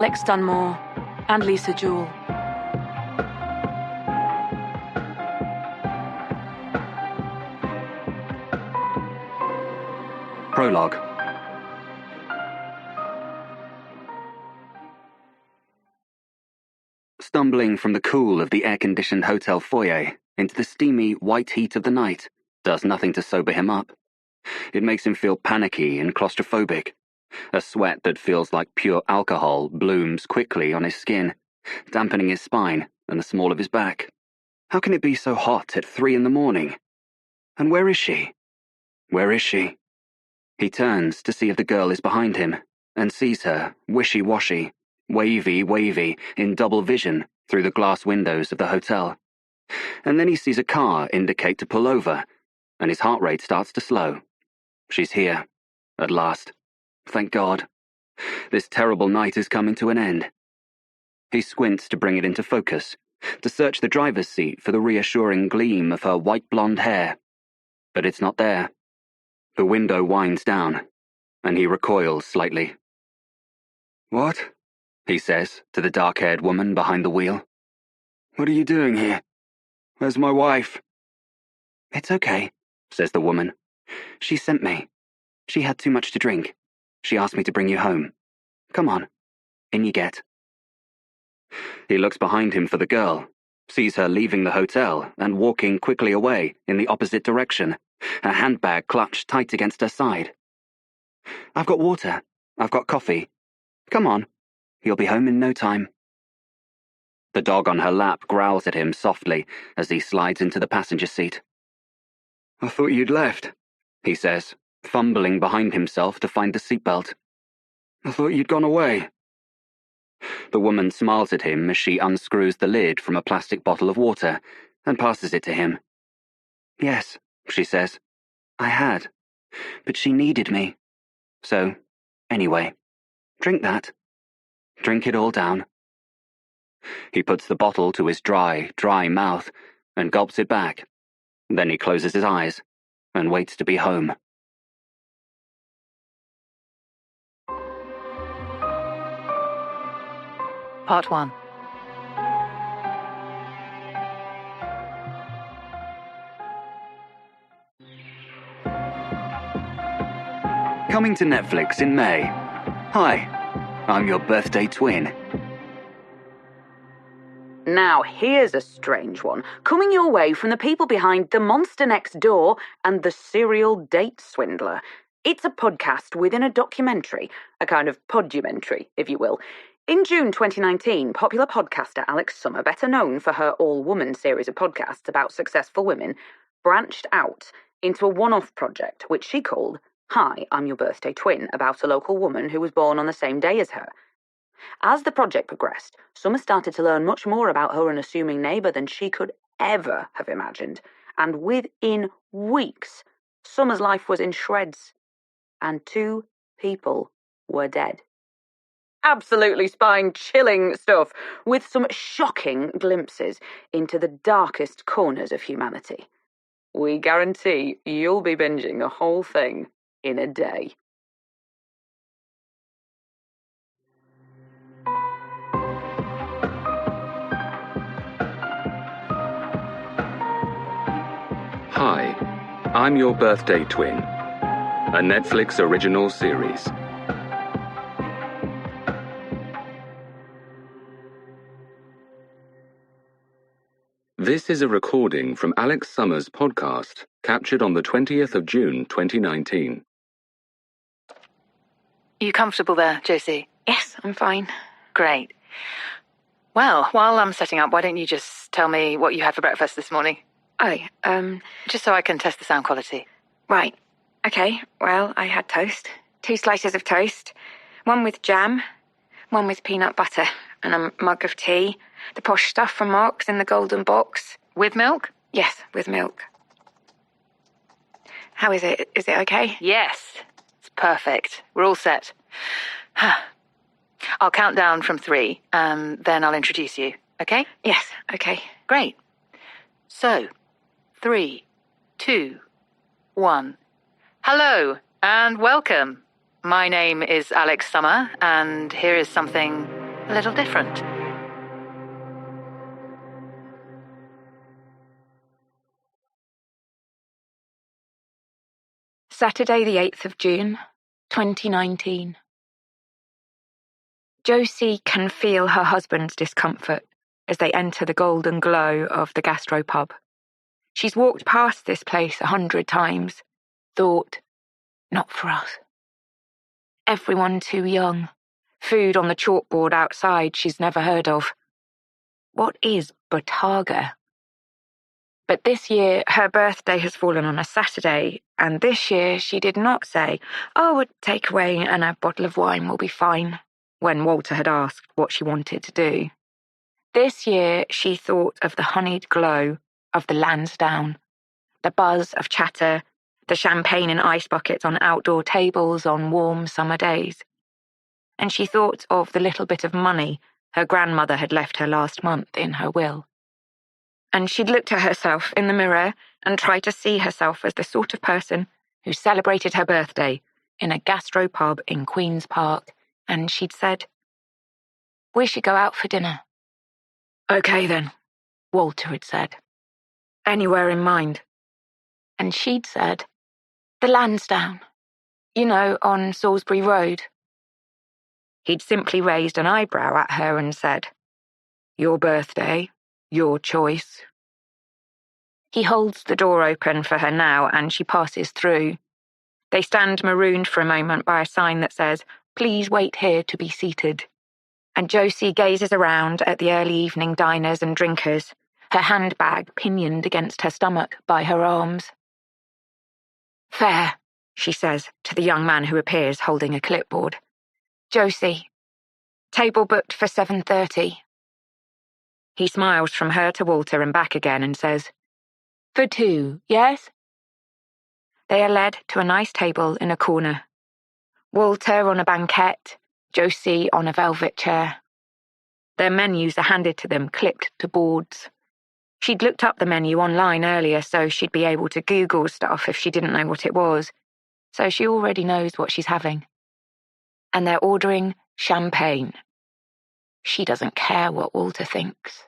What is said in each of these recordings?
Alex Dunmore and Lisa Jewell. Prologue. Stumbling from the cool of the air-conditioned hotel foyer into the steamy white heat of the night does nothing to sober him up. It makes him feel panicky and claustrophobic. A sweat that feels like pure alcohol blooms quickly on his skin, dampening his spine and the small of his back. How can it be so hot at 3 a.m? And where is she? Where is she? He turns to see if the girl is behind him, and sees her, wishy-washy, wavy, in double vision through the glass windows of the hotel. And then he sees a car indicate to pull over, and his heart rate starts to slow. She's here, at last. Thank God. This terrible night is coming to an end. He squints to bring it into focus, to search the driver's seat for the reassuring gleam of her white blonde hair. But it's not there. The window winds down, and he recoils slightly. "What?" he says to the dark-haired woman behind the wheel. "What are you doing here? Where's my wife?" "It's okay," says the woman. "She sent me. She had too much to drink. She asked me to bring you home. Come on, in you get." He looks behind him for the girl, sees her leaving the hotel and walking quickly away in the opposite direction, her handbag clutched tight against her side. "I've got water. I've got coffee. Come on, you'll be home in no time." The dog on her lap growls at him softly as he slides into the passenger seat. "I thought you'd left," he says, fumbling behind himself to find the seatbelt. "I thought you'd gone away." The woman smiles at him as she unscrews the lid from a plastic bottle of water and passes it to him. "Yes," she says, "I had, but she needed me. So, anyway, drink that. Drink it all down." He puts the bottle to his dry mouth and gulps it back. Then he closes his eyes and waits to be home. Part 1. Coming to Netflix in May. Hi, I'm your birthday twin. Now, here's a strange one, coming your way from the people behind The Monster Next Door and The Serial Date Swindler. It's a podcast within a documentary, a kind of podumentary, if you will. In June 2019, popular podcaster Alix Summer, better known for her all-woman series of podcasts about successful women, branched out into a one-off project, which she called Hi, I'm Your Birthday Twin, about a local woman who was born on the same day as her. As the project progressed, Summer started to learn much more about her unassuming neighbour than she could ever have imagined, and within weeks, Summer's life was in shreds, and 2 people were dead. Absolutely spine-chilling stuff, with some shocking glimpses into the darkest corners of humanity. We guarantee you'll be binging the whole thing in a day. Hi, I'm Your Birthday Twin, a Netflix original series. This is a recording from Alix Summer's podcast, captured on the 20th of June, 2019. You comfortable there, Josie? Yes, I'm fine. Great. Well, while I'm setting up, why don't you just tell me what you had for breakfast this morning? Just so I can test the sound quality. Right. Okay, well, I had toast. 2 slices of toast. One with jam, one with peanut butter, and a mug of tea. The posh stuff from Mark's in the golden box. With milk? Yes, with milk. How is it? Is it okay? Yes. It's perfect. We're all set. I'll count down from 3, then I'll introduce you, okay? Yes, okay. Great. So, 3, 2, 1. Hello, and welcome. My name is Alix Summer, and here is something a little different. Saturday the 8th of June, 2019. Josie can feel her husband's discomfort as they enter the golden glow of the gastropub. She's walked past this place 100 times, thought, not for us. Everyone too young. Food on the chalkboard outside she's never heard of. What is botarga? But this year, her birthday has fallen on a Saturday, and this year she did not say, "Oh, a takeaway and a bottle of wine will be fine," when Walter had asked what she wanted to do. This year she thought of the honeyed glow of the Lansdowne, the buzz of chatter, the champagne in ice buckets on outdoor tables on warm summer days. And she thought of the little bit of money her grandmother had left her last month in her will. And she'd looked at herself in the mirror and tried to see herself as the sort of person who celebrated her birthday in a gastropub in Queen's Park, and she'd said, "We should go out for dinner." "Okay then," Walter had said. "Anywhere in mind?" And she'd said, "The Lansdowne. You know, on Salisbury Road." He'd simply raised an eyebrow at her and said, "Your birthday, your choice." He holds the door open for her now and she passes through. They stand marooned for a moment by a sign that says, "Please wait here to be seated." And Josie gazes around at the early evening diners and drinkers, her handbag pinioned against her stomach by her arms. "Fair," she says to the young man who appears holding a clipboard. "Josie, table booked for 7:30. He smiles from her to Walter and back again and says, "For two, yes?" They are led to a nice table in a corner. Walter on a banquette, Josie on a velvet chair. Their menus are handed to them, clipped to boards. She'd looked up the menu online earlier so she'd be able to Google stuff if she didn't know what it was, so she already knows what she's having. And they're ordering champagne. She doesn't care what Walter thinks.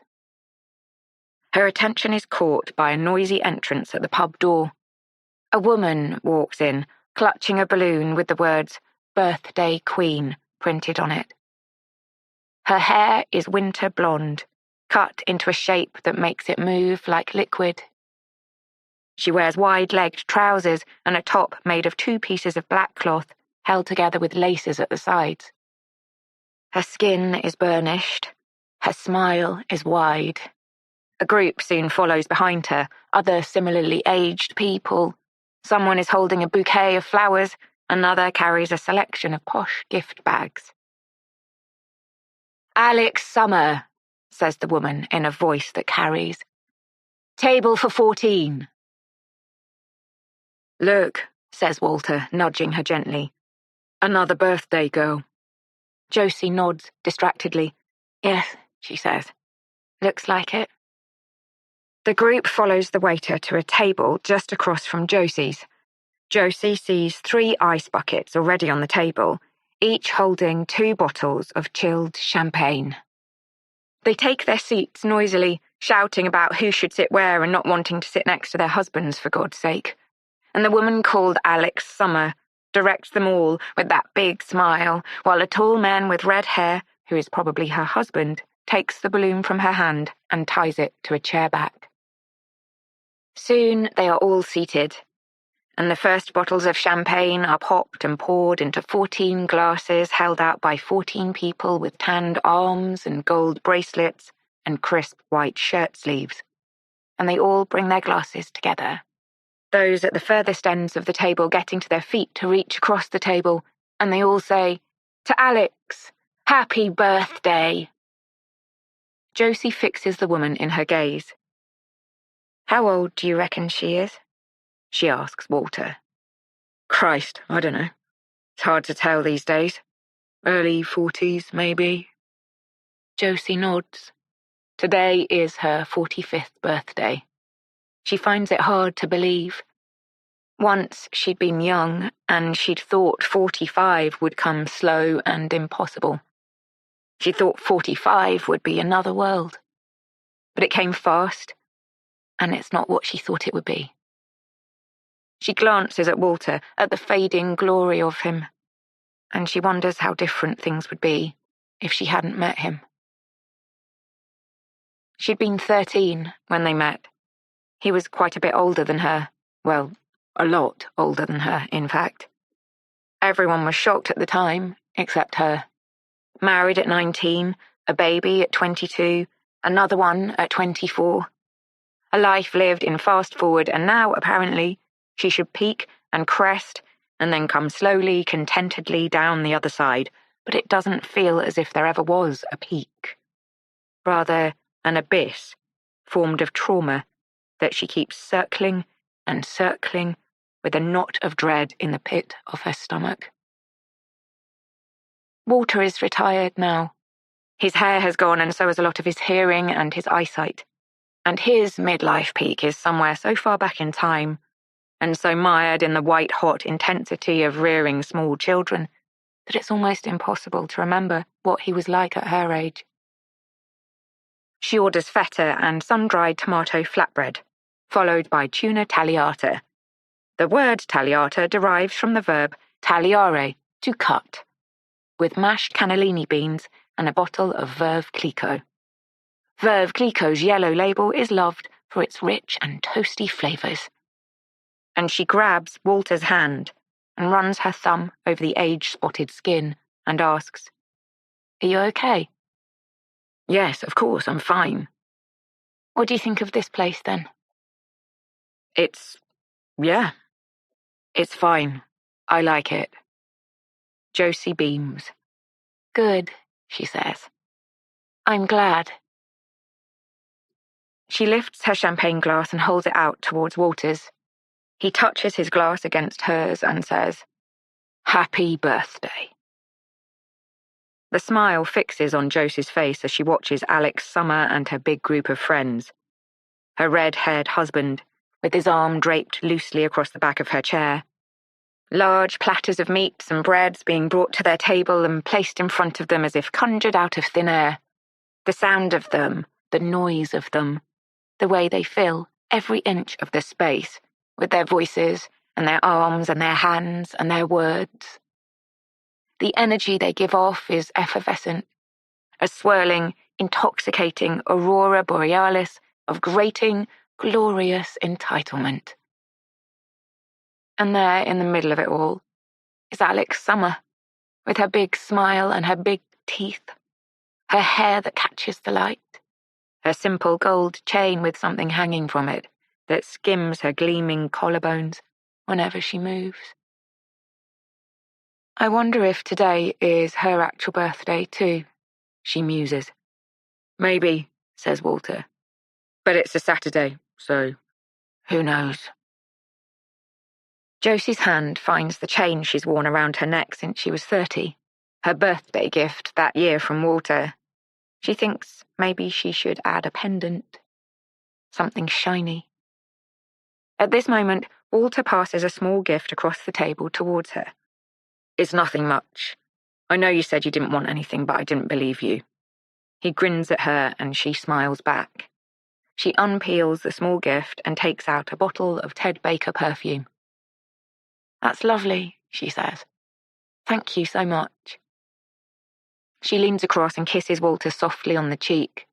Her attention is caught by a noisy entrance at the pub door. A woman walks in, clutching a balloon with the words, "Birthday Queen," printed on it. Her hair is winter blonde, cut into a shape that makes it move like liquid. She wears wide-legged trousers and a top made of 2 pieces of black cloth held together with laces at the sides. Her skin is burnished. Her smile is wide. A group soon follows behind her, other similarly aged people. Someone is holding a bouquet of flowers, another carries a selection of posh gift bags. "Alix Summer," says the woman in a voice that carries. "Table for 14. "Look," says Walter, nudging her gently. "Another birthday girl." Josie nods distractedly. "Yes," she says. "Looks like it." The group follows the waiter to a table just across from Josie's. Josie sees 3 ice buckets already on the table, each holding 2 bottles of chilled champagne. They take their seats noisily, shouting about who should sit where and not wanting to sit next to their husbands, for God's sake. And the woman called Alix Summer directs them all with that big smile, while a tall man with red hair, who is probably her husband, takes the balloon from her hand and ties it to a chair back. Soon they are all seated, and the first bottles of champagne are popped and poured into 14 glasses held out by 14 people with tanned arms and gold bracelets and crisp white shirt sleeves. And they all bring their glasses together. Those at the furthest ends of the table getting to their feet to reach across the table, and they all say, "To Alix, happy birthday." Josie fixes the woman in her gaze. "How old do you reckon she is?" she asks Walter. "Christ, I don't know. It's hard to tell these days. Early 40s, maybe." Josie nods. Today is her 45th birthday. She finds it hard to believe. Once she'd been young, and she'd thought 45 would come slow and impossible. She thought 45 would be another world. But it came fast, and it's not what she thought it would be. She glances at Walter, at the fading glory of him, and she wonders how different things would be if she hadn't met him. She'd been 13 when they met. He was quite a bit older than her. Well, a lot older than her, in fact. Everyone was shocked at the time, except her. Married at 19, a baby at 22, another one at 24. A life lived in fast forward, and now, apparently, she should peak and crest and then come slowly, contentedly down the other side, but it doesn't feel as if there ever was a peak. Rather, an abyss formed of trauma that she keeps circling and circling with a knot of dread in the pit of her stomach. Walter is retired now. His hair has gone, and so has a lot of his hearing and his eyesight. And his midlife peak is somewhere so far back in time, and so mired in the white-hot intensity of rearing small children, that it's almost impossible to remember what he was like at her age. She orders feta and sun-dried tomato flatbread, followed by tuna tagliata. The word tagliata derives from the verb tagliare, to cut, with mashed cannellini beans and a bottle of Veuve Clicquot. Veuve Clicquot's yellow label is loved for its rich and toasty flavours. And she grabs Walter's hand and runs her thumb over the age-spotted skin and asks, "Are you okay?" "Yes, of course, I'm fine." "What do you think of this place, then?" It's fine. I like it." Josie beams. "Good," she says. "I'm glad." She lifts her champagne glass and holds it out towards Walter's. He touches his glass against hers and says, "Happy birthday." The smile fixes on Josie's face as she watches Alix Summer and her big group of friends. Her red-haired husband, with his arm draped loosely across the back of her chair. Large platters of meats and breads being brought to their table and placed in front of them as if conjured out of thin air. The sound of them, the noise of them, the way they fill every inch of the space with their voices and their arms and their hands and their words. The energy they give off is effervescent, a swirling, intoxicating aurora borealis of grating, glorious entitlement. And there, in the middle of it all, is Alix Summer, with her big smile and her big teeth, her hair that catches the light, her simple gold chain with something hanging from it that skims her gleaming collarbones whenever she moves. I wonder if today is her actual birthday too, she muses. Maybe, says Walter. But it's a Saturday, so who knows? Josie's hand finds the chain she's worn around her neck since she was 30, her birthday gift that year from Walter. She thinks maybe she should add a pendant, something shiny. At this moment, Walter passes a small gift across the table towards her. It's nothing much. I know you said you didn't want anything, but I didn't believe you. He grins at her and she smiles back. She unpeels the small gift and takes out a bottle of Ted Baker perfume. That's lovely, she says. Thank you so much. She leans across and kisses Walter softly on the cheek.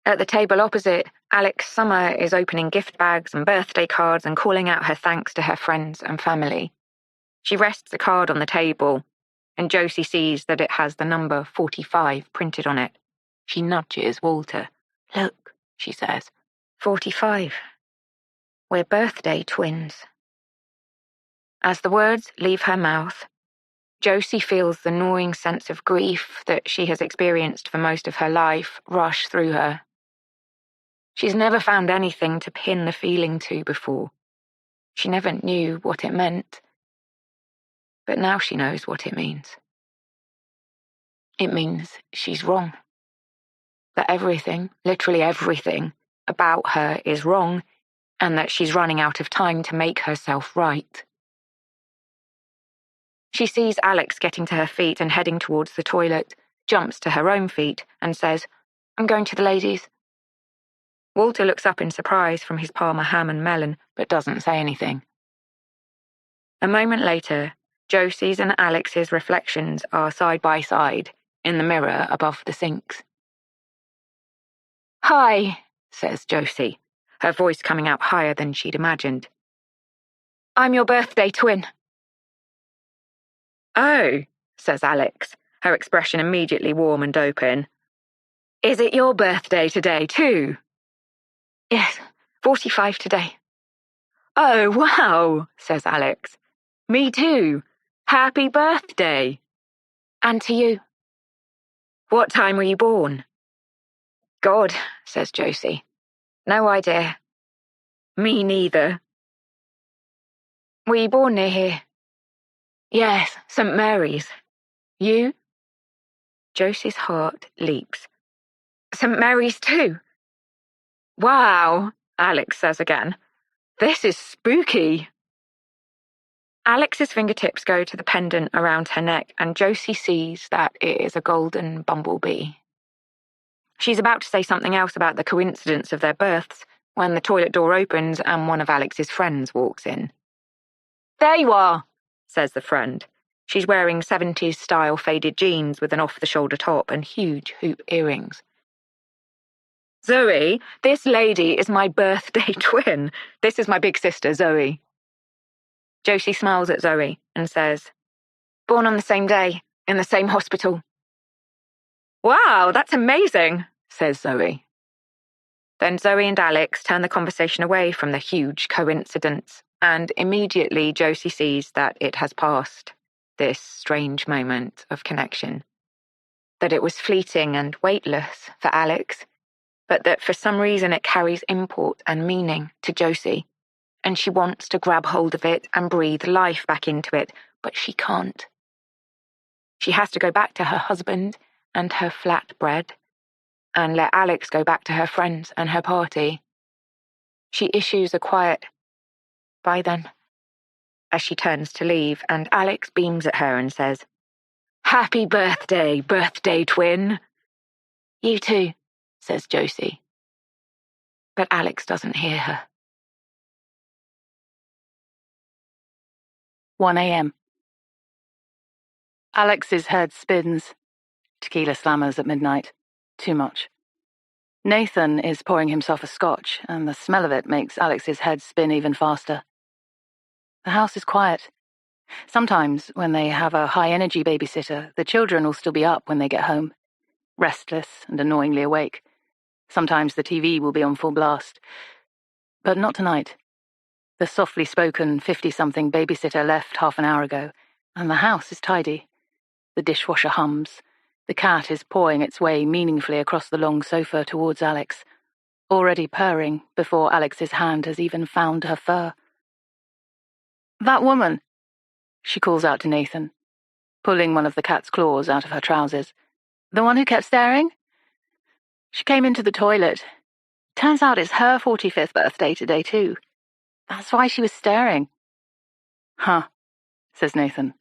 At the table opposite, Alix Summer is opening gift bags and birthday cards and calling out her thanks to her friends and family. She rests a card on the table, and Josie sees that it has the number 45 printed on it. She nudges Walter. Look, she says, 45. We're birthday twins. As the words leave her mouth, Josie feels the gnawing sense of grief that she has experienced for most of her life rush through her. She's never found anything to pin the feeling to before. She never knew what it meant. But now she knows what it means. It means she's wrong. That everything, literally everything, about her is wrong, and that she's running out of time to make herself right. She sees Alix getting to her feet and heading towards the toilet, jumps to her own feet and says, "I'm going to the ladies." Walter looks up in surprise from his Parma ham and melon, but doesn't say anything. A moment later, Josie's and Alix's reflections are side by side in the mirror above the sinks. "Hi," says Josie, her voice coming out higher than she'd imagined. "I'm your birthday twin." "Oh," says Alix, her expression immediately warm and open. "Is it your birthday today, too?" "Yes, 45 today." "Oh, wow," says Alix. "Me too. Happy birthday." "And to you." "What time were you born?" "God," says Josie. "No idea." "Me neither." "Were you born near here?" "Yes, St. Mary's. You?" Josie's heart leaps. "St. Mary's too." "Wow," Alix says again. "This is spooky." Alix's fingertips go to the pendant around her neck, and Josie sees that it is a golden bumblebee. She's about to say something else about the coincidence of their births when the toilet door opens and one of Alix's friends walks in. "There you are," says the friend. She's wearing 70s-style faded jeans with an off-the-shoulder top and huge hoop earrings. "Zoe, this lady is my birthday twin. This is my big sister, Zoe." Josie smiles at Zoe and says, "Born on the same day, in the same hospital." "Wow, that's amazing," says Zoe. Then Zoe and Alix turn the conversation away from the huge coincidence, and immediately Josie sees that it has passed, this strange moment of connection. That it was fleeting and weightless for Alix, but that for some reason it carries import and meaning to Josie, and she wants to grab hold of it and breathe life back into it, but she can't. She has to go back to her husband and her flatbread, and let Alix go back to her friends and her party. She issues a quiet, "Bye then," as she turns to leave, and Alix beams at her and says, "Happy birthday, birthday twin." "You too," says Josie. But Alix doesn't hear her. 1 a.m. Alix's head spins. Tequila slammers at midnight. Too much. Nathan is pouring himself a scotch, and the smell of it makes Alix's head spin even faster. The house is quiet. Sometimes, when they have a high-energy babysitter, the children will still be up when they get home, restless and annoyingly awake. Sometimes the TV will be on full blast. But not tonight. The softly spoken 50-something babysitter left half an hour ago, and the house is tidy. The dishwasher hums. The cat is pawing its way meaningfully across the long sofa towards Alix, already purring before Alix's hand has even found her fur. "That woman," she calls out to Nathan, pulling one of the cat's claws out of her trousers. "The one who kept staring? She came into the toilet. Turns out it's her 45th birthday today, too. That's why she was staring." "Huh," says Nathan.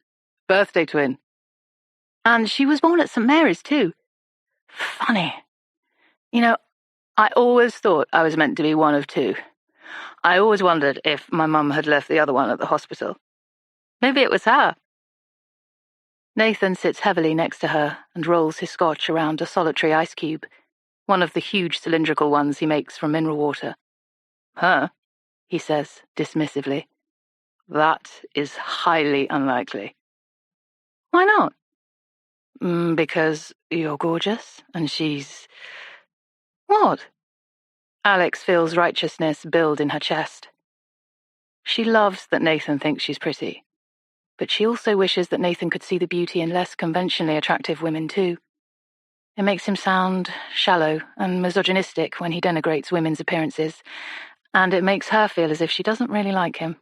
"Birthday twin. And she was born at St. Mary's, too. Funny. You know, I always thought I was meant to be one of two. I always wondered if my mum had left the other one at the hospital. Maybe it was her." Nathan sits heavily next to her and rolls his scotch around a solitary ice cube, one of the huge cylindrical ones he makes from mineral water. "Her?" he says dismissively. "That is highly unlikely." "Why not?" Because you're gorgeous, and she's..." "What?" Alix feels righteousness build in her chest. She loves that Nathan thinks she's pretty, but she also wishes that Nathan could see the beauty in less conventionally attractive women too. It makes him sound shallow and misogynistic when he denigrates women's appearances, and it makes her feel as if she doesn't really like him.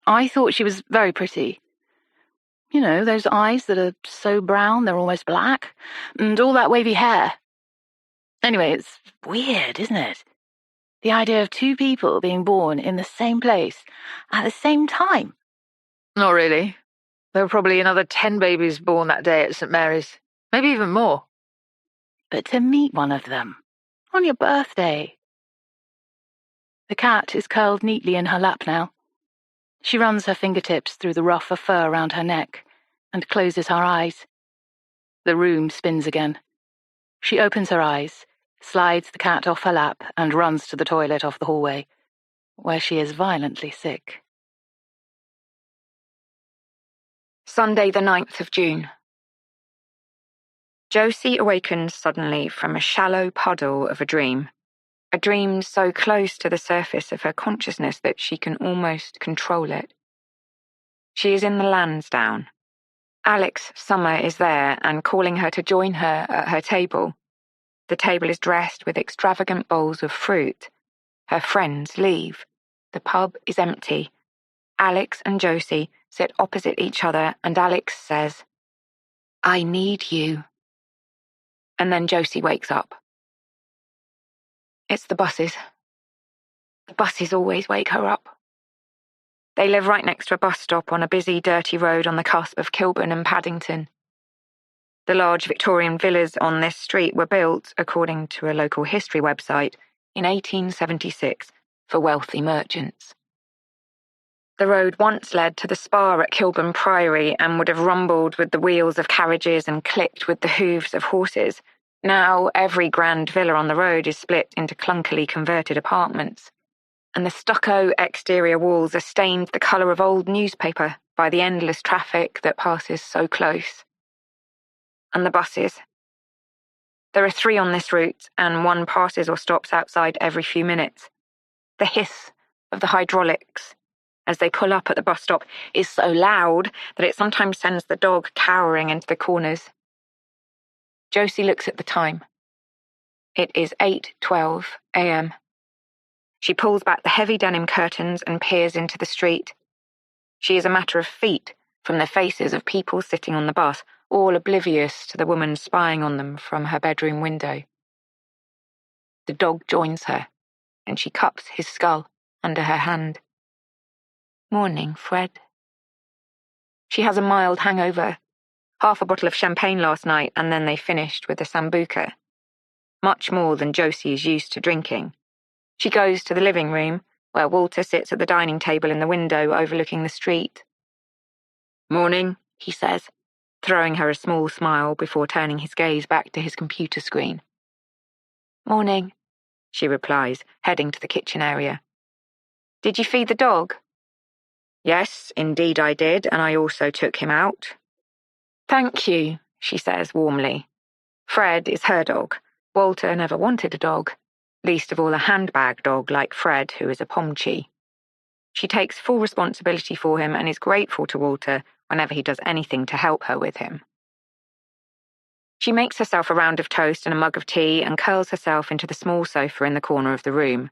"I thought she was very pretty. You know, those eyes that are so brown they're almost black, and all that wavy hair. Anyway, it's weird, isn't it? The idea of two people being born in the same place at the same time." "Not really. There were probably another 10 babies born that day at St. Mary's. maybe even more. But to meet one of them, on your birthday. The cat is curled neatly in her lap now. She runs her fingertips through the ruff of fur around her neck and closes her eyes. The room spins again. She opens her eyes, slides the cat off her lap, and runs to the toilet off the hallway, where she is violently sick. Sunday the 9th of June. Josie awakens suddenly from a shallow puddle of a dream so close to the surface of her consciousness that she can almost control it. She is in the Lansdowne. Alix Summer is there and calling her to join her at her table. The table is dressed with extravagant bowls of fruit. Her friends leave. The pub is empty. Alix and Josie sit opposite each other and Alix says, "I need you." And then Josie wakes up. It's the buses. The buses always wake her up. They live right next to a bus stop on a busy, dirty road on the cusp of Kilburn and Paddington. The large Victorian villas on this street were built, according to a local history website, in 1876 for wealthy merchants. The road once led to the spa at Kilburn Priory and would have rumbled with the wheels of carriages and clicked with the hooves of horses. Now every grand villa on the road is split into clunkily converted apartments, and the stucco exterior walls are stained the colour of old newspaper by the endless traffic that passes so close. And the buses. There are 3 on this route, and one passes or stops outside every few minutes. The hiss of the hydraulics as they pull up at the bus stop is so loud that it sometimes sends the dog cowering into the corners. Josie looks at the time. It is 8:12 a.m. She pulls back the heavy denim curtains and peers into the street. She is a matter of feet from the faces of people sitting on the bus, all oblivious to the woman spying on them from her bedroom window. The dog joins her, and she cups his skull under her hand. "Morning, Fred." She has a mild hangover. Half a bottle of champagne last night, and then they finished with a sambuca. Much more than Josie is used to drinking. She goes to the living room, where Walter sits at the dining table in the window overlooking the street. "Morning," he says, throwing her a small smile before turning his gaze back to his computer screen. "Morning," she replies, heading to the kitchen area. "Did you feed the dog?" "Yes, indeed I did, and I also took him out." "Thank you," she says warmly. Fred is her dog. Walter never wanted a dog, least of all a handbag dog like Fred, who is a pomchi. She takes full responsibility for him and is grateful to Walter whenever he does anything to help her with him. She makes herself a round of toast and a mug of tea and curls herself into the small sofa in the corner of the room.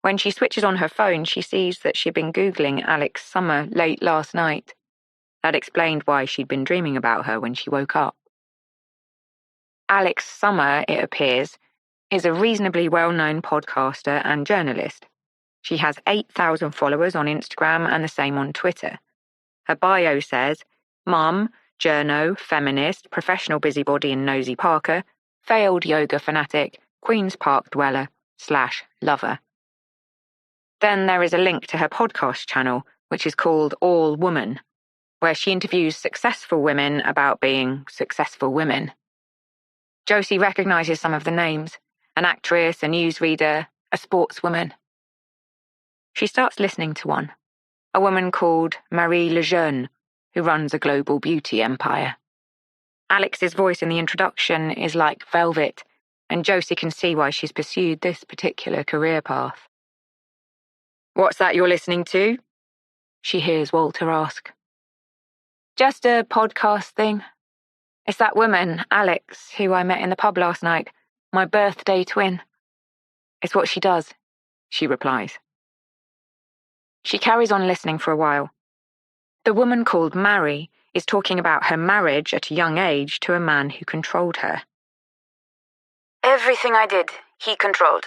When she switches on her phone, she sees that she'd been Googling Alix Summer late last night. That explained why she'd been dreaming about her when she woke up. Alix Summer, it appears, is a reasonably well-known podcaster and journalist. She has 8,000 followers on Instagram and the same on Twitter. Her bio says, Mum, journo, feminist, professional busybody and nosy Parker, failed yoga fanatic, Queen's Park dweller, /lover. Then there is a link to her podcast channel, which is called All Woman, where she interviews successful women about being successful women. Josie recognizes some of the names: an actress, a newsreader, a sportswoman. She starts listening to one, a woman called Marie Lejeune, who runs a global beauty empire. Alix's voice in the introduction is like velvet, and Josie can see why she's pursued this particular career path. "What's that you're listening to?" she hears Walter ask. "Just a podcast thing. It's that woman, Alix, who I met in the pub last night, my birthday twin. It's what she does," she replies. She carries on listening for a while. The woman called Marie is talking about her marriage at a young age to a man who controlled her. "Everything I did, he controlled.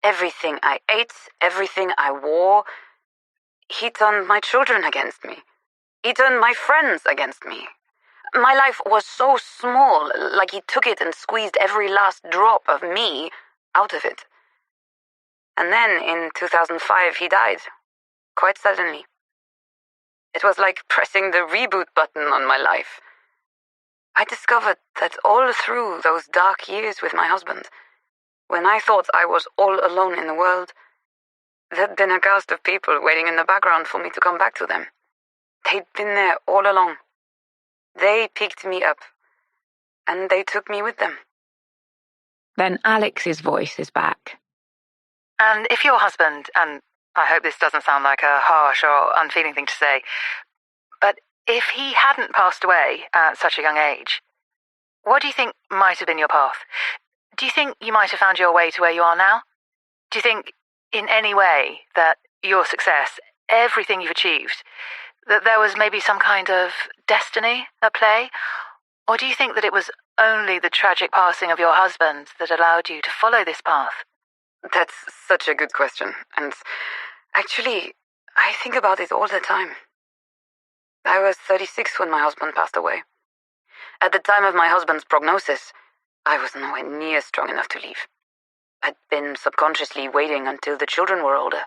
Everything I ate, everything I wore. He turned my children against me. He turned my friends against me. My life was so small, like he took it and squeezed every last drop of me out of it. And then, in 2005, he died. Quite suddenly. It was like pressing the reboot button on my life. I discovered that all through those dark years with my husband, when I thought I was all alone in the world, there'd been a cast of people waiting in the background for me to come back to them. They'd been there all along. They picked me up, and they took me with them. Then Alix's voice is back. And if your husband, and I hope this doesn't sound like a harsh or unfeeling thing to say, but if he hadn't passed away at such a young age, what do you think might have been your path? Do you think you might have found your way to where you are now? Do you think, in any way, that your success, everything you've achieved, that there was maybe some kind of destiny at play? Or do you think that it was only the tragic passing of your husband that allowed you to follow this path? That's such a good question, and actually, I think about it all the time. I was 36 when my husband passed away. At the time of my husband's prognosis, I was nowhere near strong enough to leave. I'd been subconsciously waiting until the children were older.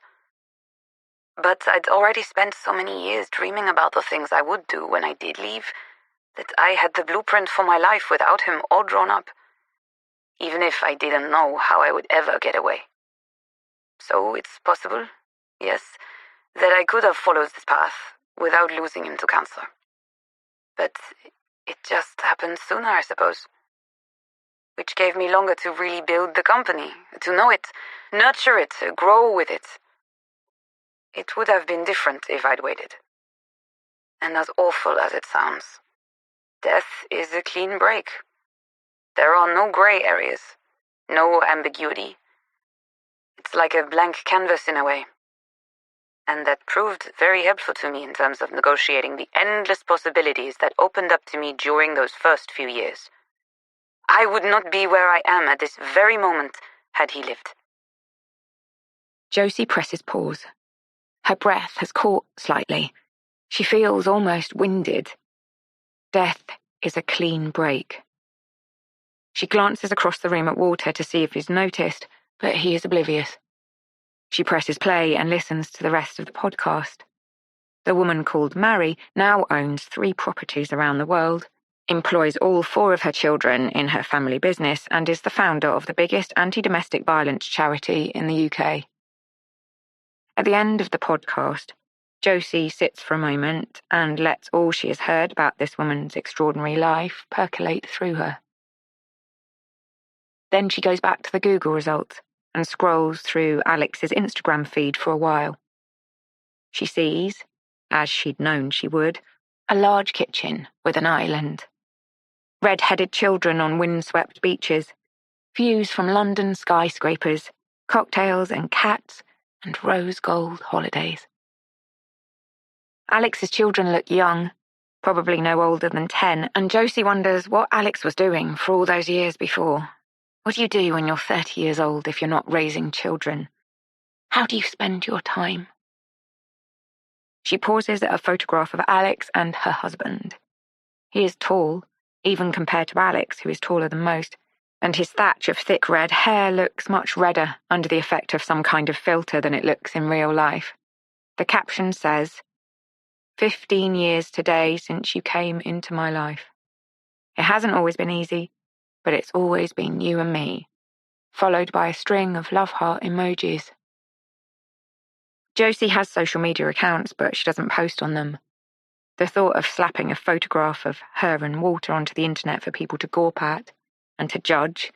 But I'd already spent so many years dreaming about the things I would do when I did leave, that I had the blueprint for my life without him all drawn up, even if I didn't know how I would ever get away. So it's possible, yes, that I could have followed this path without losing him to cancer. But it just happened sooner, I suppose. Which gave me longer to really build the company, to know it, nurture it, grow with it. It would have been different if I'd waited. And as awful as it sounds, death is a clean break. There are no grey areas, no ambiguity. It's like a blank canvas in a way. And that proved very helpful to me in terms of negotiating the endless possibilities that opened up to me during those first few years. I would not be where I am at this very moment had he lived. Josie presses pause. Her breath has caught slightly. She feels almost winded. Death is a clean break. She glances across the room at Walter to see if he's noticed, but he is oblivious. She presses play and listens to the rest of the podcast. The woman called Mary now owns 3 properties around the world, employs all 4 of her children in her family business, and is the founder of the biggest anti-domestic violence charity in the UK. At the end of the podcast, Josie sits for a moment and lets all she has heard about this woman's extraordinary life percolate through her. Then she goes back to the Google results and scrolls through Alix's Instagram feed for a while. She sees, as she'd known she would, a large kitchen with an island. Red-headed children on windswept beaches, views from London skyscrapers, cocktails and cats, and rose-gold holidays. Alix's children look young, probably no older than 10, and Josie wonders what Alix was doing for all those years before. What do you do when you're 30 years old if you're not raising children? How do you spend your time? She pauses at a photograph of Alix and her husband. He is tall, even compared to Alix, who is taller than most, and his thatch of thick red hair looks much redder under the effect of some kind of filter than it looks in real life. The caption says, 15 years today since you came into my life. It hasn't always been easy, but it's always been you and me, followed by a string of love heart emojis. Josie has social media accounts, but she doesn't post on them. The thought of slapping a photograph of her and Walter onto the internet for people to gawp at and to judge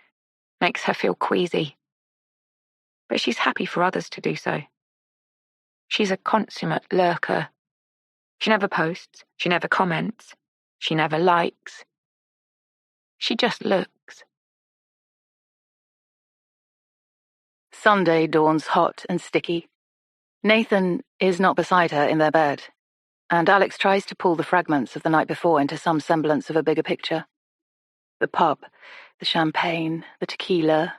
makes her feel queasy. But she's happy for others to do so. She's a consummate lurker. She never posts, she never comments, she never likes. She just looks. Sunday dawns hot and sticky. Nathan is not beside her in their bed, and Alix tries to pull the fragments of the night before into some semblance of a bigger picture. The pub, the champagne, the tequila,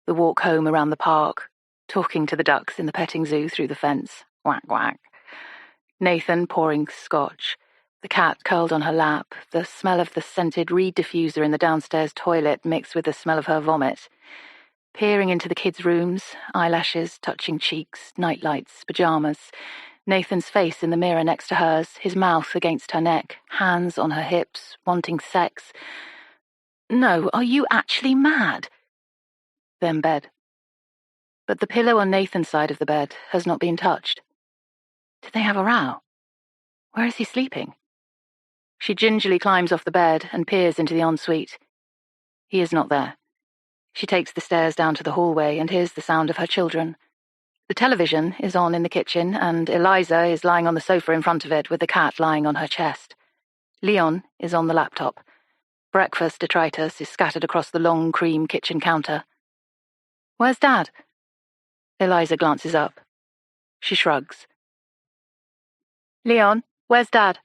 the walk home around the park, talking to the ducks in the petting zoo through the fence, whack whack. Nathan pouring scotch, The cat curled on her lap, the smell of the scented reed diffuser in the downstairs toilet mixed with the smell of her vomit. Peering into the kids' rooms, eyelashes touching cheeks, nightlights, pajamas, Nathan's face in the mirror next to hers, his mouth against her neck, hands on her hips, wanting sex. No, are you actually mad? Then bed. But the pillow on Nathan's side of the bed has not been touched. Did they have a row? Where is he sleeping? She gingerly climbs off the bed and peers into the ensuite. He is not there. She takes the stairs down to the hallway and hears the sound of her children. The television is on in the kitchen, and Eliza is lying on the sofa in front of it with the cat lying on her chest. Leon is on the laptop. Breakfast detritus is scattered across the long cream kitchen counter. Where's Dad? Eliza glances up. She shrugs. Leon, where's Dad?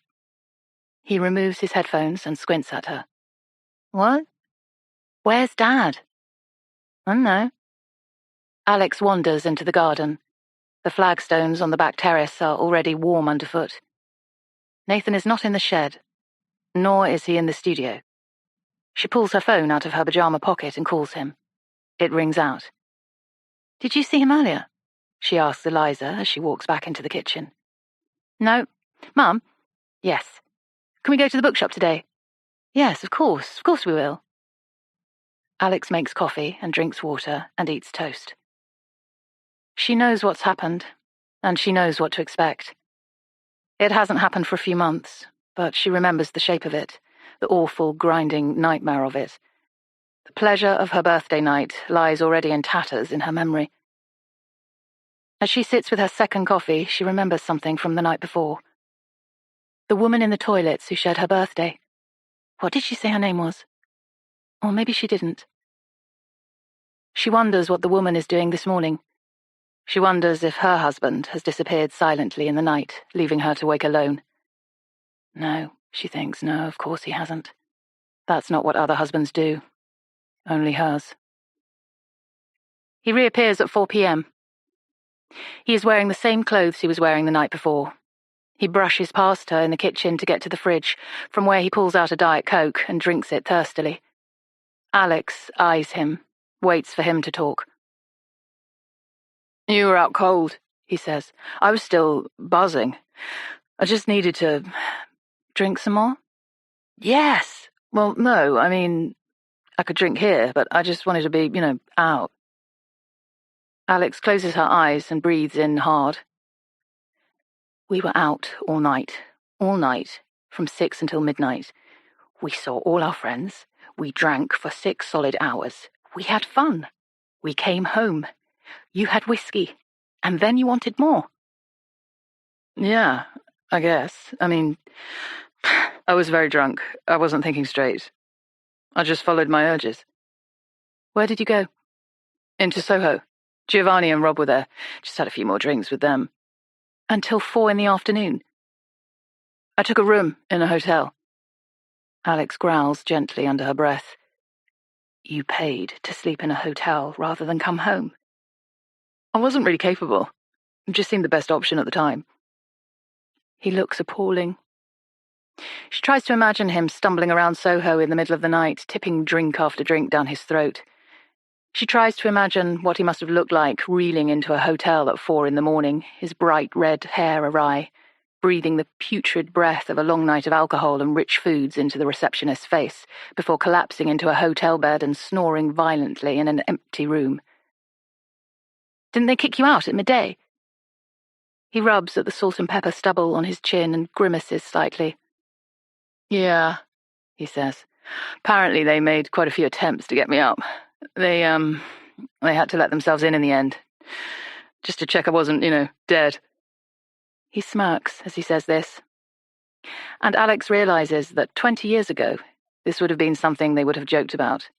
He removes his headphones and squints at her. What? Where's Dad? I don't know. Alix wanders into the garden. The flagstones on the back terrace are already warm underfoot. Nathan is not in the shed, nor is he in the studio. She pulls her phone out of her pajama pocket and calls him. It rings out. Did you see him earlier? She asks Eliza as she walks back into the kitchen. No. Mum? Yes. Can we go to the bookshop today? Yes, of course we will. Alix makes coffee and drinks water and eats toast. She knows what's happened, and she knows what to expect. It hasn't happened for a few months, but she remembers the shape of it, the awful, grinding nightmare of it. The pleasure of her birthday night lies already in tatters in her memory. As she sits with her second coffee, she remembers something from the night before. The woman in the toilets who shared her birthday. What did she say her name was? Or maybe she didn't. She wonders what the woman is doing this morning. She wonders if her husband has disappeared silently in the night, leaving her to wake alone. No, she thinks, no, of course he hasn't. That's not what other husbands do. Only hers. He reappears at 4 p.m. He is wearing the same clothes he was wearing the night before. He brushes past her in the kitchen to get to the fridge, from where he pulls out a Diet Coke and drinks it thirstily. Alix eyes him, waits for him to talk. You were out cold, he says. I was still buzzing. I just needed to drink some more. Yes. Well, no, I mean, I could drink here, but I just wanted to be, out. Alix closes her eyes and breathes in hard. We were out all night, from 6 until midnight. We saw all our friends. We drank for 6 solid hours. We had fun. We came home. You had whiskey, and then you wanted more. Yeah, I guess. I mean, I was very drunk. I wasn't thinking straight. I just followed my urges. Where did you go? Into Soho. Giovanni and Rob were there. Just had a few more drinks with them. Until 4 in the afternoon. I took a room in a hotel. Alix growls gently under her breath. You paid to sleep in a hotel rather than come home. I wasn't really capable. It just seemed the best option at the time. He looks appalling. She tries to imagine him stumbling around Soho in the middle of the night, tipping drink after drink down his throat. She tries to imagine what he must have looked like reeling into a hotel at 4 in the morning, his bright red hair awry, breathing the putrid breath of a long night of alcohol and rich foods into the receptionist's face, before collapsing into a hotel bed and snoring violently in an empty room. Didn't they kick you out at midday? He rubs at the salt and pepper stubble on his chin and grimaces slightly. Yeah, he says. Apparently they made quite a few attempts to get me up. They had to let themselves in the end. Just to check I wasn't, dead. He smirks as he says this. And Alix realizes that 20 years ago, this would have been something they would have joked about.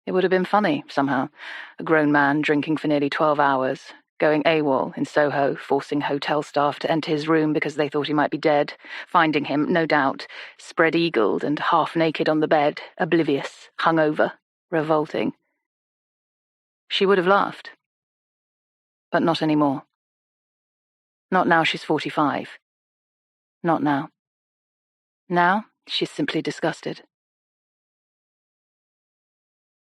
It would have been funny, somehow. A grown man drinking for nearly 12 hours, going AWOL in Soho, forcing hotel staff to enter his room because they thought he might be dead, finding him, no doubt, spread-eagled and half-naked on the bed, oblivious, hungover, revolting. She would have laughed. But not anymore. Not now she's 45. Not now. Now, she's simply disgusted.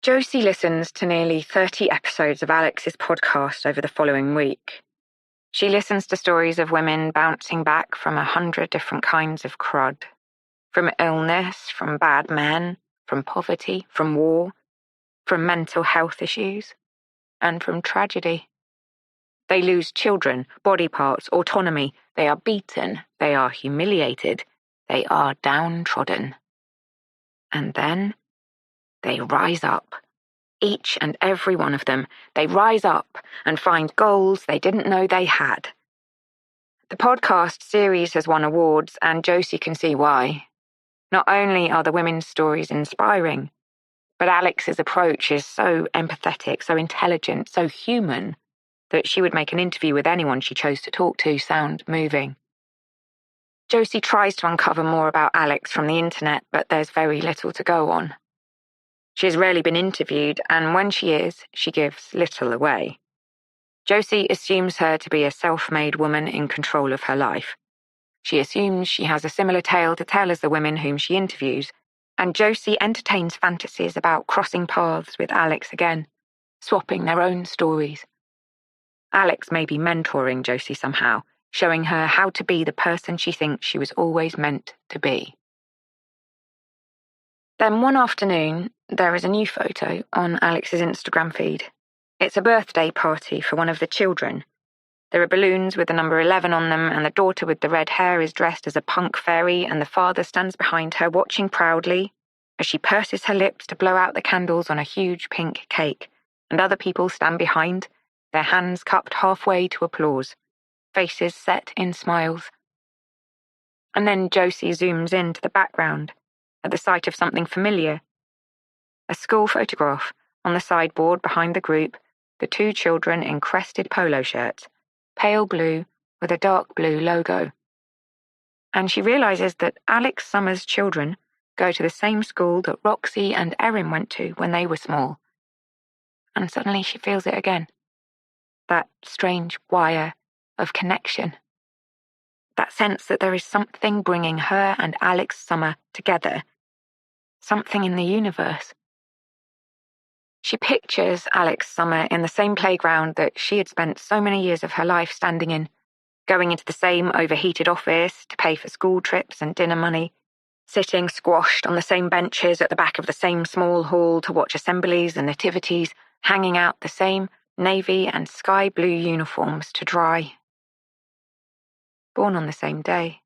Josie listens to nearly 30 episodes of Alix's podcast over the following week. She listens to stories of women bouncing back from 100 different kinds of crud. From illness, from bad men, from poverty, from war, from mental health issues, and from tragedy. They lose children, body parts, autonomy. They are beaten. They are humiliated. They are downtrodden. And then they rise up. Each and every one of them. They rise up and find goals they didn't know they had. The podcast series has won awards, and Josie can see why. Not only are the women's stories inspiring, but Alix's approach is so empathetic, so intelligent, so human, that she would make an interview with anyone she chose to talk to sound moving. Josie tries to uncover more about Alix from the internet, but there's very little to go on. She has rarely been interviewed, and when she is, she gives little away. Josie assumes her to be a self-made woman in control of her life. She assumes she has a similar tale to tell as the women whom she interviews, and Josie entertains fantasies about crossing paths with Alix again, swapping their own stories. Alix may be mentoring Josie somehow, showing her how to be the person she thinks she was always meant to be. Then one afternoon, there is a new photo on Alix's Instagram feed. It's a birthday party for one of the children. There are balloons with the number 11 on them, and the daughter with the red hair is dressed as a punk fairy, and the father stands behind her watching proudly as she purses her lips to blow out the candles on a huge pink cake, and other people stand behind, their hands cupped halfway to applause, faces set in smiles. And then Josie zooms into the background, at the sight of something familiar. A school photograph on the sideboard behind the group, the two children in crested polo shirts, pale blue with a dark blue logo. And she realizes that Alix Summer's children go to the same school that Roxy and Erin went to when they were small. And suddenly she feels it again. That strange wire of connection. That sense that there is something bringing her and Alix Summer together. Something in the universe. She pictures Alix Summer in the same playground that she had spent so many years of her life standing in, going into the same overheated office to pay for school trips and dinner money, sitting squashed on the same benches at the back of the same small hall to watch assemblies and nativities, hanging out the same navy and sky blue uniforms to dry. Born on the same day,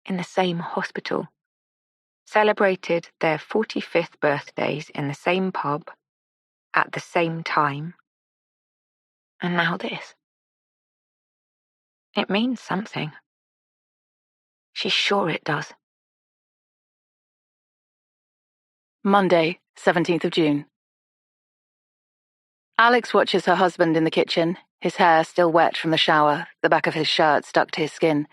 in the same hospital, celebrated their 45th birthdays in the same pub, at the same time. And now this. It means something. She's sure it does. Monday, 17th of June. Alix watches her husband in the kitchen, his hair still wet from the shower, the back of his shirt stuck to his skin.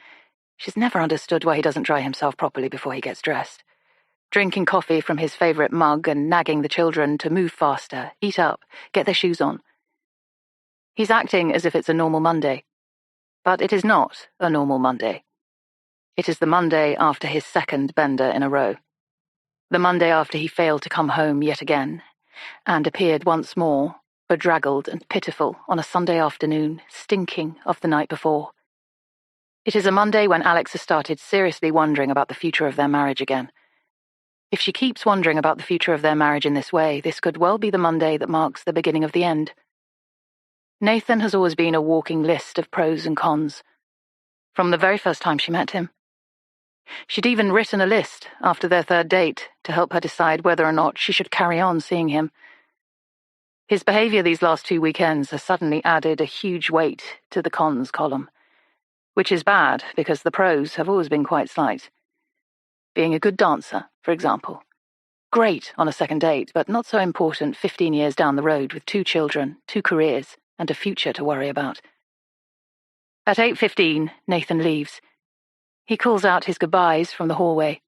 She's never understood why he doesn't dry himself properly before he gets dressed. Drinking coffee from his favourite mug and nagging the children to move faster, eat up, get their shoes on. He's acting as if it's a normal Monday. But it is not a normal Monday. It is the Monday after his second bender in a row. The Monday after he failed to come home yet again, and appeared once more, bedraggled and pitiful on a Sunday afternoon, stinking of the night before. It is a Monday when Alix has started seriously wondering about the future of their marriage again. If she keeps wondering about the future of their marriage in this way, this could well be the Monday that marks the beginning of the end. Nathan has always been a walking list of pros and cons, from the very first time she met him. She'd even written a list after their third date to help her decide whether or not she should carry on seeing him. His behaviour these last 2 weekends has suddenly added a huge weight to the cons column, which is bad because the pros have always been quite slight. Being a good dancer, for example. Great on a second date, but not so important 15 years down the road with 2 children, 2 careers, and a future to worry about. At 8:15, Nathan leaves. He calls out his goodbyes from the hallway.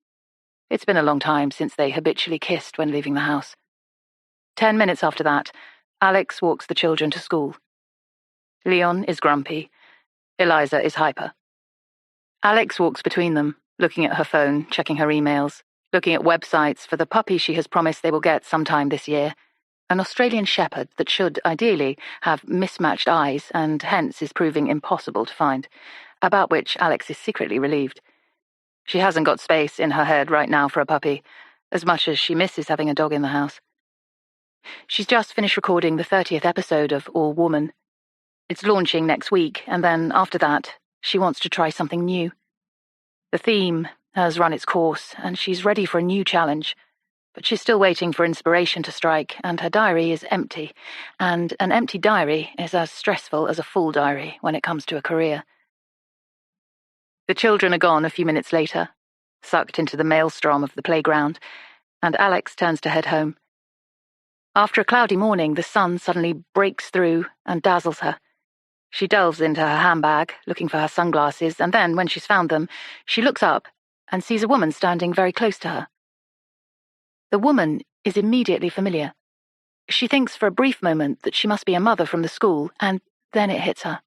It's been a long time since they habitually kissed when leaving the house. 10 minutes after that, Alix walks the children to school. Leon is grumpy. Eliza is hyper. Alix walks between them, looking at her phone, checking her emails, looking at websites for the puppy she has promised they will get sometime this year. An Australian shepherd that should, ideally, have mismatched eyes and hence is proving impossible to find, about which Alix is secretly relieved. She hasn't got space in her head right now for a puppy, as much as she misses having a dog in the house. She's just finished recording the 30th episode of All Woman. It's launching next week, and then after that, she wants to try something new. The theme has run its course, and she's ready for a new challenge. But she's still waiting for inspiration to strike, and her diary is empty. And an empty diary is as stressful as a full diary when it comes to a career. The children are gone a few minutes later, sucked into the maelstrom of the playground, and Alix turns to head home. After a cloudy morning, the sun suddenly breaks through and dazzles her. She delves into her handbag, looking for her sunglasses, and then, when she's found them, she looks up and sees a woman standing very close to her. The woman is immediately familiar. She thinks for a brief moment that she must be a mother from the school, and then it hits her.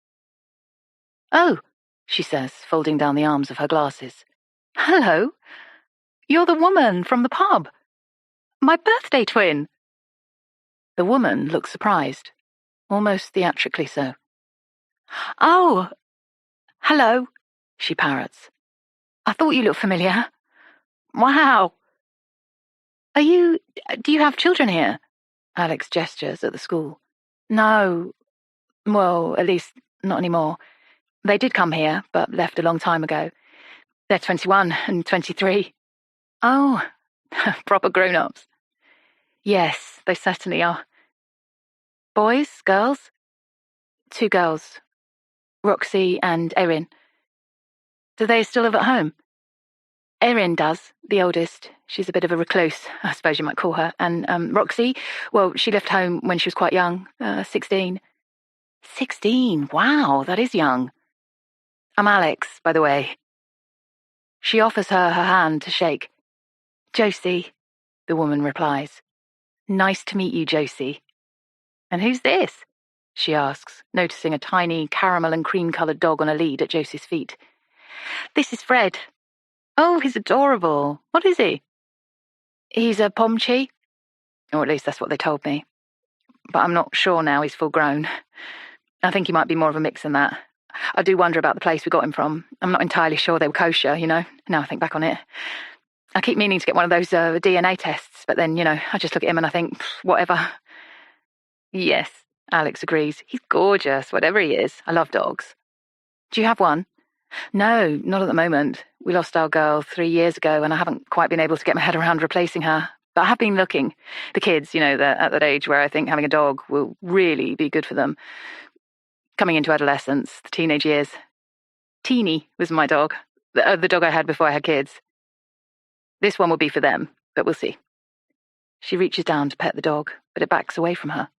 "Oh," she says, folding down the arms of her glasses. "Hello. You're the woman from the pub. My birthday twin." The woman looks surprised, almost theatrically so. "Oh, hello," she parrots. "I thought you looked familiar. Wow. Do you have children here?" Alix gestures at the school. "No. Well, at least not anymore. They did come here, but left a long time ago. They're 21 and 23. Oh, proper grown-ups." "Yes, they certainly are." "Boys, girls?" "Two girls. Roxy and Erin." "Do they still live at home?" "Erin does, the oldest. She's a bit of a recluse, I suppose you might call her. And Roxy, well, she left home when she was quite young, 16. 16? Wow, that is young. I'm Alix, by the way." She offers her hand to shake. "Josie," the woman replies. "Nice to meet you, Josie." "And who's this?" she asks, noticing a tiny caramel and cream-coloured dog on a lead at Josie's feet. "This is Fred." "Oh, he's adorable. What is he?" "He's a Pomchi, or at least that's what they told me. But I'm not sure now he's full grown. I think he might be more of a mix than that. I do wonder about the place we got him from. I'm not entirely sure they were kosher, now I think back on it. I keep meaning to get one of those DNA tests, but then, I just look at him and I think, whatever." "Yes," Alix agrees. "He's gorgeous, whatever he is. I love dogs." "Do you have one?" "No, not at the moment. We lost our girl 3 years ago and I haven't quite been able to get my head around replacing her. But I have been looking. The kids, they're at that age where I think having a dog will really be good for them. Coming into adolescence, the teenage years. Teeny was my dog, the dog I had before I had kids. This one will be for them, but we'll see." She reaches down to pet the dog, but it backs away from her.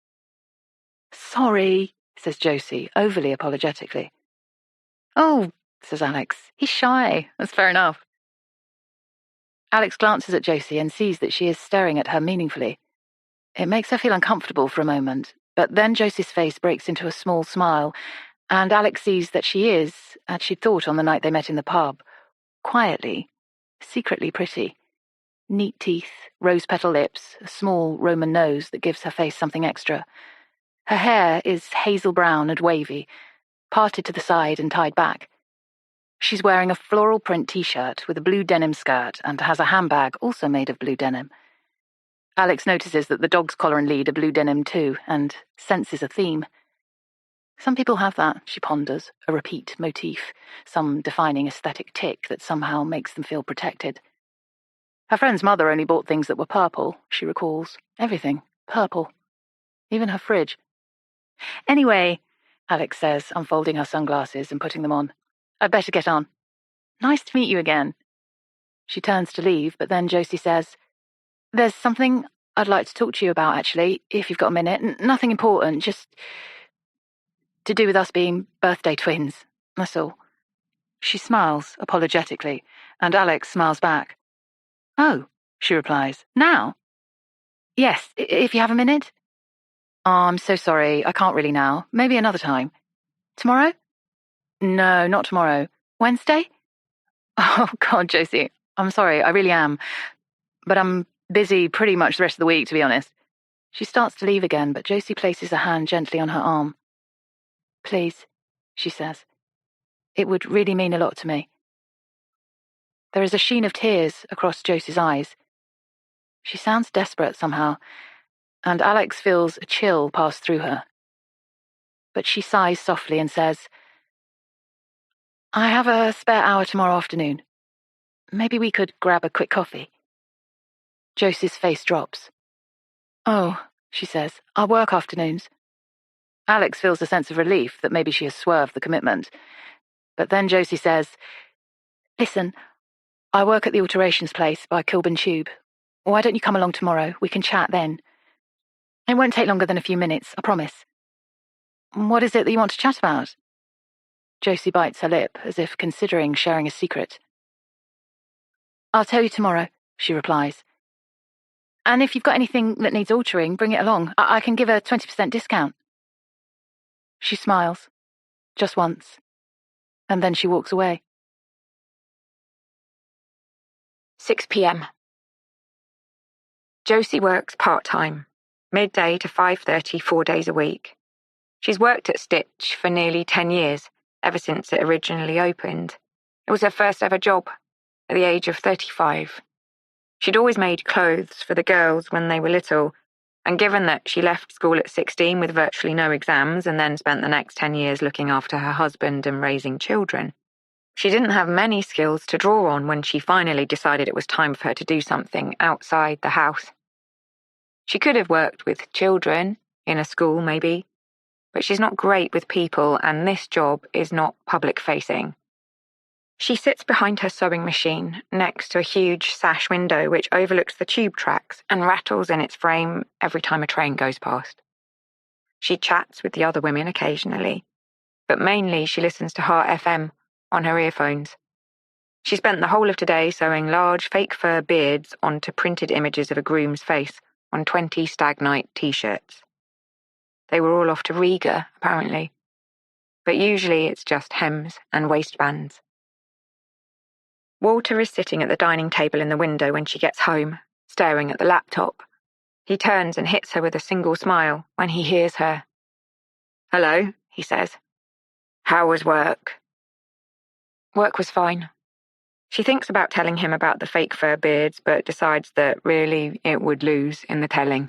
"Sorry," says Josie, overly apologetically. "Oh," says Alix, "he's shy. That's fair enough." Alix glances at Josie and sees that she is staring at her meaningfully. It makes her feel uncomfortable for a moment, but then Josie's face breaks into a small smile, and Alix sees that she is, as she'd thought on the night they met in the pub, quietly, secretly pretty. Neat teeth, rose-petal lips, a small Roman nose that gives her face something extra. Her hair is hazel brown and wavy, parted to the side and tied back. She's wearing a floral print t-shirt with a blue denim skirt and has a handbag also made of blue denim. Alix notices that the dog's collar and lead are blue denim too, and senses a theme. Some people have that, she ponders, a repeat motif, some defining aesthetic tick that somehow makes them feel protected. Her friend's mother only bought things that were purple, she recalls. Everything. Purple. Even her fridge. "Anyway," Alix says, unfolding her sunglasses and putting them on, "I'd better get on. Nice to meet you again." She turns to leave, but then Josie says, "There's something I'd like to talk to you about, actually, if you've got a minute. Nothing important, just to do with us being birthday twins. That's all." She smiles apologetically, and Alix smiles back. "Oh," she replies, "now?" "Yes, if you have a minute." "Oh, I'm so sorry, I can't really now. Maybe another time." "Tomorrow?" "No, not tomorrow. Wednesday?" Oh, God, Josie, I'm sorry, I really am. But I'm busy pretty much the rest of the week, to be honest. She starts to leave again, but Josie places a hand gently on her arm. Please, she says. It would really mean a lot to me. There is a sheen of tears across Josie's eyes. She sounds desperate somehow, and Alix feels a chill pass through her. But she sighs softly and says, I have a spare hour tomorrow afternoon. Maybe we could grab a quick coffee. Josie's face drops. Oh, she says, I work afternoons. Alix feels a sense of relief that maybe she has swerved the commitment. But then Josie says, Listen, I work at the alterations place by Kilburn Tube. Why don't you come along tomorrow? We can chat then. It won't take longer than a few minutes, I promise. What is it that you want to chat about? Josie bites her lip, as if considering sharing a secret. I'll tell you tomorrow, she replies. And if you've got anything that needs altering, bring it along. I can give a 20% discount. She smiles, just once, and then she walks away. 6 p.m. Josie works part-time, midday to 5:30, 4 days a week. She's worked at Stitch for nearly 10 years, ever since it originally opened. It was her first ever job, at the age of 35. She'd always made clothes for the girls when they were little, and given that she left school at 16 with virtually no exams and then spent the next 10 years looking after her husband and raising children, she didn't have many skills to draw on when she finally decided it was time for her to do something outside the house. She could have worked with children, in a school maybe, but she's not great with people, and this job is not public-facing. She sits behind her sewing machine, next to a huge sash window which overlooks the tube tracks and rattles in its frame every time a train goes past. She chats with the other women occasionally, but mainly she listens to Heart FM on her earphones. She spent the whole of today sewing large fake fur beards onto printed images of a groom's face on 20 Stag Night t-shirts. They were all off to Riga, apparently, but usually it's just hems and waistbands. Walter is sitting at the dining table in the window when she gets home, staring at the laptop. He turns and hits her with a single smile when he hears her. Hello, he says. How was work? Work was fine. She thinks about telling him about the fake fur beards, but decides that really it would lose in the telling.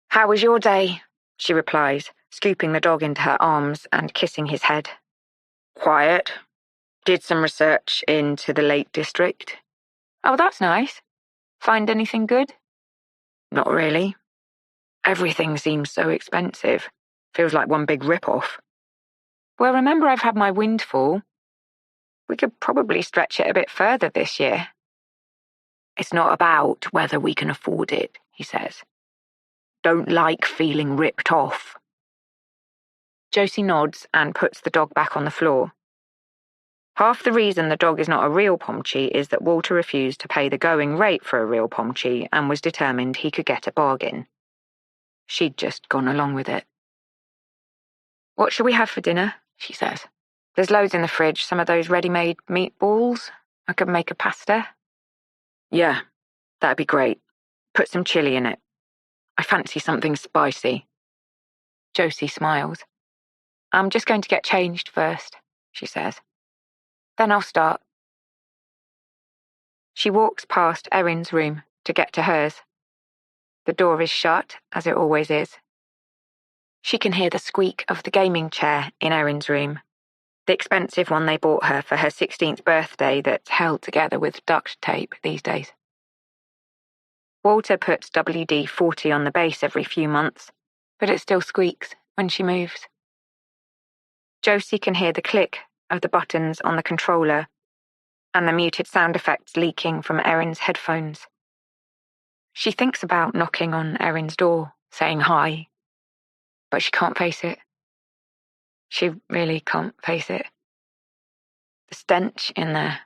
How was your day? She replies, scooping the dog into her arms and kissing his head. Quiet. Did some research into the Lake District. Oh, that's nice. Find anything good? Not really. Everything seems so expensive. Feels like one big rip-off. Well, remember I've had my windfall. We could probably stretch it a bit further this year. It's not about whether we can afford it, he says. Don't like feeling ripped off. Josie nods and puts the dog back on the floor. Half the reason the dog is not a real Pomchi is that Walter refused to pay the going rate for a real Pomchi and was determined he could get a bargain. She'd just gone along with it. What shall we have for dinner? She says. There's loads in the fridge, some of those ready-made meatballs. I could make a pasta. Yeah, that'd be great. Put some chili in it. I fancy something spicy. Josie smiles. I'm just going to get changed first, she says. Then I'll start. She walks past Erin's room to get to hers. The door is shut, as it always is. She can hear the squeak of the gaming chair in Erin's room, the expensive one they bought her for her 16th birthday that's held together with duct tape these days. Walter puts WD-40 on the base every few months, but it still squeaks when she moves. Josie can hear the click of the buttons on the controller and the muted sound effects leaking from Erin's headphones. She thinks about knocking on Erin's door, saying hi, but she can't face it. She really can't face it. The stench in there,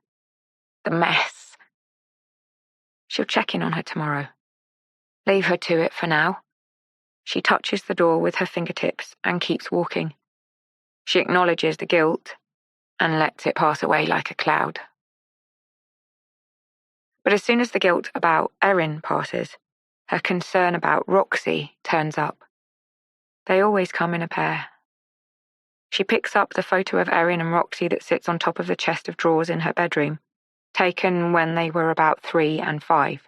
the mess. She'll check in on her tomorrow. Leave her to it for now. She touches the door with her fingertips and keeps walking. She acknowledges the guilt and lets it pass away like a cloud. But as soon as the guilt about Erin passes, her concern about Roxy turns up. They always come in a pair. She picks up the photo of Erin and Roxy that sits on top of the chest of drawers in her bedroom, taken when they were about 3 and 5.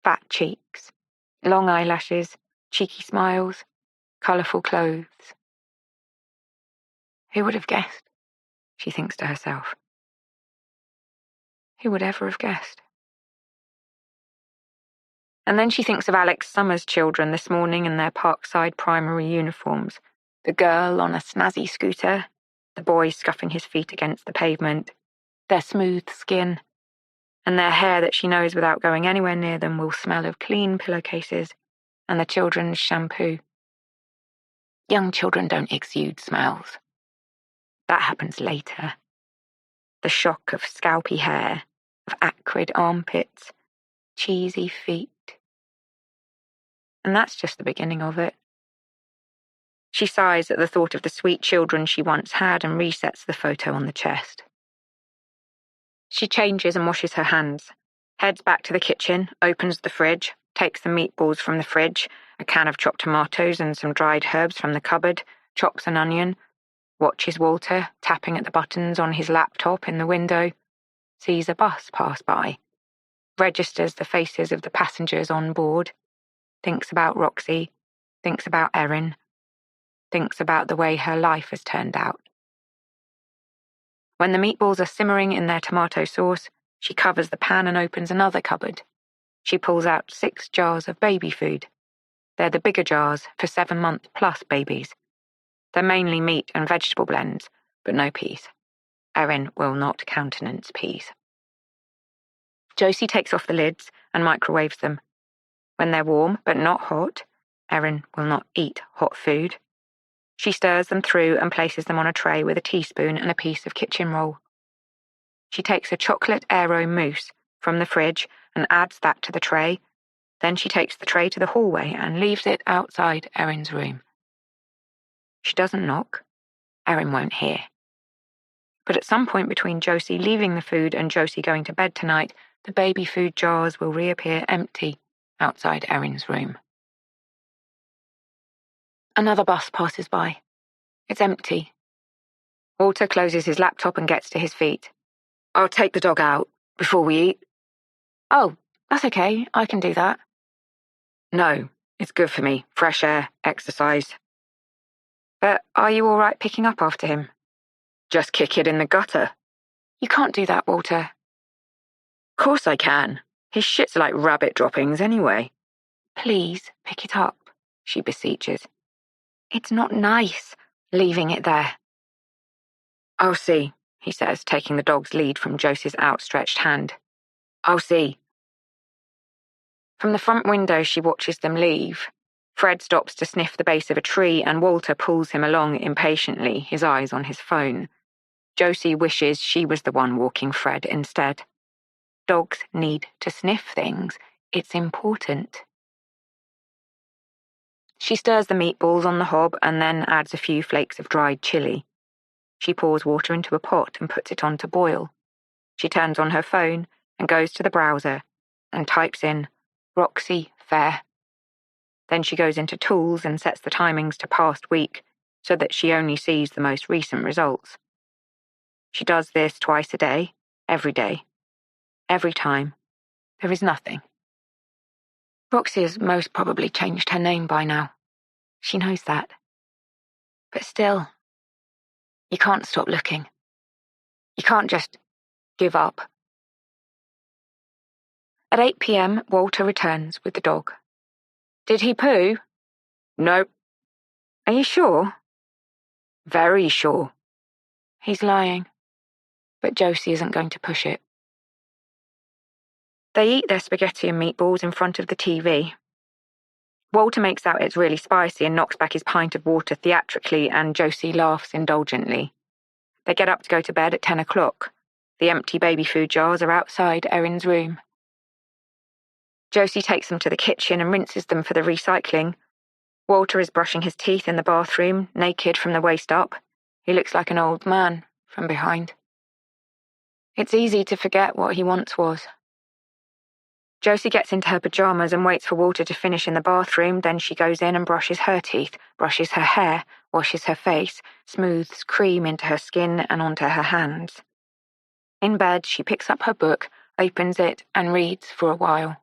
Fat cheeks, long eyelashes, cheeky smiles, colourful clothes. Who would have guessed? She thinks to herself. Who would ever have guessed? And then she thinks of Alix Summer's children this morning in their Parkside primary uniforms. The girl on a snazzy scooter, the boy scuffing his feet against the pavement, their smooth skin, and their hair that she knows without going anywhere near them will smell of clean pillowcases and the children's shampoo. Young children don't exude smells. That happens later. The shock of scalpy hair, of acrid armpits, cheesy feet. And that's just the beginning of it. She sighs at the thought of the sweet children she once had and resets the photo on the chest. She changes and washes her hands, heads back to the kitchen, opens the fridge, takes the meatballs from the fridge, a can of chopped tomatoes and some dried herbs from the cupboard, chops an onion, watches Walter tapping at the buttons on his laptop in the window, sees a bus pass by, registers the faces of the passengers on board, thinks about Roxy, thinks about Erin, thinks about the way her life has turned out. When the meatballs are simmering in their tomato sauce, she covers the pan and opens another cupboard. She pulls out 6 jars of baby food. They're the bigger jars for 7-month-plus babies. They're mainly meat and vegetable blends, but no peas. Erin will not countenance peas. Josie takes off the lids and microwaves them. When they're warm but not hot, Erin will not eat hot food. She stirs them through and places them on a tray with a teaspoon and a piece of kitchen roll. She takes a chocolate Aero mousse from the fridge and adds that to the tray. Then she takes the tray to the hallway and leaves it outside Erin's room. She doesn't knock. Erin won't hear. But at some point between Josie leaving the food and Josie going to bed tonight, the baby food jars will reappear empty outside Erin's room. Another bus passes by. It's empty. Walter closes his laptop and gets to his feet. I'll take the dog out before we eat. Oh, that's okay. I can do that. No, it's good for me. Fresh air, exercise. But are you all right picking up after him? Just kick it in the gutter. You can't do that, Walter. Course I can. His shit's like rabbit droppings anyway. Please pick it up, she beseeches. It's not nice, leaving it there. I'll see, he says, taking the dog's lead from Josie's outstretched hand. I'll see. From the front window she watches them leave. Fred stops to sniff the base of a tree and Walter pulls him along impatiently, his eyes on his phone. Josie wishes she was the one walking Fred instead. Dogs need to sniff things. It's important. She stirs the meatballs on the hob and then adds a few flakes of dried chili. She pours water into a pot and puts it on to boil. She turns on her phone and goes to the browser and types in Roxy Fair. Then she goes into Tools and sets the timings to past week so that she only sees the most recent results. She does this twice a day, every day. Every time. There is nothing. Roxy has most probably changed her name by now. She knows that. But still, you can't stop looking. You can't just give up. At 8 p.m, Walter returns with the dog. Did he poo? Nope. Are you sure? Very sure. He's lying. But Josie isn't going to push it. They eat their spaghetti and meatballs in front of the TV. Walter makes out it's really spicy and knocks back his pint of water theatrically, and Josie laughs indulgently. They get up to go to bed at 10 o'clock. The empty baby food jars are outside Erin's room. Josie takes them to the kitchen and rinses them for the recycling. Walter is brushing his teeth in the bathroom, naked from the waist up. He looks like an old man from behind. It's easy to forget what he once was. Josie gets into her pajamas and waits for Walter to finish in the bathroom. Then she goes in and brushes her teeth, brushes her hair, washes her face, smooths cream into her skin and onto her hands. In bed, she picks up her book, opens it, and reads for a while.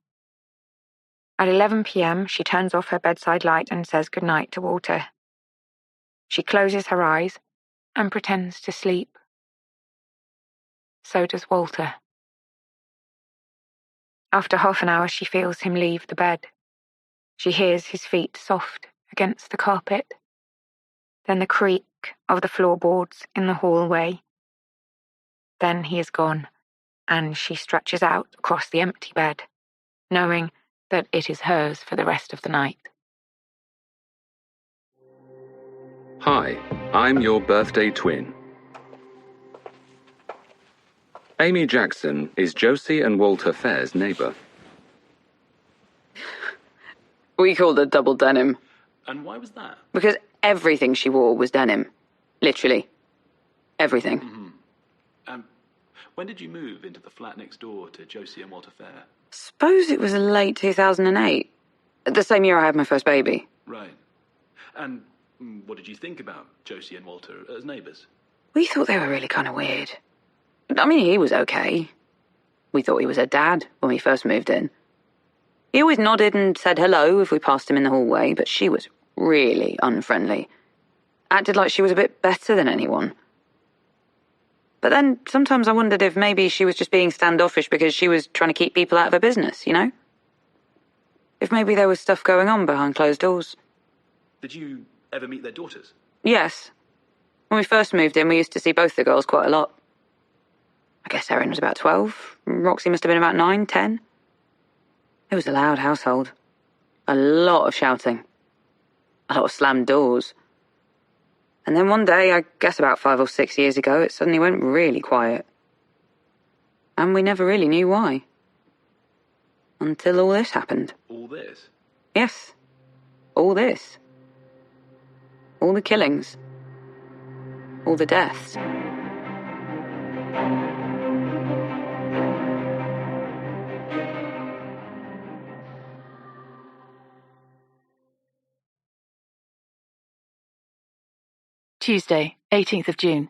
At 11 p.m., she turns off her bedside light and says goodnight to Walter. She closes her eyes and pretends to sleep. So does Walter. After half an hour, she feels him leave the bed. She hears his feet soft against the carpet, then the creak of the floorboards in the hallway. Then he is gone, and she stretches out across the empty bed, knowing that it is hers for the rest of the night. Hi, I'm your birthday twin. Amy Jackson is Josie and Walter Fair's neighbour. We called her double denim. And why was that? Because everything she wore was denim. Literally. Everything. Mm-hmm. When did you move into the flat next door to Josie and Walter Fair? Suppose it was late 2008. The same year I had my first baby. Right. And what did you think about Josie and Walter as neighbours? We thought they were really kind of weird. I mean, he was okay. We thought he was her dad when we first moved in. He always nodded and said hello if we passed him in the hallway, but she was really unfriendly. Acted like she was a bit better than anyone. But then sometimes I wondered if maybe she was just being standoffish because she was trying to keep people out of her business, you know? If maybe there was stuff going on behind closed doors. Did you ever meet their daughters? Yes. When we first moved in, we used to see both the girls quite a lot. I guess Erin was about 12. Roxy must have been about 9, 10. It was a loud household. A lot of shouting. A lot of slammed doors. And then one day, I guess about 5 or 6 years ago, it suddenly went really quiet. And we never really knew why. Until all this happened. All this? Yes. All this. All the killings. All the deaths. Tuesday, 18th of June.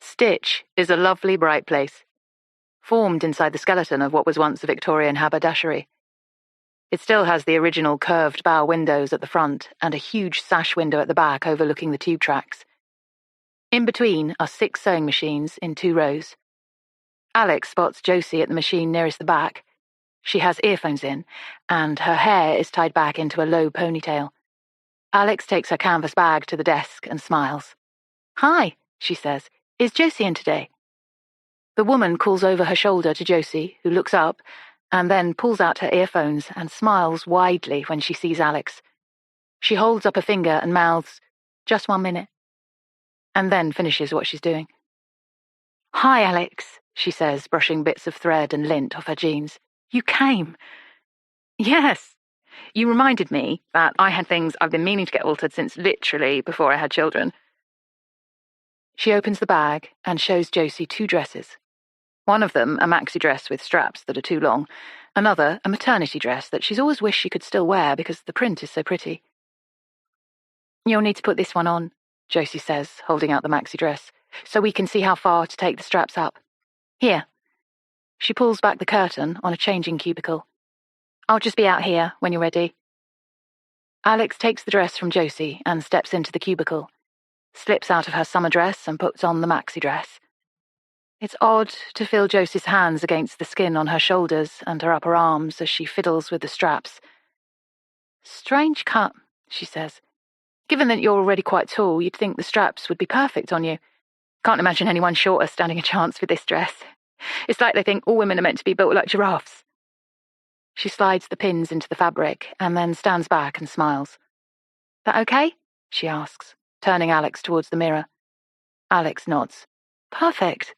Stitch is a lovely, bright place, formed inside the skeleton of what was once a Victorian haberdashery. It still has the original curved bow windows at the front and a huge sash window at the back overlooking the tube tracks. In between are 6 sewing machines in 2 rows. Alix spots Josie at the machine nearest the back. She has earphones in, and her hair is tied back into a low ponytail. Alix takes her canvas bag to the desk and smiles. "Hi," she says. "Is Josie in today?" The woman calls over her shoulder to Josie, who looks up, and then pulls out her earphones and smiles widely when she sees Alix. She holds up a finger and mouths, "Just 1 minute," and then finishes what she's doing. "Hi, Alix," she says, brushing bits of thread and lint off her jeans. "You came." "Yes. You reminded me that I had things I've been meaning to get altered since literally before I had children." She opens the bag and shows Josie 2 dresses. One of them a maxi dress with straps that are too long, another a maternity dress that she's always wished she could still wear because the print is so pretty. "You'll need to put this one on," Josie says, holding out the maxi dress, "so we can see how far to take the straps up. Here." She pulls back the curtain on a changing cubicle. "I'll just be out here when you're ready." Alix takes the dress from Josie and steps into the cubicle, slips out of her summer dress and puts on the maxi dress. It's odd to feel Josie's hands against the skin on her shoulders and her upper arms as she fiddles with the straps. "Strange cut," she says. "Given that you're already quite tall, you'd think the straps would be perfect on you. Can't imagine anyone shorter standing a chance with this dress. It's like they think all women are meant to be built like giraffes." She slides the pins into the fabric and then stands back and smiles. "That okay?" she asks, turning Alix towards the mirror. Alix nods. "Perfect."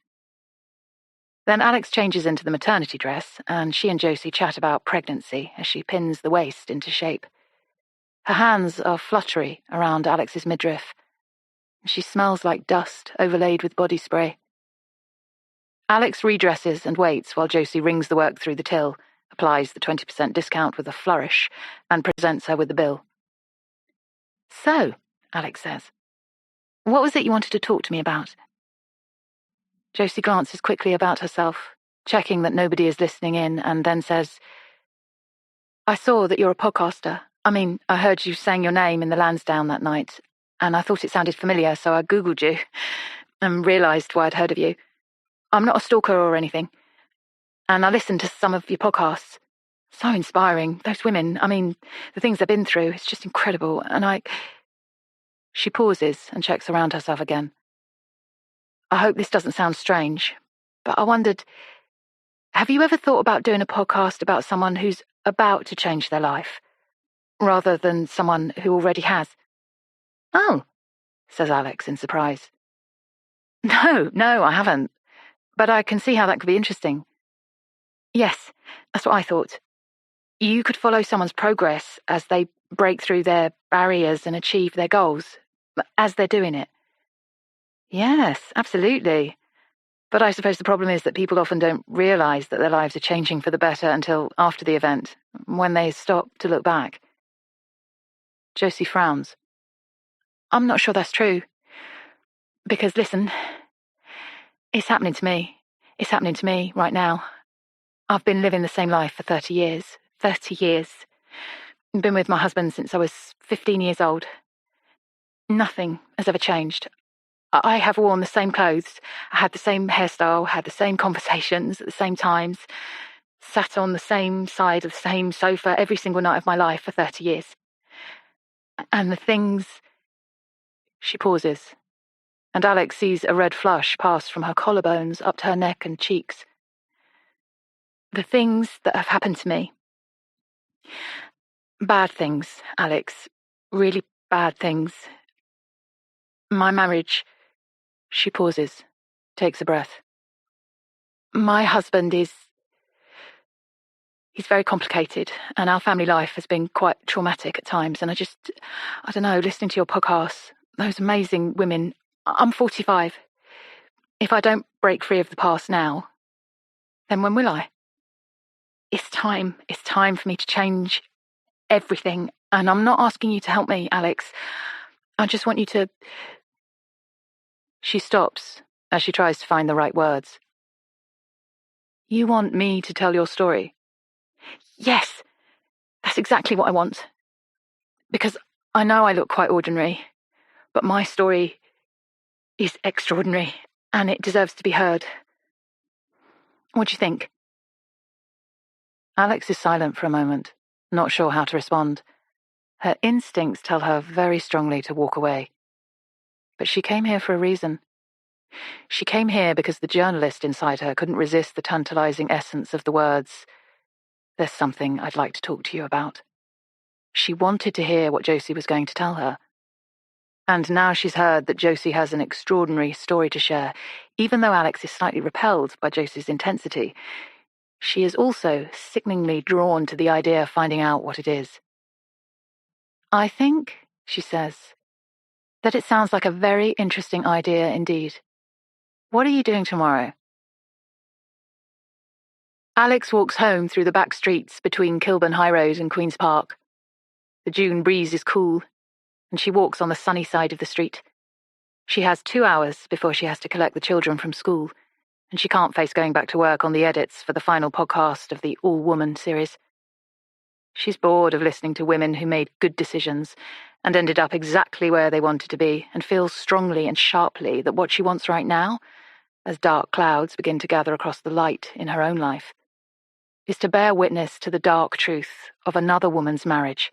Then Alix changes into the maternity dress, and she and Josie chat about pregnancy as she pins the waist into shape. Her hands are fluttery around Alix's midriff. She smells like dust overlaid with body spray. Alix redresses and waits while Josie rings the work through the till, applies the 20% discount with a flourish, and presents her with the bill. "So," Alix says, "what was it you wanted to talk to me about?" Josie glances quickly about herself, checking that nobody is listening in, and then says, "I saw that you're a podcaster. I heard you saying your name in the Lansdowne that night, and I thought it sounded familiar, so I Googled you and realised why I'd heard of you. I'm not a stalker or anything, and I listened to some of your podcasts. So inspiring. Those women, the things they've been through, it's just incredible, and She pauses and checks around herself again. "I hope this doesn't sound strange, but I wondered, have you ever thought about doing a podcast about someone who's about to change their life, rather than someone who already has?" "Oh," says Alix in surprise. No, I haven't, but I can see how that could be interesting." "Yes, that's what I thought. You could follow someone's progress as they break through their barriers and achieve their goals, as they're doing it." "Yes, absolutely. But I suppose the problem is that people often don't realise that their lives are changing for the better until after the event, when they stop to look back." Josie frowns. "I'm not sure that's true. Because, listen, it's happening to me. It's happening to me right now. I've been living the same life for 30 years. 30 years. I've been with my husband since I was 15 years old. Nothing has ever changed. I have worn the same clothes, I had the same hairstyle, had the same conversations at the same times, sat on the same side of the same sofa every single night of my life for 30 years. And the things..." She pauses, and Alix sees a red flush pass from her collarbones up to her neck and cheeks. "The things that have happened to me. Bad things, Alix. Really bad things. My marriage..." She pauses, takes a breath. "My husband he's very complicated, and our family life has been quite traumatic at times, and I don't know, listening to your podcasts, those amazing women, I'm 45. If I don't break free of the past now, then when will I? It's time for me to change everything, and I'm not asking you to help me, Alix. I just want you to..." She stops as she tries to find the right words. "You want me to tell your story?" "Yes, that's exactly what I want. Because I know I look quite ordinary, but my story is extraordinary, and it deserves to be heard. What do you think?" Alix is silent for a moment, not sure how to respond. Her instincts tell her very strongly to walk away. But she came here for a reason. She came here because the journalist inside her couldn't resist the tantalizing essence of the words, "There's something I'd like to talk to you about." She wanted to hear what Josie was going to tell her. And now she's heard that Josie has an extraordinary story to share. Even though Alix is slightly repelled by Josie's intensity, she is also sickeningly drawn to the idea of finding out what it is. "I think," she says, "that it sounds like a very interesting idea indeed. What are you doing tomorrow?" Alix walks home through the back streets between Kilburn High Road and Queen's Park. The June breeze is cool, and she walks on the sunny side of the street. She has 2 hours before she has to collect the children from school, and she can't face going back to work on the edits for the final podcast of the All-Woman series. She's bored of listening to women who made good decisions and ended up exactly where they wanted to be, and feels strongly and sharply that what she wants right now, as dark clouds begin to gather across the light in her own life, is to bear witness to the dark truth of another woman's marriage.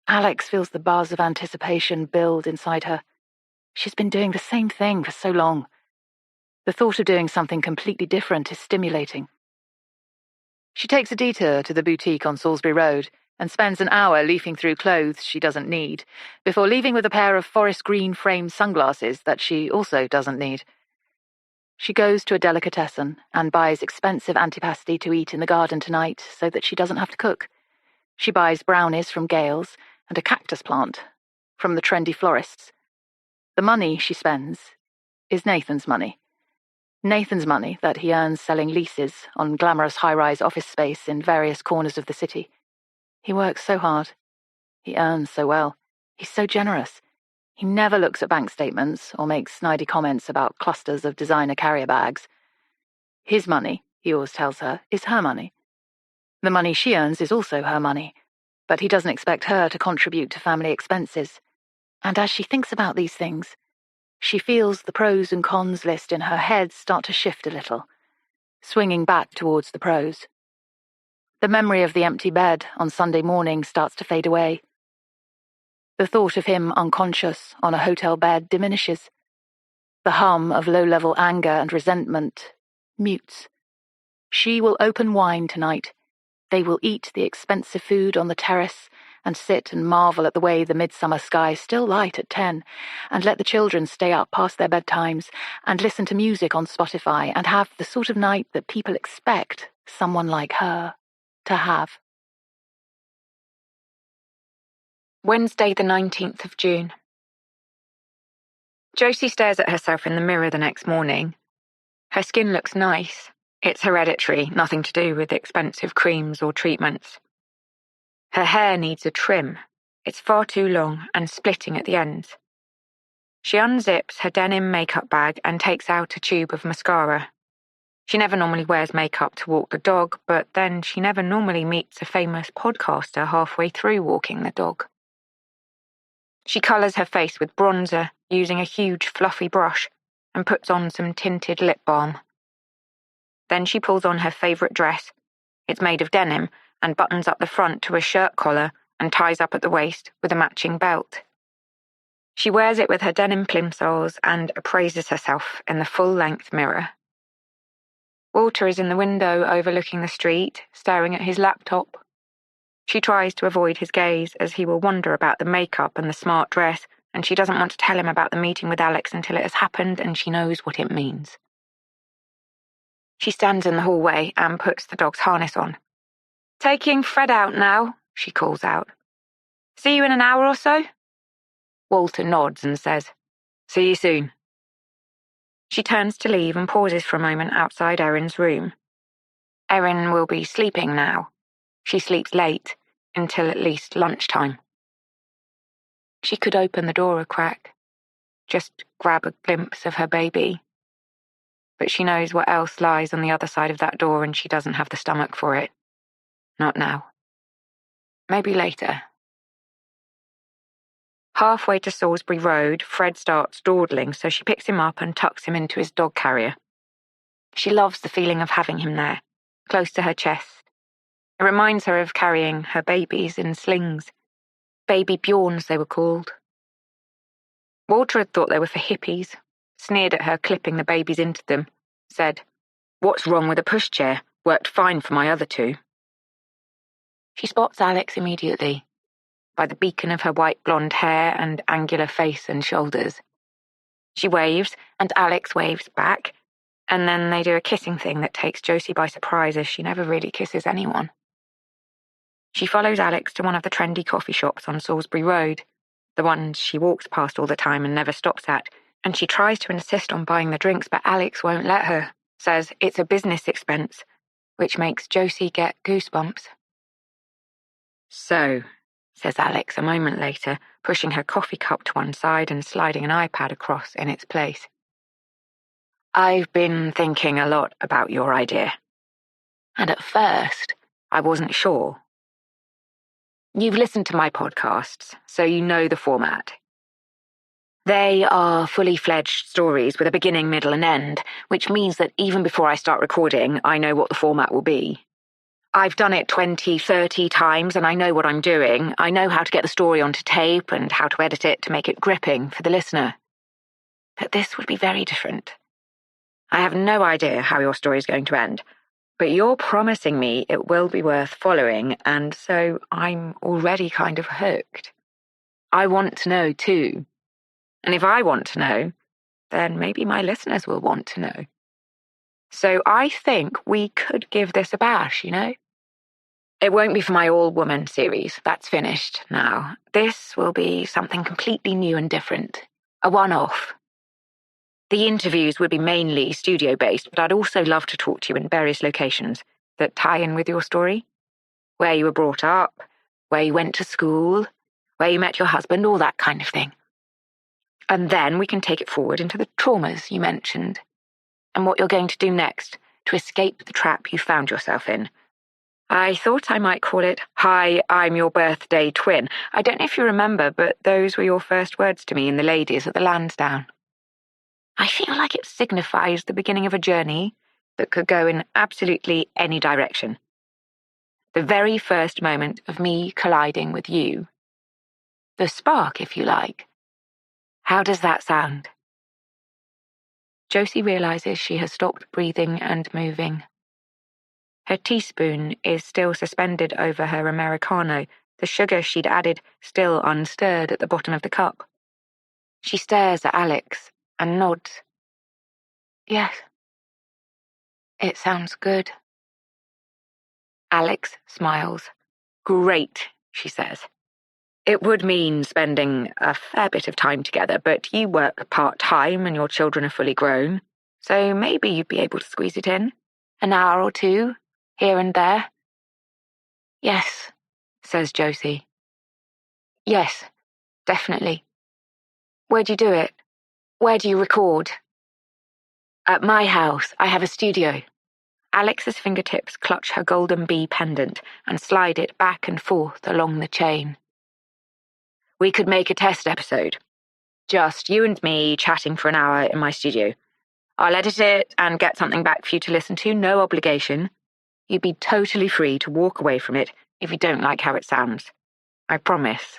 Alix feels the buzz of anticipation build inside her. She's been doing the same thing for so long. The thought of doing something completely different is stimulating. She takes a detour to the boutique on Salisbury Road and spends an hour leafing through clothes she doesn't need, before leaving with a pair of forest green framed sunglasses that she also doesn't need. She goes to a delicatessen and buys expensive antipasti to eat in the garden tonight so that she doesn't have to cook. She buys brownies from Gales and a cactus plant from the trendy florists. The money she spends is Nathan's money. Nathan's money that he earns selling leases on glamorous high-rise office space in various corners of the city. He works so hard. He earns so well. He's so generous. He never looks at bank statements or makes snidey comments about clusters of designer carrier bags. His money, he always tells her, is her money. The money she earns is also her money, but he doesn't expect her to contribute to family expenses. And as she thinks about these things, she feels the pros and cons list in her head start to shift a little, swinging back towards the pros. The memory of the empty bed on Sunday morning starts to fade away. The thought of him unconscious on a hotel bed diminishes. The hum of low-level anger and resentment mutes. She will open wine tonight. They will eat the expensive food on the terrace and sit and marvel at the way the midsummer sky is still light at 10, and let the children stay up past their bedtimes and listen to music on Spotify and have the sort of night that people expect someone like her to have. Wednesday, the 19th of June. Josie stares at herself in the mirror the next morning. Her skin looks nice. It's hereditary, nothing to do with expensive creams or treatments. Her hair needs a trim. It's far too long and splitting at the ends. She unzips her denim makeup bag and takes out a tube of mascara. She never normally wears makeup to walk the dog, but then she never normally meets a famous podcaster halfway through walking the dog. She colours her face with bronzer, using a huge fluffy brush, and puts on some tinted lip balm. Then she pulls on her favourite dress. It's made of denim and buttons up the front to a shirt collar and ties up at the waist with a matching belt. She wears it with her denim plimsolls and appraises herself in the full-length mirror. Walter is in the window overlooking the street, staring at his laptop. She tries to avoid his gaze as he will wonder about the makeup and the smart dress, and she doesn't want to tell him about the meeting with Alix until it has happened and she knows what it means. She stands in the hallway and puts the dog's harness on. "Taking Fred out now," she calls out. "See you in an hour or so?" Walter nods and says, "See you soon." She turns to leave and pauses for a moment outside Erin's room. Erin will be sleeping now. She sleeps late, until at least lunchtime. She could open the door a crack, just grab a glimpse of her baby. But she knows what else lies on the other side of that door and she doesn't have the stomach for it. Not now. Maybe later. Halfway to Salisbury Road, Fred starts dawdling, so she picks him up and tucks him into his dog carrier. She loves the feeling of having him there, close to her chest. It reminds her of carrying her babies in slings. Baby Bjorns, they were called. Walter had thought they were for hippies, sneered at her clipping the babies into them, said, "What's wrong with a pushchair? Worked fine for my other two." She spots Alix immediately, by the beacon of her white blonde hair and angular face and shoulders. She waves, and Alix waves back, and then they do a kissing thing that takes Josie by surprise as she never really kisses anyone. She follows Alix to one of the trendy coffee shops on Salisbury Road, the ones she walks past all the time and never stops at, and she tries to insist on buying the drinks, but Alix won't let her, says it's a business expense, which makes Josie get goosebumps. "So," says Alix a moment later, pushing her coffee cup to one side and sliding an iPad across in its place. "I've been thinking a lot about your idea. And at first, I wasn't sure. You've listened to my podcasts, so you know the format. They are fully fledged stories with a beginning, middle, and end, which means that even before I start recording, I know what the format will be. I've done it 20, 30 times, and I know what I'm doing. I know how to get the story onto tape and how to edit it to make it gripping for the listener. But this would be very different. I have no idea how your story is going to end, but you're promising me it will be worth following, and so I'm already kind of hooked. I want to know too. And if I want to know, then maybe my listeners will want to know. So I think we could give this a bash, you know? It won't be for my all-woman series. That's finished now. This will be something completely new and different. A one-off. The interviews would be mainly studio-based, but I'd also love to talk to you in various locations that tie in with your story. Where you were brought up, where you went to school, where you met your husband, all that kind of thing. And then we can take it forward into the traumas you mentioned, and what you're going to do next to escape the trap you found yourself in. I thought I might call it, "Hi, I'm your birthday twin." I don't know if you remember, but those were your first words to me in the ladies at the Lansdowne. I feel like it signifies the beginning of a journey that could go in absolutely any direction. The very first moment of me colliding with you. The spark, if you like. How does that sound? Josie realizes she has stopped breathing and moving. Her teaspoon is still suspended over her Americano, the sugar she'd added still unstirred at the bottom of the cup. She stares at Alix and nods. Yes. It sounds good. Alix smiles. Great, she says. It would mean spending a fair bit of time together, but you work part-time and your children are fully grown, so maybe you'd be able to squeeze it in. An hour or two, here and there. Yes, says Josie. Yes, definitely. Where do you do it? Where do you record? At my house, I have a studio. Alix's fingertips clutch her golden bee pendant and slide it back and forth along the chain. We could make a test episode. Just you and me chatting for an hour in my studio. I'll edit it and get something back for you to listen to, no obligation. You'd be totally free to walk away from it if you don't like how it sounds. I promise.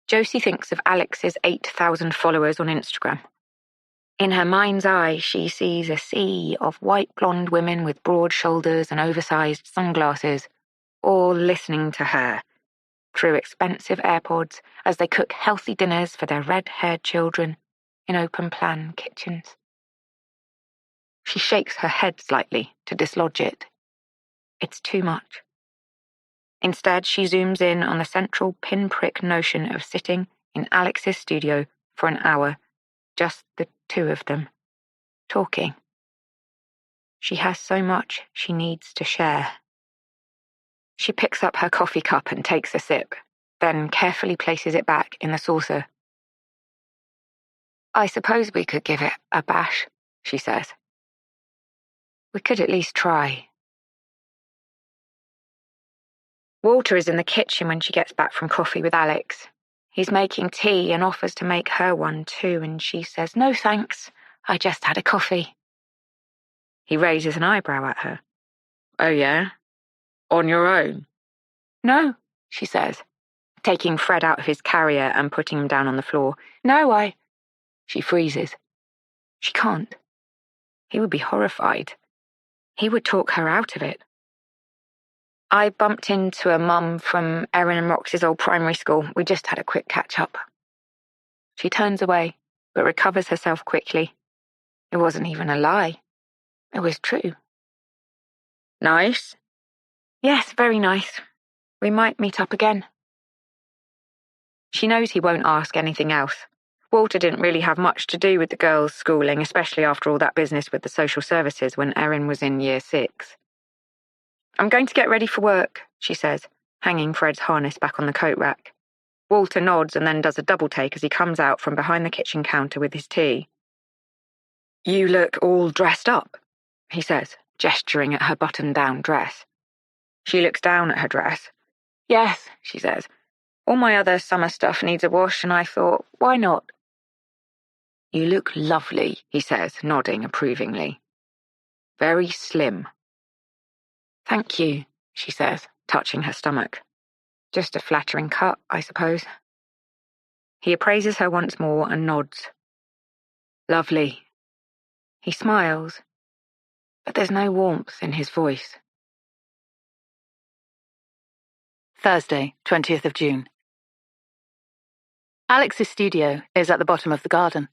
Josie thinks of Alix's 8,000 followers on Instagram. In her mind's eye, she sees a sea of white blonde women with broad shoulders and oversized sunglasses, all listening to her, through expensive AirPods as they cook healthy dinners for their red-haired children in open-plan kitchens. She shakes her head slightly to dislodge it. It's too much. Instead, she zooms in on the central pinprick notion of sitting in Alix's studio for an hour, just the two of them, talking. She has so much she needs to share. She picks up her coffee cup and takes a sip, then carefully places it back in the saucer. I suppose we could give it a bash, she says. We could at least try. Walter is in the kitchen when she gets back from coffee with Alix. He's making tea and offers to make her one too, and she says, "No thanks, I just had a coffee." He raises an eyebrow at her. "Oh yeah? On your own?" "No," she says, taking Fred out of his carrier and putting him down on the floor. "No, She freezes. She can't. He would be horrified. He would talk her out of it. I bumped into a mum from Erin and Rox's old primary school. We just had a quick catch-up. She turns away, but recovers herself quickly. It wasn't even a lie. It was true. Nice? Yes, very nice. We might meet up again. She knows he won't ask anything else. Walter didn't really have much to do with the girls' schooling, especially after all that business with the social services when Erin was in year 6. I'm going to get ready for work, she says, hanging Fred's harness back on the coat rack. Walter nods and then does a double take as he comes out from behind the kitchen counter with his tea. You look all dressed up, he says, gesturing at her button-down dress. She looks down at her dress. Yes, she says. All my other summer stuff needs a wash, and I thought, why not? You look lovely, he says, nodding approvingly. Very slim. Thank you, she says, touching her stomach. Just a flattering cut, I suppose. He appraises her once more and nods. Lovely. He smiles, but there's no warmth in his voice. Thursday, 20th of June. Alix's studio is at the bottom of the garden.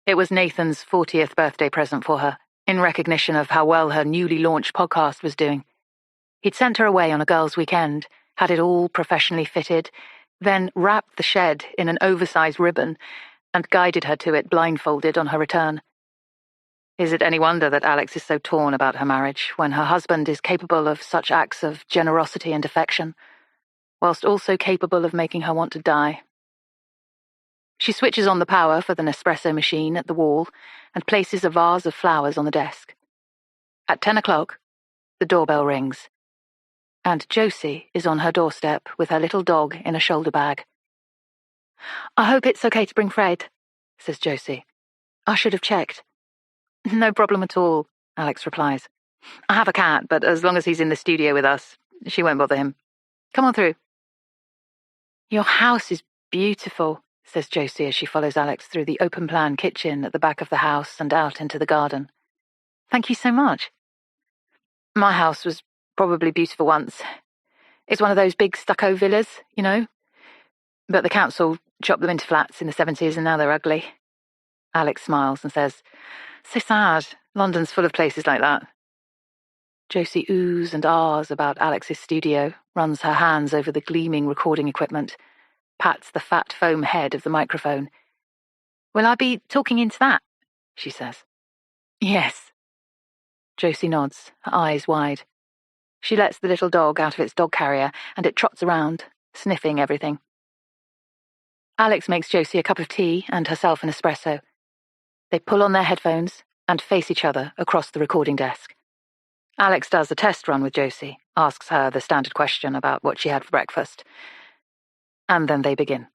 It was Nathan's 40th birthday present for her, in recognition of how well her newly launched podcast was doing. He'd sent her away on a girls' weekend, had it all professionally fitted, then wrapped the shed in an oversized ribbon, and guided her to it blindfolded on her return. Is it any wonder that Alix is so torn about her marriage when her husband is capable of such acts of generosity and affection, whilst also capable of making her want to die? She switches on the power for the Nespresso machine at the wall and places a vase of flowers on the desk. At 10 o'clock, the doorbell rings, and Josie is on her doorstep with her little dog in a shoulder bag. "I hope it's okay to bring Fred," says Josie. "I should have checked." "No problem at all," Alix replies. "I have a cat, but as long as he's in the studio with us, she won't bother him. Come on through." "Your house is beautiful," says Josie as she follows Alix through the open-plan kitchen at the back of the house and out into the garden. "Thank you so much." "My house was probably beautiful once. It's one of those big stucco villas, you know. But the council chopped them into flats in the 70s and now they're ugly." Alix smiles and says, "So sad. London's full of places like that." Josie oohs and ahs about Alix's studio, runs her hands over the gleaming recording equipment, pats the fat foam head of the microphone. "Will I be talking into that?" she says. "Yes." Josie nods, her eyes wide. She lets the little dog out of its dog carrier and it trots around, sniffing everything. Alix makes Josie a cup of tea and herself an espresso. They pull on their headphones and face each other across the recording desk. Alix does a test run with Josie, asks her the standard question about what she had for breakfast. And then they begin.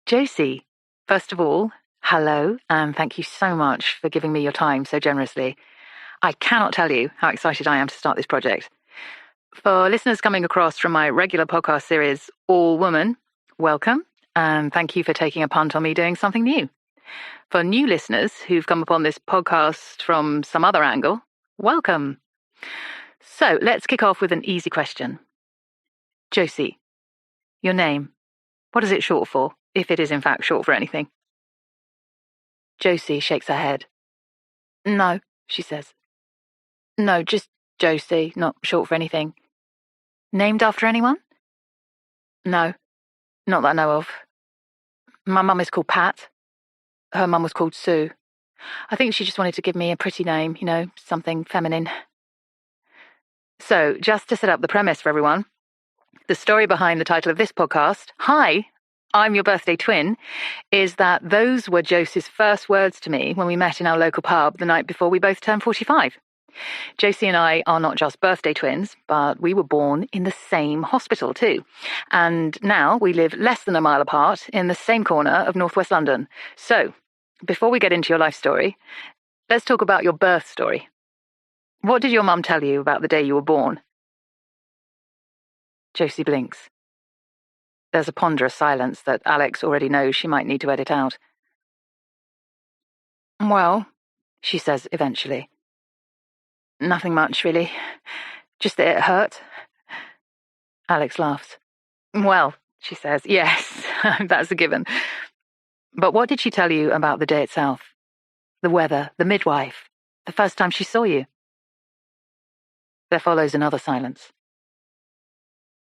"Josie, first of all, hello, and thank you so much for giving me your time so generously. I cannot tell you how excited I am to start this project. For listeners coming across from my regular podcast series, All Woman, welcome, and thank you for taking a punt on me doing something new. For new listeners who've come upon this podcast from some other angle, welcome. So let's kick off with an easy question. Josie, your name, what is it short for, if it is in fact short for anything?" Josie shakes her head. "No," she says. "No, just Josie, not short for anything." "Named after anyone?" "No, not that I know of. My mum is called Pat. Her mum was called Sue. I think she just wanted to give me a pretty name, you know, something feminine." So, just to set up the premise for everyone, the story behind the title of this podcast, "Hi, I'm Your Birthday Twin," is that those were Josie's first words to me when we met in our local pub the night before we both turned 45. Josie and I are not just birthday twins, but we were born in the same hospital too. And now we live less than a mile apart in the same corner of northwest London. So, before we get into your life story, let's talk about your birth story. What did your mum tell you about the day you were born? Josie blinks. There's a ponderous silence that Alix already knows she might need to edit out. "Well," she says eventually. "Nothing much, really. Just that it hurt." Alix laughs. "Well," she says, "yes, that's a given. But what did she tell you about the day itself? The weather, the midwife, the first time she saw you?" There follows another silence.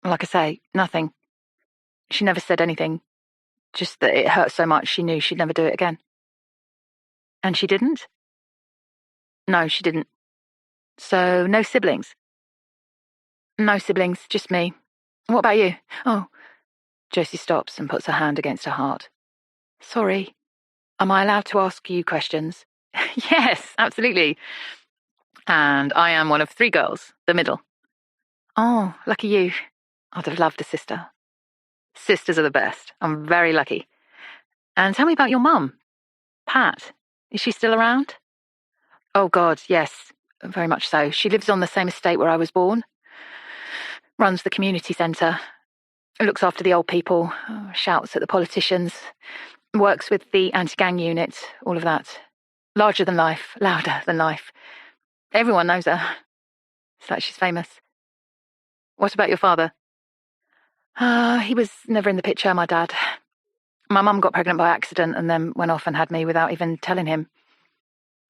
"Like I say, nothing. She never said anything. Just that it hurt so much she knew she'd never do it again." "And she didn't?" "No, she didn't. So, no siblings?" "No siblings, just me. What about you?" "Oh." Josie stops and puts her hand against her heart. "Sorry. Am I allowed to ask you questions?" "Yes, absolutely. And I am one of 3 girls, the middle." "Oh, lucky you. I'd have loved a sister." "Sisters are the best. I'm very lucky. And tell me about your mum, Pat. Is she still around?" "Oh, God, yes, very much so. She lives on the same estate where I was born. Runs the community centre. Looks after the old people. Shouts at the politicians. Works with the anti-gang unit. All of that. Larger than life. Louder than life. Everyone knows her. It's like she's famous." "What about your father?" He was never in the picture, my dad. My mum got pregnant by accident and then went off and had me without even telling him.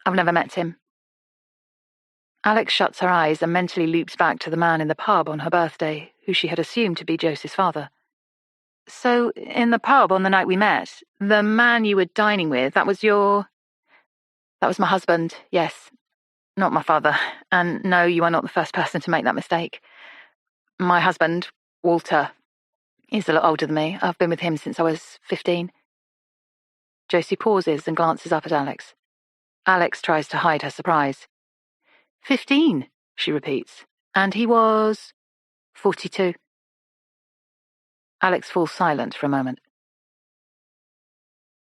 I've never met him." Alix shuts her eyes and mentally loops back to the man in the pub on her birthday, who she had assumed to be Josie's father. So, in the pub on the night we met, the man you were dining with, that was my husband, yes. Not my father. And no, you are not the first person to make that mistake. My husband, Walter, is a lot older than me. I've been with him since I was 15. Josie pauses and glances up at Alix. Alix tries to hide her surprise. 15, she repeats. And he was 42. Alix falls silent for a moment.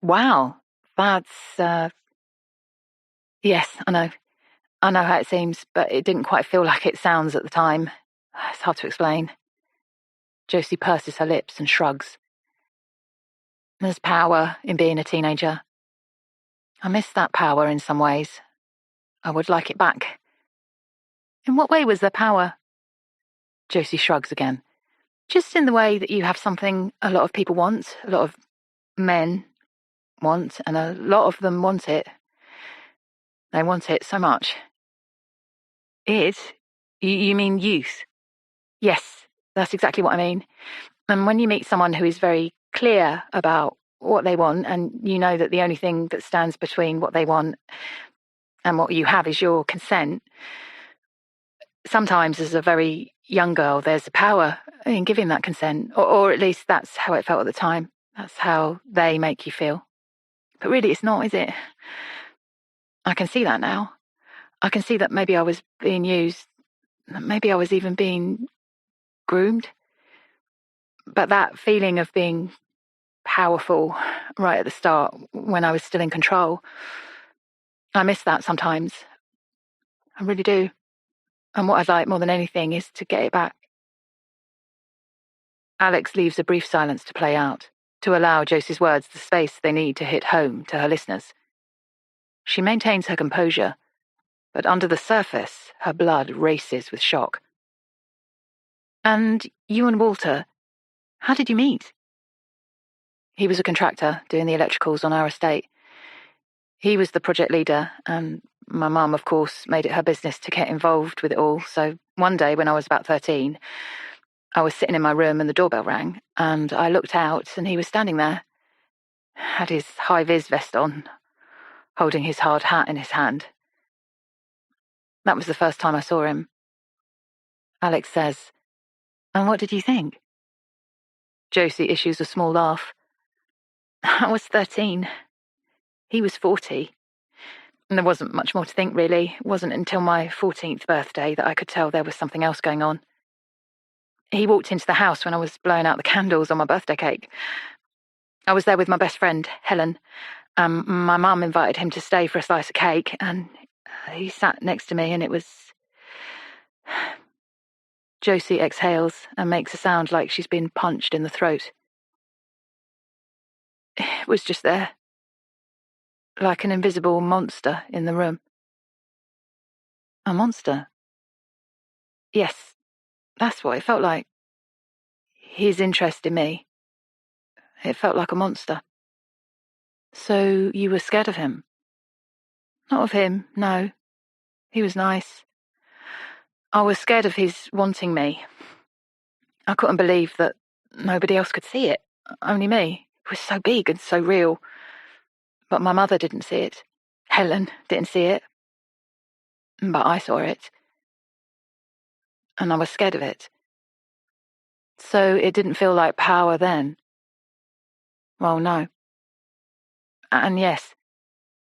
Wow, that's, yes, I know. I know how it seems, but it didn't quite feel like it sounds at the time. It's hard to explain. Josie purses her lips and shrugs. There's power in being a teenager. I miss that power in some ways. I would like it back. In what way was there power? Josie shrugs again. Just in the way that you have something a lot of people want, a lot of men want, and a lot of them want it. They want it so much. It? You mean youth? Yes, that's exactly what I mean. And when you meet someone who is very clear about what they want, and you know that the only thing that stands between what they want and what you have is your consent, sometimes as a very young girl, there's a power in giving that consent, or at least that's how it felt at the time. That's how they make you feel. But really, it's not, is it? I can see that now. I can see that maybe I was being used. Maybe I was even being groomed. But that feeling of being powerful right at the start, when I was still in control, I miss that sometimes. I really do. And what I'd like more than anything is to get it back. Alix leaves a brief silence to play out, to allow Josie's words the space they need to hit home to her listeners. She maintains her composure, but under the surface, her blood races with shock. And you and Walter, how did you meet? He was a contractor doing the electricals on our estate. He was the project leader, and my mum, of course, made it her business to get involved with it all. So one day when I was about 13, I was sitting in my room and the doorbell rang, and I looked out and he was standing there, had his high-vis vest on, holding his hard hat in his hand. That was the first time I saw him. Alix says, "And what did you think?" Josie issues a small laugh. I was 13. He was 40. And there wasn't much more to think, really. It wasn't until my 14th birthday that I could tell there was something else going on. He walked into the house when I was blowing out the candles on my birthday cake. I was there with my best friend, Helen. My mum invited him to stay for a slice of cake, and he sat next to me, and it was... Josie exhales and makes a sound like she's been punched in the throat. It was just there, like an invisible monster in the room. A monster? Yes, that's what it felt like. His interest in me. It felt like a monster. So you were scared of him? Not of him, no. He was nice. I was scared of his wanting me. I couldn't believe that nobody else could see it. Only me. It was so big and so real. But my mother didn't see it. Helen didn't see it. But I saw it. And I was scared of it. So it didn't feel like power then? Well, no. And yes,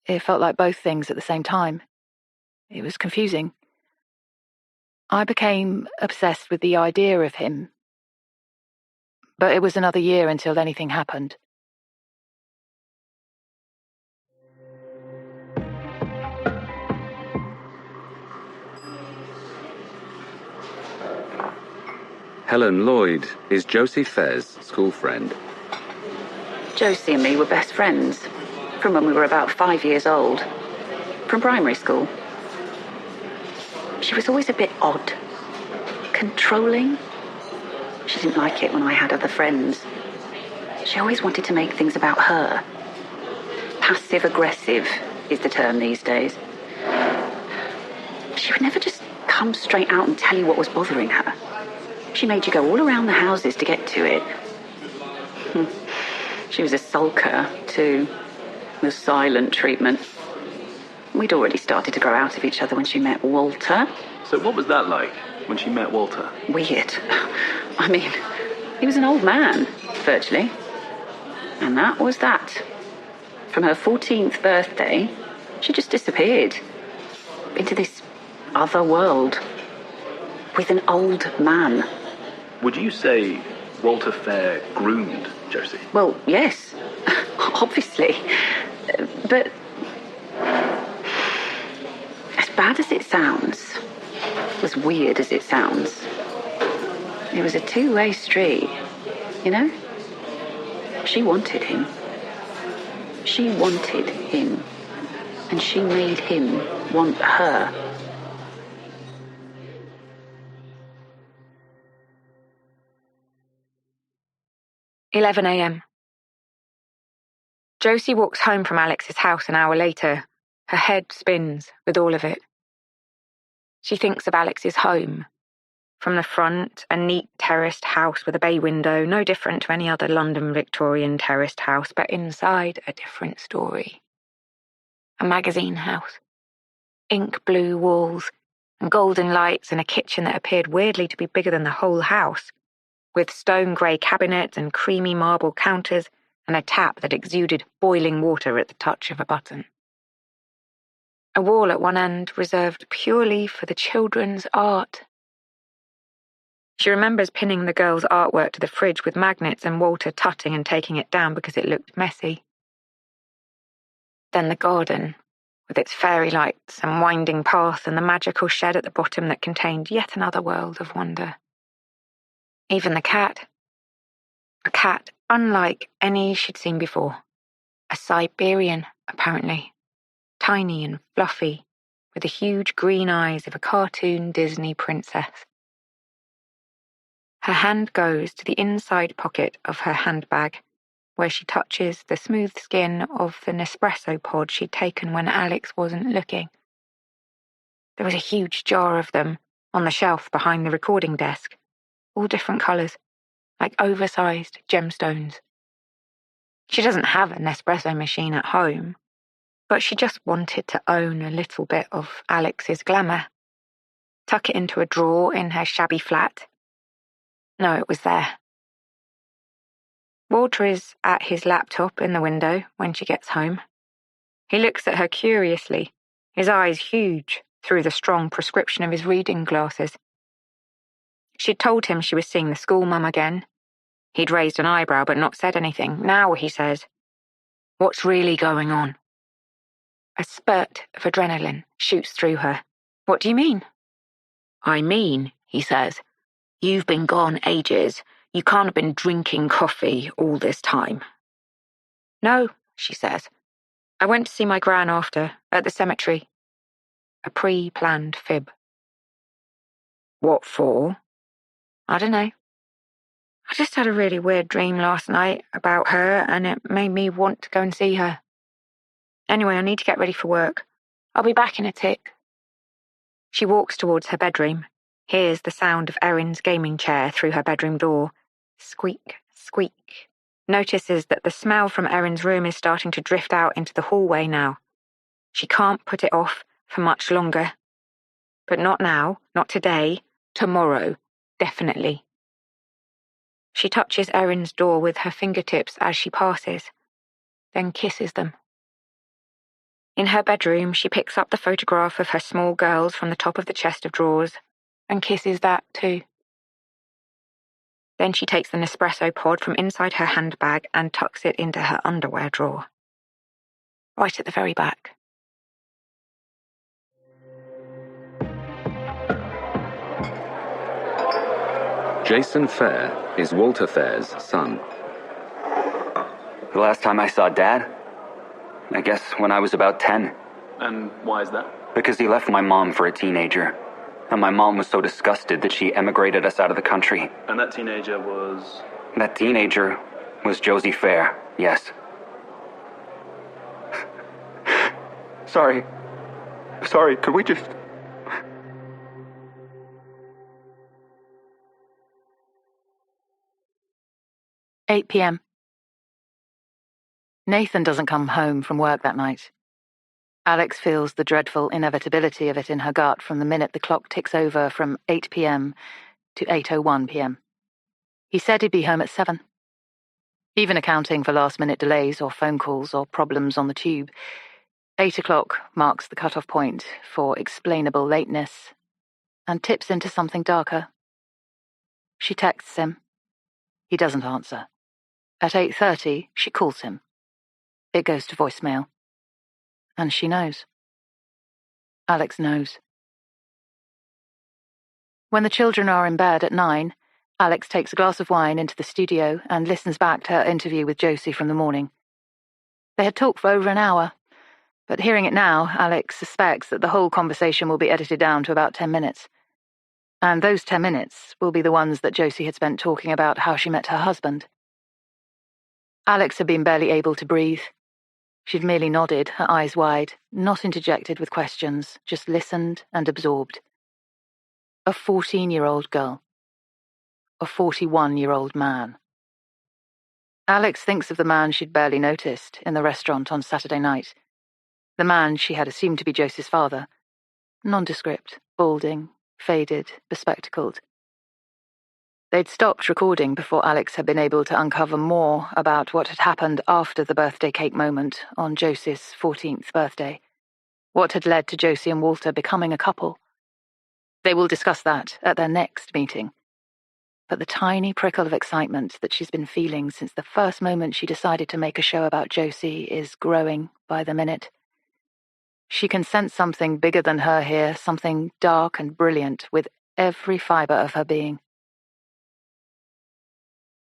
it felt like both things at the same time. It was confusing. I became obsessed with the idea of him. But it was another year until anything happened. Helen Lloyd is Josie Fair's school friend. Josie and me were best friends from when we were about 5 years old, from primary school. She was always a bit odd, controlling. She didn't like it when I had other friends. She always wanted to make things about her. Passive-aggressive is the term these days. She would never just come straight out and tell you what was bothering her. She made you go all around the houses to get to it. She was a sulker, too. The silent treatment. We'd already started to grow out of each other when she met Walter. So what was that like, when she met Walter? Weird. I mean, he was an old man, virtually. And that was that. From her 14th birthday, she just disappeared. Into this other world. With an old man. Would you say Walter Fair groomed Josie? Well, yes. Obviously. But as bad as it sounds, as weird as it sounds, it was a two-way street, you know? She wanted him. She wanted him. And she made him want her. "11 a.m. Josie walks home from Alix's house an hour later. Her head spins with all of it. She thinks of Alix's home. From the front, a neat terraced house with a bay window, no different to any other London Victorian terraced house, but inside a different story. A magazine house. Ink blue walls, and golden lights, and a kitchen that appeared weirdly to be bigger than the whole house, with stone grey cabinets and creamy marble counters, and a tap that exuded boiling water at the touch of a button. A wall at one end reserved purely for the children's art. She remembers pinning the girl's artwork to the fridge with magnets and Walter tutting and taking it down because it looked messy. Then the garden, with its fairy lights and winding path and the magical shed at the bottom that contained yet another world of wonder. Even the cat. A cat unlike any she'd seen before. A Siberian, apparently. Tiny and fluffy, with the huge green eyes of a cartoon Disney princess. Her hand goes to the inside pocket of her handbag, where she touches the smooth skin of the Nespresso pod she'd taken when Alix wasn't looking. There was a huge jar of them on the shelf behind the recording desk, all different colours, like oversized gemstones. She doesn't have a Nespresso machine at home, but she just wanted to own a little bit of Alix's glamour. Tuck it into a drawer in her shabby flat. No, it was there. Walter is at his laptop in the window when she gets home. He looks at her curiously, his eyes huge through the strong prescription of his reading glasses. She'd told him she was seeing the school mum again. He'd raised an eyebrow but not said anything. Now he says, "What's really going on?" A spurt of adrenaline shoots through her. "What do you mean?" "I mean," he says, "you've been gone ages. You can't have been drinking coffee all this time." "No," she says. "I went to see my gran after, at the cemetery." A pre-planned fib. "What for?" "I don't know. I just had a really weird dream last night about her, and it made me want to go and see her. Anyway, I need to get ready for work. I'll be back in a tick." She walks towards her bedroom, hears the sound of Erin's gaming chair through her bedroom door. Squeak, squeak. Notices that the smell from Erin's room is starting to drift out into the hallway now. She can't put it off for much longer. But not now, not today, tomorrow, definitely. She touches Erin's door with her fingertips as she passes, then kisses them. In her bedroom, she picks up the photograph of her small girls from the top of the chest of drawers and kisses that too. Then she takes the Nespresso pod from inside her handbag and tucks it into her underwear drawer. Right at the very back. Jason Fair is Walter Fair's son. The last time I saw Dad? I guess when I was about 10. And why is that? Because he left my mom for a teenager. And my mom was so disgusted that she emigrated us out of the country. And that teenager was... That teenager was Josie Fair, yes. Sorry, could we just... 8 p.m. Nathan doesn't come home from work that night. Alix feels the dreadful inevitability of it in her gut from the minute the clock ticks over from 8 p.m. to 8:01 p.m. He said he'd be home at 7. Even accounting for last-minute delays or phone calls or problems on the tube, 8 o'clock marks the cut-off point for explainable lateness and tips into something darker. She texts him. He doesn't answer. At 8:30, she calls him. It goes to voicemail. And she knows. Alix knows. When the children are in bed at 9, Alix takes a glass of wine into the studio and listens back to her interview with Josie from the morning. They had talked for over an hour, but hearing it now, Alix suspects that the whole conversation will be edited down to about 10 minutes. And those 10 minutes will be the ones that Josie had spent talking about how she met her husband. Alix had been barely able to breathe. She'd merely nodded, her eyes wide, not interjected with questions, just listened and absorbed. A 14-year-old girl. A 41-year-old man. Alix thinks of the man she'd barely noticed in the restaurant on Saturday night. The man she had assumed to be Josie's father. Nondescript, balding, faded, bespectacled. They'd stopped recording before Alix had been able to uncover more about what had happened after the birthday cake moment on Josie's 14th birthday. What had led to Josie and Walter becoming a couple. They will discuss that at their next meeting. But the tiny prickle of excitement that she's been feeling since the first moment she decided to make a show about Josie is growing by the minute. She can sense something bigger than her here, something dark and brilliant with every fibre of her being.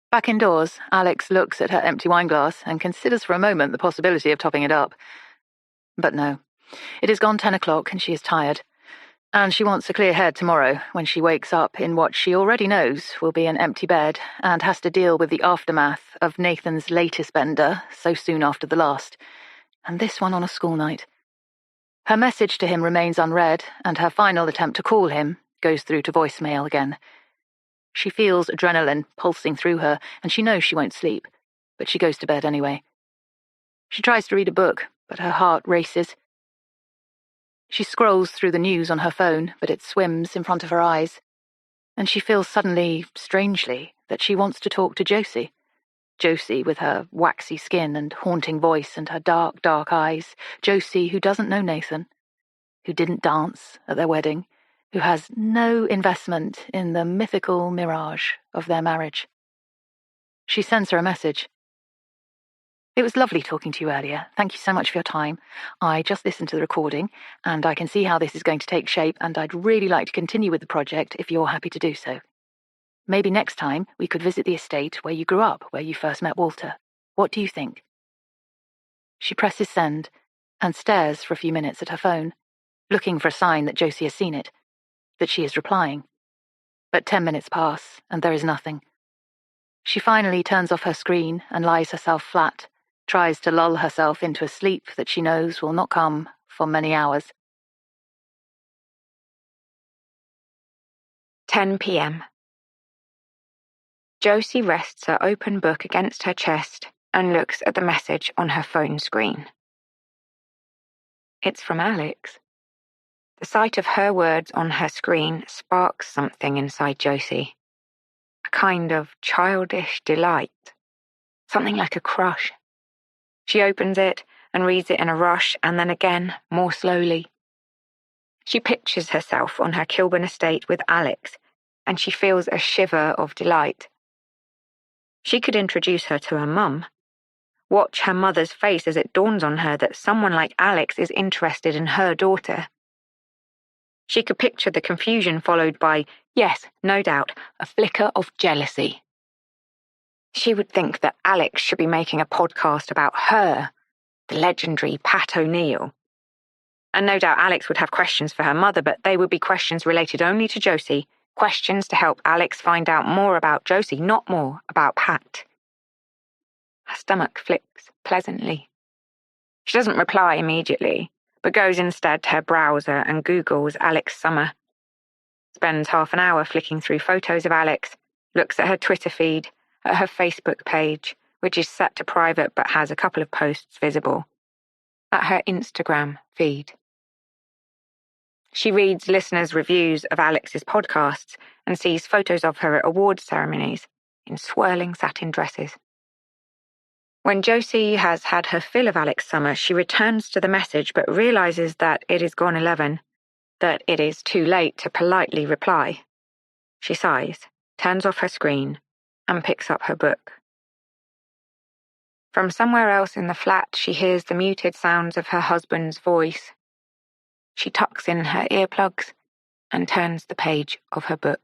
Back indoors, Alix looks at her empty wine glass and considers for a moment the possibility of topping it up. But no, it is gone 10 o'clock and she is tired. And she wants a clear head tomorrow when she wakes up in what she already knows will be an empty bed and has to deal with the aftermath of Nathan's latest bender so soon after the last, and this one on a school night. Her message to him remains unread, and her final attempt to call him goes through to voicemail again. She feels adrenaline pulsing through her, and she knows she won't sleep, but she goes to bed anyway. She tries to read a book, but her heart races. She scrolls through the news on her phone, but it swims in front of her eyes, and she feels suddenly, strangely, that she wants to talk to Josie. Josie with her waxy skin and haunting voice and her dark, dark eyes. Josie who doesn't know Nathan, who didn't dance at their wedding, who has no investment in the mythical mirage of their marriage. She sends her a message. It was lovely talking to you earlier. Thank you so much for your time. I just listened to the recording, and I can see how this is going to take shape, and I'd really like to continue with the project if you're happy to do so. Maybe next time we could visit the estate where you grew up, where you first met Walter. What do you think? She presses send and stares for a few minutes at her phone, looking for a sign that Josie has seen it, that she is replying. But 10 minutes pass, and there is nothing. She finally turns off her screen and lies herself flat, tries to lull herself into a sleep that she knows will not come for many hours. 10 p.m. Josie rests her open book against her chest and looks at the message on her phone screen. It's from Alix. The sight of her words on her screen sparks something inside Josie. A kind of childish delight. Something like a crush. She opens it and reads it in a rush, and then again, more slowly. She pictures herself on her Kilburn estate with Alix, and she feels a shiver of delight. She could introduce her to her mum. Watch her mother's face as it dawns on her that someone like Alix is interested in her daughter. She could picture the confusion followed by, yes, no doubt, a flicker of jealousy. She would think that Alix should be making a podcast about her, the legendary Pat O'Neill. And no doubt Alix would have questions for her mother, but they would be questions related only to Josie, questions to help Alix find out more about Josie, not more about Pat. Her stomach flips pleasantly. She doesn't reply immediately, but goes instead to her browser and Googles Alix Summer. Spends half an hour flicking through photos of Alix, looks at her Twitter feed, at her Facebook page, which is set to private but has a couple of posts visible, at her Instagram feed. She reads listeners' reviews of Alix's podcasts and sees photos of her at awards ceremonies in swirling satin dresses. When Josie has had her fill of Alix Summer, she returns to the message but realizes that it is gone 11, that it is too late to politely reply. She sighs, turns off her screen, and picks up her book. From somewhere else in the flat, she hears the muted sounds of her husband's voice. She tucks in her earplugs and turns the page of her book.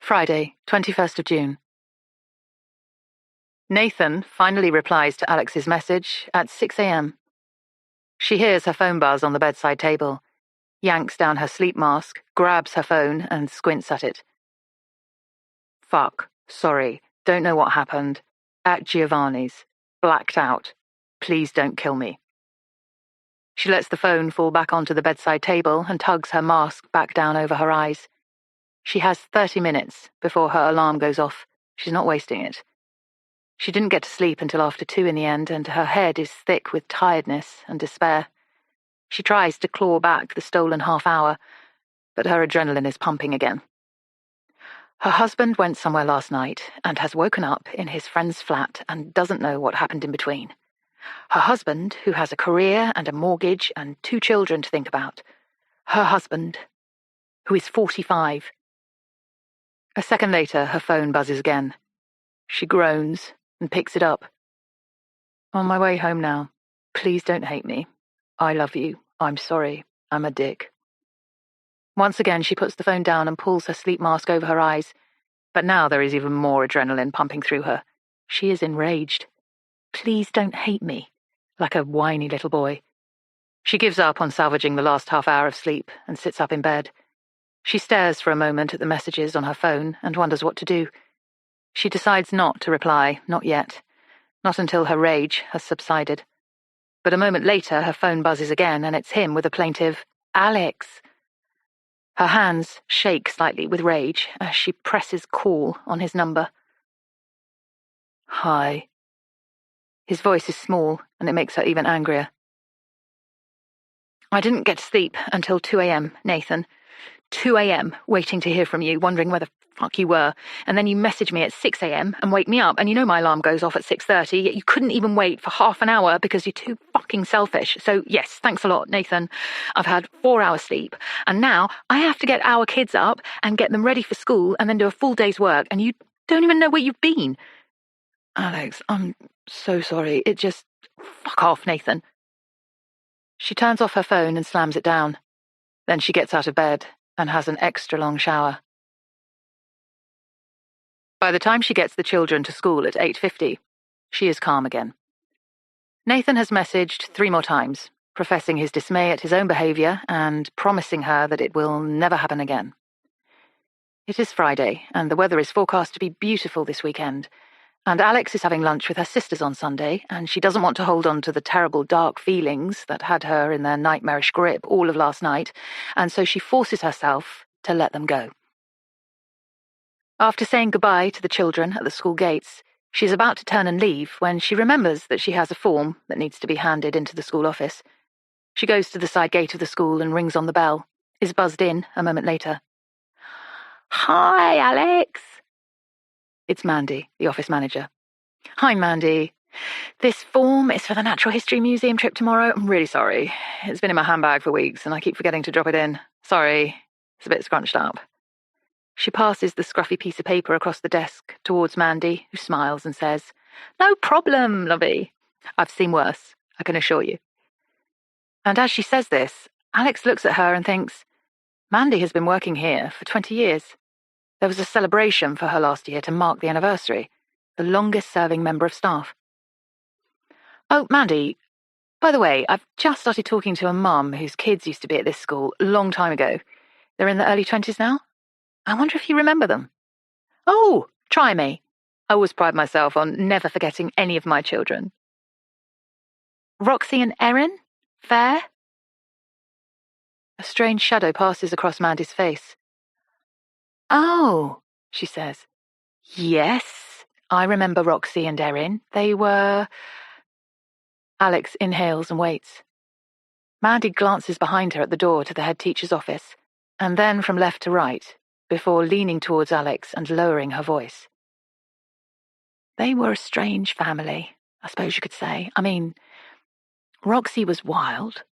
Friday, 21st of June. Nathan finally replies to Alix's message at 6 a.m. She hears her phone buzz on the bedside table, yanks down her sleep mask, grabs her phone, and squints at it. Fuck, sorry, don't know what happened. At Giovanni's. Blacked out. Please don't kill me. She lets the phone fall back onto the bedside table and tugs her mask back down over her eyes. She has 30 minutes before her alarm goes off. She's not wasting it. She didn't get to sleep until after 2 in the end, and her head is thick with tiredness and despair. She tries to claw back the stolen half hour, but her adrenaline is pumping again. Her husband went somewhere last night and has woken up in his friend's flat and doesn't know what happened in between. Her husband, who has a career and a mortgage and 2 children to think about. Her husband, who is 45. A second later, her phone buzzes again. She groans and picks it up. On my way home now. Please don't hate me. I love you. I'm sorry. I'm a dick. Once again, she puts the phone down and pulls her sleep mask over her eyes. But now there is even more adrenaline pumping through her. She is enraged. Please don't hate me, like a whiny little boy. She gives up on salvaging the last half hour of sleep and sits up in bed. She stares for a moment at the messages on her phone and wonders what to do. She decides not to reply, not yet. Not until her rage has subsided. But a moment later, her phone buzzes again, and it's him with a plaintive, "Alix." Her hands shake slightly with rage as she presses call on his number. "Hi." His voice is small, and it makes her even angrier. "I didn't get to sleep until 2 a.m., Nathan. 2 a.m., waiting to hear from you, wondering where the fuck you were, and then you message me at 6 a.m. and wake me up, and you know my alarm goes off at 6:30, yet you couldn't even wait for half an hour because you're too fucking selfish. So yes, thanks a lot, Nathan. I've had 4 hours sleep, and now I have to get our kids up and get them ready for school and then do a full day's work, and you don't even know where you've been. Alix, I'm so sorry. It just... Fuck off, Nathan." She turns off her phone and slams it down. Then she gets out of bed and has an extra long shower. By the time she gets the children to school at 8:50, she is calm again. Nathan has messaged 3 more times, professing his dismay at his own behavior and promising her that it will never happen again. It is Friday, and the weather is forecast to be beautiful this weekend, and Alix is having lunch with her sisters on Sunday, and she doesn't want to hold on to the terrible dark feelings that had her in their nightmarish grip all of last night, and so she forces herself to let them go. After saying goodbye to the children at the school gates, she's about to turn and leave when she remembers that she has a form that needs to be handed into the school office. She goes to the side gate of the school and rings on the bell, is buzzed in a moment later. "Hi, Alix." It's Mandy, the office manager. "Hi, Mandy. This form is for the Natural History Museum trip tomorrow. I'm really sorry. It's been in my handbag for weeks and I keep forgetting to drop it in. Sorry. It's a bit scrunched up." She passes the scruffy piece of paper across the desk towards Mandy, who smiles and says, "No problem, lovey. I've seen worse, I can assure you." And as she says this, Alix looks at her and thinks, Mandy has been working here for 20 years. There was a celebration for her last year to mark the anniversary, the longest-serving member of staff. "Oh, Mandy, by the way, I've just started talking to a mum whose kids used to be at this school a long time ago. They're in their early 20s now. I wonder if you remember them." "Oh, try me. I always pride myself on never forgetting any of my children." "Roxy and Erin? Fair?" A strange shadow passes across Mandy's face. "Oh," she says. Yes, I remember Roxy and Erin. They were... Alix inhales and waits. Mandy glances behind her at the door to the head teacher's office, and then from left to right, before leaning towards Alix and lowering her voice. They were a strange family, I suppose you could say. I mean, Roxy was wild,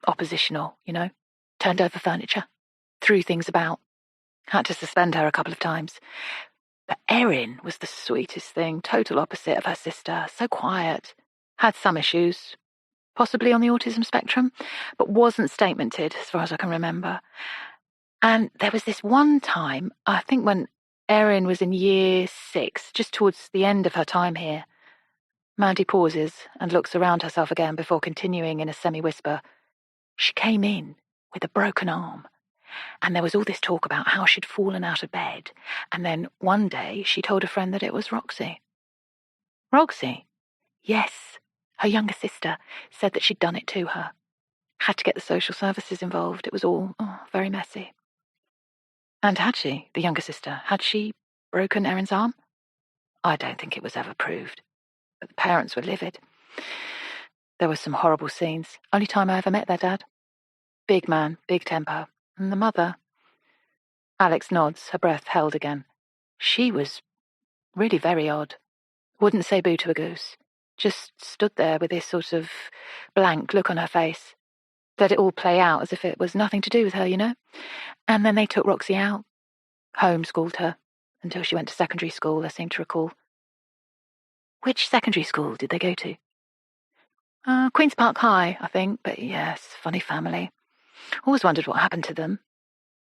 oppositional, turned over furniture, threw things about, had to suspend her a couple of times. But Erin was the sweetest thing, total opposite of her sister, so quiet, had some issues, possibly on the autism spectrum, but wasn't statemented as far as I can remember. And there was this one time, I think when Erin was in year 6, just towards the end of her time here. Mandy pauses and looks around herself again before continuing in a semi-whisper. She came in with a broken arm, and there was all this talk about how she'd fallen out of bed, and then one day she told a friend that it was Roxy. Roxy? Yes, her younger sister said that she'd done it to her. Had to get the social services involved. It was all very messy. And had she, the younger sister, had she broken Erin's arm? I don't think it was ever proved. But the parents were livid. There were some horrible scenes. Only time I ever met their dad. Big man, big temper. And the mother... Alix nods, her breath held again. She was really very odd. Wouldn't say boo to a goose. Just stood there with this sort of blank look on her face. Let it all play out as if it was nothing to do with her, And then they took Roxy out. Homeschooled her until she went to secondary school, I seem to recall. Which secondary school did they go to? Queen's Park High, I think, but yes, funny family. Always wondered what happened to them.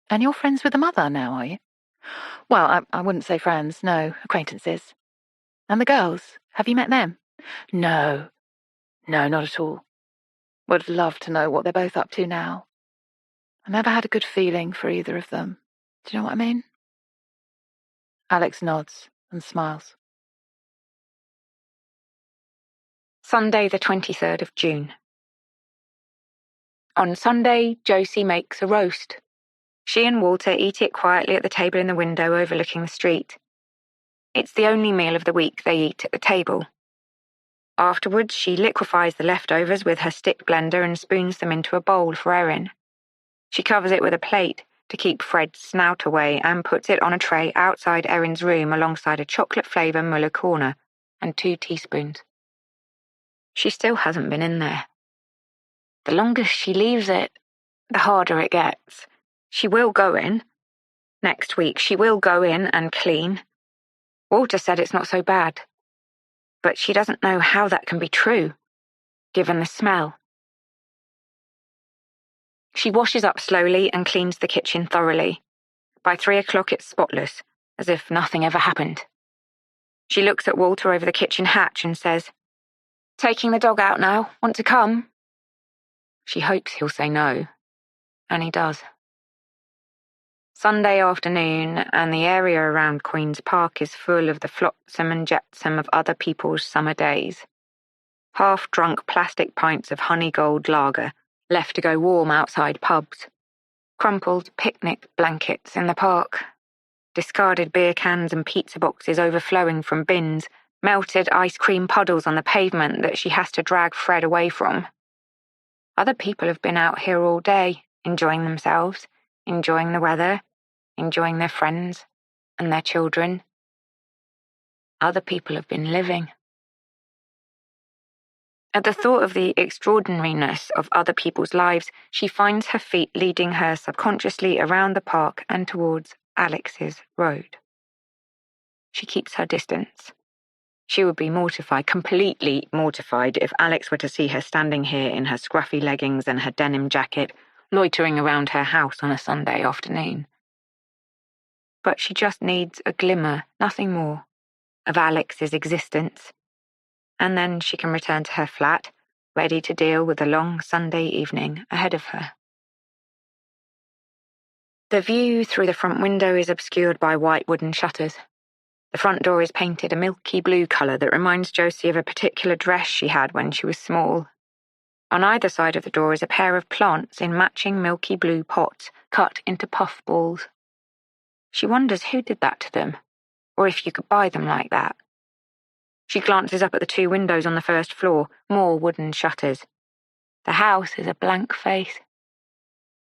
And you're friends with the mother now, are you? Well, I wouldn't say friends, no, acquaintances. And the girls, have you met them? No, not at all. Would love to know what they're both up to now. I never had a good feeling for either of them. Do you know what I mean? Alix nods and smiles. Sunday the 23rd of June. On Sunday, Josie makes a roast. She and Walter eat it quietly at the table in the window overlooking the street. It's the only meal of the week they eat at the table. Afterwards, she liquefies the leftovers with her stick blender and spoons them into a bowl for Erin. She covers it with a plate to keep Fred's snout away and puts it on a tray outside Erin's room alongside a chocolate-flavour Muller corner and 2 teaspoons. She still hasn't been in there. The longer she leaves it, the harder it gets. She will go in. Next week, she will go in and clean. Walter said it's not so bad. But she doesn't know how that can be true, given the smell. She washes up slowly and cleans the kitchen thoroughly. By 3 o'clock, it's spotless, as if nothing ever happened. She looks at Walter over the kitchen hatch and says, "Taking the dog out now. Want to come?" She hopes he'll say no, and he does. Sunday afternoon, and the area around Queen's Park is full of the flotsam and jetsam of other people's summer days. Half-drunk plastic pints of honey gold lager, left to go warm outside pubs. Crumpled picnic blankets in the park. Discarded beer cans and pizza boxes overflowing from bins. Melted ice cream puddles on the pavement that she has to drag Fred away from. Other people have been out here all day, enjoying themselves, enjoying the weather, enjoying their friends and their children. Other people have been living. At the thought of the extraordinariness of other people's lives, she finds her feet leading her subconsciously around the park and towards Alix's road. She keeps her distance. She would be mortified, completely mortified, if Alix were to see her standing here in her scruffy leggings and her denim jacket, loitering around her house on a Sunday afternoon. But she just needs a glimmer, nothing more, of Alix's existence. And then she can return to her flat, ready to deal with the long Sunday evening ahead of her. The view through the front window is obscured by white wooden shutters. The front door is painted a milky blue colour that reminds Josie of a particular dress she had when she was small. On either side of the door is a pair of plants in matching milky blue pots, cut into puff balls. She wonders who did that to them. or if you could buy them like that. She glances up at the 2 windows on the first floor, more wooden shutters. The house is a blank face.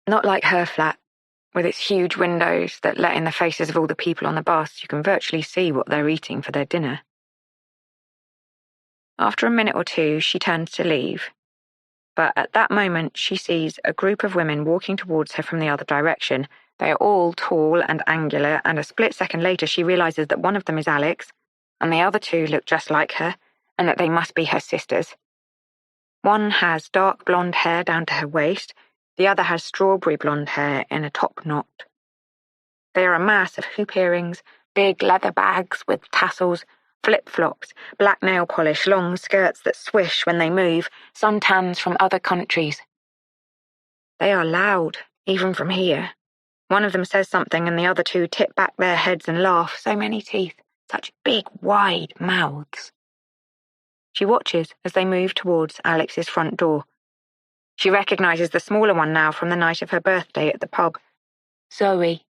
Not like her flat, with its huge windows that let in the faces of all the people on the bus. You can virtually see what they're eating for their dinner. After a minute or two, she turns to leave. But at that moment, she sees a group of women walking towards her from the other direction. They are all tall and angular, and a split second later she realizes that one of them is Alix, and the other 2 look just like her, and that they must be her sisters. One has dark blonde hair down to her waist, the other has strawberry blonde hair in a top knot. They are a mass of hoop earrings, big leather bags with tassels, flip-flops, black nail polish, long skirts that swish when they move, suntans from other countries. They are loud, even from here. One of them says something and the other 2 tip back their heads and laugh. So many teeth, such big, wide mouths. She watches as they move towards Alix's front door. She recognizes the smaller one now from the night of her birthday at the pub. Zoe.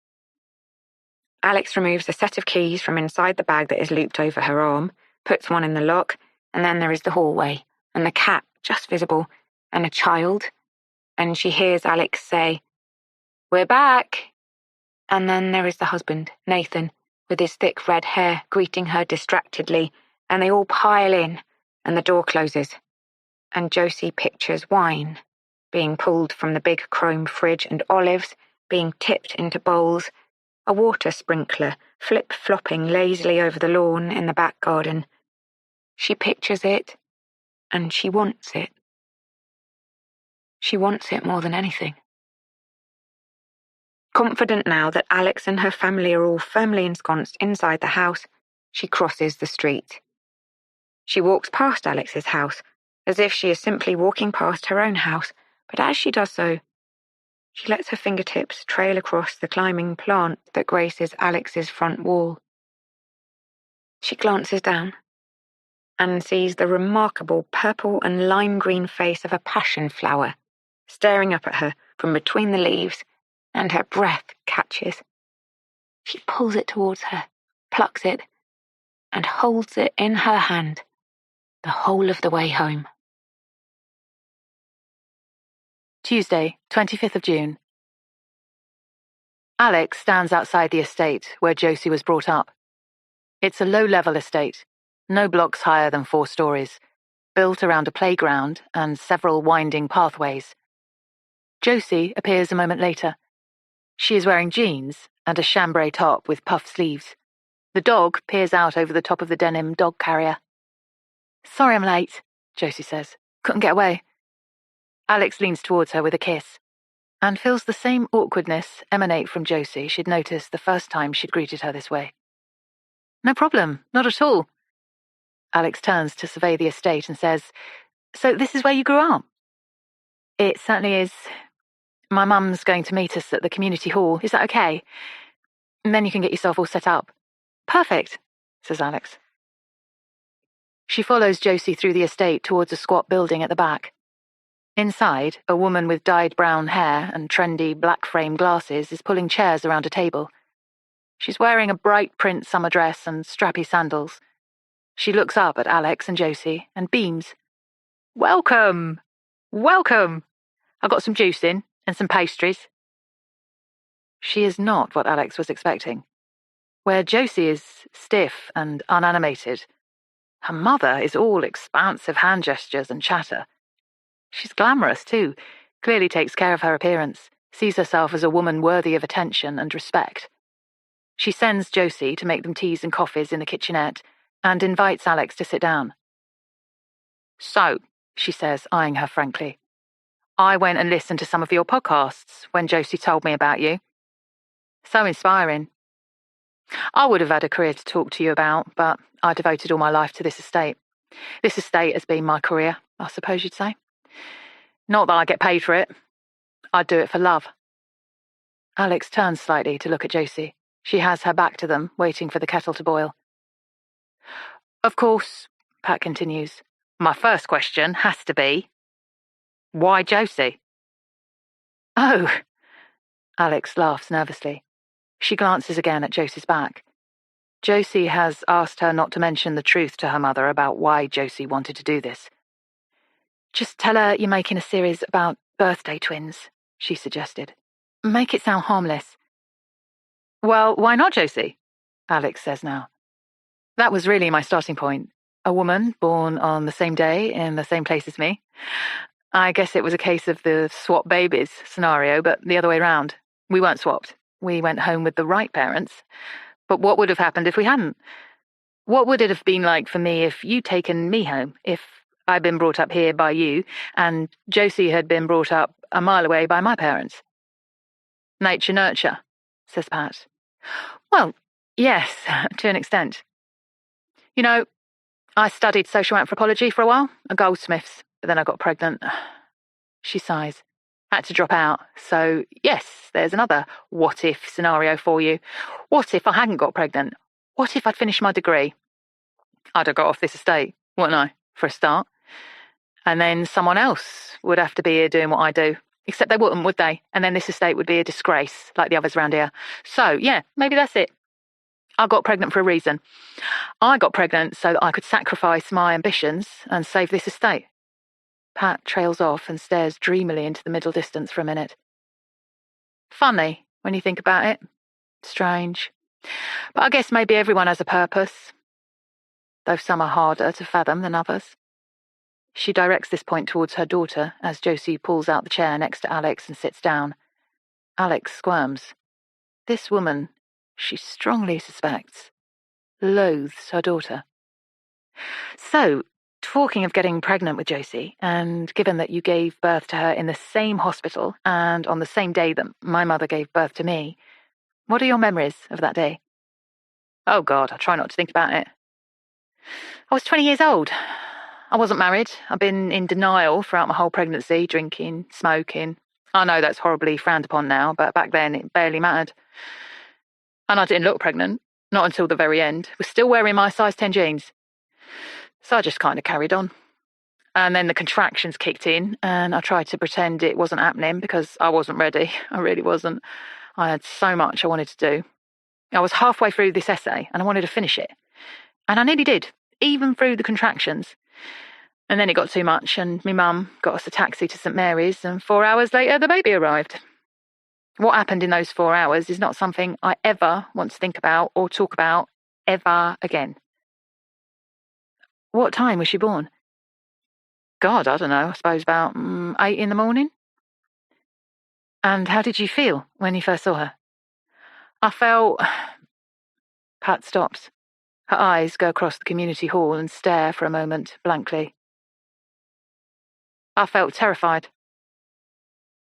Alix removes a set of keys from inside the bag that is looped over her arm, puts one in the lock, and then there is the hallway, and the cat, just visible, and a child. And she hears Alix say, "We're back." And then there is the husband, Nathan, with his thick red hair, greeting her distractedly, and they all pile in, and the door closes. And Josie pictures wine being pulled from the big chrome fridge and olives being tipped into bowls, a water sprinkler flip-flopping lazily over the lawn in the back garden. She pictures it, and she wants it. She wants it more than anything. Confident now that Alix and her family are all firmly ensconced inside the house, she crosses the street. She walks past Alix's house, as if she is simply walking past her own house, but as she does so, she lets her fingertips trail across the climbing plant that graces Alix's front wall. She glances down and sees the remarkable purple and lime green face of a passion flower staring up at her from between the leaves, and her breath catches. She pulls it towards her, plucks it, and holds it in her hand the whole of the way home. Tuesday, 25th of June. Alix stands outside the estate where Josie was brought up. It's a low-level estate, no blocks higher than 4 stories, built around a playground and several winding pathways. Josie appears a moment later. She is wearing jeans and a chambray top with puff sleeves. The dog peers out over the top of the denim dog carrier. "Sorry I'm late," Josie says. "Couldn't get away." Alix leans towards her with a kiss, and feels the same awkwardness emanate from Josie she'd noticed the first time she'd greeted her this way. "No problem, not at all." Alix turns to survey the estate and says, "So this is where you grew up?" "It certainly is. My mum's going to meet us at the community hall. Is that okay? And then you can get yourself all set up." "Perfect," says Alix. She follows Josie through the estate towards a squat building at the back. Inside, a woman with dyed brown hair and trendy black-frame glasses is pulling chairs around a table. She's wearing a bright print summer dress and strappy sandals. She looks up at Alix and Josie and beams. "Welcome! Welcome! I got some juice in and some pastries." She is not what Alix was expecting. Where Josie is stiff and unanimated, her mother is all expansive hand gestures and chatter. She's glamorous, too, clearly takes care of her appearance, sees herself as a woman worthy of attention and respect. She sends Josie to make them teas and coffees in the kitchenette and invites Alix to sit down. "So," she says, eyeing her frankly, "I went and listened to some of your podcasts when Josie told me about you. So inspiring. I would have had a career to talk to you about, but I devoted all my life to this estate. This estate has been my career, I suppose you'd say. Not that I get paid for it. I do it for love." Alix turns slightly to look at Josie. She has her back to them, waiting for the kettle to boil. "Of course," Pat continues, "my first question has to be, why Josie?" "Oh," Alix laughs nervously. She glances again at Josie's back. Josie has asked her not to mention the truth to her mother about why Josie wanted to do this. Just tell her you're making a series about birthday twins, she suggested. Make it sound harmless. Well, why not, Josie? Alix says now. That was really my starting point. A woman born on the same day in the same place as me. I guess it was a case of the swap babies scenario, but the other way round. We weren't swapped. We went home with the right parents. But what would have happened if we hadn't? What would it have been like for me if you'd taken me home, if I'd been brought up here by you, and Josie had been brought up a mile away by my parents? Nature nurture, says Pat. Well, yes, to an extent. You know, I studied social anthropology for a while, at Goldsmiths, but then I got pregnant. She sighs. Had to drop out. So, yes, there's another what-if scenario for you. What if I hadn't got pregnant? What if I'd finished my degree? I'd have got off this estate, wouldn't I, for a start? And then someone else would have to be here doing what I do. Except they wouldn't, would they? And then this estate would be a disgrace, like the others around here. So, yeah, maybe that's it. I got pregnant for a reason. I got pregnant so that I could sacrifice my ambitions and save this estate. Pat trails off and stares dreamily into the middle distance for a minute. Funny, when you think about it. Strange. But I guess maybe everyone has a purpose, though some are harder to fathom than others. She directs this point towards her daughter as Josie pulls out the chair next to Alix and sits down. Alix squirms. This woman, she strongly suspects, loathes her daughter. So, talking of getting pregnant with Josie, and given that you gave birth to her in the same hospital and on the same day that my mother gave birth to me, what are your memories of that day? Oh God, I try not to think about it. I was 20 years old. I wasn't married. I've been in denial throughout my whole pregnancy, drinking, smoking. I know that's horribly frowned upon now, but back then it barely mattered. And I didn't look pregnant, not until the very end. Was still wearing my size 10 jeans. So I just kind of carried on. And then the contractions kicked in, and I tried to pretend it wasn't happening because I wasn't ready. I really wasn't. I had so much I wanted to do. I was halfway through this essay, and I wanted to finish it. And I nearly did, even through the contractions. And then it got too much, and my mum got us a taxi to St Mary's, and 4 hours later the baby arrived. What happened in those 4 hours is not something I ever want to think about or talk about ever again. What time was she born? God, I don't know, I suppose about 8 in the morning. And how did you feel when you first saw her? I felt... Pat stops. Her eyes go across the community hall and stare for a moment blankly. I felt terrified.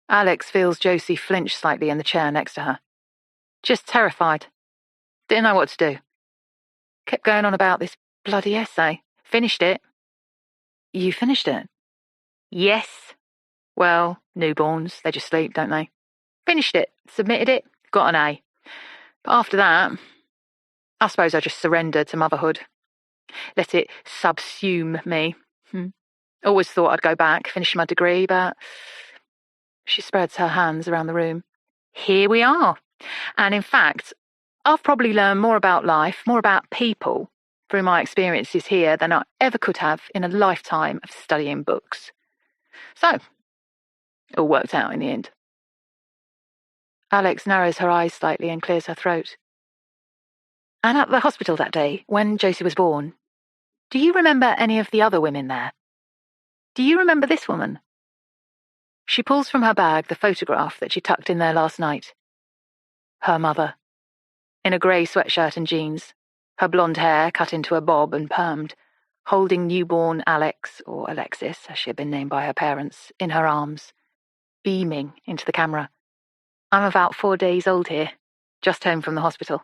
Alix feels Josie flinch slightly in the chair next to her. Just terrified. Didn't know what to do. Kept going on about this bloody essay. Finished it. You finished it? Yes. Well, newborns, they just sleep, don't they? Finished it, submitted it, got an A. But after that, I suppose I just surrendered to motherhood. Let it subsume me. Always thought I'd go back, finish my degree, but... She spreads her hands around the room. Here we are. And in fact, I've probably learned more about life, more about people, through my experiences here than I ever could have in a lifetime of studying books. So, it all worked out in the end. Alix narrows her eyes slightly and clears her throat. And at the hospital that day, when Josie was born, do you remember any of the other women there? Do you remember this woman? She pulls from her bag the photograph that she tucked in there last night. Her mother. In a grey sweatshirt and jeans, her blonde hair cut into a bob and permed, holding newborn Alix, or Alexis, as she had been named by her parents, in her arms, beaming into the camera. I'm about 4 days old here, just home from the hospital.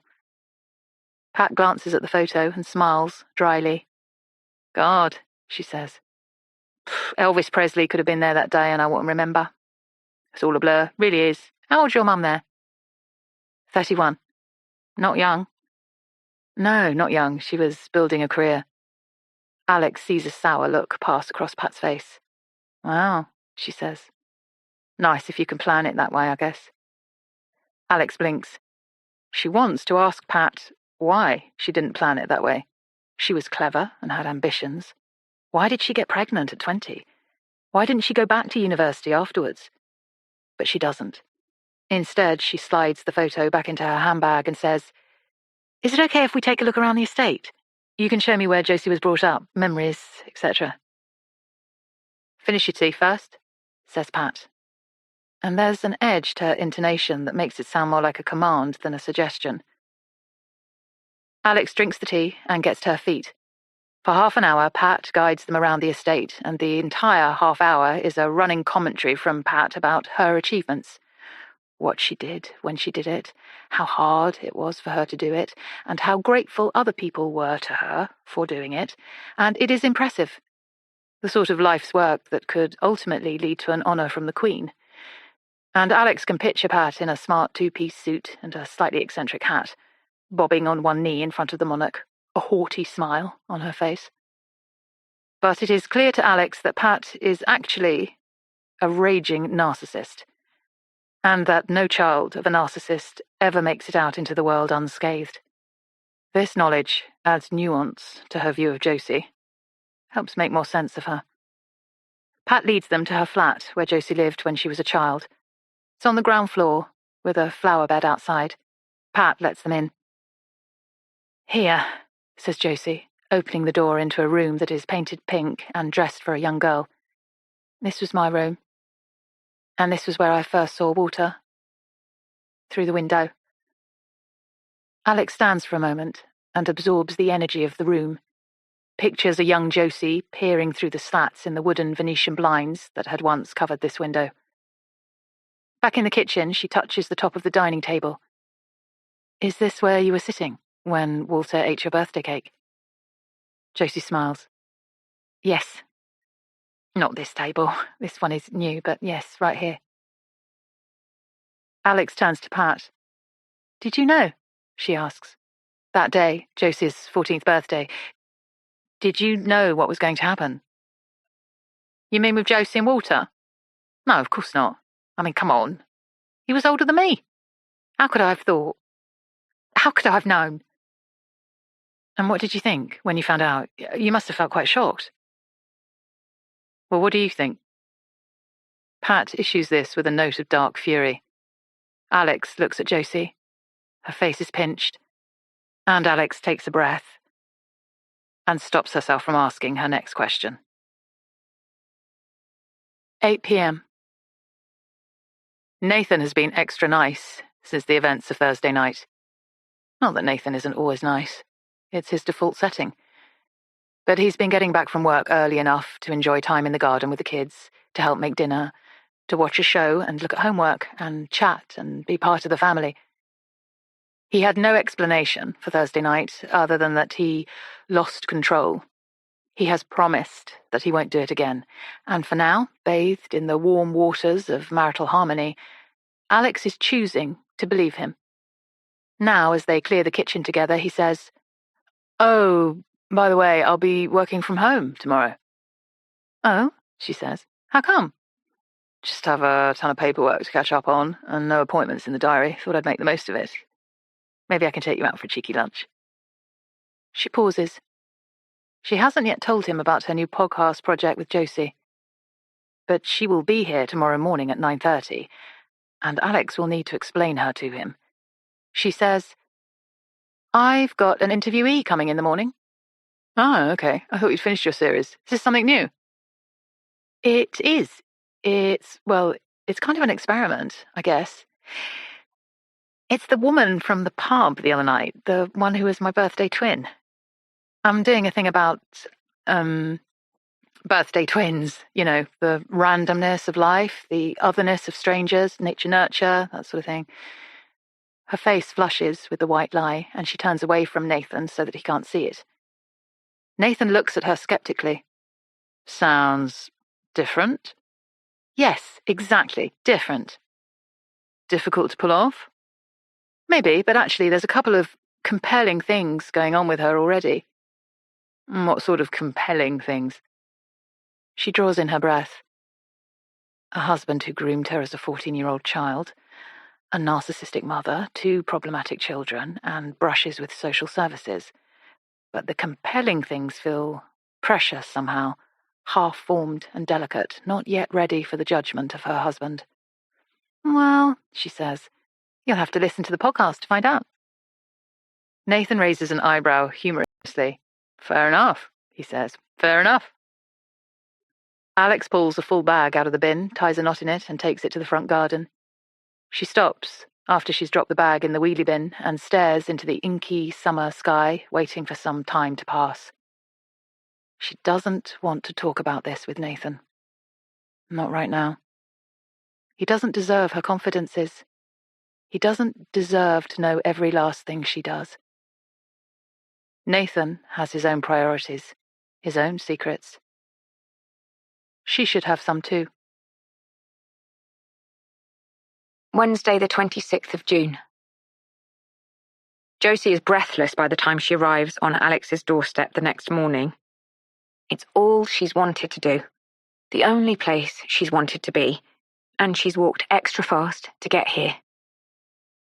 Pat glances at the photo and smiles dryly. God, she says. Elvis Presley could have been there that day and I wouldn't remember. It's all a blur, really is. How old's your mum there? 31. Not young. No, not young. She was building a career. Alix sees a sour look pass across Pat's face. Wow, she says. Nice if you can plan it that way, I guess. Alix blinks. She wants to ask Pat why she didn't plan it that way. She was clever and had ambitions. Why did she get pregnant at 20? Why didn't she go back to university afterwards? But she doesn't. Instead, she slides the photo back into her handbag and says, "Is it okay if we take a look around the estate? You can show me where Josie was brought up, memories, etc." "Finish your tea first," says Pat. And there's an edge to her intonation that makes it sound more like a command than a suggestion. Alix drinks the tea and gets to her feet. For half an hour, Pat guides them around the estate, and the entire half hour is a running commentary from Pat about her achievements. What she did when she did it, how hard it was for her to do it, and how grateful other people were to her for doing it, and it is impressive. The sort of life's work that could ultimately lead to an honour from the Queen. And Alix can picture Pat in a smart two-piece suit and a slightly eccentric hat, bobbing on one knee in front of the monarch, a haughty smile on her face. But it is clear to Alix that Pat is actually a raging narcissist, and that no child of a narcissist ever makes it out into the world unscathed. This knowledge adds nuance to her view of Josie, helps make more sense of her. Pat leads them to her flat where Josie lived when she was a child. It's on the ground floor, with a flower bed outside. Pat lets them in. "Here," says Josie, opening the door into a room that is painted pink and dressed for a young girl. "This was my room. And this was where I first saw Walter. Through the window." Alix stands for a moment and absorbs the energy of the room, pictures a young Josie peering through the slats in the wooden Venetian blinds that had once covered this window. Back in the kitchen, she touches the top of the dining table. "Is this where you were sitting when Walter ate your birthday cake?" Josie smiles. "Yes. Not this table. This one is new, but yes, right here." Alix turns to Pat. "Did you know?" she asks. "That day, Josie's 14th birthday, did you know what was going to happen?" "You mean with Josie and Walter?" "No, of course not. I mean, come on. He was older than me. How could I have thought? How could I have known?" "And what did you think when you found out? You must have felt quite shocked." "Well, what do you think?" Pat issues this with a note of dark fury. Alix looks at Josie. Her face is pinched, and Alix takes a breath and stops herself from asking her next question. 8 p.m. Nathan has been extra nice since the events of Thursday night. Not that Nathan isn't always nice. It's his default setting. But he's been getting back from work early enough to enjoy time in the garden with the kids, to help make dinner, to watch a show and look at homework and chat and be part of the family. He had no explanation for Thursday night other than that he lost control. He has promised that he won't do it again, and for now, bathed in the warm waters of marital harmony, Alix is choosing to believe him. Now, as they clear the kitchen together, he says, "Oh, by the way, I'll be working from home tomorrow." "Oh," she says. "How come?" "Just have a ton of paperwork to catch up on, and no appointments in the diary. Thought I'd make the most of it. Maybe I can take you out for a cheeky lunch." She pauses. She hasn't yet told him about her new podcast project with Josie. But she will be here tomorrow morning at 9:30, and Alix will need to explain her to him. She says, "I've got an interviewee coming in the morning." "Oh, okay. I thought you'd finished your series. Is this something new?" "It is. It's kind of an experiment, I guess. It's the woman from the pub the other night, the one who was my birthday twin. I'm doing a thing about, birthday twins, the randomness of life, the otherness of strangers, nature-nurture, that sort of thing." Her face flushes with the white lie, and she turns away from Nathan so that he can't see it. Nathan looks at her skeptically. "Sounds different?" "Yes, exactly, different." "Difficult to pull off?" "Maybe, but actually there's a couple of compelling things going on with her already." "What sort of compelling things?" She draws in her breath. A husband who groomed her as a 14-year-old child. A narcissistic mother, 2 problematic children, and brushes with social services. But the compelling things feel precious somehow, half-formed and delicate, not yet ready for the judgment of her husband. Well, she says, you'll have to listen to the podcast to find out. Nathan raises an eyebrow humorously. Fair enough, he says. Fair enough. Alix pulls a full bag out of the bin, ties a knot in it, and takes it to the front garden. She stops after she's dropped the bag in the wheelie bin and stares into the inky summer sky, waiting for some time to pass. She doesn't want to talk about this with Nathan. Not right now. He doesn't deserve her confidences. He doesn't deserve to know every last thing she does. Nathan has his own priorities, his own secrets. She should have some too. Wednesday, the 26th of June. Josie is breathless by the time she arrives on Alix's doorstep the next morning. It's all she's wanted to do, the only place she's wanted to be, and she's walked extra fast to get here.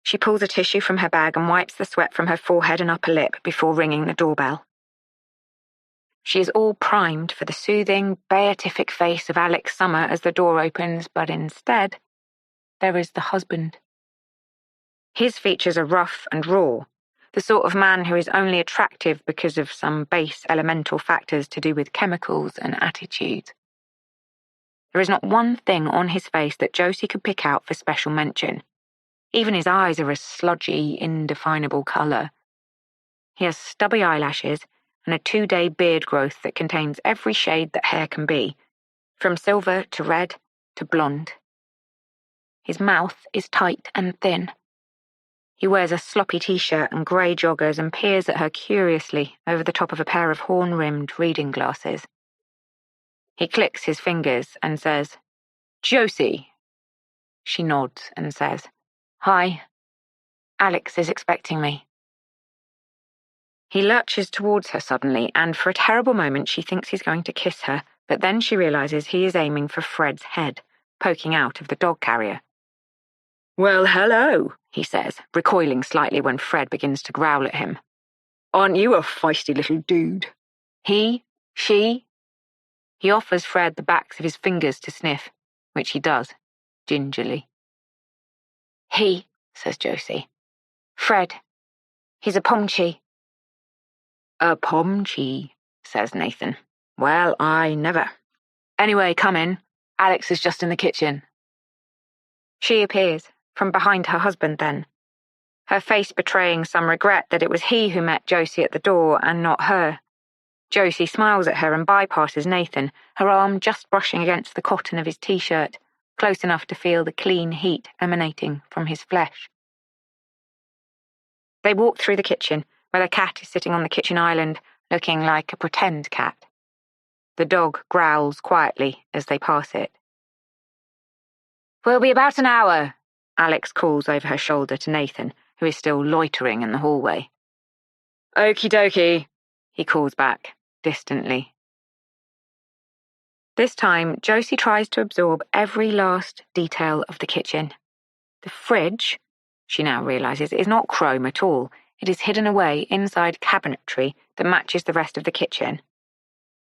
She pulls a tissue from her bag and wipes the sweat from her forehead and upper lip before ringing the doorbell. She is all primed for the soothing, beatific face of Alix Summer as the door opens, but instead, there is the husband. His features are rough and raw, the sort of man who is only attractive because of some base elemental factors to do with chemicals and attitude. There is not one thing on his face that Josie could pick out for special mention. Even his eyes are a sludgy, indefinable colour. He has stubby eyelashes and a 2-day beard growth that contains every shade that hair can be, from silver to red to blonde. His mouth is tight and thin. He wears a sloppy t-shirt and grey joggers and peers at her curiously over the top of a pair of horn-rimmed reading glasses. He clicks his fingers and says, "Josie." She nods and says, "Hi. Alix is expecting me." He lurches towards her suddenly, and for a terrible moment she thinks he's going to kiss her, but then she realises he is aiming for Fred's head, poking out of the dog carrier. "Well, hello," he says, recoiling slightly when Fred begins to growl at him. "Aren't you a feisty little dude?" She. He offers Fred the backs of his fingers to sniff, which he does, gingerly. "He," says Josie. "Fred. He's a pomchi." "A pomchi," says Nathan. "Well, I never. Anyway, come in. Alix is just in the kitchen." She appears, from behind her husband then, her face betraying some regret that it was he who met Josie at the door and not her. Josie smiles at her and bypasses Nathan, her arm just brushing against the cotton of his t-shirt, close enough to feel the clean heat emanating from his flesh. They walk through the kitchen, where the cat is sitting on the kitchen island, looking like a pretend cat. The dog growls quietly as they pass it. "We'll be about an hour," Alix calls over her shoulder to Nathan, who is still loitering in the hallway. "Okie dokie," he calls back, distantly. This time, Josie tries to absorb every last detail of the kitchen. The fridge, she now realises, is not chrome at all. It is hidden away inside cabinetry that matches the rest of the kitchen.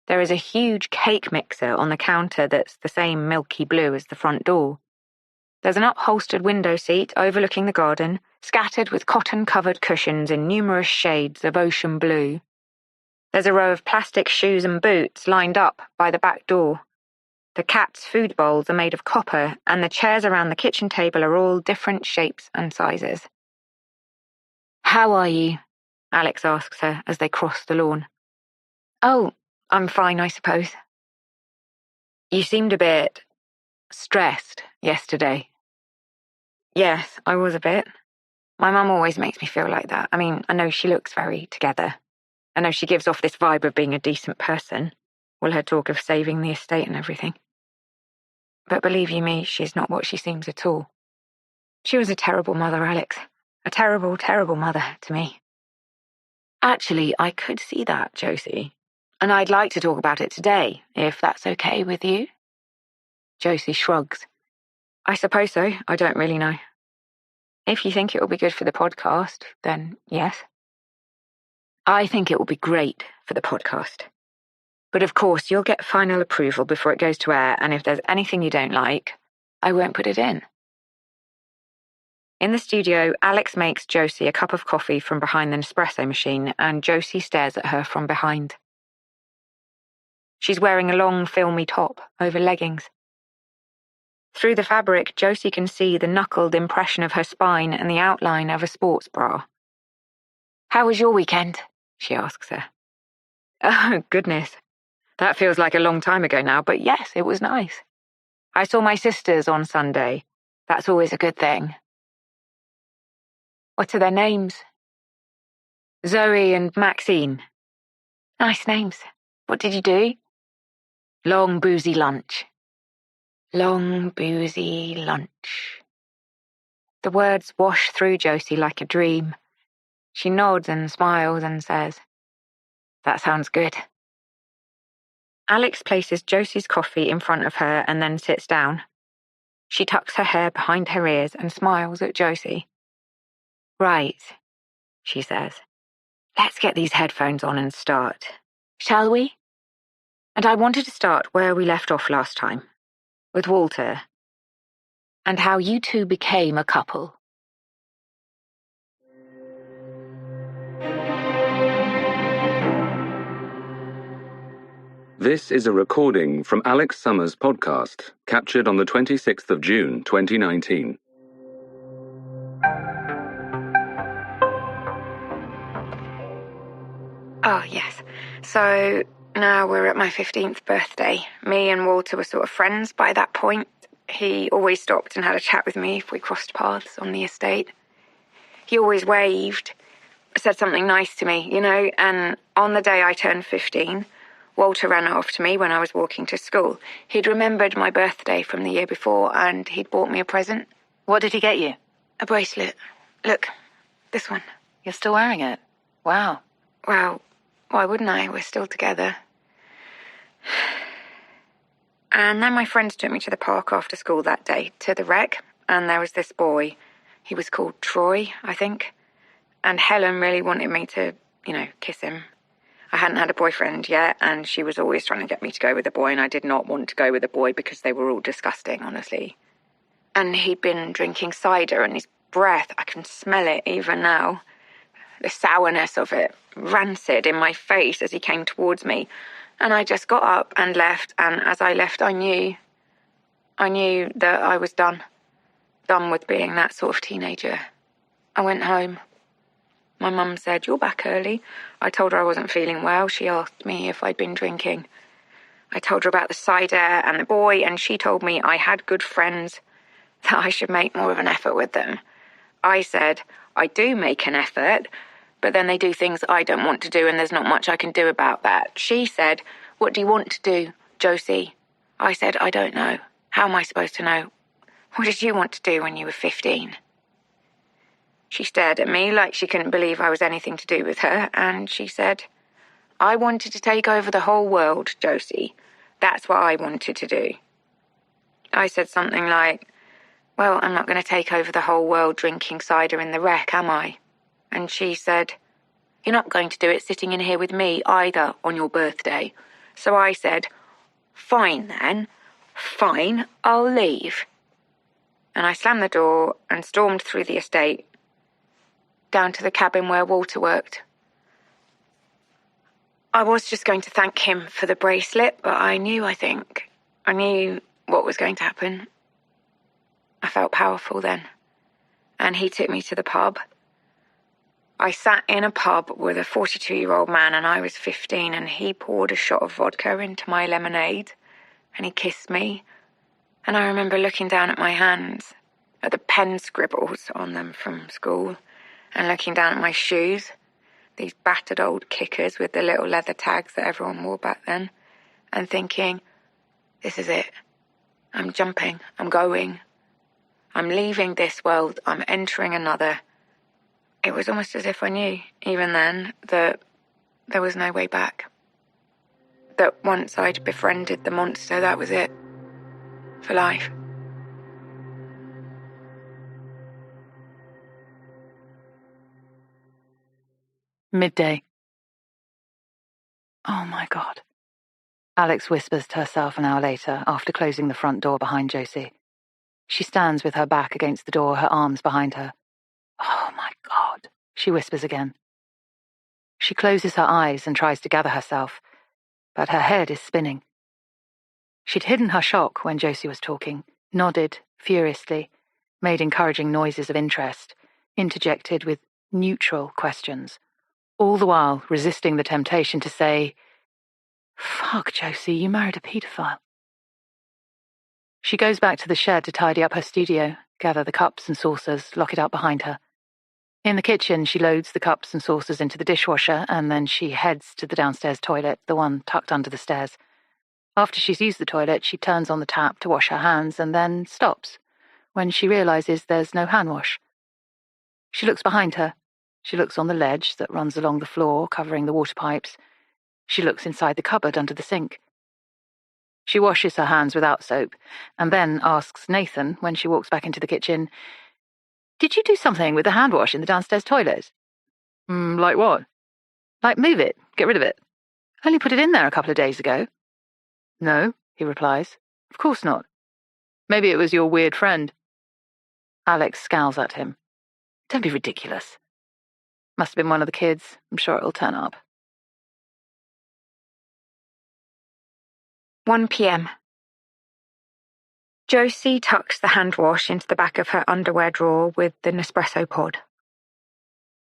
There is a huge cake mixer on the counter that's the same milky blue as the front door. There's an upholstered window seat overlooking the garden, scattered with cotton-covered cushions in numerous shades of ocean blue. There's a row of plastic shoes and boots lined up by the back door. The cat's food bowls are made of copper, and the chairs around the kitchen table are all different shapes and sizes. "How are you?" Alix asks her as they cross the lawn. "Oh, I'm fine, I suppose." "You seemed a bit stressed yesterday." "Yes, I was a bit. My mum always makes me feel like that. I mean, I know she looks very together. I know she gives off this vibe of being a decent person, all her talk of saving the estate and everything. But believe you me, she's not what she seems at all. She was a terrible mother, Alix. A terrible, terrible mother to me." "Actually, I could see that, Josie. And I'd like to talk about it today, if that's okay with you." Josie shrugs. "I suppose so. I don't really know." If you think it will be good for the podcast, then yes. I think it will be great for the podcast. But of course, you'll get final approval before it goes to air, and if there's anything you don't like, I won't put it in. In the studio, Alix makes Josie a cup of coffee from behind the Nespresso machine, and Josie stares at her from behind. She's wearing a long, filmy top over leggings. Through the fabric, Josie can see the knuckled impression of her spine and the outline of a sports bra. "How was your weekend?" she asks her. "Oh, goodness. That feels like a long time ago now, but yes, it was nice. I saw my sisters on Sunday. That's always a good thing." "What are their names?" "Zoe and Maxine." "Nice names. What did you do?" "Long, boozy lunch." Long, boozy lunch. The words wash through Josie like a dream. She nods and smiles and says, "That sounds good." Alix places Josie's coffee in front of her and then sits down. She tucks her hair behind her ears and smiles at Josie. "Right," she says. "Let's get these headphones on and start. Shall we?" And I wanted to start where we left off last time, with Walter, and how you two became a couple. This is a recording from Alix Summer's podcast, captured on the 26th of June, 2019. Oh, yes. So now we're at my 15th birthday. Me and Walter were sort of friends by that point. He always stopped and had a chat with me if we crossed paths on the estate. He always waved, said something nice to me, and on the day I turned 15, Walter ran after me when I was walking to school. He'd remembered my birthday from the year before and he'd bought me a present. What did he get you? A bracelet. Look, this one. You're still wearing it. Wow. Well, why wouldn't I? We're still together. And then my friends took me to the park after school that day, to the rec, and there was this boy. He was called Troy, I think. And Helen really wanted me to, kiss him. I hadn't had a boyfriend yet, and she was always trying to get me to go with a boy, and I did not want to go with a boy because they were all disgusting, honestly. And he'd been drinking cider, and his breath, I can smell it even now. The sourness of it, rancid in my face as he came towards me. And I just got up and left, and as I left, I knew that I was done with being that sort of teenager. I went home. My mum said, "You're back early." I told her I wasn't feeling well. She asked me if I'd been drinking. I told her about the cider and the boy, and she told me I had good friends, that I should make more of an effort with them. I said, "I do make an effort, but then they do things I don't want to do, and there's not much I can do about that." She said, "What do you want to do, Josie?" I said, "I don't know. How am I supposed to know? What did you want to do when you were 15? She stared at me like she couldn't believe I was anything to do with her, and she said, "I wanted to take over the whole world, Josie. That's what I wanted to do." I said something like, "Well, I'm not going to take over the whole world drinking cider in the rec, am I?" And she said, "You're not going to do it sitting in here with me either on your birthday." So I said, "Fine then. Fine, I'll leave." And I slammed the door and stormed through the estate, down to the cabin where Walter worked. I was just going to thank him for the bracelet, but I knew what was going to happen. I felt powerful then. And he took me to the pub. I sat in a pub with a 42-year-old man, and I was 15, and he poured a shot of vodka into my lemonade, and he kissed me. And I remember looking down at my hands, at the pen scribbles on them from school, and looking down at my shoes, these battered old kickers with the little leather tags that everyone wore back then, and thinking, this is it. I'm jumping. I'm going. I'm leaving this world. I'm entering another. It was almost as if I knew, even then, that there was no way back. That once I'd befriended the monster, that was it. For life. Midday. Oh my God. Alix whispers to herself an hour later after closing the front door behind Josie. She stands with her back against the door, her arms behind her. Oh my God, she whispers again. She closes her eyes and tries to gather herself, but her head is spinning. She'd hidden her shock when Josie was talking, nodded furiously, made encouraging noises of interest, interjected with neutral questions, all the while resisting the temptation to say, "Fuck, Josie, you married a paedophile." She goes back to the shed to tidy up her studio, gather the cups and saucers, lock it up behind her. In the kitchen, she loads the cups and saucers into the dishwasher, and then she heads to the downstairs toilet, the one tucked under the stairs. After she's used the toilet, she turns on the tap to wash her hands and then stops when she realizes there's no hand wash. She looks behind her. She looks on the ledge that runs along the floor, covering the water pipes. She looks inside the cupboard under the sink. She washes her hands without soap, and then asks Nathan, when she walks back into the kitchen, "Did you do something with the hand wash in the downstairs toilet?" Like what?" "Like move it, get rid of it. Only put it in there a couple of days ago." "No," he replies. "Of course not. Maybe it was your weird friend." Alix scowls at him. "Don't be ridiculous. Must have been one of the kids. I'm sure it'll turn up." 1 p.m. Josie tucks the hand wash into the back of her underwear drawer with the Nespresso pod.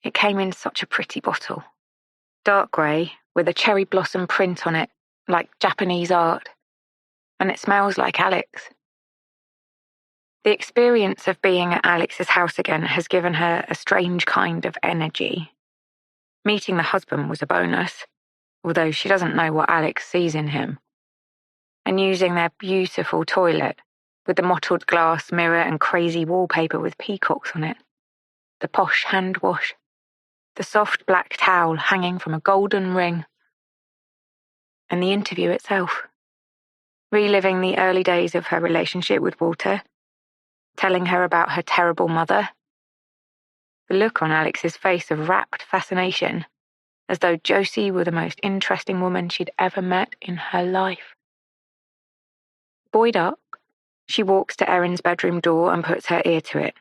It came in such a pretty bottle. Dark grey, with a cherry blossom print on it, like Japanese art. And it smells like Alix. The experience of being at Alix's house again has given her a strange kind of energy. Meeting the husband was a bonus, although she doesn't know what Alix sees in him. And using their beautiful toilet, with the mottled glass mirror and crazy wallpaper with peacocks on it. The posh hand wash. The soft black towel hanging from a golden ring. And the interview itself. Reliving the early days of her relationship with Walter. Telling her about her terrible mother. The look on Alix's face of rapt fascination, as though Josie were the most interesting woman she'd ever met in her life. Buoyed up, she walks to Erin's bedroom door and puts her ear to it.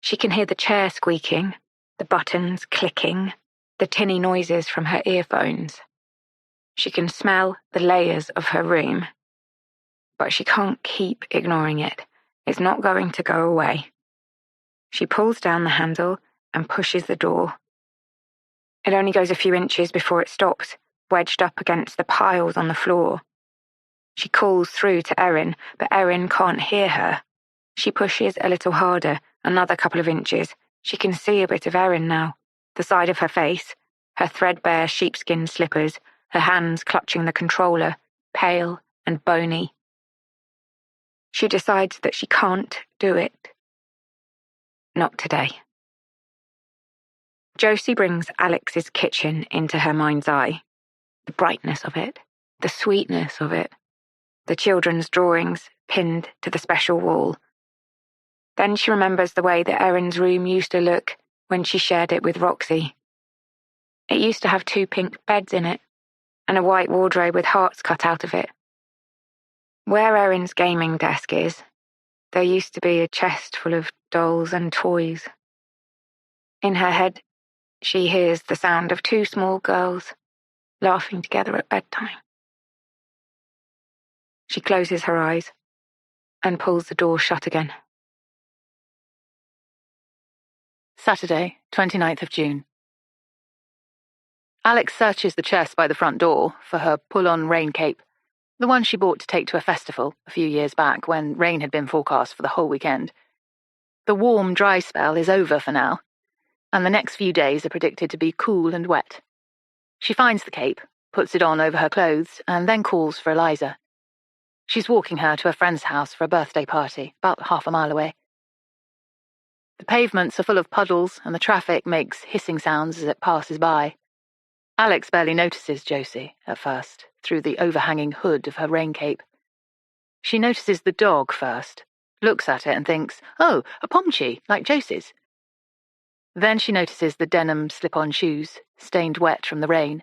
She can hear the chair squeaking, the buttons clicking, the tinny noises from her earphones. She can smell the layers of her room. But she can't keep ignoring it. It's not going to go away. She pulls down the handle and pushes the door. It only goes a few inches before it stops, wedged up against the piles on the floor. She calls through to Erin, but Erin can't hear her. She pushes a little harder, another couple of inches. She can see a bit of Erin now, the side of her face, her threadbare sheepskin slippers, her hands clutching the controller, pale and bony. She decides that she can't do it. Not today. Josie brings Alix's kitchen into her mind's eye. The brightness of it, the sweetness of it, the children's drawings pinned to the special wall. Then she remembers the way that Erin's room used to look when she shared it with Roxy. It used to have 2 pink beds in it, and a white wardrobe with hearts cut out of it. Where Erin's gaming desk is, there used to be a chest full of dolls and toys. In her head, she hears the sound of 2 small girls laughing together at bedtime. She closes her eyes and pulls the door shut again. Saturday, 29th of June. Alix searches the chest by the front door for her pull-on rain cape, the one she bought to take to a festival a few years back when rain had been forecast for the whole weekend. The warm, dry spell is over for now, and the next few days are predicted to be cool and wet. She finds the cape, puts it on over her clothes, and then calls for Eliza. She's walking her to a friend's house for a birthday party, about half a mile away. The pavements are full of puddles, and the traffic makes hissing sounds as it passes by. Alix barely notices Josie, at first, through the overhanging hood of her rain cape. She notices the dog first, looks at it and thinks, "Oh, a Pomchi, like Josie's." Then she notices the denim slip-on shoes, stained wet from the rain,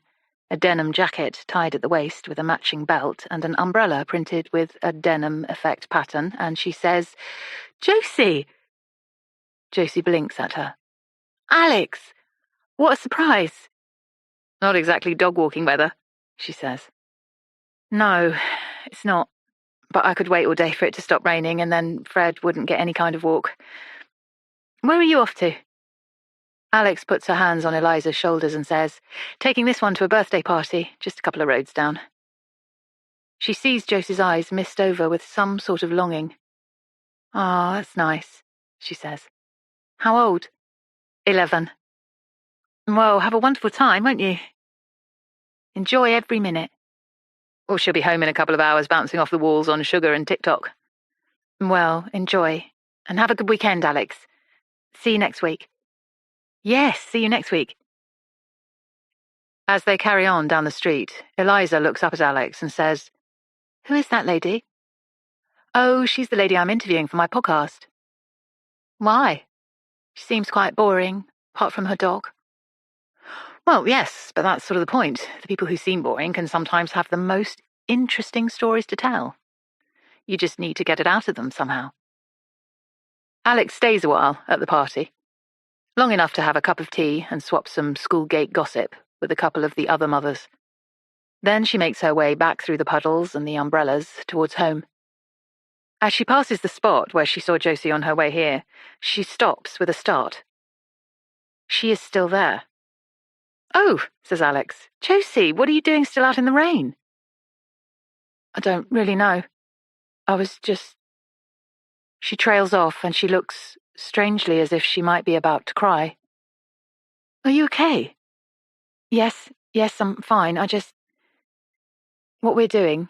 a denim jacket tied at the waist with a matching belt, and an umbrella printed with a denim effect pattern, and she says, "Josie!" Josie blinks at her. "Alix! What a surprise!" "Not exactly dog-walking weather," she says. "No, it's not. But I could wait all day for it to stop raining, and then Fred wouldn't get any kind of walk. Where are you off to?" Alix puts her hands on Eliza's shoulders and says, "Taking this one to a birthday party, just a couple of roads down." She sees Josie's eyes mist over with some sort of longing. "Ah, that's nice," she says. "How old?" 11. "Well, have a wonderful time, won't you?" "Enjoy every minute." "Or she'll be home in a couple of hours bouncing off the walls on sugar and TikTok." "Well, enjoy. And have a good weekend, Alix. See you next week." "Yes, see you next week." As they carry on down the street, Eliza looks up at Alix and says, "Who is that lady?" "Oh, she's the lady I'm interviewing for my podcast." "Why?" "She seems quite boring, apart from her dog." "Well, yes, but that's sort of the point. The people who seem boring can sometimes have the most interesting stories to tell. You just need to get it out of them somehow." Alix stays a while at the party, long enough to have a cup of tea and swap some schoolgate gossip with a couple of the other mothers. Then she makes her way back through the puddles and the umbrellas towards home. As she passes the spot where she saw Josie on her way here, she stops with a start. She is still there. "Oh," says Alix. "Josie, what are you doing still out in the rain?" "I don't really know. I was just..." She trails off and she looks strangely as if she might be about to cry. "Are you okay?" Yes, I'm fine. What we're doing,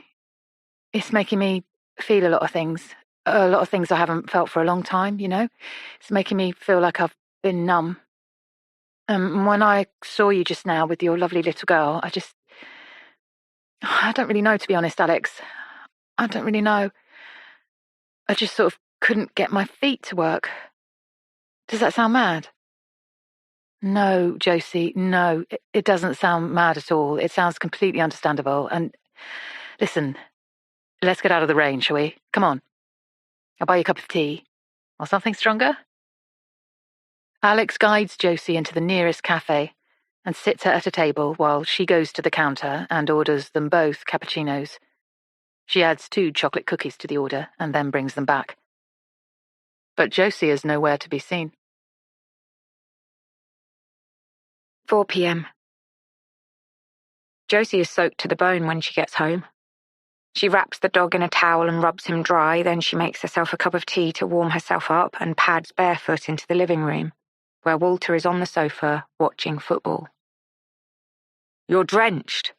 it's making me feel a lot of things I haven't felt for a long time, you know? It's making me feel like I've been numb. When I saw you just now with your lovely little girl, I don't really know, to be honest, Alix. I don't really know. I just sort of couldn't get my feet to work. Does that sound mad? No, Josie, no. It doesn't sound mad at all. It sounds completely understandable. And listen, let's get out of the rain, shall we? Come on. I'll buy you a cup of tea. Or something stronger? Alix guides Josie into the nearest cafe and sits her at a table while she goes to the counter and orders them both cappuccinos. She adds 2 chocolate cookies to the order and then brings them back. But Josie is nowhere to be seen. 4 p.m. Josie is soaked to the bone when she gets home. She wraps the dog in a towel and rubs him dry, then she makes herself a cup of tea to warm herself up and pads barefoot into the living room, where Walter is on the sofa watching football. "You're drenched."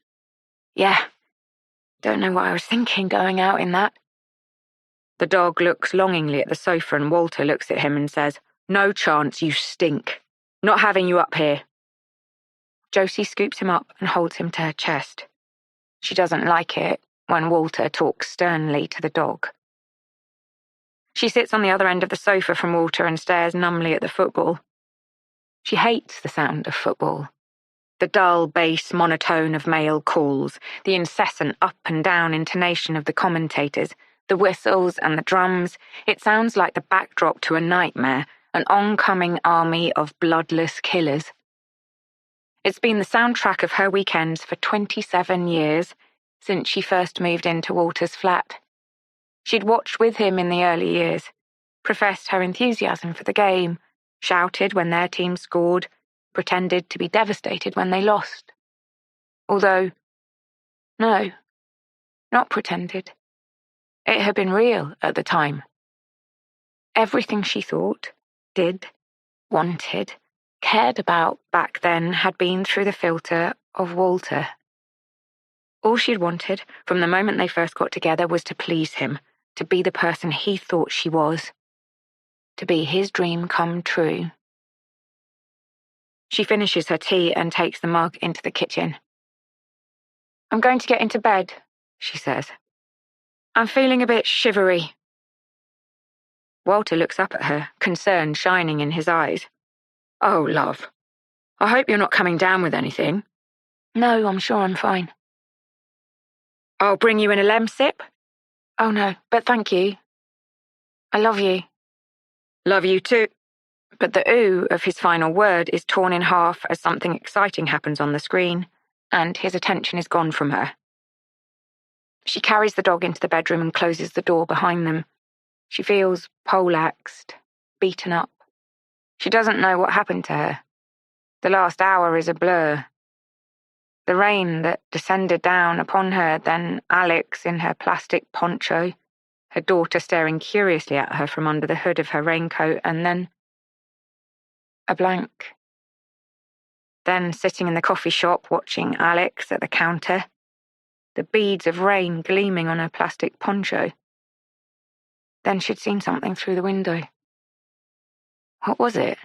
"Yeah. Don't know what I was thinking going out in that." The dog looks longingly at the sofa and Walter looks at him and says, "No chance, you stink. Not having you up here." Josie scoops him up and holds him to her chest. She doesn't like it when Walter talks sternly to the dog. She sits on the other end of the sofa from Walter and stares numbly at the football. She hates the sound of football. The dull bass monotone of male calls, the incessant up and down intonation of the commentators, the whistles and the drums. It sounds like the backdrop to a nightmare, an oncoming army of bloodless killers. It's been the soundtrack of her weekends for 27 years, since she first moved into Walter's flat. She'd watched with him in the early years, professed her enthusiasm for the game, shouted when their team scored, pretended to be devastated when they lost. Although, no, not pretended. It had been real at the time. Everything she thought, did, wanted, cared about back then had been through the filter of Walter. All she'd wanted, from the moment they first got together, was to please him, to be the person he thought she was, to be his dream come true. She finishes her tea and takes the mug into the kitchen. "I'm going to get into bed," she says. "I'm feeling a bit shivery." Walter looks up at her, concern shining in his eyes. Oh, love. I hope you're not coming down with anything. No, I'm sure I'm fine. I'll bring you in a lemsip. Oh, no, but thank you. I love you. Love you too. But the ooh of his final word is torn in half as something exciting happens on the screen, and his attention is gone from her. She carries the dog into the bedroom and closes the door behind them. She feels poleaxed, beaten up. She doesn't know what happened to her. The last hour is a blur. The rain that descended down upon her, then Alix in her plastic poncho, her daughter staring curiously at her from under the hood of her raincoat, and then a blank. Then sitting in the coffee shop watching Alix at the counter, the beads of rain gleaming on her plastic poncho. Then she'd seen something through the window. What was it?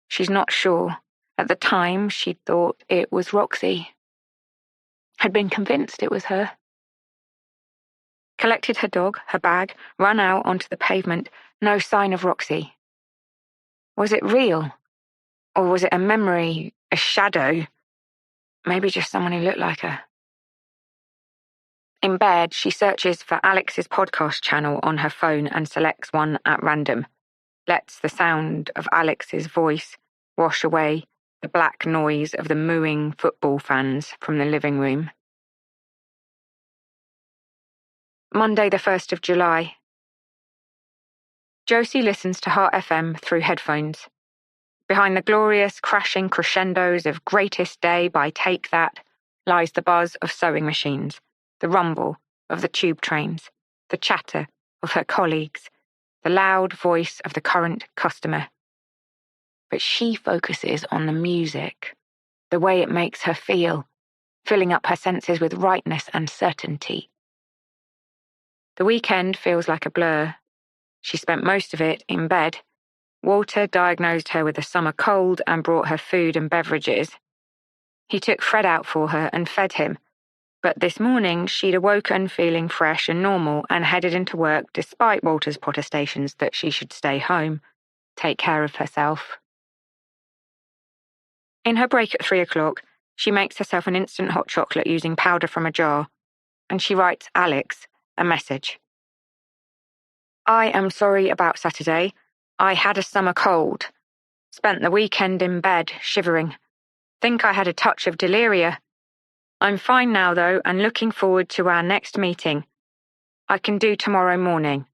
She's not sure. At the time, she'd thought it was Roxy. Had been convinced it was her. Collected her dog, her bag, run out onto the pavement. No sign of Roxy. Was it real? Or was it a memory, a shadow? Maybe just someone who looked like her. In bed, she searches for Alix's podcast channel on her phone and selects one at random. Lets the sound of Alix's voice wash away the black noise of the mooing football fans from the living room. Monday the 1st of July. Josie listens to Heart FM through headphones. Behind the glorious crashing crescendos of Greatest Day by Take That lies the buzz of sewing machines, the rumble of the tube trains, the chatter of her colleagues, the loud voice of the current customer. But she focuses on the music, the way it makes her feel, filling up her senses with rightness and certainty. The weekend feels like a blur. She spent most of it in bed. Walter diagnosed her with a summer cold and brought her food and beverages. He took Fred out for her and fed him. But this morning she'd awoken feeling fresh and normal and headed into work despite Walter's protestations that she should stay home, take care of herself. In her break at 3 o'clock, she makes herself an instant hot chocolate using powder from a jar, and she writes Alix a message. I am sorry about Saturday. I had a summer cold. Spent the weekend in bed, shivering. Think I had a touch of deliria. I'm fine now, though, and looking forward to our next meeting. I can do tomorrow morning.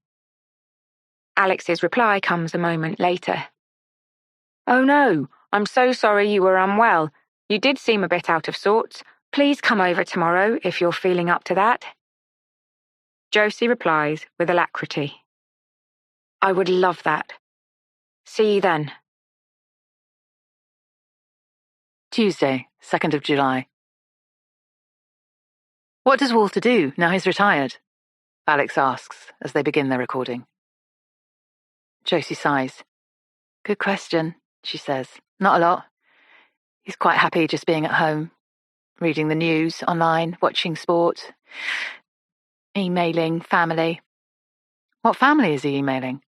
Alix's reply comes a moment later. Oh no, I'm so sorry you were unwell. You did seem a bit out of sorts. Please come over tomorrow if you're feeling up to that. Josie replies with alacrity. I would love that. See you then. Tuesday, 2nd of July. What does Walter do now he's retired? Alix asks as they begin their recording. Josie sighs. Good question, she says. Not a lot. He's quite happy just being at home, reading the news online, watching sport, emailing family. What family is he emailing?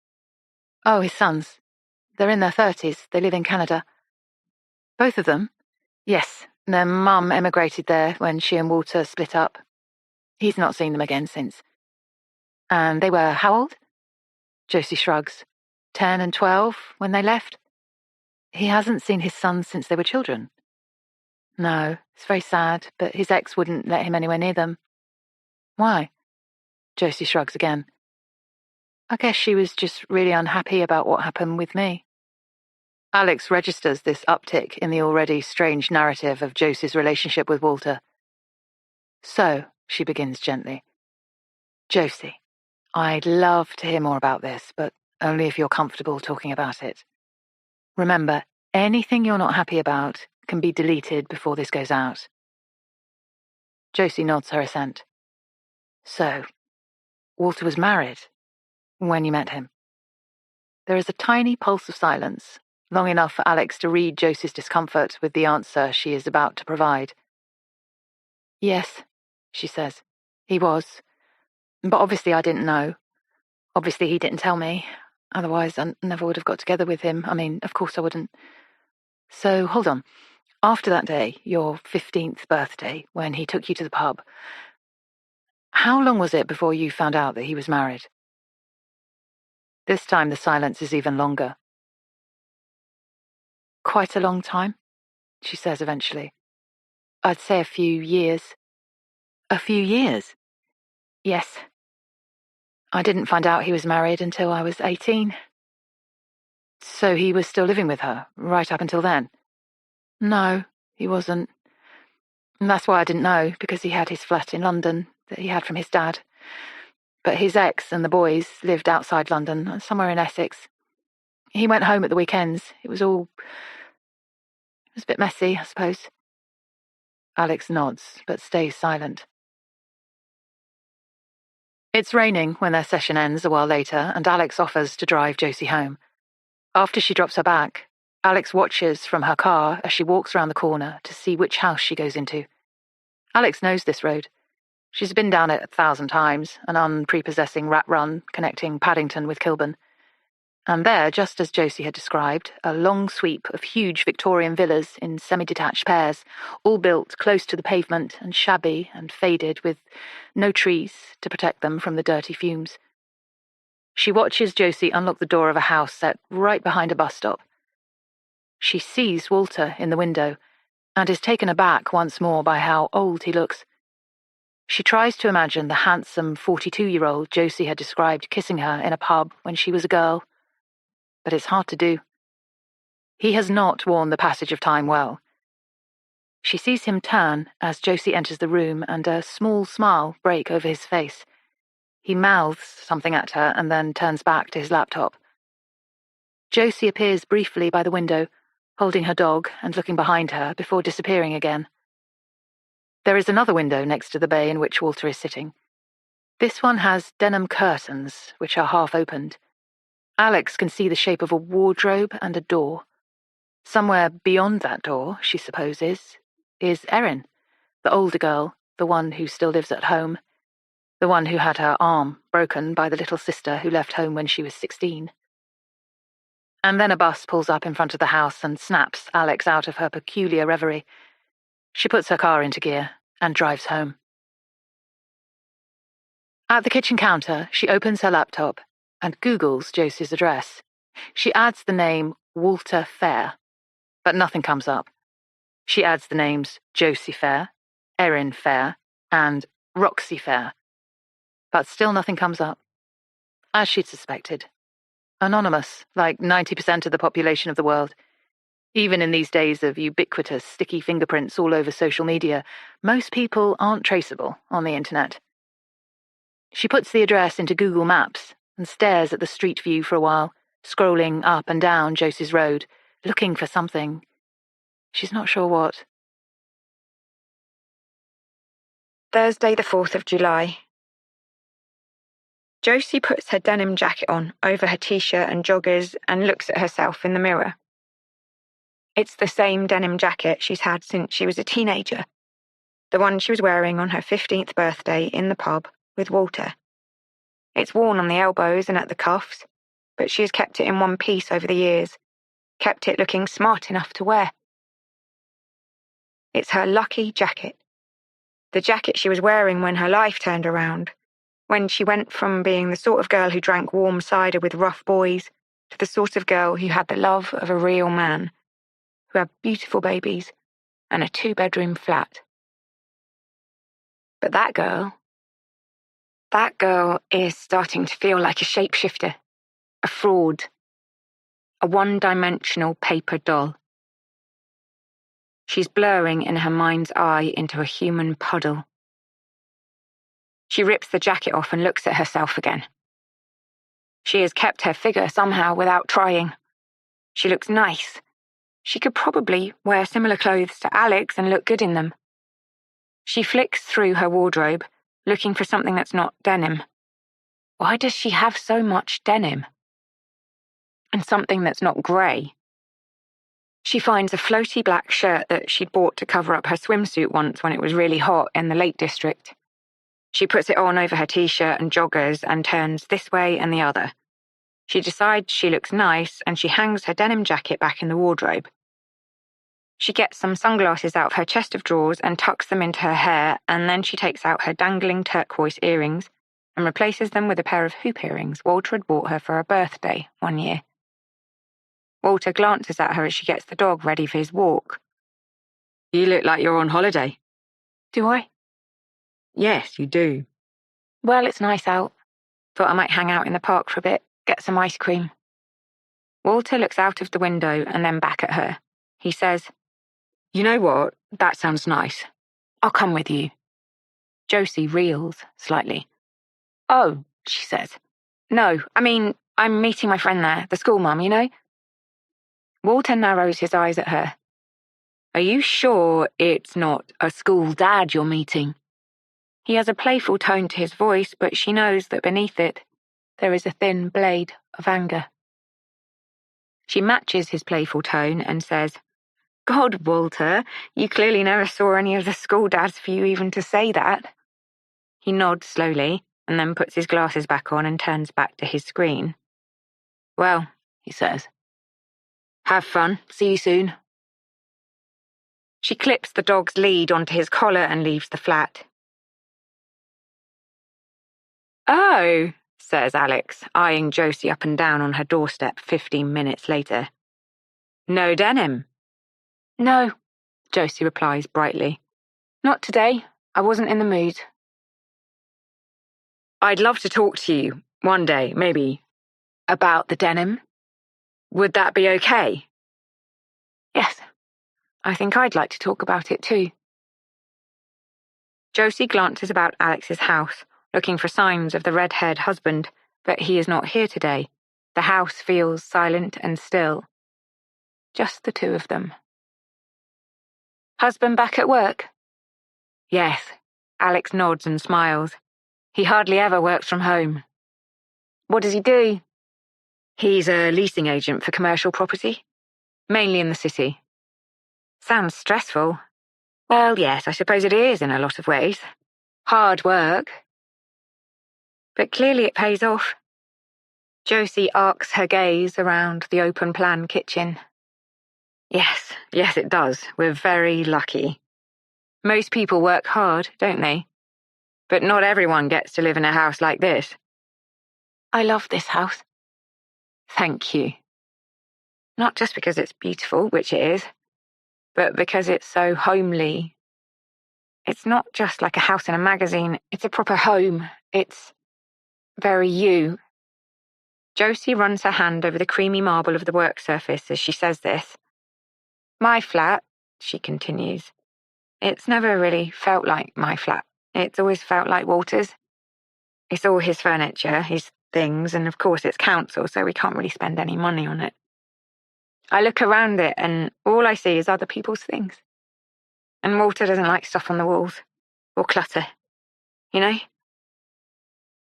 Oh, his sons. They're in their 30s. They live in Canada. Both of them? Yes, their mum emigrated there when she and Walter split up. He's not seen them again since. And they were how old? Josie shrugs. 10 and 12 when they left. He hasn't seen his sons since they were children. No, it's very sad, but his ex wouldn't let him anywhere near them. Why? Josie shrugs again. I guess she was just really unhappy about what happened with me. Alix registers this uptick in the already strange narrative of Josie's relationship with Walter. So, she begins gently. Josie, I'd love to hear more about this, but only if you're comfortable talking about it. Remember, anything you're not happy about can be deleted before this goes out. Josie nods her assent. So, Walter was married when you met him. There is a tiny pulse of silence, long enough for Alix to read Josie's discomfort with the answer she is about to provide. Yes, she says. He was. But obviously I didn't know. Obviously he didn't tell me. Otherwise, I never would have got together with him. I mean, of course I wouldn't. So, hold on. After that day, your 15th birthday, when he took you to the pub, how long was it before you found out that he was married? This time the silence is even longer. Quite a long time, she says eventually. I'd say a few years. A few years? Yes. I didn't find out he was married until I was 18. So he was still living with her, right up until then? No, he wasn't. And that's why I didn't know, because he had his flat in London that he had from his dad. But his ex and the boys lived outside London, somewhere in Essex. He went home at the weekends. It was a bit messy, I suppose. Alix nods, but stays silent. It's raining when their session ends a while later, and Alix offers to drive Josie home. After she drops her back, Alix watches from her car as she walks around the corner to see which house she goes into. Alix knows this road. She's been down it 1,000 times, an unprepossessing rat run connecting Paddington with Kilburn. And there, just as Josie had described, a long sweep of huge Victorian villas in semi-detached pairs, all built close to the pavement and shabby and faded with no trees to protect them from the dirty fumes. She watches Josie unlock the door of a house set right behind a bus stop. She sees Walter in the window and is taken aback once more by how old he looks. She tries to imagine the handsome 42-year-old Josie had described kissing her in a pub when she was a girl. But it's hard to do. He has not worn the passage of time well. She sees him turn as Josie enters the room and a small smile break over his face. He mouths something at her and then turns back to his laptop. Josie appears briefly by the window, holding her dog and looking behind her before disappearing again. There is another window next to the bay in which Walter is sitting. This one has denim curtains, which are half opened. Alix can see the shape of a wardrobe and a door. Somewhere beyond that door, she supposes, is Erin, the older girl, the one who still lives at home, the one who had her arm broken by the little sister who left home when she was 16. And then a bus pulls up in front of the house and snaps Alix out of her peculiar reverie. She puts her car into gear and drives home. At the kitchen counter, she opens her laptop and Googles Josie's address. She adds the name Walter Fair, but nothing comes up. She adds the names Josie Fair, Erin Fair, and Roxy Fair, but still nothing comes up. As she'd suspected. Anonymous, like 90% of the population of the world. Even in these days of ubiquitous sticky fingerprints all over social media, most people aren't traceable on the internet. She puts the address into Google Maps and stares at the street view for a while, scrolling up and down Josie's road, looking for something. She's not sure what. Thursday the 4th of July. Josie puts her denim jacket on over her t-shirt and joggers and looks at herself in the mirror. It's the same denim jacket she's had since she was a teenager, the one she was wearing on her 15th birthday in the pub with Walter. It's worn on the elbows and at the cuffs, but she has kept it in one piece over the years, kept it looking smart enough to wear. It's her lucky jacket, the jacket she was wearing when her life turned around, when she went from being the sort of girl who drank warm cider with rough boys to the sort of girl who had the love of a real man, who had beautiful babies and a 2-bedroom flat. But that girl is starting to feel like a shapeshifter, a fraud, a one-dimensional paper doll. She's blurring in her mind's eye into a human puddle. She rips the jacket off and looks at herself again. She has kept her figure somehow without trying. She looks nice. She could probably wear similar clothes to Alix and look good in them. She flicks through her wardrobe, looking for something that's not denim. Why does she have so much denim? And something that's not grey. She finds a floaty black shirt that she'd bought to cover up her swimsuit once when it was really hot in the Lake District. She puts it on over her t-shirt and joggers and turns this way and the other. She decides she looks nice and she hangs her denim jacket back in the wardrobe. She gets some sunglasses out of her chest of drawers and tucks them into her hair, and then she takes out her dangling turquoise earrings and replaces them with a pair of hoop earrings Walter had bought her for her birthday one year. Walter glances at her as she gets the dog ready for his walk. "You look like you're on holiday." Do I? "Yes, you do." Well, it's nice out. "Thought I might hang out in the park for a bit, get some ice cream." Walter looks out of the window and then back at her. He says, "You know what? That sounds nice. I'll come with you." Josie reels slightly. Oh, she says. "No, I mean, I'm meeting my friend there, the school mum, you know?" Walter narrows his eyes at her. "Are you sure it's not a school dad you're meeting?" He has a playful tone to his voice, but she knows that beneath it, there is a thin blade of anger. She matches his playful tone and says, "God, Walter, you clearly never saw any of the school dads for you even to say that." He nods slowly and then puts his glasses back on and turns back to his screen. "Well," he says, "have fun. See you soon." She clips the dog's lead onto his collar and leaves the flat. "Oh," says Alix, eyeing Josie up and down on her doorstep 15 minutes later. "No denim?" No, Josie replies brightly. Not today. I wasn't in the mood. "I'd love to talk to you one day, maybe." About the denim? "Would that be okay?" Yes. I think I'd like to talk about it too. Josie glances about Alix's house, looking for signs of the red-haired husband, but he is not here today. The house feels silent and still. Just the two of them. Husband back at work? "Yes." Alix nods and smiles. "He hardly ever works from home." What does he do? "He's a leasing agent for commercial property, mainly in the city." "Sounds stressful." "Well, yes, I suppose it is in a lot of ways. Hard work. But clearly it pays off." Josie arcs her gaze around the open-plan kitchen. Yes, it does. We're very lucky. Most people work hard, don't they? But not everyone gets to live in a house like this." I love this house. "Thank you. Not just because it's beautiful, which it is, but because it's so homely. It's not just like a house in a magazine. It's a proper home. It's very you." Josie runs her hand over the creamy marble of the work surface as she says this. "My flat," she continues, "it's never really felt like my flat. It's always felt like Walter's. It's all his furniture, his things, and of course it's council, so we can't really spend any money on it. I look around it and all I see is other people's things. And Walter doesn't like stuff on the walls, or clutter, you know?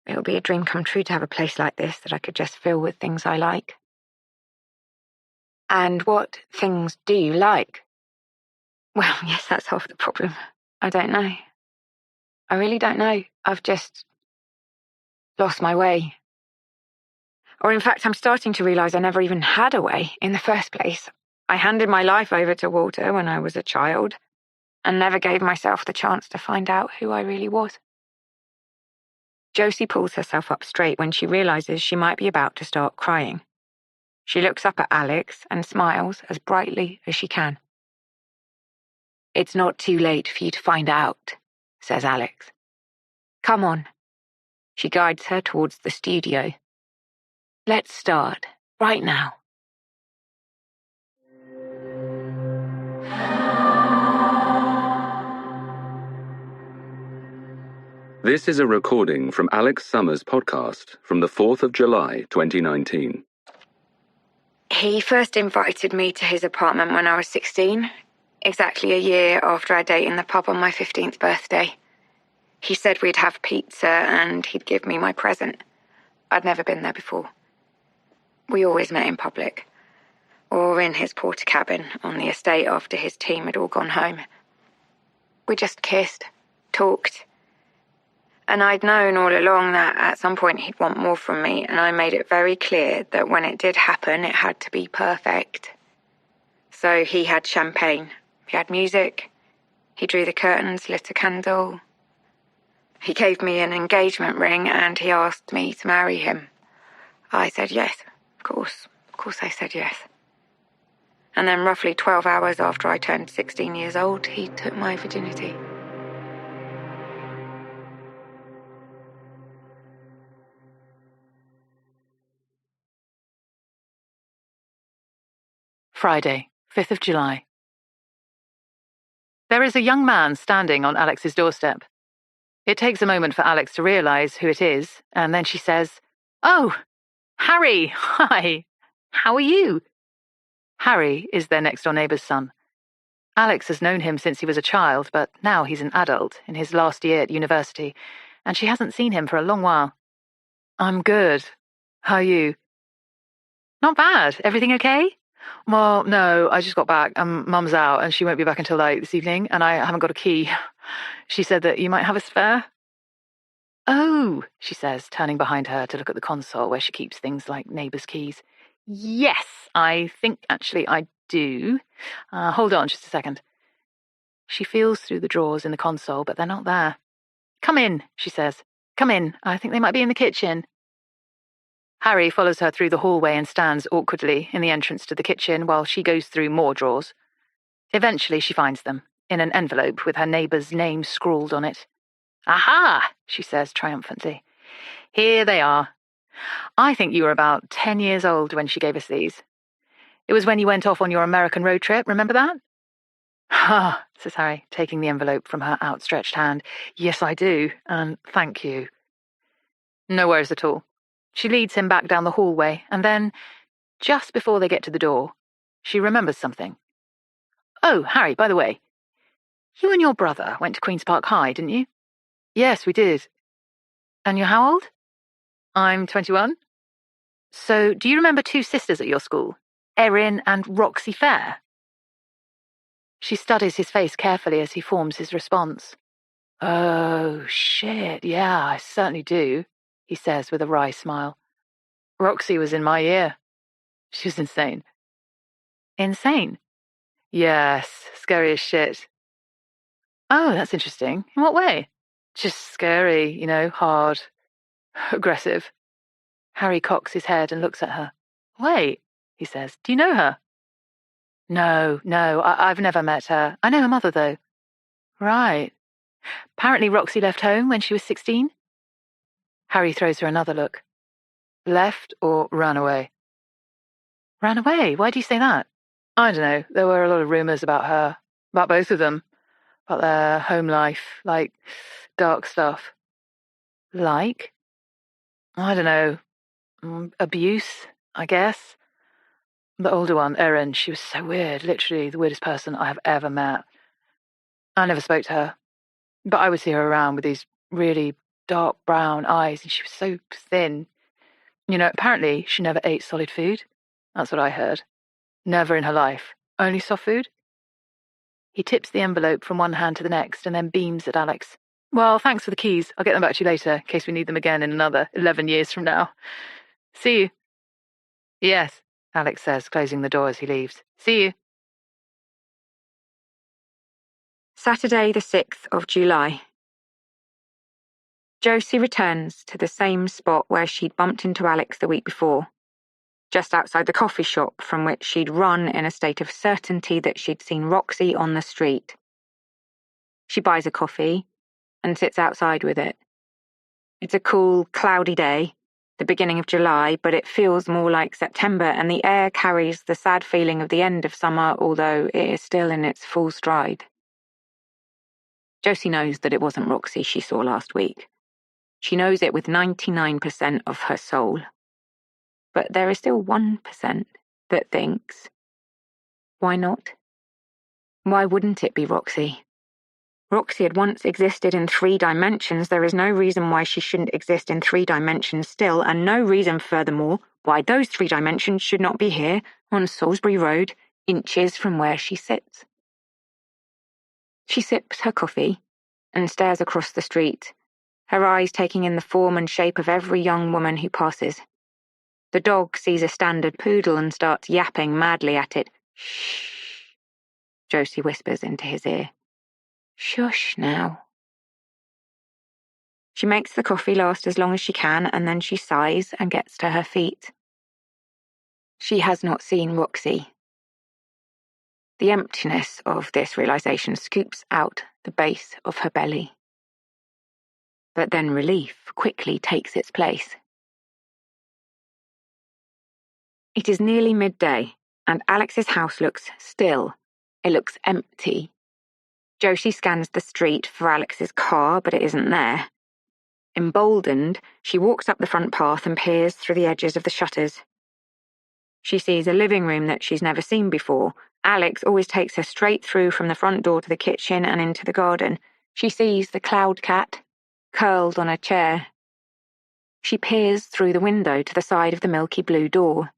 It would be a dream come true to have a place like this that I could just fill with things I like." And what things do you like? Well, yes, that's half the problem. I don't know. I really don't know. I've just lost my way. Or in fact, I'm starting to realise I never even had a way in the first place. I handed my life over to Walter when I was a child and never gave myself the chance to find out who I really was. Josie pulls herself up straight when she realises she might be about to start crying. She looks up at Alix and smiles as brightly as she can. It's not too late for you to find out, says Alix. Come on. She guides her towards the studio. Let's start right now. This is a recording from Alix Summer's podcast from the 4th of July, 2019. He first invited me to his apartment when I was 16, exactly a year after I'd ate in the pub on my 15th birthday. He said we'd have pizza and he'd give me my present. I'd never been there before. We always met in public, or in his porter cabin on the estate after his team had all gone home. We just kissed, talked, And I'd known all along that at some point he'd want more from me, and I made it very clear that when it did happen, it had to be perfect. So he had champagne, he had music, he drew the curtains, lit a candle. He gave me an engagement ring and he asked me to marry him. I said yes, of course I said yes. And then roughly 12 hours after I turned 16 years old, he took my virginity. Friday, 5th of July. There is a young man standing on Alex's doorstep. It takes a moment for Alix to realise who it is, and then she says, "Oh, Harry, hi. How are you?" Harry is their next-door neighbour's son. Alix has known him since he was a child, but now he's an adult in his last year at university, and she hasn't seen him for a long while. "I'm good. How are you?" "Not bad. Everything okay?" "Well, no, I just got back. Mum's out, and she won't be back until late this evening, and I haven't got a key. She said that you might have a spare." "Oh," she says, turning behind her to look at the console where she keeps things like neighbours' keys. "Yes, I think actually I do. Hold on just a second." She feels through the drawers in the console, but they're not there. "Come in," she says. "Come in. I think they might be in the kitchen." Harry follows her through the hallway and stands awkwardly in the entrance to the kitchen while she goes through more drawers. Eventually she finds them, in an envelope with her neighbour's name scrawled on it. "Aha!" she says triumphantly. "Here they are. I think you were about 10 years old when she gave us these. It was when you went off on your American road trip, remember that?" "Ah," says Harry, taking the envelope from her outstretched hand. "Yes, I do, and thank you." No worries at all. She leads him back down the hallway, and then, just before they get to the door, she remembers something. "Oh, Harry, by the way, you and your brother went to Queen's Park High, didn't you?" "Yes, we did." "And you're how old?" "I'm 21. So, do you remember two sisters at your school, Erin and Roxy Fair?" She studies his face carefully as he forms his response. "Oh, shit, yeah, I certainly do," he says with a wry smile. "Roxy was in my year. She was insane." "Insane?" "Yes, scary as shit." "Oh, that's interesting. In what way?" "Just scary, hard, aggressive." Harry cocks his head and looks at her. "Wait," he says, "do you know her?" No, I've never met her. I know her mother, though." "Right. Apparently Roxy left home when she was 16. Harry throws her another look. "Left or ran away?" "Ran away? Why do you say that?" "I don't know. There were a lot of rumours about her. About both of them. About their home life. Like, dark stuff." "Like?" "I don't know. Abuse, I guess. The older one, Erin, she was so weird. Literally the weirdest person I have ever met. I never spoke to her. But I would see her around with these really dark brown eyes, and she was so thin. Apparently she never ate solid food. That's what I heard. Never in her life. Only soft food." He tips the envelope from one hand to the next and then beams at Alix. "Well, thanks for the keys. I'll get them back to you later, in case we need them again in another 11 years from now. See you." "Yes," Alix says, closing the door as he leaves. "See you." Saturday, the 6th of July. Josie returns to the same spot where she'd bumped into Alix the week before, just outside the coffee shop from which she'd run in a state of certainty that she'd seen Roxy on the street. She buys a coffee and sits outside with it. It's a cool, cloudy day, the beginning of July, but it feels more like September, and the air carries the sad feeling of the end of summer, although it is still in its full stride. Josie knows that it wasn't Roxy she saw last week. She knows it with 99% of her soul. But there is still 1% that thinks, why not? Why wouldn't it be Roxy? Roxy had once existed in 3 dimensions. There is no reason why she shouldn't exist in 3 dimensions still, and no reason, furthermore, why those 3 dimensions should not be here on Salisbury Road, inches from where she sits. She sips her coffee and stares across the street, her eyes taking in the form and shape of every young woman who passes. The dog sees a standard poodle and starts yapping madly at it. "Shh," Josie whispers into his ear. "Shush now." She makes the coffee last as long as she can, and then she sighs and gets to her feet. She has not seen Roxy. The emptiness of this realization scoops out the base of her belly. But then relief quickly takes its place. It is nearly midday, and Alix's house looks still. It looks empty. Josie scans the street for Alix's car, but it isn't there. Emboldened, she walks up the front path and peers through the edges of the shutters. She sees a living room that she's never seen before. Alix always takes her straight through from the front door to the kitchen and into the garden. She sees the cloud cat, curled on a chair. She peers through the window to the side of the milky blue door.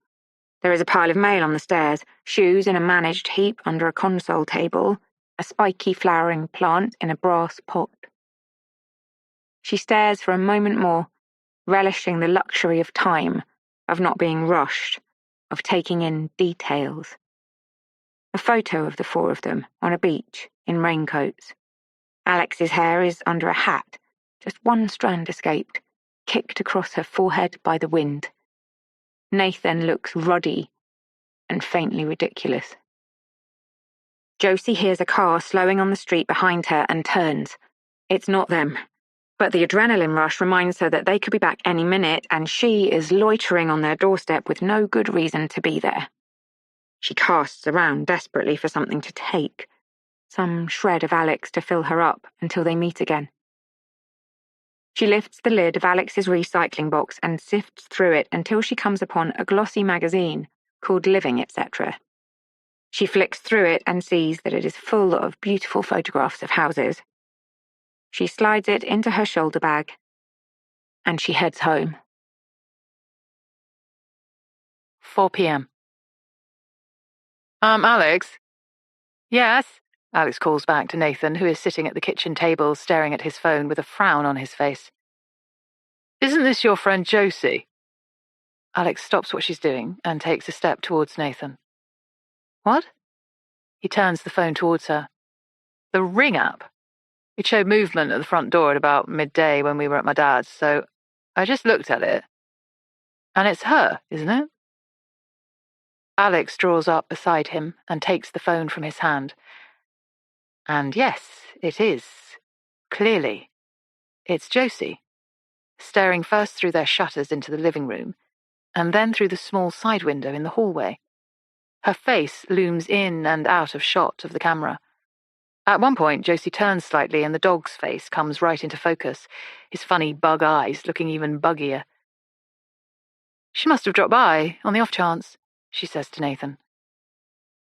There is a pile of mail on the stairs, shoes in a managed heap under a console table, a spiky flowering plant in a brass pot. She stares for a moment more, relishing the luxury of time, of not being rushed, of taking in details. A photo of the four of them on a beach in raincoats. Alix's hair is under a hat, just one strand escaped, kicked across her forehead by the wind. Nathan looks ruddy and faintly ridiculous. Josie hears a car slowing on the street behind her and turns. It's not them. But the adrenaline rush reminds her that they could be back any minute, and she is loitering on their doorstep with no good reason to be there. She casts around desperately for something to take, some shred of Alix to fill her up until they meet again. She lifts the lid of Alix's recycling box and sifts through it until she comes upon a glossy magazine called Living, etc. She flicks through it and sees that it is full of beautiful photographs of houses. She slides it into her shoulder bag, and she heads home. 4 p.m. Alix? Yes? Alix calls back to Nathan, who is sitting at the kitchen table staring at his phone with a frown on his face. Isn't this your friend Josie? Alix stops what she's doing and takes a step towards Nathan. What? He turns the phone towards her. The Ring app. It showed movement at the front door at about midday when we were at my dad's, so I just looked at it. And it's her, isn't it? Alix draws up beside him and takes the phone from his hand. And yes, it is. Clearly. It's Josie, staring first through their shutters into the living room, and then through the small side window in the hallway. Her face looms in and out of shot of the camera. At one point, Josie turns slightly and the dog's face comes right into focus, his funny bug eyes looking even buggier. She must have dropped by, on the off chance, she says to Nathan.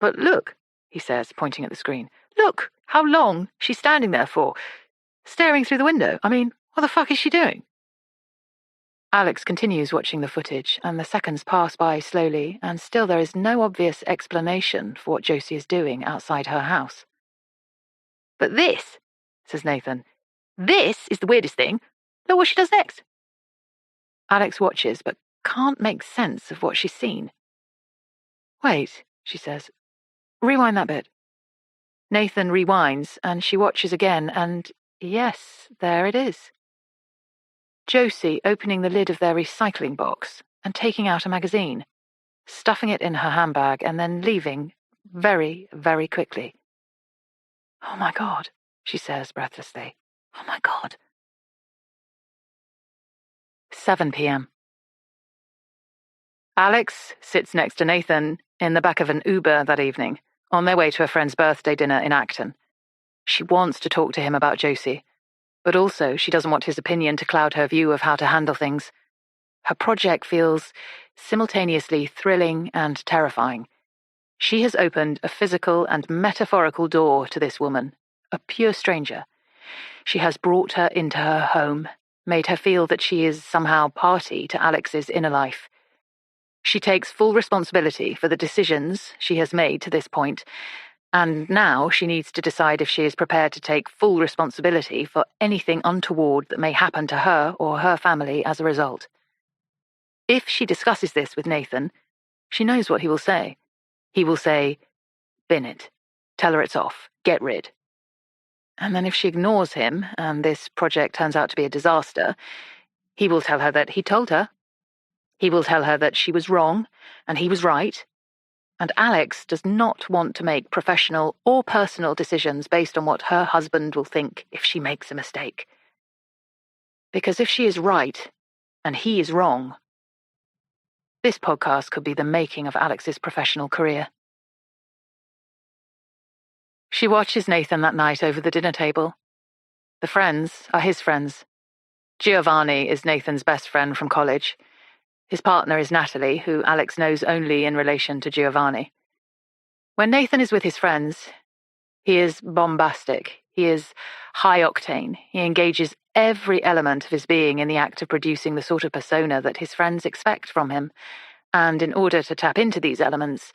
But look, he says, pointing at the screen. Look, how long she's standing there for. Staring through the window. I mean, what the fuck is she doing? Alix continues watching the footage, and the seconds pass by slowly, and still there is no obvious explanation for what Josie is doing outside her house. But this, says Nathan, this is the weirdest thing. Look what she does next. Alix watches, but can't make sense of what she's seen. Wait, she says. Rewind that bit. Nathan rewinds, and she watches again, and yes, there it is. Josie opening the lid of their recycling box and taking out a magazine, stuffing it in her handbag, and then leaving very, very quickly. Oh my God, she says breathlessly. Oh my God. 7 p.m. Alix sits next to Nathan in the back of an Uber that evening, on their way to a friend's birthday dinner in Acton. She wants to talk to him about Josie, but also she doesn't want his opinion to cloud her view of how to handle things. Her project feels simultaneously thrilling and terrifying. She has opened a physical and metaphorical door to this woman, a pure stranger. She has brought her into her home, made her feel that she is somehow party to Alix's inner life. She takes full responsibility for the decisions she has made to this point, And now she needs to decide if she is prepared to take full responsibility for anything untoward that may happen to her or her family as a result. If she discusses this with Nathan, she knows what he will say. He will say, "Bin it. Tell her it's off. Get rid." And then if she ignores him, and this project turns out to be a disaster, he will tell her that he told her. He will tell her that she was wrong, and he was right. And Alix does not want to make professional or personal decisions based on what her husband will think if she makes a mistake. Because if she is right, and he is wrong, this podcast could be the making of Alix's professional career. She watches Nathan that night over the dinner table. The friends are his friends. Giovanni is Nathan's best friend from college. His partner is Natalie, who Alix knows only in relation to Giovanni. When Nathan is with his friends, he is bombastic. He is high-octane. He engages every element of his being in the act of producing the sort of persona that his friends expect from him. And in order to tap into these elements,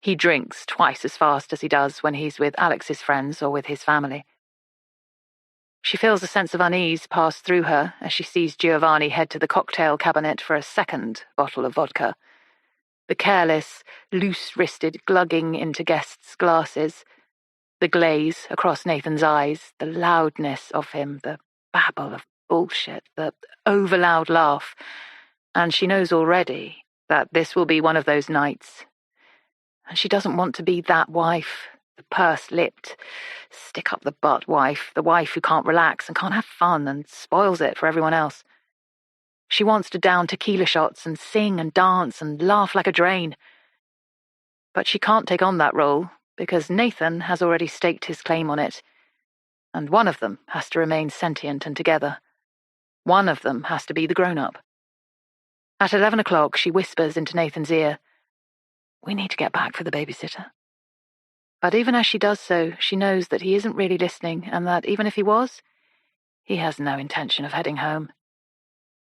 he drinks twice as fast as he does when he's with Alix's friends or with his family. She feels a sense of unease pass through her as she sees Giovanni head to the cocktail cabinet for a second bottle of vodka. The careless, loose-wristed glugging into guests' glasses, the glaze across Nathan's eyes, the loudness of him, the babble of bullshit, the over-loud laugh, and she knows already that this will be one of those nights. And she doesn't want to be that wife, the purse-lipped, stick-up-the-butt wife, the wife who can't relax and can't have fun and spoils it for everyone else. She wants to down tequila shots and sing and dance and laugh like a drain. But she can't take on that role because Nathan has already staked his claim on it, and one of them has to remain sentient and together. One of them has to be the grown-up. At 11 o'clock, she whispers into Nathan's ear, "We need to get back for the babysitter." But even as she does so, she knows that he isn't really listening and that even if he was, he has no intention of heading home.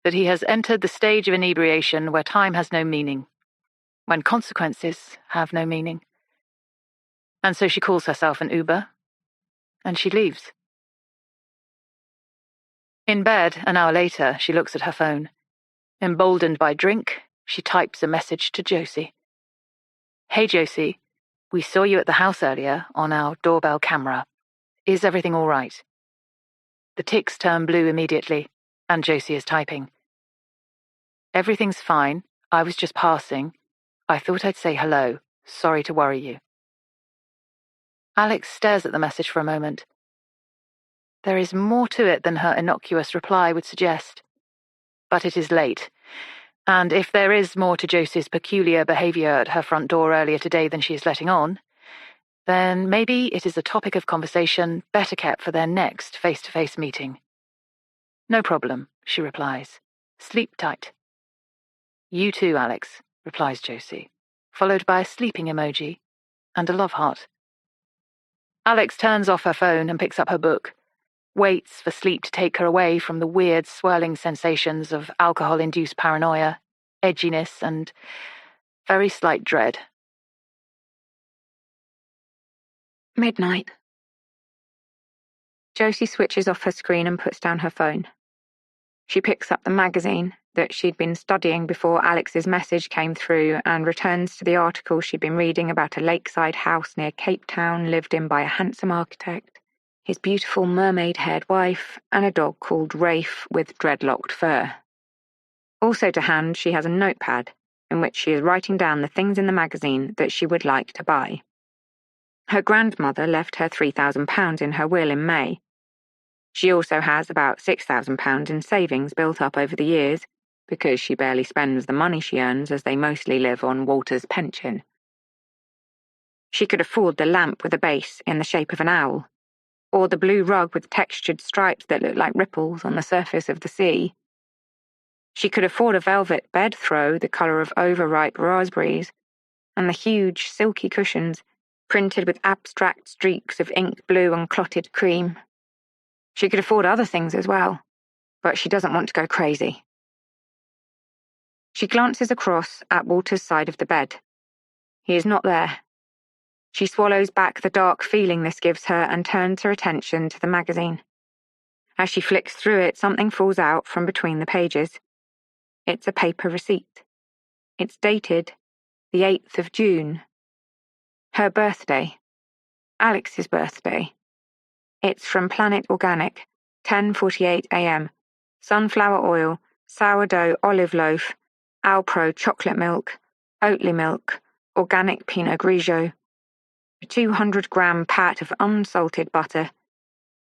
That he has entered the stage of inebriation where time has no meaning, when consequences have no meaning. And so she calls herself an Uber, and she leaves. In bed, an hour later, she looks at her phone. Emboldened by drink, she types a message to Josie. "Hey Josie, we saw you at the house earlier on our doorbell camera. Is everything all right?" The ticks turn blue immediately, and Josie is typing. "Everything's fine. I was just passing. I thought I'd say hello. Sorry to worry you." Alix stares at the message for a moment. There is more to it than her innocuous reply would suggest. But it is late, and if there is more to Josie's peculiar behaviour at her front door earlier today than she is letting on, then maybe it is a topic of conversation better kept for their next face-to-face meeting. "No problem," she replies. "Sleep tight." "You too, Alix," replies Josie, followed by a sleeping emoji and a love heart. Alix turns off her phone and picks up her book, waits for sleep to take her away from the weird, swirling sensations of alcohol-induced paranoia, edginess, and very slight dread. Midnight. Josie switches off her screen and puts down her phone. She picks up the magazine that she'd been studying before Alix's message came through and returns to the article she'd been reading about a lakeside house near Cape Town lived in by a handsome architect, his beautiful mermaid-haired wife, and a dog called Rafe with dreadlocked fur. Also to hand, she has a notepad in which she is writing down the things in the magazine that she would like to buy. Her grandmother left her £3,000 in her will in May. She also has about £6,000 in savings built up over the years, because she barely spends the money she earns as they mostly live on Walter's pension. She could afford the lamp with a base in the shape of an owl, or the blue rug with textured stripes that look like ripples on the surface of the sea. She could afford a velvet bed throw the colour of overripe raspberries, and the huge, silky cushions printed with abstract streaks of ink blue and clotted cream. She could afford other things as well, but she doesn't want to go crazy. She glances across at Walter's side of the bed. He is not there. She swallows back the dark feeling this gives her and turns her attention to the magazine. As she flicks through it, something falls out from between the pages. It's a paper receipt. It's dated the 8th of June. Her birthday. Alix's birthday. It's from Planet Organic, 10:48 a.m. Sunflower oil, sourdough olive loaf, Alpro chocolate milk, Oatly milk, organic Pinot Grigio, a 200-gram pat of unsalted butter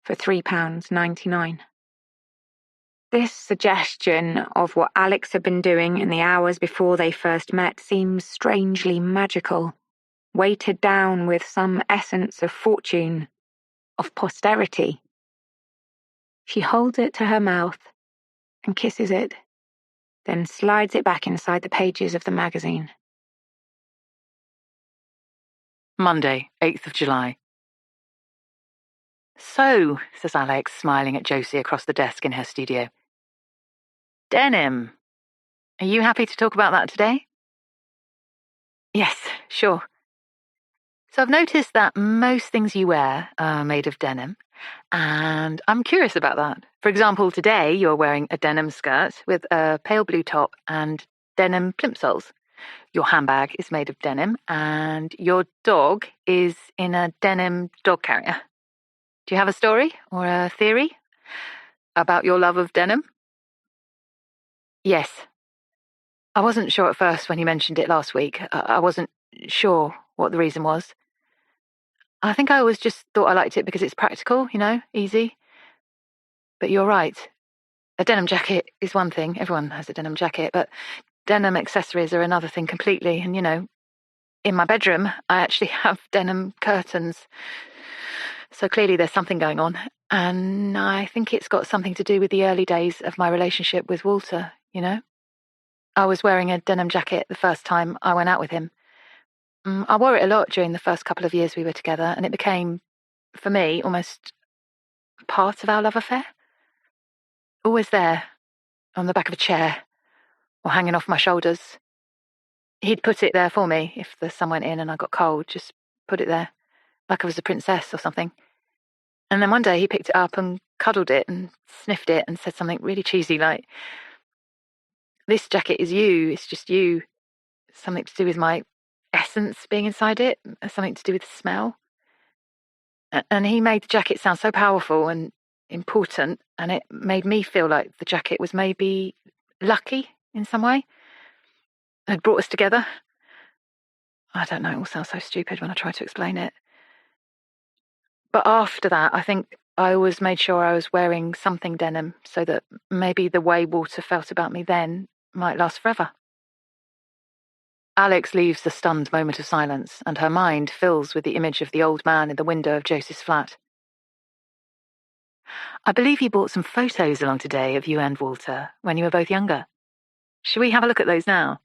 for £3.99. This suggestion of what Alix had been doing in the hours before they first met seems strangely magical, weighted down with some essence of fortune, of posterity. She holds it to her mouth and kisses it, then slides it back inside the pages of the magazine. Monday, 8th of July. So, says Alix, smiling at Josie across the desk in her studio. Denim. Are you happy to talk about that today? Yes, sure. So I've noticed that most things you wear are made of denim, and I'm curious about that. For example, today you're wearing a denim skirt with a pale blue top and denim plimsolls. Your handbag is made of denim, and your dog is in a denim dog carrier. Do you have a story or a theory about your love of denim? Yes. I wasn't sure at first when you mentioned it last week. I wasn't sure what the reason was. I think I always just thought I liked it because it's practical, easy. But you're right. A denim jacket is one thing. Everyone has a denim jacket, but denim accessories are another thing completely. And, in my bedroom, I actually have denim curtains. So clearly there's something going on. And I think it's got something to do with the early days of my relationship with Walter, I was wearing a denim jacket the first time I went out with him. I wore it a lot during the first couple of years we were together, and it became, for me, almost part of our love affair. Always there, on the back of a chair, or hanging off my shoulders. He'd put it there for me if the sun went in and I got cold, just put it there, like I was a princess or something. And then one day he picked it up and cuddled it and sniffed it and said something really cheesy like, "This jacket is you, it's just you." Something to do with my essence being inside it, something to do with the smell. And he made the jacket sound so powerful and important, and it made me feel like the jacket was maybe lucky in some way. It had brought us together. I don't know, it all sounds so stupid when I try to explain it. But after that, I think I always made sure I was wearing something denim so that maybe the way Walter felt about me then might last forever. Alix leaves a stunned moment of silence, and her mind fills with the image of the old man in the window of Josie's flat. I believe you brought some photos along today of you and Walter when you were both younger. Shall we have a look at those now?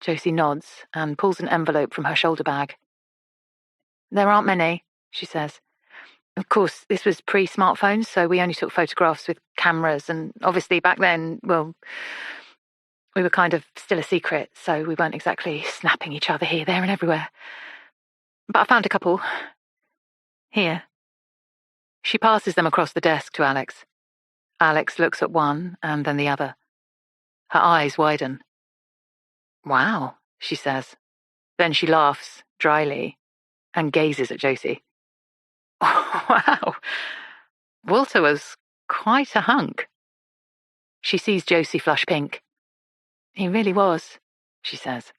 Josie nods and pulls an envelope from her shoulder bag. There aren't many, she says. Of course, this was pre-smartphones, so we only took photographs with cameras, and obviously back then, we were kind of still a secret, so we weren't exactly snapping each other here, there, and everywhere. But I found a couple. Here. She passes them across the desk to Alix. Alix looks at one and then the other. Her eyes widen. Wow, she says. Then she laughs, dryly, and gazes at Josie. Oh, wow. Walter was quite a hunk. She sees Josie flush pink. He really was, she says.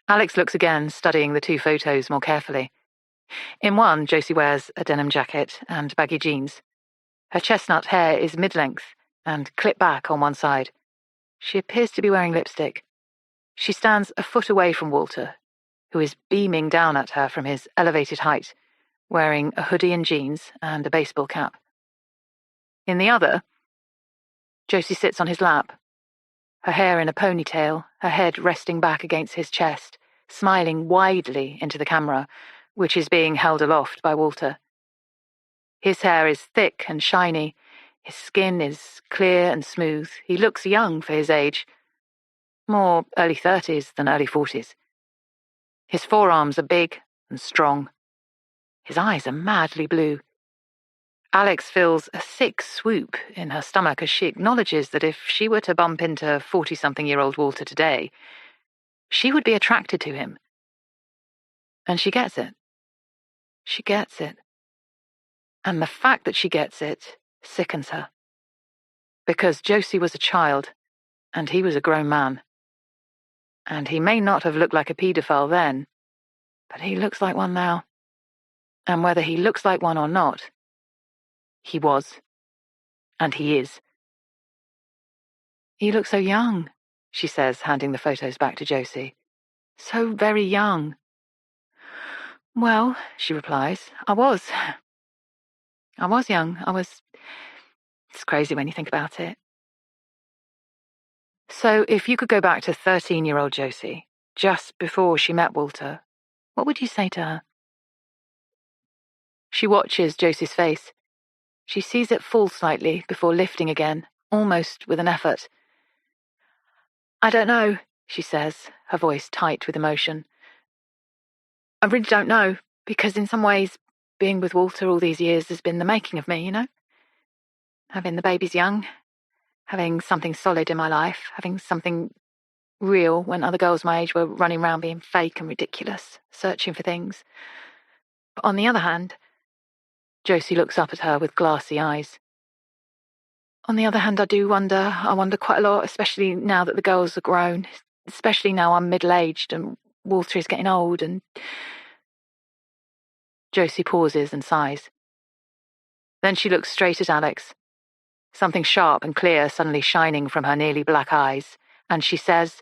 Alix looks again, studying the two photos more carefully. In one, Josie wears a denim jacket and baggy jeans. Her chestnut hair is mid-length and clipped back on one side. She appears to be wearing lipstick. She stands a foot away from Walter, who is beaming down at her from his elevated height, wearing a hoodie and jeans and a baseball cap. In the other, Josie sits on his lap, her hair in a ponytail, her head resting back against his chest, smiling widely into the camera, which is being held aloft by Walter. His hair is thick and shiny, his skin is clear and smooth. He looks young for his age, more early 30s than early 40s. His forearms are big and strong. His eyes are madly blue. Alix feels a sick swoop in her stomach as she acknowledges that if she were to bump into 40-something-year-old Walter today, she would be attracted to him. And she gets it. She gets it. And the fact that she gets it sickens her. Because Josie was a child, and he was a grown man. And he may not have looked like a paedophile then, but he looks like one now. And whether he looks like one or not, he was. And he is. "You look so young," she says, handing the photos back to Josie. "So very young." "Well," she replies, I was young. It's crazy when you think about it. So if you could go back to 13-year-old Josie, just before she met Walter, what would you say to her? She watches Josie's face. She sees it fall slightly before lifting again, almost with an effort. "I don't know," she says, her voice tight with emotion. "I really don't know, because in some ways, being with Walter all these years has been the making of me, you know? Having the babies young, having something solid in my life, having something real when other girls my age were running around being fake and ridiculous, searching for things. But on the other hand," Josie looks up at her with glassy eyes. "On the other hand, I wonder quite a lot, especially now that the girls are grown, especially now I'm middle-aged and Walter is getting old and..." Josie pauses and sighs. Then she looks straight at Alix, something sharp and clear suddenly shining from her nearly black eyes, and she says,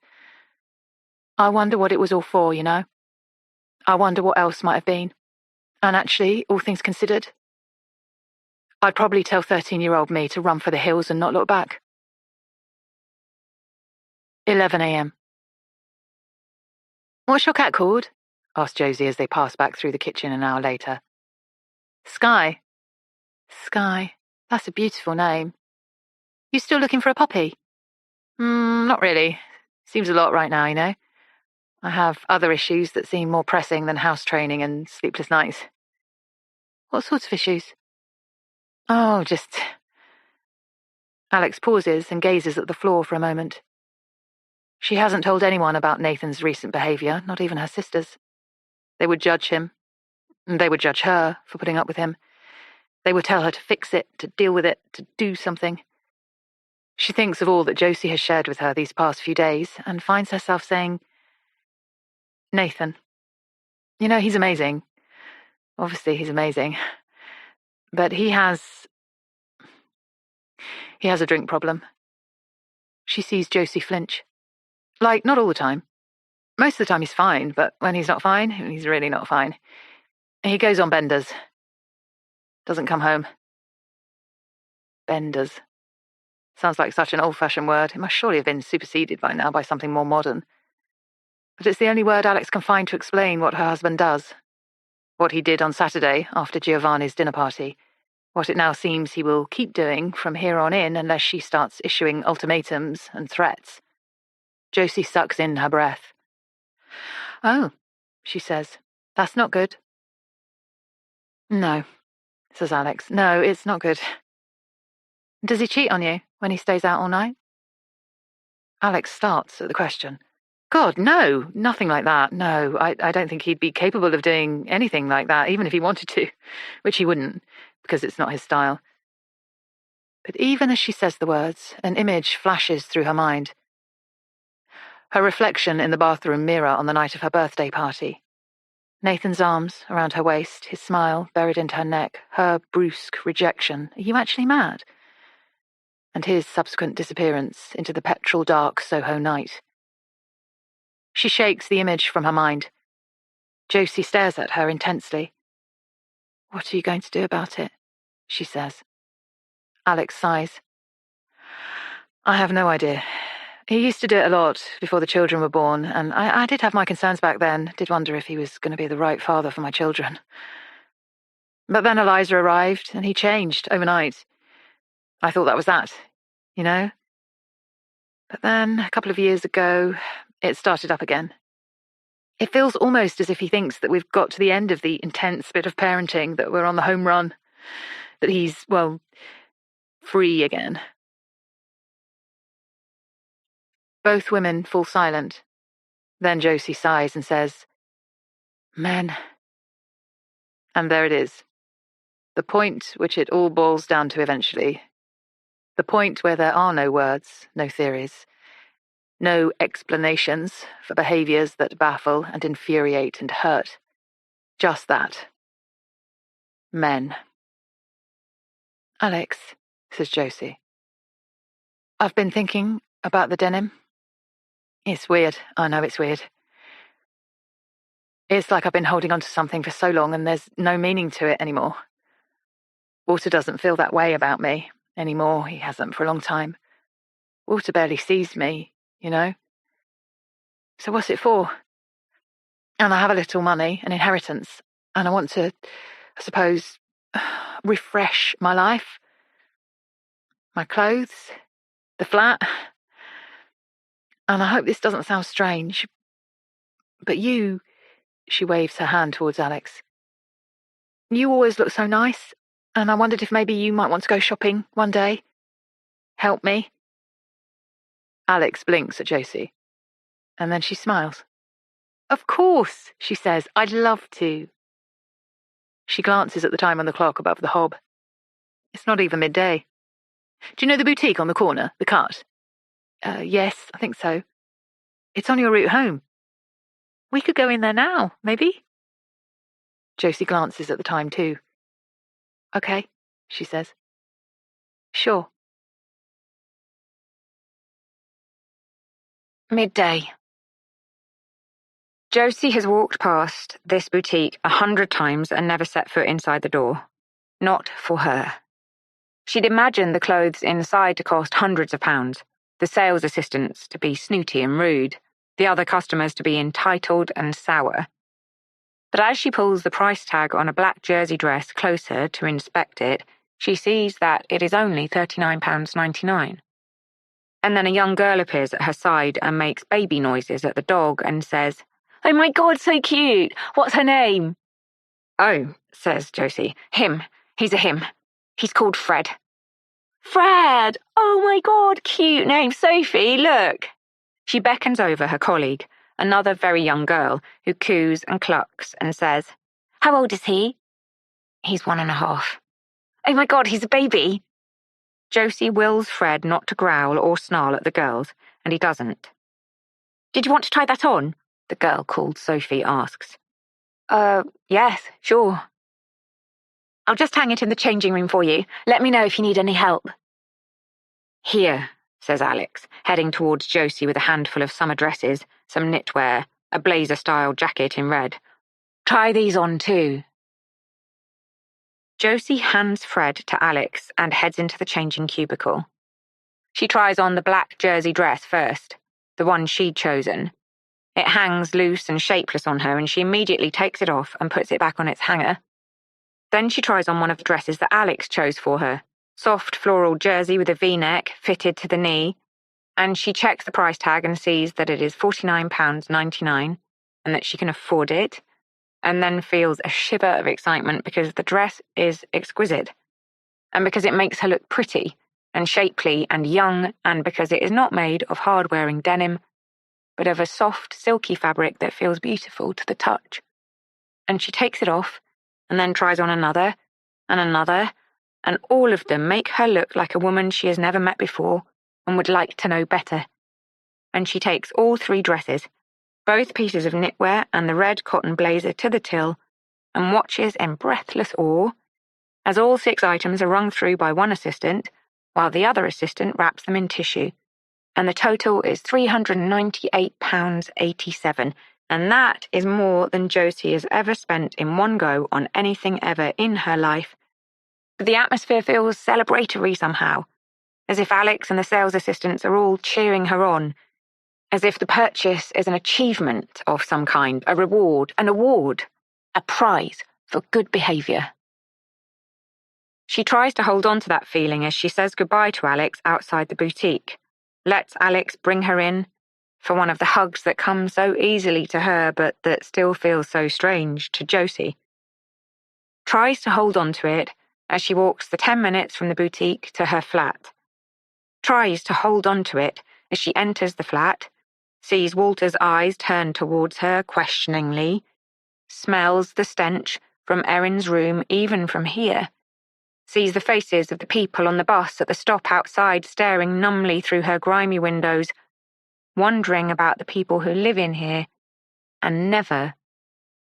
"I wonder what it was all for, you know? I wonder what else might have been. And actually, all things considered, I'd probably tell 13-year-old me to run for the hills and not look back." 11 a.m. "What's your cat called?" asked Josie as they passed back through the kitchen an hour later. "Sky." "Sky. That's a beautiful name. You still looking for a puppy?" Not really. Seems a lot right now, you know. I have other issues that seem more pressing than house training and sleepless nights." "What sorts of issues?" "Oh, just..." Alix pauses and gazes at the floor for a moment. She hasn't told anyone about Nathan's recent behavior, not even her sisters. They would judge him. They would judge her for putting up with him. They would tell her to fix it, to deal with it, to do something. She thinks of all that Josie has shared with her these past few days and finds herself saying, "Nathan. You know, he's amazing. Obviously, he's amazing. But he has a drink problem." She sees Josie flinch. Like, not all the time. Most of the time he's fine, but when he's not fine, he's really not fine. He goes on benders. Doesn't come home. Benders. Sounds like such an old-fashioned word. It must surely have been superseded by now by something more modern. But it's the only word Alix can find to explain what her husband does. What he did on Saturday after Giovanni's dinner party. What it now seems he will keep doing from here on in unless she starts issuing ultimatums and threats. Josie sucks in her breath. "Oh," she says, "that's not good." "No," says Alix. "No, it's not good." "Does he cheat on you when he stays out all night?" Alix starts at the question. "God, no, nothing like that. No, I don't think he'd be capable of doing anything like that, even if he wanted to, which he wouldn't, because it's not his style." But even as she says the words, an image flashes through her mind. Her reflection in the bathroom mirror on the night of her birthday party. Nathan's arms around her waist, his smile buried into her neck, her brusque rejection. "Are you actually mad?" And his subsequent disappearance into the petrol-dark Soho night. She shakes the image from her mind. Josie stares at her intensely. "What are you going to do about it?" she says. Alix sighs. "I have no idea. He used to do it a lot before the children were born, and I did have my concerns back then, did wonder if he was going to be the right father for my children. But then Eliza arrived, and he changed overnight. I thought that was that, you know? But then, a couple of years ago, it started up again. It feels almost as if he thinks that we've got to the end of the intense bit of parenting, that we're on the home run, that he's, well, free again. Both women fall silent. Then Josie sighs and says, "Men." And there it is. The point which it all boils down to eventually. The point where there are no words, no theories, no explanations for behaviours that baffle and infuriate and hurt. Just that. Men. "Alix," says Josie, "I've been thinking about the denim. It's weird, I know it's weird. It's like I've been holding on to something for so long and there's no meaning to it anymore. Walter doesn't feel that way about me anymore. He hasn't for a long time. Walter barely sees me, you know. So what's it for? And I have a little money, an inheritance, and I want to, I suppose, refresh my life. My clothes, the flat. And I hope this doesn't sound strange, but you," she waves her hand towards Alix, "you always look so nice, and I wondered if maybe you might want to go shopping one day. Help me." Alix blinks at Josie, and then she smiles. "Of course," she says, "I'd love to." She glances at the time on the clock above the hob. It's not even midday. "Do you know the boutique on the corner, the Cut?" Yes, I think so." "It's on your route home. We could go in there now, maybe?" Josie glances at the time too. "Okay," she says. "Sure." Midday. Josie has walked past this boutique 100 times and never set foot inside the door. Not for her. She'd imagined the clothes inside to cost hundreds of pounds, the sales assistants to be snooty and rude, the other customers to be entitled and sour. But as she pulls the price tag on a black jersey dress closer to inspect it, she sees that it is only £39.99. And then a young girl appears at her side and makes baby noises at the dog and says, "Oh my God, so cute! What's her name?" "Oh," says Josie, "him. He's a him. He's called Fred." "Fred! Oh my God, cute name. Sophie, look." She beckons over her colleague, another very young girl, who coos and clucks and says, "How old is he?" "He's 1.5. "Oh my God, he's a baby." Josie wills Fred not to growl or snarl at the girls, and he doesn't. "Did you want to try that on?" the girl called Sophie asks. Yes, sure." "I'll just hang it in the changing room for you. Let me know if you need any help." "Here," says Alix, heading towards Josie with a handful of summer dresses, some knitwear, a blazer-style jacket in red. "Try these on too." Josie hands Fred to Alix and heads into the changing cubicle. She tries on the black jersey dress first, the one she'd chosen. It hangs loose and shapeless on her, and she immediately takes it off and puts it back on its hanger. Then she tries on one of the dresses that Alix chose for her, soft floral jersey with a V-neck fitted to the knee, and she checks the price tag and sees that it is £49.99 and that she can afford it, and then feels a shiver of excitement because the dress is exquisite, and because it makes her look pretty and shapely and young, and because it is not made of hard-wearing denim, but of a soft, silky fabric that feels beautiful to the touch. And she takes it off, and then tries on another, and all of them make her look like a woman she has never met before and would like to know better. And she takes all 3 dresses, both pieces of knitwear and the red cotton blazer to the till, and watches in breathless awe as all 6 items are rung through by one assistant, while the other assistant wraps them in tissue. And the total is £398.87, and that is more than Josie has ever spent in one go on anything ever in her life. But the atmosphere feels celebratory somehow, as if Alix and the sales assistants are all cheering her on, as if the purchase is an achievement of some kind, a reward, an award, a prize for good behaviour. She tries to hold on to that feeling as she says goodbye to Alix outside the boutique, lets Alix bring her in, for one of the hugs that come so easily to her but that still feels so strange to Josie. Tries to hold on to it as she walks the 10 minutes from the boutique to her flat. Tries to hold on to it as she enters the flat, sees Walter's eyes turned towards her questioningly, smells the stench from Erin's room even from here, sees the faces of the people on the bus at the stop outside staring numbly through her grimy windows, wondering about the people who live in here, and never,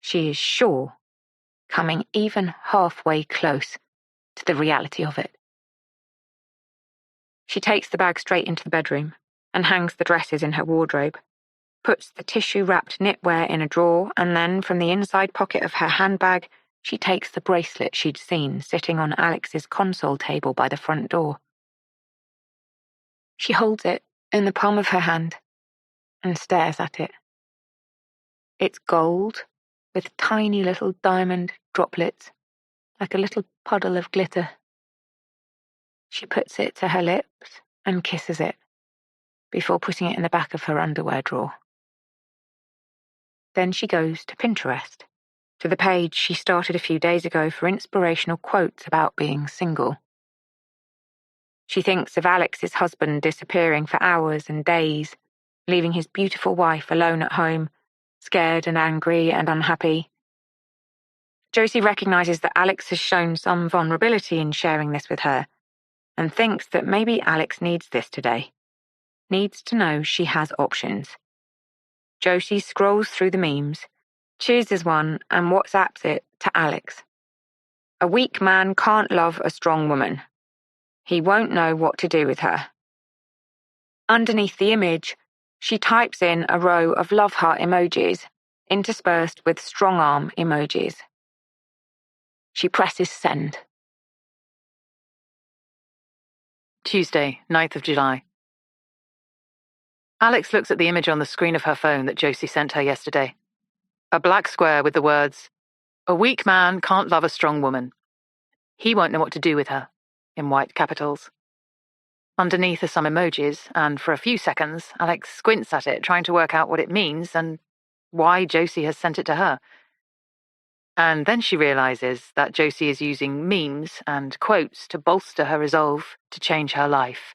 she is sure, coming even halfway close to the reality of it. She takes the bag straight into the bedroom and hangs the dresses in her wardrobe, puts the tissue-wrapped knitwear in a drawer, and then from the inside pocket of her handbag, she takes the bracelet she'd seen sitting on Alix's console table by the front door. She holds it in the palm of her hand and stares at it. It's gold with tiny little diamond droplets, like a little puddle of glitter. She puts it to her lips and kisses it before putting it in the back of her underwear drawer. Then she goes to Pinterest, to the page she started a few days ago for inspirational quotes about being single. She thinks of Alix's husband disappearing for hours and days, leaving his beautiful wife alone at home, scared and angry and unhappy. Josie recognizes that Alix has shown some vulnerability in sharing this with her, and thinks that maybe Alix needs this today, needs to know she has options. Josie scrolls through the memes, chooses one and WhatsApps it to Alix. A weak man can't love a strong woman. He won't know what to do with her. Underneath the image, she types in a row of love heart emojis, interspersed with strong arm emojis. She presses send. Tuesday, 9th of July. Alix looks at the image on the screen of her phone that Josie sent her yesterday. A black square with the words, "A weak man can't love a strong woman. He won't know what to do with her," in white capitals. Underneath are some emojis, and for a few seconds, Alix squints at it, trying to work out what it means and why Josie has sent it to her. And then she realizes that Josie is using memes and quotes to bolster her resolve to change her life.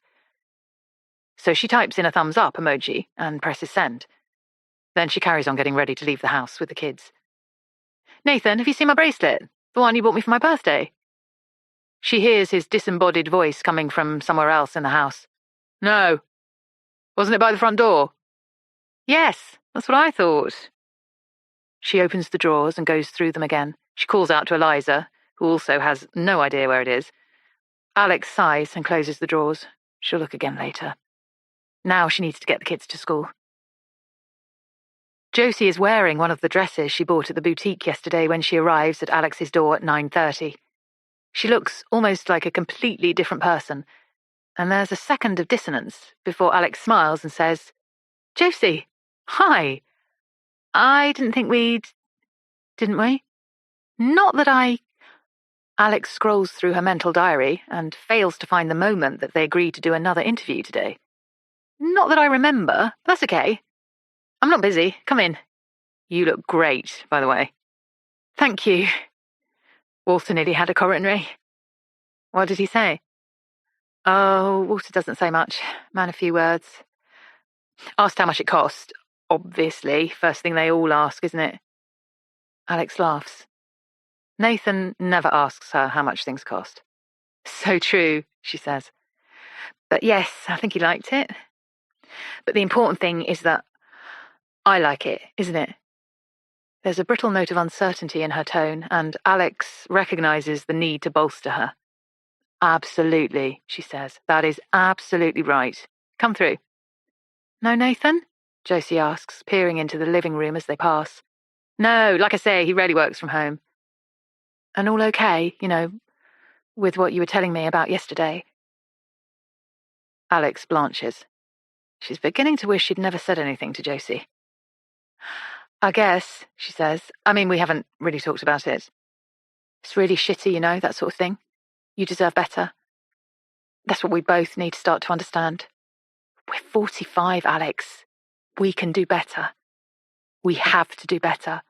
So she types in a thumbs up emoji and presses send. Then she carries on getting ready to leave the house with the kids. "Nathan, have you seen my bracelet? The one you bought me for my birthday?" She hears his disembodied voice coming from somewhere else in the house. "No. Wasn't it by the front door?" "Yes, that's what I thought." She opens the drawers and goes through them again. She calls out to Eliza, who also has no idea where it is. Alix sighs and closes the drawers. She'll look again later. Now she needs to get the kids to school. Josie is wearing one of the dresses she bought at the boutique yesterday when she arrives at Alix's door at 9:30. She looks almost like a completely different person, and there's a second of dissonance before Alix smiles and says, "Josie, hi. I didn't think didn't we? Not that I..." Alix scrolls through her mental diary and fails to find the moment that they agreed to do another interview today. "Not that I remember. That's okay. I'm not busy. Come in. You look great, by the way." "Thank you. Walter nearly had a coronary." "What did he say?" "Oh, Walter doesn't say much. Man, a few words. Asked how much it cost. Obviously, first thing they all ask, isn't it?" Alix laughs. Nathan never asks her how much things cost. "So true," she says. "But yes, I think he liked it. But the important thing is that I like it, isn't it?" There's a brittle note of uncertainty in her tone, and Alix recognizes the need to bolster her. "Absolutely," she says. "That is absolutely right. Come through." "No, Nathan?" Josie asks, peering into the living room as they pass. "No, like I say, he rarely works from home." "And all okay, with what you were telling me about yesterday?" Alix blanches. She's beginning to wish she'd never said anything to Josie. "I guess," she says. "I mean, we haven't really talked about it. It's really shitty, that sort of thing. You deserve better. That's what we both need to start to understand. We're 45, Alix. We can do better. We have to do better.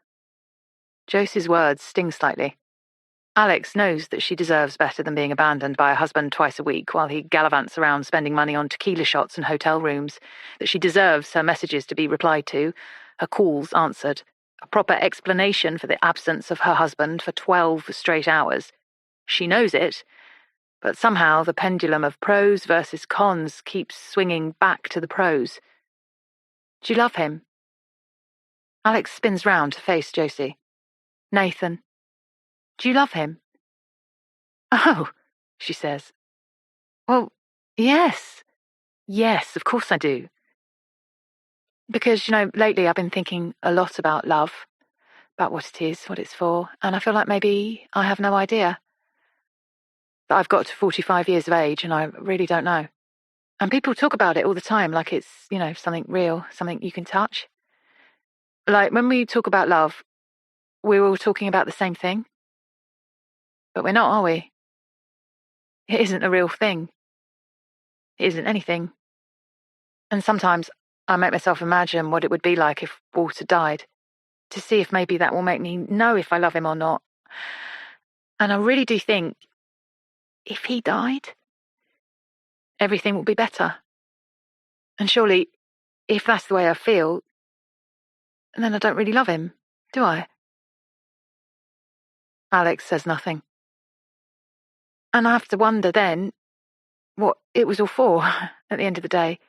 Josie's words sting slightly. Alix knows that she deserves better than being abandoned by her husband twice a week while he gallivants around spending money on tequila shots and hotel rooms, that she deserves her messages to be replied to, her calls answered, a proper explanation for the absence of her husband for 12 straight hours. She knows it, but somehow the pendulum of pros versus cons keeps swinging back to the pros. Do you love him? Alix spins round to face Josie. Nathan, do you love him? Oh, she says. Well, yes. Yes, of course I do. Because, lately I've been thinking a lot about love, about what it is, what it's for, and I feel like maybe I have no idea. That I've got to 45 years of age and I really don't know. And people talk about it all the time like it's, something real, something you can touch. Like when we talk about love, we're all talking about the same thing. But we're not, are we? It isn't a real thing. It isn't anything. And sometimes I make myself imagine what it would be like if Walter died, to see if maybe that will make me know if I love him or not. And I really do think, if he died, everything will be better. And surely, if that's the way I feel, then I don't really love him, do I? Alix says nothing. And I have to wonder then what it was all for at the end of the day.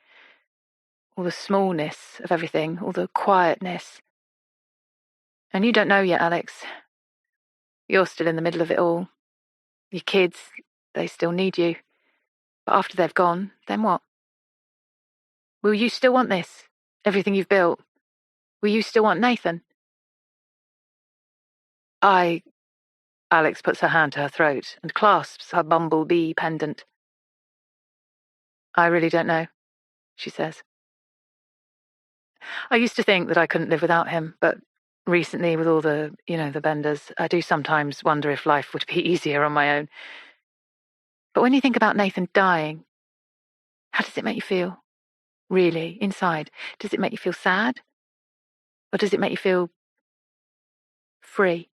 All the smallness of everything, all the quietness. And you don't know yet, Alix. You're still in the middle of it all. Your kids, they still need you. But after they've gone, then what? Will you still want this? Everything you've built? Will you still want Nathan? Alix puts her hand to her throat and clasps her bumblebee pendant. I really don't know, she says. I used to think that I couldn't live without him, but recently with all the, the benders, I do sometimes wonder if life would be easier on my own. But when you think about Nathan dying, how does it make you feel? Really, inside? Does it make you feel sad? Or does it make you feel free?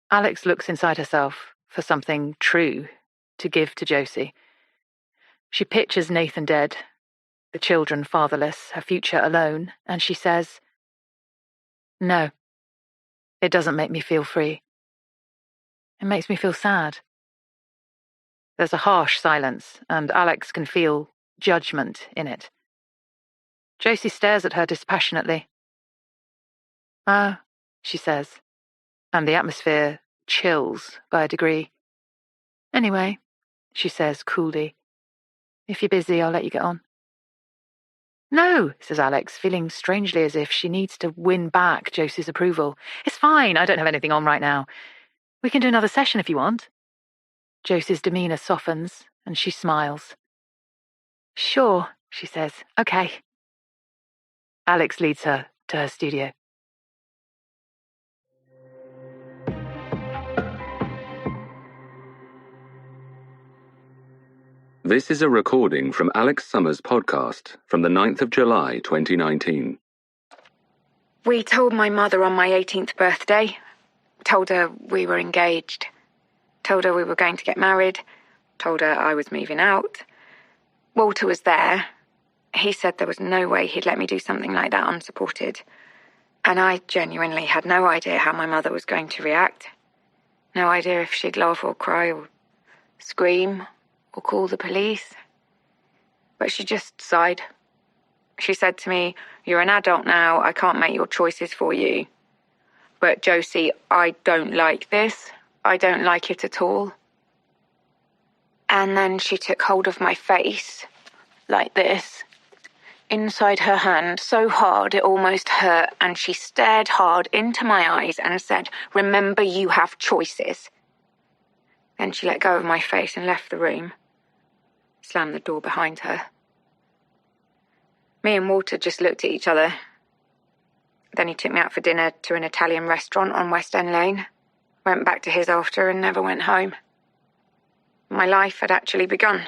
Alix looks inside herself for something true to give to Josie. She pictures Nathan dead, the children fatherless, her future alone, and she says, no, it doesn't make me feel free. It makes me feel sad. There's a harsh silence, and Alix can feel judgment in it. Josie stares at her dispassionately. Oh, she says, and the atmosphere chills by a degree. Anyway, she says coolly, if you're busy, I'll let you get on. No, says Alix, feeling strangely as if she needs to win back Josie's approval. It's fine, I don't have anything on right now. We can do another session if you want. Josie's demeanour softens, and she smiles. Sure, she says. Okay. Alix leads her to her studio. This is a recording from Alix Summer's podcast from the 9th of July, 2019. We told my mother on my 18th birthday. Told her we were engaged. Told her we were going to get married. Told her I was moving out. Walter was there. He said there was no way he'd let me do something like that unsupported. And I genuinely had no idea how my mother was going to react. No idea if she'd laugh or cry or scream or call the police. But she just sighed. She said to me, "You're an adult now, I can't make your choices for you. But Josie, I don't like this. I don't like it at all." And then she took hold of my face, like this, inside her hand, so hard it almost hurt, and she stared hard into my eyes and said, "Remember, you have choices." Then she let go of my face and left the room, slammed the door behind her. Me and Walter just looked at each other. Then he took me out for dinner to an Italian restaurant on West End Lane. Went back to his after and never went home. My life had actually begun.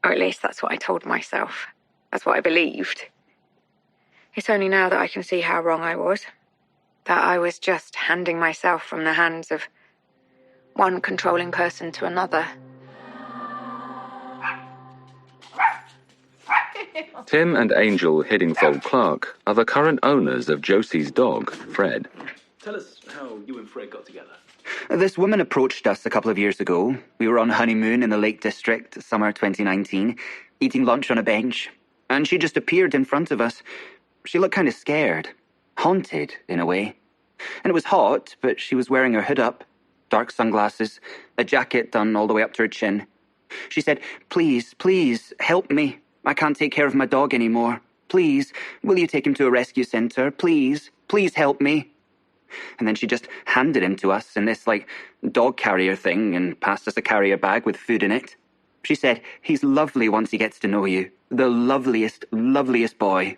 Or at least that's what I told myself. That's what I believed. It's only now that I can see how wrong I was. That I was just handing myself from the hands of one controlling person to another. Tim and Angel Hiddingfold Clark are the current owners of Josie's dog, Fred. Tell us how you and Fred got together. This woman approached us a couple of years ago. We were on honeymoon in the Lake District, summer 2019, eating lunch on a bench, and she just appeared in front of us. She looked kind of scared, haunted in a way. And it was hot, but she was wearing her hood up, dark sunglasses, a jacket done all the way up to her chin. She said, "Please, please, help me. I can't take care of my dog anymore. Please, will you take him to a rescue centre? Please, please help me." And then she just handed him to us in this, dog carrier thing and passed us a carrier bag with food in it. She said, "He's lovely once he gets to know you. The loveliest, loveliest boy."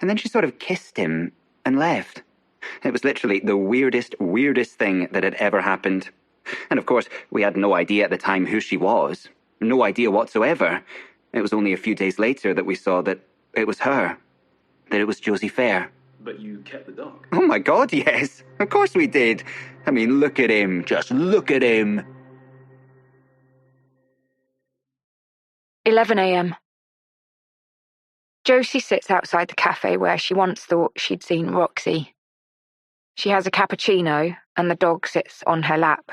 And then she sort of kissed him and left. It was literally the weirdest thing that had ever happened. And of course, we had no idea at the time who she was. No idea whatsoever. It was only a few days later that we saw that it was her. That it was Josie Fair. But you kept the dog. Oh my God, yes. Of course we did. I mean, look at him. Just look at him. 11 a.m. Josie sits outside the cafe where she once thought she'd seen Roxy. She has a cappuccino and the dog sits on her lap.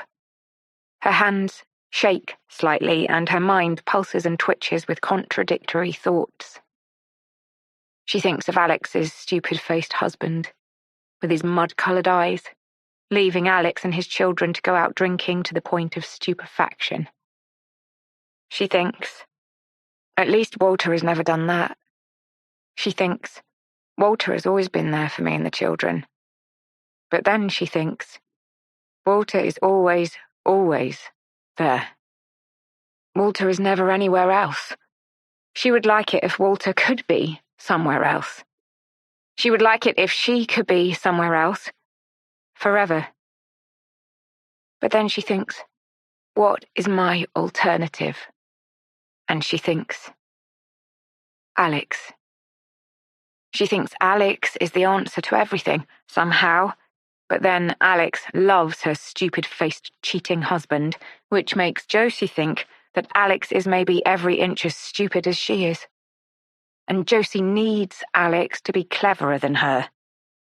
Her hands shake slightly and her mind pulses and twitches with contradictory thoughts. She thinks of Alex's stupid-faced husband, with his mud-coloured eyes, leaving Alix and his children to go out drinking to the point of stupefaction. She thinks, at least Walter has never done that. She thinks, Walter has always been there for me and the children. But then she thinks, Walter is always there. Walter is never anywhere else. She would like it if Walter could be somewhere else. She would like it if she could be somewhere else, forever. But then she thinks, what is my alternative? And she thinks, Alix. She thinks Alix is the answer to everything, somehow. But then Alix loves her stupid-faced cheating husband, which makes Josie think that Alix is maybe every inch as stupid as she is. And Josie needs Alix to be cleverer than her.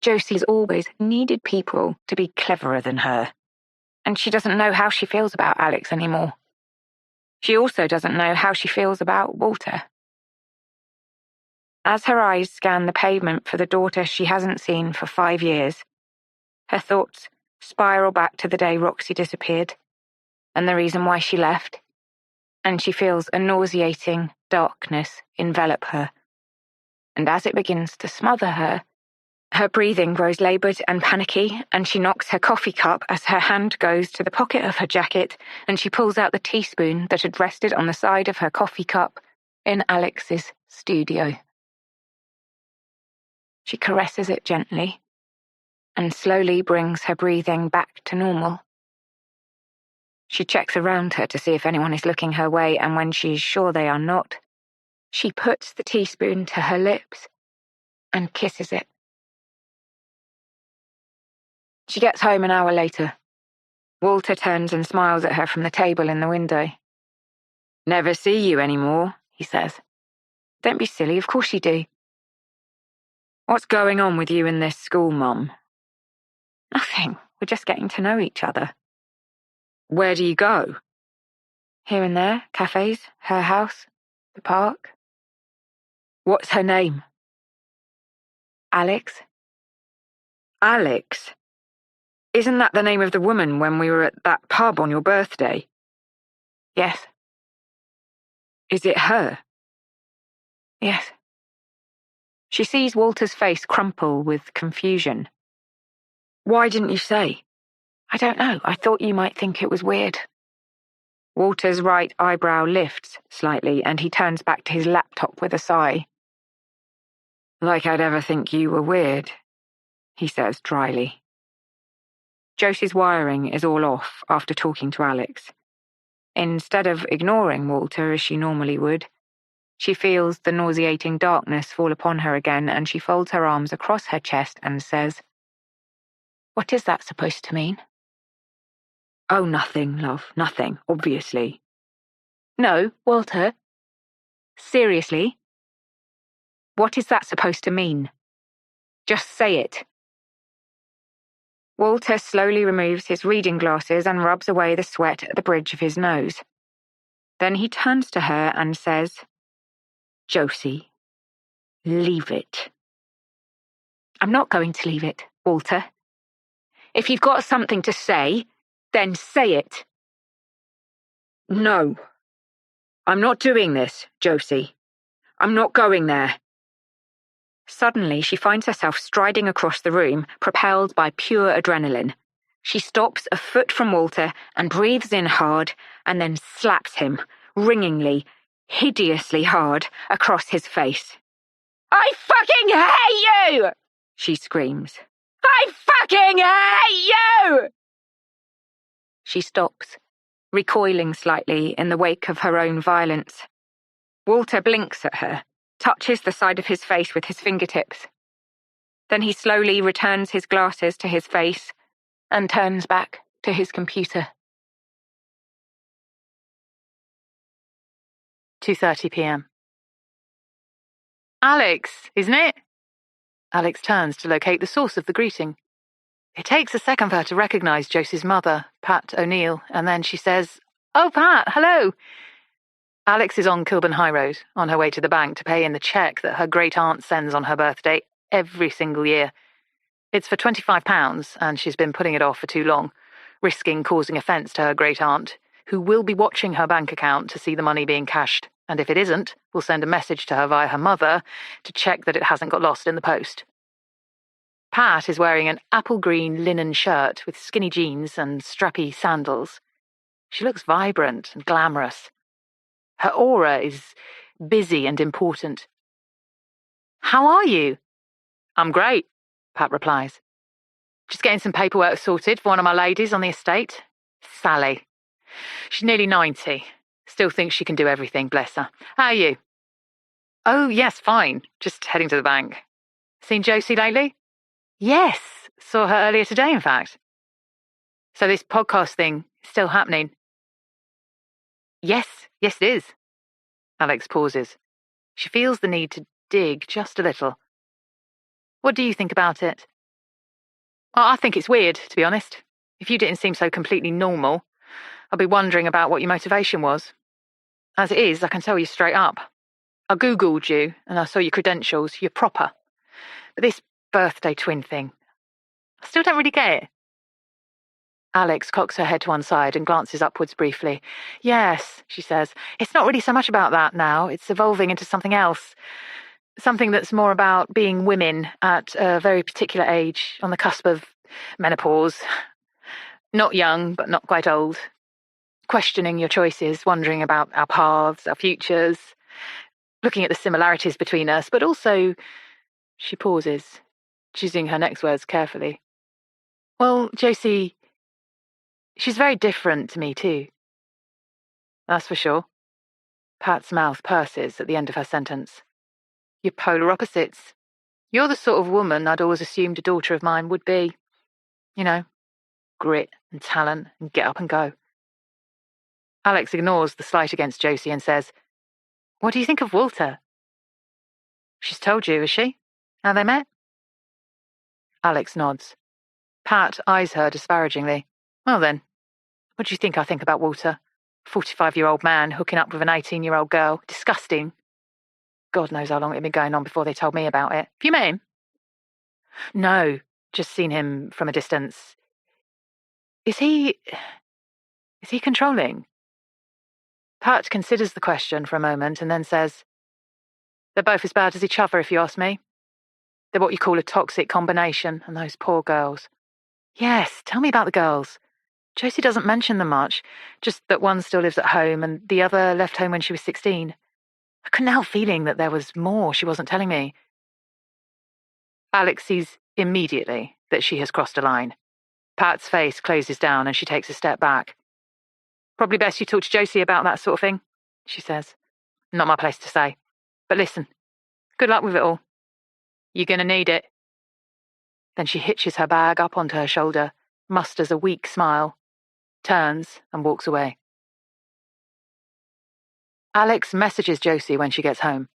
Josie's always needed people to be cleverer than her. And she doesn't know how she feels about Alix anymore. She also doesn't know how she feels about Walter. As her eyes scan the pavement for the daughter she hasn't seen for 5 years, her thoughts spiral back to the day Roxy disappeared, and the reason why she left, and she feels a nauseating darkness envelop her. And as it begins to smother her, her breathing grows laboured and panicky, and she knocks her coffee cup as her hand goes to the pocket of her jacket, and she pulls out the teaspoon that had rested on the side of her coffee cup in Alix's studio. She caresses it gently, and slowly brings her breathing back to normal. She checks around her to see if anyone is looking her way, and when she is sure they are not, she puts the teaspoon to her lips and kisses it. She gets home an hour later. Walter turns and smiles at her from the table in the window. "Never see you anymore," he says. "Don't be silly, of course you do." "What's going on with you and this school, Mum?" "Nothing. We're just getting to know each other." "Where do you go?" "Here and there, cafes, her house, the park." "What's her name?" "Alix." "Alix? Isn't that the name of the woman when we were at that pub on your birthday?" "Yes." "Is it her?" "Yes." She sees Walter's face crumple with confusion. "Why didn't you say?" "I don't know. I thought you might think it was weird." Walter's right eyebrow lifts slightly, and he turns back to his laptop with a sigh. "Like I'd ever think you were weird," he says dryly. Josie's wiring is all off after talking to Alix. Instead of ignoring Walter as she normally would, She feels the nauseating darkness fall upon her again, and she folds her arms across her chest and says, "What is that supposed to mean?" "Oh, nothing, love, nothing, obviously." "No, Walter. Seriously? What is that supposed to mean? Just say it." Walter slowly removes his reading glasses and rubs away the sweat at the bridge of his nose. Then he turns to her and says, "Josie, leave it." "I'm not going to leave it, Walter. If you've got something to say, then say it." "No. I'm not doing this, Josie. I'm not going there." Suddenly, she finds herself striding across the room, propelled by pure adrenaline. She stops a foot from Walter and breathes in hard, and then slaps him, ringingly, hideously hard, across his face. "I fucking hate you!" she screams. "I fucking hate you!" She stops, recoiling slightly in the wake of her own violence. Walter blinks at her, touches the side of his face with his fingertips. Then he slowly returns his glasses to his face and turns back to his computer. 2:30 p.m. "Alix, isn't it?" Alix turns to locate the source of the greeting. It takes a second for her to recognise Josie's mother, Pat O'Neill, and then she says, "Oh, Pat, hello." Alix is on Kilburn High Road, on her way to the bank to pay in the cheque that her great-aunt sends on her birthday every single year. It's for £25, and she's been putting it off for too long, risking causing offence to her great-aunt, who will be watching her bank account to see the money being cashed, and if it isn't, will send a message to her via her mother to check that it hasn't got lost in the post. Pat is wearing an apple-green linen shirt with skinny jeans and strappy sandals. She looks vibrant and glamorous. Her aura is busy and important. "How are you?" "I'm great," Pat replies. "Just getting some paperwork sorted for one of my ladies on the estate. Sally. She's nearly 90. Still thinks she can do everything, bless her. How are you?" "Oh, yes, fine. Just heading to the bank." "Seen Josie lately?" "Yes. Saw her earlier today, in fact." "So this podcast thing is still happening?" Yes, it is." Alix pauses. She feels the need to dig just a little. "What do you think about it?" "Well, I think it's weird, to be honest. If you didn't seem so completely normal, I'd be wondering about what your motivation was. As it is, I can tell you straight up. I Googled you, and I saw your credentials. You're proper. But this birthday twin thing, I still don't really get it." Alix cocks her head to one side and glances upwards briefly. "Yes," she says, "it's not really so much about that now. It's evolving into something else. Something that's more about being women at a very particular age, on the cusp of menopause. Not young, but not quite old. Questioning your choices, wondering about our paths, our futures, looking at the similarities between us, but also..." She pauses, choosing her next words carefully. "Well, Josie, she's very different to me too." "That's for sure." Pat's mouth purses at the end of her sentence. "You're polar opposites. You're the sort of woman I'd always assumed a daughter of mine would be. You know, grit and talent and get up and go." Alix ignores the slight against Josie and says, "What do you think of Walter?" "She's told you, has she? How they met?" Alix nods. Pat eyes her disparagingly. "Well then, what do you think I think about Walter? 45-year-old man hooking up with an 18-year-old girl. Disgusting. God knows how long it had been going on before they told me about it. Have you met him?" "No, just seen him from a distance. Is he controlling?" Pat considers the question for a moment and then says, "They're both as bad as each other, if you ask me. They're what you call a toxic combination, and those poor girls." "Yes, tell me about the girls." Josie doesn't mention them much, just that one still lives at home and the other left home when she was 16. I couldn't help feeling that there was more she wasn't telling me. Alix sees immediately that she has crossed a line. Pat's face closes down and she takes a step back. "Probably best you talk to Josie about that sort of thing," she says. "Not my place to say. But listen, good luck with it all. You're going to need it. Then she hitches her bag up onto her shoulder, musters a weak smile, turns and walks away. Alix messages Josie when she gets home.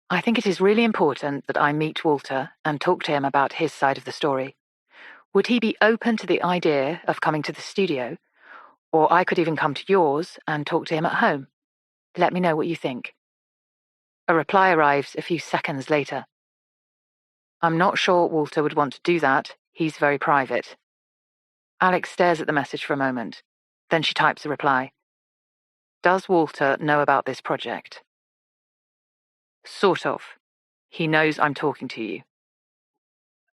I think it is really important that I meet Walter and talk to him about his side of the story. Would he be open to the idea of coming to the studio? Or I could even come to yours and talk to him at home. Let me know what you think. A reply arrives a few seconds later. I'm not sure Walter would want to do that. He's very private. Alix stares at the message for a moment. Then she types a reply. Does Walter know about this project? Sort of. He knows I'm talking to you.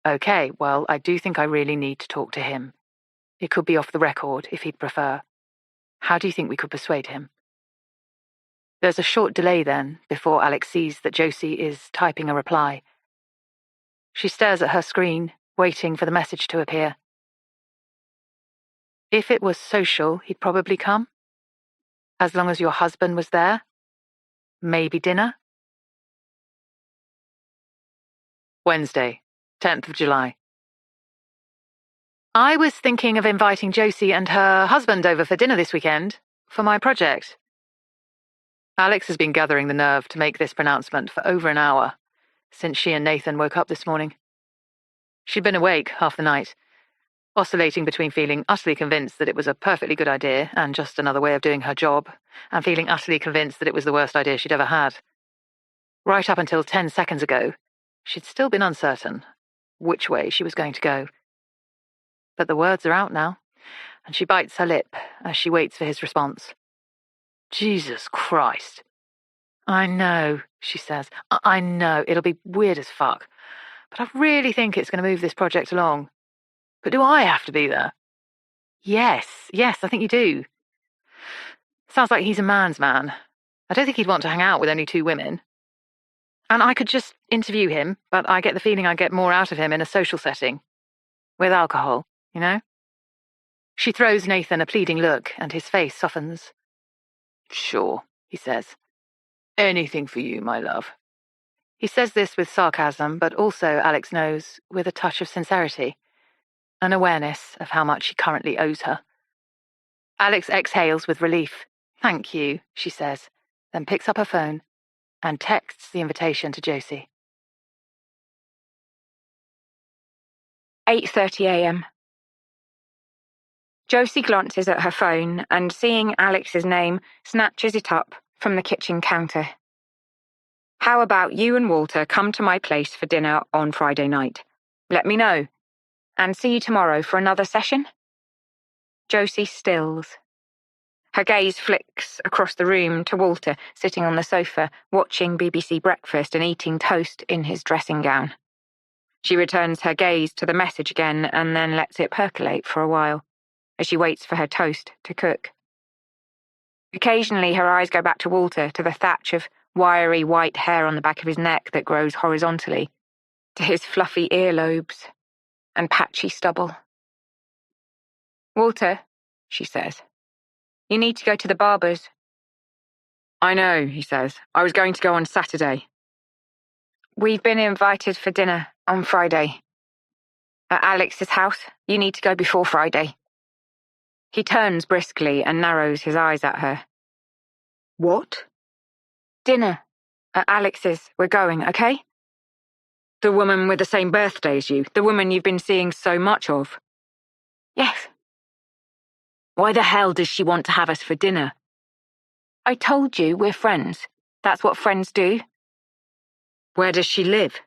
Okay, well, I do think I really need to talk to him. It could be off the record, if he'd prefer. How do you think we could persuade him? There's a short delay then, before Alix sees that Josie is typing a reply. She stares at her screen, waiting for the message to appear. If it was social, he'd probably come. As long as your husband was there. Maybe dinner. Wednesday, 10th of July. I was thinking of inviting Josie and her husband over for dinner this weekend, for my project. Alix has been gathering the nerve to make this pronouncement for over an hour, since she and Nathan woke up this morning. She'd been awake half the night, oscillating between feeling utterly convinced that it was a perfectly good idea and just another way of doing her job, and feeling utterly convinced that it was the worst idea she'd ever had. Right up until 10 seconds ago, she'd still been uncertain which way she was going to go. But the words are out now, and she bites her lip as she waits for his response. Jesus Christ. I know, she says. I know, it'll be weird as fuck. But I really think it's going to move this project along. But do I have to be there? Yes, I think you do. Sounds like he's a man's man. I don't think he'd want to hang out with only 2 women. And I could just interview him, but I get the feeling I get more out of him in a social setting. With alcohol, you know? She throws Nathan a pleading look, and his face softens. Sure, he says. Anything for you, my love. He says this with sarcasm, but also, Alix knows, with a touch of sincerity, an awareness of how much he currently owes her. Alix exhales with relief. Thank you, she says, then picks up her phone and texts the invitation to Josie. 8:30 a.m. Josie glances at her phone and, seeing Alix's name, snatches it up from the kitchen counter. How about you and Walter come to my place for dinner on Friday night? Let me know. And see you tomorrow for another session? Josie stills. Her gaze flicks across the room to Walter, sitting on the sofa, watching BBC Breakfast and eating toast in his dressing gown. She returns her gaze to the message again and then lets it percolate for a while, as she waits for her toast to cook. Occasionally her eyes go back to Walter, to the thatch of wiry white hair on the back of his neck that grows horizontally, to his fluffy earlobes and patchy stubble. Walter, she says, you need to go to the barber's. I know, he says. I was going to go on Saturday. We've been invited for dinner on Friday. At Alix's house. You need to go before Friday. He turns briskly and narrows his eyes at her. What? Dinner. At Alix's. We're going, okay? The woman with the same birthday as you. The woman you've been seeing so much of. Yes. Why the hell does she want to have us for dinner? I told you we're friends. That's what friends do. Where does she live?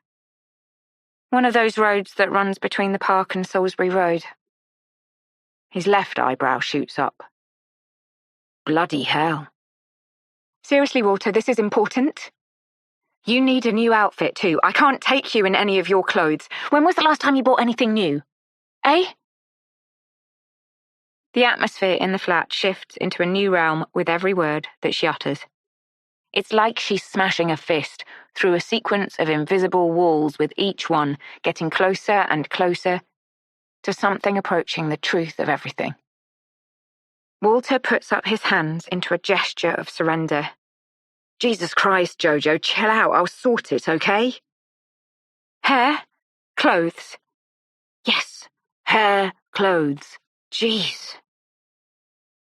One of those roads that runs between the park and Salisbury Road. His left eyebrow shoots up. Bloody hell. Seriously, Walter, this is important. You need a new outfit too. I can't take you in any of your clothes. When was the last time you bought anything new? Eh? The atmosphere in the flat shifts into a new realm with every word that she utters. It's like she's smashing a fist through a sequence of invisible walls, with each one getting closer and closer to something approaching the truth of everything. Walter puts up his hands into a gesture of surrender. Jesus Christ, Jojo, chill out. I'll sort it, okay? Hair? Clothes? Yes, hair, clothes. Jeez.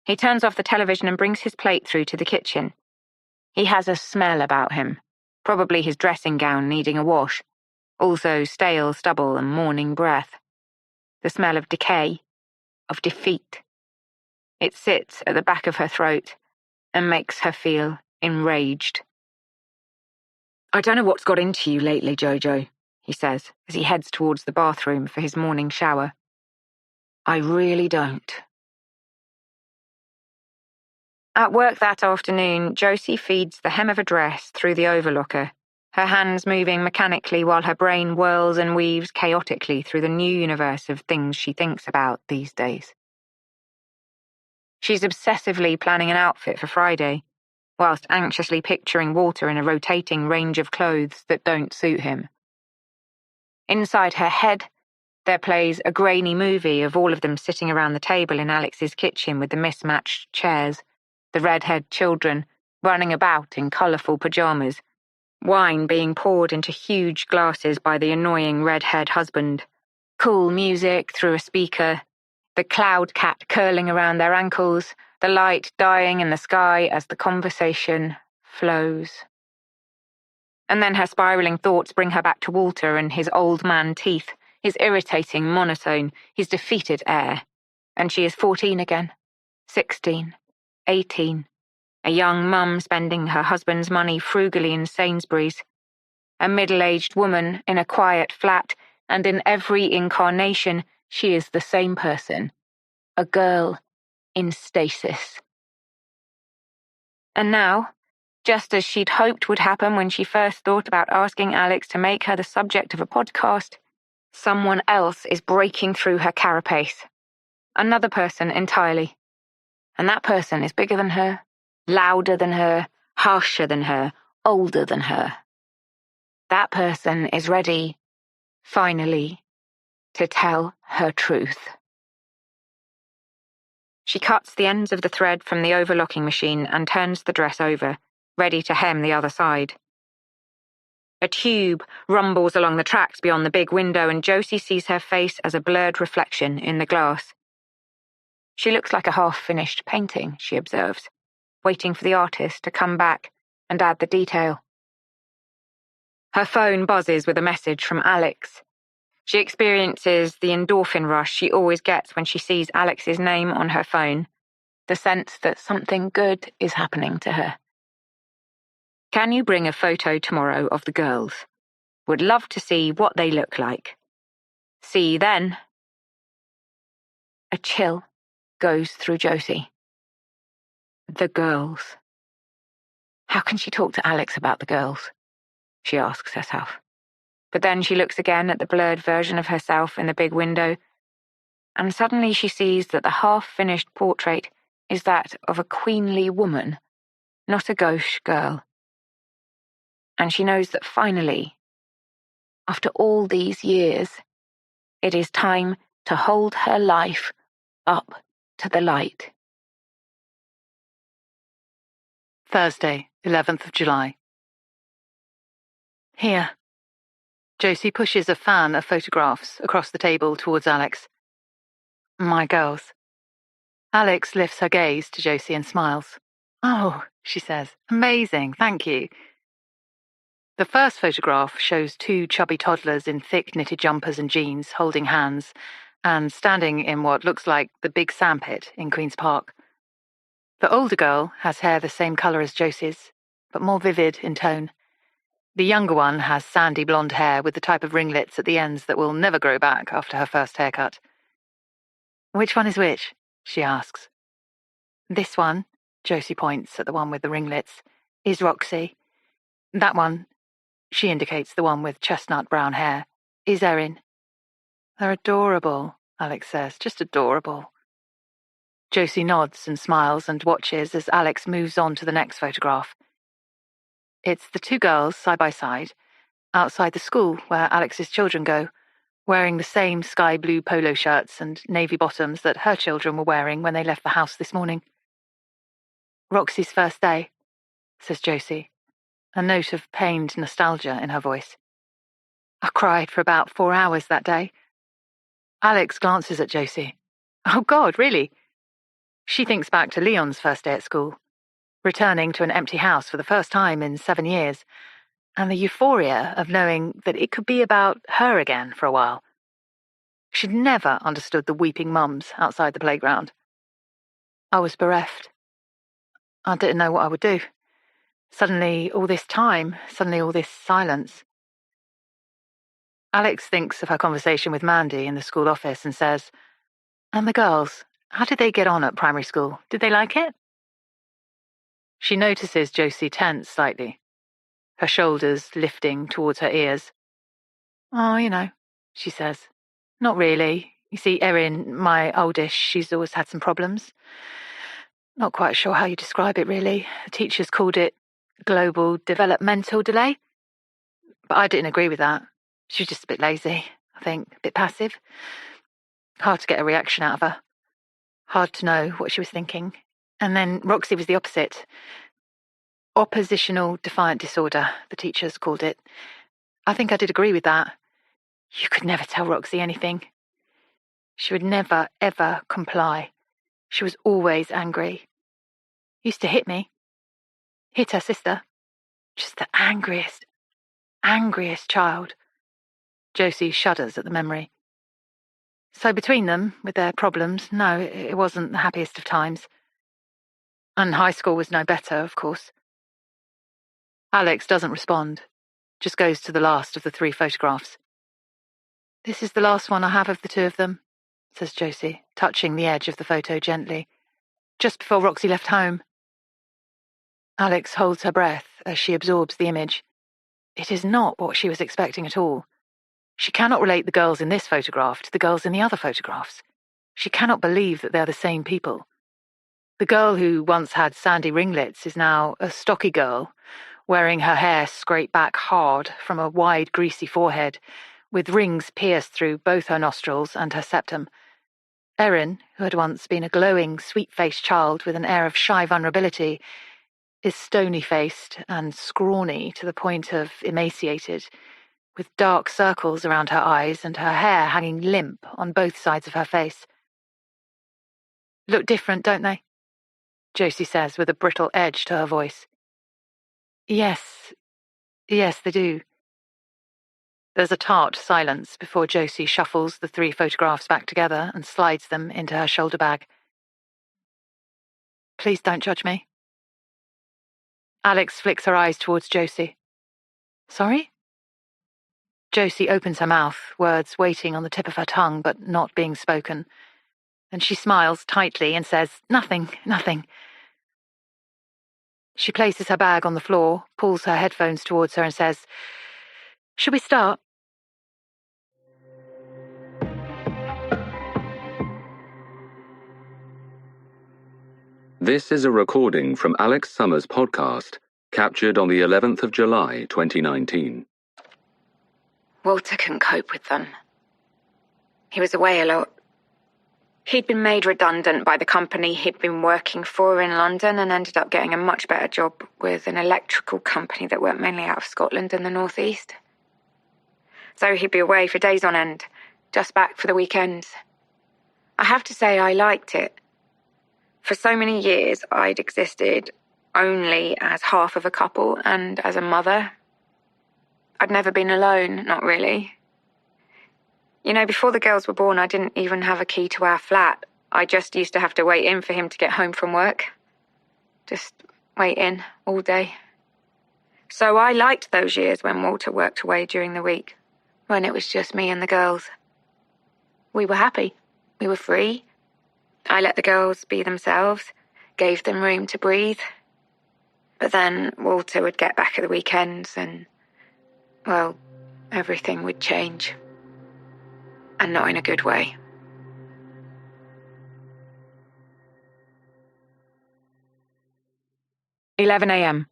He turns off the television and brings his plate through to the kitchen. He has a smell about him. Probably his dressing gown needing a wash. Also stale stubble and morning breath. The smell of decay, of defeat. It sits at the back of her throat and makes her feel enraged. I don't know what's got into you lately, Jojo, he says as he heads towards the bathroom for his morning shower. I really don't. At work that afternoon, Josie feeds the hem of a dress through the overlocker, her hands moving mechanically while her brain whirls and weaves chaotically through the new universe of things she thinks about these days. She's obsessively planning an outfit for Friday, whilst anxiously picturing Walter in a rotating range of clothes that don't suit him. Inside her head, there plays a grainy movie of all of them sitting around the table in Alix's kitchen with the mismatched chairs, the redhead children running about in colourful pyjamas, wine being poured into huge glasses by the annoying redhead husband, cool music through a speaker, the cloud cat curling around their ankles, the light dying in the sky as the conversation flows. And then her spiralling thoughts bring her back to Walter and his old man teeth, his irritating monotone, his defeated air. And she is 14 again, 16, 18, a young mum spending her husband's money frugally in Sainsbury's, a middle-aged woman in a quiet flat, and in every incarnation she is the same person, a girl in stasis. And now, just as she'd hoped would happen when she first thought about asking Alix to make her the subject of a podcast, someone else is breaking through her carapace. Another person entirely. And that person is bigger than her, louder than her, harsher than her, older than her. That person is ready, finally, to tell her truth. She cuts the ends of the thread from the overlocking machine and turns the dress over, ready to hem the other side. A tube rumbles along the tracks beyond the big window, and Josie sees her face as a blurred reflection in the glass. She looks like a half-finished painting, she observes, waiting for the artist to come back and add the detail. Her phone buzzes with a message from Alix. She experiences the endorphin rush she always gets when she sees Alix's name on her phone, the sense that something good is happening to her. Can you bring a photo tomorrow of the girls? Would love to see what they look like. See you then. A chill goes through Josie. The girls. How can she talk to Alix about the girls? She asks herself. But then she looks again at the blurred version of herself in the big window, and suddenly she sees that the half-finished portrait is that of a queenly woman, not a gauche girl. And she knows that finally, after all these years, it is time to hold her life up to the light. Thursday, 11th of July. Here. Josie pushes a fan of photographs across the table towards Alix. My girls. Alix lifts her gaze to Josie and smiles. Oh, she says, amazing, thank you. The first photograph shows two chubby toddlers in thick knitted jumpers and jeans holding hands and standing in what looks like the big sandpit in Queen's Park. The older girl has hair the same colour as Josie's, but more vivid in tone. The younger one has sandy blonde hair with the type of ringlets at the ends that will never grow back after her first haircut. Which one is which? She asks. This one, Josie points at the one with the ringlets, is Roxy. That one, she indicates the one with chestnut brown hair, is Erin. They're adorable, Alix says, just adorable. Josie nods and smiles and watches as Alix moves on to the next photograph. It's the two girls, side by side, outside the school where Alix's children go, wearing the same sky blue polo shirts and navy bottoms that her children were wearing when they left the house this morning. Roxy's first day, says Josie, a note of pained nostalgia in her voice. I cried for about 4 hours that day. Alix glances at Josie. Oh God, really? She thinks back to Leon's first day at school, returning to an empty house for the first time in 7 years, and the euphoria of knowing that it could be about her again for a while. She'd never understood the weeping mums outside the playground. I was bereft. I didn't know what I would do. Suddenly all this time, suddenly all this silence. Alix thinks of her conversation with Mandy in the school office and says, "And the girls, how did they get on at primary school? Did they like it?" She notices Josie tense slightly, her shoulders lifting towards her ears. "Oh, you know," she says. "Not really. You see, Erin, my oldest, she's always had some problems. Not quite sure how you describe it, really. The teachers called it global developmental delay. But I didn't agree with that. She was just a bit lazy, I think, a bit passive. Hard to get a reaction out of her. Hard to know what she was thinking. And then Roxy was the opposite. Oppositional defiant disorder, the teachers called it. I think I did agree with that. You could never tell Roxy anything. She would never, ever comply. She was always angry. Used to hit me. Hit her sister. Just the angriest child." Josie shudders at the memory. So between them, with their problems, no, it wasn't the happiest of times. And high school was no better, of course. Alix doesn't respond, just goes to the last of the 3 photographs. "This is the last one I have of the 2 of them," says Josie, touching the edge of the photo gently. "Just before Roxy left home." Alix holds her breath as she absorbs the image. It is not what she was expecting at all. She cannot relate the girls in this photograph to the girls in the other photographs. She cannot believe that they're the same people. The girl who once had sandy ringlets is now a stocky girl, wearing her hair scraped back hard from a wide, greasy forehead, with rings pierced through both her nostrils and her septum. Erin, who had once been a glowing, sweet-faced child with an air of shy vulnerability, is stony-faced and scrawny to the point of emaciated, with dark circles around her eyes and her hair hanging limp on both sides of her face. "Look different, don't they?" Josie says with a brittle edge to her voice. Yes, they do." There's a tart silence before Josie shuffles the 3 photographs back together and slides them into her shoulder bag. "Please don't judge me." Alix flicks her eyes towards Josie. "Sorry?" Josie opens her mouth, words waiting on the tip of her tongue but not being spoken. Then she smiles tightly and says, Nothing. She places her bag on the floor, pulls her headphones towards her and says, "Should we start?" This is a recording from Alix Summer's podcast, captured on the 11th of July, 2019. Walter couldn't cope with them. He was away a lot. He'd been made redundant by the company he'd been working for in London and ended up getting a much better job with an electrical company that worked mainly out of Scotland and the northeast. So he'd be away for days on end, just back for the weekends. I have to say I liked it. For so many years, I'd existed only as half of a couple and as a mother. I'd never been alone, not really. You know, before the girls were born, I didn't even have a key to our flat. I just used to have to wait in for him to get home from work. Just wait in all day. So I liked those years when Walter worked away during the week, when it was just me and the girls. We were happy. We were free. I let the girls be themselves, gave them room to breathe. But then Walter would get back at the weekends and, well, everything would change. And not in a good way. "11 a.m.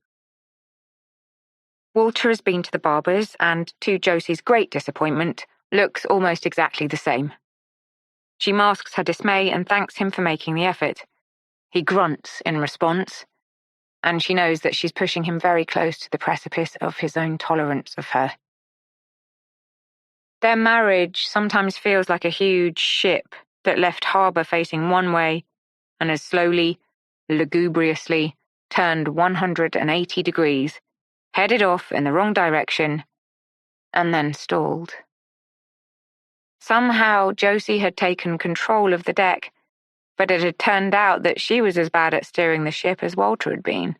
Walter has been to the barber's and, to Josie's great disappointment, looks almost exactly the same. She masks her dismay and thanks him for making the effort. He grunts in response. and she knows that she's pushing him very close to the precipice of his own tolerance of her. Their marriage sometimes feels like a huge ship that left harbour facing one way and has slowly, lugubriously turned 180 degrees, headed off in the wrong direction, and then stalled. Somehow Josie had taken control of the deck, but it had turned out that she was as bad at steering the ship as Walter had been.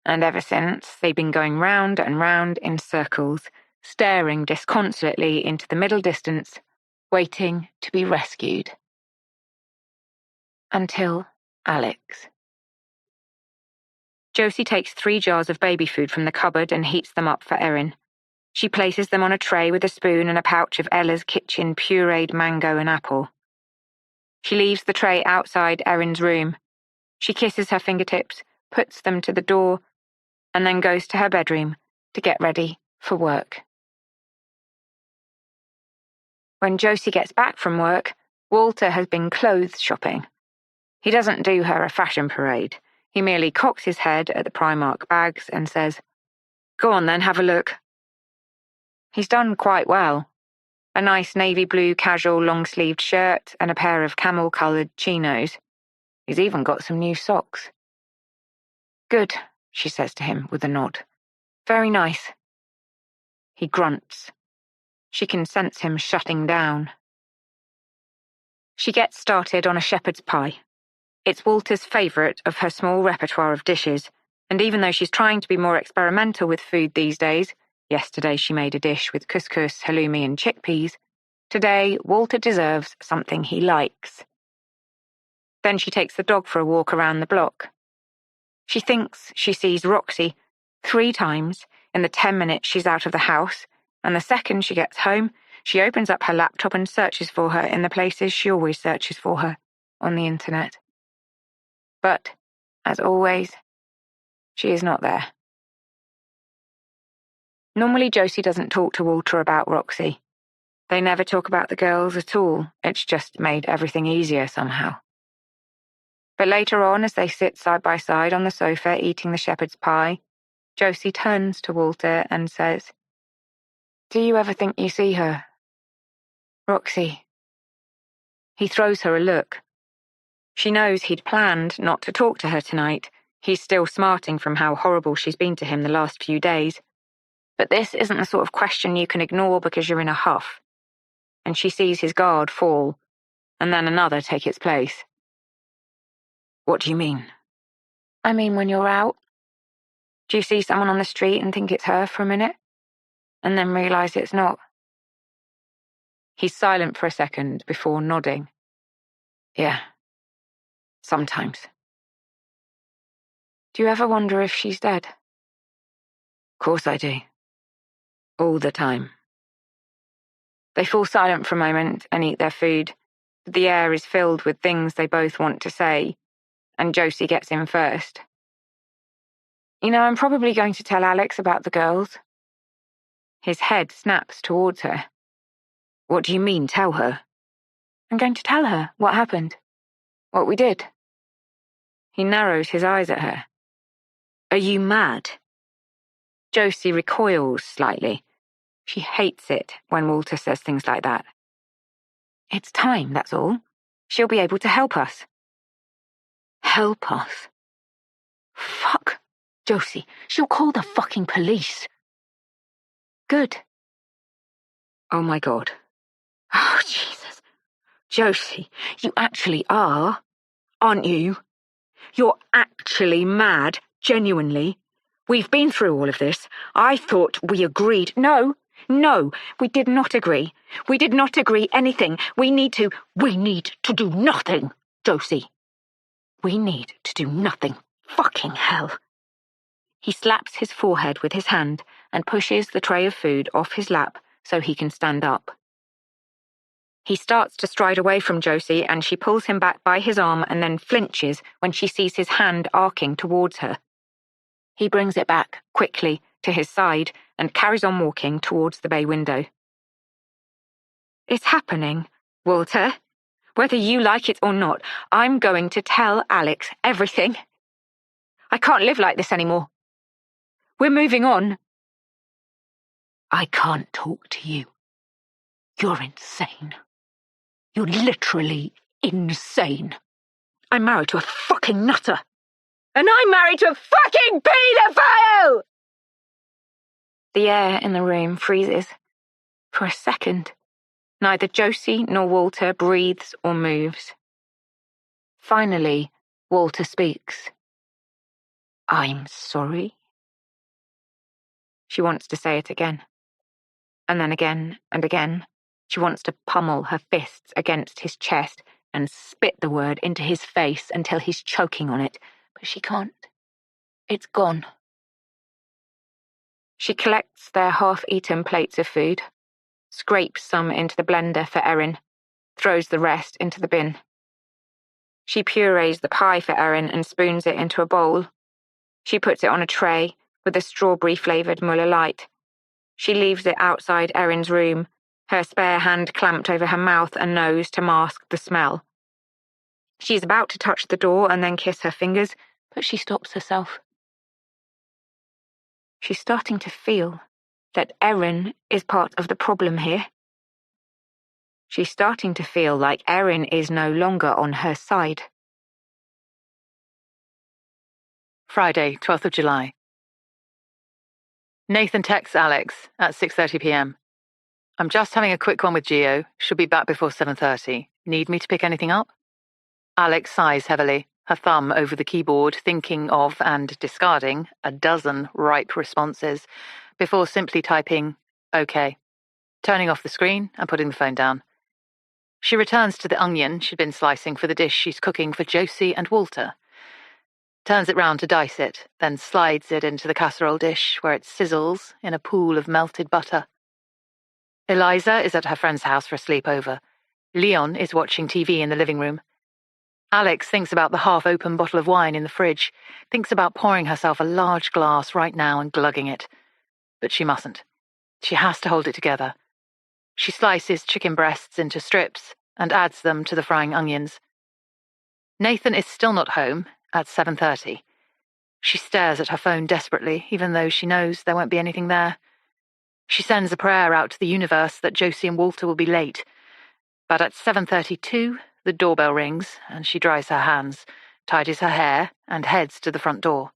And ever since, they'd been going round and round in circles, staring disconsolately into the middle distance, waiting to be rescued. Until Alix. Josie takes 3 jars of baby food from the cupboard and heats them up for Erin. She places them on a tray with a spoon and a pouch of Ella's kitchen pureed mango and apple. She leaves the tray outside Erin's room. She kisses her fingertips, puts them to the door, and then goes to her bedroom to get ready for work. When Josie gets back from work, Walter has been clothes shopping. He doesn't do her a fashion parade. He merely cocks his head at the Primark bags and says, "Go on then, have a look." He's done quite well. A nice navy blue casual long-sleeved shirt and a pair of camel-coloured chinos. He's even got some new socks. "Good," she says to him with a nod. "Very nice." He grunts. She can sense him shutting down. She gets started on a shepherd's pie. It's Walter's favourite of her small repertoire of dishes, and even though she's trying to be more experimental with food these days, yesterday she made a dish with couscous, halloumi and chickpeas, today Walter deserves something he likes. Then she takes the dog for a walk around the block. She thinks she sees Roxy 3 times in the 10 minutes she's out of the house, and the second she gets home, she opens up her laptop and searches for her in the places she always searches for her, on the internet. But, as always, she is not there. Normally Josie doesn't talk to Walter about Roxy. They never talk about the girls at all. It's just made everything easier somehow. But later on, as they sit side by side on the sofa eating the shepherd's pie, Josie turns to Walter and says, "Do you ever think you see her? Roxy?" He throws her a look. She knows he'd planned not to talk to her tonight. He's still smarting from how horrible she's been to him the last few days. But this isn't the sort of question you can ignore because you're in a huff. And she sees his guard fall, and then another take its place. "What do you mean?" "I mean when you're out. Do you see someone on the street and think it's her for a minute? And then realise it's not?" He's silent for a second before nodding. "Yeah. Sometimes." "Do you ever wonder if she's dead?" "Course I do. All the time." They fall silent for a moment and eat their food. The air is filled with things they both want to say, and Josie gets in first. "You know, I'm probably going to tell Alix about the girls." His head snaps towards her. "What do you mean, tell her?" "I'm going to tell her what happened. What we did." He narrows his eyes at her. "Are you mad?" Josie recoils slightly. She hates it when Walter says things like that. "It's time, that's all. She'll be able to help us." "Help us?" "Fuck, Josie. She'll call the fucking police." "Good." "Oh my God." "Oh, Jesus. Josie, you actually are, aren't you? You're actually mad, genuinely. We've been through all of this. I thought we agreed." No, we did not agree. We did not agree anything. We need to do nothing, Josie. We need to do nothing. Fucking hell." He slaps his forehead with his hand and pushes the tray of food off his lap so he can stand up. He starts to stride away from Josie and she pulls him back by his arm and then flinches when she sees his hand arcing towards her. He brings it back, quickly, to his side and carries on walking towards the bay window. "It's happening, Walter. Whether you like it or not, I'm going to tell Alix everything. I can't live like this anymore. We're moving on. I can't talk to you. You're insane. You're literally insane. I'm married to a fucking nutter. And I'm married to a fucking paedophile! The air in the room freezes. For a second, neither Josie nor Walter breathes or moves. Finally, Walter speaks. I'm sorry. She wants to say it again. And then again and again. She wants to pummel her fists against his chest and spit the word into his face until he's choking on it, but she can't. It's gone. She collects their half-eaten plates of food, scrapes some into the blender for Erin, throws the rest into the bin. She purees the pie for Erin and spoons it into a bowl. She puts it on a tray with a strawberry-flavoured Muller Lite. She leaves it outside Erin's room, her spare hand clamped over her mouth and nose to mask the smell. She's about to touch the door and then kiss her fingers, but she stops herself. She's starting to feel that Erin is part of the problem here. She's starting to feel like Erin is no longer on her side. Friday, 12th of July. Nathan texts Alix at 6:30 p.m. I'm just having a quick one with Gio. Should be back before 7:30. Need me to pick anything up? Alix sighs heavily, her thumb over the keyboard, thinking of and discarding a dozen ripe responses before simply typing, OK, turning off the screen and putting the phone down. She returns to the onion she'd been slicing for the dish she's cooking for Josie and Walter. Turns it round to dice it, then slides it into the casserole dish where it sizzles in a pool of melted butter. Eliza is at her friend's house for a sleepover. Leon is watching TV in the living room. Alix thinks about the half-open bottle of wine in the fridge, thinks about pouring herself a large glass right now and glugging it. But she mustn't. She has to hold it together. She slices chicken breasts into strips and adds them to the frying onions. Nathan is still not home at 7:30. She stares at her phone desperately, even though she knows there won't be anything there. She sends a prayer out to the universe that Josie and Walter will be late. But at 7:32, the doorbell rings, and she dries her hands, tidies her hair, and heads to the front door.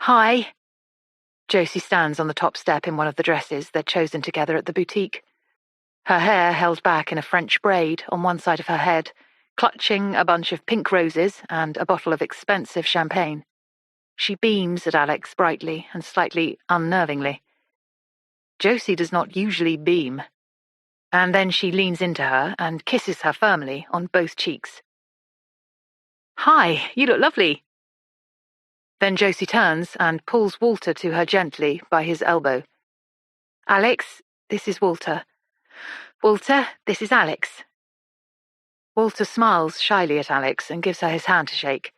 Hi. Josie stands on the top step in one of the dresses they'd chosen together at the boutique. Her hair held back in a French braid on one side of her head, clutching a bunch of pink roses and a bottle of expensive champagne. She beams at Alix brightly and slightly unnervingly. Josie does not usually beam. And then she leans into her and kisses her firmly on both cheeks. Hi, you look lovely. Then Josie turns and pulls Walter to her gently by his elbow. Alix, this is Walter. Walter, this is Alix. Walter smiles shyly at Alix and gives her his hand to shake.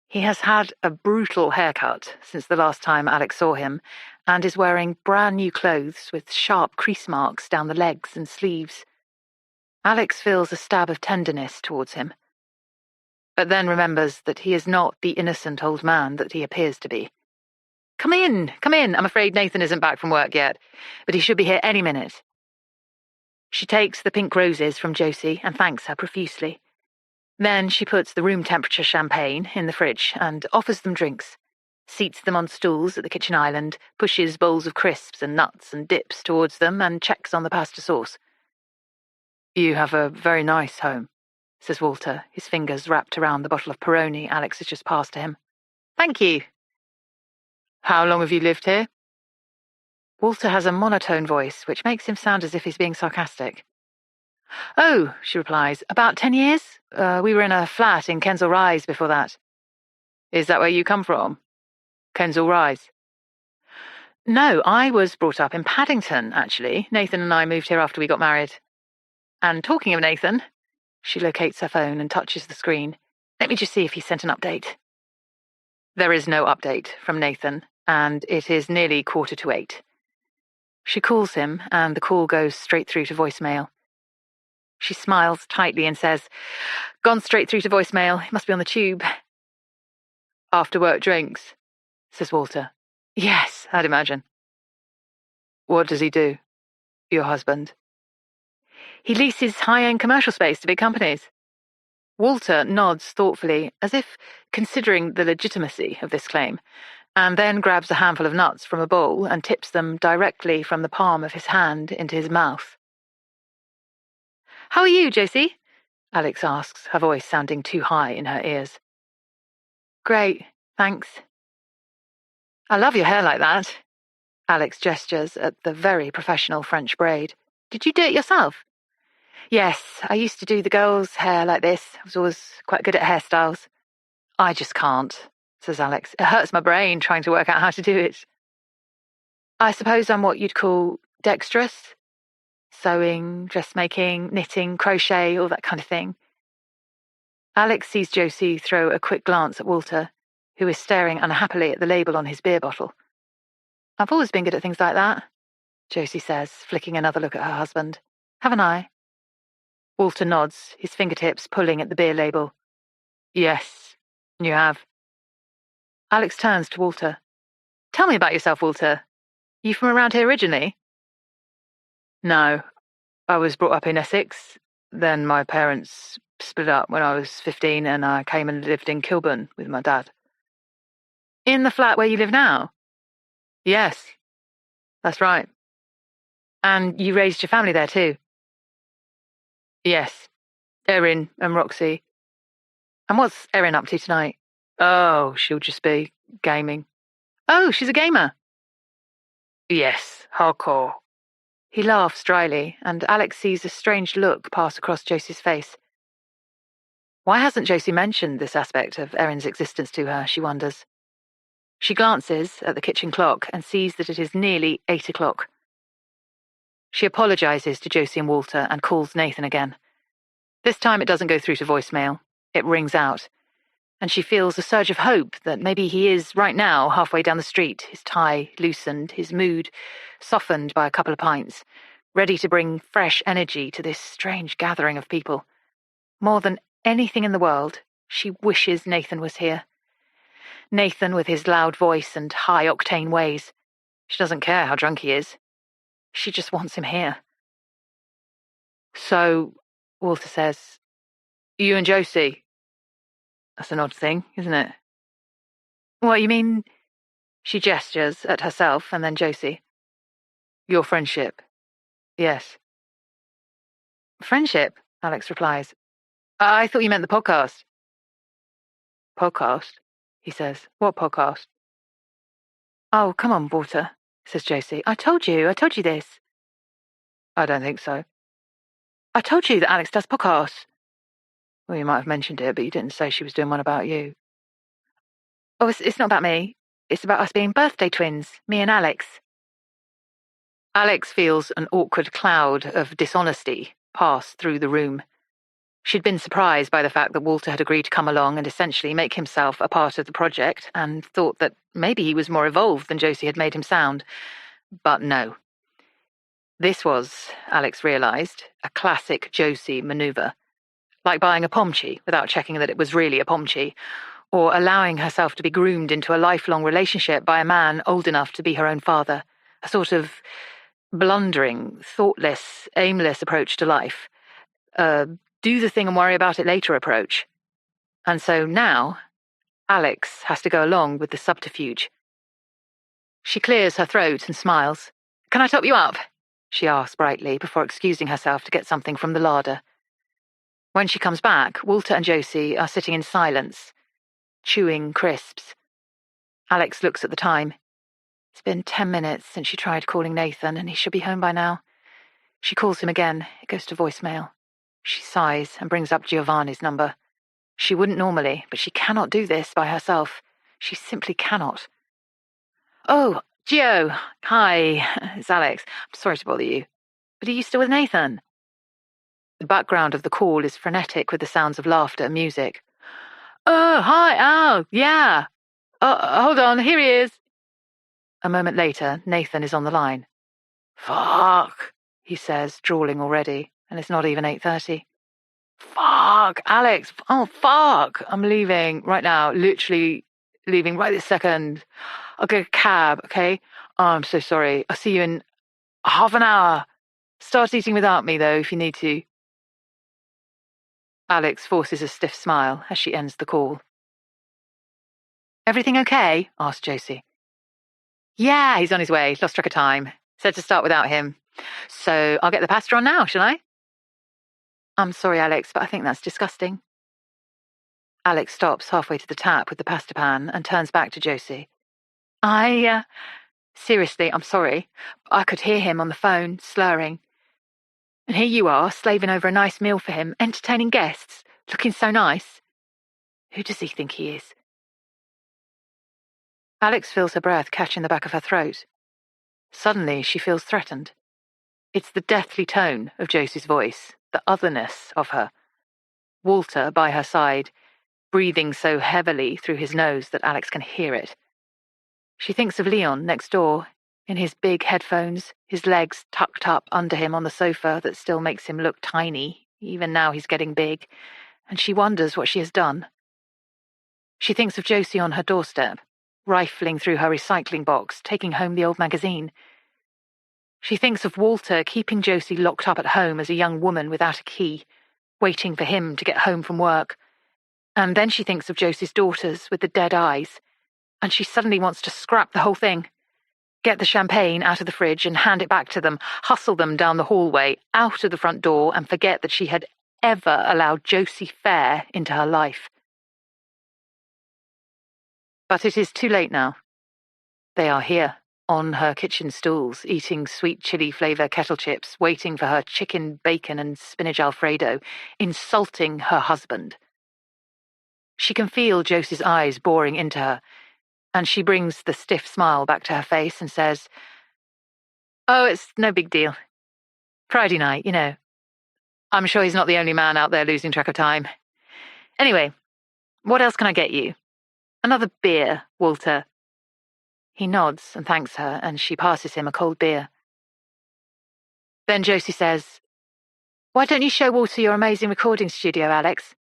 He has had a brutal haircut since the last time Alix saw him, and is wearing brand new clothes with sharp crease marks down the legs and sleeves. Alix feels a stab of tenderness towards him, but then remembers that he is not the innocent old man that he appears to be. Come in. I'm afraid Nathan isn't back from work yet, but he should be here any minute. She takes the pink roses from Josie and thanks her profusely. Then she puts the room temperature champagne in the fridge and offers them drinks, seats them on stools at the kitchen island, pushes bowls of crisps and nuts and dips towards them, and checks on the pasta sauce. You have a very nice home, says Walter, his fingers wrapped around the bottle of Peroni Alix has just passed to him. Thank you. How long have you lived here? Walter has a monotone voice, which makes him sound as if he's being sarcastic. Oh, she replies, about 10 years. We were in a flat in Kensal Rise before that. Is that where you come from? Kensal Rise? No, I was brought up in Paddington, actually. Nathan and I moved here after we got married. And talking of Nathan, she locates her phone and touches the screen. Let me just see if he sent an update. There is no update from Nathan, and it is nearly 7:45. She calls him, and the call goes straight through to voicemail. She smiles tightly and says, Gone straight through to voicemail. He must be on the tube. After-work drinks, says Walter. Yes, I'd imagine. What does he do, your husband? He leases high-end commercial space to big companies. Walter nods thoughtfully, as if considering the legitimacy of this claim, and then grabs a handful of nuts from a bowl and tips them directly from the palm of his hand into his mouth. How are you, Josie? Alix asks, her voice sounding too high in her ears. Great, thanks. I love your hair like that. Alix gestures at the very professional French braid. Did you do it yourself? Yes, I used to do the girls' hair like this. I was always quite good at hairstyles. I just can't, says Alix. It hurts my brain trying to work out how to do it. I suppose I'm what you'd call dexterous. Sewing, dressmaking, knitting, crochet, all that kind of thing. Alix sees Josie throw a quick glance at Walter, who is staring unhappily at the label on his beer bottle. I've always been good at things like that, Josie says, flicking another look at her husband. Haven't I? Walter nods, his fingertips pulling at the beer label. Yes, you have. Alix turns to Walter. Tell me about yourself, Walter. You from around here originally? No, I was brought up in Essex. Then my parents split up when I was 15 and I came and lived in Kilburn with my dad. In the flat where you live now? Yes, that's right. And you raised your family there too? Yes, Erin and Roxy. And what's Erin up to tonight? Oh, she'll just be gaming. Oh, she's a gamer? Yes, hardcore. He laughs dryly, and Alix sees a strange look pass across Josie's face. Why hasn't Josie mentioned this aspect of Erin's existence to her, she wonders. She glances at the kitchen clock and sees that it is nearly 8 o'clock. She apologises to Josie and Walter and calls Nathan again. This time it doesn't go through to voicemail. It rings out, and she feels a surge of hope that maybe he is, right now, halfway down the street, his tie loosened, his mood softened by a couple of pints, ready to bring fresh energy to this strange gathering of people. More than anything in the world, she wishes Nathan was here. Nathan with his loud voice and high-octane ways. She doesn't care how drunk he is. She just wants him here. So, Walter says, you and Josie. That's an odd thing, isn't it? What, you mean? She gestures at herself and then Josie. Your friendship. Yes. Friendship, Alix replies. I thought you meant the podcast. Podcast? He says. What podcast? Oh, come on, Walter, says Josie. I told you this. I don't think so. I told you that Alix does podcasts. Well, you might have mentioned it, but you didn't say she was doing one about you. Oh, it's not about me. It's about us being birthday twins, me and Alix. Alix feels an awkward cloud of dishonesty pass through the room. She'd been surprised by the fact that Walter had agreed to come along and essentially make himself a part of the project, and thought that maybe he was more evolved than Josie had made him sound. But no. This was, Alix realised, a classic Josie manoeuvre. Like buying a pomchi without checking that it was really a pomchi, or allowing herself to be groomed into a lifelong relationship by a man old enough to be her own father. A sort of blundering, thoughtless, aimless approach to life. Do the thing and worry about it later approach. And so now, Alix has to go along with the subterfuge. She clears her throat and smiles. Can I top you up? She asks brightly before excusing herself to get something from the larder. When she comes back, Walter and Josie are sitting in silence, chewing crisps. Alix looks at the time. It's been 10 minutes since she tried calling Nathan, and he should be home by now. She calls him again. It goes to voicemail. She sighs and brings up Giovanni's number. She wouldn't normally, but she cannot do this by herself. She simply cannot. Oh, Gio. Hi, it's Alix. I'm sorry to bother you. But are you still with Nathan? The background of the call is frenetic with the sounds of laughter and music. Oh, hi, oh, yeah. Hold on, here he is. A moment later, Nathan is on the line. Fuck, he says, drawling already, and it's not even 8:30. Fuck, Alix, oh, fuck, I'm leaving right now, literally leaving right this second. I'll get a cab, okay? Oh, I'm so sorry. I'll see you in half an hour. Start eating without me, though, if you need to. Alix forces a stiff smile as she ends the call. Everything okay? Asked Josie. Yeah, he's on his way. Lost track of time. Said to start without him. So I'll get the pasta on now, shall I? I'm sorry, Alix, but I think that's disgusting. Alix stops halfway to the tap with the pasta pan and turns back to Josie. Seriously, I'm sorry. I could hear him on the phone, slurring. And here you are, slaving over a nice meal for him, entertaining guests, looking so nice. Who does he think he is? Alix feels her breath catch in the back of her throat. Suddenly, she feels threatened. It's the deathly tone of Josie's voice, the otherness of her. Walter, by her side, breathing so heavily through his nose that Alix can hear it. She thinks of Leon next door, in his big headphones, his legs tucked up under him on the sofa that still makes him look tiny, even now he's getting big, and she wonders what she has done. She thinks of Josie on her doorstep, rifling through her recycling box, taking home the old magazine. She thinks of Walter keeping Josie locked up at home as a young woman without a key, waiting for him to get home from work. And then she thinks of Josie's daughters with the dead eyes, and she suddenly wants to scrap the whole thing. Get the champagne out of the fridge and hand it back to them, hustle them down the hallway, out of the front door, and forget that she had ever allowed Josie Fair into her life. But it is too late now. They are here, on her kitchen stools, eating sweet chili flavour kettle chips, waiting for her chicken, bacon and spinach Alfredo, insulting her husband. She can feel Josie's eyes boring into her, and she brings the stiff smile back to her face and says, "Oh, it's no big deal. Friday night, you know. I'm sure he's not the only man out there losing track of time. Anyway, what else can I get you? Another beer, Walter." He nods and thanks her, and she passes him a cold beer. Then Josie says, "Why don't you show Walter your amazing recording studio, Alix?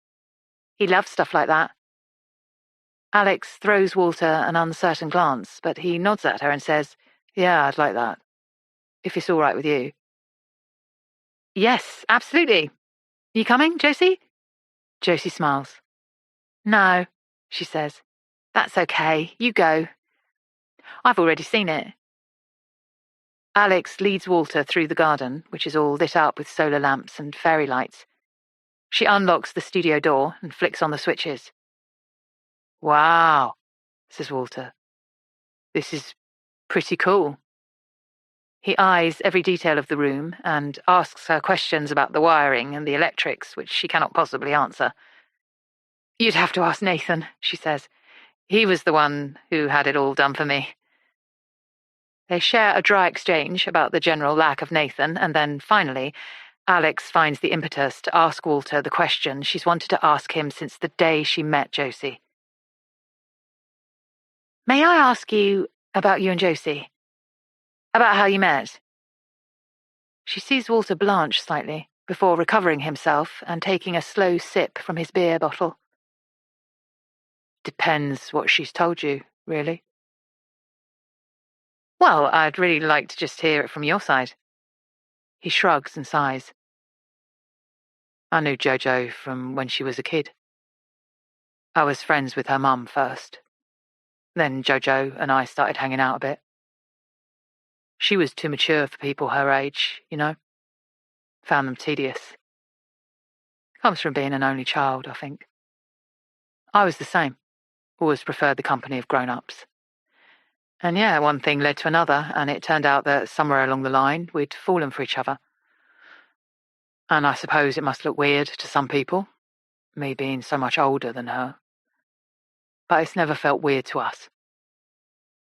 He loves stuff like that." Alix throws Walter an uncertain glance, but he nods at her and says, "Yeah, I'd like that. If it's all right with you." "Yes, absolutely. You coming, Josie?" Josie smiles. "No," she says. "That's okay. You go. I've already seen it." Alix leads Walter through the garden, which is all lit up with solar lamps and fairy lights. She unlocks the studio door and flicks on the switches. "Wow," says Walter. "This is pretty cool." He eyes every detail of the room and asks her questions about the wiring and the electrics, which she cannot possibly answer. "You'd have to ask Nathan," she says. "He was the one who had it all done for me." They share a dry exchange about the general lack of Nathan, and then, finally, Alix finds the impetus to ask Walter the question she's wanted to ask him since the day she met Josie. "May I ask you about you and Josie? About how you met?" She sees Walter blanch slightly before recovering himself and taking a slow sip from his beer bottle. "Depends what she's told you, really." "Well, I'd really like to just hear it from your side." He shrugs and sighs. "I knew Jojo from when she was a kid. I was friends with her mum first. Then Jojo and I started hanging out a bit. She was too mature for people her age, you know. Found them tedious. Comes from being an only child, I think. I was the same. Always preferred the company of grown-ups. And yeah, one thing led to another, and it turned out that somewhere along the line we'd fallen for each other. And I suppose it must look weird to some people, me being so much older than her. But it's never felt weird to us.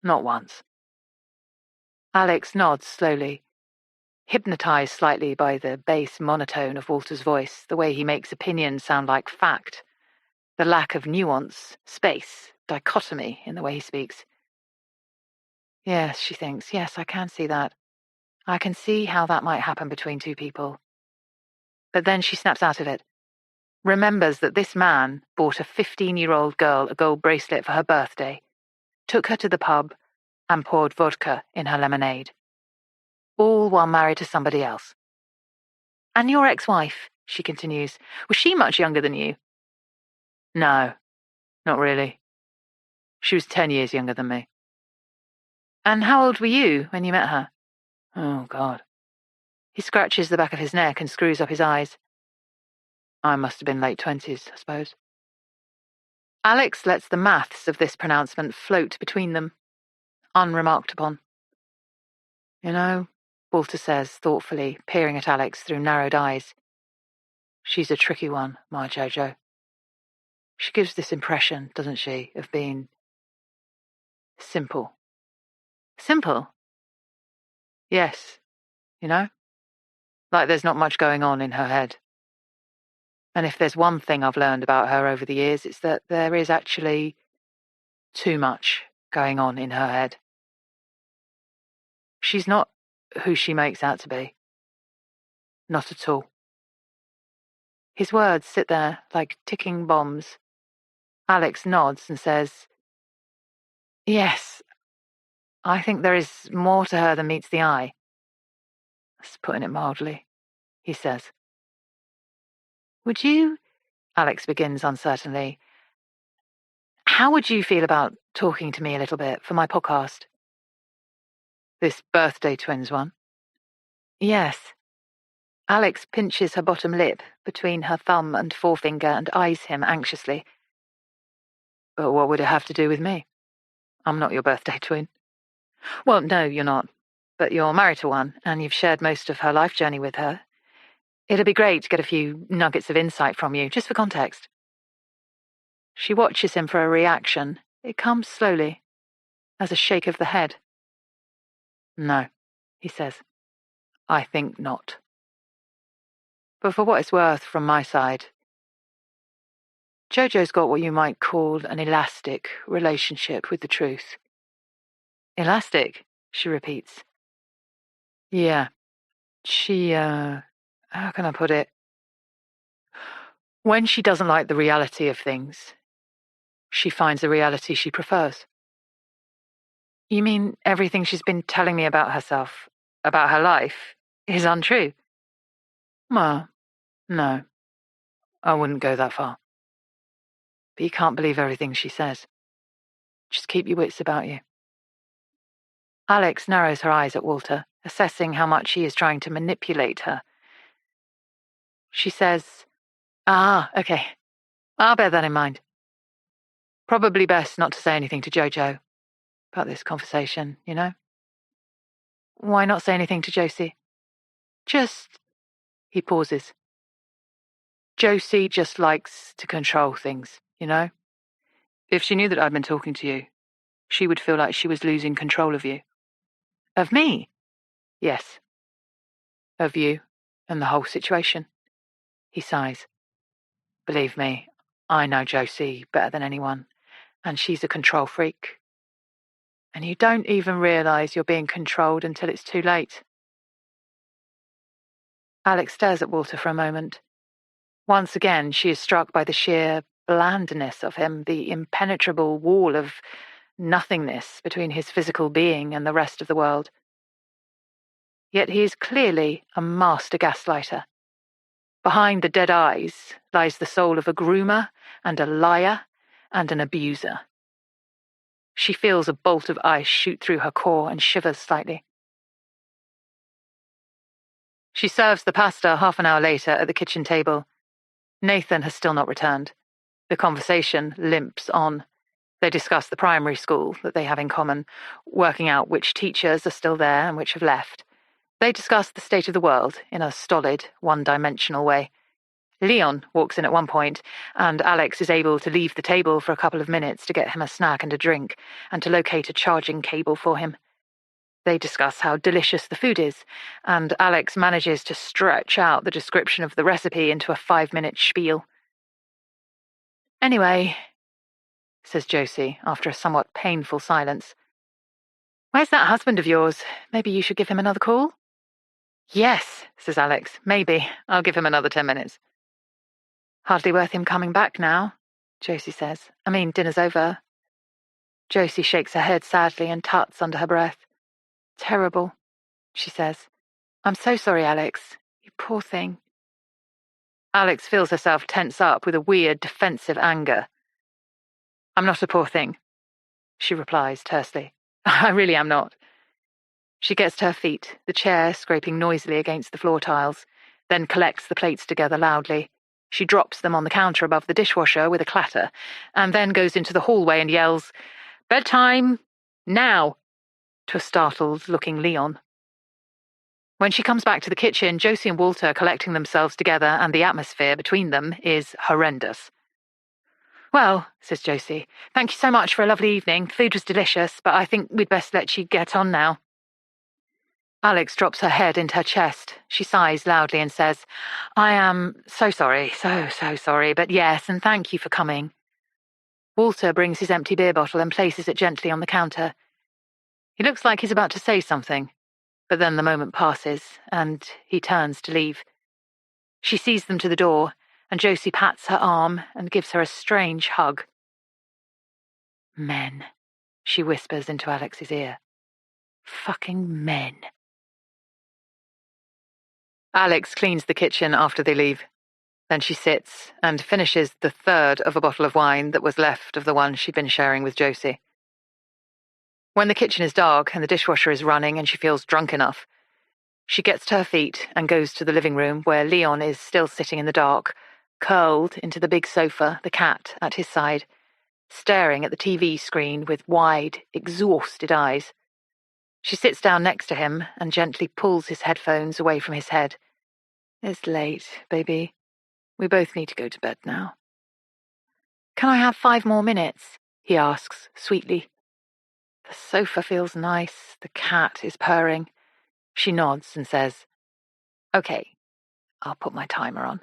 Not once." Alix nods slowly, hypnotized slightly by the bass monotone of Walter's voice, the way he makes opinions sound like fact, the lack of nuance, space, dichotomy in the way he speaks. "Yes," she thinks, "yes, I can see that. I can see how that might happen between two people." But then she snaps out of it. remembers that this man bought a 15-year-old girl a gold bracelet for her birthday, took her to the pub, and poured vodka in her lemonade. All while married to somebody else. And your ex-wife, she continues, was she much younger than you? No, not really. She was 10 years younger than me. And how old were you when you met her? Oh, God. He scratches the back of his neck and screws up his eyes. I must have been late 20s, I suppose. Alix lets the maths of this pronouncement float between them, unremarked upon. You know, Walter says thoughtfully, peering at Alix through narrowed eyes. She's a tricky one, my Jojo. She gives this impression, doesn't she, of being simple. Simple? Yes, you know? Like there's not much going on in her head. And if there's one thing I've learned about her over the years, it's that there is actually too much going on in her head. She's not who she makes out to be. Not at all. His words sit there like ticking bombs. Alix nods and says, Yes, I think there is more to her than meets the eye. That's putting it mildly, he says. Would you, Alix begins uncertainly, how would you feel about talking to me a little bit for my podcast? This birthday twins one? Yes. Alix pinches her bottom lip between her thumb and forefinger and eyes him anxiously. But what would it have to do with me? I'm not your birthday twin. Well, no, you're not. But you're married to one, and you've shared most of her life journey with her. It'd be great to get a few nuggets of insight from you, just for context. She watches him for a reaction. It comes slowly, as a shake of the head. No, he says. I think not. But for what it's worth from my side, Jojo's got what you might call an elastic relationship with the truth. Elastic, she repeats. Yeah. She, how can I put it? When she doesn't like the reality of things, she finds a reality she prefers. You mean everything she's been telling me about herself, about her life, is untrue? Well, no. I wouldn't go that far. But you can't believe everything she says. Just keep your wits about you. Alix narrows her eyes at Walter, assessing how much he is trying to manipulate her. She says, okay. I'll bear that in mind. Probably best not to say anything to Jojo about this conversation, you know? Why not say anything to Josie? He pauses. Josie just likes to control things, you know? If she knew that I'd been talking to you, she would feel like she was losing control of you. Of me? Yes. Of you and the whole situation. He sighs. Believe me, I know Josie better than anyone, and she's a control freak. And you don't even realise you're being controlled until it's too late. Alix stares at Walter for a moment. Once again, she is struck by the sheer blandness of him, the impenetrable wall of nothingness between his physical being and the rest of the world. Yet he is clearly a master gaslighter. Behind the dead eyes lies the soul of a groomer and a liar and an abuser. She feels a bolt of ice shoot through her core and shivers slightly. She serves the pasta half an hour later at the kitchen table. Nathan has still not returned. The conversation limps on. They discuss the primary school that they have in common, working out which teachers are still there and which have left. They discuss the state of the world in a stolid, one-dimensional way. Leon walks in at one point, and Alix is able to leave the table for a couple of minutes to get him a snack and a drink, and to locate a charging cable for him. They discuss how delicious the food is, and Alix manages to stretch out the description of the recipe into a 5-minute spiel. Anyway, says Josie, after a somewhat painful silence, where's that husband of yours? Maybe you should give him another call? Yes, says Alix, maybe. I'll give him another 10 minutes. Hardly worth him coming back now, Josie says. I mean, dinner's over. Josie shakes her head sadly and tuts under her breath. Terrible, she says. I'm so sorry, Alix. You poor thing. Alix feels herself tense up with a weird, defensive anger. I'm not a poor thing, she replies tersely. I really am not. She gets to her feet, the chair scraping noisily against the floor tiles, then collects the plates together loudly. She drops them on the counter above the dishwasher with a clatter, and then goes into the hallway and yells, "Bedtime! Now!" to a startled-looking Leon. When she comes back to the kitchen, Josie and Walter are collecting themselves together, and the atmosphere between them is horrendous. Well, says Josie, thank you so much for a lovely evening. Food was delicious, but I think we'd best let you get on now. Alix drops her head into her chest. She sighs loudly and says, I am so sorry, so sorry, but yes, and thank you for coming. Walter brings his empty beer bottle and places it gently on the counter. He looks like he's about to say something, but then the moment passes, and he turns to leave. She sees them to the door, and Josie pats her arm and gives her a strange hug. Men, she whispers into Alix's ear. Fucking men. Alix cleans the kitchen after they leave. Then she sits and finishes the third of a bottle of wine that was left of the one she'd been sharing with Josie. When the kitchen is dark and the dishwasher is running and she feels drunk enough, she gets to her feet and goes to the living room where Leon is still sitting in the dark, curled into the big sofa, the cat at his side, staring at the TV screen with wide, exhausted eyes. She sits down next to him and gently pulls his headphones away from his head. It's late, baby. We both need to go to bed now. Can I have 5 more minutes? He asks, sweetly. The sofa feels nice. The cat is purring. She nods and says, Okay, I'll put my timer on.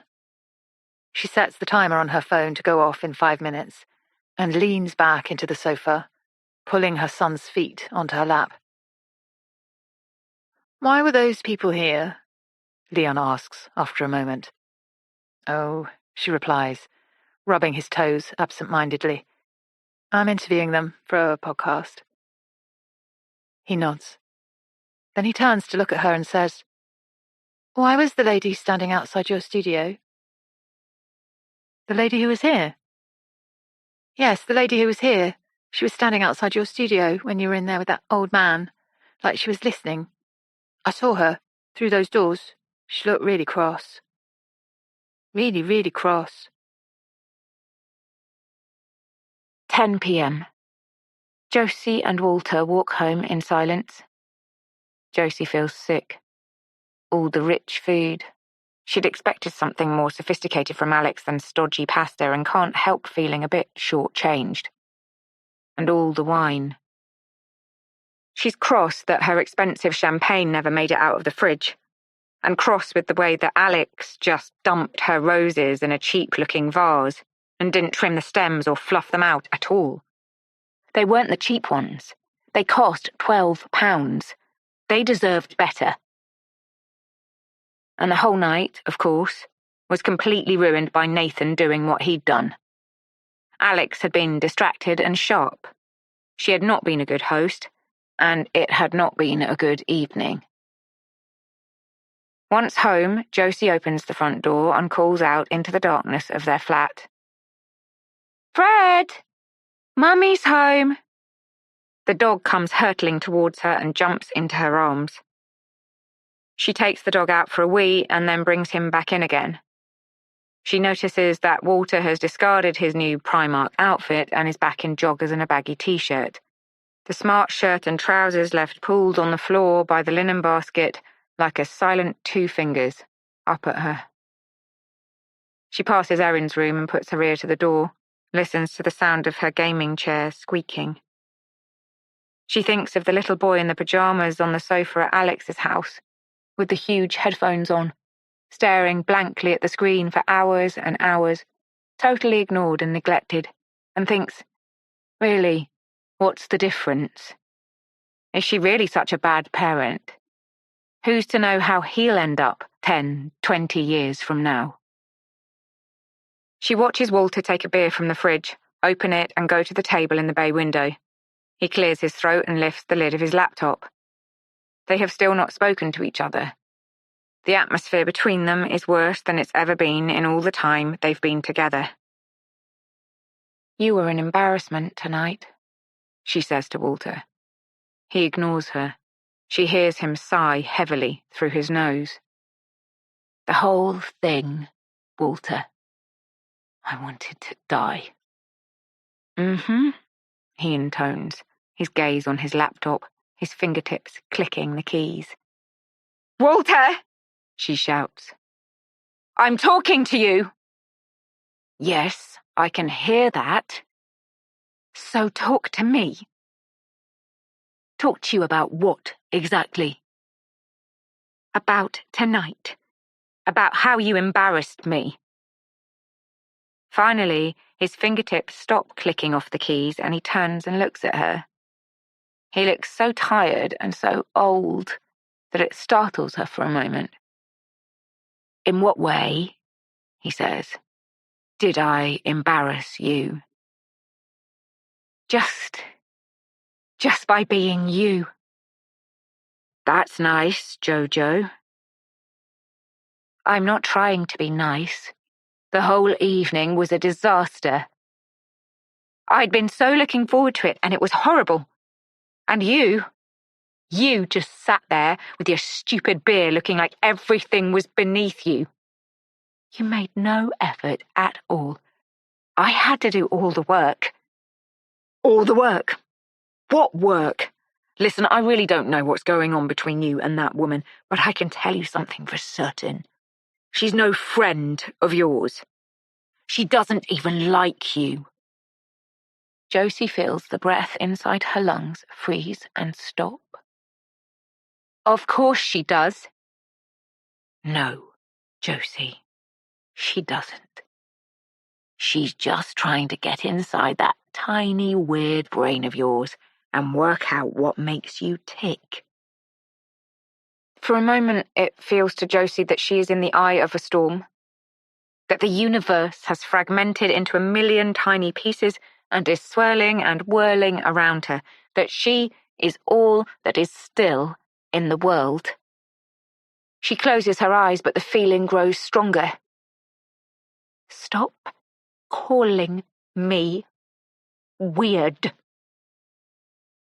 She sets the timer on her phone to go off in 5 minutes and leans back into the sofa, pulling her son's feet onto her lap. Why were those people here? Leon asks after a moment. Oh, she replies, rubbing his toes absent-mindedly. I'm interviewing them for a podcast. He nods. Then he turns to look at her and says, Why was the lady standing outside your studio? The lady who was here? Yes, the lady who was here. She was standing outside your studio when you were in there with that old man, like she was listening. I saw her through those doors. She looked really cross. Really, really cross. 10 p.m. Josie and Walter walk home in silence. Josie feels sick. All the rich food. She'd expected something more sophisticated from Alix than stodgy pasta and can't help feeling a bit short-changed. And all the wine. She's cross that her expensive champagne never made it out of the fridge, and cross with the way that Alix just dumped her roses in a cheap-looking vase and didn't trim the stems or fluff them out at all. They weren't the cheap ones. They cost £12. They deserved better. And the whole night, of course, was completely ruined by Nathan doing what he'd done. Alix had been distracted and sharp. She had not been a good host, and it had not been a good evening. Once home, Josie opens the front door and calls out into the darkness of their flat. Fred! Mummy's home! The dog comes hurtling towards her and jumps into her arms. She takes the dog out for a wee and then brings him back in again. She notices that Walter has discarded his new Primark outfit and is back in joggers and a baggy t-shirt. The smart shirt and trousers left pooled on the floor by the linen basket like a silent 2 fingers up at her. She passes Erin's room and puts her ear to the door, listens to the sound of her gaming chair squeaking. She thinks of the little boy in the pajamas on the sofa at Alix's house, with the huge headphones on, staring blankly at the screen for hours and hours, totally ignored and neglected, and thinks, really, what's the difference? Is she really such a bad parent? Who's to know how he'll end up 10, 20 years from now? She watches Walter take a beer from the fridge, open it and go to the table in the bay window. He clears his throat and lifts the lid of his laptop. They have still not spoken to each other. The atmosphere between them is worse than it's ever been in all the time they've been together. "You were an embarrassment tonight," she says to Walter. He ignores her. She hears him sigh heavily through his nose. "The whole thing, Walter. I wanted to die." "Mm-hmm," he intones, his gaze on his laptop, his fingertips clicking the keys. "Walter!" she shouts. "I'm talking to you!" "Yes, I can hear that. So talk to me." "Talk to you about what, exactly?" "About tonight. About how you embarrassed me." Finally, his fingertips stop clicking off the keys and he turns and looks at her. He looks so tired and so old that it startles her for a moment. "In what way," he says, "did I embarrass you?" Just by being you." "That's nice, Jojo." "I'm not trying to be nice. The whole evening was a disaster. I'd been so looking forward to it, and it was horrible. And you just sat there with your stupid beer looking like everything was beneath you. You made no effort at all. I had to do all the work." "All the work? What work? Listen, I really don't know what's going on between you and that woman, but I can tell you something for certain. She's no friend of yours. She doesn't even like you." Josie feels the breath inside her lungs freeze and stop. "Of course she does." "No, Josie, she doesn't. She's just trying to get inside that tiny, weird brain of yours and work out what makes you tick." For a moment, it feels to Josie that she is in the eye of a storm, that the universe has fragmented into a million tiny pieces and is swirling and whirling around her, that she is all that is still in the world. She closes her eyes, but the feeling grows stronger. "Stop calling me weird."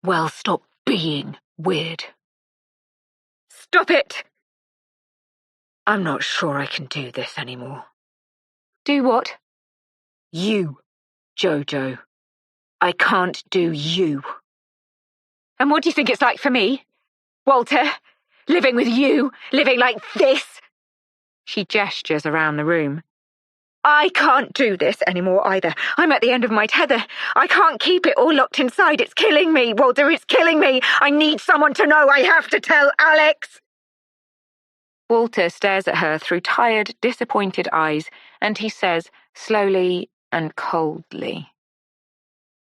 "Well, stop being weird." "Stop it!" "I'm not sure I can do this anymore." "Do what?" "You, Jojo. I can't do you." "And what do you think it's like for me? Walter? Living with you? Living like this?" She gestures around the room. "I can't do this anymore either. I'm at the end of my tether. I can't keep it all locked inside. It's killing me, Walter. It's killing me. I need someone to know. I have to tell Alix." Walter stares at her through tired, disappointed eyes, and he says, slowly and coldly,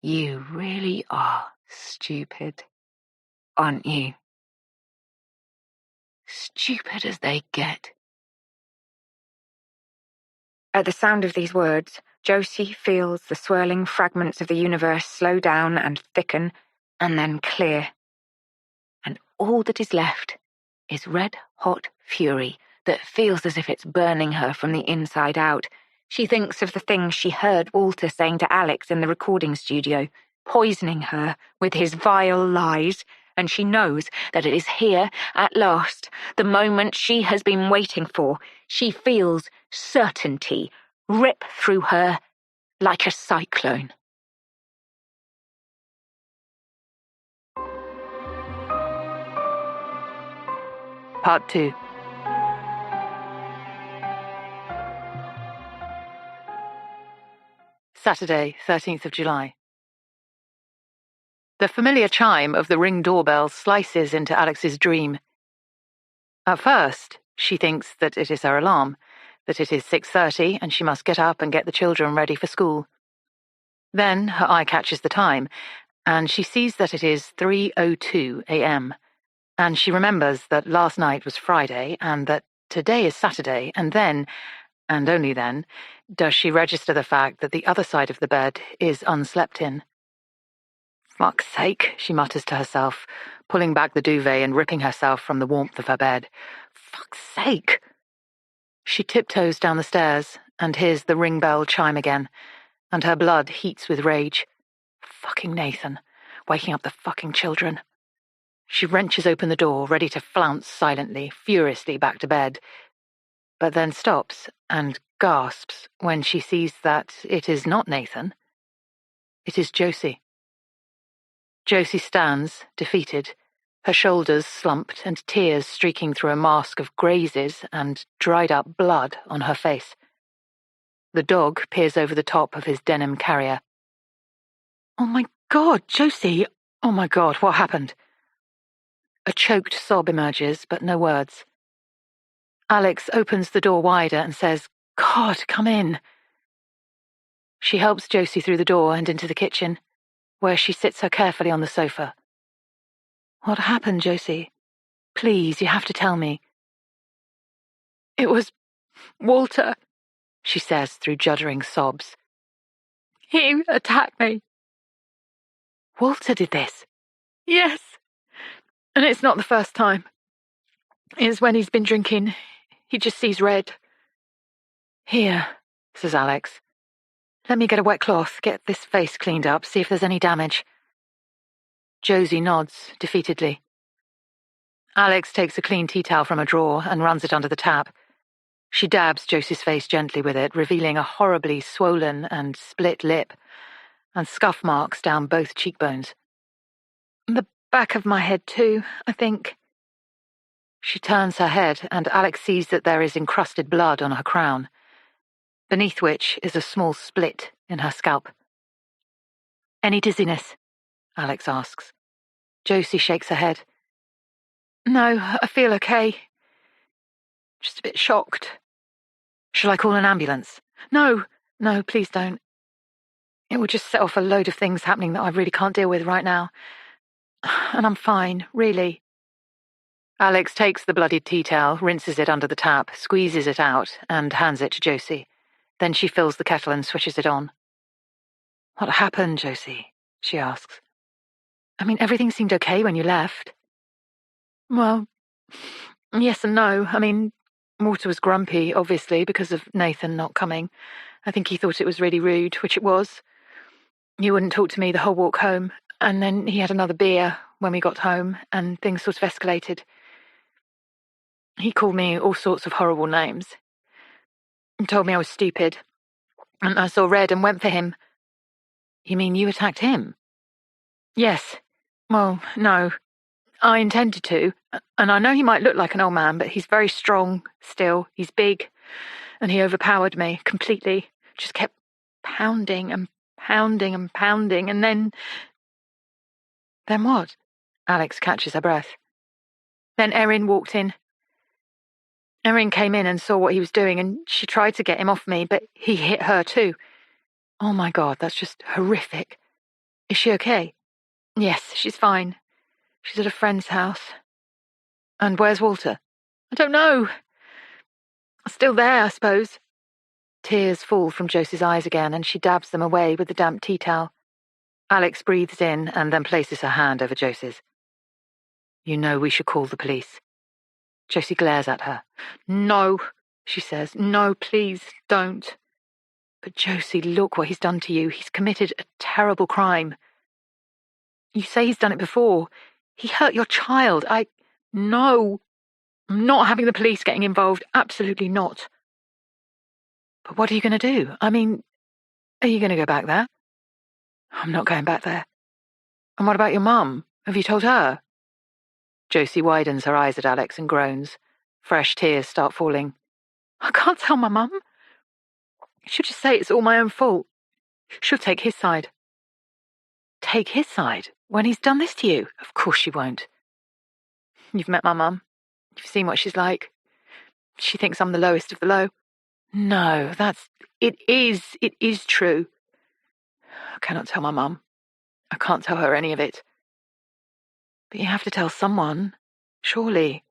"You really are stupid, aren't you? Stupid as they get." At the sound of these words, Josie feels the swirling fragments of the universe slow down and thicken, and then clear. And all that is left is red-hot fury that feels as if it's burning her from the inside out. She thinks of the things she heard Walter saying to Alix in the recording studio, poisoning her with his vile lies, and she knows that it is here, at last, the moment she has been waiting for. She feels certainty rip through her like a cyclone. Part 2. Saturday, 13th of July. The familiar chime of the Ring doorbell slices into Alix's dream. At first, she thinks that it is her alarm, that it is 6:30 and she must get up and get the children ready for school. Then her eye catches the time, and she sees that it is 3:02 a.m., and she remembers that last night was Friday and that today is Saturday, and then, and only then, does she register the fact that the other side of the bed is unslept in. Fuck's sake, she mutters to herself, pulling back the duvet and ripping herself from the warmth of her bed. Fuck's sake! She tiptoes down the stairs and hears the ring bell chime again, and her blood heats with rage. Fucking Nathan, waking up the fucking children. She wrenches open the door, ready to flounce silently, furiously back to bed, but then stops and gasps when she sees that it is not Nathan. It is Josie. Josie stands, defeated, her shoulders slumped and tears streaking through a mask of grazes and dried-up blood on her face. The dog peers over the top of his denim carrier. "Oh my God, Josie! Oh my God, what happened?" A choked sob emerges, but no words. Alix opens the door wider and says, "God, come in." She helps Josie through the door and into the kitchen, where she sits her carefully on the sofa. "What happened, Josie? Please, you have to tell me." "It was Walter," she says through juddering sobs. "He attacked me." "Walter did this?" "Yes. And it's not the first time. It's when he's been drinking. He just sees red." "Here," says Alix. "Let me get a wet cloth, get this face cleaned up, see if there's any damage." Josie nods, defeatedly. Alix takes a clean tea towel from a drawer and runs it under the tap. She dabs Josie's face gently with it, revealing a horribly swollen and split lip, and scuff marks down both cheekbones. "The back of my head too, I think." She turns her head, and Alix sees that there is encrusted blood on her crown, beneath which is a small split in her scalp. "Any dizziness?" Alix asks. Josie shakes her head. "No, I feel okay. Just a bit shocked." "Shall I call an ambulance?" No, please don't. It will just set off a load of things happening that I really can't deal with right now. And I'm fine, really." Alix takes the bloodied tea towel, rinses it under the tap, squeezes it out, and hands it to Josie. Then she fills the kettle and switches it on. "What happened, Josie?" she asks. "I mean, everything seemed okay when you left." "Well, yes and no. I mean, Walter was grumpy, obviously, because of Nathan not coming. I think he thought it was really rude, which it was. He wouldn't talk to me the whole walk home, and then he had another beer when we got home, and things sort of escalated. He called me all sorts of horrible names. He told me I was stupid, and I saw red and went for him." "You mean you attacked him?" "Yes. Well, no. I intended to, and I know he might look like an old man, but he's very strong still. He's big, and he overpowered me completely. Just kept pounding and pounding and pounding, and then..." "Then what?" Alix catches her breath. "Then Erin walked in. Erin came in and saw what he was doing, and she tried to get him off me, but he hit her too." "Oh my God, that's just horrific. Is she okay?" "Yes, she's fine. She's at a friend's house." "And where's Walter?" "I don't know. Still there, I suppose." Tears fall from Josie's eyes again, and she dabs them away with the damp tea towel. Alix breathes in and then places her hand over Josie's. "You know we should call the police." Josie glares at her. "No," she says. "No, please, don't." "But Josie, look what he's done to you. He's committed a terrible crime." "You say he's done it before. He hurt your child. No. I'm not having the police getting involved. Absolutely not." "But what are you going to do? I mean, are you going to go back there?" "I'm not going back there." "And what about your mum? Have you told her?" Josie widens her eyes at Alix and groans. Fresh tears start falling. "I can't tell my mum. She'll just say it's all my own fault. She'll take his side." "Take his side? When he's done this to you? Of course she won't." "You've met my mum. You've seen what she's like. She thinks I'm the lowest of the low." "No, it is true." "I cannot tell my mum. I can't tell her any of it." "But you have to tell someone, surely."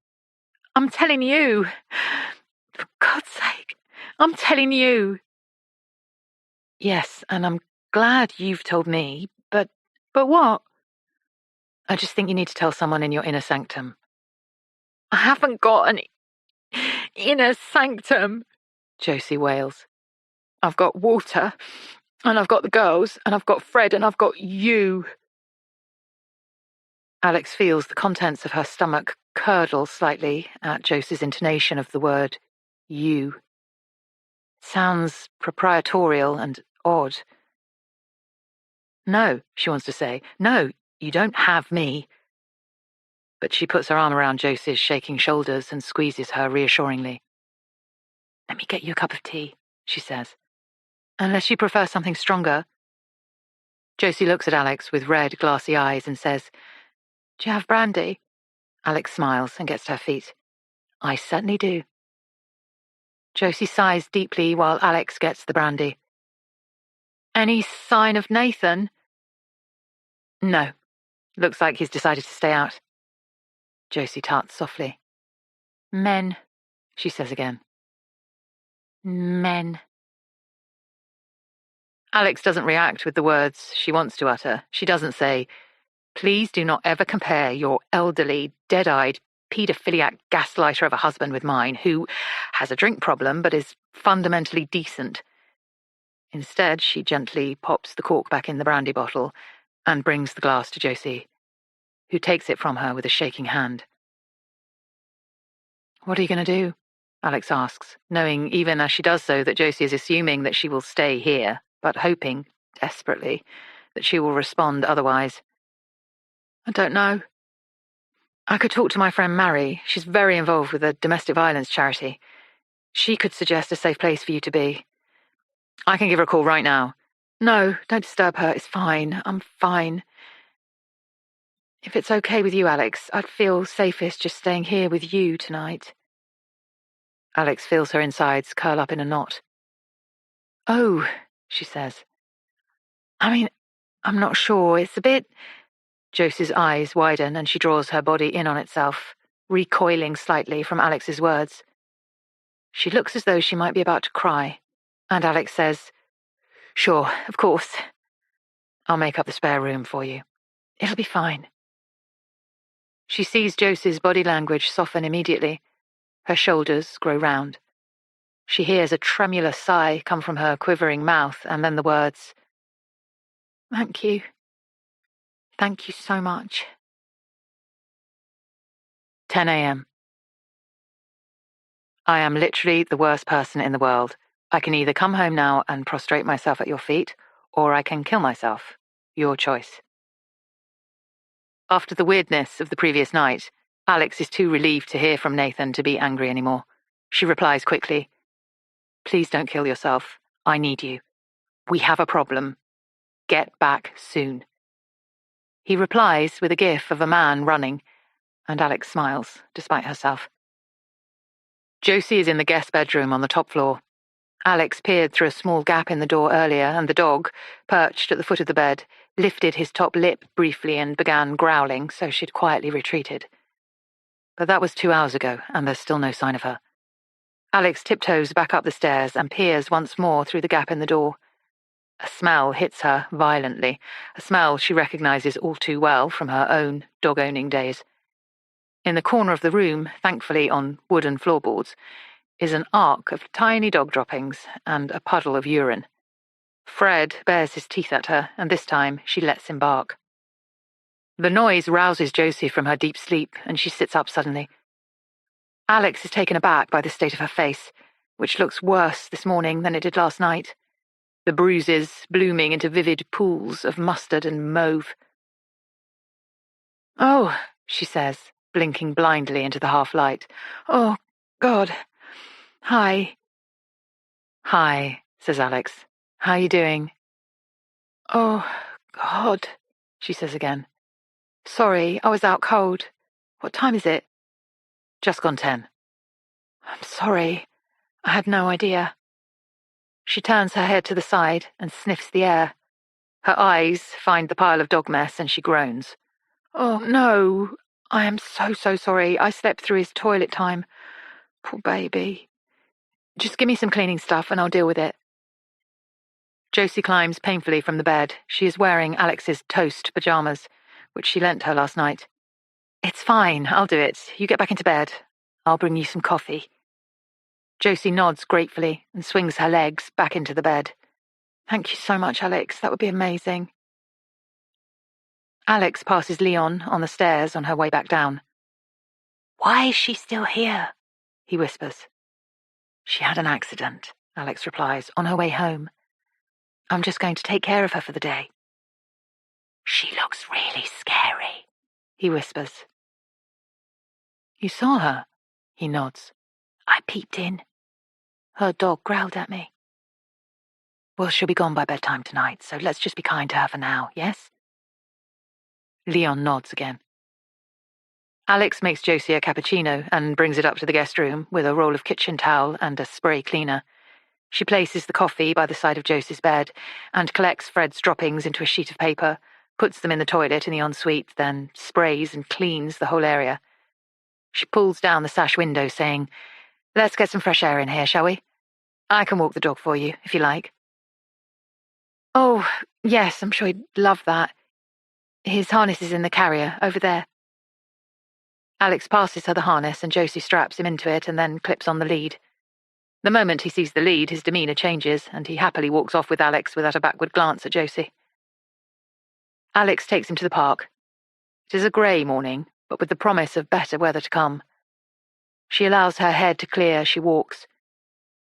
"I'm telling you. For God's sake, I'm telling you. Yes, and I'm glad you've told me, but what? I just think you need to tell someone in your inner sanctum. I haven't got an inner sanctum, Josie wails. I've got Walter, and I've got the girls, and I've got Fred, and I've got you. Alix feels the contents of her stomach curdle slightly at Josie's intonation of the word you. Sounds proprietorial and odd. No, she wants to say. No, you don't have me. But she puts her arm around Josie's shaking shoulders and squeezes her reassuringly. Let me get you a cup of tea, she says. Unless you prefer something stronger. Josie looks at Alix with red, glassy eyes and says, Do you have brandy? Alix smiles and gets to her feet. I certainly do. Josie sighs deeply while Alix gets the brandy. Any sign of Nathan? No. Looks like he's decided to stay out. Josie tarts softly. Men, she says again. Men. Alix doesn't react with the words she wants to utter. She doesn't say, Please do not ever compare your elderly, dead-eyed, paedophiliac gaslighter of a husband with mine, who has a drink problem but is fundamentally decent. Instead, she gently pops the cork back in the brandy bottle and brings the glass to Josie, who takes it from her with a shaking hand. What are you going to do? Alix asks, knowing even as she does so that Josie is assuming that she will stay here, but hoping, desperately, that she will respond otherwise. I don't know. I could talk to my friend Mary. She's very involved with a domestic violence charity. She could suggest a safe place for you to be. I can give her a call right now. No, don't disturb her. It's fine. I'm fine. If it's okay with you, Alix, I'd feel safest just staying here with you tonight. Alix feels her insides curl up in a knot. Oh, she says. I mean, I'm not sure. It's a bit... Josie's eyes widen and she draws her body in on itself, recoiling slightly from Alix's words. She looks as though she might be about to cry, and Alix says, Sure, of course. I'll make up the spare room for you. It'll be fine. She sees Josie's body language soften immediately. Her shoulders grow round. She hears a tremulous sigh come from her quivering mouth, and then the words, Thank you. Thank you so much. 10 a.m. I am literally the worst person in the world. I can either come home now and prostrate myself at your feet, or I can kill myself. Your choice. After the weirdness of the previous night, Alix is too relieved to hear from Nathan to be angry anymore. She replies quickly, Please don't kill yourself. I need you. We have a problem. Get back soon. He replies with a gif of a man running, and Alix smiles, despite herself. Josie is in the guest bedroom on the top floor. Alix peered through a small gap in the door earlier, and the dog, perched at the foot of the bed, lifted his top lip briefly and began growling, so she'd quietly retreated. But that was 2 hours ago, and there's still no sign of her. Alix tiptoes back up the stairs and peers once more through the gap in the door. A smell hits her violently, a smell she recognizes all too well from her own dog-owning days. In the corner of the room, thankfully on wooden floorboards, is an arc of tiny dog droppings and a puddle of urine. Fred bares his teeth at her, and this time she lets him bark. The noise rouses Josie from her deep sleep, and she sits up suddenly. Alix is taken aback by the state of her face, which looks worse this morning than it did last night. The bruises blooming into vivid pools of mustard and mauve. Oh, she says, blinking blindly into the half-light. Oh, God. Hi. Hi, says Alix. How are you doing? Oh, God, she says again. Sorry, I was out cold. What time is it? Just gone 10. I'm sorry. I had no idea. She turns her head to the side and sniffs the air. Her eyes find the pile of dog mess and she groans. Oh, no. I am so sorry. I slept through his toilet time. Poor baby. Just give me some cleaning stuff and I'll deal with it. Josie climbs painfully from the bed. She is wearing Alix's toast pajamas, which she lent her last night. It's fine, I'll do it. You get back into bed. I'll bring you some coffee. Josie nods gratefully and swings her legs back into the bed. Thank you so much, Alix. That would be amazing. Alix passes Leon on the stairs on her way back down. Why is she still here? He whispers. She had an accident, Alix replies, on her way home. I'm just going to take care of her for the day. She looks really scary, he whispers. You saw her? He nods. I peeped in. Her dog growled at me. Well, she'll be gone by bedtime tonight, so let's just be kind to her for now, yes? Leon nods again. Alix makes Josie a cappuccino and brings it up to the guest room with a roll of kitchen towel and a spray cleaner. She places the coffee by the side of Josie's bed and collects Fred's droppings into a sheet of paper, puts them in the toilet in the ensuite, then sprays and cleans the whole area. She pulls down the sash window, saying, Let's get some fresh air in here, shall we? I can walk the dog for you, if you like. Oh, yes, I'm sure he'd love that. His harness is in the carrier, over there. Alix passes her the harness and Josie straps him into it and then clips on the lead. The moment he sees the lead, his demeanour changes, and he happily walks off with Alix without a backward glance at Josie. Alix takes him to the park. It is a grey morning, but with the promise of better weather to come. She allows her head to clear as she walks.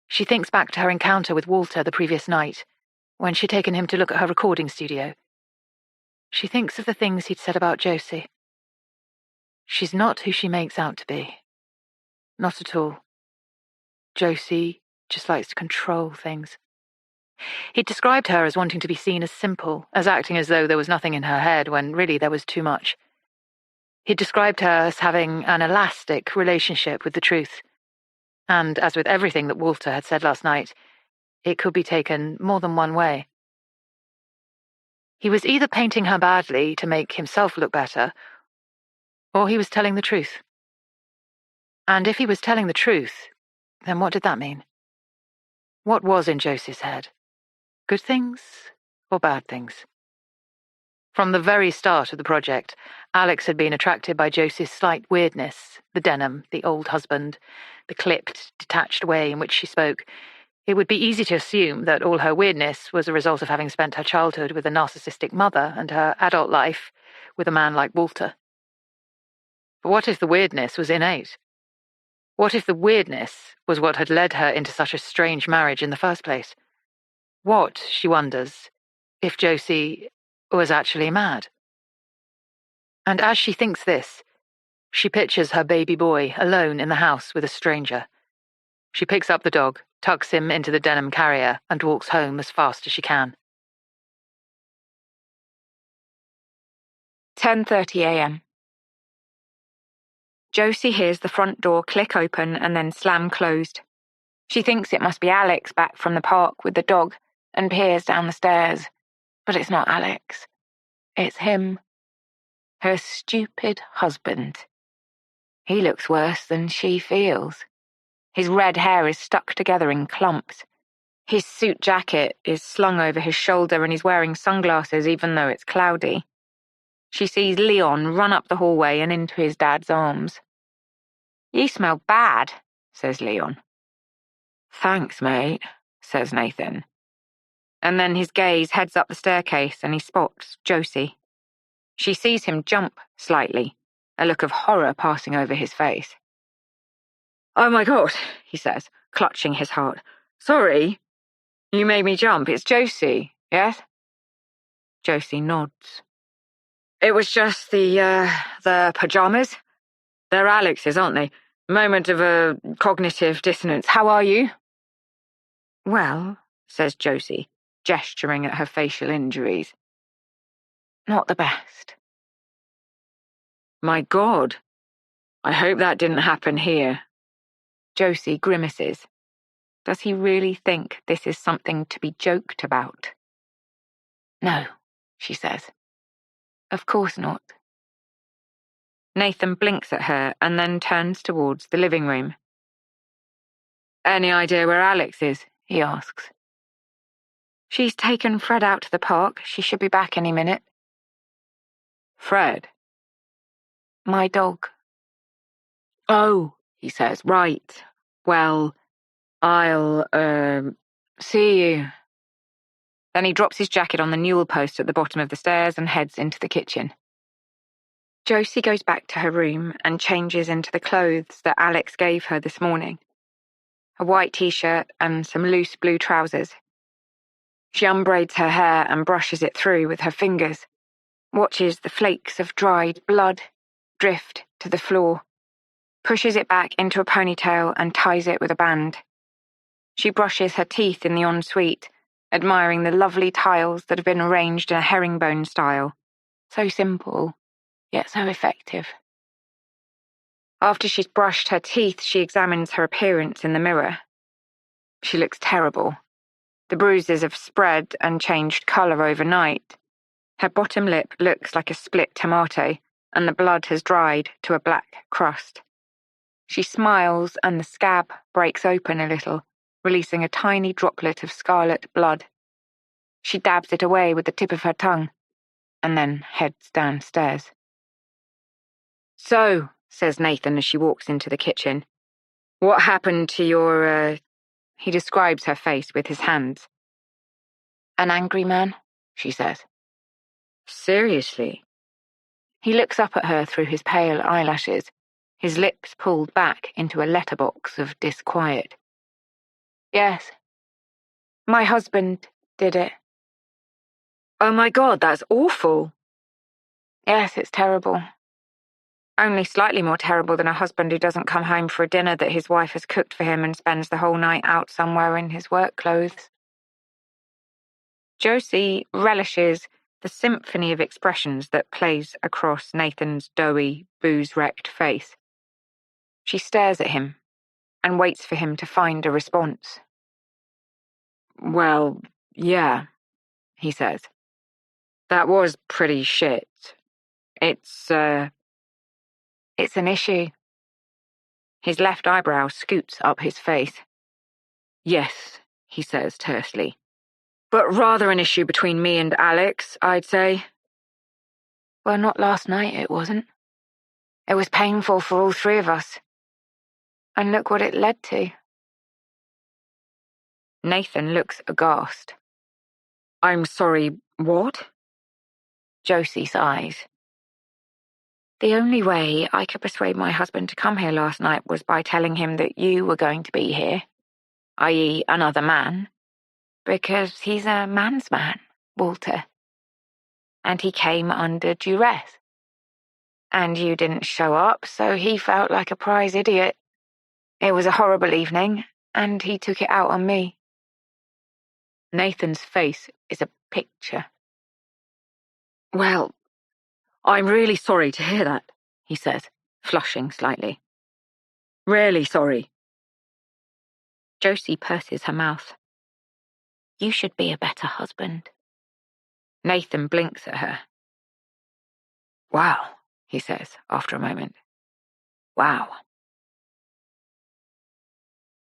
She thinks back to her encounter with Walter the previous night, when she'd taken him to look at her recording studio. She thinks of the things he'd said about Josie. She's not who she makes out to be. Not at all. Josie just likes to control things. He'd described her as wanting to be seen as simple, as acting as though there was nothing in her head when really there was too much. He'd described her as having an elastic relationship with the truth. And as with everything that Walter had said last night, it could be taken more than one way. He was either painting her badly to make himself look better, or he was telling the truth. And if he was telling the truth, then what did that mean? What was in Josie's head? Good things or bad things? From the very start of the project, Alix had been attracted by Josie's slight weirdness, the denim, the old husband, the clipped, detached way in which she spoke. It would be easy to assume that all her weirdness was a result of having spent her childhood with a narcissistic mother and her adult life with a man like Walter. But what if the weirdness was innate? What if the weirdness was what had led her into such a strange marriage in the first place? What, she wonders, if Josie was actually mad? And as she thinks this, she pictures her baby boy alone in the house with a stranger. She picks up the dog, tucks him into the denim carrier, and walks home as fast as she can. 10:30 a.m. Josie hears the front door click open and then slam closed. She thinks it must be Alix back from the park with the dog and peers down the stairs. But it's not Alix. It's him. Her stupid husband. He looks worse than she feels. His red hair is stuck together in clumps. His suit jacket is slung over his shoulder and he's wearing sunglasses even though it's cloudy. She sees Leon run up the hallway and into his dad's arms. "You smell bad," says Leon. "Thanks, mate," says Nathan. And then his gaze heads up the staircase and he spots Josie. She sees him jump slightly, a look of horror passing over his face. "Oh my God," he says, clutching his heart. "Sorry. You made me jump. It's Josie, yes?" Josie nods. "It was just the pajamas. They're Alix's, aren't they? Moment of a cognitive dissonance. How are you?" "Well," says Josie, gesturing at her facial injuries. "Not the best." "My God. I hope that didn't happen here." Josie grimaces. Does he really think this is something to be joked about? "No," she says. "Of course not." Nathan blinks at her and then turns towards the living room. Any idea where Alix is? He asks. She's taken Fred out to the park. She should be back any minute. Fred? My dog. Oh, he says, right. Well, I'll, see you. Then he drops his jacket on the newel post at the bottom of the stairs and heads into the kitchen. Josie goes back to her room and changes into the clothes that Alix gave her this morning. A white t-shirt and some loose blue trousers. She unbraids her hair and brushes it through with her fingers, watches the flakes of dried blood drift to the floor, pushes it back into a ponytail and ties it with a band. She brushes her teeth in the ensuite, admiring the lovely tiles that have been arranged in a herringbone style. So simple, yet so effective. After she's brushed her teeth, she examines her appearance in the mirror. She looks terrible. The bruises have spread and changed colour overnight. Her bottom lip looks like a split tomato, and the blood has dried to a black crust. She smiles, and the scab breaks open a little, releasing a tiny droplet of scarlet blood. She dabs it away with the tip of her tongue, and then heads downstairs. So, says Nathan as she walks into the kitchen, what happened to your, He describes her face with his hands. An angry man, she says. Seriously? He looks up at her through his pale eyelashes, his lips pulled back into a letterbox of disquiet. Yes. My husband did it. Oh my God, that's awful. Yes, it's terrible. Only slightly more terrible than a husband who doesn't come home for a dinner that his wife has cooked for him and spends the whole night out somewhere in his work clothes. Josie relishes the symphony of expressions that plays across Nathan's doughy, booze-wrecked face. She stares at him and waits for him to find a response. Well, yeah, he says. That was pretty shit. It's an issue. His left eyebrow scoots up his face. Yes, he says tersely. But rather an issue between me and Alix, I'd say. Well, not last night, it wasn't. It was painful for all three of us. And look what it led to. Nathan looks aghast. I'm sorry, what? Josie sighs. The only way I could persuade my husband to come here last night was by telling him that you were going to be here, i.e. another man, because he's a man's man, Walter. And he came under duress. And you didn't show up, so he felt like a prize idiot. It was a horrible evening, and he took it out on me. Nathan's face is a picture. Well, I'm really sorry to hear that, he says, flushing slightly. Really sorry. Josie purses her mouth. You should be a better husband. Nathan blinks at her. Wow, he says after a moment. Wow.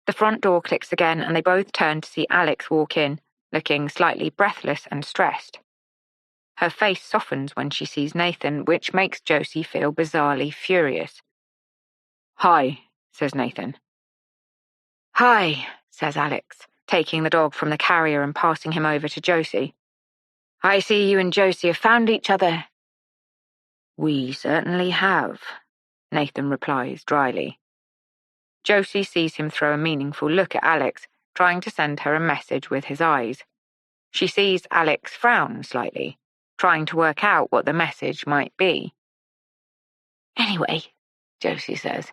The front door clicks again and they both turn to see Alix walk in, looking slightly breathless and stressed. Her face softens when she sees Nathan, which makes Josie feel bizarrely furious. Hi, says Nathan. Hi, says Alix, taking the dog from the carrier and passing him over to Josie. I see you and Josie have found each other. We certainly have, Nathan replies dryly. Josie sees him throw a meaningful look at Alix, trying to send her a message with his eyes. She sees Alix frown slightly, trying to work out what the message might be. Anyway, Josie says,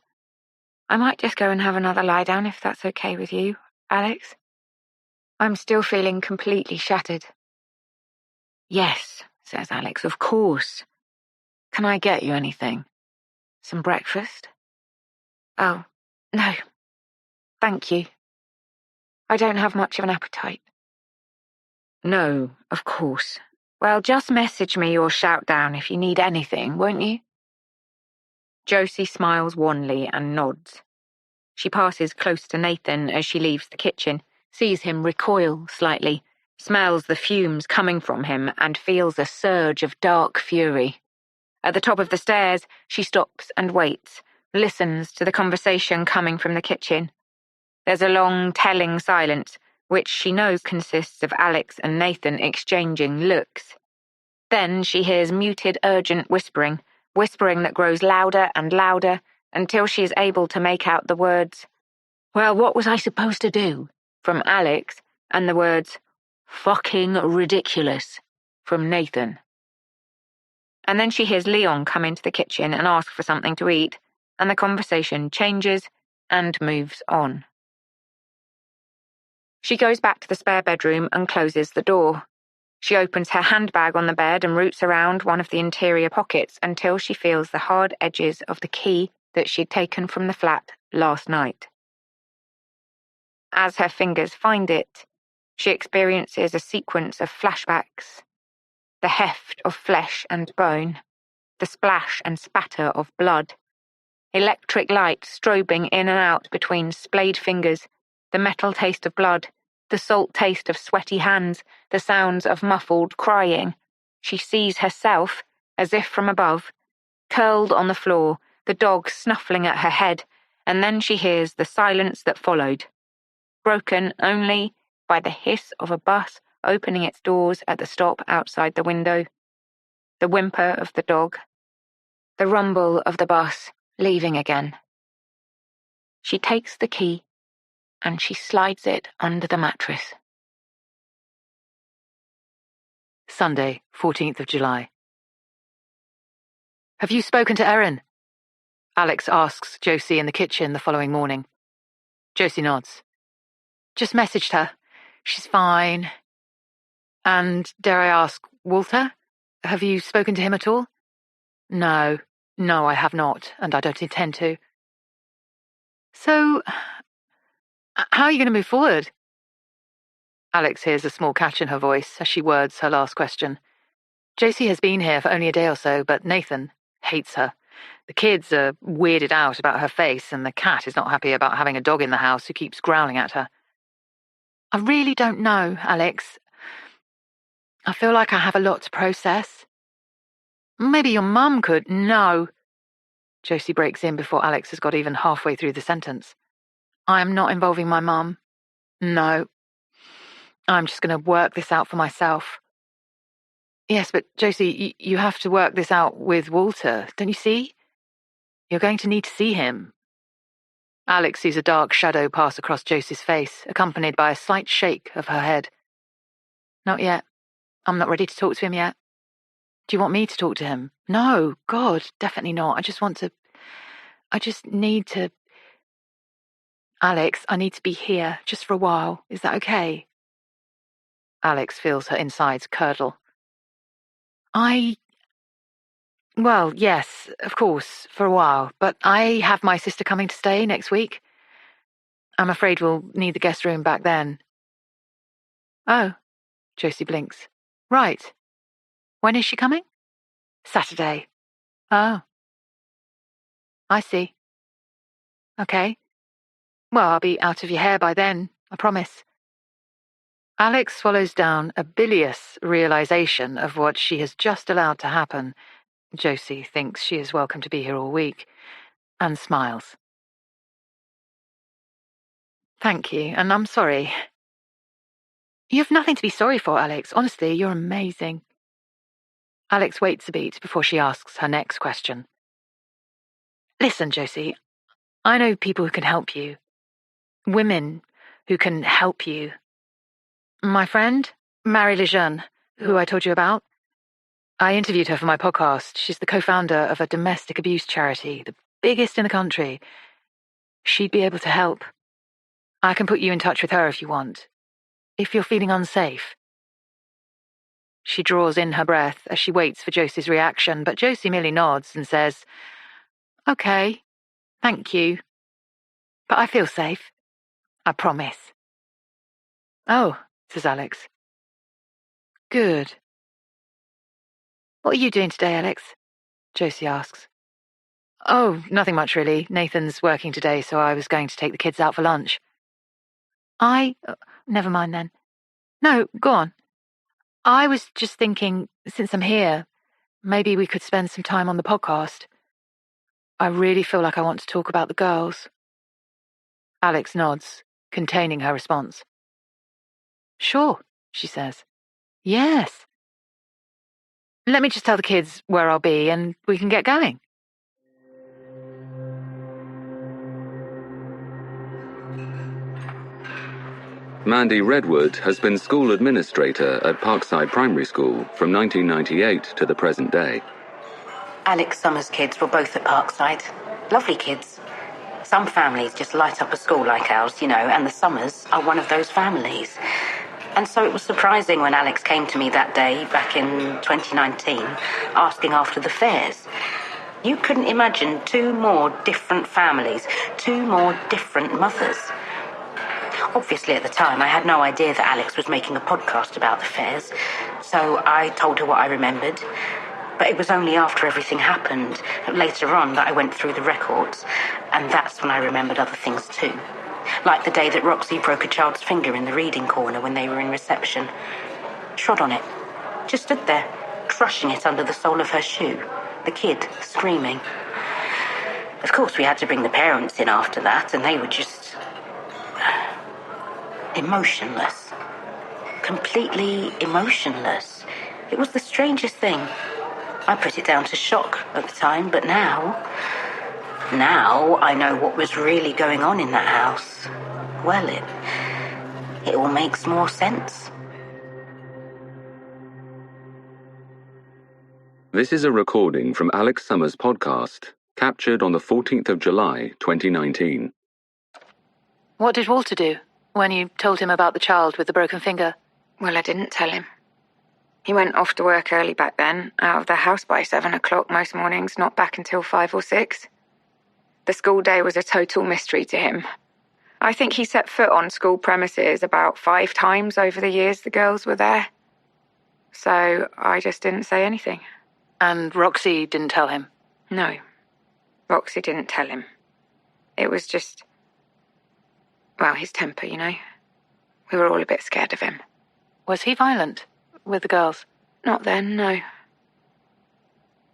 I might just go and have another lie down if that's okay with you, Alix. I'm still feeling completely shattered. Yes, says Alix, of course. Can I get you anything? Some breakfast? Oh, no. Thank you. I don't have much of an appetite. No, of course. Well, just message me or shout down if you need anything, won't you? Josie smiles wanly and nods. She passes close to Nathan as she leaves the kitchen, sees him recoil slightly, smells the fumes coming from him, and feels a surge of dark fury. At the top of the stairs, she stops and waits, listens to the conversation coming from the kitchen. There's a long, telling silence, which she knows consists of Alix and Nathan exchanging looks. Then she hears muted, urgent whispering that grows louder and louder until she is able to make out the words, "Well, what was I supposed to do?" from Alix, and the words, "Fucking ridiculous," from Nathan. And then she hears Leon come into the kitchen and ask for something to eat, and the conversation changes and moves on. She goes back to the spare bedroom and closes the door. She opens her handbag on the bed and roots around one of the interior pockets until she feels the hard edges of the key that she'd taken from the flat last night. As her fingers find it, she experiences a sequence of flashbacks. The heft of flesh and bone, the splash and spatter of blood, electric light strobing in and out between splayed fingers, the metal taste of blood, the salt taste of sweaty hands, the sounds of muffled crying. She sees herself, as if from above, curled on the floor, the dog snuffling at her head, and then she hears the silence that followed, broken only by the hiss of a bus opening its doors at the stop outside the window, the whimper of the dog, the rumble of the bus leaving again. She takes the key and she slides it under the mattress. Sunday, 14th of July. Have you spoken to Erin? Alix asks Josie in the kitchen the following morning. Josie nods. Just messaged her. She's fine. And, dare I ask, Walter? Have you spoken to him at all? No, I have not, and I don't intend to. So, how are you going to move forward? Alix hears a small catch in her voice as she words her last question. Josie has been here for only a day or so, but Nathan hates her. The kids are weirded out about her face, and the cat is not happy about having a dog in the house who keeps growling at her. I really don't know, Alix. I feel like I have a lot to process. Maybe your mum could. No. Josie breaks in before Alix has got even halfway through the sentence. I am not involving my mum. No. I'm just going to work this out for myself. Yes, but Josie, you have to work this out with Walter, don't you see? You're going to need to see him. Alix sees a dark shadow pass across Josie's face, accompanied by a slight shake of her head. Not yet. I'm not ready to talk to him yet. Do you want me to talk to him? No, God, definitely not. I just need to... Alix, I need to be here, just for a while. Is that okay? Alix feels her insides curdle. Well, yes, of course, for a while, but I have my sister coming to stay next week. I'm afraid we'll need the guest room back then. Oh, Josie blinks. Right. When is she coming? Saturday. Oh. I see. Okay. Well, I'll be out of your hair by then, I promise. Alix swallows down a bilious realization of what she has just allowed to happen. Josie thinks she is welcome to be here all week, and smiles. Thank you, and I'm sorry. You have nothing to be sorry for, Alix. Honestly, you're amazing. Alix waits a beat before she asks her next question. Listen, Josie, I know people who can help you. Women who can help you. My friend, Marie Lejeune, who I told you about, I interviewed her for my podcast. She's the co-founder of a domestic abuse charity, the biggest in the country. She'd be able to help. I can put you in touch with her if you want. If you're feeling unsafe. She draws in her breath as she waits for Josie's reaction, but Josie merely nods and says, Okay, thank you. But I feel safe. I promise. Oh, says Alix. Good. What are you doing today, Alix? Josie asks. Oh, nothing much really. Nathan's working today, so I was going to take the kids out for lunch. Never mind then. No, go on. I was just thinking, since I'm here, maybe we could spend some time on the podcast. I really feel like I want to talk about the girls. Alix nods, containing her response. Sure, she says. Yes. Let me just tell the kids where I'll be and we can get going. Mandy Redwood has been school administrator at Parkside Primary School from 1998 to the present day. Alix Summer's kids were both at Parkside. Lovely kids. Some families just light up a school like ours, and the Summers are one of those families. And so it was surprising when Alix came to me that day, back in 2019, asking after the Fairs. You couldn't imagine two more different families, two more different mothers. Obviously, at the time, I had no idea that Alix was making a podcast about the Fairs, so I told her what I remembered. But it was only after everything happened, later on, that I went through the records, and that's when I remembered other things too. Like the day that Roxy broke a child's finger in the reading corner when they were in reception. Trod on it. Just stood there, crushing it under the sole of her shoe. The kid screaming. Of course, we had to bring the parents in after that, and they were just emotionless. Completely emotionless. It was the strangest thing. I put it down to shock at the time, but now I know what was really going on in that house. Well, it all makes more sense. This is a recording from Alix Summer's podcast, captured on the 14th of July, 2019. What did Walter do when you told him about the child with the broken finger? Well, I didn't tell him. He went off to work early back then, out of the house by 7 o'clock most mornings, not back until 5 or 6. The school day was a total mystery to him. I think he set foot on school premises about 5 times over the years the girls were there. So I just didn't say anything. And Roxy didn't tell him? No, Roxy didn't tell him. It was just, his temper, We were all a bit scared of him. Was he violent with the girls? Not then, no.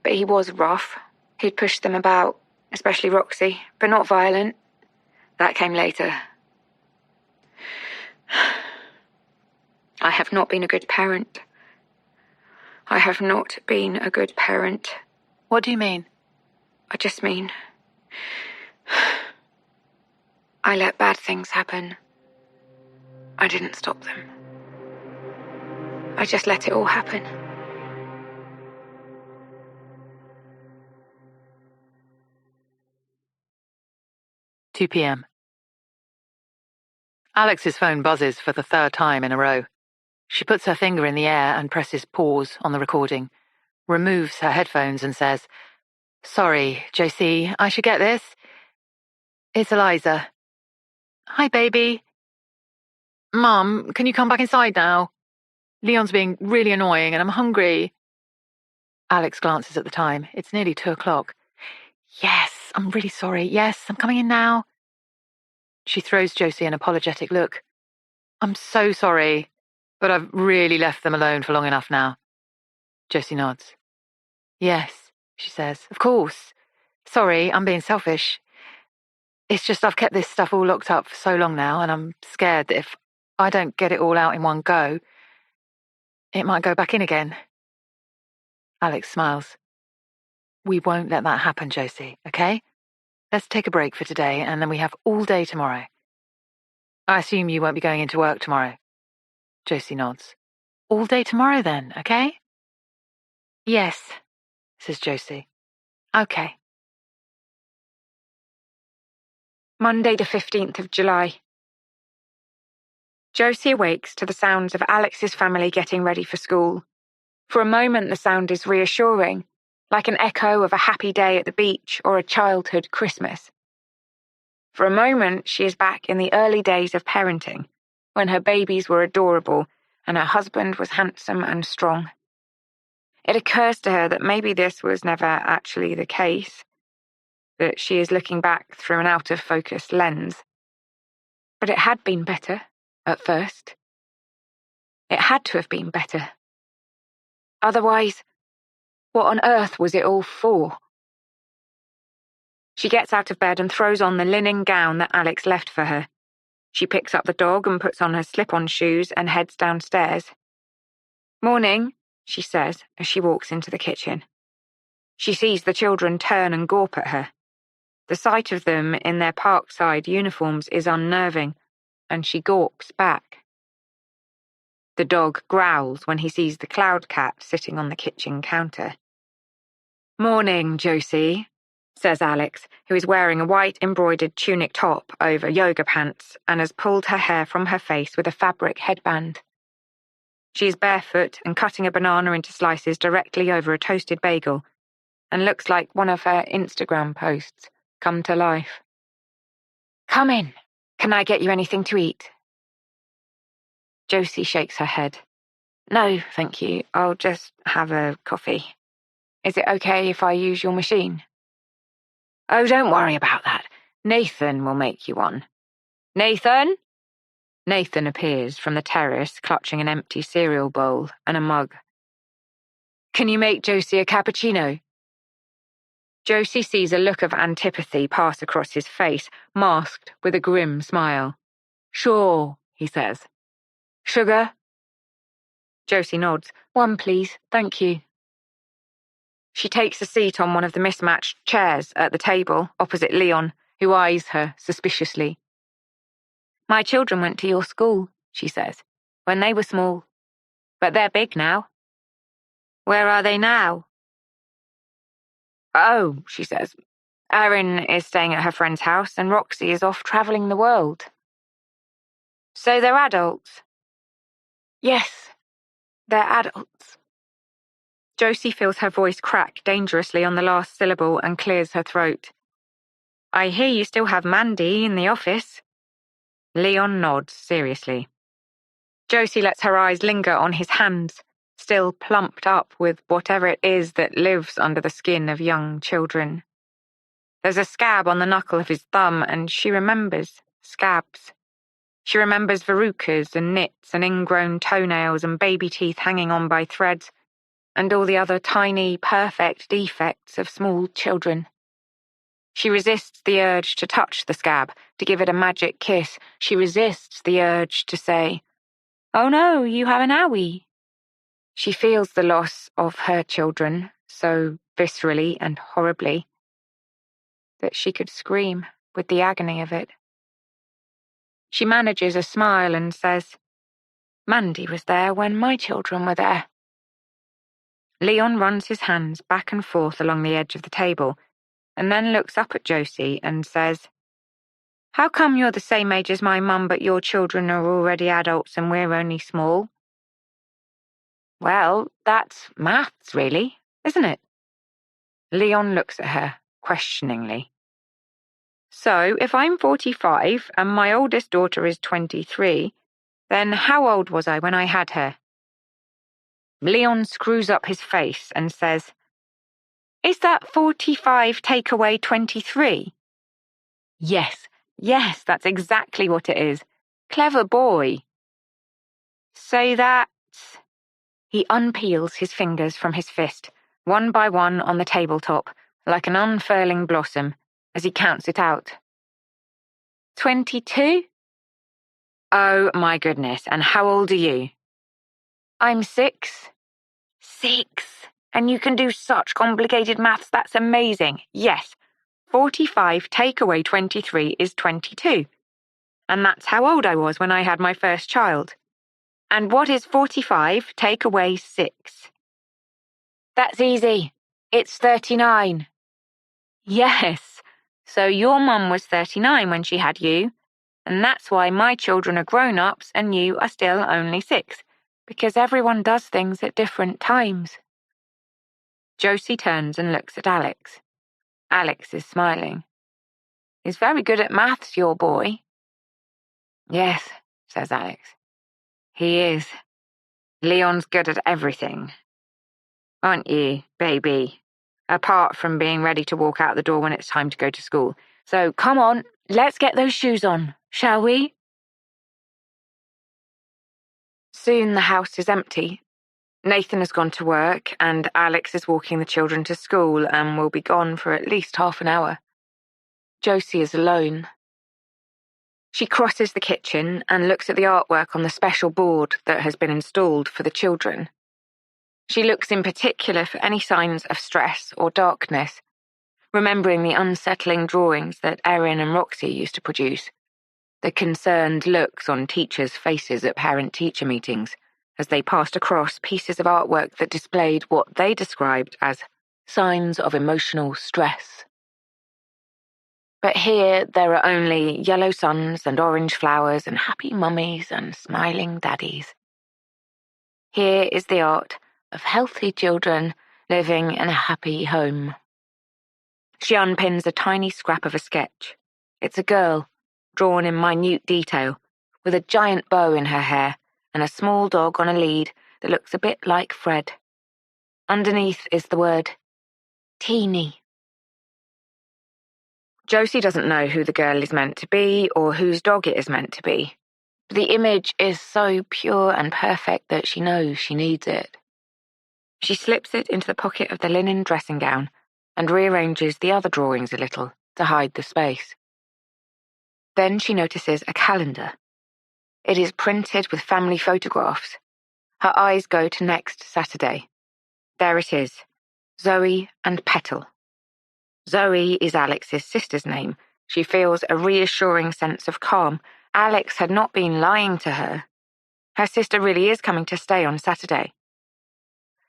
But he was rough. He'd push them about, especially Roxy, but not violent. That came later. I have not been a good parent. I have not been a good parent. What do you mean? I just mean I let bad things happen. I didn't stop them. I just let it all happen. "2 p.m. Alix's phone buzzes for the 3rd time in a row. She puts her finger in the air and presses pause on the recording, removes her headphones and says, "Sorry, Josie, I should get this. It's Eliza. Hi, baby. Mum, can you come back inside now? Leon's being really annoying and I'm hungry." Alix glances at the time. It's nearly 2 o'clock. "Yes, I'm really sorry. Yes, I'm coming in now." She throws Josie an apologetic look. "I'm so sorry, but I've really left them alone for long enough now." Josie nods. "Yes," she says, "of course. Sorry, I'm being selfish. It's just I've kept this stuff all locked up for so long now, and I'm scared that if I don't get it all out in one go, it might go back in again." Alix smiles. "We won't let that happen, Josie, okay? Let's take a break for today, and then we have all day tomorrow. I assume you won't be going into work tomorrow." Josie nods. "All day tomorrow then, okay?" "Yes," says Josie. "Okay." Monday the 15th of July. Josie awakes to the sounds of Alix's family getting ready for school. For a moment the sound is reassuring, like an echo of a happy day at the beach or a childhood Christmas. For a moment she is back in the early days of parenting, when her babies were adorable and her husband was handsome and strong. It occurs to her that maybe this was never actually the case. that she is looking back through an out-of-focus lens. But it had been better, at first. It had to have been better. Otherwise, what on earth was it all for? She gets out of bed and throws on the linen gown that Alix left for her. She picks up the dog and puts on her slip-on shoes and heads downstairs. "Morning," she says as she walks into the kitchen. She sees the children turn and gawp at her. The sight of them in their Parkside uniforms is unnerving, and she gawps back. The dog growls when he sees the cloud cat sitting on the kitchen counter. "Morning, Josie," says Alix, who is wearing a white embroidered tunic top over yoga pants and has pulled her hair from her face with a fabric headband. She is barefoot and cutting a banana into slices directly over a toasted bagel, and looks like one of her Instagram posts come to life. "Come in. Can I get you anything to eat?" Josie shakes her head. "No, thank you. I'll just have a coffee. Is it okay if I use your machine?" "Oh, don't worry about that. Nathan will make you one." "Nathan?" Nathan appears from the terrace, clutching an empty cereal bowl and a mug. "Can you make Josie a cappuccino?" Josie sees a look of antipathy pass across his face, masked with a grim smile. "Sure," he says. "Sugar?" Josie nods. "One, please. Thank you." She takes a seat on one of the mismatched chairs at the table opposite Leon, who eyes her suspiciously. "My children went to your school," she says, "when they were small. But they're big now." "Where are they now?" "Oh," she says, "Erin is staying at her friend's house and Roxy is off travelling the world." "So they're adults?" "Yes, they're adults." Josie feels her voice crack dangerously on the last syllable and clears her throat. "I hear you still have Mandy in the office." Leon nods seriously. Josie lets her eyes linger on his hands, still plumped up with whatever it is that lives under the skin of young children. There's a scab on the knuckle of his thumb, and she remembers scabs. She remembers verrucas and nits and ingrown toenails and baby teeth hanging on by threads, and all the other tiny, perfect defects of small children. She resists the urge to touch the scab, to give it a magic kiss. She resists the urge to say, "Oh no, you have an owie." She feels the loss of her children so viscerally and horribly that she could scream with the agony of it. She manages a smile and says, "Mandy was there when my children were there." Leon runs his hands back and forth along the edge of the table, and then looks up at Josie and says, "How come you're the same age as my mum, but your children are already adults and we're only small?" "Well, that's maths, really, isn't it?" Leon looks at her questioningly. "So, if I'm 45 and my oldest daughter is 23, then how old was I when I had her?" Leon screws up his face and says, "Is that 45 take away 23? Yes, that's exactly what it is. Clever boy." "So that's..." He unpeels his fingers from his fist, one by one on the tabletop, like an unfurling blossom, as he counts it out. 22? "Oh, my goodness, and how old are you?" "I'm 6. 6? And you can do such complicated maths, that's amazing. Yes, 45 take away 23 is 22. And that's how old I was when I had my first child. And what is 45 take away 6? "That's easy. It's 39. "Yes, so your mum was 39 when she had you, and that's why my children are grown-ups and you are still only 6, because everyone does things at different times." Josie turns and looks at Alix. Alix is smiling. "He's very good at maths, your boy." "Yes," says Alix. "He is. Leon's good at everything. Aren't you, baby? apart from being ready to walk out the door when it's time to go to school. So come on, let's get those shoes on, shall we? Soon the house is empty. Nathan has gone to work and Alix is walking the children to school and will be gone for at least half an hour. Josie is alone. She crosses the kitchen and looks at the artwork on the special board that has been installed for the children. She looks in particular for any signs of stress or darkness, remembering the unsettling drawings that Erin and Roxy used to produce, the concerned looks on teachers' faces at parent-teacher meetings as they passed across pieces of artwork that displayed what they described as signs of emotional stress. But here there are only yellow suns and orange flowers and happy mummies and smiling daddies. Here is the art of healthy children living in a happy home. She unpins a tiny scrap of a sketch. It's a girl, drawn in minute detail, with a giant bow in her hair and a small dog on a lead that looks a bit like Fred. Underneath is the word, teeny. Josie doesn't know who the girl is meant to be or whose dog it is meant to be. But the image is so pure and perfect that she knows she needs it. She slips it into the pocket of the linen dressing gown and rearranges the other drawings a little to hide the space. Then she notices a calendar. It is printed with family photographs. Her eyes go to next Saturday. There it is, Zoe and Petal. Zoe is Alix's sister's name. She feels a reassuring sense of calm. Alix had not been lying to her. Her sister really is coming to stay on Saturday.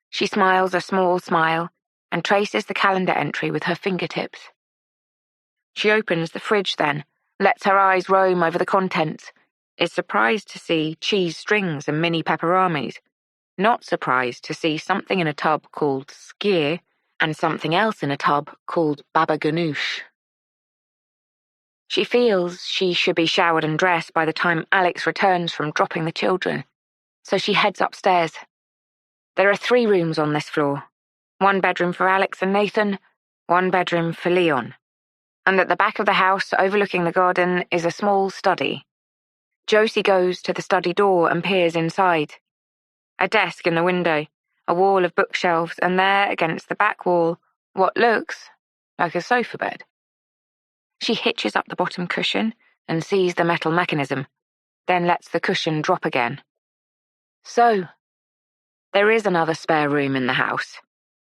She smiles a small smile and traces the calendar entry with her fingertips. She opens the fridge then, lets her eyes roam over the contents, is surprised to see cheese strings and mini pepperonis, not surprised to see something in a tub called skyr and something else in a tub called baba ganoush. She feels she should be showered and dressed by the time Alix returns from dropping the children, so she heads upstairs. There are 3 rooms on this floor. 1 bedroom for Alix and Nathan, 1 bedroom for Leon. And at the back of the house, overlooking the garden, is a small study. Josie goes to the study door and peers inside. A desk in the window, a wall of bookshelves, and there, against the back wall, what looks like a sofa bed. She hitches up the bottom cushion and sees the metal mechanism, then lets the cushion drop again. So, there is another spare room in the house.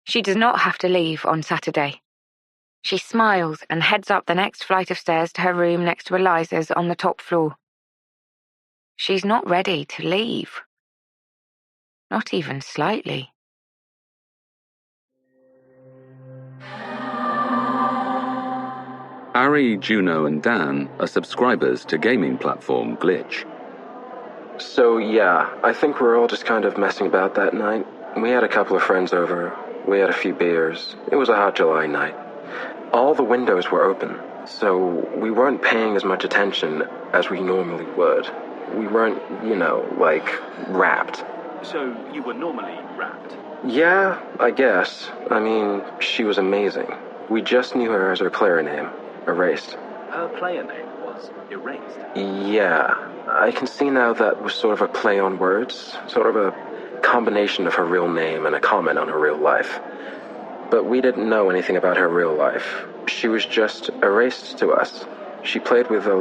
She does not have to leave on Saturday. She smiles and heads up the next flight of stairs to her room next to Eliza's on the top floor. She's not ready to leave. Not even slightly. Ari, Juno, and Dan are subscribers to gaming platform Glitch. So yeah, I think we're all just kind of messing about that night. We had a couple of friends over. We had a few beers. It was a hot July night. All the windows were open, so we weren't paying as much attention as we normally would. We weren't, wrapped. So you were normally wrapped? Yeah, I guess. I mean, she was amazing. We just knew her as her player name, Erased. Her player name was Erased? Yeah, I can see now that was sort of a play on words, sort of a combination of her real name and a comment on her real life. But we didn't know anything about her real life. She was just erased to us. She played with a,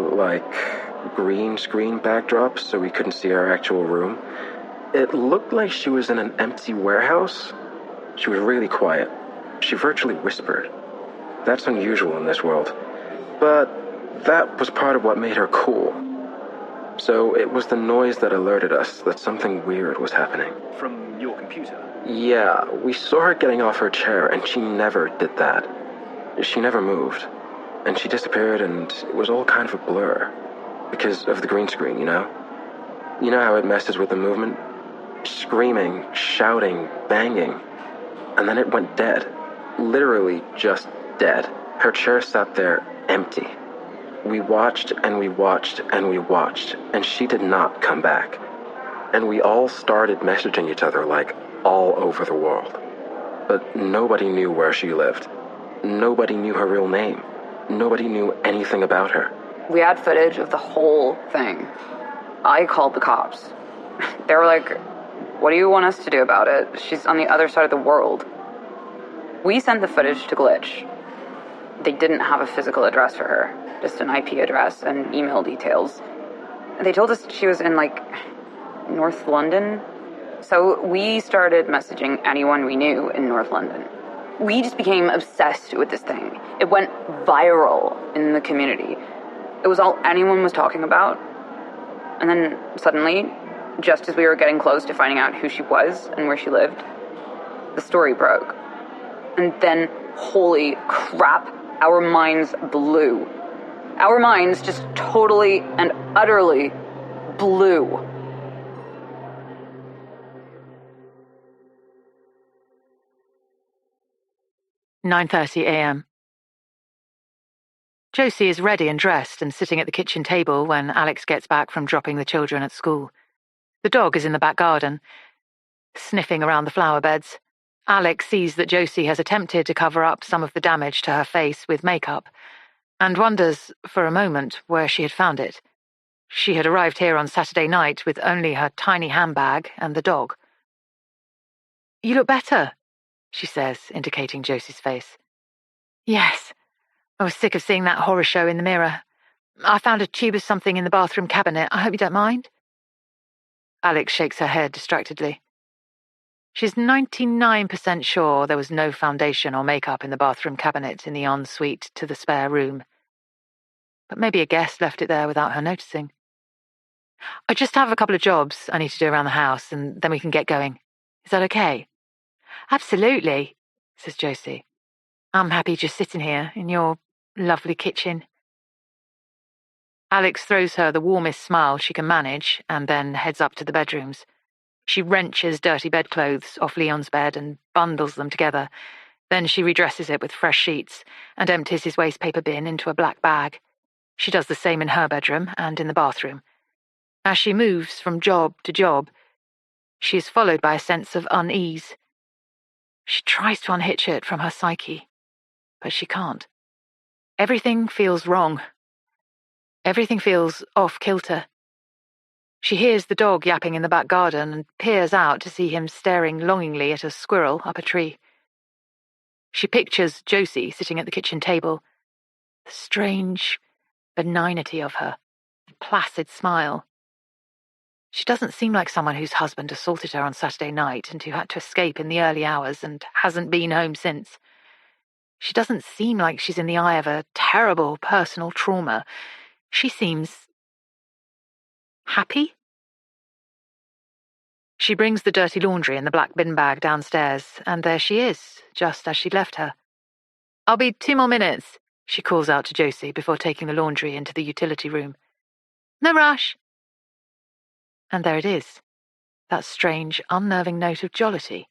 green screen backdrop so we couldn't see her actual room. It looked like she was in an empty warehouse. She was really quiet. She virtually whispered. That's unusual in this world. But that was part of what made her cool. So it was the noise that alerted us that something weird was happening. From your computer? Yeah, we saw her getting off her chair, and she never did that. She never moved. And she disappeared, and it was all kind of a blur. Because of the green screen, you know? You know how it messes with the movement? Screaming, shouting, banging. And then it went dead. Literally just dead. Her chair sat there empty. We watched and we watched and we watched, and she did not come back. And we all started messaging each other all over the world. but nobody knew where she lived. Nobody knew her real name. Nobody knew anything about her. We had footage of the whole thing. I called the cops. They were like, "What do you want us to do about it? She's on the other side of the world." We sent the footage to Glitch. They didn't have a physical address for her, just an IP address and email details. They told us she was in, North London. So we started messaging anyone we knew in North London. We just became obsessed with this thing. It went viral in the community. It was all anyone was talking about. And then suddenly, just as we were getting close to finding out who she was and where she lived, the story broke. And then, holy crap, our minds blew. Our minds just totally and utterly blew. "9:30 a.m. Josie is ready and dressed and sitting at the kitchen table when Alix gets back from dropping the children at school. The dog is in the back garden, sniffing around the flower beds. Alix sees that Josie has attempted to cover up some of the damage to her face with makeup, and wonders, for a moment, where she had found it. She had arrived here on Saturday night with only her tiny handbag and the dog. "You look better," she says, indicating Josie's face. "Yes. I was sick of seeing that horror show in the mirror. I found a tube of something in the bathroom cabinet. I hope you don't mind." Alix shakes her head distractedly. She's 99% sure there was no foundation or makeup in the bathroom cabinet in the ensuite to the spare room. But maybe a guest left it there without her noticing. "I just have a couple of jobs I need to do around the house, and then we can get going. Is that okay?" "Absolutely," says Josie. "I'm happy just sitting here in your lovely kitchen." Alix throws her the warmest smile she can manage and then heads up to the bedrooms. She wrenches dirty bedclothes off Leon's bed and bundles them together. Then she redresses it with fresh sheets and empties his wastepaper bin into a black bag. She does the same in her bedroom and in the bathroom. As she moves from job to job, she is followed by a sense of unease. She tries to unhitch it from her psyche, but she can't. Everything feels wrong. Everything feels off-kilter. She hears the dog yapping in the back garden and peers out to see him staring longingly at a squirrel up a tree. She pictures Josie sitting at the kitchen table, the strange benignity of her, the placid smile. She doesn't seem like someone whose husband assaulted her on Saturday night and who had to escape in the early hours and hasn't been home since. She doesn't seem like she's in the eye of a terrible personal trauma. She seems happy. She brings the dirty laundry in the black bin bag downstairs, and there she is, just as she'd left her. "I'll be 2 more minutes," she calls out to Josie before taking the laundry into the utility room. "No rush." And there it is, that strange, unnerving note of jollity.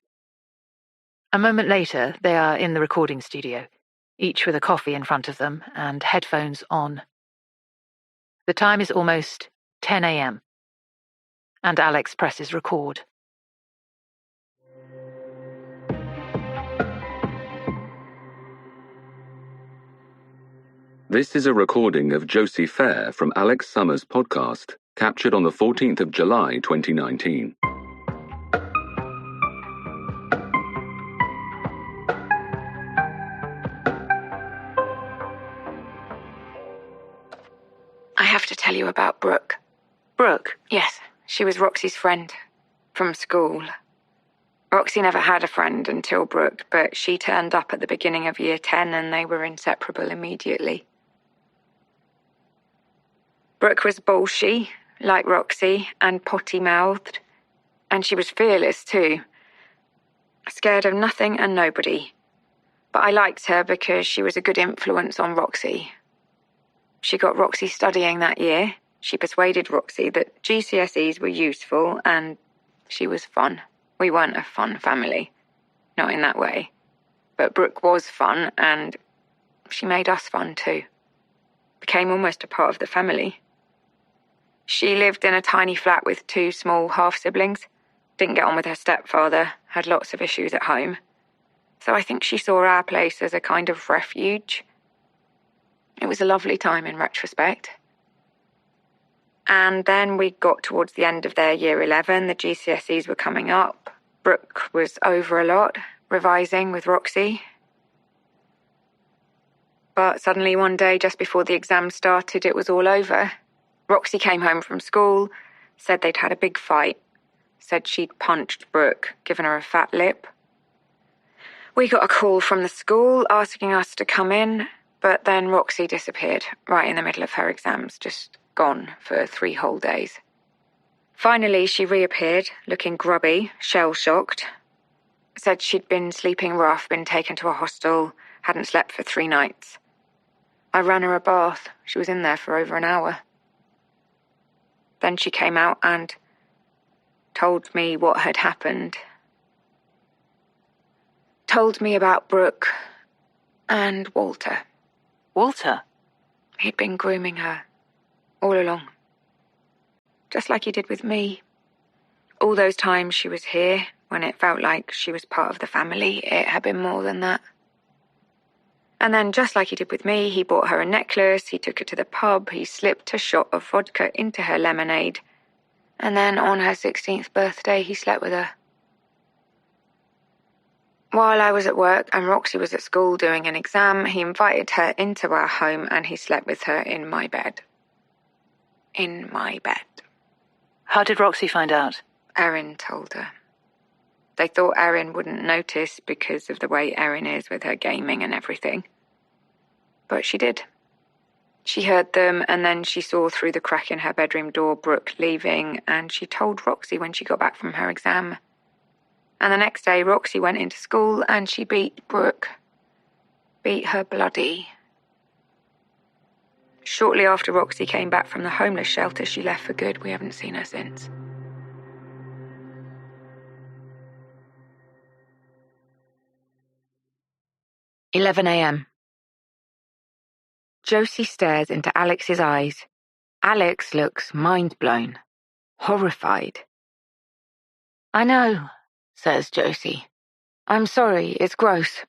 A moment later, they are in the recording studio, each with a coffee in front of them and headphones on. The time is almost 10 a.m. and Alix presses record. This is a recording of Josie Fair from Alix Summer's podcast, captured on the 14th of July, 2019. I have to tell you about Brooke. Brooke? Yes, she was Roxy's friend from school. Roxy never had a friend until Brooke, but she turned up at the beginning of year 10 and they were inseparable immediately. Brooke was bullshy, like Roxy, and potty-mouthed. And she was fearless, too. Scared of nothing and nobody. But I liked her because she was a good influence on Roxy. She got Roxy studying that year. She persuaded Roxy that GCSEs were useful and she was fun. We weren't a fun family. Not in that way. But Brooke was fun and she made us fun, too. Became almost a part of the family. She lived in a tiny flat with 2 small half-siblings. Didn't get on with her stepfather, had lots of issues at home. So I think she saw our place as a kind of refuge. It was a lovely time in retrospect. And then we got towards the end of their year 11, the GCSEs were coming up. Brooke was over a lot, revising with Roxy. But suddenly one day, just before the exam started, it was all over. Roxy came home from school, said they'd had a big fight, said she'd punched Brooke, given her a fat lip. We got a call from the school asking us to come in, but then Roxy disappeared right in the middle of her exams, just gone for 3 whole days. Finally, she reappeared, looking grubby, shell-shocked. Said she'd been sleeping rough, been taken to a hostel, hadn't slept for 3 nights. I ran her a bath. She was in there for over an hour. Then she came out and told me what had happened. Told me about Brooke and Walter. Walter? He'd been grooming her all along. Just like he did with me. All those times she was here, when it felt like she was part of the family, it had been more than that. And then, just like he did with me, he bought her a necklace, he took her to the pub, he slipped a shot of vodka into her lemonade, and then on her 16th birthday, he slept with her. While I was at work and Roxy was at school doing an exam, he invited her into our home and he slept with her in my bed. In my bed. How did Roxy find out? Erin told her. They thought Erin wouldn't notice because of the way Erin is with her gaming and everything. But she did. She heard them, and then she saw through the crack in her bedroom door Brooke leaving, and she told Roxy when she got back from her exam. And the next day, Roxy went into school and she beat Brooke. Beat her bloody. Shortly after Roxy came back from the homeless shelter, she left for good. We haven't seen her since. "11 a.m. Josie stares into Alix's eyes. Alix looks mind-blown, horrified. "I know," says Josie. "I'm sorry, it's gross.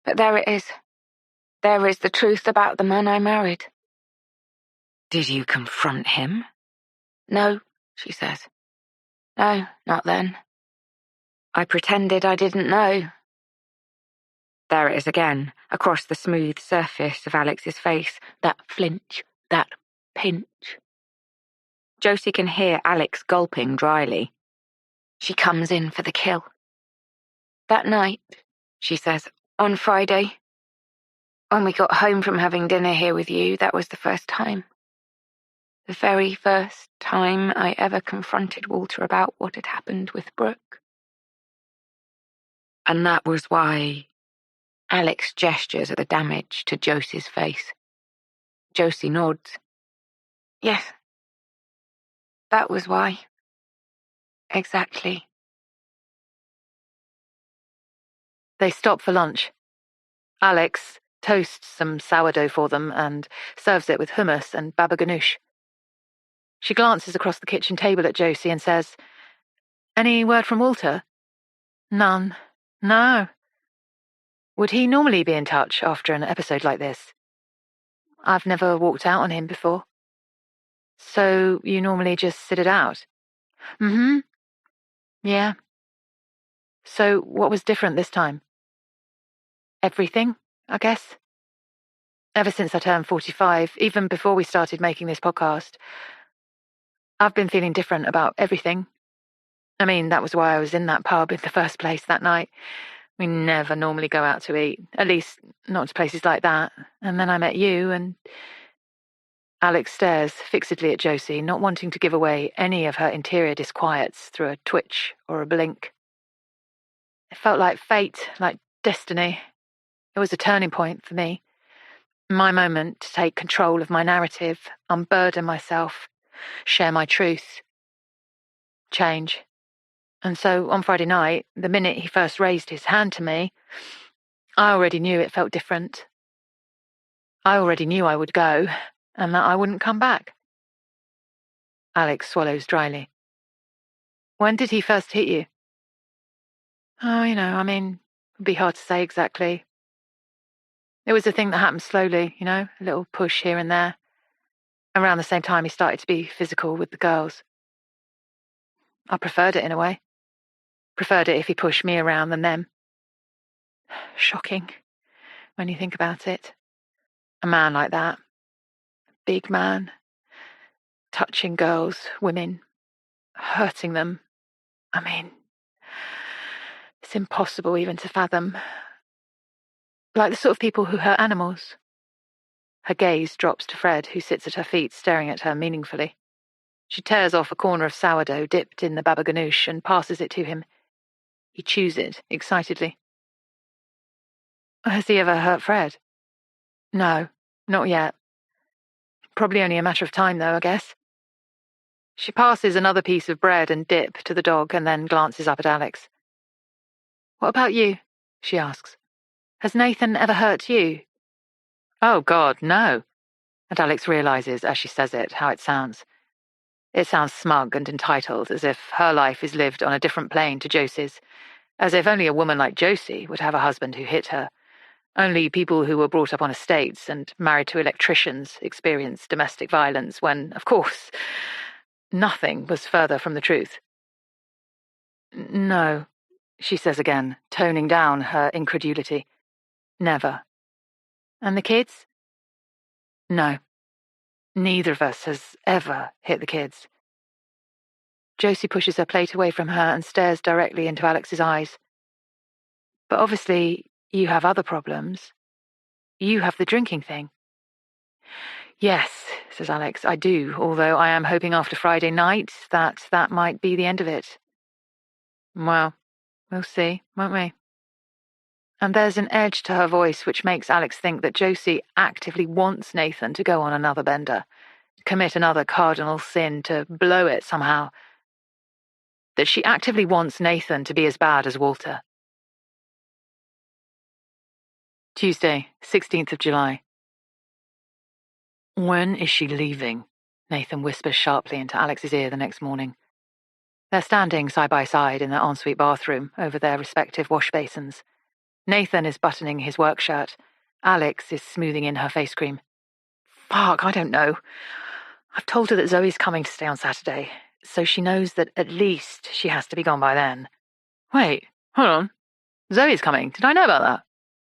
But there it is. There is the truth about the man I married." "Did you confront him?" "No," she says. "No, not then. I pretended I didn't know." There it is again, across the smooth surface of Alix's face, that flinch, that pinch. Josie can hear Alix gulping dryly. She comes in for the kill. "That night," she says, "on Friday, when we got home from having dinner here with you, that was the first time. The very first time I ever confronted Walter about what had happened with Brooke. And that was why..." Alix gestures at the damage to Josie's face. Josie nods. "Yes. That was why. Exactly." They stop for lunch. Alix toasts some sourdough for them and serves it with hummus and baba ganoush. She glances across the kitchen table at Josie and says, "Any word from Walter?" "None. No. Would he normally be in touch after an episode like this? I've never walked out on him before." "So you normally just sit it out?" "Mm-hmm. Yeah." "So what was different this time?" "Everything, I guess. Ever since I turned 45, even before we started making this podcast, I've been feeling different about everything. I mean, that was why I was in that pub in the first place that night. We never normally go out to eat, at least not to places like that. And then I met you and..." Alix stares fixedly at Josie, not wanting to give away any of her interior disquiets through a twitch or a blink. It felt like fate, like destiny. It was a turning point for me. My moment to take control of my narrative, unburden myself, share my truth. Change. And so on Friday night, the minute he first raised his hand to me, I already knew it felt different. I already knew I would go, and that I wouldn't come back. Alix swallows dryly. "When did he first hit you?" "Oh, I mean, It'd be hard to say exactly. It was a thing that happened slowly, a little push here and there. Around the same time he started to be physical with the girls. I preferred it in a way. Preferred it if he pushed me around than them. Shocking, when you think about it. A man like that. A big man. Touching girls, women. Hurting them. I mean, it's impossible even to fathom. Like the sort of people who hurt animals. Her gaze drops to Fred, who sits at her feet staring at her meaningfully. She tears off a corner of sourdough dipped in the baba ganoush and passes it to him. He chews it excitedly. Has he ever hurt Fred? No, not yet. Probably only a matter of time, though, I guess. She passes another piece of bread and dip to the dog and then glances up at Alix. What about you? She asks. Has Nathan ever hurt you? Oh, God, no. And Alix realizes, as she says it, how it sounds. It sounds smug and entitled, as if her life is lived on a different plane to Josie's, as if only a woman like Josie would have a husband who hit her. Only people who were brought up on estates and married to electricians experience domestic violence when, of course, nothing was further from the truth. No, she says again, toning down her incredulity. Never. And the kids? No. Neither of us has ever hit the kids. Josie pushes her plate away from her and stares directly into Alix's eyes. But obviously, you have other problems. You have the drinking thing. Yes, says Alix, I do, although I am hoping after Friday night that might be the end of it. Well, we'll see, won't we? And there's an edge to her voice which makes Alix think that Josie actively wants Nathan to go on another bender, commit another cardinal sin, to blow it somehow. That she actively wants Nathan to be as bad as Walter. Tuesday, 16th of July. When is she leaving? Nathan whispers sharply into Alix's ear the next morning. They're standing side by side in their ensuite bathroom over their respective wash basins. Nathan is buttoning his work shirt. Alix is smoothing in her face cream. Fuck, I don't know. I've told her that Zoe's coming to stay on Saturday, so she knows that at least she has to be gone by then. Wait, hold on. Zoe's coming. Did I know about that?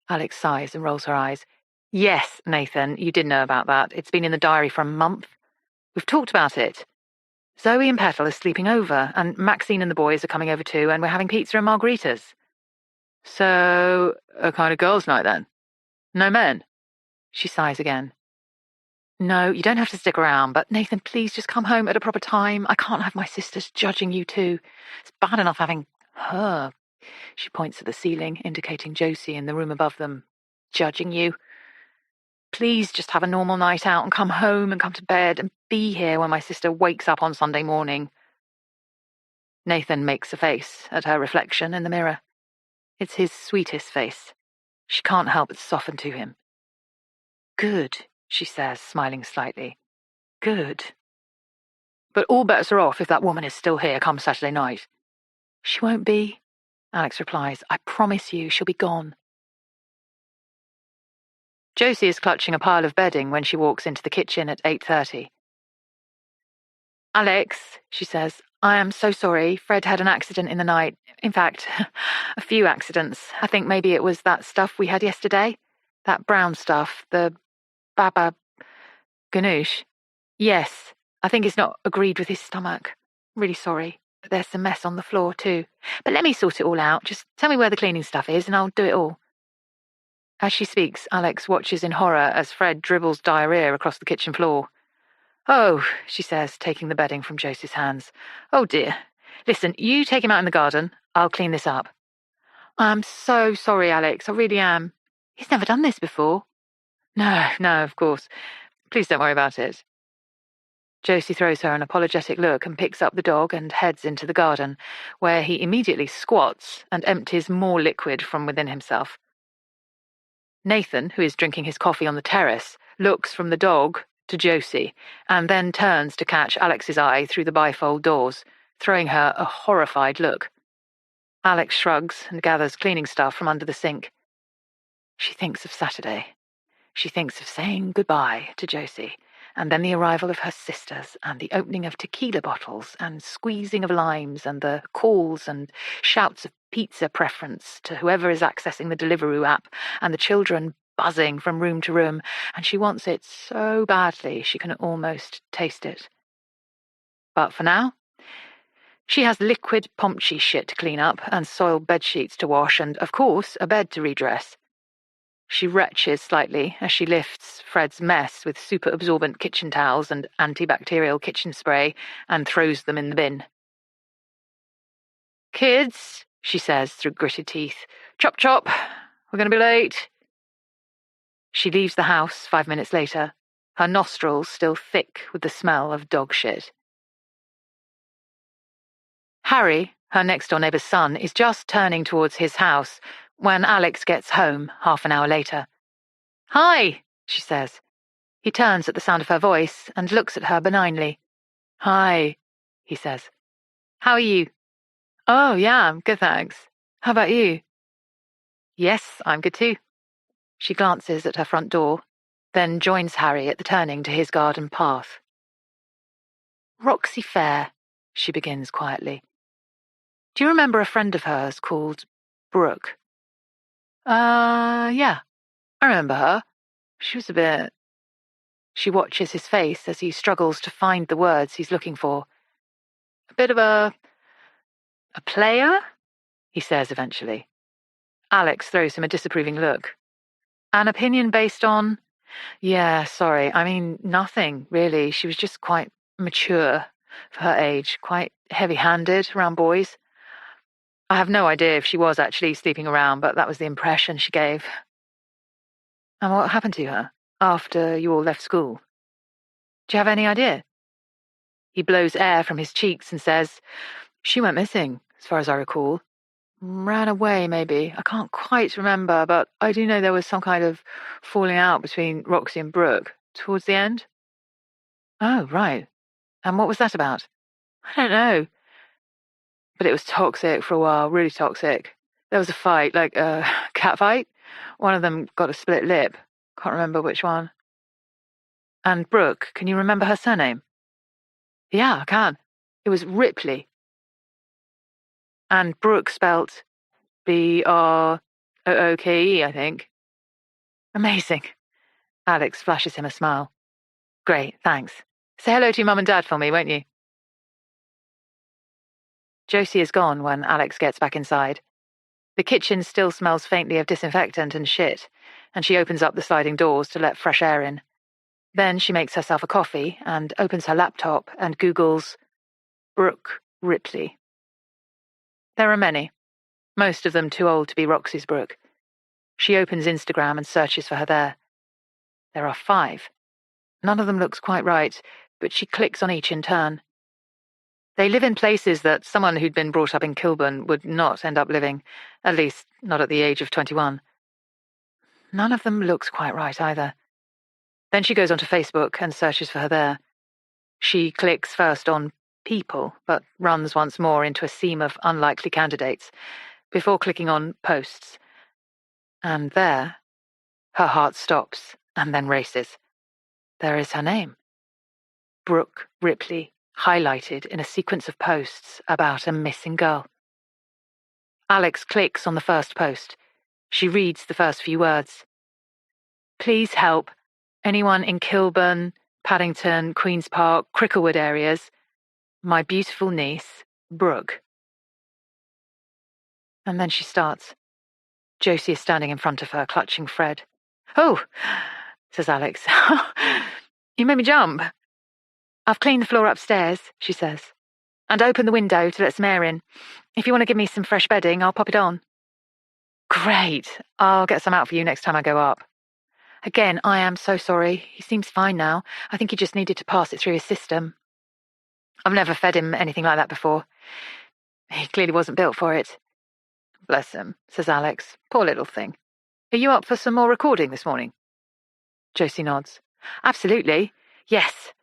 Alix sighs and rolls her eyes. Yes, Nathan, you did know about that. It's been in the diary for a month. We've talked about it. Zoe and Petal are sleeping over, and Maxine and the boys are coming over too, and we're having pizza and margaritas. So, a kind of girls' night then? No men? She sighs again. No, you don't have to stick around, but Nathan, please just come home at a proper time. I can't have my sisters judging you too. It's bad enough having her. She points at the ceiling, indicating Josie in the room above them. Judging you. Please just have a normal night out and come home and come to bed and be here when my sister wakes up on Sunday morning. Nathan makes a face at her reflection in the mirror. It's his sweetest face. She can't help but soften to him. Good, she says, smiling slightly. Good. But all bets are off if that woman is still here come Saturday night. She won't be, Alix replies. I promise you she'll be gone. Josie is clutching a pile of bedding when she walks into the kitchen at 8:30. Alix, she says, I am so sorry. Fred had an accident in the night. In fact, a few accidents. I think maybe it was that stuff we had yesterday. That brown stuff, the baba ganoush. Yes, I think it's not agreed with his stomach. Really sorry. But there's some mess on the floor too. But let me sort it all out. Just tell me where the cleaning stuff is and I'll do it all. As she speaks, Alix watches in horror as Fred dribbles diarrhea across the kitchen floor. Oh, she says, taking the bedding from Josie's hands. Oh dear. Listen, you take him out in the garden. I'll clean this up. I'm so sorry, Alix. I really am. He's never done this before. No, of course. Please don't worry about it. Josie throws her an apologetic look and picks up the dog and heads into the garden, where he immediately squats and empties more liquid from within himself. Nathan, who is drinking his coffee on the terrace, looks from the dog to Josie, and then turns to catch Alix's eye through the bifold doors, throwing her a horrified look. Alix shrugs and gathers cleaning stuff from under the sink. She thinks of Saturday. She thinks of saying goodbye to Josie, and then the arrival of her sisters, and the opening of tequila bottles, and squeezing of limes, and the calls and shouts of pizza preference to whoever is accessing the Deliveroo app, and the children buzzing from room to room, and she wants it so badly she can almost taste it. But for now, she has liquid Pomchi shit to clean up, and soiled bedsheets to wash, and, of course, a bed to redress. She retches slightly as she lifts Fred's mess with super-absorbent kitchen towels and antibacterial kitchen spray and throws them in the bin. "Kids," she says through gritted teeth, "chop chop, we're going to be late." She leaves the house 5 minutes later, her nostrils still thick with the smell of dog shit. Harry, her next-door neighbour's son, is just turning towards his house when Alix gets home half an hour later. "Hi," she says. He turns at the sound of her voice and looks at her benignly. "Hi," he says. "How are you?" "Oh, yeah, I'm good, thanks. How about you?" "Yes, I'm good too." She glances at her front door, then joins Harry at the turning to his garden path. "Roxy Fair," she begins quietly. "Do you remember a friend of hers called Brooke?" Yeah, I remember her. She was a bit..." She watches his face as he struggles to find the words he's looking for. "A bit of a player?" he says eventually. Alix throws him a disapproving look. "An opinion based on..." "Yeah, sorry, I mean, nothing, really. She was just quite mature for her age, quite heavy-handed around boys. I have no idea if she was actually sleeping around, but that was the impression she gave." "And what happened to her after you all left school? Do you have any idea?" He blows air from his cheeks and says, "She went missing, as far as I recall. Ran away, maybe. I can't quite remember, but I do know there was some kind of falling out between Roxy and Brooke towards the end." "Oh, right. And what was that about?" "I don't know. But it was toxic for a while, really toxic. There was a fight, like a cat fight. One of them got a split lip. Can't remember which one." "And Brooke, can you remember her surname?" "Yeah, I can. It was Ripley." "And Brooke spelt Brooke, I think." "Amazing." Alix flashes him a smile. "Great, thanks. Say hello to your mum and dad for me, won't you?" Josie is gone when Alix gets back inside. The kitchen still smells faintly of disinfectant and shit, and she opens up the sliding doors to let fresh air in. Then she makes herself a coffee and opens her laptop and Googles Brooke Ripley. There are many, most of them too old to be Roxy's Brooke. She opens Instagram and searches for her there. There are 5. None of them looks quite right, but she clicks on each in turn. They live in places that someone who'd been brought up in Kilburn would not end up living, at least not at the age of 21. None of them looks quite right either. Then she goes onto Facebook and searches for her there. She clicks first on people, but runs once more into a seam of unlikely candidates, before clicking on posts. And there, her heart stops and then races. There is her name. Brooke Ripley, highlighted in a sequence of posts about a missing girl. Alix clicks on the first post. She reads the first few words. "Please help. Anyone in Kilburn, Paddington, Queen's Park, Cricklewood areas. My beautiful niece, Brooke." And then she starts. Josie is standing in front of her, clutching Fred. "Oh," says Alix. "You made me jump." "I've cleaned the floor upstairs," she says, "and opened the window to let some air in. If you want to give me some fresh bedding, I'll pop it on." "Great. I'll get some out for you next time I go up." "Again, I am so sorry. He seems fine now. I think he just needed to pass it through his system. I've never fed him anything like that before. He clearly wasn't built for it." "Bless him," says Alix. "Poor little thing. Are you up for some more recording this morning?" Josie nods. "Absolutely. Yes.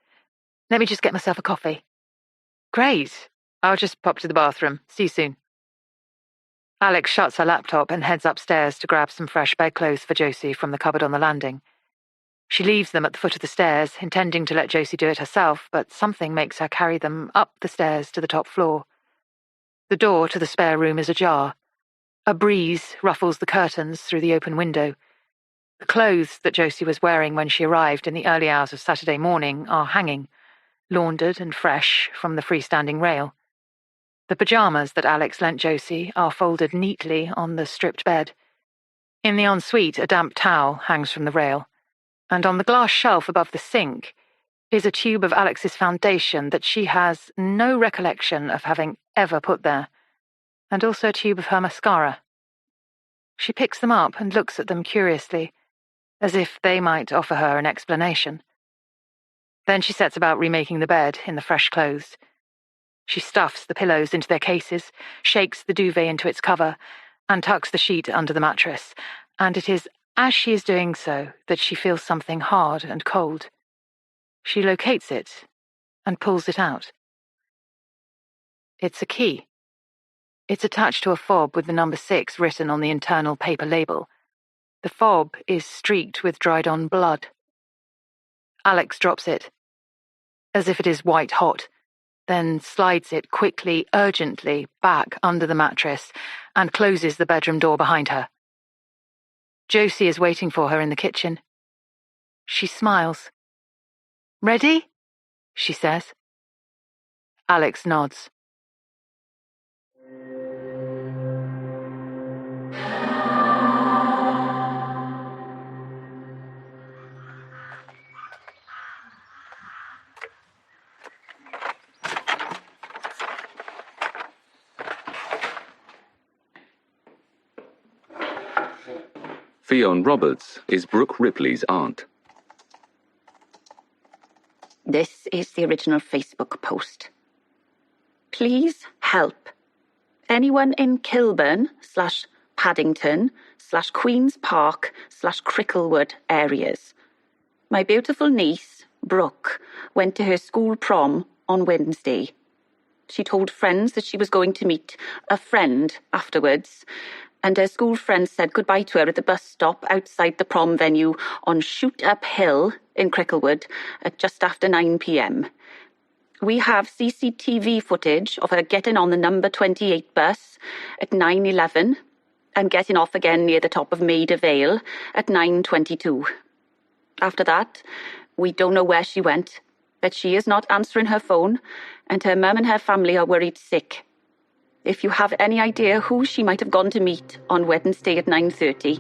Let me just get myself a coffee." "Great. I'll just pop to the bathroom. See you soon." Alix shuts her laptop and heads upstairs to grab some fresh bedclothes for Josie from the cupboard on the landing. She leaves them at the foot of the stairs, intending to let Josie do it herself, but something makes her carry them up the stairs to the top floor. The door to the spare room is ajar. A breeze ruffles the curtains through the open window. The clothes that Josie was wearing when she arrived in the early hours of Saturday morning are hanging, laundered and fresh from the freestanding rail. The pyjamas that Alix lent Josie are folded neatly on the stripped bed. In the ensuite, a damp towel hangs from the rail, and on the glass shelf above the sink is a tube of Alix's foundation that she has no recollection of having ever put there, and also a tube of her mascara. She picks them up and looks at them curiously, as if they might offer her an explanation. Then she sets about remaking the bed in the fresh clothes. She stuffs the pillows into their cases, shakes the duvet into its cover, and tucks the sheet under the mattress, and it is as she is doing so that she feels something hard and cold. She locates it and pulls it out. It's a key. It's attached to a fob with the number 6 written on the internal paper label. The fob is streaked with dried-on blood. Alix drops it, as if it is white-hot, then slides it quickly, urgently, back under the mattress and closes the bedroom door behind her. Josie is waiting for her in the kitchen. She smiles. "Ready?" she says. Alix nods. Fionn Roberts is Brooke Ripley's aunt. This is the original Facebook post. Please help. Anyone in Kilburn/Paddington/Queen's Park/Cricklewood areas. My beautiful niece, Brooke, went to her school prom on Wednesday. She told friends that she was going to meet a friend afterwards, and her school friends said goodbye to her at the bus stop outside the prom venue on Shoot Up Hill in Cricklewood at just after 9 p.m. We have CCTV footage of her getting on the number 28 bus at 9:11 and getting off again near the top of Maida Vale at 9:22. After that, we don't know where she went, but she is not answering her phone, and her mum and her family are worried sick. If you have any idea who she might have gone to meet on Wednesday at 9:30,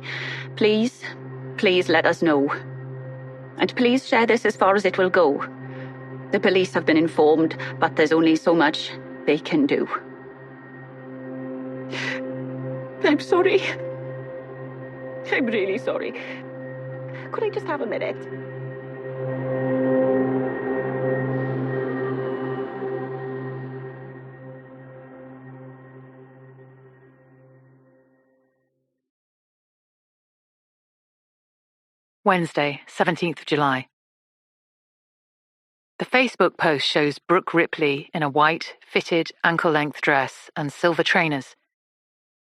please let us know. And please share this as far as it will go. The police have been informed, but there's only so much they can do. I'm sorry. I'm really sorry. Could I just have a minute? Wednesday, 17th of July. The Facebook post shows Brooke Ripley in a white, fitted, ankle-length dress and silver trainers.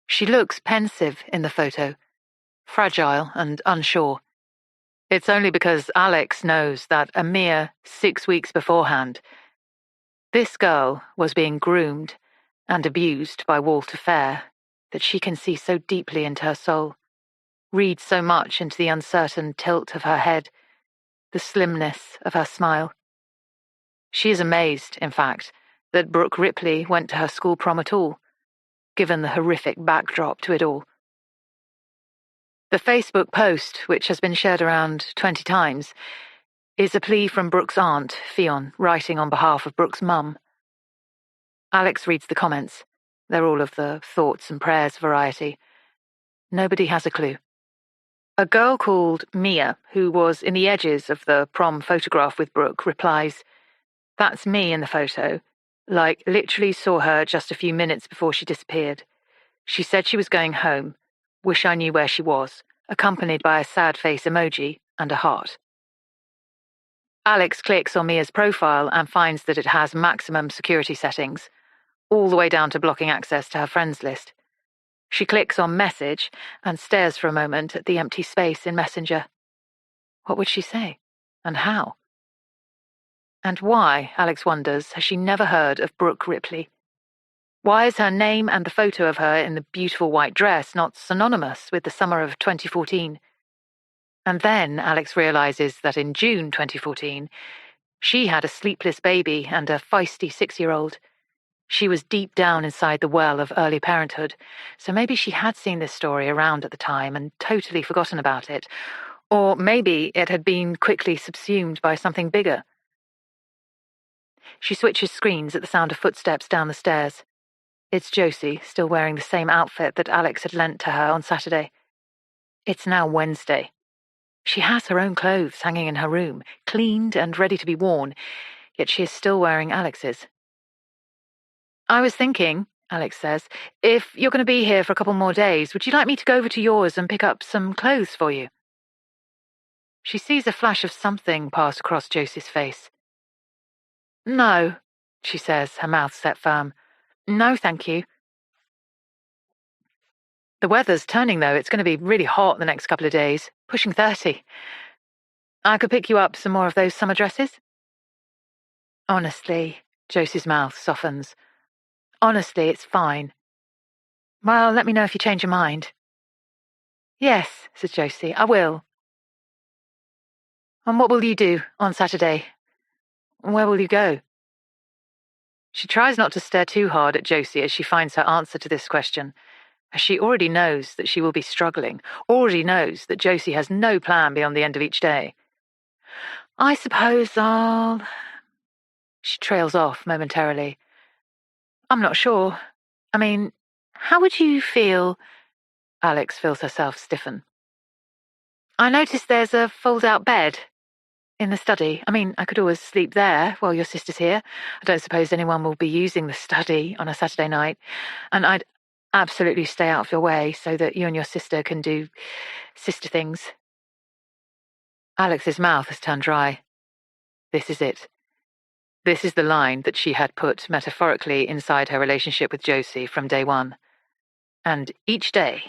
She looks pensive in the photo, fragile and unsure. It's only because Alix knows that a mere 6 weeks beforehand, this girl was being groomed and abused by Walter Fair that she can see so deeply into her soul, read so much into the uncertain tilt of her head, the slimness of her smile. She is amazed, in fact, that Brooke Ripley went to her school prom at all, given the horrific backdrop to it all. The Facebook post, which has been shared around 20 times, is a plea from Brooke's aunt, Fionn, writing on behalf of Brooke's mum. Alix reads the comments. They're all of the thoughts and prayers variety. Nobody has a clue. A girl called Mia, who was in the edges of the prom photograph with Brooke, replies, "That's me in the photo. Like, literally saw her just a few minutes before she disappeared. She said she was going home. Wish I knew where she was," accompanied by a sad face emoji and a heart. Alix clicks on Mia's profile and finds that it has maximum security settings, all the way down to blocking access to her friends list. She clicks on Message and stares for a moment at the empty space in Messenger. What would she say? And how? And why, Alix wonders, has she never heard of Brooke Ripley? Why is her name and the photo of her in the beautiful white dress not synonymous with the summer of 2014? And then Alix realizes that in June 2014, she had a sleepless baby and a feisty 6-year-old. She was deep down inside the well of early parenthood, so maybe she had seen this story around at the time and totally forgotten about it, or maybe it had been quickly subsumed by something bigger. She switches screens at the sound of footsteps down the stairs. It's Josie, still wearing the same outfit that Alix had lent to her on Saturday. It's now Wednesday. She has her own clothes hanging in her room, cleaned and ready to be worn, yet she is still wearing Alix's. I was thinking, Alix says, if you're going to be here for a couple more days, would you like me to go over to yours and pick up some clothes for you? She sees a flash of something pass across Josie's face. No, she says, her mouth set firm. No, thank you. The weather's turning, though. It's going to be really hot the next couple of days, pushing 30. I could pick you up some more of those summer dresses? Honestly, Josie's mouth softens. Honestly, it's fine. Well, let me know if you change your mind. Yes, says Josie, I will. And what will you do on Saturday? Where will you go? She tries not to stare too hard at Josie as she finds her answer to this question, as she already knows that she will be struggling, already knows that Josie has no plan beyond the end of each day. I suppose I'll... She trails off momentarily. I'm not sure. I mean, how would you feel... Alix feels herself stiffen. I noticed there's a fold-out bed in the study. I mean, I could always sleep there while your sister's here. I don't suppose anyone will be using the study on a Saturday night. And I'd absolutely stay out of your way so that you and your sister can do sister things. Alix's mouth has turned dry. This is it. This is the line that she had put metaphorically inside her relationship with Josie from day one. And each day,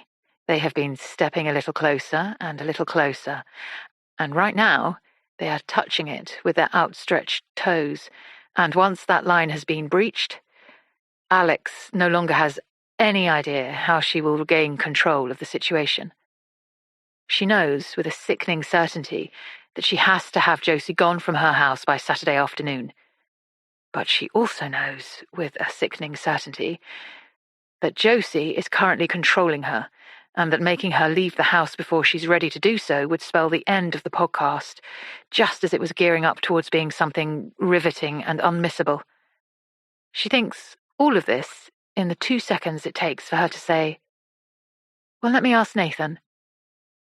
they have been stepping a little closer and a little closer. And right now, they are touching it with their outstretched toes. And once that line has been breached, Alix no longer has any idea how she will regain control of the situation. She knows with a sickening certainty that she has to have Josie gone from her house by Saturday afternoon. But she also knows with a sickening certainty that Josie is currently controlling her, and that making her leave the house before she's ready to do so would spell the end of the podcast, just as it was gearing up towards being something riveting and unmissable. She thinks all of this in the 2 seconds it takes for her to say, well, let me ask Nathan.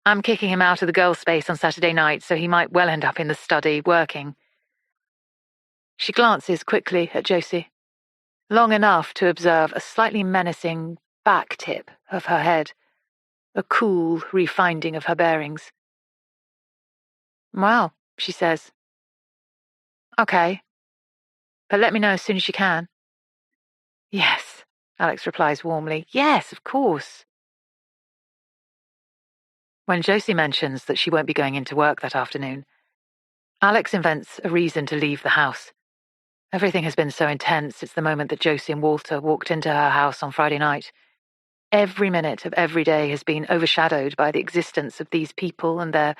I'm kicking him out of the girls' space on Saturday night, so he might well end up in the study, working. She glances quickly at Josie, long enough to observe a slightly menacing back tip of her head, a cool refinding of her bearings. Well, she says. Okay, but let me know as soon as you can. Yes, Alix replies warmly. Yes, of course. When Josie mentions that she won't be going into work that afternoon, Alix invents a reason to leave the house. Everything has been so intense since the moment that Josie and Walter walked into her house on Friday night. Every minute of every day has been overshadowed by the existence of these people and their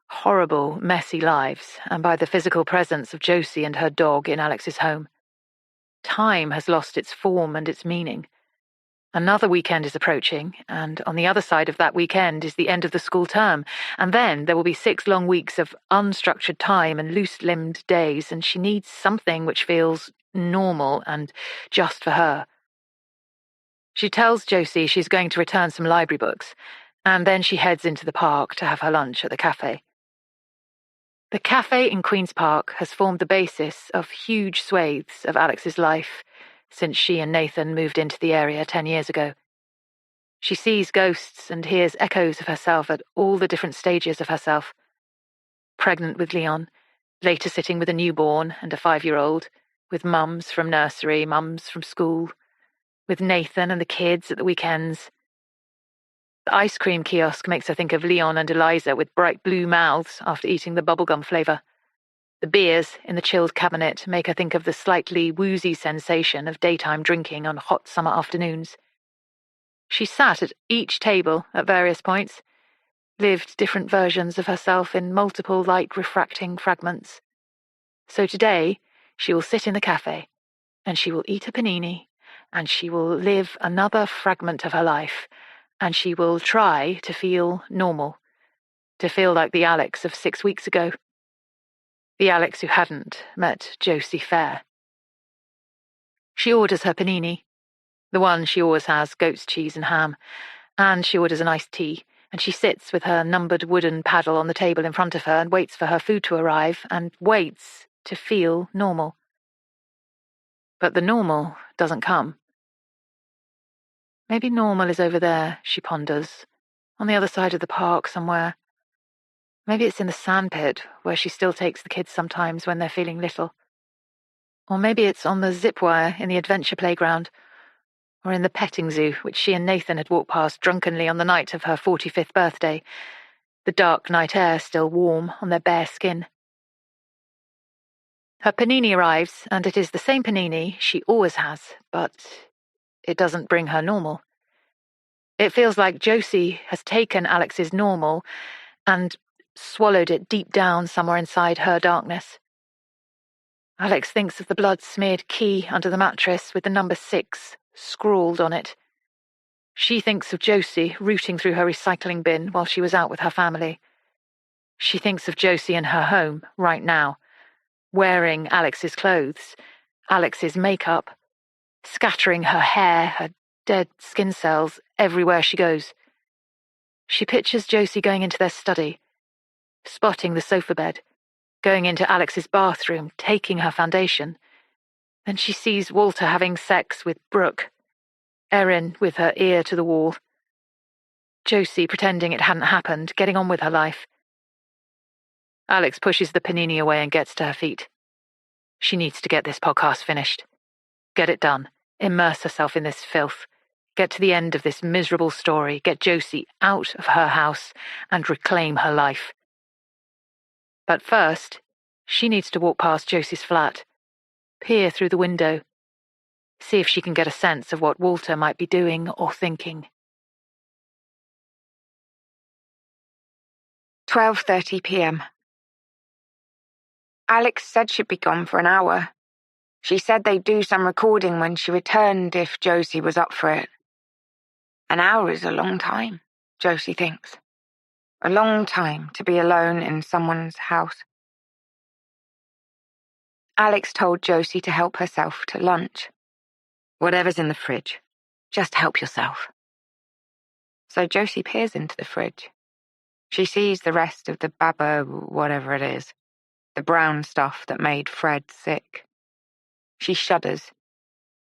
horrible, messy lives, and by the physical presence of Josie and her dog in Alix's home. Time has lost its form and its meaning. Another weekend is approaching, and on the other side of that weekend is the end of the school term, and then there will be 6 long weeks of unstructured time and loose-limbed days, and she needs something which feels normal and just for her. She tells Josie she's going to return some library books, and then she heads into the park to have her lunch at the cafe. The cafe in Queen's Park has formed the basis of huge swathes of Alix's life since she and Nathan moved into the area 10 years ago. She sees ghosts and hears echoes of herself at all the different stages of herself. Pregnant with Leon, later sitting with a newborn and a 5-year-old, with mums from nursery, mums from school, with Nathan and the kids at the weekends, The ice cream kiosk makes her think of Leon and Eliza with bright blue mouths after eating the bubblegum flavour. The beers in the chilled cabinet make her think of the slightly woozy sensation of daytime drinking on hot summer afternoons. She sat at each table at various points, lived different versions of herself in multiple light-refracting fragments. So today, she will sit in the cafe, and she will eat a panini, and she will live another fragment of her life, and she will try to feel normal, to feel like the Alix of 6 weeks ago. The Alix who hadn't met Josie Fair. She orders her panini, the one she always has, goat's cheese and ham, and she orders an iced tea, and she sits with her numbered wooden paddle on the table in front of her and waits for her food to arrive and waits to feel normal. But the normal doesn't come. Maybe normal is over there, she ponders, on the other side of the park somewhere. Maybe it's in the sandpit, where she still takes the kids sometimes when they're feeling little. Or maybe it's on the zip wire in the adventure playground, or in the petting zoo, which she and Nathan had walked past drunkenly on the night of her 45th birthday, the dark night air still warm on their bare skin. Her panini arrives, and it is the same panini she always has, but it doesn't bring her normal. It feels like Josie has taken Alix's normal and swallowed it deep down somewhere inside her darkness. Alix thinks of the blood-smeared key under the mattress with the number 6 scrawled on it. She thinks of Josie rooting through her recycling bin while she was out with her family. She thinks of Josie in her home right now, wearing Alix's clothes, Alix's makeup, scattering her hair, her dead skin cells everywhere she goes. She pictures Josie going into their study, spotting the sofa bed, going into Alix's bathroom, taking her foundation. Then she sees Walter having sex with Brooke, Erin with her ear to the wall, Josie pretending it hadn't happened, getting on with her life. Alix pushes the panini away and gets to her feet. She needs to get this podcast finished. Get it done. Immerse herself in this filth. Get to the end of this miserable story. Get Josie out of her house and reclaim her life. But first, she needs to walk past Josie's flat, peer through the window, see if she can get a sense of what Walter might be doing or thinking. 12:30 p.m. Alix said she'd be gone for an hour. She said they'd do some recording when she returned if Josie was up for it. An hour is a long time, Josie thinks. A long time to be alone in someone's house. Alix told Josie to help herself to lunch. Whatever's in the fridge, just help yourself. So Josie peers into the fridge. She sees the rest of the baba, whatever it is, the brown stuff that made Fred sick. She shudders.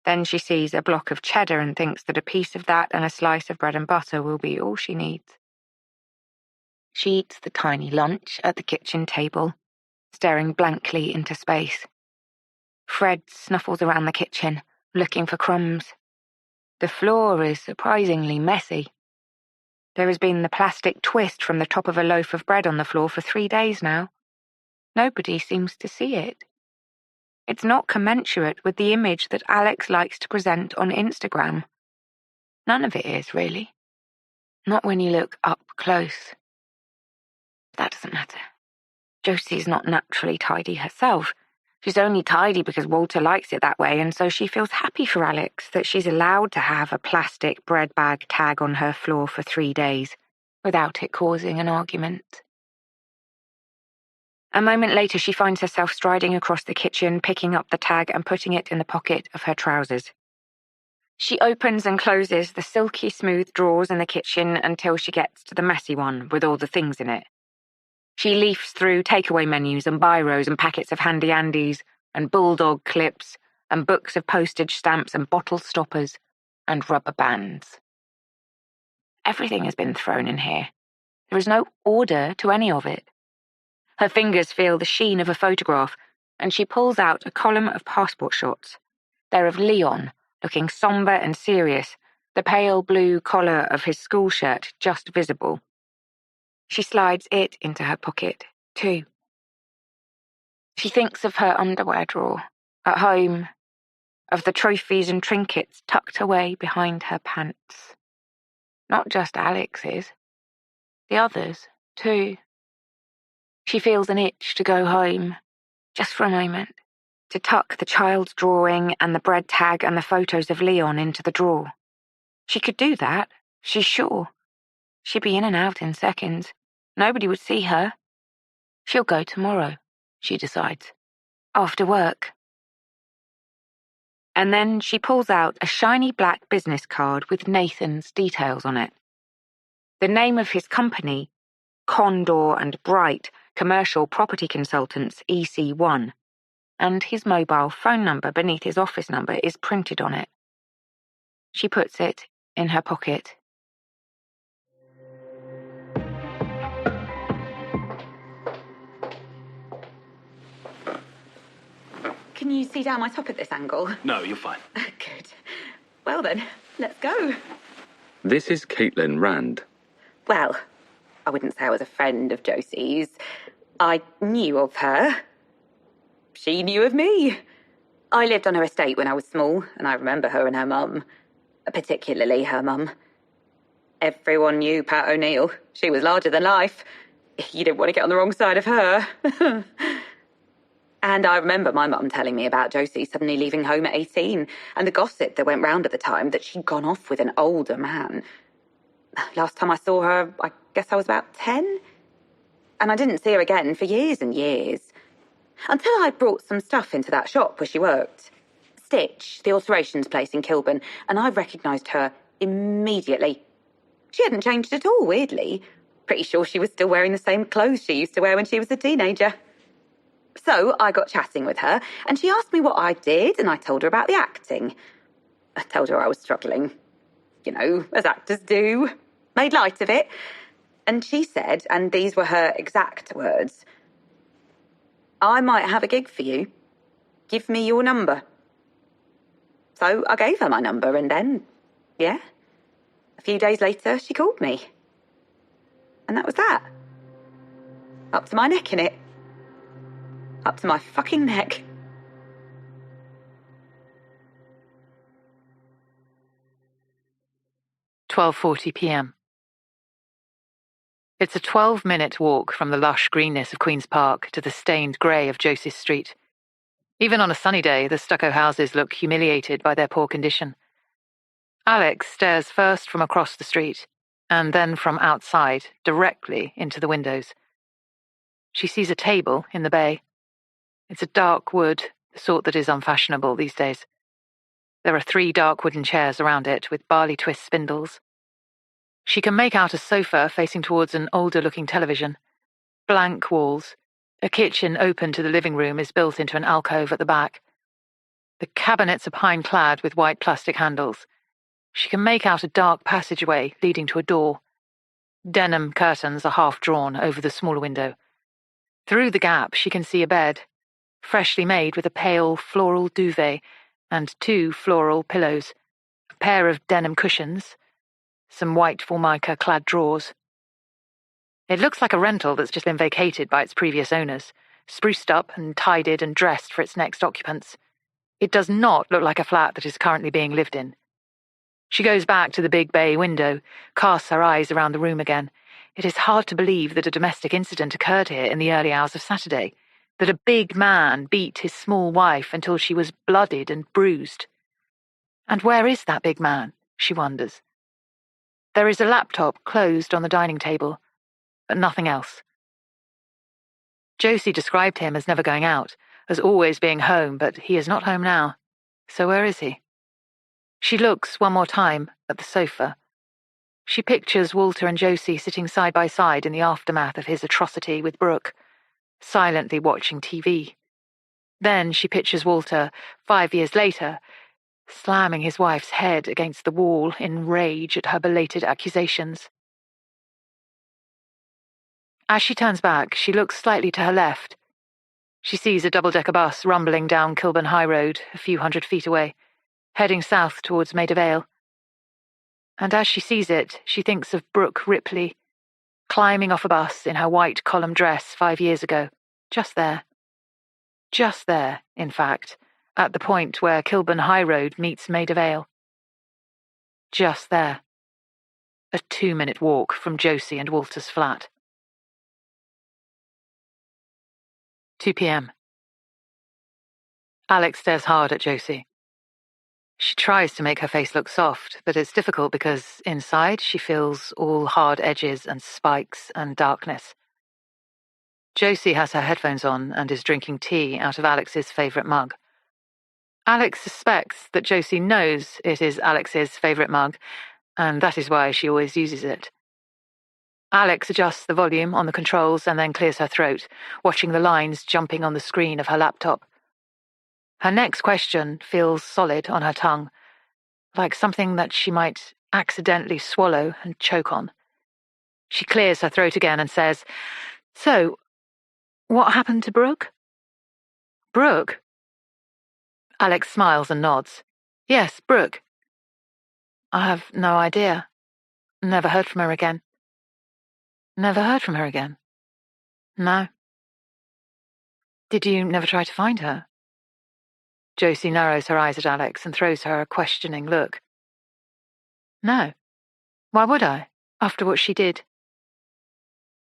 Then she sees a block of cheddar and thinks that a piece of that and a slice of bread and butter will be all she needs. She eats the tiny lunch at the kitchen table, staring blankly into space. Fred snuffles around the kitchen, looking for crumbs. The floor is surprisingly messy. There has been the plastic twist from the top of a loaf of bread on the floor for 3 days now. Nobody seems to see it. It's not commensurate with the image that Alix likes to present on Instagram. None of it is, really. Not when you look up close. That doesn't matter. Josie's not naturally tidy herself. She's only tidy because Walter likes it that way, and so she feels happy for Alix that she's allowed to have a plastic bread bag tag on her floor for 3 days without it causing an argument. A moment later, she finds herself striding across the kitchen, picking up the tag and putting it in the pocket of her trousers. She opens and closes the silky smooth drawers in the kitchen until she gets to the messy one with all the things in it. She leafs through takeaway menus and biros and packets of handy Andes and bulldog clips and books of postage stamps and bottle stoppers and rubber bands. Everything has been thrown in here. There is no order to any of it. Her fingers feel the sheen of a photograph, and she pulls out a column of passport shots. They're of Leon, looking somber and serious, the pale blue collar of his school shirt just visible. She slides it into her pocket, too. She thinks of her underwear drawer, at home, of the trophies and trinkets tucked away behind her pants. Not just Alix's. The others, too. She feels an itch to go home, just for a moment, to tuck the child's drawing and the bread tag and the photos of Leon into the drawer. She could do that, she's sure. She'd be in and out in seconds. Nobody would see her. She'll go tomorrow, she decides. After work. And then she pulls out a shiny black business card with Nathan's details on it. The name of his company, Condor and Bright Commercial Property Consultants EC1, and his mobile phone number beneath his office number is printed on it. She puts it in her pocket. Can you see down my top at this angle? No, you're fine. Good. Well then, let's go. This is Caitlin Rand. Well, I wouldn't say I was a friend of Josie's. I knew of her. She knew of me. I lived on her estate when I was small, and I remember her and her mum. Particularly her mum. Everyone knew Pat O'Neill. She was larger than life. You didn't want to get on the wrong side of her. And I remember my mum telling me about Josie suddenly leaving home at 18, and the gossip that went round at the time that she'd gone off with an older man. Last time I saw her, I guess I was about 10. And I didn't see her again for years and years. Until I brought some stuff into that shop where she worked. Stitch, the alterations place in Kilburn, and I recognised her immediately. She hadn't changed at all, weirdly. Pretty sure she was still wearing the same clothes she used to wear when she was a teenager. So I got chatting with her, and she asked me what I did, and I told her about the acting. I told her I was struggling. You know, as actors do. Made light of it. And she said, and these were her exact words, "I might have a gig for you. Give me your number." So I gave her my number, and then, yeah, a few days later, she called me. And that was that. Up to my neck in it. Up to my fucking neck. p.m. It's a 12-minute walk from the lush greenness of Queen's Park to the stained grey of Josie's Street. Even on a sunny day, the stucco houses look humiliated by their poor condition. Alix stares first from across the street, and then from outside, directly into the windows. She sees a table in the bay. It's a dark wood, the sort that is unfashionable these days. There are 3 dark wooden chairs around it with barley twist spindles. She can make out a sofa facing towards an older-looking television. Blank walls. A kitchen open to the living room is built into an alcove at the back. The cabinets are pine-clad with white plastic handles. She can make out a dark passageway leading to a door. Denim curtains are half-drawn over the smaller window. Through the gap, she can see a bed, freshly made with a pale floral duvet and 2 floral pillows, a pair of denim cushions, some white formica-clad drawers. It looks like a rental that's just been vacated by its previous owners, spruced up and tidied and dressed for its next occupants. It does not look like a flat that is currently being lived in. She goes back to the big bay window, casts her eyes around the room again. It is hard to believe that a domestic incident occurred here in the early hours of Saturday, that a big man beat his small wife until she was bloodied and bruised. And where is that big man, she wonders. There is a laptop closed on the dining table, but nothing else. Josie described him as never going out, as always being home, but he is not home now. So where is he? She looks one more time at the sofa. She pictures Walter and Josie sitting side by side in the aftermath of his atrocity with Brooke, silently watching TV. Then she pictures Walter, 5 years later, slamming his wife's head against the wall in rage at her belated accusations. As she turns back, she looks slightly to her left. She sees a double-decker bus rumbling down Kilburn High Road, a few hundred feet away, heading south towards Maida Vale. And as she sees it, she thinks of Brooke Ripley, climbing off a bus in her white column dress 5 years ago. Just there. Just there, in fact, at the point where Kilburn High Road meets Maida Vale. Just there. A 2-minute walk from Josie and Walter's flat. 2 p.m. Alix stares hard at Josie. She tries to make her face look soft, but it's difficult because inside she feels all hard edges and spikes and darkness. Josie has her headphones on and is drinking tea out of Alix's favourite mug. Alix suspects that Josie knows it is Alix's favourite mug, and that is why she always uses it. Alix adjusts the volume on the controls and then clears her throat, watching the lines jumping on the screen of her laptop. Her next question feels solid on her tongue, like something that she might accidentally swallow and choke on. She clears her throat again and says, "So, what happened to Brooke?" "Brooke?" Alix smiles and nods. "Yes, Brooke." "I have no idea. Never heard from her again." "Never heard from her again?" "No." "Did you never try to find her?" Josie narrows her eyes at Alix and throws her a questioning look. "No. Why would I, after what she did?"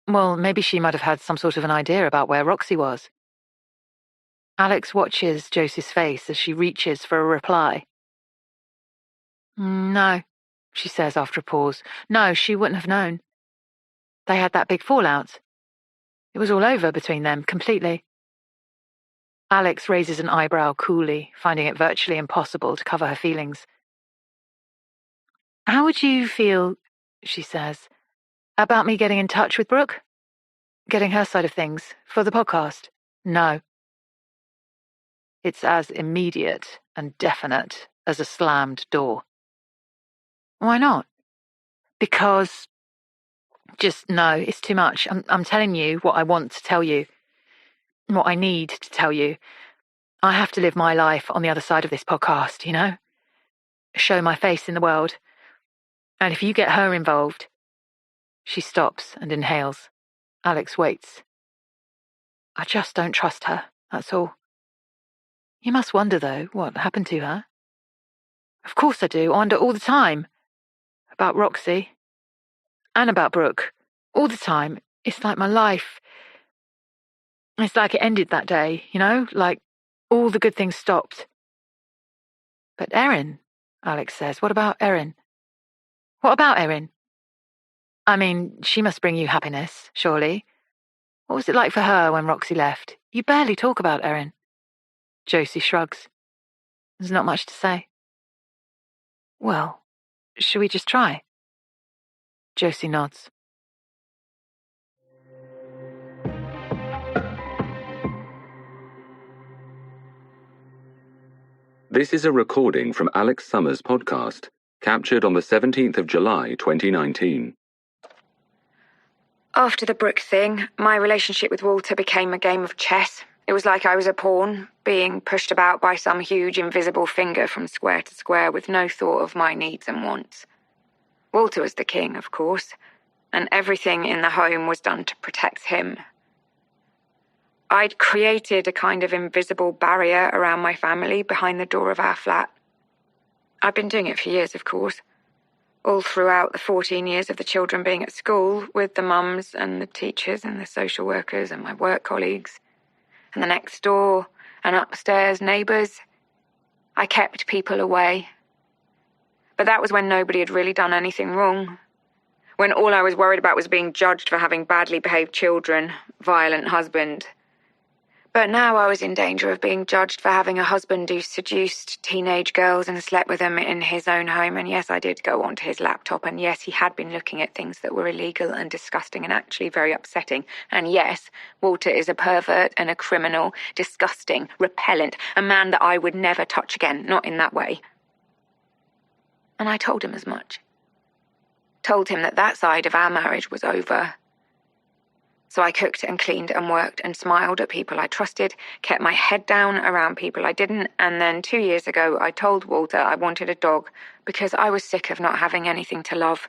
"Well, maybe she might have had some sort of an idea about where Roxy was." Alix watches Josie's face as she reaches for a reply. "No," she says after a pause. "No, she wouldn't have known. They had that big fallout. It was all over between them, completely." Alix raises an eyebrow coolly, finding it virtually impossible to cover her feelings. "How would you feel," she says, "about me getting in touch with Brooke? Getting her side of things, for the podcast?" "No." It's as immediate and definite as a slammed door. "Why not?" "Because... just no, it's too much. I'm telling you what I want to tell you. What I need to tell you. I have to live my life on the other side of this podcast, you know? Show my face in the world. And if you get her involved..." She stops and inhales. Alix waits. "I just don't trust her, that's all." "You must wonder, though, what happened to her." "Of course I do. I wonder all the time. About Roxy. And about Brooke. All the time. It's like my life. It's like it ended that day, you know? Like all the good things stopped." "But Erin," Alix says. "What about Erin?" "What about Erin?" "I mean, she must bring you happiness, surely. What was it like for her when Roxy left? You barely talk about Erin." Josie shrugs. "There's not much to say." "Well, shall we just try?" Josie nods. This is a recording from Alix Summer's podcast, captured on the 17th of July, 2019. After the Brooke thing, my relationship with Walter became a game of chess. It was like I was a pawn, being pushed about by some huge invisible finger from square to square with no thought of my needs and wants. Walter was the king, of course, and everything in the home was done to protect him. I'd created a kind of invisible barrier around my family behind the door of our flat. I'd been doing it for years, of course. All throughout the 14 years of the children being at school, with the mums and the teachers and the social workers and my work colleagues, and the next door and upstairs neighbours. I kept people away. But that was when nobody had really done anything wrong. When all I was worried about was being judged for having badly behaved children, violent husband. But now I was in danger of being judged for having a husband who seduced teenage girls and slept with them in his own home. And yes, I did go onto his laptop. And yes, he had been looking at things that were illegal and disgusting and actually very upsetting. And yes, Walter is a pervert and a criminal, disgusting, repellent, a man that I would never touch again, not in that way. And I told him as much. Told him that side of our marriage was over. So I cooked and cleaned and worked and smiled at people I trusted, kept my head down around people I didn't, and then 2 years ago I told Walter I wanted a dog because I was sick of not having anything to love.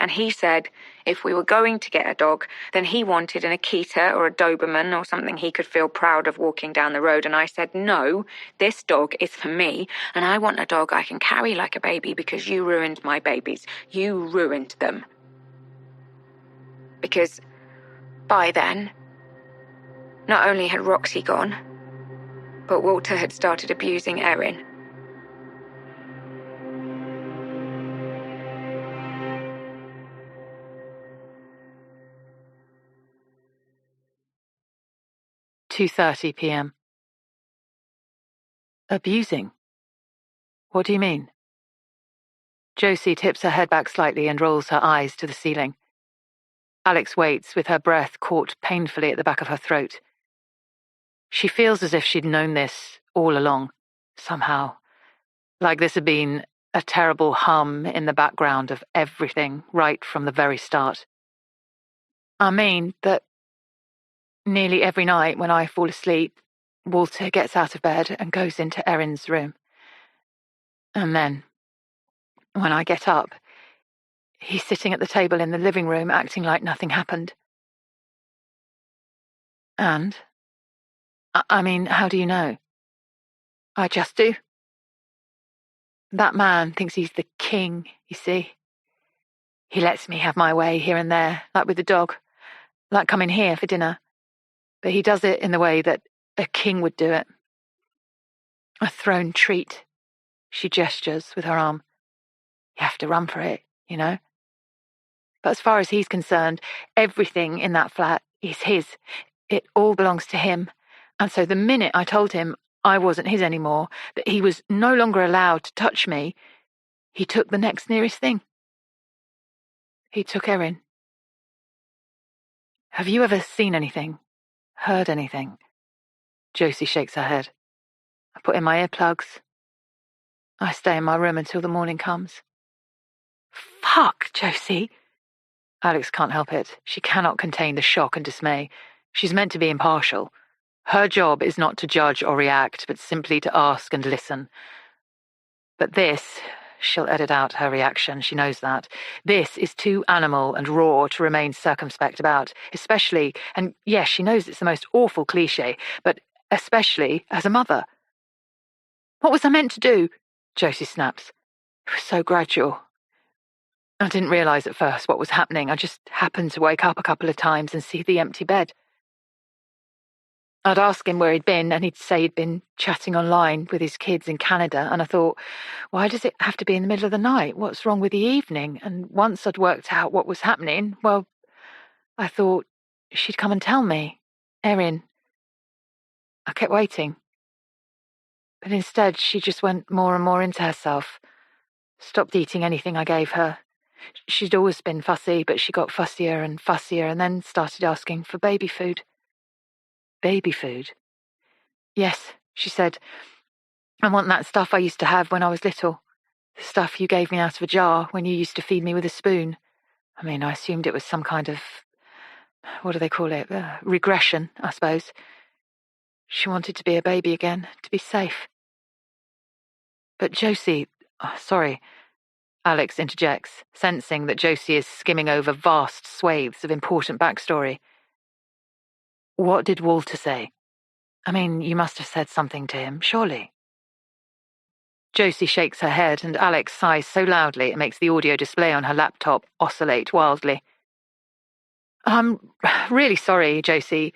And he said if we were going to get a dog, then he wanted an Akita or a Doberman or something he could feel proud of walking down the road. And I said, no, this dog is for me, and I want a dog I can carry like a baby because you ruined my babies. You ruined them. Because by then, not only had Roxy gone, but Walter had started abusing Erin. "2:30 p.m. Abusing? What do you mean?" Josie tips her head back slightly and rolls her eyes to the ceiling. Alix waits with her breath caught painfully at the back of her throat. She feels as if she'd known this all along, somehow, like this had been a terrible hum in the background of everything right from the very start. I mean that nearly every night when I fall asleep, Walter gets out of bed and goes into Erin's room. And then, when I get up, he's sitting at the table in the living room acting like nothing happened. And? I mean, how do you know? I just do. That man thinks he's the king, you see. He lets me have my way here and there, like with the dog, like coming here for dinner. But he does it in the way that a king would do it. A thrown treat. She gestures with her arm. You have to run for it, you know? But as far as he's concerned, everything in that flat is his. It all belongs to him. And so the minute I told him I wasn't his anymore, that he was no longer allowed to touch me, he took the next nearest thing. He took Erin. Have you ever seen anything? Heard anything? Josie shakes her head. I put in my earplugs. I stay in my room until the morning comes. Fuck, Josie. Alix can't help it. She cannot contain the shock and dismay. She's meant to be impartial. Her job is not to judge or react, but simply to ask and listen. But this, she'll edit out her reaction, she knows that. This is too animal and raw to remain circumspect about, especially, and yes, she knows it's the most awful cliché, but especially as a mother. What was I meant to do? Josie snaps. It was so gradual. I didn't realise at first what was happening. I just happened to wake up a couple of times and see the empty bed. I'd ask him where he'd been, and he'd say he'd been chatting online with his kids in Canada, and I thought, why does it have to be in the middle of the night? What's wrong with the evening? And once I'd worked out what was happening, well, I thought she'd come and tell me. Erin. I kept waiting. But instead, she just went more and more into herself. Stopped eating anything I gave her. She'd always been fussy, but she got fussier and then started asking for baby food. Baby food? Yes, she said. I want that stuff I used to have when I was little. The stuff you gave me out of a jar when you used to feed me with a spoon. I mean, I assumed it was some kind of, what do they call it? Regression, I suppose. She wanted to be a baby again, to be safe. But Josie, sorry, Alix interjects, sensing that Josie is skimming over vast swathes of important backstory. What did Walter say? I mean, you must have said something to him, surely. Josie shakes her head, and Alix sighs so loudly it makes the audio display on her laptop oscillate wildly. I'm really sorry, Josie.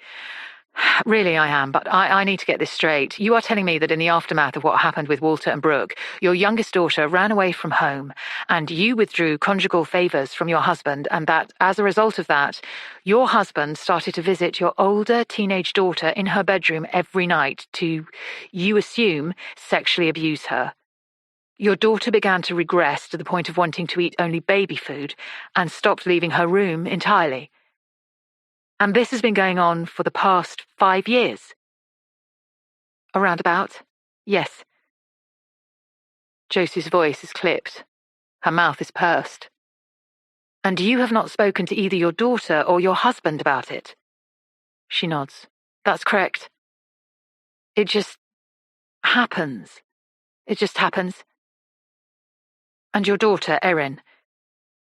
Really, I am, but I need to get this straight. You are telling me that in the aftermath of what happened with Walter and Brooke, your youngest daughter ran away from home, and you withdrew conjugal favours from your husband, and that, as a result of that, your husband started to visit your older teenage daughter in her bedroom every night to, you assume, sexually abuse her. Your daughter began to regress to the point of wanting to eat only baby food and stopped leaving her room entirely. And this has been going on for the past 5 years. Around about, yes. Josie's voice is clipped. Her mouth is pursed. And you have not spoken to either your daughter or your husband about it? She nods. That's correct. It just happens. It just happens. And your daughter, Erin,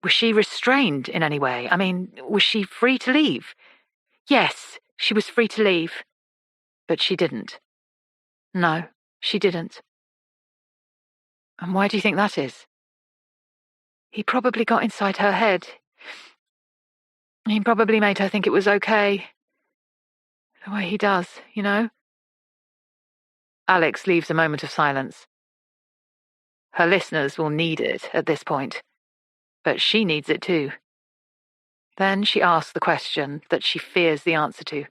was she restrained in any way? I mean, was she free to leave? Yes, she was free to leave. But she didn't. No, she didn't. And why do you think that is? He probably got inside her head. He probably made her think it was okay. The way he does, you know? Alix leaves a moment of silence. Her listeners will need it at this point, but she needs it too. Then she asks the question that she fears the answer to.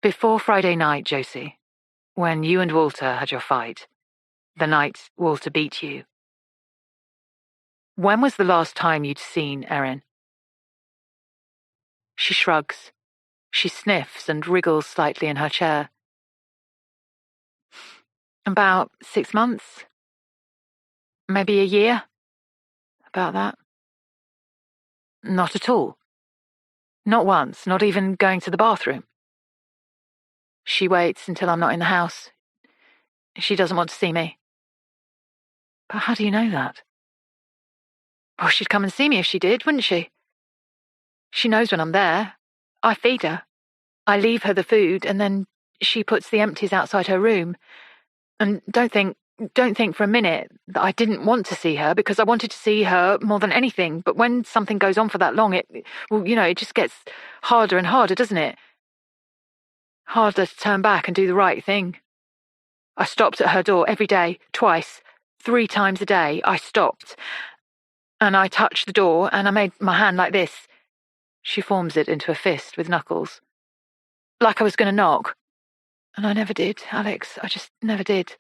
Before Friday night, Josie, when you and Walter had your fight, the night Walter beat you, when was the last time you'd seen Erin? She shrugs. She sniffs and wriggles slightly in her chair. About 6 months. Maybe a year. About that. Not at all. Not once, not even going to the bathroom. She waits until I'm not in the house. She doesn't want to see me. But how do you know that? Oh, she'd come and see me if she did, wouldn't she? She knows when I'm there. I feed her. I leave her the food, and then she puts the empties outside her room. And don't think for a minute that I didn't want to see her, because I wanted to see her more than anything. But when something goes on for that long, it just gets harder and harder, doesn't it? Harder to turn back and do the right thing. I stopped at her door every day, twice, 3 times a day. I stopped. And I touched the door, and I made my hand like this. She forms it into a fist with knuckles. Like I was going to knock. And I never did, Alix. I just never did.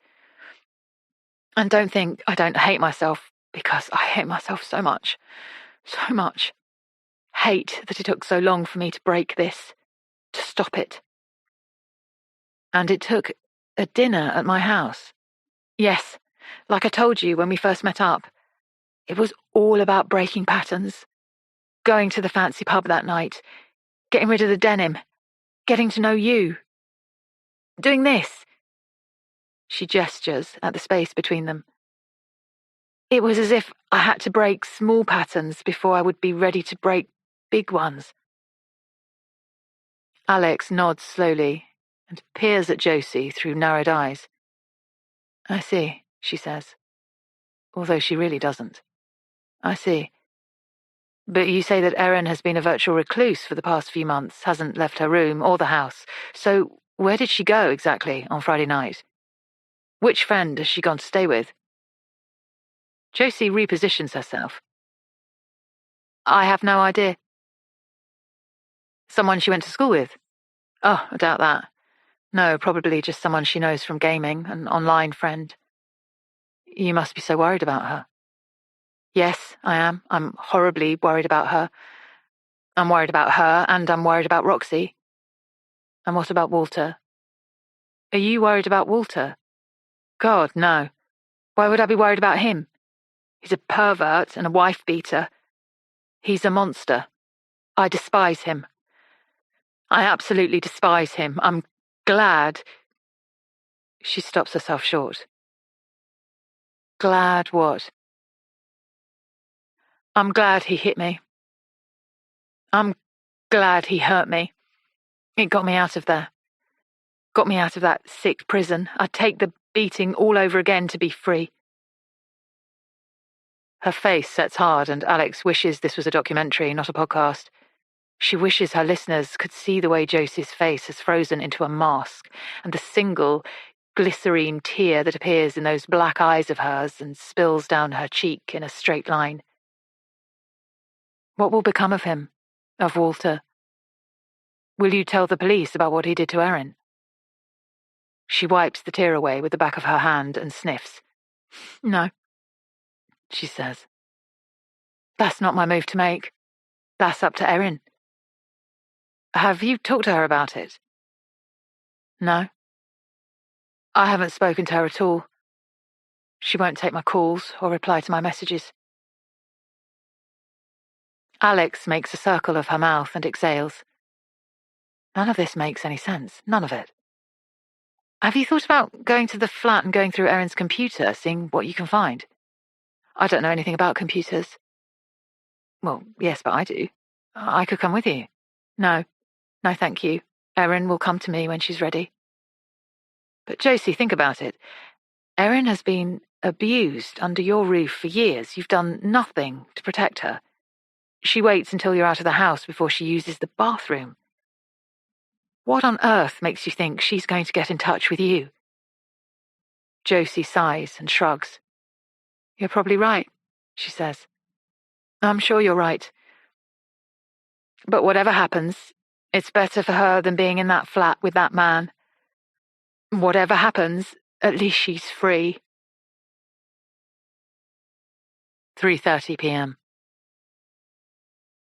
And don't think I don't hate myself, because I hate myself so much. So much. Hate that it took so long for me to break this, to stop it. And it took a dinner at my house. Yes, like I told you when we first met up. It was all about breaking patterns. Going to the fancy pub that night. Getting rid of the denim. Getting to know you. Doing this. She gestures at the space between them. It was as if I had to break small patterns before I would be ready to break big ones. Alix nods slowly and peers at Josie through narrowed eyes. I see, she says, although she really doesn't. I see. But you say that Erin has been a virtual recluse for the past few months, hasn't left her room or the house. So where did she go exactly on Friday night? Which friend has she gone to stay with? Josie repositions herself. I have no idea. Someone she went to school with? Oh, I doubt that. No, probably just someone she knows from gaming, an online friend. You must be so worried about her. Yes, I am. I'm horribly worried about her. I'm worried about her, and I'm worried about Roxy. And what about Walter? Are you worried about Walter? God, no. Why would I be worried about him? He's a pervert and a wife-beater. He's a monster. I despise him. I absolutely despise him. I'm glad. She stops herself short. Glad what? I'm glad he hit me. I'm glad he hurt me. It got me out of there. Got me out of that sick prison. I'd take the beating all over again to be free. Her face sets hard, and Alix wishes this was a documentary, not a podcast. She wishes her listeners could see the way Josie's face has frozen into a mask, and the single glycerine tear that appears in those black eyes of hers and spills down her cheek in a straight line. What will become of him? Of Walter? Will you tell the police about what he did to Erin? She wipes the tear away with the back of her hand and sniffs. No, she says. That's not my move to make. That's up to Erin. Have you talked to her about it? No. I haven't spoken to her at all. She won't take my calls or reply to my messages. Alix makes a circle of her mouth and exhales. None of this makes any sense. None of it. Have you thought about going to the flat and going through Erin's computer, seeing what you can find? I don't know anything about computers. Well, yes, but I do. I could come with you. No, thank you. Erin will come to me when she's ready. But Josie, think about it. Erin has been abused under your roof for years. You've done nothing to protect her. She waits until you're out of the house before she uses the bathroom. What on earth makes you think she's going to get in touch with you? Josie sighs and shrugs. You're probably right, she says. I'm sure you're right. But whatever happens, it's better for her than being in that flat with that man. Whatever happens, at least she's free. 3:30 p.m.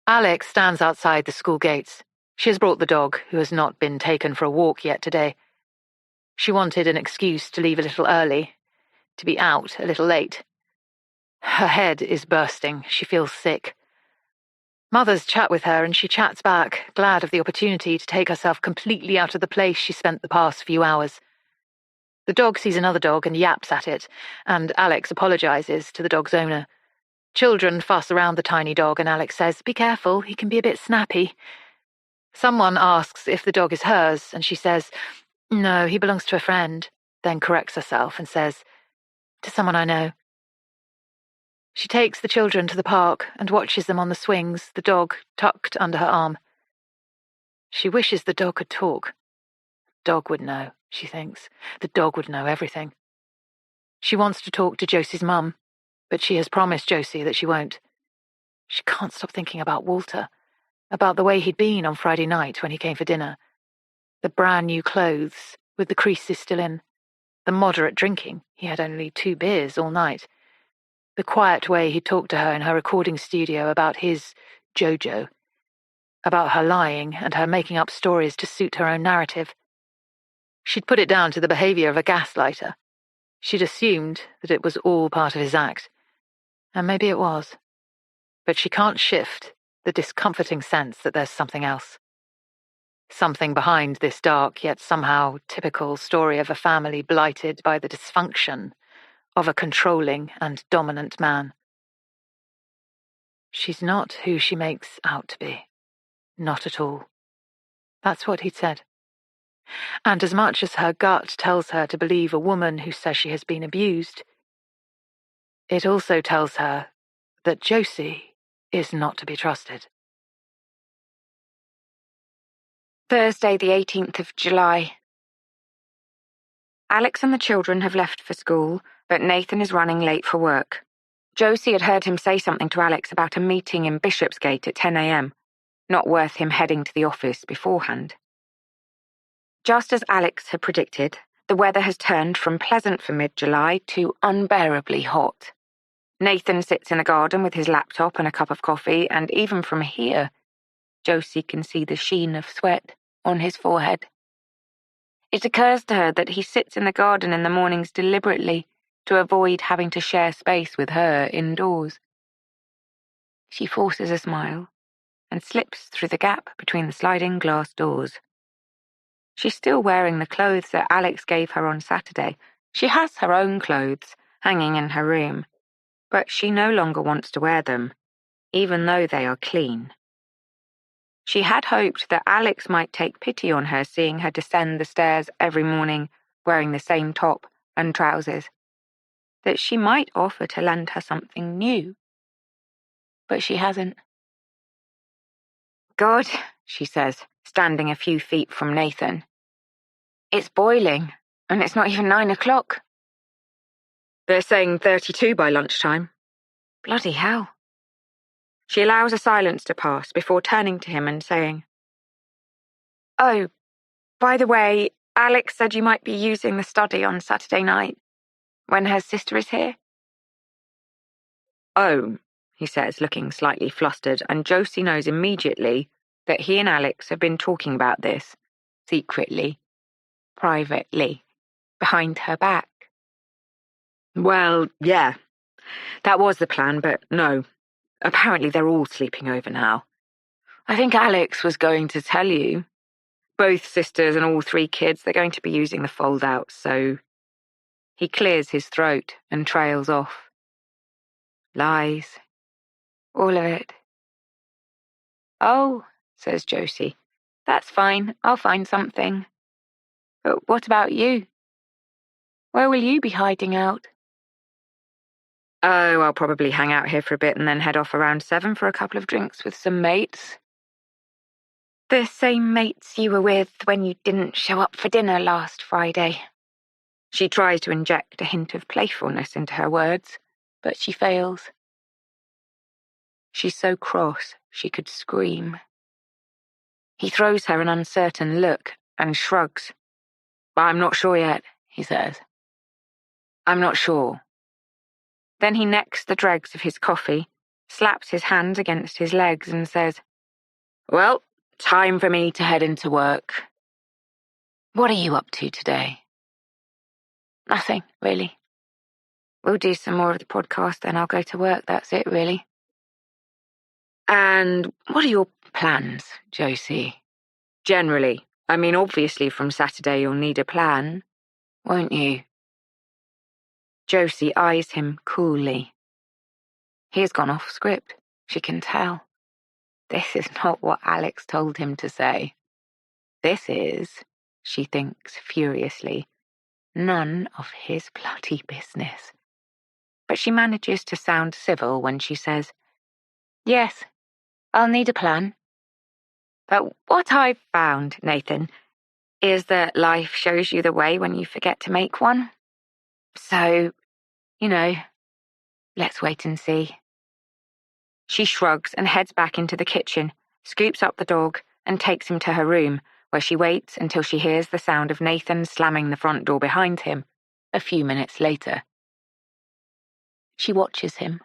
Alix stands outside the school gates. She has brought the dog, who has not been taken for a walk yet today. She wanted an excuse to leave a little early, to be out a little late. Her head is bursting. She feels sick. Mothers chat with her, and she chats back, glad of the opportunity to take herself completely out of the place she spent the past few hours. The dog sees another dog and yaps at it, and Alix apologizes to the dog's owner. Children fuss around the tiny dog, and Alix says, "Be careful, he can be a bit snappy." Someone asks if the dog is hers, and she says, "No, he belongs to a friend," then corrects herself and says, "To someone I know." She takes the children to the park and watches them on the swings, the dog tucked under her arm. She wishes the dog could talk. The dog would know, she thinks. The dog would know everything. She wants to talk to Josie's mum, but she has promised Josie that she won't. She can't stop thinking about Walter, about the way he'd been on Friday night when he came for dinner. The brand new clothes, with the creases still in. The moderate drinking, he had only 2 beers all night. The quiet way he talked to her in her recording studio about his Jojo. About her lying and her making up stories to suit her own narrative. She'd put it down to the behaviour of a gaslighter. She'd assumed that it was all part of his act. And maybe it was. But she can't shift the discomforting sense that there's something else. Something behind this dark yet somehow typical story of a family blighted by the dysfunction of a controlling and dominant man. She's not who she makes out to be. Not at all. That's what he'd said. And as much as her gut tells her to believe a woman who says she has been abused, it also tells her that Josie is not to be trusted. Thursday, the 18th of July. Alix and the children have left for school, but Nathan is running late for work. Josie had heard him say something to Alix about a meeting in Bishopsgate at 10 a.m. Not worth him heading to the office beforehand. Just as Alix had predicted, the weather has turned from pleasant for mid-July to unbearably hot. Nathan sits in the garden with his laptop and a cup of coffee, and even from here, Josie can see the sheen of sweat on his forehead. It occurs to her that he sits in the garden in the mornings deliberately to avoid having to share space with her indoors. She forces a smile and slips through the gap between the sliding glass doors. She's still wearing the clothes that Alix gave her on Saturday. She has her own clothes hanging in her room, but she no longer wants to wear them, even though they are clean. She had hoped that Alix might take pity on her, seeing her descend the stairs every morning wearing the same top and trousers, that she might offer to lend her something new. But she hasn't. "God," she says, standing a few feet from Nathan. "It's boiling, and it's not even 9 o'clock. They're saying 32 by lunchtime. Bloody hell." She allows a silence to pass before turning to him and saying, "Oh, by the way, Alix said you might be using the study on Saturday night, when her sister is here." "Oh," he says, looking slightly flustered, and Josie knows immediately that he and Alix have been talking about this, secretly, privately, behind her back. "Well, yeah, that was the plan, but no. Apparently they're all sleeping over now. I think Alix was going to tell you, Both sisters and all 3 kids, they're going to be using the fold-out, so... He clears his throat and trails off. Lies. All of it. Oh, says Josie. That's fine. I'll find something. But what about you? Where will you be hiding out? Oh, I'll probably hang out here for a bit and then head off around 7 for a couple of drinks with some mates. The same mates you were with when you didn't show up for dinner last Friday. She tries to inject a hint of playfulness into her words, but she fails. She's so cross she could scream. He throws her an uncertain look and shrugs. I'm not sure yet, he says. I'm not sure. Then he necks the dregs of his coffee, slaps his hands against his legs and says, Well, time for me to head into work. What are you up to today? Nothing, really. We'll do some more of the podcast, then I'll go to work. That's it, really. And what are your plans, Josie? Generally. I mean, obviously from Saturday you'll need a plan, won't you? Josie eyes him coolly. He has gone off script, she can tell. This is not what Alix told him to say. This is, she thinks furiously, none of his bloody business. But she manages to sound civil when she says, Yes, I'll need a plan. But what I've found, Nathan, is that life shows you the way when you forget to make one. So, let's wait and see. She shrugs and heads back into the kitchen, scoops up the dog, and takes him to her room, where she waits until she hears the sound of Nathan slamming the front door behind him, a few minutes later. She watches him,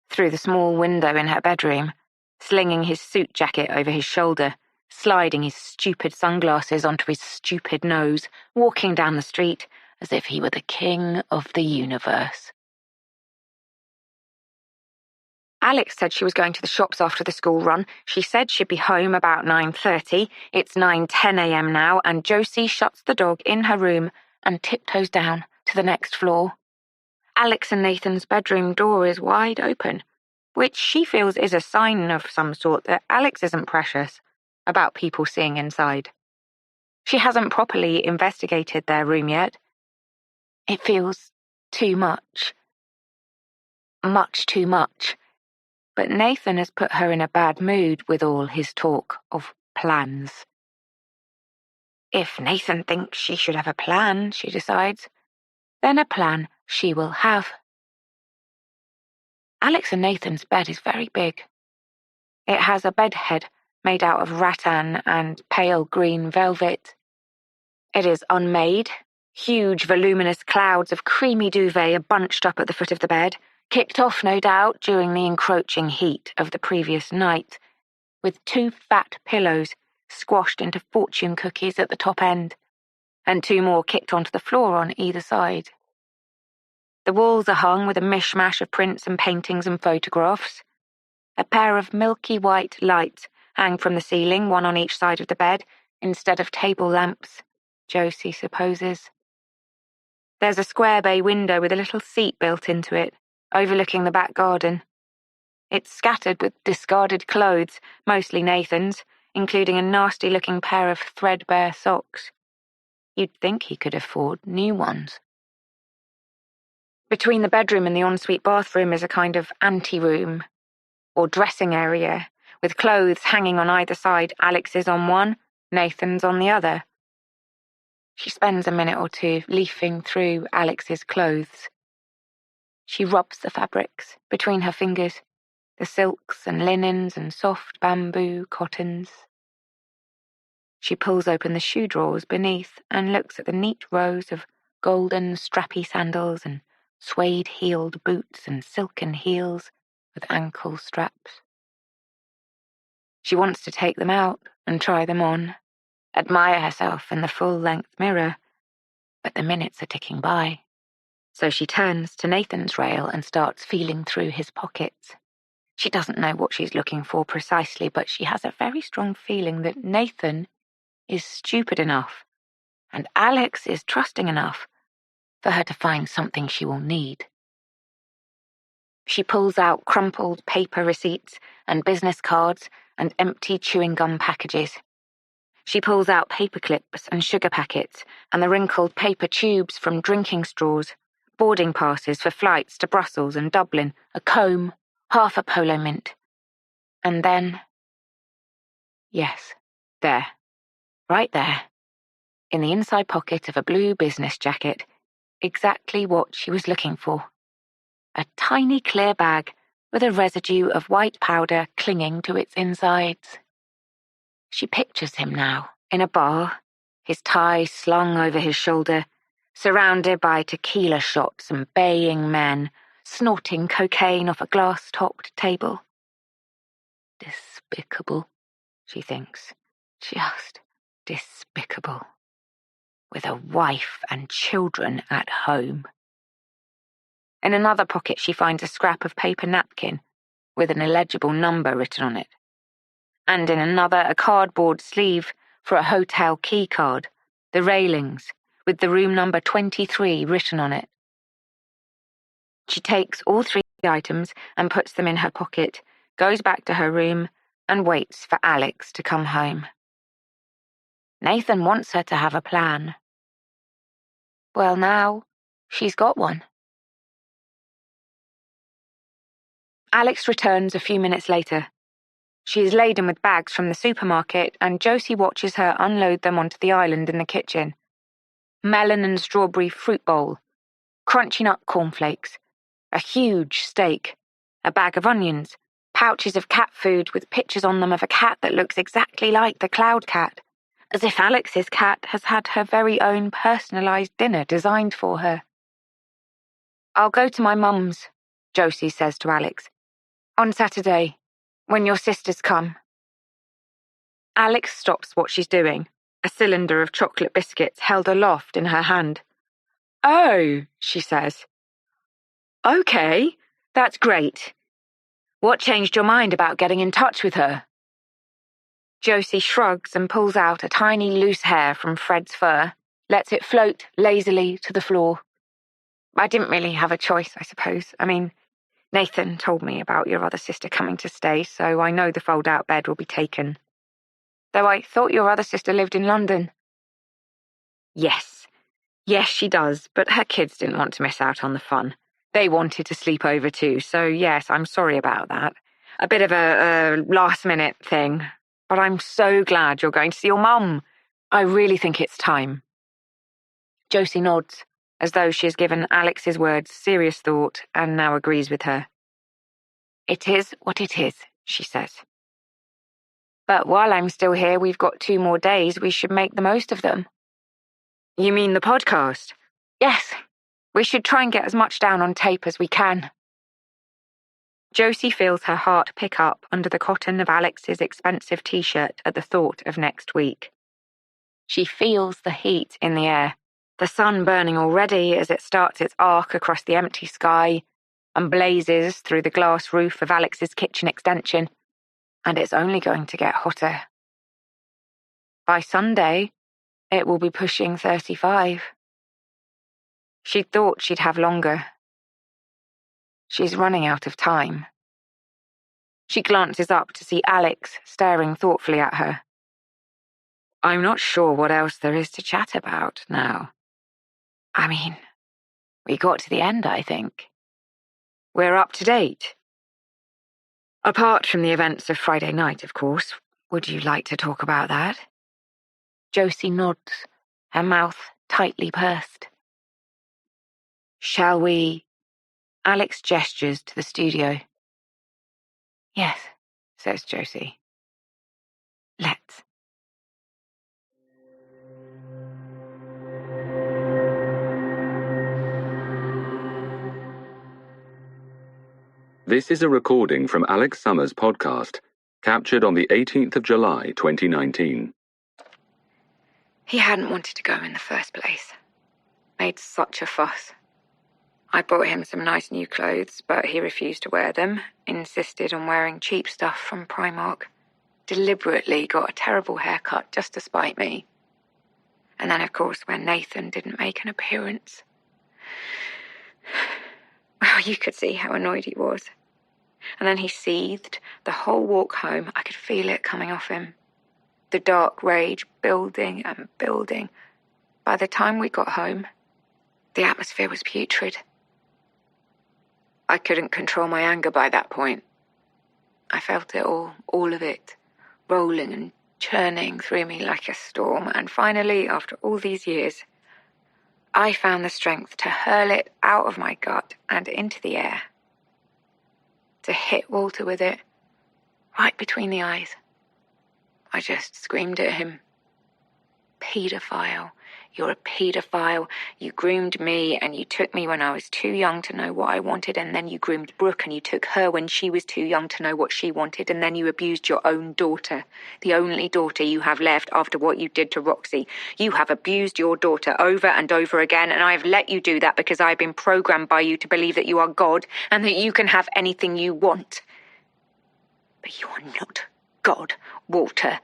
through the small window in her bedroom, slinging his suit jacket over his shoulder, sliding his stupid sunglasses onto his stupid nose, walking down the street as if he were the king of the universe. Alix said she was going to the shops after the school run. She said she'd be home about 9:30. It's 9:10 a.m. now, and Josie shuts the dog in her room and tiptoes down to the next floor. Alix and Nathan's bedroom door is wide open, which she feels is a sign of some sort that Alix isn't precious about people seeing inside. She hasn't properly investigated their room yet. It feels too much. Much too much. But Nathan has put her in a bad mood with all his talk of plans. If Nathan thinks she should have a plan, she decides, then a plan she will have. Alix and Nathan's bed is very big. It has a bed head made out of rattan and pale green velvet. It is unmade. Huge voluminous clouds of creamy duvet are bunched up at the foot of the bed, kicked off, no doubt, during the encroaching heat of the previous night, with 2 fat pillows squashed into fortune cookies at the top end, and 2 more kicked onto the floor on either side. The walls are hung with a mishmash of prints and paintings and photographs. A pair of milky white lights hang from the ceiling, one on each side of the bed, instead of table lamps, Josie supposes. There's a square bay window with a little seat built into it, overlooking the back garden. It's scattered with discarded clothes, mostly Nathan's, including a nasty-looking pair of threadbare socks. You'd think he could afford new ones. Between the bedroom and the ensuite bathroom is a kind of anteroom, or dressing area, with clothes hanging on either side. Alix's on one, Nathan's on the other. She spends a minute or 2 leafing through Alix's clothes. She rubs the fabrics between her fingers, the silks and linens and soft bamboo cottons. She pulls open the shoe drawers beneath and looks at the neat rows of golden strappy sandals and suede-heeled boots and silken heels with ankle straps. She wants to take them out and try them on, admire herself in the full-length mirror, but the minutes are ticking by. So she turns to Nathan's rail and starts feeling through his pockets. She doesn't know what she's looking for precisely, but she has a very strong feeling that Nathan is stupid enough, and Alix is trusting enough for her to find something she will need. She pulls out crumpled paper receipts and business cards and empty chewing gum packages. She pulls out paper clips and sugar packets and the wrinkled paper tubes from drinking straws, boarding passes for flights to Brussels and Dublin, a comb, half a polo mint. And then, yes, there, right there, in the inside pocket of a blue business jacket, exactly what she was looking for. A tiny clear bag with a residue of white powder clinging to its insides. She pictures him now, in a bar, his tie slung over his shoulder, surrounded by tequila shots and baying men, snorting cocaine off a glass-topped table. Despicable, she thinks. Just despicable. With a wife and children at home. In another pocket she finds a scrap of paper napkin with an illegible number written on it. And in another a cardboard sleeve for a hotel key card, the railings, with the room number 23 written on it. She takes all 3 items and puts them in her pocket, goes back to her room, and waits for Alix to come home. Nathan wants her to have a plan. Well, now, she's got one. Alix returns a few minutes later. She is laden with bags from the supermarket, and Josie watches her unload them onto the island in the kitchen. Melon and strawberry fruit bowl, crunchy nut cornflakes, a huge steak, a bag of onions, pouches of cat food with pictures on them of a cat that looks exactly like the cloud cat, as if Alix's cat has had her very own personalised dinner designed for her. "I'll go to my mum's," Josie says to Alix, "on Saturday, when your sisters come." Alix stops what she's doing, a cylinder of chocolate biscuits held aloft in her hand. "Oh," she says. "Okay, that's great. What changed your mind about getting in touch with her?" Josie shrugs and pulls out a tiny loose hair from Fred's fur, lets it float lazily to the floor. "I didn't really have a choice, I suppose. I mean, Nathan told me about your other sister coming to stay, so I know the fold-out bed will be taken. Though I thought your other sister lived in London." Yes, she does, but her kids didn't want to miss out on the fun. They wanted to sleep over too, so yes, I'm sorry about that. A bit of a last-minute thing. But I'm so glad you're going to see your mum. I really think it's time. Josie nods, as though she has given Alix's words serious thought and now agrees with her. "It is what it is," she says. "But while I'm still here, we've got 2 more days. We should make the most of them." "You mean the podcast?" "Yes. We should try and get as much down on tape as we can." Josie feels her heart pick up under the cotton of Alix's expensive t-shirt at the thought of next week. She feels the heat in the air, the sun burning already as it starts its arc across the empty sky and blazes through the glass roof of Alix's kitchen extension, and it's only going to get hotter. By Sunday, it will be pushing 35. She thought she'd have longer. She's running out of time. She glances up to see Alix staring thoughtfully at her. "I'm not sure what else there is to chat about now. I mean, we got to the end, I think. We're up to date. Apart from the events of Friday night, of course. Would you like to talk about that?" Josie nods, her mouth tightly pursed. "Shall we?" Alix gestures to the studio. "Yes," says Josie. "Let's." This is a recording from Alix Summer's podcast, captured on the 18th of July, 2019. He hadn't wanted to go in the first place. Made such a fuss. I bought him some nice new clothes, but he refused to wear them, insisted on wearing cheap stuff from Primark. deliberately got a terrible haircut just to spite me. And then, of course, when Nathan didn't make an appearance, well, you could see how annoyed he was. And then he seethed the whole walk home. I could feel it coming off him. The dark rage building and building. By the time we got home, the atmosphere was putrid. I couldn't control my anger by that point. I felt it all of it, rolling and churning through me like a storm. And finally, after all these years, I found the strength to hurl it out of my gut and into the air. To hit Walter with it, right between the eyes. I just screamed at him. Paedophile. You're a paedophile. You groomed me and you took me when I was too young to know what I wanted, and then you groomed Brooke and you took her when she was too young to know what she wanted, and then you abused your own daughter, the only daughter you have left after what you did to Roxy. You have abused your daughter over and over again, and I have let you do that because I have been programmed by you to believe that you are God and that you can have anything you want. But you are not God, Walter.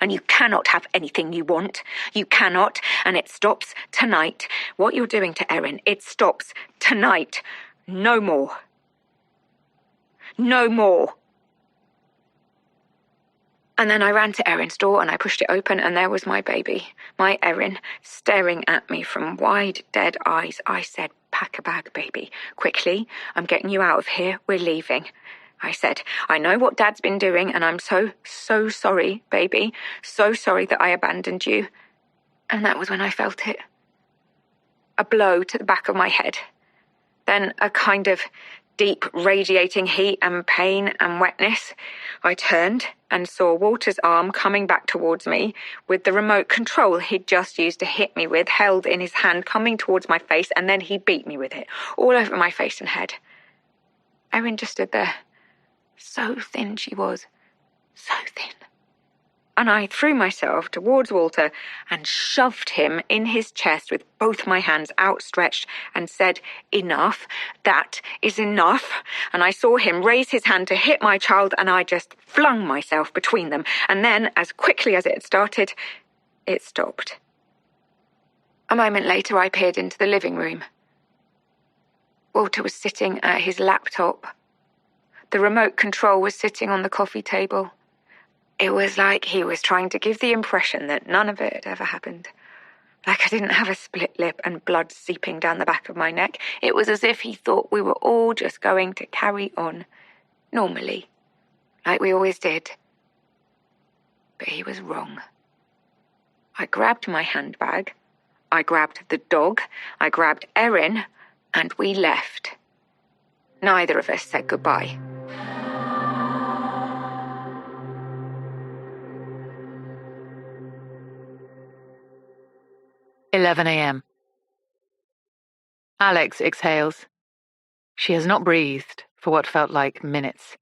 And you cannot have anything you want. You cannot, and it stops tonight. What you're doing to Erin, it stops tonight. No more. No more. And then I ran to Erin's door and I pushed it open, and there was my baby, my Erin, staring at me from wide, dead eyes. I said, "Pack a bag, baby. Quickly, I'm getting you out of here. We're leaving." I said, "I know what Dad's been doing, and I'm so sorry, baby. So sorry that I abandoned you." And that was when I felt it. A blow to the back of my head. Then a kind of deep radiating heat and pain and wetness. I turned and saw Walter's arm coming back towards me with the remote control he'd just used to hit me with held in his hand, coming towards my face, and then he beat me with it, all over my face and head. Erin just stood there. So thin she was. So thin. And I threw myself towards Walter and shoved him in his chest with both my hands outstretched and said, "Enough. That is enough." And I saw him raise his hand to hit my child, and I just flung myself between them. And then, as quickly as it had started, it stopped. A moment later, I peered into the living room. Walter was sitting at his laptop. The remote control was sitting on the coffee table. It was like he was trying to give the impression that none of it had ever happened. Like I didn't have a split lip and blood seeping down the back of my neck. It was as if he thought we were all just going to carry on, normally, like we always did. But he was wrong. I grabbed my handbag, I grabbed the dog, I grabbed Erin, and we left. Neither of us said goodbye. 11 a.m. Alix exhales. She has not breathed for what felt like minutes.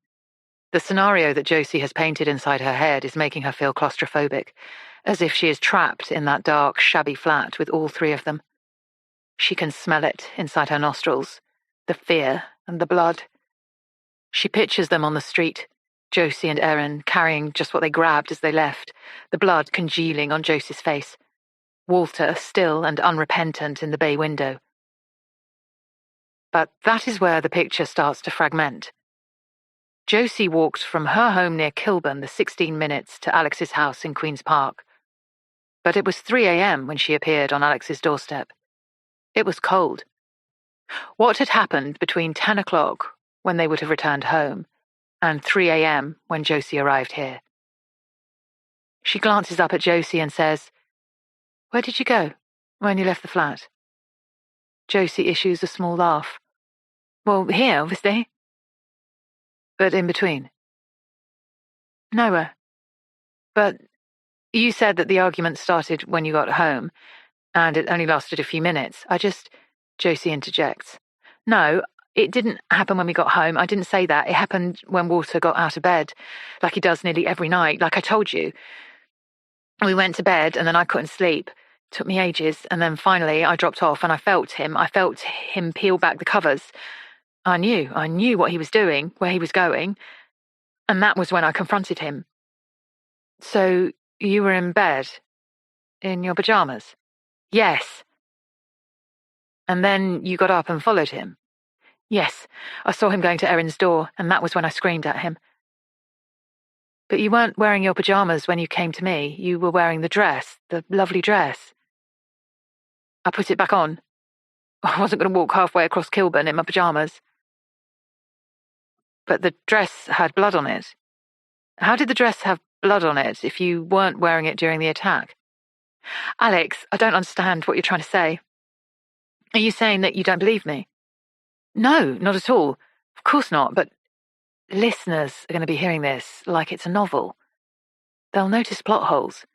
The scenario that Josie has painted inside her head is making her feel claustrophobic, as if she is trapped in that dark, shabby flat with all three of them. She can smell it inside her nostrils, the fear and the blood. She pictures them on the street, Josie and Erin carrying just what they grabbed as they left, the blood congealing on Josie's face. Walter still and unrepentant in the bay window. But that is where the picture starts to fragment. Josie walked from her home near Kilburn the 16 minutes to Alix's house in Queen's Park. But it was 3 a.m. when she appeared on Alix's doorstep. It was cold. What had happened between 10 o'clock, when they would have returned home, and 3 a.m. when Josie arrived here? She glances up at Josie and says, "Where did you go when you left the flat?" Josie issues a small laugh. "Well, here, obviously." "But in between?" "Nowhere. But you said that the argument started when you got home, and it only lasted a few minutes. Josie interjects. "No, it didn't happen when we got home. I didn't say that. It happened when Walter got out of bed, like he does nearly every night, like I told you. We went to bed, and then I couldn't sleep. It took me ages, and then finally I dropped off, and I felt him peel back the covers. I knew what he was doing, where he was going, and that was when I confronted him." So you were in bed? In your pyjamas? Yes. And then you got up and followed him? Yes. I saw him going to Erin's door, and that was when I screamed at him. But you weren't wearing your pyjamas when you came to me. You were wearing the dress, the lovely dress. I put it back on. I wasn't going to walk halfway across Kilburn in my pyjamas. But the dress had blood on it. How did the dress have blood on it if you weren't wearing it during the attack? Alix, I don't understand what you're trying to say. Are you saying that you don't believe me? No, not at all. Of course not, but listeners are going to be hearing this like it's a novel. They'll notice plot holes.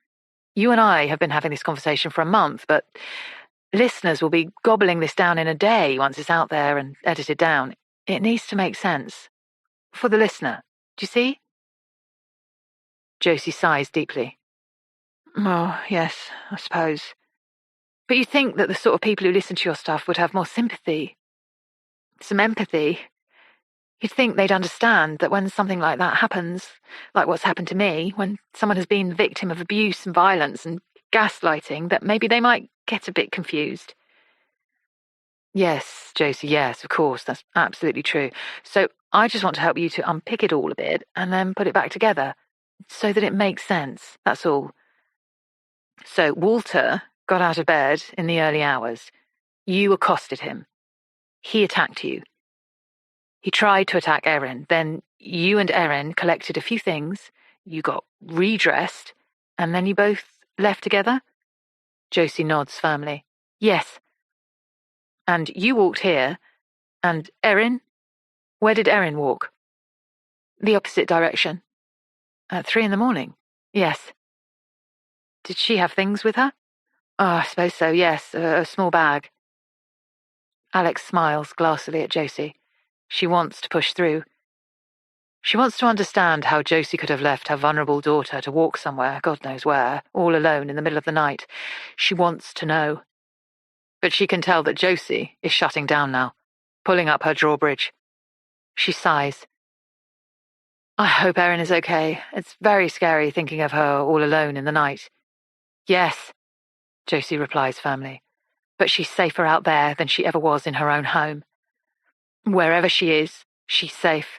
You and I have been having this conversation for a month, but listeners will be gobbling this down in a day once it's out there and edited down. It needs to make sense. For the listener. Do you see? Josie sighs deeply. Oh, yes, I suppose. But you think that the sort of people who listen to your stuff would have more sympathy, some empathy. You'd think they'd understand that when something like that happens, like what's happened to me, when someone has been the victim of abuse and violence and gaslighting, that maybe they might get a bit confused. Yes, Josie, yes, of course, that's absolutely true. So I just want to help you to unpick it all a bit and then put it back together so that it makes sense, that's all. So Walter got out of bed in the early hours. You accosted him. He attacked you. He tried to attack Erin. Then you and Erin collected a few things. You got redressed, and then you both left together? Josie nods firmly. Yes. And you walked here, and Erin? Where did Erin walk? The opposite direction. At 3 a.m? Yes. Did she have things with her? Oh, I suppose so, yes, a small bag. Alix smiles glassily at Josie. She wants to push through. She wants to understand how Josie could have left her vulnerable daughter to walk somewhere, God knows where, all alone in the middle of the night. She wants to know. But she can tell that Josie is shutting down now, pulling up her drawbridge. She sighs. I hope Erin is okay. It's very scary thinking of her all alone in the night. Yes, Josie replies firmly. But she's safer out there than she ever was in her own home. Wherever she is, she's safe.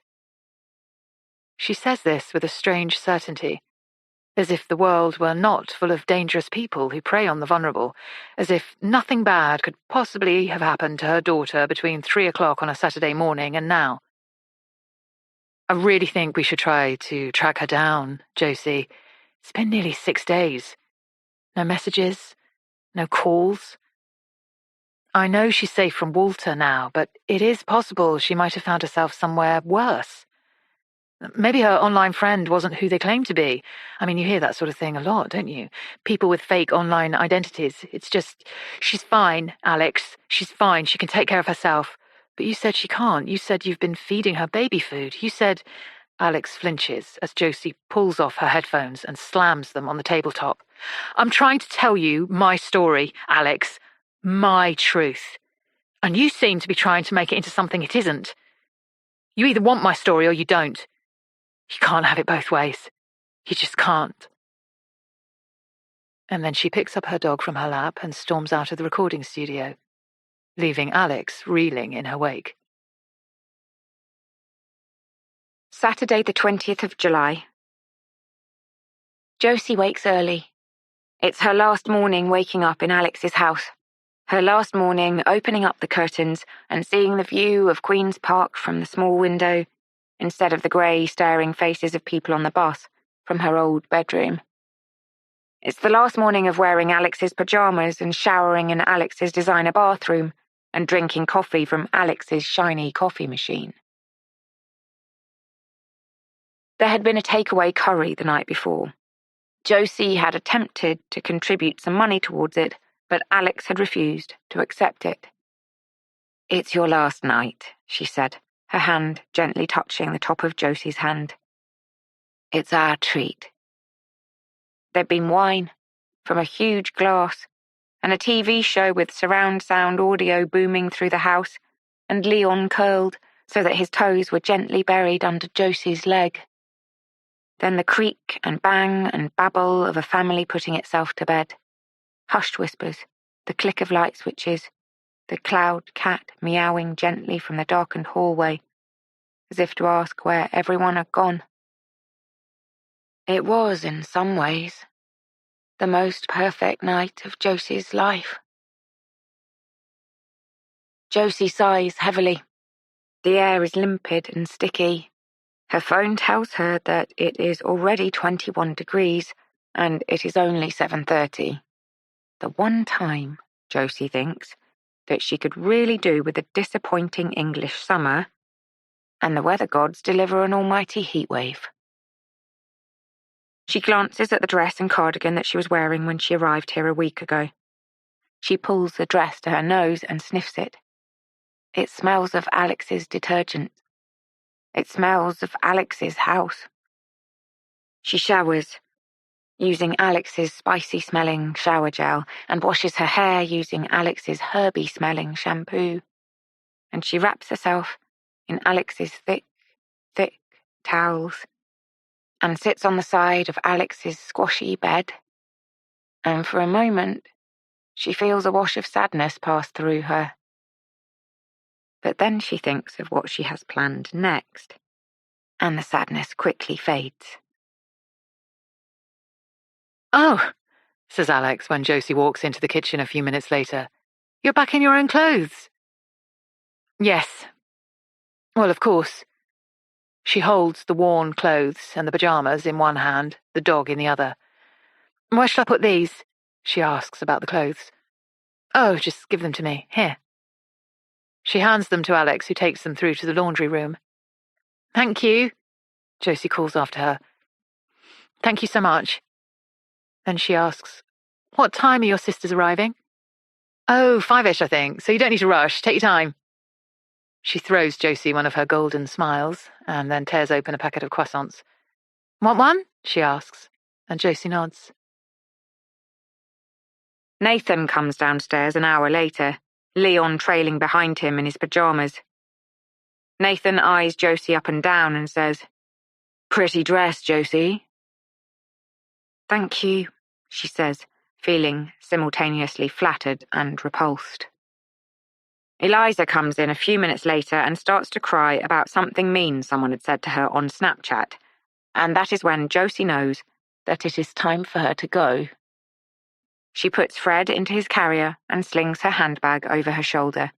She says this with a strange certainty, as if the world were not full of dangerous people who prey on the vulnerable, as if nothing bad could possibly have happened to her daughter between 3 o'clock on a Saturday morning and now. I really think we should try to track her down, Josie. It's been nearly 6 days. No messages, no calls. I know she's safe from Walter now, but it is possible she might have found herself somewhere worse. Maybe her online friend wasn't who they claim to be. I mean, you hear that sort of thing a lot, don't you? People with fake online identities. It's just, she's fine, Alix. She's fine. She can take care of herself. But you said she can't. You said you've been feeding her baby food. You said... Alix flinches as Josie pulls off her headphones and slams them on the tabletop. I'm trying to tell you my story, Alix. My truth. And you seem to be trying to make it into something it isn't. You either want my story or you don't. You can't have it both ways. You just can't. And then she picks up her dog from her lap and storms out of the recording studio, leaving Alix reeling in her wake. Saturday the 20th of July. Josie wakes early. It's her last morning waking up in Alix's house. Her last morning opening up the curtains and seeing the view of Queen's Park from the small window, instead of the grey, staring faces of people on the bus from her old bedroom. It's the last morning of wearing Alix's pyjamas and showering in Alix's designer bathroom and drinking coffee from Alix's shiny coffee machine. There had been a takeaway curry the night before. Josie had attempted to contribute some money towards it, but Alix had refused to accept it. It's your last night, she said, her hand gently touching the top of Josie's hand. It's our treat. There'd been wine from a huge glass, and a TV show with surround sound audio booming through the house, and Leon curled so that his toes were gently buried under Josie's leg. Then the creak and bang and babble of a family putting itself to bed. Hushed whispers, the click of light switches, the cloud cat meowing gently from the darkened hallway, as if to ask where everyone had gone. It was, in some ways, the most perfect night of Josie's life. Josie sighs heavily. The air is limpid and sticky. Her phone tells her that it is already 21 degrees and it is only 7:30. The one time, Josie thinks, that she could really do with a disappointing English summer, and the weather gods deliver an almighty heatwave. She glances at the dress and cardigan that she was wearing when she arrived here a week ago. She pulls the dress to her nose and sniffs it. It smells of Alix's detergent. It smells of Alix's house. She showers, using Alix's spicy-smelling shower gel, and washes her hair using Alix's herby-smelling shampoo. And she wraps herself in Alix's thick, thick towels, and sits on the side of Alix's squashy bed. And for a moment, she feels a wash of sadness pass through her. But then she thinks of what she has planned next, and the sadness quickly fades. "Oh," says Alix when Josie walks into the kitchen a few minutes later. "You're back in your own clothes." "Yes. Well, of course." She holds the worn clothes and the pyjamas in one hand, the dog in the other. "Where shall I put these?" she asks about the clothes. "Oh, just give them to me. Here." She hands them to Alix, who takes them through to the laundry room. "Thank you," Josie calls after her. "Thank you so much." Then she asks, "What time are your sisters arriving?" "Oh, 5-ish, I think, so you don't need to rush. Take your time." She throws Josie one of her golden smiles and then tears open a packet of croissants. "Want one?" she asks, and Josie nods. Nathan comes downstairs an hour later, Leon trailing behind him in his pyjamas. Nathan eyes Josie up and down and says, "Pretty dress, Josie." "Thank you," she says, feeling simultaneously flattered and repulsed. Eliza comes in a few minutes later and starts to cry about something mean someone had said to her on Snapchat, and that is when Josie knows that it is time for her to go. She puts Fred into his carrier and slings her handbag over her shoulder.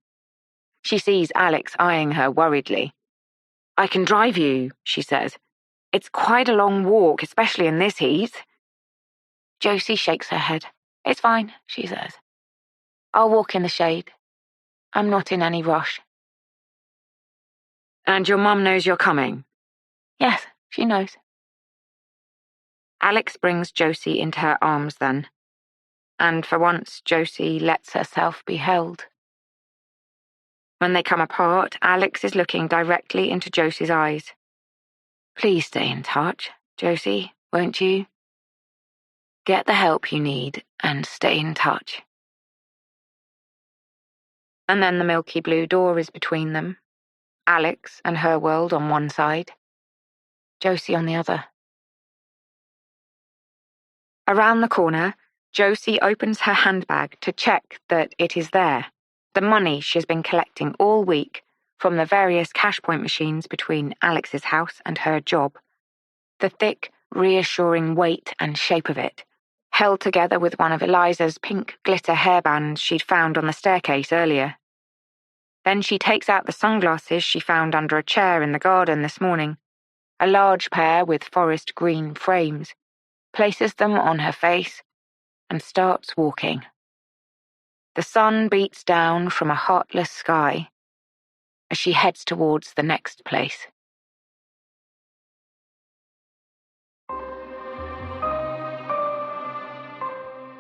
She sees Alix eyeing her worriedly. "I can drive you," she says. "It's quite a long walk, especially in this heat." Josie shakes her head. "It's fine," she says. "I'll walk in the shade. I'm not in any rush." "And your mum knows you're coming?" "Yes, she knows." Alix brings Josie into her arms then, and for once Josie lets herself be held. When they come apart, Alix is looking directly into Josie's eyes. "Please stay in touch, Josie, won't you? Get the help you need and stay in touch." And then the milky blue door is between them, Alix and her world on one side, Josie on the other. Around the corner, Josie opens her handbag to check that it is there, the money she's been collecting all week from the various cash point machines between Alix's house and her job. The thick, reassuring weight and shape of it, held together with one of Eliza's pink glitter hairbands she'd found on the staircase earlier. Then she takes out the sunglasses she found under a chair in the garden this morning, a large pair with forest green frames, places them on her face, and starts walking. The sun beats down from a heartless sky as she heads towards the next place.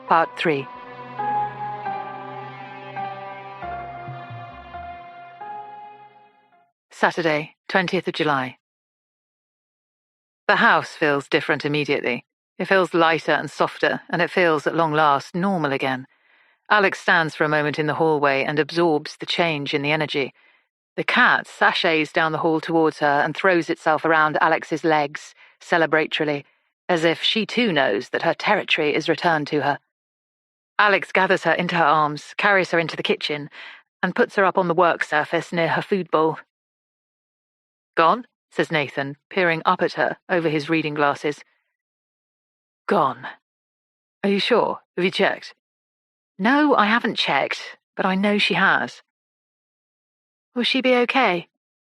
Part 3. Saturday, 20th of July. The house feels different immediately. It feels lighter and softer, and it feels, at long last, normal again. Alix stands for a moment in the hallway and absorbs the change in the energy. The cat sashays down the hall towards her and throws itself around Alix's legs, celebratorily, as if she too knows that her territory is returned to her. Alix gathers her into her arms, carries her into the kitchen, and puts her up on the work surface near her food bowl. "Gone?" says Nathan, peering up at her over his reading glasses. "Gone. Are you sure? Have you checked?" "No, I haven't checked, but I know she has." "Will she be okay?"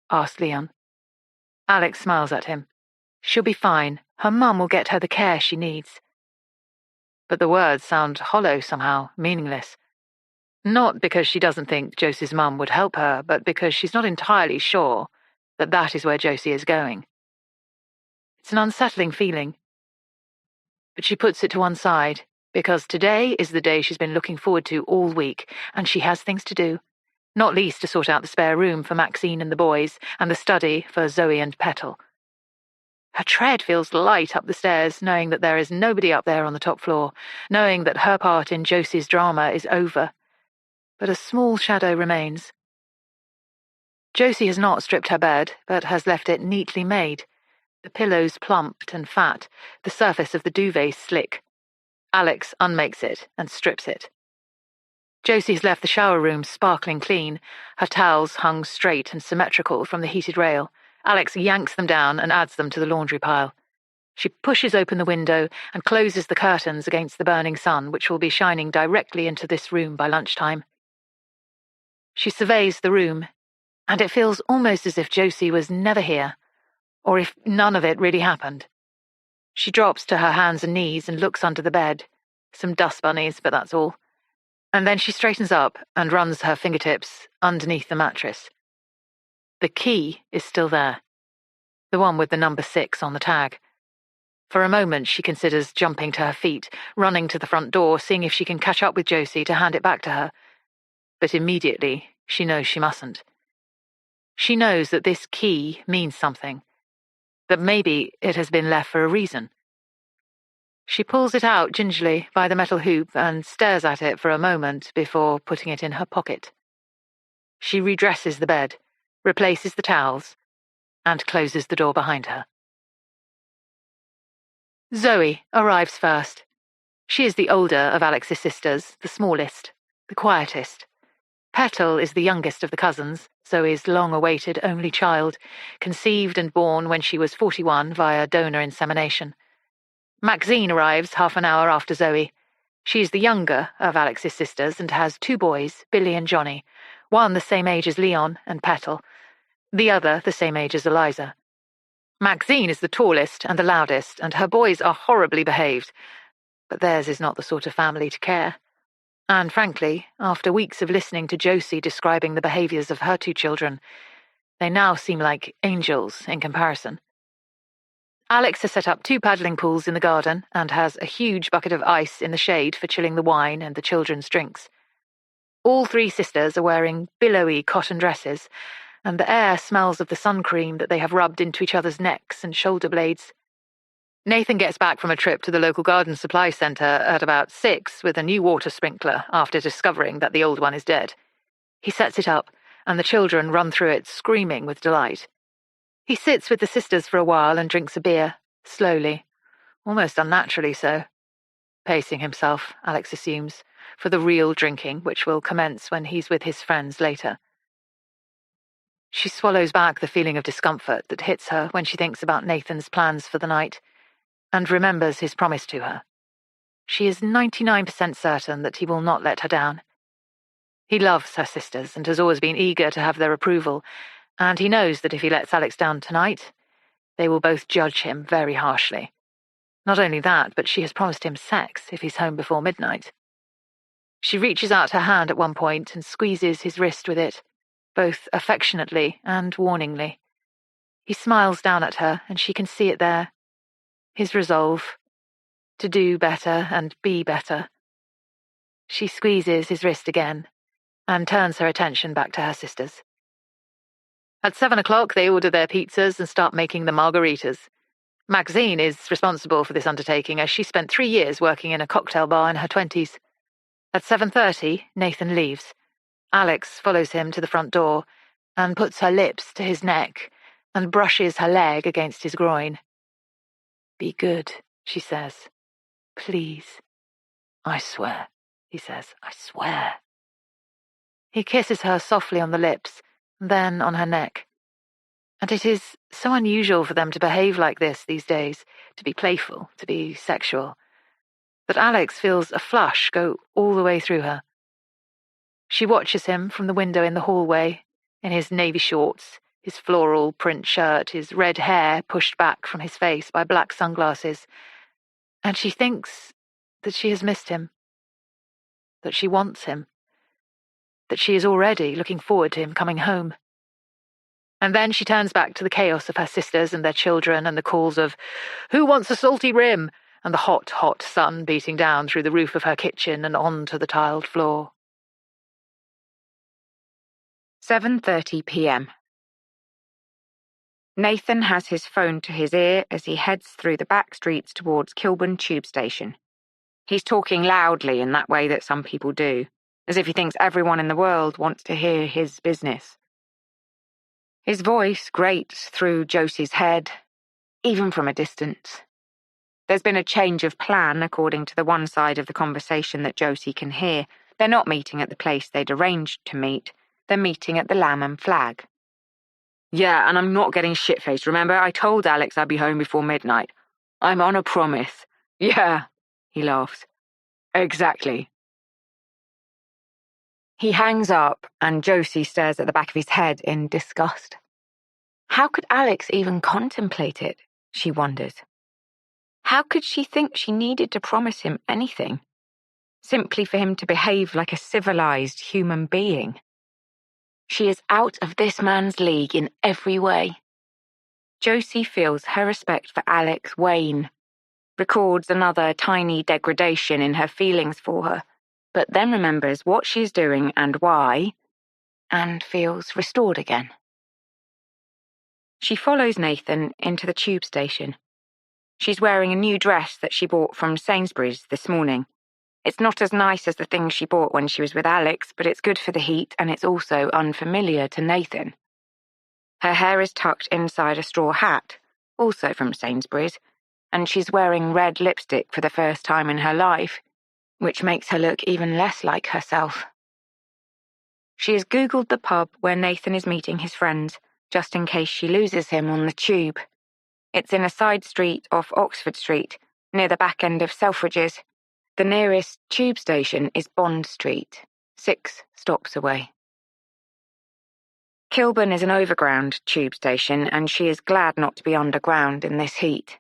asked Leon. Alix smiles at him. "She'll be fine. Her mum will get her the care she needs." But the words sound hollow somehow, meaningless. Not because she doesn't think Josie's mum would help her, but because she's not entirely sure that that is where Josie is going. It's an unsettling feeling. But she puts it to one side, because today is the day she's been looking forward to all week, and she has things to do, not least to sort out the spare room for Maxine and the boys, and the study for Zoe and Petal. Her tread feels light up the stairs, knowing that there is nobody up there on the top floor, knowing that her part in Josie's drama is over. But a small shadow remains. Josie has not stripped her bed, but has left it neatly made. The pillows plumped and fat, the surface of the duvet slick. Alix unmakes it and strips it. Josie has left the shower room sparkling clean, her towels hung straight and symmetrical from the heated rail. Alix yanks them down and adds them to the laundry pile. She pushes open the window and closes the curtains against the burning sun, which will be shining directly into this room by lunchtime. She surveys the room, and it feels almost as if Josie was never here, or if none of it really happened. She drops to her hands and knees and looks under the bed. Some dust bunnies, but that's all. And then she straightens up and runs her fingertips underneath the mattress. The key is still there, the one with the number 6 on the tag. For a moment she considers jumping to her feet, running to the front door, seeing if she can catch up with Josie to hand it back to her. But immediately she knows she mustn't. She knows that this key means something, that maybe it has been left for a reason. She pulls it out gingerly by the metal hoop and stares at it for a moment before putting it in her pocket. She redresses the bed, replaces the towels, and closes the door behind her. Zoe arrives first. She is the older of Alix's sisters, the smallest, the quietest. Petal is the youngest of the cousins, Zoe's long-awaited only child, conceived and born when she was 41 via donor insemination. Maxine arrives half an hour after Zoe. She is the younger of Alix's sisters and has 2 boys, Billy and Johnny, one the same age as Leon and Petal, the other the same age as Eliza. Maxine is the tallest and the loudest, and her boys are horribly behaved, but theirs is not the sort of family to care. And frankly, after weeks of listening to Josie describing the behaviours of her 2 children, they now seem like angels in comparison. Alix has set up 2 paddling pools in the garden and has a huge bucket of ice in the shade for chilling the wine and the children's drinks. All 3 sisters are wearing billowy cotton dresses, and the air smells of the sun cream that they have rubbed into each other's necks and shoulder blades. Nathan gets back from a trip to the local garden supply centre at about 6 with a new water sprinkler after discovering that the old one is dead. He sets it up, and the children run through it screaming with delight. He sits with the sisters for a while and drinks a beer, slowly, almost unnaturally so. Pacing himself, Alix assumes, for the real drinking, which will commence when he's with his friends later. She swallows back the feeling of discomfort that hits her when she thinks about Nathan's plans for the night, and remembers his promise to her. She is 99% certain that he will not let her down. He loves her sisters and has always been eager to have their approval, and he knows that if he lets Alix down tonight, they will both judge him very harshly. Not only that, but she has promised him sex if he's home before midnight. She reaches out her hand at one point and squeezes his wrist with it, both affectionately and warningly. He smiles down at her, and she can see it there. His resolve to do better and be better. She squeezes his wrist again and turns her attention back to her sisters. At 7 o'clock, they order their pizzas and start making the margaritas. Maxine is responsible for this undertaking, as she spent 3 years working in a cocktail bar in her 20s. At 7:30, Nathan leaves. Alix follows him to the front door and puts her lips to his neck and brushes her leg against his groin. Be good, she says. Please. I swear, he says. I swear. He kisses her softly on the lips, then on her neck. And it is so unusual for them to behave like this these days, to be playful, to be sexual, that Alix feels a flush go all the way through her. She watches him from the window in the hallway, in his navy shorts, his floral print shirt, his red hair pushed back from his face by black sunglasses, and she thinks that she has missed him, that she wants him, that she is already looking forward to him coming home. And then she turns back to the chaos of her sisters and their children and the calls of, "Who wants a salty rim?" and the hot, hot sun beating down through the roof of her kitchen and onto the tiled floor. 7:30 p.m. Nathan has his phone to his ear as he heads through the back streets towards Kilburn Tube Station. He's talking loudly in that way that some people do, as if he thinks everyone in the world wants to hear his business. His voice grates through Josie's head, even from a distance. There's been a change of plan, according to the one side of the conversation that Josie can hear. They're not meeting at the place they'd arranged to meet. They're meeting at the Lamb and Flag. "Yeah, and I'm not getting shit-faced, remember? I told Alix I'd be home before midnight. I'm on a promise." "Yeah," he laughs. "Exactly." He hangs up, and Josie stares at the back of his head in disgust. How could Alix even contemplate it, she wonders. How could she think she needed to promise him anything, simply for him to behave like a civilized human being? She is out of this man's league in every way. Josie feels her respect for Alix wane, records another tiny degradation in her feelings for her, but then remembers what she's doing and why, and feels restored again. She follows Nathan into the tube station. She's wearing a new dress that she bought from Sainsbury's this morning. It's not as nice as the thing she bought when she was with Alix, but it's good for the heat and it's also unfamiliar to Nathan. Her hair is tucked inside a straw hat, also from Sainsbury's, and she's wearing red lipstick for the first time in her life, which makes her look even less like herself. She has Googled the pub where Nathan is meeting his friends, just in case she loses him on the tube. It's in a side street off Oxford Street, near the back end of Selfridges. The nearest tube station is Bond Street, 6 stops away. Kilburn is an overground tube station, and she is glad not to be underground in this heat.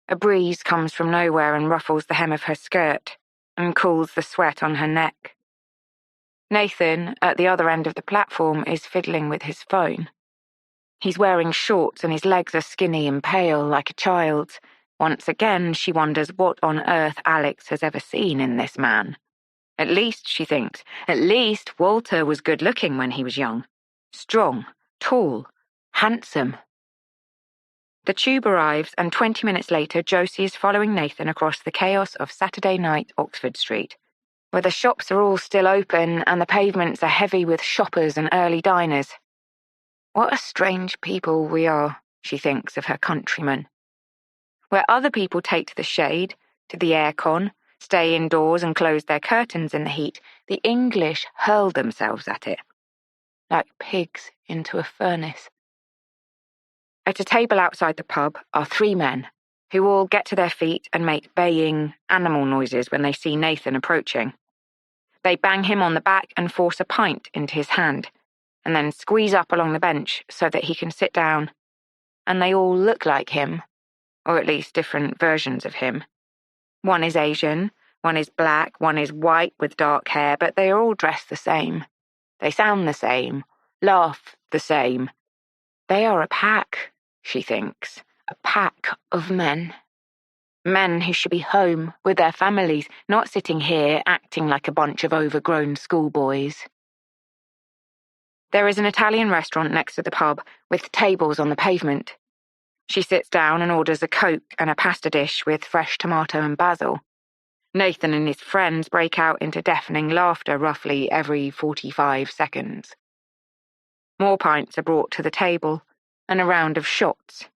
A breeze comes from nowhere and ruffles the hem of her skirt, and cools the sweat on her neck. Nathan, at the other end of the platform, is fiddling with his phone. He's wearing shorts and his legs are skinny and pale like a child's. Once again, she wonders what on earth Alix has ever seen in this man. At least, she thinks, at least Walter was good-looking when he was young. Strong, tall, handsome. The tube arrives, and 20 minutes later, Josie is following Nathan across the chaos of Saturday night Oxford Street, where the shops are all still open and the pavements are heavy with shoppers and early diners. What a strange people we are, she thinks of her countrymen. Where other people take to the shade, to the aircon, stay indoors and close their curtains in the heat, the English hurl themselves at it, like pigs into a furnace. At a table outside the pub are 3 men, who all get to their feet and make baying animal noises when they see Nathan approaching. They bang him on the back and force a pint into his hand, and then squeeze up along the bench so that he can sit down. And they all look like him, or at least different versions of him. One is Asian, one is black, one is white with dark hair, but they are all dressed the same. They sound the same, laugh the same. They are a pack, she thinks, a pack of men. Men who should be home with their families, not sitting here acting like a bunch of overgrown schoolboys. There is an Italian restaurant next to the pub with tables on the pavement. She sits down and orders a Coke and a pasta dish with fresh tomato and basil. Nathan and his friends break out into deafening laughter roughly every 45 seconds. More pints are brought to the table, and a round of shots.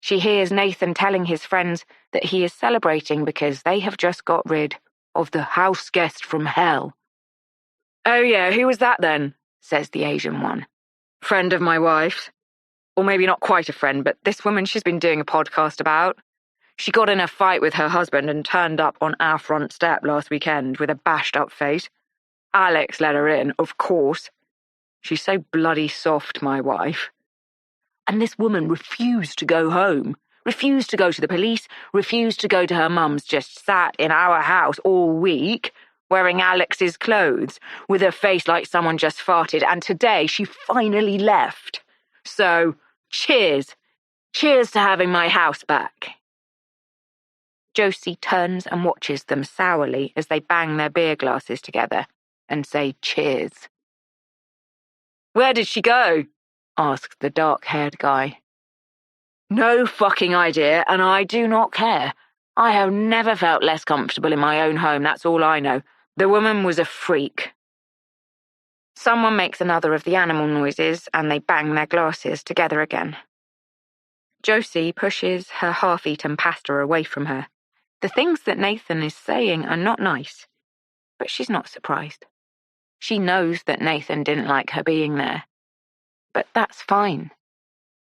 She hears Nathan telling his friends that he is celebrating because they have just got rid of the house guest from hell. "Oh yeah, who was that then?" says the Asian one. "Friend of my wife's. Or maybe not quite a friend, but this woman she's been doing a podcast about. She got in a fight with her husband and turned up on our front step last weekend with a bashed up face. Alix let her in, of course. She's so bloody soft, my wife. And this woman refused to go home, refused to go to the police, refused to go to her mum's, just sat in our house all week, wearing Alix's clothes, with her face like someone just farted, and today she finally left. So, cheers. Cheers to having my house back." Josie turns and watches them sourly as they bang their beer glasses together and say cheers. "Where did she go?" asks the dark-haired guy. "No fucking idea, and I do not care. I have never felt less comfortable in my own home, that's all I know. The woman was a freak." Someone makes another of the animal noises, and they bang their glasses together again. Josie pushes her half-eaten pasta away from her. The things that Nathan is saying are not nice, but she's not surprised. She knows that Nathan didn't like her being there. But that's fine.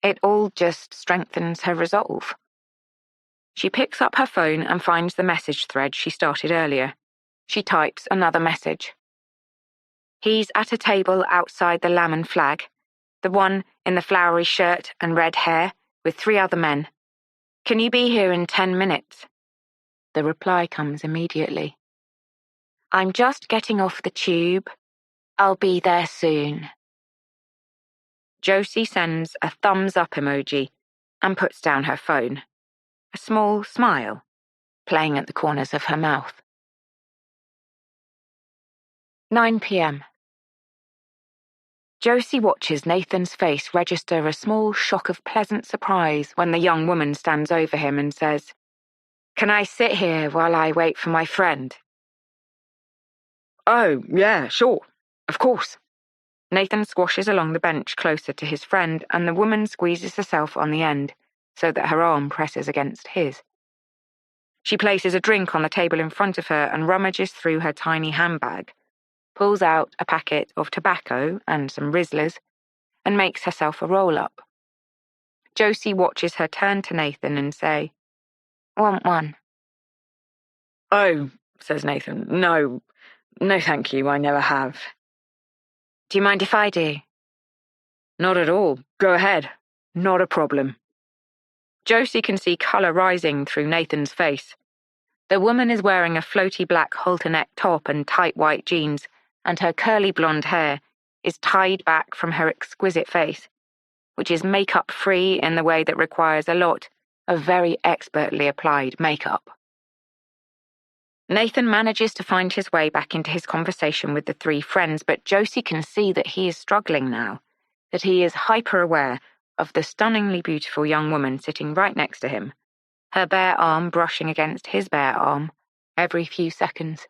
It all just strengthens her resolve. She picks up her phone and finds the message thread she started earlier. She types another message. "He's at a table outside the Lamb and Flag, the one in the flowery shirt and red hair, with 3 other men. Can you be here in 10 minutes? The reply comes immediately. "I'm just getting off the tube. I'll be there soon." Josie sends a thumbs-up emoji and puts down her phone, a small smile playing at the corners of her mouth. 9 p.m. Josie watches Nathan's face register a small shock of pleasant surprise when the young woman stands over him and says, "Can I sit here while I wait for my friend?" "Oh, yeah, sure. Of course." Nathan squashes along the bench closer to his friend, and the woman squeezes herself on the end so that her arm presses against his. She places a drink on the table in front of her and rummages through her tiny handbag, pulls out a packet of tobacco and some Rizzlers, and makes herself a roll-up. Josie watches her turn to Nathan and say, "Want one?" "Oh," says Nathan, No, thank you, I never have." "Do you mind if I do?" "Not at all. Go ahead. Not a problem." Josie can see colour rising through Nathan's face. The woman is wearing a floaty black halter-neck top and tight white jeans, and her curly blonde hair is tied back from her exquisite face, which is makeup-free in the way that requires a lot of very expertly applied makeup. Nathan manages to find his way back into his conversation with the 3 friends, but Josie can see that he is struggling now, that he is hyper-aware of the stunningly beautiful young woman sitting right next to him, her bare arm brushing against his bare arm every few seconds.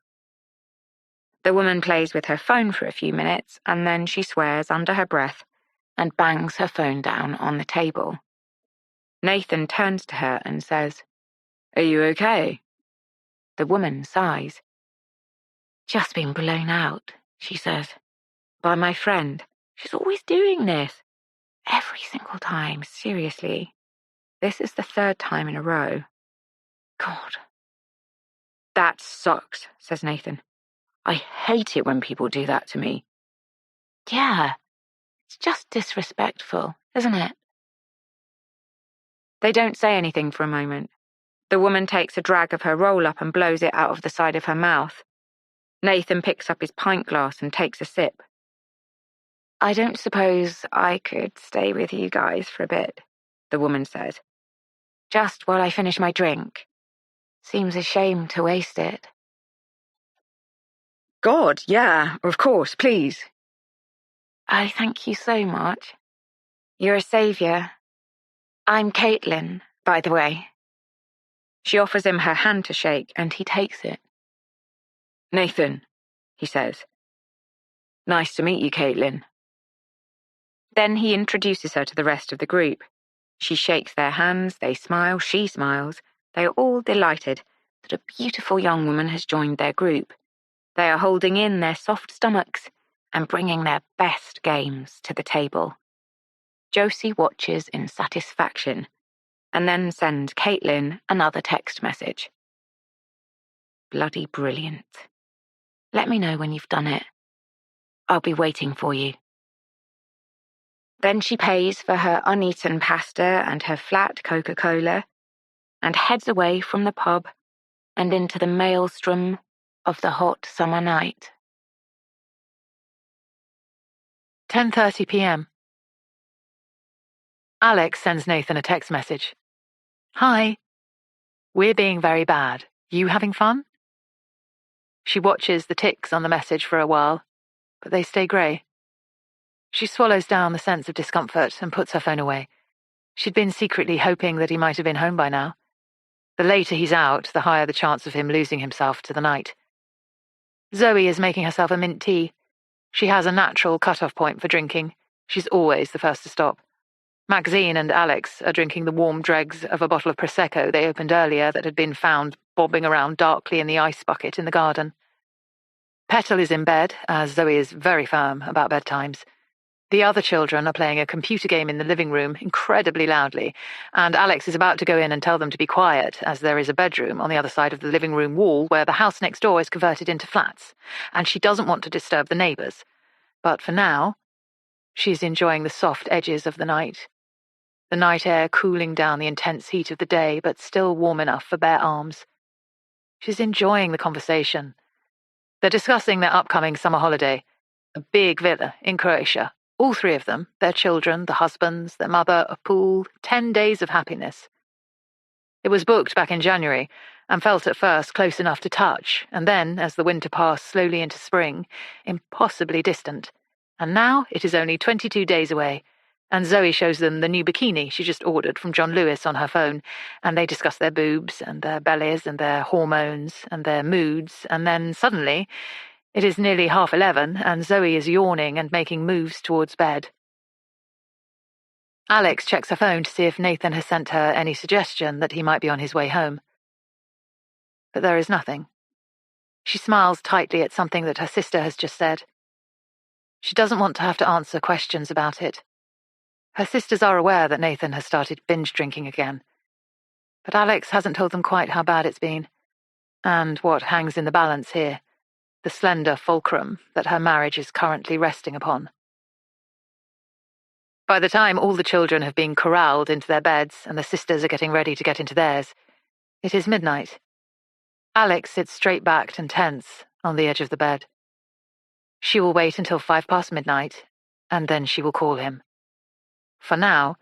The woman plays with her phone for a few minutes, and then she swears under her breath and bangs her phone down on the table. Nathan turns to her and says, "Are you okay?" The woman sighs. "Just been blown out," she says, "by my friend. She's always doing this. Every single time, seriously. This is the 3rd time in a row. God." "That sucks," says Nathan. "I hate it when people do that to me." "Yeah, it's just disrespectful, isn't it?" They don't say anything for a moment. The woman takes a drag of her roll-up and blows it out of the side of her mouth. Nathan picks up his pint glass and takes a sip. "I don't suppose I could stay with you guys for a bit," the woman says. "Just while I finish my drink. Seems a shame to waste it." "God, yeah, of course, please." "I thank you so much. You're a saviour. I'm Caitlin, by the way." She offers him her hand to shake, and he takes it. "Nathan," he says. "Nice to meet you, Caitlin." Then he introduces her to the rest of the group. She shakes their hands, they smile, she smiles. They are all delighted that a beautiful young woman has joined their group. They are holding in their soft stomachs and bringing their best games to the table. Josie watches in satisfaction and then sends Caitlin another text message. Bloody brilliant. Let me know when you've done it. I'll be waiting for you. Then she pays for her uneaten pasta and her flat Coca-Cola and heads away from the pub and into the maelstrom of the hot summer night. 10:30 p.m. Alix sends Nathan a text message. Hi. We're being very bad. You having fun? She watches the ticks on the message for a while, but they stay grey. She swallows down the sense of discomfort and puts her phone away. She'd been secretly hoping that he might have been home by now. The later he's out, the higher the chance of him losing himself to the night. Zoe is making herself a mint tea. She has a natural cut-off point for drinking. She's always the first to stop. Maxine and Alix are drinking the warm dregs of a bottle of Prosecco they opened earlier that had been found bobbing around darkly in the ice bucket in the garden. Petal is in bed, as Zoe is very firm about bedtimes. The other children are playing a computer game in the living room incredibly loudly, and Alix is about to go in and tell them to be quiet, as there is a bedroom on the other side of the living room wall where the house next door is converted into flats, and she doesn't want to disturb the neighbours. But for now, she's enjoying the soft edges of the night air cooling down the intense heat of the day, but still warm enough for bare arms. She's enjoying the conversation. They're discussing their upcoming summer holiday, a big villa in Croatia. All three of them, their children, the husbands, their mother, a pool, 10 days of happiness. It was booked back in January and felt at first close enough to touch, and then, as the winter passed slowly into spring, impossibly distant. And now it is only 22 days away, and Zoe shows them the new bikini she just ordered from John Lewis on her phone, and they discuss their boobs and their bellies and their hormones and their moods, and then suddenly it is nearly 11:30 and Zoe is yawning and making moves towards bed. Alix checks her phone to see if Nathan has sent her any suggestion that he might be on his way home. But there is nothing. She smiles tightly at something that her sister has just said. She doesn't want to have to answer questions about it. Her sisters are aware that Nathan has started binge drinking again. But Alix hasn't told them quite how bad it's been, and what hangs in the balance here, the slender fulcrum that her marriage is currently resting upon. By the time all the children have been corralled into their beds and the sisters are getting ready to get into theirs, it is midnight. Alix sits straight-backed and tense on the edge of the bed. She will wait until midnight, and then she will call him. For now,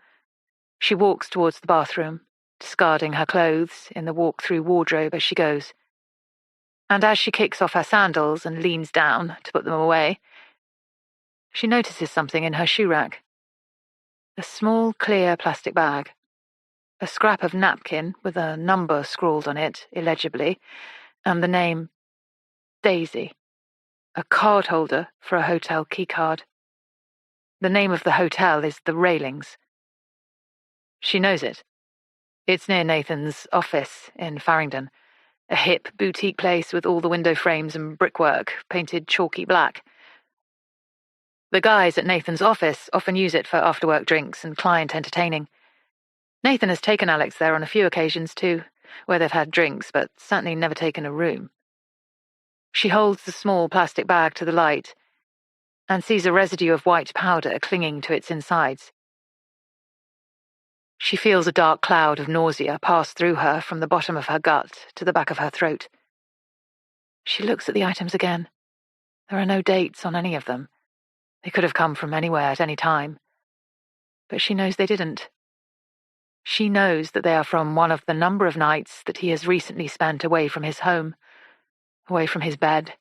she walks towards the bathroom, discarding her clothes in the walk-through wardrobe as she goes. And as she kicks off her sandals and leans down to put them away, she notices something in her shoe rack. A small, clear plastic bag. A scrap of napkin with a number scrawled on it, illegibly, and the name Daisy. A card holder for a hotel keycard. The name of the hotel is The Railings. She knows it. It's near Nathan's office in Farringdon, a hip boutique place with all the window frames and brickwork painted chalky black. The guys at Nathan's office often use it for after-work drinks and client entertaining. Nathan has taken Alix there on a few occasions too, where they've had drinks, but certainly never taken a room. She holds the small plastic bag to the light and sees a residue of white powder clinging to its insides. She feels a dark cloud of nausea pass through her from the bottom of her gut to the back of her throat. She looks at the items again. There are no dates on any of them. They could have come from anywhere at any time. But she knows they didn't. She knows that they are from one of the number of nights that he has recently spent away from his home, away from his bed,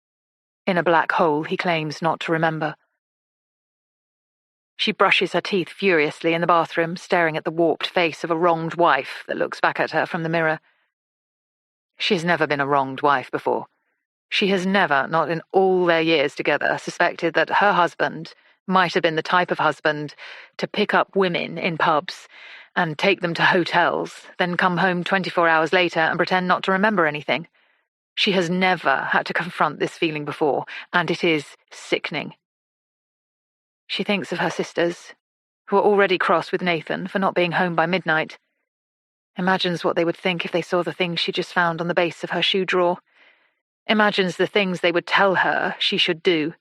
in a black hole he claims not to remember. She brushes her teeth furiously in the bathroom, staring at the warped face of a wronged wife that looks back at her from the mirror. She has never been a wronged wife before. She has never, not in all their years together, suspected that her husband might have been the type of husband to pick up women in pubs and take them to hotels, then come home 24 hours later and pretend not to remember anything. She has never had to confront this feeling before, and it is sickening. She thinks of her sisters, who are already cross with Nathan for not being home by midnight. Imagines what they would think if they saw the things she just found on the base of her shoe drawer. Imagines the things they would tell her she should do,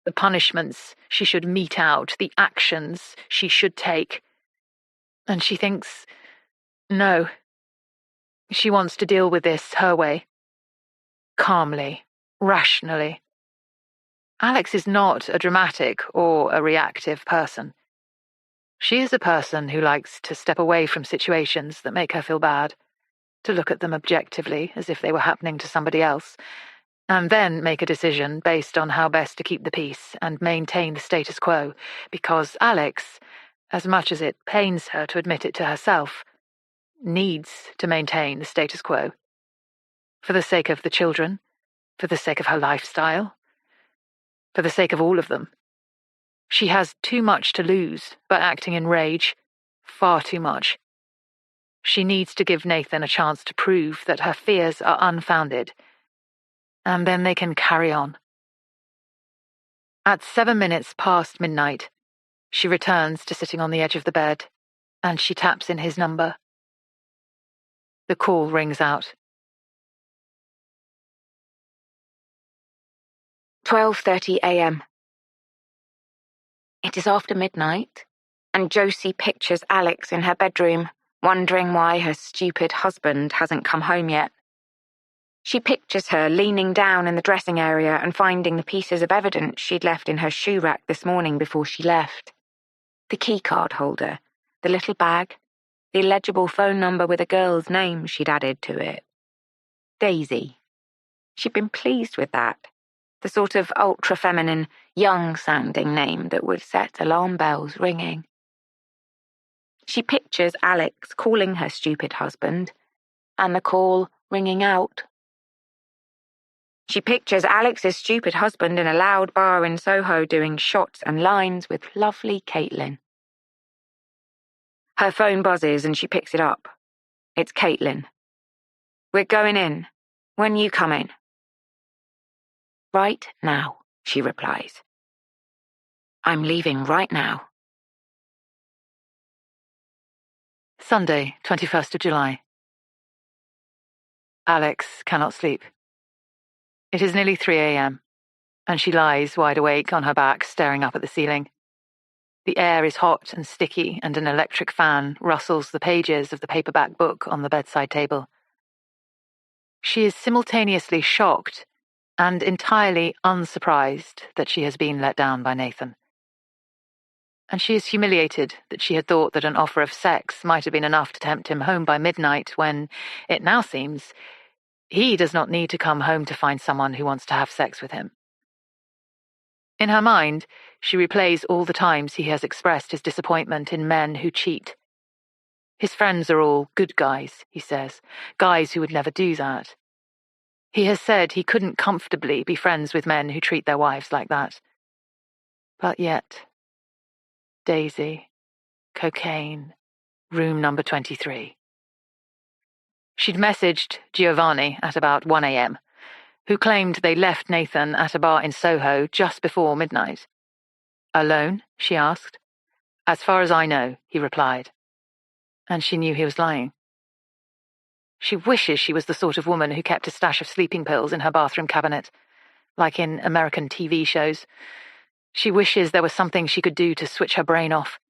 the punishments she should mete out, the actions she should take. And she thinks, no. She wants to deal with this her way. Calmly, rationally. Alix is not a dramatic or a reactive person. She is a person who likes to step away from situations that make her feel bad, to look at them objectively as if they were happening to somebody else, and then make a decision based on how best to keep the peace and maintain the status quo, because Alix, as much as it pains her to admit it to herself, needs to maintain the status quo. For the sake of the children, for the sake of her lifestyle, for the sake of all of them. She has too much to lose by acting in rage, far too much. She needs to give Nathan a chance to prove that her fears are unfounded, and then they can carry on. At 7 minutes past midnight, she returns to sitting on the edge of the bed, and she taps in his number. The call rings out. 12:30 a.m. It is after midnight, and Josie pictures Alix in her bedroom, wondering why her stupid husband hasn't come home yet. She pictures her leaning down in the dressing area and finding the pieces of evidence she'd left in her shoe rack this morning before she left. The keycard holder, the little bag, the illegible phone number with a girl's name she'd added to it. Daisy. She'd been pleased with that. The sort of ultra-feminine, young-sounding name that would set alarm bells ringing. She pictures Alix calling her stupid husband, and the call ringing out. She pictures Alix's stupid husband in a loud bar in Soho doing shots and lines with lovely Caitlin. Her phone buzzes and she picks it up. It's Caitlin. "We're going in. When you coming?" "Right now," she replies. "I'm leaving right now." Sunday, 21st of July. Alix cannot sleep. It is nearly 3 a.m., and she lies wide awake on her back, staring up at the ceiling. The air is hot and sticky, and an electric fan rustles the pages of the paperback book on the bedside table. She is simultaneously shocked and entirely unsurprised that she has been let down by Nathan. And she is humiliated that she had thought that an offer of sex might have been enough to tempt him home by midnight when, it now seems, he does not need to come home to find someone who wants to have sex with him. In her mind, she replays all the times he has expressed his disappointment in men who cheat. His friends are all good guys, he says, guys who would never do that. He has said he couldn't comfortably be friends with men who treat their wives like that. But yet, Daisy, cocaine, room number 23. She'd messaged Giovanni at about 1 a.m., who claimed they left Nathan at a bar in Soho just before midnight. "Alone?" she asked. "As far as I know," he replied. And she knew he was lying. She wishes she was the sort of woman who kept a stash of sleeping pills in her bathroom cabinet, like in American TV shows. She wishes there was something she could do to switch her brain off.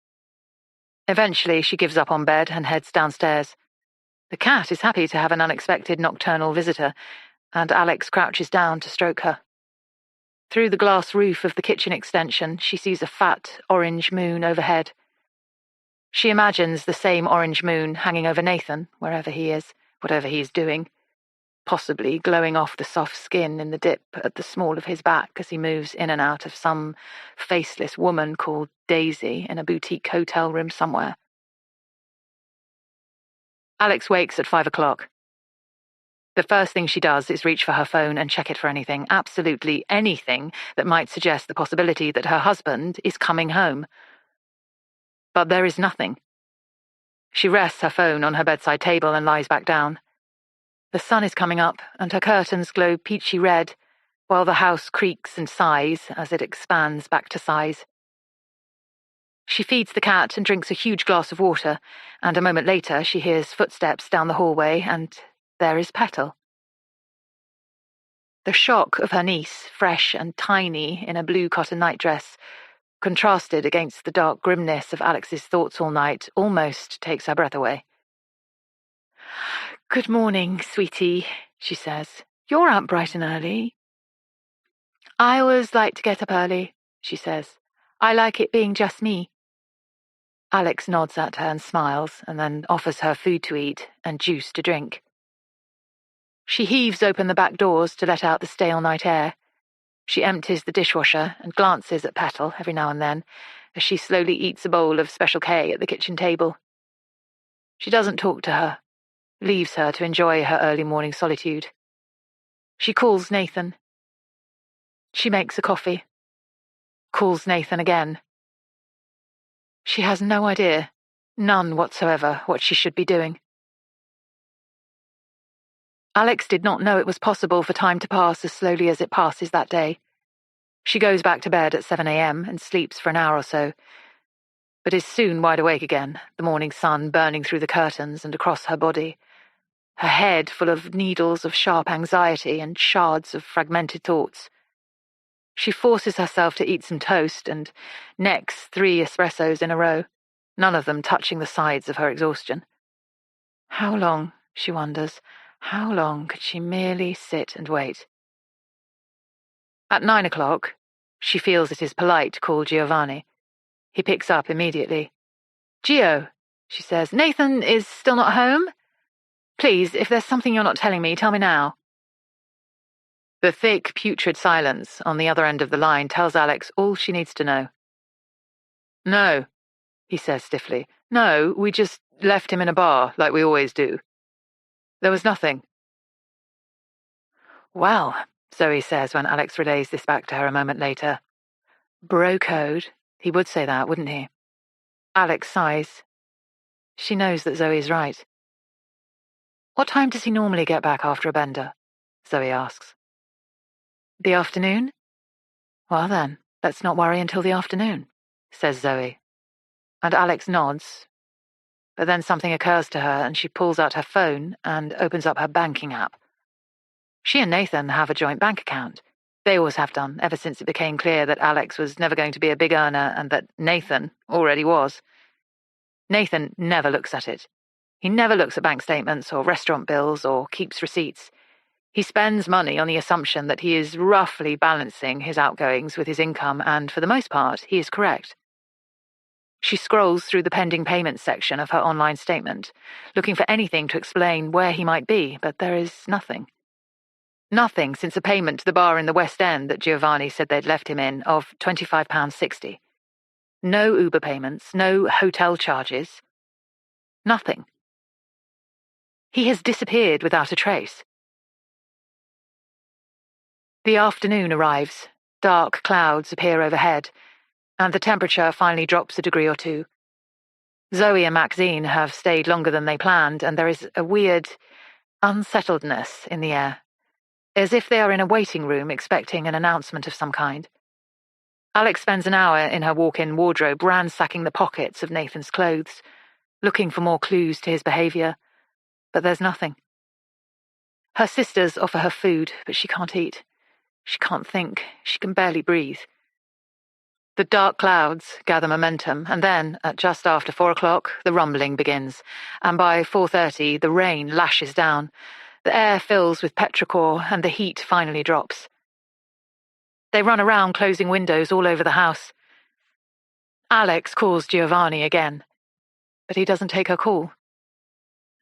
Eventually, she gives up on bed and heads downstairs. The cat is happy to have an unexpected nocturnal visitor, and Alix crouches down to stroke her. Through the glass roof of the kitchen extension, she sees a fat orange moon overhead. She imagines the same orange moon hanging over Nathan, wherever he is, whatever he is doing, possibly glowing off the soft skin in the dip at the small of his back as he moves in and out of some faceless woman called Daisy in a boutique hotel room somewhere. Alix wakes at 5 o'clock. The first thing she does is reach for her phone and check it for anything, absolutely anything that might suggest the possibility that her husband is coming home. But there is nothing. She rests her phone on her bedside table and lies back down. The sun is coming up, and her curtains glow peachy red, while the house creaks and sighs as it expands back to size. She feeds the cat and drinks a huge glass of water, and a moment later she hears footsteps down the hallway, and there is Petal. The shock of her niece, fresh and tiny in a blue cotton nightdress, contrasted against the dark grimness of Alix's thoughts all night, almost takes her breath away. "Good morning, sweetie," she says. "You're up bright and early." "I always like to get up early," she says. "I like it being just me." Alix nods at her and smiles, and then offers her food to eat and juice to drink. She heaves open the back doors to let out the stale night air. She empties the dishwasher and glances at Petal every now and then as she slowly eats a bowl of Special K at the kitchen table. She doesn't talk to her, leaves her to enjoy her early morning solitude. She calls Nathan. She makes a coffee. Calls Nathan again. She has no idea, none whatsoever, what she should be doing. Alix did not know it was possible for time to pass as slowly as it passes that day. She goes back to bed at 7 a.m. and sleeps for an hour or so, but is soon wide awake again, the morning sun burning through the curtains and across her body, her head full of needles of sharp anxiety and shards of fragmented thoughts. She forces herself to eat some toast and necks 3 espressos in a row, none of them touching the sides of her exhaustion. How long, she wonders, how long could she merely sit and wait? At 9 o'clock, she feels it is polite to call Giovanni. He picks up immediately. "Gio," she says, "Nathan is still not home? Please, if there's something you're not telling me, tell me now." The thick, putrid silence on the other end of the line tells Alix all she needs to know. "No," he says stiffly. "No, we just left him in a bar, like we always do. There was nothing." "Well," Zoe says when Alix relays this back to her a moment later. "Bro code. He would say that, wouldn't he?" Alix sighs. She knows that Zoe's right. "What time does he normally get back after a bender?" Zoe asks. "The afternoon? Well then, let's not worry until the afternoon," says Zoe. And Alix nods, but then something occurs to her and she pulls out her phone and opens up her banking app. She and Nathan have a joint bank account. They always have done, ever since it became clear that Alix was never going to be a big earner and that Nathan already was. Nathan never looks at it. He never looks at bank statements or restaurant bills or keeps receipts. He spends money on the assumption that he is roughly balancing his outgoings with his income, and for the most part, he is correct. She scrolls through the pending payments section of her online statement, looking for anything to explain where he might be, but there is nothing. Nothing since a payment to the bar in the West End that Giovanni said they'd left him in of £25.60. No Uber payments, no hotel charges. Nothing. He has disappeared without a trace. The afternoon arrives. Dark clouds appear overhead, and the temperature finally drops a degree or two. Zoe and Maxine have stayed longer than they planned, and there is a weird unsettledness in the air, as if they are in a waiting room expecting an announcement of some kind. Alix spends an hour in her walk-in wardrobe ransacking the pockets of Nathan's clothes, looking for more clues to his behaviour, but there's nothing. Her sisters offer her food, but she can't eat. She can't think. She can barely breathe. The dark clouds gather momentum, and then, at just after 4 o'clock, the rumbling begins, and by 4:30 the rain lashes down. The air fills with petrichor, and the heat finally drops. They run around closing windows all over the house. Alix calls Giovanni again, but he doesn't take her call.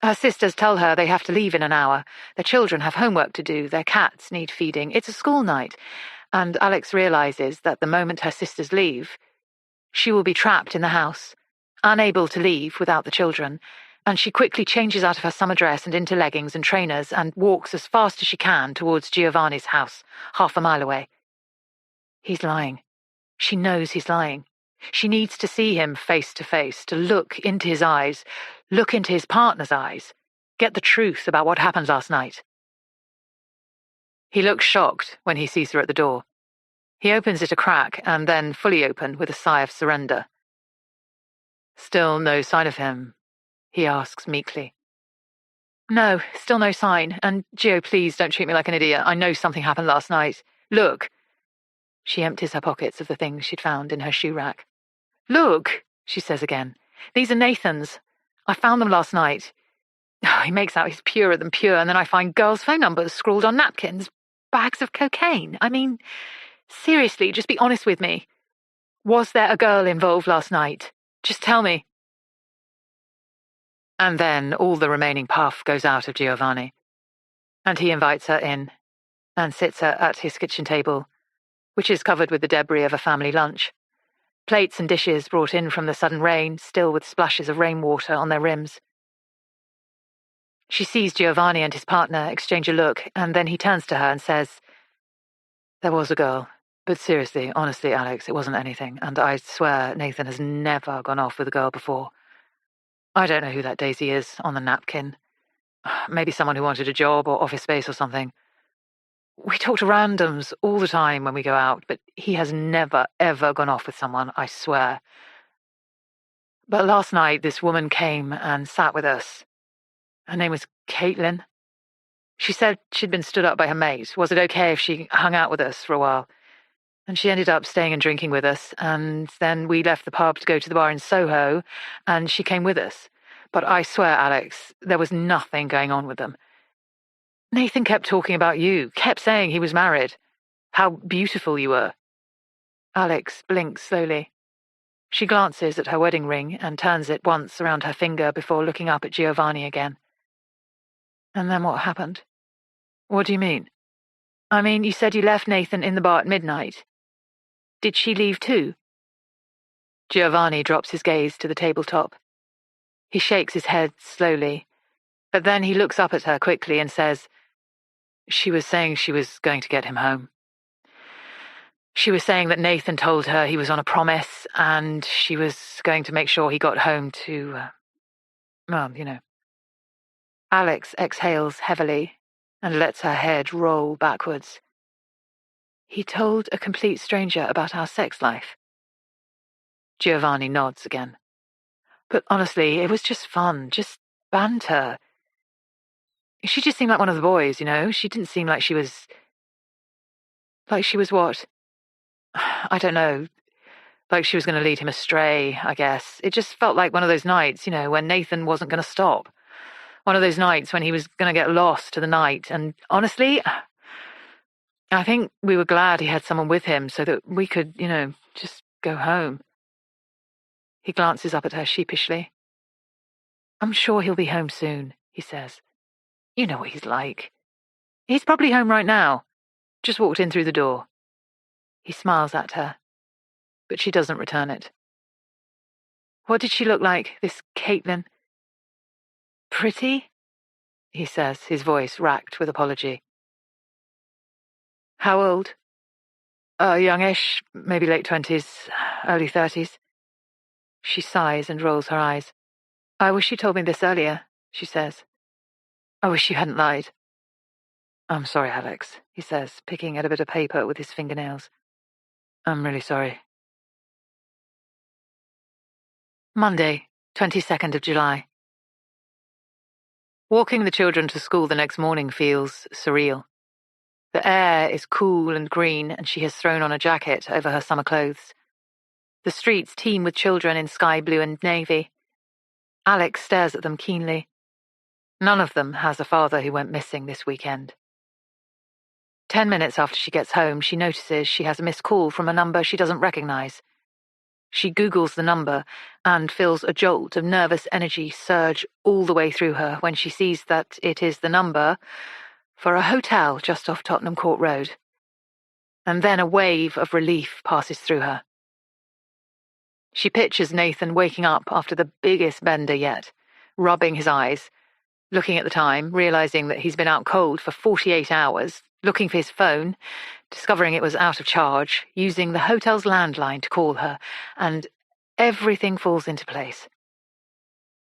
Her sisters tell her they have to leave in an hour. Their children have homework to do, their cats need feeding. It's a school night, and Alix realizes that the moment her sisters leave, she will be trapped in the house, unable to leave without the children, and she quickly changes out of her summer dress and into leggings and trainers and walks as fast as she can towards Giovanni's house, half a mile away. He's lying. She knows he's lying. She needs to see him face to face, to look into his eyes, look into his partner's eyes, get the truth about what happened last night. He looks shocked when he sees her at the door. He opens it a crack and then fully open with a sigh of surrender. Still no sign of him, he asks meekly. No, still no sign. And Gio, please don't treat me like an idiot. I know something happened last night. Look. She empties her pockets of the things she'd found in her shoe rack. Look, she says again. These are Nathan's. I found them last night. Oh, he makes out he's purer than pure, and then I find girls' phone numbers scrawled on napkins, bags of cocaine. I mean, seriously, just be honest with me. Was there a girl involved last night? Just tell me. And then all the remaining puff goes out of Giovanni, and he invites her in and sits her at his kitchen table, which is covered with the debris of a family lunch. Plates and dishes brought in from the sudden rain, still with splashes of rainwater on their rims. She sees Giovanni and his partner exchange a look, and then he turns to her and says, There was a girl, but seriously, honestly, Alex, it wasn't anything, and I swear Nathan has never gone off with a girl before. I don't know who that Daisy is on the napkin. Maybe someone who wanted a job or office space or something. We talk to randoms all the time when we go out, but he has never, ever gone off with someone, I swear. But last night, this woman came and sat with us. Her name was Caitlin. She said she'd been stood up by her mate. Was it okay if she hung out with us for a while? And she ended up staying and drinking with us, and then we left the pub to go to the bar in Soho, and she came with us. But I swear, Alex, there was nothing going on with them. Nathan kept talking about you, kept saying he was married, how beautiful you were. Alex blinks slowly. She glances at her wedding ring and turns it once around her finger before looking up at Giovanni again. And then what happened? What do you mean? I mean, you said you left Nathan in the bar at midnight. Did she leave too? Giovanni drops his gaze to the tabletop. He shakes his head slowly, but then he looks up at her quickly and says, She was saying she was going to get him home. She was saying that Nathan told her he was on a promise, and she was going to make sure he got home to, well, you know. Alex exhales heavily and lets her head roll backwards. He told a complete stranger about our sex life. Giovanni nods again. But honestly, it was just fun, just banter. She just seemed like one of the boys, you know? She didn't seem like she was... Like she was what? I don't know. Like she was going to lead him astray, I guess. It just felt like one of those nights, you know, when Nathan wasn't going to stop. One of those nights when he was going to get lost to the night. And honestly, I think we were glad he had someone with him so that we could, you know, just go home. He glances up at her sheepishly. I'm sure he'll be home soon, he says. You know what he's like. He's probably home right now. Just walked in through the door. He smiles at her, but she doesn't return it. What did she look like, this Caitlin? Pretty? He says, his voice racked with apology. How old? Youngish, maybe late 20s, early 30s. She sighs and rolls her eyes. I wish you told me this earlier, she says. I wish you hadn't lied. I'm sorry, Alex, he says, picking at a bit of paper with his fingernails. I'm really sorry. Monday, 22nd of July. Walking the children to school the next morning feels surreal. The air is cool and green, and she has thrown on a jacket over her summer clothes. The streets teem with children in sky blue and navy. Alex stares at them keenly. None of them has a father who went missing this weekend. 10 minutes after she gets home, she notices she has a missed call from a number she doesn't recognize. She Googles the number and feels a jolt of nervous energy surge all the way through her when she sees that it is the number for a hotel just off Tottenham Court Road. And then a wave of relief passes through her. She pictures Nathan waking up after the biggest bender yet, rubbing his eyes, looking at the time, realizing that he's been out cold for 48 hours, looking for his phone, discovering it was out of charge, using the hotel's landline to call her, and everything falls into place.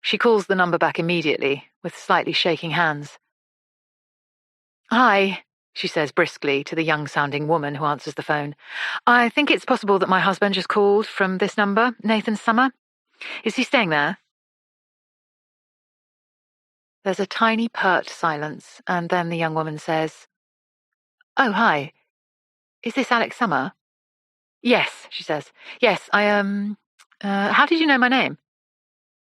She calls the number back immediately, with slightly shaking hands. "Hi," she says briskly to the young-sounding woman who answers the phone. "I think it's possible that my husband just called from this number, Nathan Summer. Is he staying there?" There's a tiny pert silence, and then the young woman says, "Oh, hi. Is this Alix Summer?" "Yes," she says. "Yes, how did you know my name?"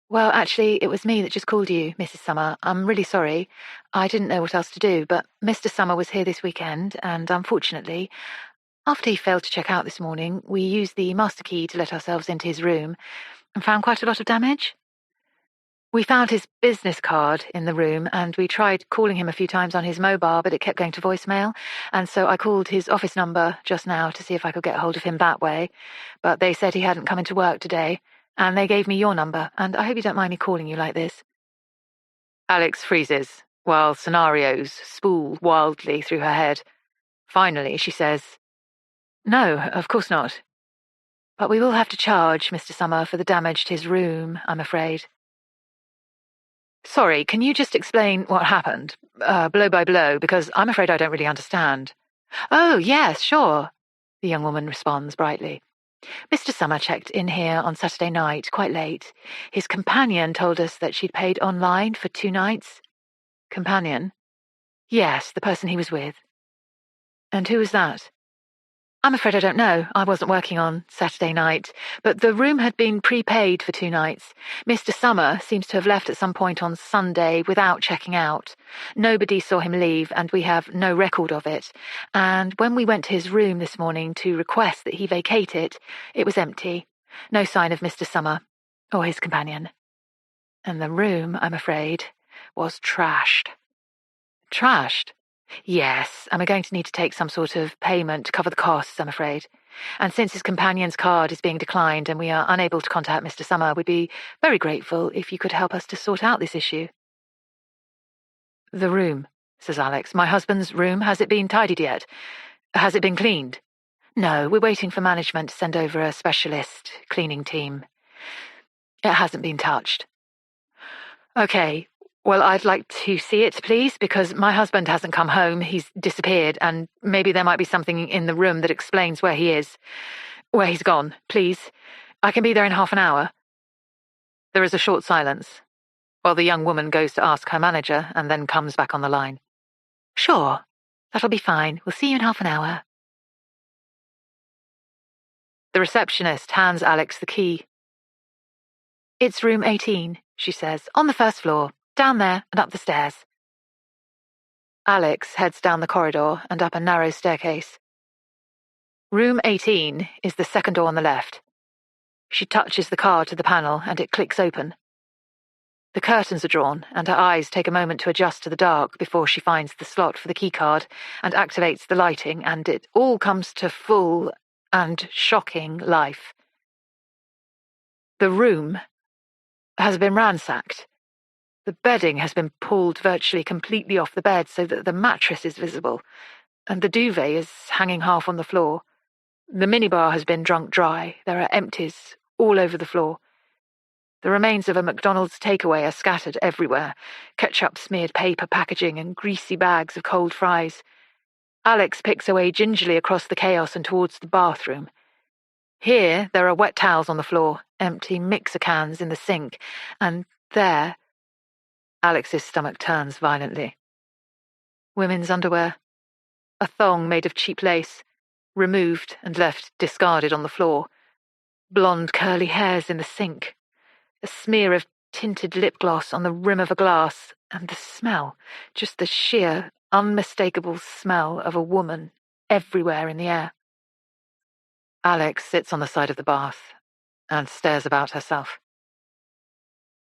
"Well, actually, it was me that just called you, Mrs. Summer. I'm really sorry. I didn't know what else to do, but Mr. Summer was here this weekend, and unfortunately, after he failed to check out this morning, we used the master key to let ourselves into his room and found quite a lot of damage. We found his business card in the room, and we tried calling him a few times on his mobile, but it kept going to voicemail, and so I called his office number just now to see if I could get hold of him that way, but they said he hadn't come into work today, and they gave me your number, and I hope you don't mind me calling you like this." Alix freezes, while scenarios spool wildly through her head. Finally, she says, "No, of course not. But we will have to charge Mr. Summer for the damage to his room, I'm afraid." "Sorry, can you just explain what happened, blow by blow, because I'm afraid I don't really understand." "Oh, yes, sure," the young woman responds brightly. "Mr. Summer checked in here on Saturday night, quite late. His companion told us that she'd paid online for 2 nights. "Companion?" "Yes, the person he was with." "And who was that?" "I'm afraid I don't know. I wasn't working on Saturday night, but the room had been prepaid for 2 nights. Mr. Summer seems to have left at some point on Sunday without checking out. Nobody saw him leave, and we have no record of it. And when we went to his room this morning to request that he vacate it was empty. No sign of Mr. Summer or his companion. And the room, I'm afraid, was trashed." "Trashed?" "Yes, and we're going to need to take some sort of payment to cover the costs, I'm afraid. And since his companion's card is being declined and we are unable to contact Mr. Summer, we'd be very grateful if you could help us to sort out this issue." "The room," says Alix. "My husband's room, has it been tidied yet? Has it been cleaned?" "No, we're waiting for management to send over a specialist cleaning team. It hasn't been touched." "Okay. Well, I'd like to see it, please, because my husband hasn't come home. He's disappeared, and maybe there might be something in the room that explains where he is. Where he's gone, please. I can be there in half an hour." There is a short silence, while the young woman goes to ask her manager and then comes back on the line. "Sure. That'll be fine. We'll see you in half an hour." The receptionist hands Alix the key. "It's room 18, she says, "on the first floor. Down there and up the stairs." Alix heads down the corridor and up a narrow staircase. Room 18 is the second door on the left. She touches the card to the panel and it clicks open. The curtains are drawn and her eyes take a moment to adjust to the dark before she finds the slot for the keycard and activates the lighting, and it all comes to full and shocking life. The room has been ransacked. The bedding has been pulled virtually completely off the bed so that the mattress is visible, and the duvet is hanging half on the floor. The minibar has been drunk dry. There are empties all over the floor. The remains of a McDonald's takeaway are scattered everywhere, ketchup-smeared paper packaging and greasy bags of cold fries. Alix picks her way gingerly across the chaos and towards the bathroom. Here, there are wet towels on the floor, empty mixer cans in the sink, and there... Alix's stomach turns violently. Women's underwear. A thong made of cheap lace, removed and left discarded on the floor. Blonde curly hairs in the sink. A smear of tinted lip gloss on the rim of a glass, and the smell, just the sheer, unmistakable smell of a woman everywhere in the air. Alix sits on the side of the bath and stares about herself.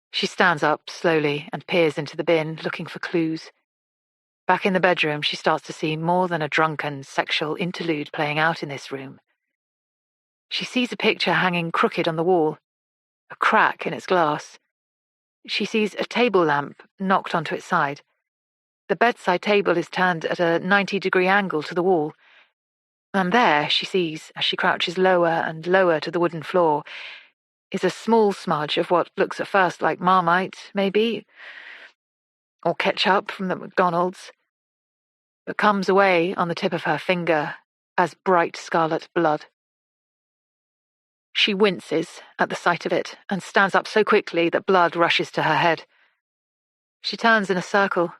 She stands up slowly and peers into the bin, looking for clues. Back in the bedroom, she starts to see more than a drunken sexual interlude playing out in this room. She sees a picture hanging crooked on the wall, a crack in its glass. She sees a table lamp knocked onto its side. The bedside table is turned at a 90-degree angle to the wall. And there, she sees, as she crouches lower and lower to the wooden floor, is a small smudge of what looks at first like Marmite, maybe, or ketchup from the McDonald's, but comes away on the tip of her finger as bright scarlet blood. She winces at the sight of it and stands up so quickly that blood rushes to her head. She turns in a circle,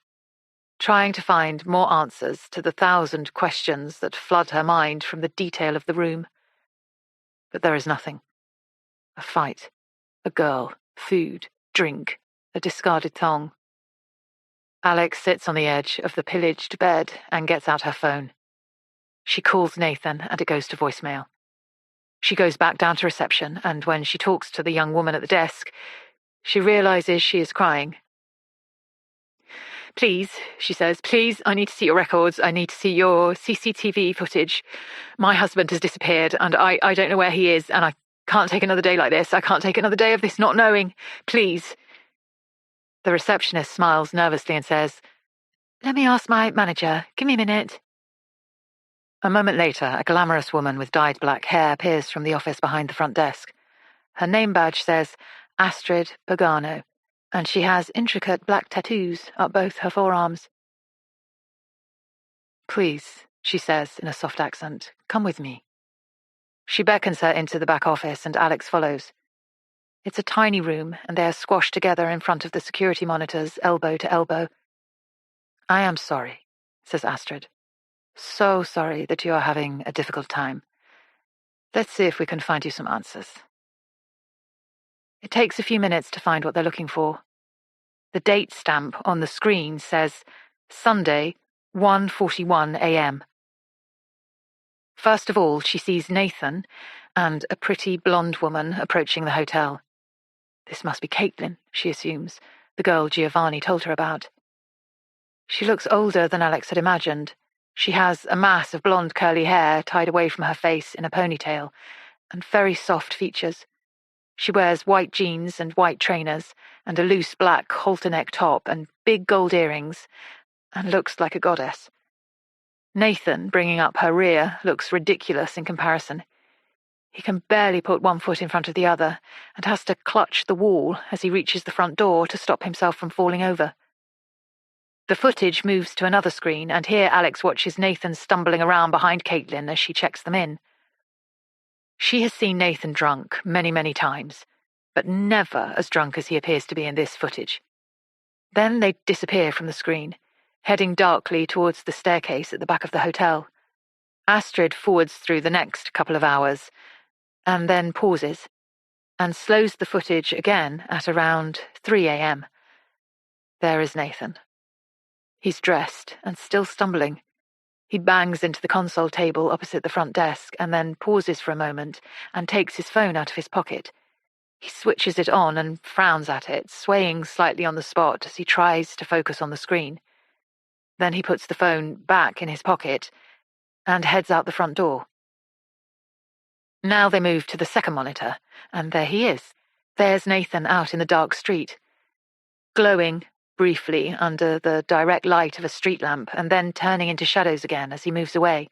trying to find more answers to the 1,000 questions that flood her mind from the detail of the room. But there is nothing. A fight, a girl, food, drink, a discarded thong. Alix sits on the edge of the pillaged bed and gets out her phone. She calls Nathan and it goes to voicemail. She goes back down to reception, and when she talks to the young woman at the desk, she realizes she is crying. "Please," she says, "please, I need to see your records. I need to see your CCTV footage. My husband has disappeared, and I don't know where he is, and I can't take another day like this. I can't take another day of this not knowing. Please." The receptionist smiles nervously and says, "Let me ask my manager. Give me a minute." A moment later, a glamorous woman with dyed black hair appears from the office behind the front desk. Her name badge says Astrid Pagano, and she has intricate black tattoos up both her forearms. "Please," she says in a soft accent, "come with me." She beckons her into the back office, and Alix follows. It's a tiny room, and they are squashed together in front of the security monitors, elbow to elbow. "I am sorry," says Astrid. "So sorry that you are having a difficult time. Let's see if we can find you some answers." It takes a few minutes to find what they're looking for. The date stamp on the screen says Sunday, 1:41 a.m. First of all, she sees Nathan and a pretty blonde woman approaching the hotel. This must be Caitlin, she assumes, the girl Giovanni told her about. She looks older than Alix had imagined. She has a mass of blonde curly hair tied away from her face in a ponytail, and very soft features. She wears white jeans and white trainers, and a loose black halter-neck top and big gold earrings, and looks like a goddess. Nathan, bringing up her rear, looks ridiculous in comparison. He can barely put one foot in front of the other, and has to clutch the wall as he reaches the front door to stop himself from falling over. The footage moves to another screen, and here Alix watches Nathan stumbling around behind Caitlin as she checks them in. She has seen Nathan drunk many, many times, but never as drunk as he appears to be in this footage. Then they disappear from the screen, heading darkly towards the staircase at the back of the hotel. Astrid forwards through the next couple of hours, and then pauses, and slows the footage again at around 3 a.m. There is Nathan. He's dressed and still stumbling. He bangs into the console table opposite the front desk and then pauses for a moment and takes his phone out of his pocket. He switches it on and frowns at it, swaying slightly on the spot as he tries to focus on the screen. Then he puts the phone back in his pocket and heads out the front door. Now they move to the second monitor, and there he is. There's Nathan out in the dark street, glowing briefly under the direct light of a street lamp and then turning into shadows again as he moves away.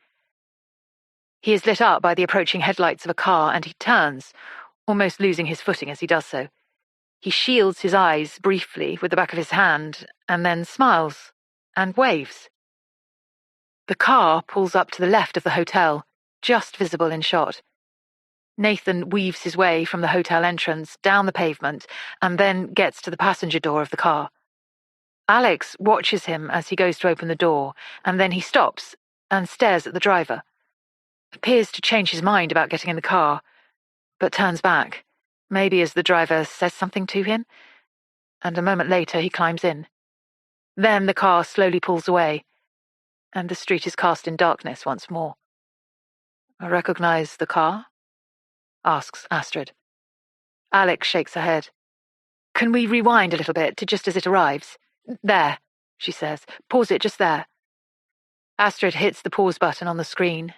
He is lit up by the approaching headlights of a car, and he turns, almost losing his footing as he does so. He shields his eyes briefly with the back of his hand and then smiles and waves. The car pulls up to the left of the hotel, just visible in shot. Nathan weaves his way from the hotel entrance down the pavement and then gets to the passenger door of the car. Alix watches him as he goes to open the door, and then he stops and stares at the driver. Appears to change his mind about getting in the car, but turns back, maybe as the driver says something to him, and a moment later he climbs in. Then the car slowly pulls away, and the street is cast in darkness once more. "I recognize the car?" asks Astrid. Alix shakes her head. "Can we rewind a little bit to just as it arrives? There," she says. "Pause it just there." Astrid hits the pause button on the screen,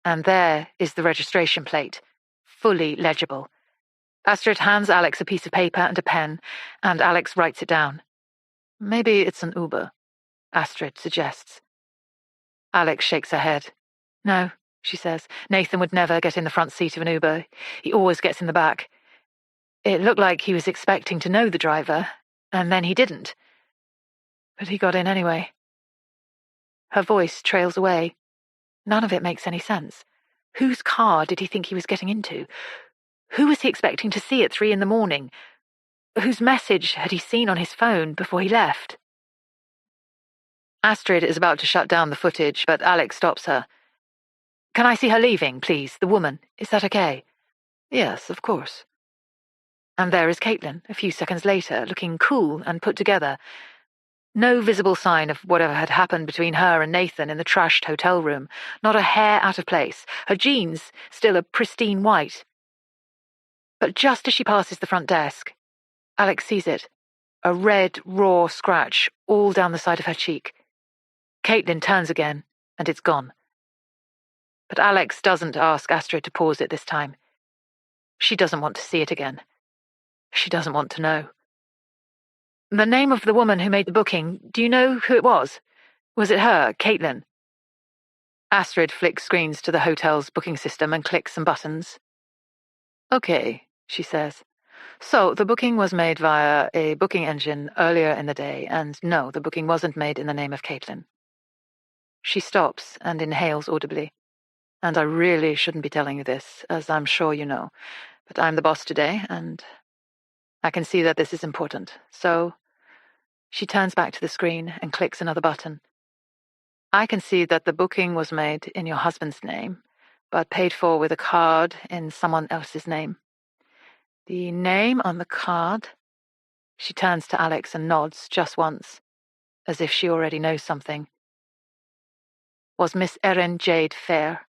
and there is the registration plate, fully legible. Astrid hands Alix a piece of paper and a pen, and Alix writes it down. "Maybe it's an Uber." Astrid suggests. Alix shakes her head. No, she says. Nathan would never get in the front seat of an Uber. He always gets in the back. It looked like he was expecting to know the driver, and then he didn't. But he got in anyway. Her voice trails away. None of it makes any sense. Whose car did he think he was getting into? Who was he expecting to see at 3 a.m? Whose message had he seen on his phone before he left? Astrid is about to shut down the footage, but Alix stops her. Can I see her leaving, please, the woman? Is that okay? Yes, of course. And there is Caitlin, a few seconds later, looking cool and put together. No visible sign of whatever had happened between her and Nathan in the trashed hotel room, not a hair out of place, her jeans still a pristine white. But just as she passes the front desk, Alix sees it, a red, raw scratch all down the side of her cheek. Caitlin turns again, and it's gone. But Alix doesn't ask Astrid to pause it this time. She doesn't want to see it again. She doesn't want to know. The name of the woman who made the booking, do you know who it was? Was it her, Caitlin? Astrid flicks screens to the hotel's booking system and clicks some buttons. Okay, she says. So the booking was made via a booking engine earlier in the day, and no, the booking wasn't made in the name of Caitlin. She stops and inhales audibly. And I really shouldn't be telling you this, as I'm sure you know, but I'm the boss today, and I can see that this is important, so... She turns back to the screen and clicks another button. I can see that the booking was made in your husband's name, but paid for with a card in someone else's name. The name on the card... She turns to Alix and nods just once, as if she already knows something. Was Miss Erin Jade Fair.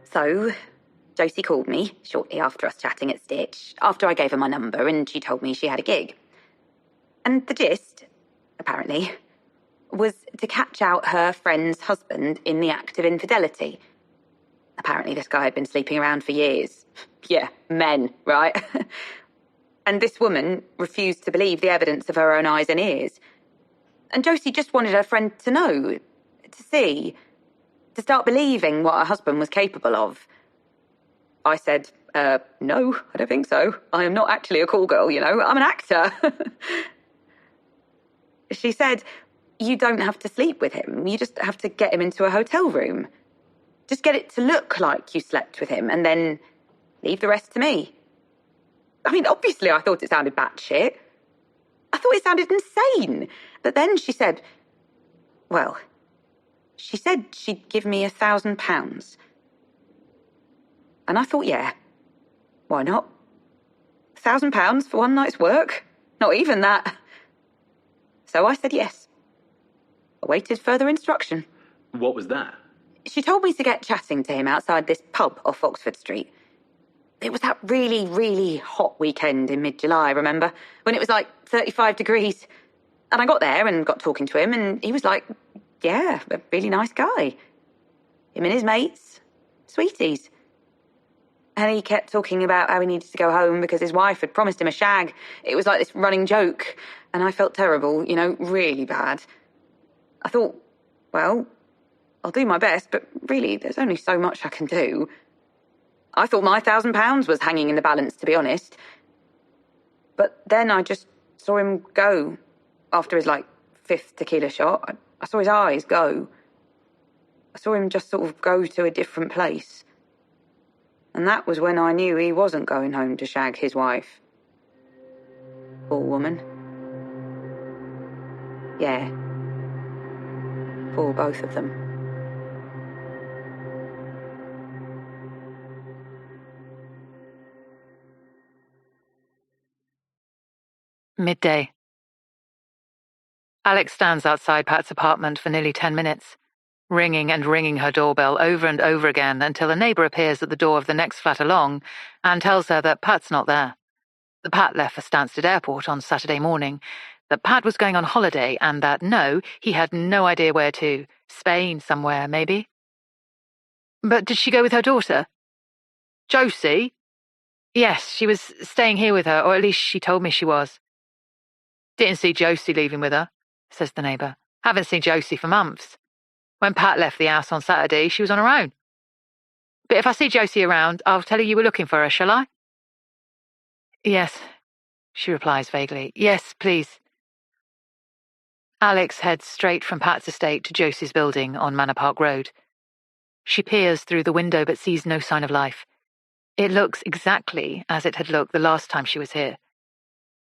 So, Josie called me shortly after us chatting at Stitch, after I gave her my number and she told me she had a gig. And the gist, apparently, was to catch out her friend's husband in the act of infidelity. Apparently this guy had been sleeping around for years. Yeah, men, right? And this woman refused to believe the evidence of her own eyes and ears. And Josie just wanted her friend to know, to see, to start believing what her husband was capable of. I said, no, I don't think so. I am not actually a call girl, you know. I'm an actor. She said, you don't have to sleep with him. You just have to get him into a hotel room. Just get it to look like you slept with him and then leave the rest to me. I mean, obviously I thought it sounded batshit. I thought it sounded insane. But then she said, well, she said she'd give me £1,000. And I thought, yeah, why not? £1,000 for one night's work? Not even that. So I said yes. Awaited further instruction. What was that? She told me to get chatting to him outside this pub off Oxford Street. It was that really, really hot weekend in mid-July, remember? When it was like 35 degrees. And I got there and got talking to him, and he was like, yeah, a really nice guy. Him and his mates, sweeties. And he kept talking about how he needed to go home because his wife had promised him a shag. It was like this running joke. And I felt terrible, you know, really bad. I thought, well, I'll do my best, but really, there's only so much I can do. I thought my £1,000 was hanging in the balance, to be honest. But then I just saw him go after his, 5th tequila shot. I saw his eyes go. I saw him just sort of go to a different place. And that was when I knew he wasn't going home to shag his wife. Poor woman. Yeah. For both of them. Midday. Alix stands outside Pat's apartment for nearly 10 minutes, ringing and ringing her doorbell over and over again until a neighbour appears at the door of the next flat along and tells her that Pat's not there. That Pat left for Stansted Airport on Saturday morning, that Pat was going on holiday, and that no, he had no idea where to. Spain somewhere, maybe. But did she go with her daughter? Josie? Yes, she was staying here with her, or at least she told me she was. Didn't see Josie leaving with her, says the neighbour. Haven't seen Josie for months. When Pat left the house on Saturday, she was on her own. But if I see Josie around, I'll tell her you were looking for her, shall I? Yes, she replies vaguely. Yes, please. Alix heads straight from Pat's estate to Josie's building on Manor Park Road. She peers through the window but sees no sign of life. It looks exactly as it had looked the last time she was here.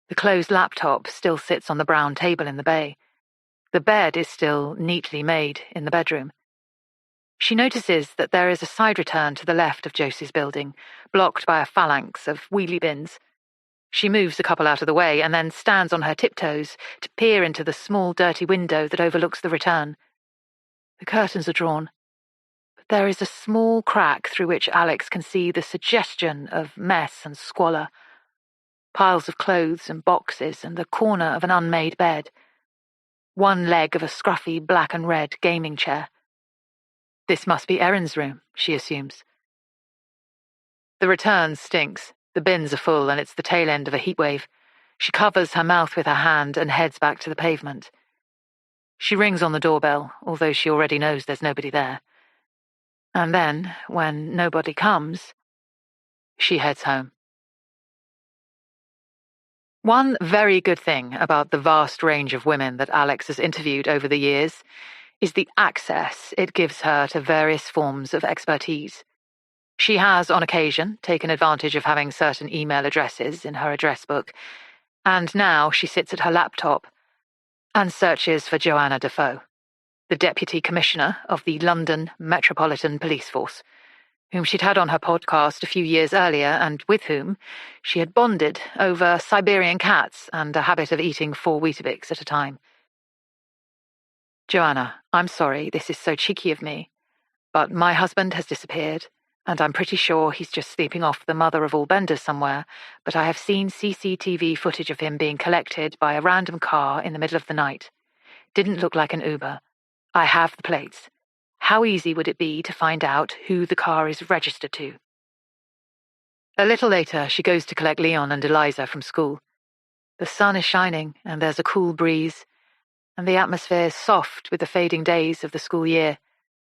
The closed laptop still sits on the brown table in the bay. The bed is still neatly made in the bedroom. She notices that there is a side return to the left of Josie's building, blocked by a phalanx of wheelie bins. She moves a couple out of the way and then stands on her tiptoes to peer into the small, dirty window that overlooks the return. The curtains are drawn, but there is a small crack through which Alix can see the suggestion of mess and squalor. Piles of clothes and boxes and the corner of an unmade bed. One leg of a scruffy black and red gaming chair. This must be Erin's room, she assumes. The return stinks. The bins are full and it's the tail end of a heatwave. She covers her mouth with her hand and heads back to the pavement. She rings on the doorbell, although she already knows there's nobody there. And then, when nobody comes, she heads home. One very good thing about the vast range of women that Alix has interviewed over the years is the access it gives her to various forms of expertise. She has, on occasion, taken advantage of having certain email addresses in her address book, and now she sits at her laptop and searches for Joanna Defoe, the Deputy Commissioner of the London Metropolitan Police Force, whom she'd had on her podcast a few years earlier and with whom she had bonded over Siberian cats and a habit of eating 4 Weetabix at a time. Joanna, I'm sorry this is so cheeky of me, but my husband has disappeared, and I'm pretty sure he's just sleeping off the mother of all benders somewhere, but I have seen CCTV footage of him being collected by a random car in the middle of the night. Didn't look like an Uber. I have the plates. How easy would it be to find out who the car is registered to? A little later, she goes to collect Leon and Eliza from school. The sun is shining, and there's a cool breeze, and the atmosphere is soft with the fading days of the school year,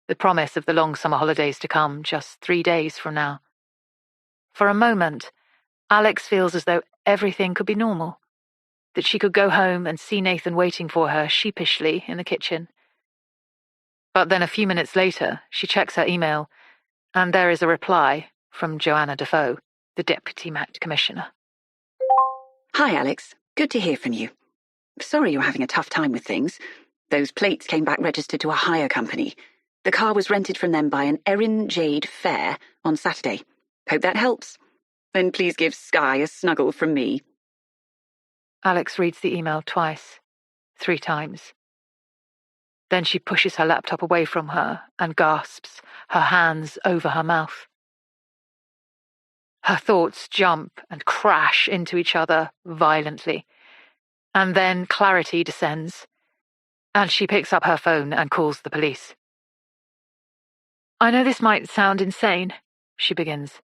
the promise of the long summer holidays to come just 3 days from now. For a moment, Alix feels as though everything could be normal, that she could go home and see Nathan waiting for her sheepishly in the kitchen. But then a few minutes later, she checks her email, and there is a reply from Joanna Defoe, the Deputy Met Commissioner. Hi, Alix. Good to hear from you. Sorry you're having a tough time with things. Those plates came back registered to a hire company. The car was rented from them by an Erin Jade Fair on Saturday. Hope that helps. Then please give Skye a snuggle from me. Alix reads the email twice, 3 times. Then she pushes her laptop away from her and gasps, her hands over her mouth. Her thoughts jump and crash into each other violently, and then clarity descends, and she picks up her phone and calls the police. I know this might sound insane, she begins,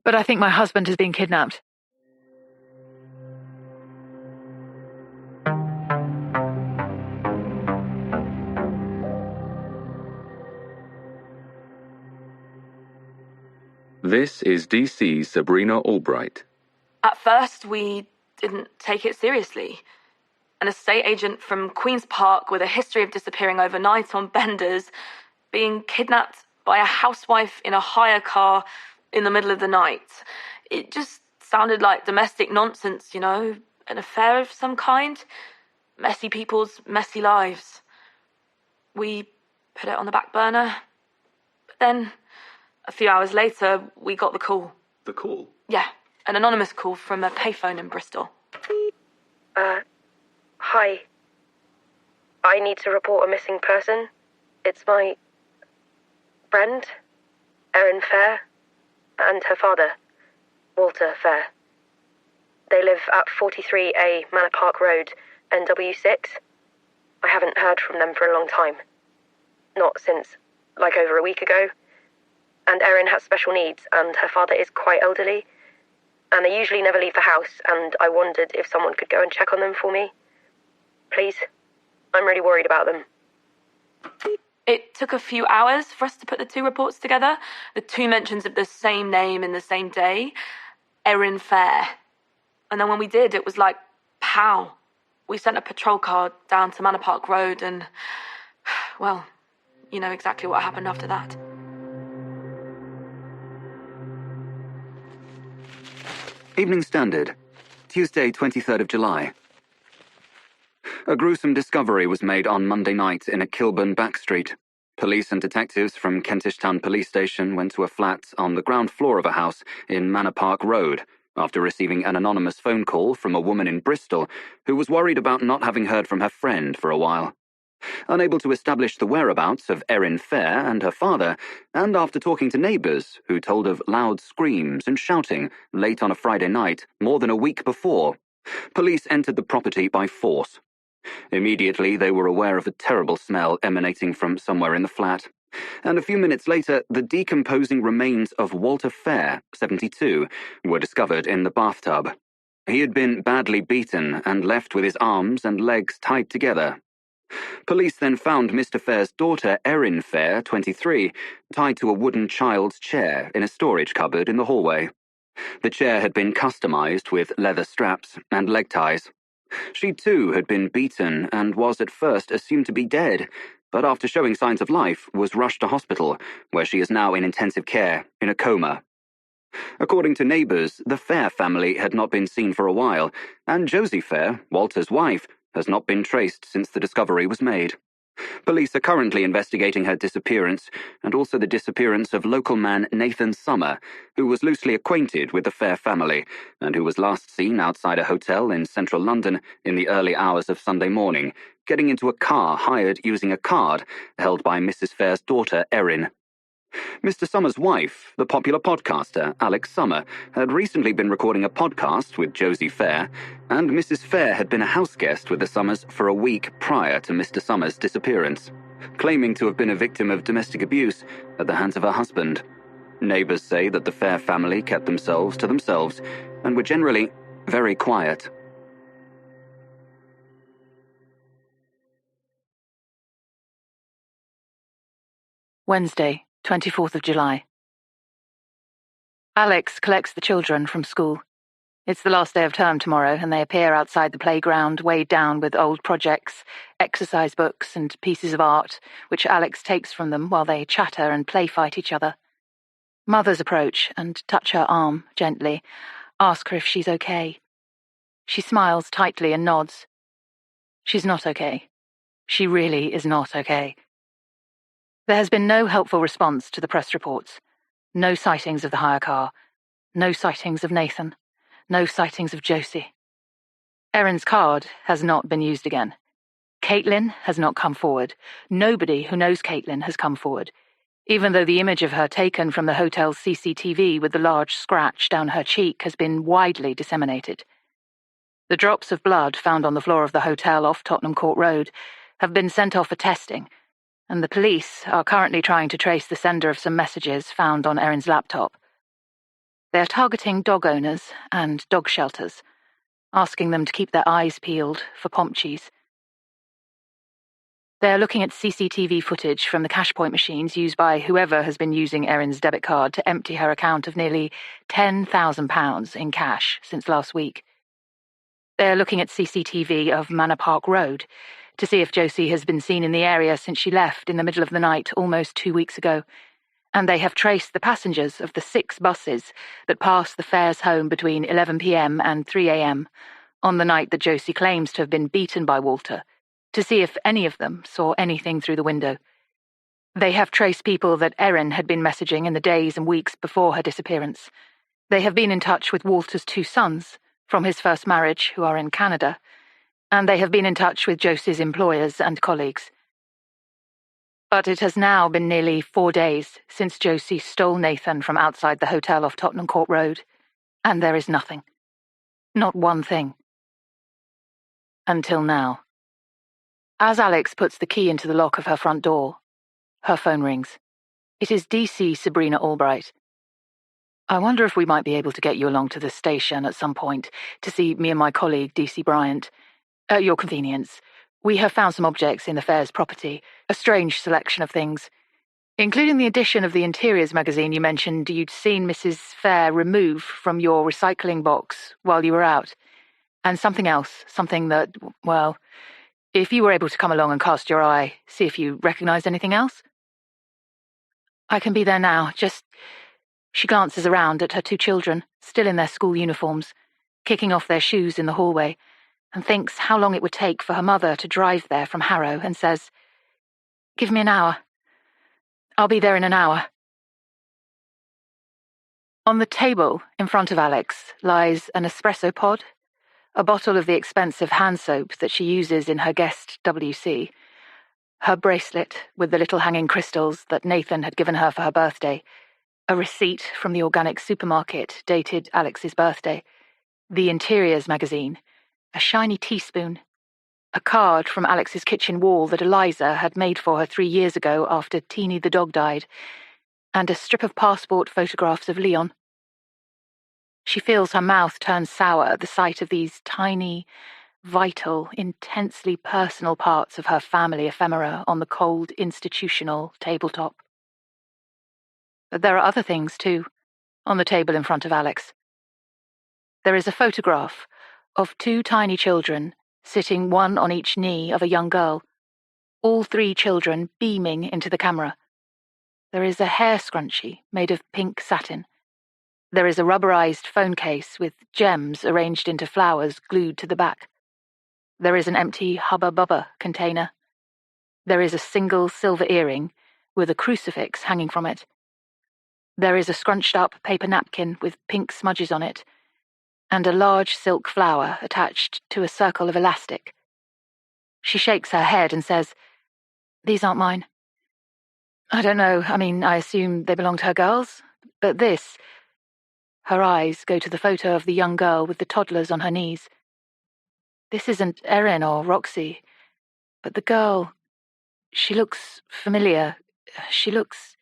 but I think my husband has been kidnapped. This is DC's Sabrina Albright. At first, we didn't take it seriously. An estate agent from Queen's Park with a history of disappearing overnight on benders, being kidnapped by a housewife in a hire car in the middle of the night. It just sounded like domestic nonsense, you know, an affair of some kind. Messy people's messy lives. We put it on the back burner. But then, a few hours later, we got the call. The call? Yeah, an anonymous call from a payphone in Bristol. Hi. I need to report a missing person. It's my friend, Erin Fair, and her father, Walter Fair. They live at 43A Manor Park Road, NW6. I haven't heard from them for a long time. Not since, like, over a week ago. And Erin has special needs, and her father is quite elderly. And they usually never leave the house, and I wondered if someone could go and check on them for me. Please. I'm really worried about them. It took a few hours for us to put the two reports together. The two mentions of the same name in the same day. Erin Fair. And then when we did, it was like, pow. We sent a patrol car down to Manor Park Road and, well, you know exactly what happened after that. Evening Standard, Tuesday, 23rd of July. A gruesome discovery was made on Monday night in a Kilburn back street. Police and detectives from Kentish Town Police Station went to a flat on the ground floor of a house in Manor Park Road after receiving an anonymous phone call from a woman in Bristol who was worried about not having heard from her friend for a while. Unable to establish the whereabouts of Erin Fair and her father, and after talking to neighbours who told of loud screams and shouting late on a Friday night more than a week before, police entered the property by force. Immediately, they were aware of a terrible smell emanating from somewhere in the flat, and a few minutes later, the decomposing remains of Walter Fair, 72, were discovered in the bathtub. He had been badly beaten and left with his arms and legs tied together. Police then found Mr. Fair's daughter, Erin Fair, 23, tied to a wooden child's chair in a storage cupboard in the hallway. The chair had been customized with leather straps and leg ties. She too had been beaten and was at first assumed to be dead, but after showing signs of life was rushed to hospital, where she is now in intensive care, in a coma. According to neighbours, the Fair family had not been seen for a while, and Josie Fair, Walter's wife, has not been traced since the discovery was made. Police are currently investigating her disappearance, and also the disappearance of local man Nathan Summer, who was loosely acquainted with the Fair family, and who was last seen outside a hotel in central London in the early hours of Sunday morning, getting into a car hired using a card held by Mrs. Fair's daughter, Erin. Mr. Summer's wife, the popular podcaster Alix Summer, had recently been recording a podcast with Josie Fair, and Mrs. Fair had been a house guest with the Summers for a week prior to Mr. Summer's disappearance, claiming to have been a victim of domestic abuse at the hands of her husband. Neighbours say that the Fair family kept themselves to themselves and were generally very quiet. Wednesday, 24th of July. Alix collects the children from school. It's the last day of term tomorrow, and they appear outside the playground, weighed down with old projects, exercise books, and pieces of art, which Alix takes from them while they chatter and play-fight each other. Mothers approach and touch her arm gently, ask her if she's okay. She smiles tightly and nods. She's not okay. She really is not okay. There has been no helpful response to the press reports. No sightings of the hire car. No sightings of Nathan. No sightings of Josie. Erin's card has not been used again. Caitlin has not come forward. Nobody who knows Caitlin has come forward, even though the image of her taken from the hotel's CCTV with the large scratch down her cheek has been widely disseminated. The drops of blood found on the floor of the hotel off Tottenham Court Road have been sent off for testing, and the police are currently trying to trace the sender of some messages found on Erin's laptop. They are targeting dog owners and dog shelters, asking them to keep their eyes peeled for Pomchies. They are looking at CCTV footage from the cash point machines used by whoever has been using Erin's debit card to empty her account of nearly £10,000 in cash since last week. They are looking at CCTV of Manor Park Road to see if Josie has been seen in the area since she left in the middle of the night almost 2 weeks ago, and they have traced the passengers of the 6 buses that passed the Fairs home between 11 p.m. and 3 a.m. on the night that Josie claims to have been beaten by Walter, to see if any of them saw anything through the window. They have traced people that Erin had been messaging in the days and weeks before her disappearance. They have been in touch with Walter's 2 sons from his first marriage who are in Canada, and they have been in touch with Josie's employers and colleagues. But it has now been nearly 4 days since Josie stole Nathan from outside the hotel off Tottenham Court Road, and there is nothing. Not one thing. Until now. As Alix puts the key into the lock of her front door, her phone rings. It is DC Sabrina Albright. I wonder if we might be able to get you along to the station at some point to see me and my colleague, DC Bryant. At your convenience. We have found some objects in the fair's property, a strange selection of things, including the edition of the Interiors magazine you mentioned you'd seen Mrs. Fair remove from your recycling box while you were out. And something else, something that, well, if you were able to come along and cast your eye, see if you recognized anything else. I can be there now, just... She glances around at her 2 children, still in their school uniforms, kicking off their shoes in the hallway, and thinks how long it would take for her mother to drive there from Harrow, and says, "Give me an hour. I'll be there in an hour." On the table in front of Alix lies an espresso pod, a bottle of the expensive hand soap that she uses in her guest WC, her bracelet with the little hanging crystals that Nathan had given her for her birthday, a receipt from the organic supermarket dated Alix's birthday, the Interiors magazine, a shiny teaspoon, a card from Alix's kitchen wall that Eliza had made for her 3 years ago after Teeny the dog died, and a strip of passport photographs of Leon. She feels her mouth turn sour at the sight of these tiny, vital, intensely personal parts of her family ephemera on the cold, institutional tabletop. But there are other things, too, on the table in front of Alix. There is a photograph of 2 tiny children sitting one on each knee of a young girl, all 3 children beaming into the camera. There is a hair scrunchie made of pink satin. There is a rubberized phone case with gems arranged into flowers glued to the back. There is an empty Hubba Bubba container. There is a single silver earring with a crucifix hanging from it. There is a scrunched-up paper napkin with pink smudges on it, and a large silk flower attached to a circle of elastic. She shakes her head and says, "These aren't mine. I don't know, I assume they belong to her girls, but this..." Her eyes go to the photo of the young girl with the toddlers on her knees. "This isn't Erin or Roxy, but the girl, she looks familiar. She looks..."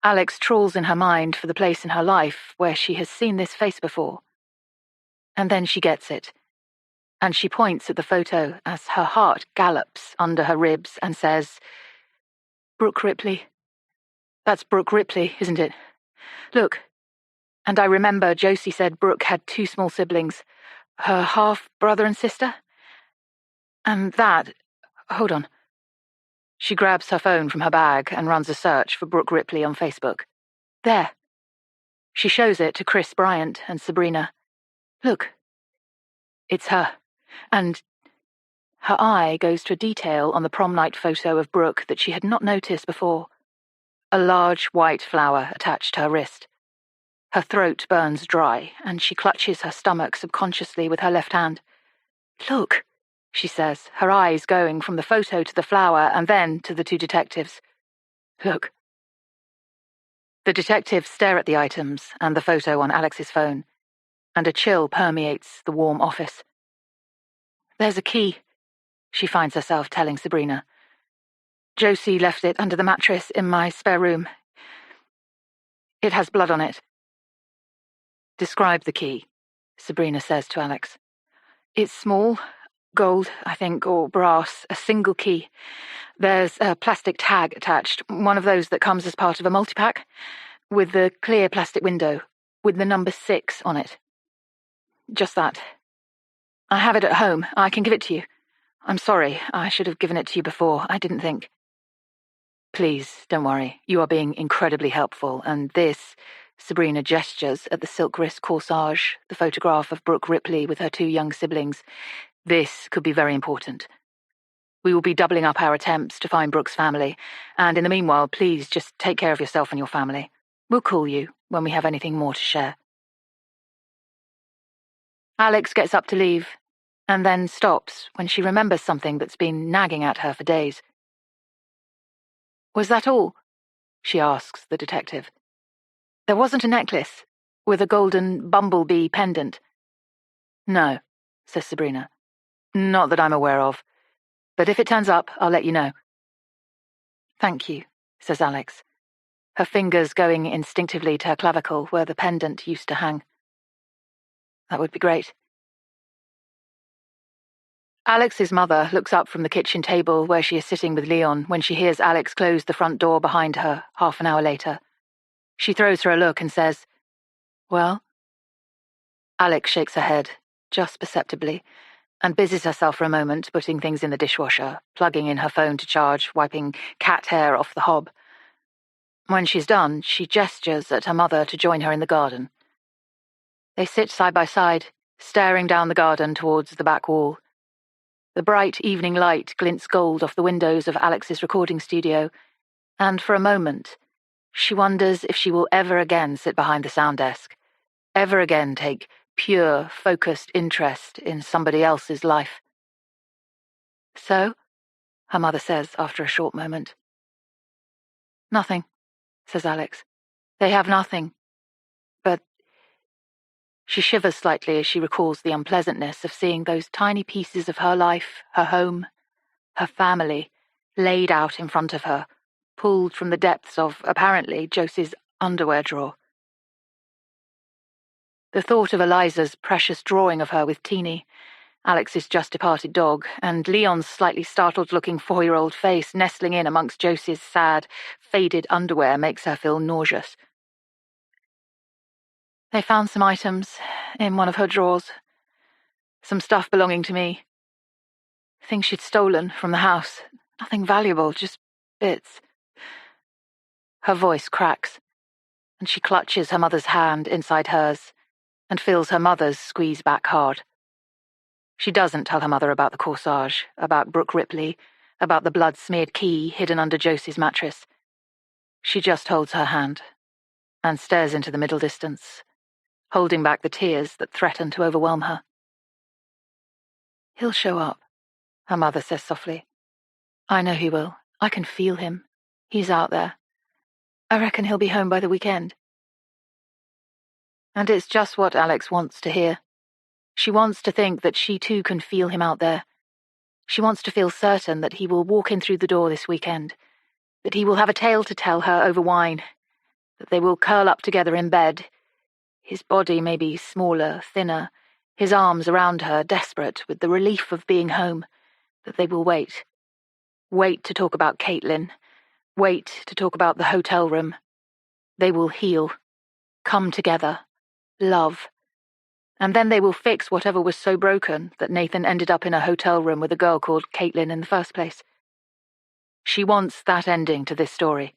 Alix trawls in her mind for the place in her life where she has seen this face before. And then she gets it, and she points at the photo as her heart gallops under her ribs and says, "Brooke Ripley. That's Brooke Ripley, isn't it? Look." And I remember Josie said Brooke had 2 small siblings, her half-brother and sister. And that... Hold on. She grabs her phone from her bag and runs a search for Brooke Ripley on Facebook. There. She shows it to Chris Bryant and Sabrina. "Look. It's her." And her eye goes to a detail on the prom night photo of Brooke that she had not noticed before. A large white flower attached to her wrist. Her throat burns dry, and she clutches her stomach subconsciously with her left hand. "Look," she says, her eyes going from the photo to the flower and then to the 2 detectives. "Look." The detectives stare at the items and the photo on Alix's phone, and a chill permeates the warm office. "There's a key," she finds herself telling Sabrina. "Josie left it under the mattress in my spare room. It has blood on it." "Describe the key," Sabrina says to Alix. "It's small, gold, I think, or brass, a single key. There's a plastic tag attached, one of those that comes as part of a multi-pack, with the clear plastic window, with the number 6 on it. Just that. I have it at home. I can give it to you. I'm sorry, I should have given it to you before. I didn't think." "Please, don't worry. You are being incredibly helpful, and this..." Sabrina gestures at the silk wrist corsage, the photograph of Brooke Ripley with her 2 young siblings. "This could be very important. We will be doubling up our attempts to find Brooke's family, and in the meanwhile, please just take care of yourself and your family. We'll call you when we have anything more to share." Alix gets up to leave, and then stops when she remembers something that's been nagging at her for days. "Was that all?" she asks the detective. "There wasn't a necklace with a golden bumblebee pendant?" "No," says Sabrina. "Not that I'm aware of. But if it turns up, I'll let you know." "Thank you," says Alix, her fingers going instinctively to her clavicle where the pendant used to hang. That would be great. Alix's mother looks up from the kitchen table where she is sitting with Leon when she hears Alix close the front door behind her half an hour later. She throws her a look and says, "Well?" Alix shakes her head, just perceptibly, and busies herself for a moment putting things in the dishwasher, plugging in her phone to charge, wiping cat hair off the hob. When she's done, she gestures at her mother to join her in the garden. They sit side by side, staring down the garden towards the back wall. The bright evening light glints gold off the windows of Alix's recording studio, and for a moment, she wonders if she will ever again sit behind the sound desk, ever again take pure, focused interest in somebody else's life. "So?" her mother says after a short moment. "Nothing," says Alix. "They have nothing. But..." She shivers slightly as she recalls the unpleasantness of seeing those tiny pieces of her life, her home, her family, laid out in front of her, pulled from the depths of, apparently, Josie's underwear drawer. The thought of Eliza's precious drawing of her with Teeny, Alix's just-departed dog, and Leon's slightly startled-looking 4-year-old face nestling in amongst Josie's sad, faded underwear makes her feel nauseous. They found some items in one of her drawers. Some stuff belonging to me. Things she'd stolen from the house. Nothing valuable, just bits. Her voice cracks, and she clutches her mother's hand inside hers and feels her mother's squeeze back hard. She doesn't tell her mother about the corsage, about Brooke Ripley, about the blood-smeared key hidden under Josie's mattress. She just holds her hand and stares into the middle distance, holding back the tears that threaten to overwhelm her. "He'll show up," her mother says softly. "I know he will. I can feel him. He's out there. I reckon he'll be home by the weekend." And it's just what Alix wants to hear. She wants to think that she too can feel him out there. She wants to feel certain that he will walk in through the door this weekend, that he will have a tale to tell her over wine, that they will curl up together in bed, his body maybe smaller, thinner, his arms around her, desperate with the relief of being home, that they will wait. Wait to talk about Caitlin. Wait to talk about the hotel room. They will heal, come together, love. And then they will fix whatever was so broken that Nathan ended up in a hotel room with a girl called Caitlin in the first place. She wants that ending to this story.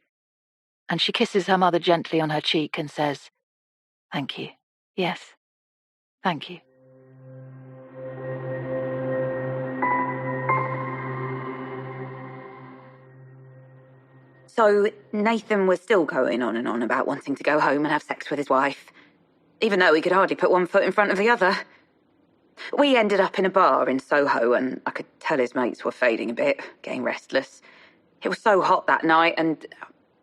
And she kisses her mother gently on her cheek and says, "Thank you. Yes, thank you." So Nathan was still going on and on about wanting to go home and have sex with his wife, even though he could hardly put one foot in front of the other. We ended up in a bar in Soho, and I could tell his mates were fading a bit, getting restless. It was so hot that night, and,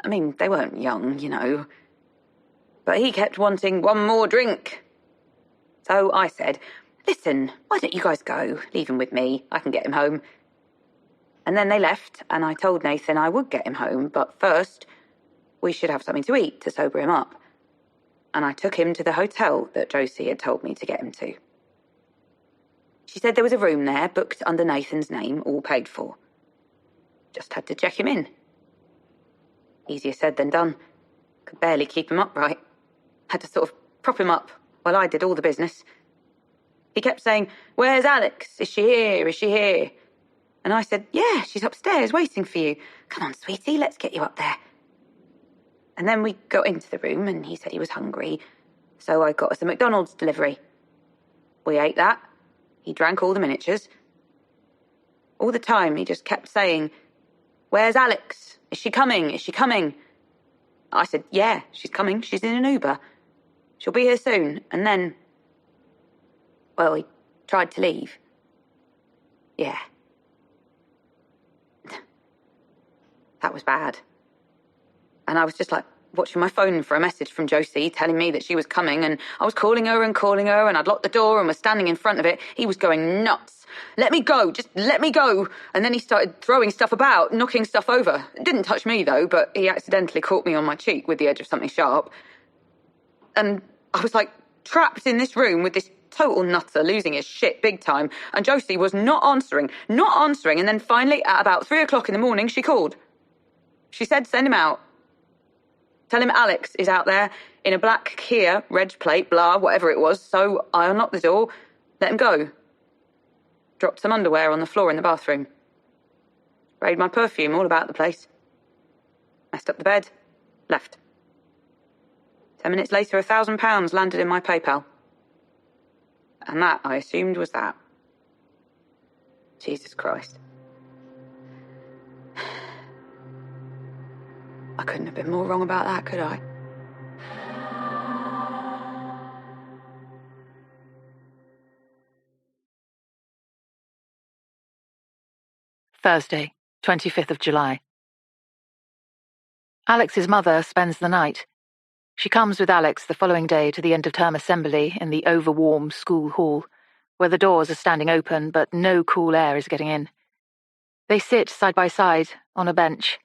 I mean, they weren't young, you know. But he kept wanting one more drink. So I said, "Listen, why don't you guys go? Leave him with me. I can get him home." And then they left, and I told Nathan I would get him home, but first, we should have something to eat to sober him up. And I took him to the hotel that Josie had told me to get him to. She said there was a room there, booked under Nathan's name, all paid for. Just had to check him in. Easier said than done. Could barely keep him upright. Had to sort of prop him up while I did all the business. He kept saying, "Where's Alix? Is she here? Is she here?" And I said, "Yeah, she's upstairs waiting for you. Come on, sweetie, let's get you up there." And then we got into the room and he said he was hungry, so I got us a McDonald's delivery. We ate that. He drank all the miniatures. All the time he just kept saying, "Where's Alix? Is she coming? Is she coming?" I said, "Yeah, she's coming. She's in an Uber. She'll be here soon." And then, well, he tried to leave. Yeah. That was bad. And I was just like, watching my phone for a message from Josie telling me that she was coming, and I was calling her, and I'd locked the door and was standing in front of it. He was going nuts. Let me go, just let me go. And then he started throwing stuff about, knocking stuff over. It didn't touch me, though, but he accidentally caught me on my cheek with the edge of something sharp. And I was, like, trapped in this room with this total nutter losing his shit big time, and Josie was not answering, and then finally, at about 3 o'clock in the morning, she called. She said, send him out. Tell him Alix is out there in a black Kia, reg plate, blah, whatever it was. So I unlocked the door, let him go. Dropped some underwear on the floor in the bathroom. Sprayed my perfume all about the place. Messed up the bed. Left. 10 minutes later, £1,000 landed in my PayPal. And that, I assumed, was that. Jesus Christ. I couldn't have been more wrong about that, could I? Thursday, 25th of July. Alix's mother spends the night. She comes with Alix the following day to the end-of-term assembly in the over-warm school hall, where the doors are standing open but no cool air is getting in. They sit side by side on a bench,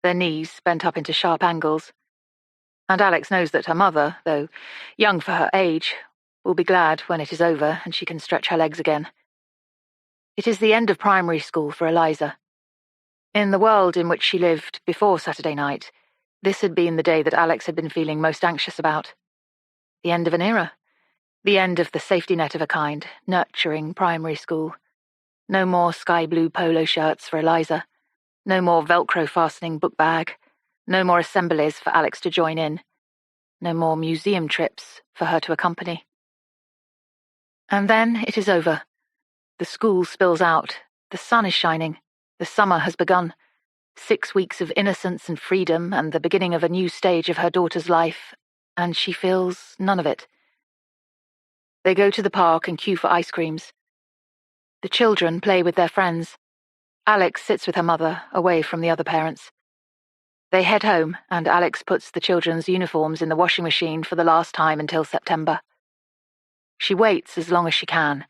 their knees bent up into sharp angles. And Alix knows that her mother, though young for her age, will be glad when it is over and she can stretch her legs again. It is the end of primary school for Eliza. In the world in which she lived before Saturday night, this had been the day that Alix had been feeling most anxious about. The end of an era. The end of the safety net of a kind, nurturing primary school. No more sky blue polo shirts for Eliza. No more Velcro fastening book bag. No more assemblies for Alix to join in. No more museum trips for her to accompany. And then it is over. The school spills out. The sun is shining. The summer has begun. 6 weeks of innocence and freedom and the beginning of a new stage of her daughter's life, and she feels none of it. They go to the park and queue for ice creams. The children play with their friends. Alix sits with her mother, away from the other parents. They head home, and Alix puts the children's uniforms in the washing machine for the last time until September. She waits as long as she can,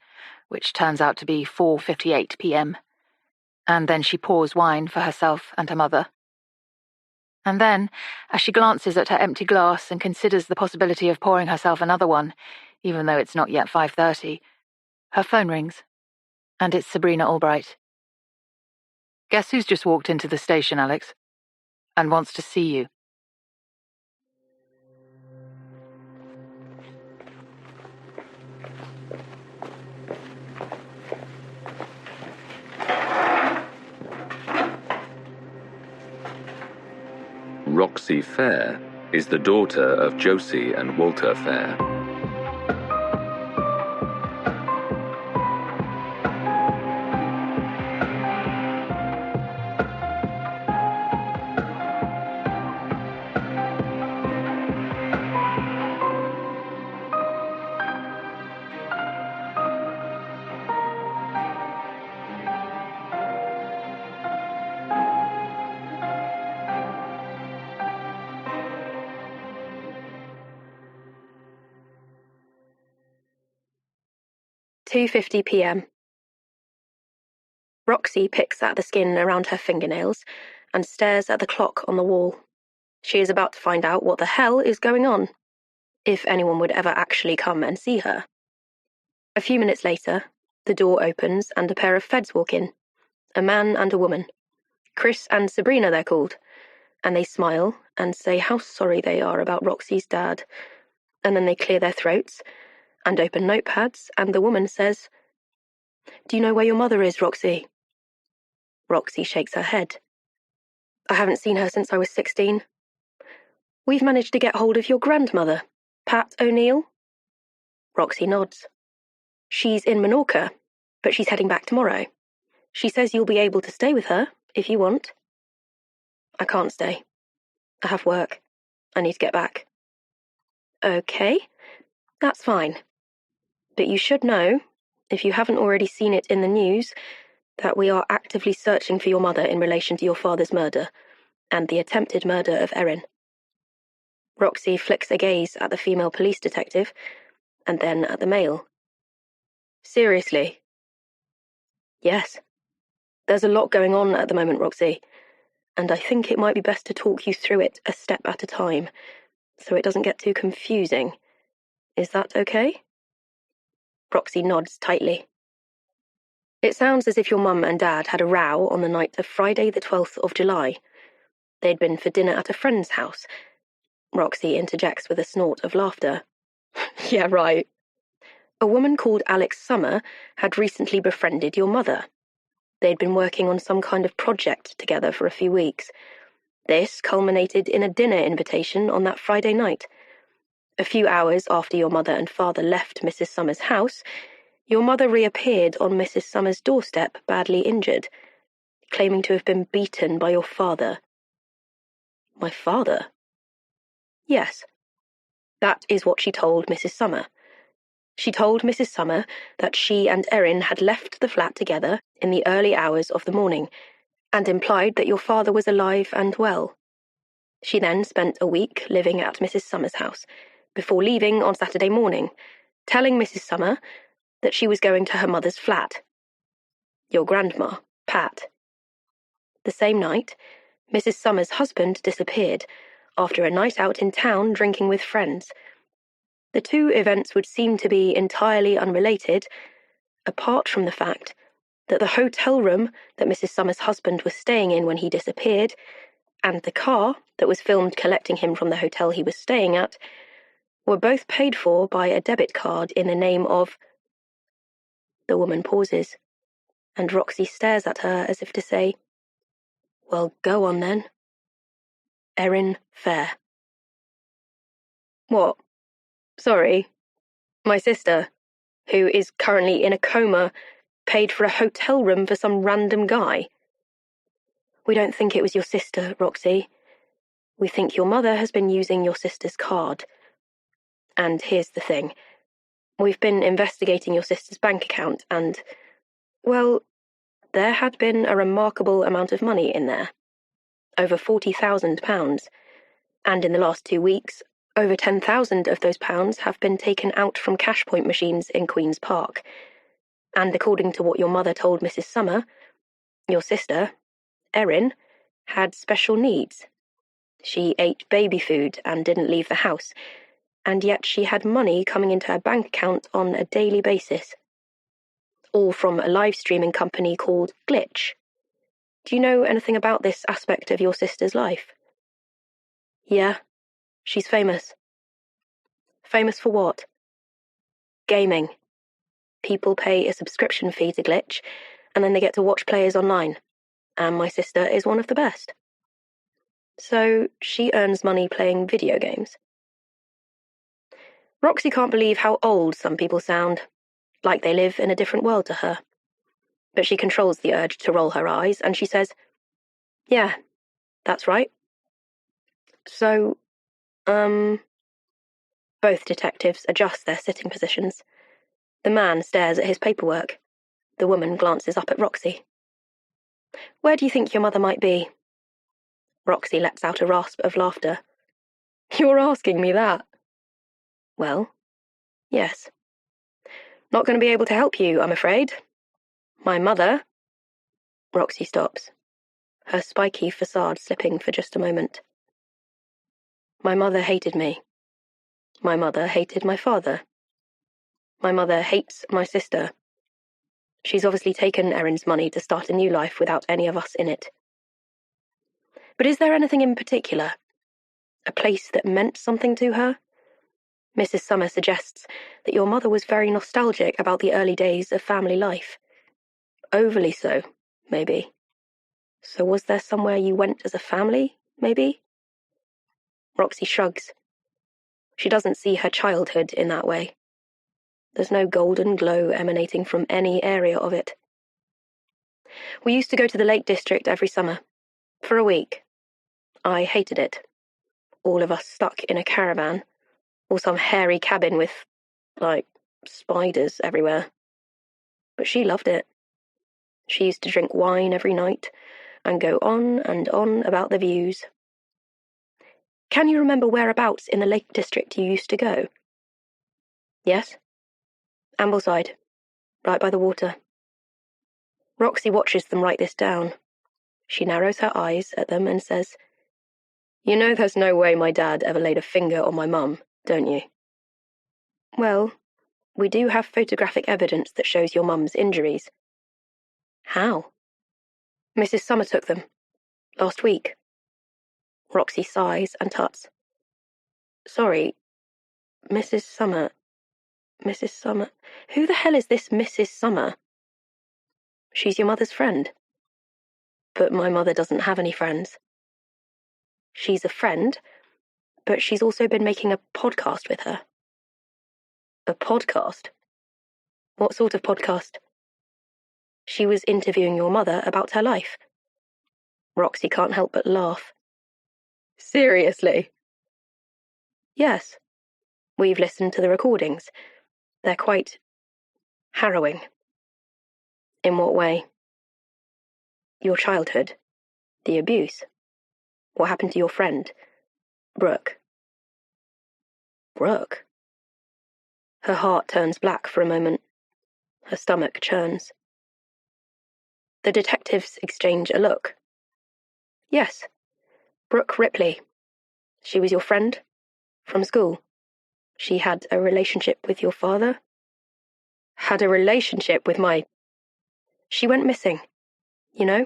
which turns out to be 4:58 p.m., and then she pours wine for herself and her mother. And then, as she glances at her empty glass and considers the possibility of pouring herself another one, even though it's not yet 5:30, her phone rings, and it's Sabrina Albright. Guess who's just walked into the station, Alix, and wants to see you? Roxy Fair is the daughter of Josie and Walter Fair. "2:50 p.m. Roxy picks at the skin around her fingernails and stares at the clock on the wall. She is about to find out what the hell is going on, if anyone would ever actually come and see her. A few minutes later, the door opens and a pair of feds walk in. A man and a woman. Chris and Sabrina, they're called. And they smile and say how sorry they are about Roxy's dad. And then they clear their throats and open notepads, and the woman says, "Do you know where your mother is, Roxy?" Roxy shakes her head. "I haven't seen her since I was 16. "We've managed to get hold of your grandmother, Pat O'Neill." Roxy nods. "She's in Menorca, but she's heading back tomorrow. She says you'll be able to stay with her, if you want." "I can't stay. I have work. I need to get back." "Okay, that's fine. But you should know, if you haven't already seen it in the news, that we are actively searching for your mother in relation to your father's murder and the attempted murder of Erin." Roxy flicks a gaze at the female police detective, and then at the male. Seriously? Yes. There's a lot going on at the moment, Roxy, and I think it might be best to talk you through it a step at a time, so it doesn't get too confusing. Is that okay? Roxy nods tightly. It sounds as if your mum and dad had a row on the night of Friday the 12th of July. They'd been for dinner at a friend's house. Roxy interjects with a snort of laughter. Yeah, right. A woman called Alix Summer had recently befriended your mother. They'd been working on some kind of project together for a few weeks. This culminated in a dinner invitation on that Friday night. A few hours after your mother and father left Mrs. Summer's house, your mother reappeared on Mrs. Summer's doorstep, badly injured, claiming to have been beaten by your father. My father? Yes. That is what she told Mrs. Summer. She told Mrs. Summer that she and Erin had left the flat together in the early hours of the morning, and implied that your father was alive and well. She then spent a week living at Mrs. Summer's house, before leaving on Saturday morning, telling Mrs. Summer that she was going to her mother's flat. Your grandma, Pat. The same night, Mrs. Summer's husband disappeared after a night out in town drinking with friends. The two events would seem to be entirely unrelated, apart from the fact that the hotel room that Mrs. Summer's husband was staying in when he disappeared, and the car that was filmed collecting him from the hotel he was staying at, were both paid for by a debit card in the name of... The woman pauses, and Roxy stares at her as if to say, well, go on then. Erin Fair. What? Sorry. My sister, who is currently in a coma, paid for a hotel room for some random guy. We don't think it was your sister, Roxy. We think your mother has been using your sister's card. And here's the thing. We've been investigating your sister's bank account and, well, there had been a remarkable amount of money in there. Over £40,000. And in the last 2 weeks, over 10,000 of those pounds have been taken out from cash point machines in Queen's Park. And according to what your mother told Mrs. Summer, your sister, Erin, had special needs. She ate baby food and didn't leave the house, and yet she had money coming into her bank account on a daily basis. All from a live streaming company called Glitch. Do you know anything about this aspect of your sister's life? Yeah, she's famous. Famous for what? Gaming. People pay a subscription fee to Glitch, and then they get to watch players online. And my sister is one of the best. So she earns money playing video games. Roxy can't believe how old some people sound, like they live in a different world to her. But she controls the urge to roll her eyes, and she says, yeah, that's right. So, Both detectives adjust their sitting positions. The man stares at his paperwork. The woman glances up at Roxy. Where do you think your mother might be? Roxy lets out a rasp of laughter. You're asking me that? Well, yes. Not going to be able to help you, I'm afraid. My mother... Roxy stops, her spiky facade slipping for just a moment. My mother hated me. My mother hated my father. My mother hates my sister. She's obviously taken Erin's money to start a new life without any of us in it. But is there anything in particular? A place that meant something to her? Mrs. Summer suggests that your mother was very nostalgic about the early days of family life. Overly so, maybe. So was there somewhere you went as a family, maybe? Roxy shrugs. She doesn't see her childhood in that way. There's no golden glow emanating from any area of it. We used to go to the Lake District every summer. For a week. I hated it. All of us stuck in a caravan, or some hairy cabin with, spiders everywhere. But she loved it. She used to drink wine every night, and go on and on about the views. Can you remember whereabouts in the Lake District you used to go? Yes. Ambleside, right by the water. Roxy watches them write this down. She narrows her eyes at them and says, You know there's no way my dad ever laid a finger on my mum, don't you? Well, we do have photographic evidence that shows your mum's injuries. How? Mrs. Summer took them. Last week. Roxy sighs and tuts. Sorry, Mrs. Summer. Mrs. Summer. Who the hell is this Mrs. Summer? She's your mother's friend. But my mother doesn't have any friends. She's a friend, but she's also been making a podcast with her. A podcast? What sort of podcast? She was interviewing your mother about her life. Roxy can't help but laugh. Seriously? Yes. We've listened to the recordings. They're quite harrowing. In what way? Your childhood. The abuse. What happened to your friend? Brooke. Brooke? Her heart turns black for a moment. Her stomach churns. The detectives exchange a look. Yes. Brooke Ripley. She was your friend? From school? She had a relationship with your father? Had a relationship with my... She went missing, you know?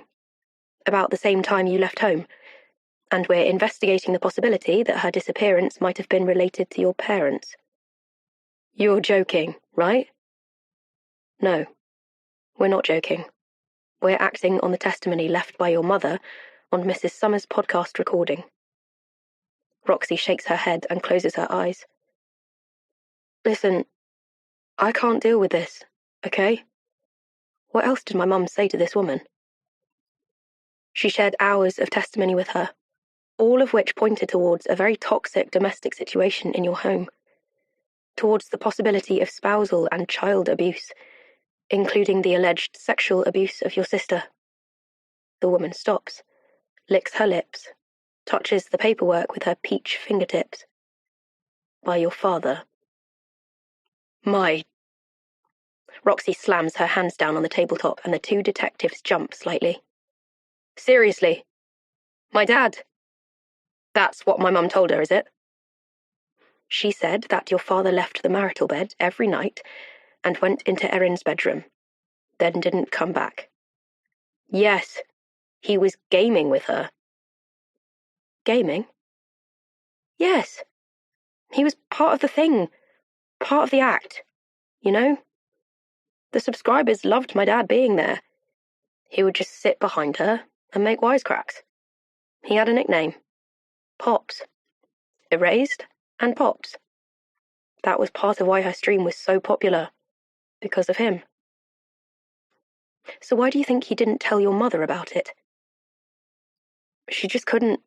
About the same time you left home. And we're investigating the possibility that her disappearance might have been related to your parents. You're joking, right? No, we're not joking. We're acting on the testimony left by your mother on Mrs. Summer's podcast recording. Roxy shakes her head and closes her eyes. Listen, I can't deal with this, okay? What else did my mum say to this woman? She shared hours of testimony with her, all of which pointed towards a very toxic domestic situation in your home, towards the possibility of spousal and child abuse, including the alleged sexual abuse of your sister. The woman stops, licks her lips, touches the paperwork with her peach fingertips. By your father. My... Roxy slams her hands down on the tabletop and the two detectives jump slightly. Seriously? My dad? That's what my mum told her, is it? She said that your father left the marital bed every night and went into Erin's bedroom, then didn't come back. Yes, he was gaming with her. Gaming? Yes. He was part of the thing, part of the act, you know? The subscribers loved my dad being there. He would just sit behind her and make wisecracks. He had a nickname. Pops. Erased and Pops. That was part of why her stream was so popular. Because of him. So why do you think he didn't tell your mother about it? She just could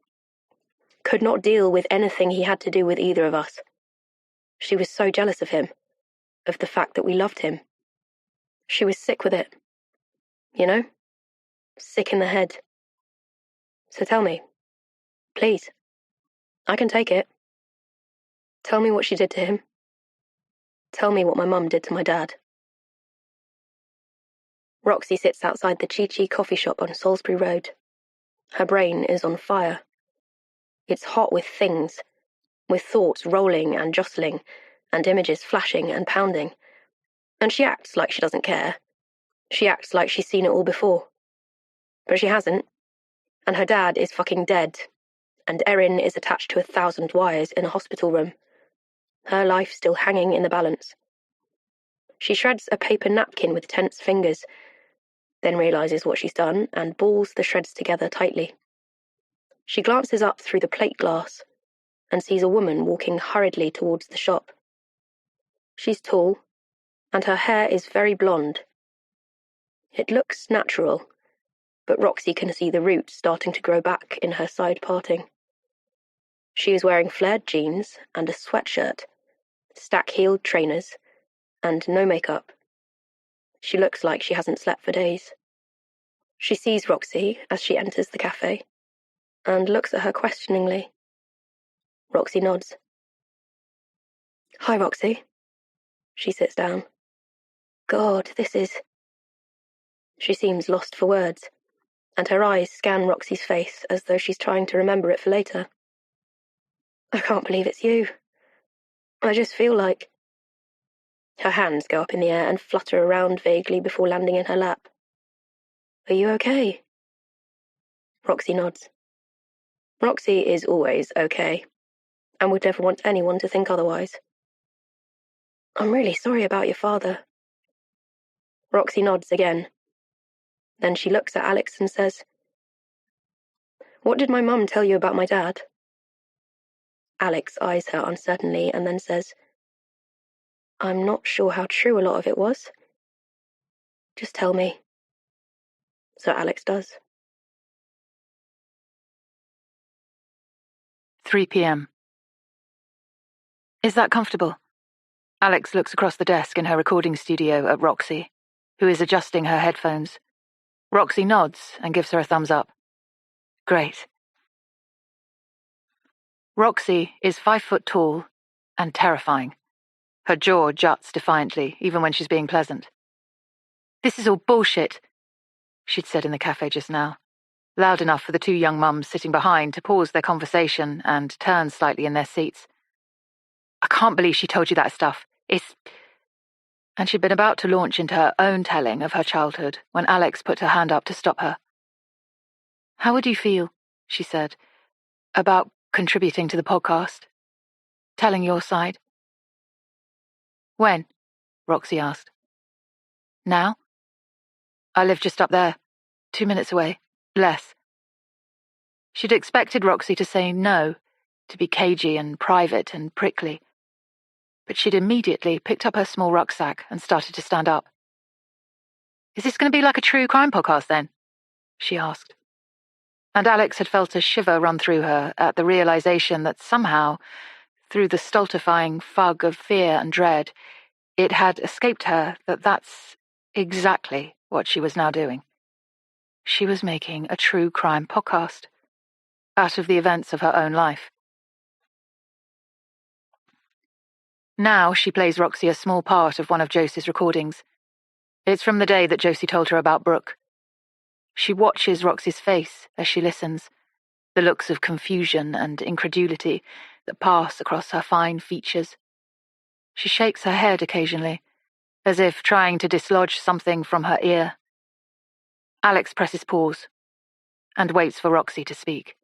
not deal with anything he had to do with either of us. She was so jealous of him, of the fact that we loved him. She was sick with it. You know? Sick in the head. So tell me, please. I can take it. Tell me what she did to him. Tell me what my mum did to my dad. Roxy sits outside the Chi-Chi coffee shop on Salisbury Road. Her brain is on fire. It's hot with things, with thoughts rolling and jostling, and images flashing and pounding. And she acts like she doesn't care. She acts like she's seen it all before. But she hasn't. And her dad is fucking dead. And Erin is attached to 1,000 wires in a hospital room. Her life still hanging in the balance. She shreds a paper napkin with tense fingers, then realises what she's done and balls the shreds together tightly. She glances up through the plate glass and sees a woman walking hurriedly towards the shop. She's tall, and her hair is very blonde. It looks natural, but Roxy can see the roots starting to grow back in her side parting. She is wearing flared jeans and a sweatshirt, stack-heeled trainers, and no makeup. She looks like she hasn't slept for days. She sees Roxy as she enters the cafe, and looks at her questioningly. Roxy nods. Hi, Roxy. She sits down. God, this is... She seems lost for words, and her eyes scan Roxy's face as though she's trying to remember it for later. I can't believe it's you. I just feel like... Her hands go up in the air and flutter around vaguely before landing in her lap. Are you okay? Roxy nods. Roxy is always okay, and would never want anyone to think otherwise. I'm really sorry about your father. Roxy nods again. Then she looks at Alix and says, What did my mum tell you about my dad? Alix eyes her uncertainly and then says, I'm not sure how true a lot of it was. Just tell me. So Alix does. 3 p.m. Is that comfortable? Alix looks across the desk in her recording studio at Roxy, who is adjusting her headphones. Roxy nods and gives her a thumbs up. Great. Roxy is 5 foot tall and terrifying. Her jaw juts defiantly, even when she's being pleasant. This is all bullshit, she'd said in the cafe just now, loud enough for the 2 young mums sitting behind to pause their conversation and turn slightly in their seats. I can't believe she told you that stuff. And she'd been about to launch into her own telling of her childhood when Alix put her hand up to stop her. How would you feel, she said, about contributing to the podcast? Telling your side? When? Roxy asked. Now? I live just up there, 2 minutes away, less. She'd expected Roxy to say no, to be cagey and private and prickly. But she'd immediately picked up her small rucksack and started to stand up. Is this going to be like a true crime podcast then? She asked. And Alix had felt a shiver run through her at the realization that somehow, through the stultifying fug of fear and dread, it had escaped her that that's exactly what she was now doing. She was making a true crime podcast out of the events of her own life. Now she plays Roxy a small part of one of Josie's recordings. It's from the day that Josie told her about Brooke. She watches Roxy's face as she listens, the looks of confusion and incredulity that pass across her fine features. She shakes her head occasionally, as if trying to dislodge something from her ear. Alix presses pause and waits for Roxy to speak.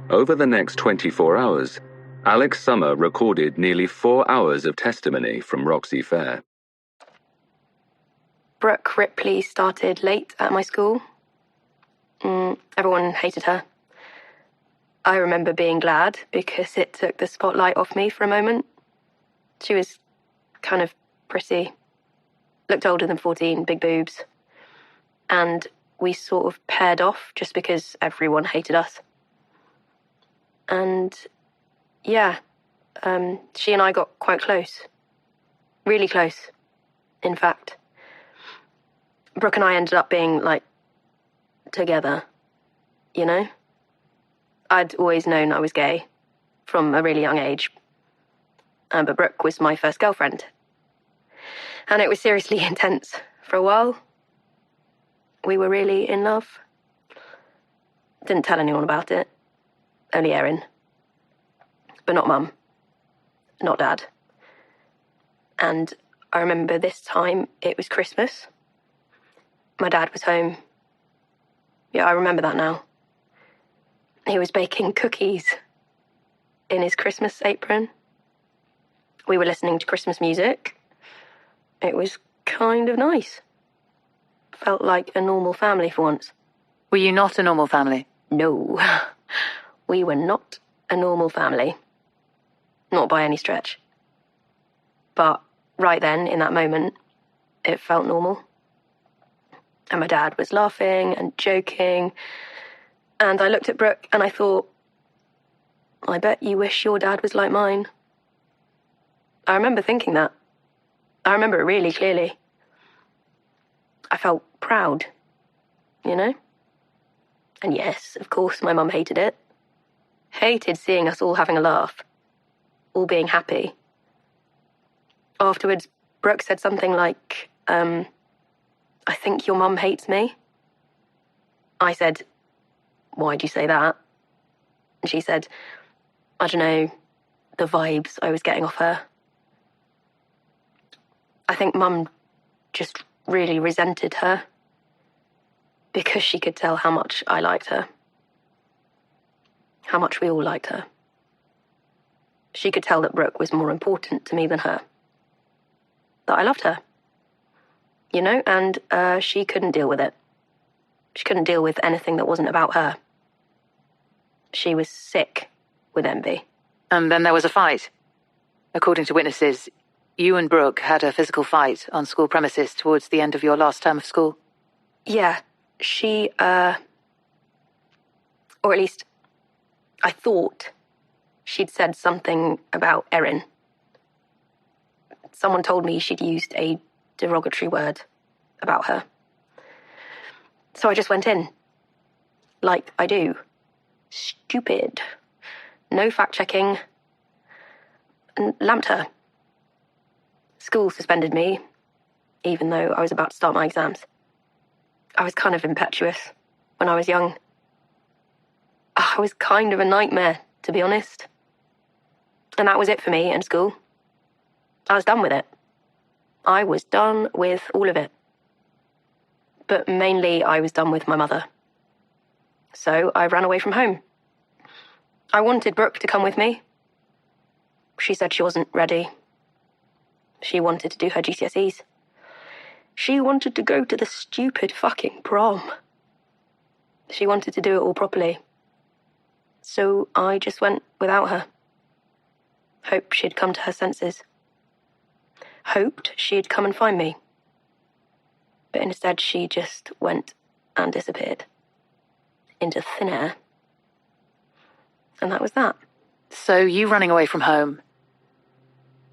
Over the next 24 hours, Alix Summer recorded nearly 4 hours of testimony from Roxie Fair. Brooke Ripley started late at my school. Everyone hated her. I remember being glad because it took the spotlight off me for a moment. She was kind of pretty, looked older than 14, big boobs. And we sort of paired off just because everyone hated us. And yeah, she and I got quite close. Really close, in fact. Brooke and I ended up being, together, you know? I'd always known I was gay from a really young age. But Brooke was my first girlfriend. And it was seriously intense for a while. We were really in love. Didn't tell anyone about it. Only Erin. But not Mum. Not Dad. And I remember this time it was Christmas. My dad was home. Yeah, I remember that now. He was baking cookies in his Christmas apron. We were listening to Christmas music. It was kind of nice. Felt like a normal family for once. Were you not a normal family? No. We were not a normal family. Not by any stretch. But right then, in that moment, it felt normal. And my dad was laughing and joking. And I looked at Brooke and I thought, I bet you wish your dad was like mine. I remember thinking that. I remember it really clearly. I felt proud, you know? And yes, of course, my mum hated it. Hated seeing us all having a laugh. All being happy. Afterwards, Brooke said something like, I think your mum hates me. I said, why'd you say that? And she said, I don't know, the vibes I was getting off her. I think Mum just really resented her because she could tell how much I liked her. How much we all liked her. She could tell that Brooke was more important to me than her. That I loved her. You know, and she couldn't deal with it. She couldn't deal with anything that wasn't about her. She was sick with envy. And then there was a fight. According to witnesses, you and Brooke had a physical fight on school premises towards the end of your last term of school. Yeah, she, or at least, I thought she'd said something about Erin. Someone told me she'd used a derogatory word about her. So I just went in. Like I do. Stupid. No fact-checking. And lamped her. School suspended me, even though I was about to start my exams. I was kind of impetuous when I was young. I was kind of a nightmare, to be honest. And that was it for me in school. I was done with it. I was done with all of it. But mainly I was done with my mother. So I ran away from home. I wanted Brooke to come with me. She said she wasn't ready. She wanted to do her GCSEs. She wanted to go to the stupid fucking prom. She wanted to do it all properly. So I just went without her. Hoped she'd come to her senses. Hoped she'd come and find me. But instead she just went and disappeared. Into thin air. And that was that. So you running away from home,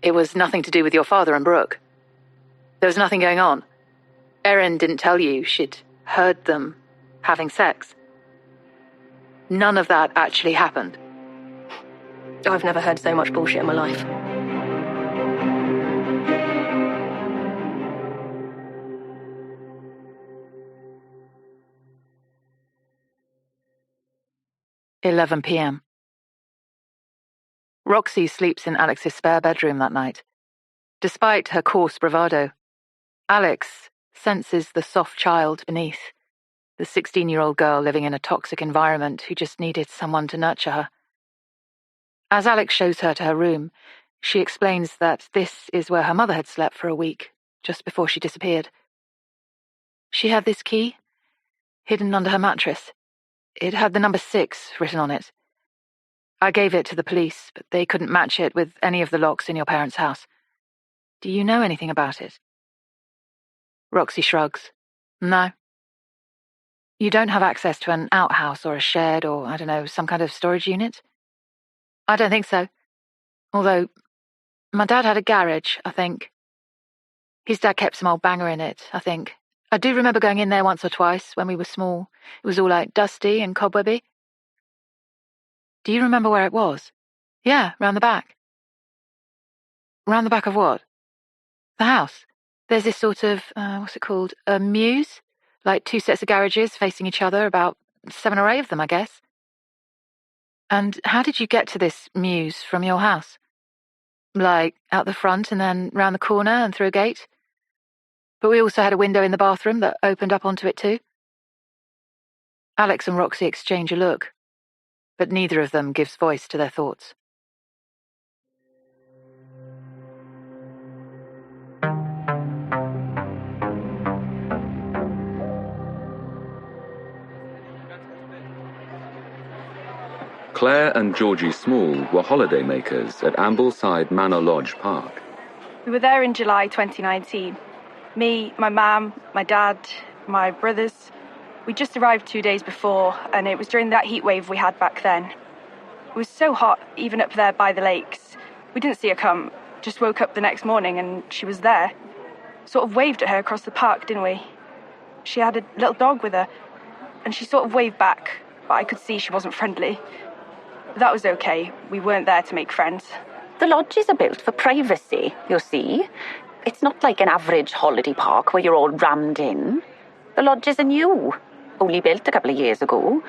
it was nothing to do with your father and Brooke? There was nothing going on? Erin didn't tell you she'd heard them having sex? None of that actually happened? I've never heard so much bullshit in my life. (11 p.m). Roxy sleeps in Alix's spare bedroom that night. Despite her coarse bravado, Alix senses the soft child beneath, the 16-year-old girl living in a toxic environment who just needed someone to nurture her. As Alix shows her to her room, she explains that this is where her mother had slept for a week, just before she disappeared. She had this key, hidden under her mattress. It had the number 6 written on it. I gave it to the police, but they couldn't match it with any of the locks in your parents' house. Do you know anything about it? Roxy shrugs. No. You don't have access to an outhouse or a shed or, I don't know, some kind of storage unit? I don't think so. Although, my dad had a garage, I think. His dad kept some old banger in it, I think. I do remember going in there once or twice when we were small. It was all like dusty and cobwebby. Do you remember where it was? Yeah, round the back. Round the back of what? The house. There's this sort of, what's it called? A mews? Like 2 sets of garages facing each other, about 7 or 8 of them, I guess. And how did you get to this mews from your house? Like, out the front and then round the corner and through a gate? But we also had a window in the bathroom that opened up onto it too. Alix and Roxy exchange a look, but neither of them gives voice to their thoughts. Claire and Georgie Small were holidaymakers at Ambleside Manor Lodge Park. We were there in July 2019. Me, my mum, my dad, my brothers. We just arrived 2 days before, and it was during that heat wave we had back then. It was so hot, even up there by the lakes. We didn't see her come, just woke up the next morning and she was there. Sort of waved at her across the park, didn't we? She had a little dog with her. and she sort of waved back, but I could see she wasn't friendly. But that was okay. We weren't there to make friends. The lodges are built for privacy, you see. It's not like an average holiday park where you're all rammed in. The lodges are new, only built a couple of years ago,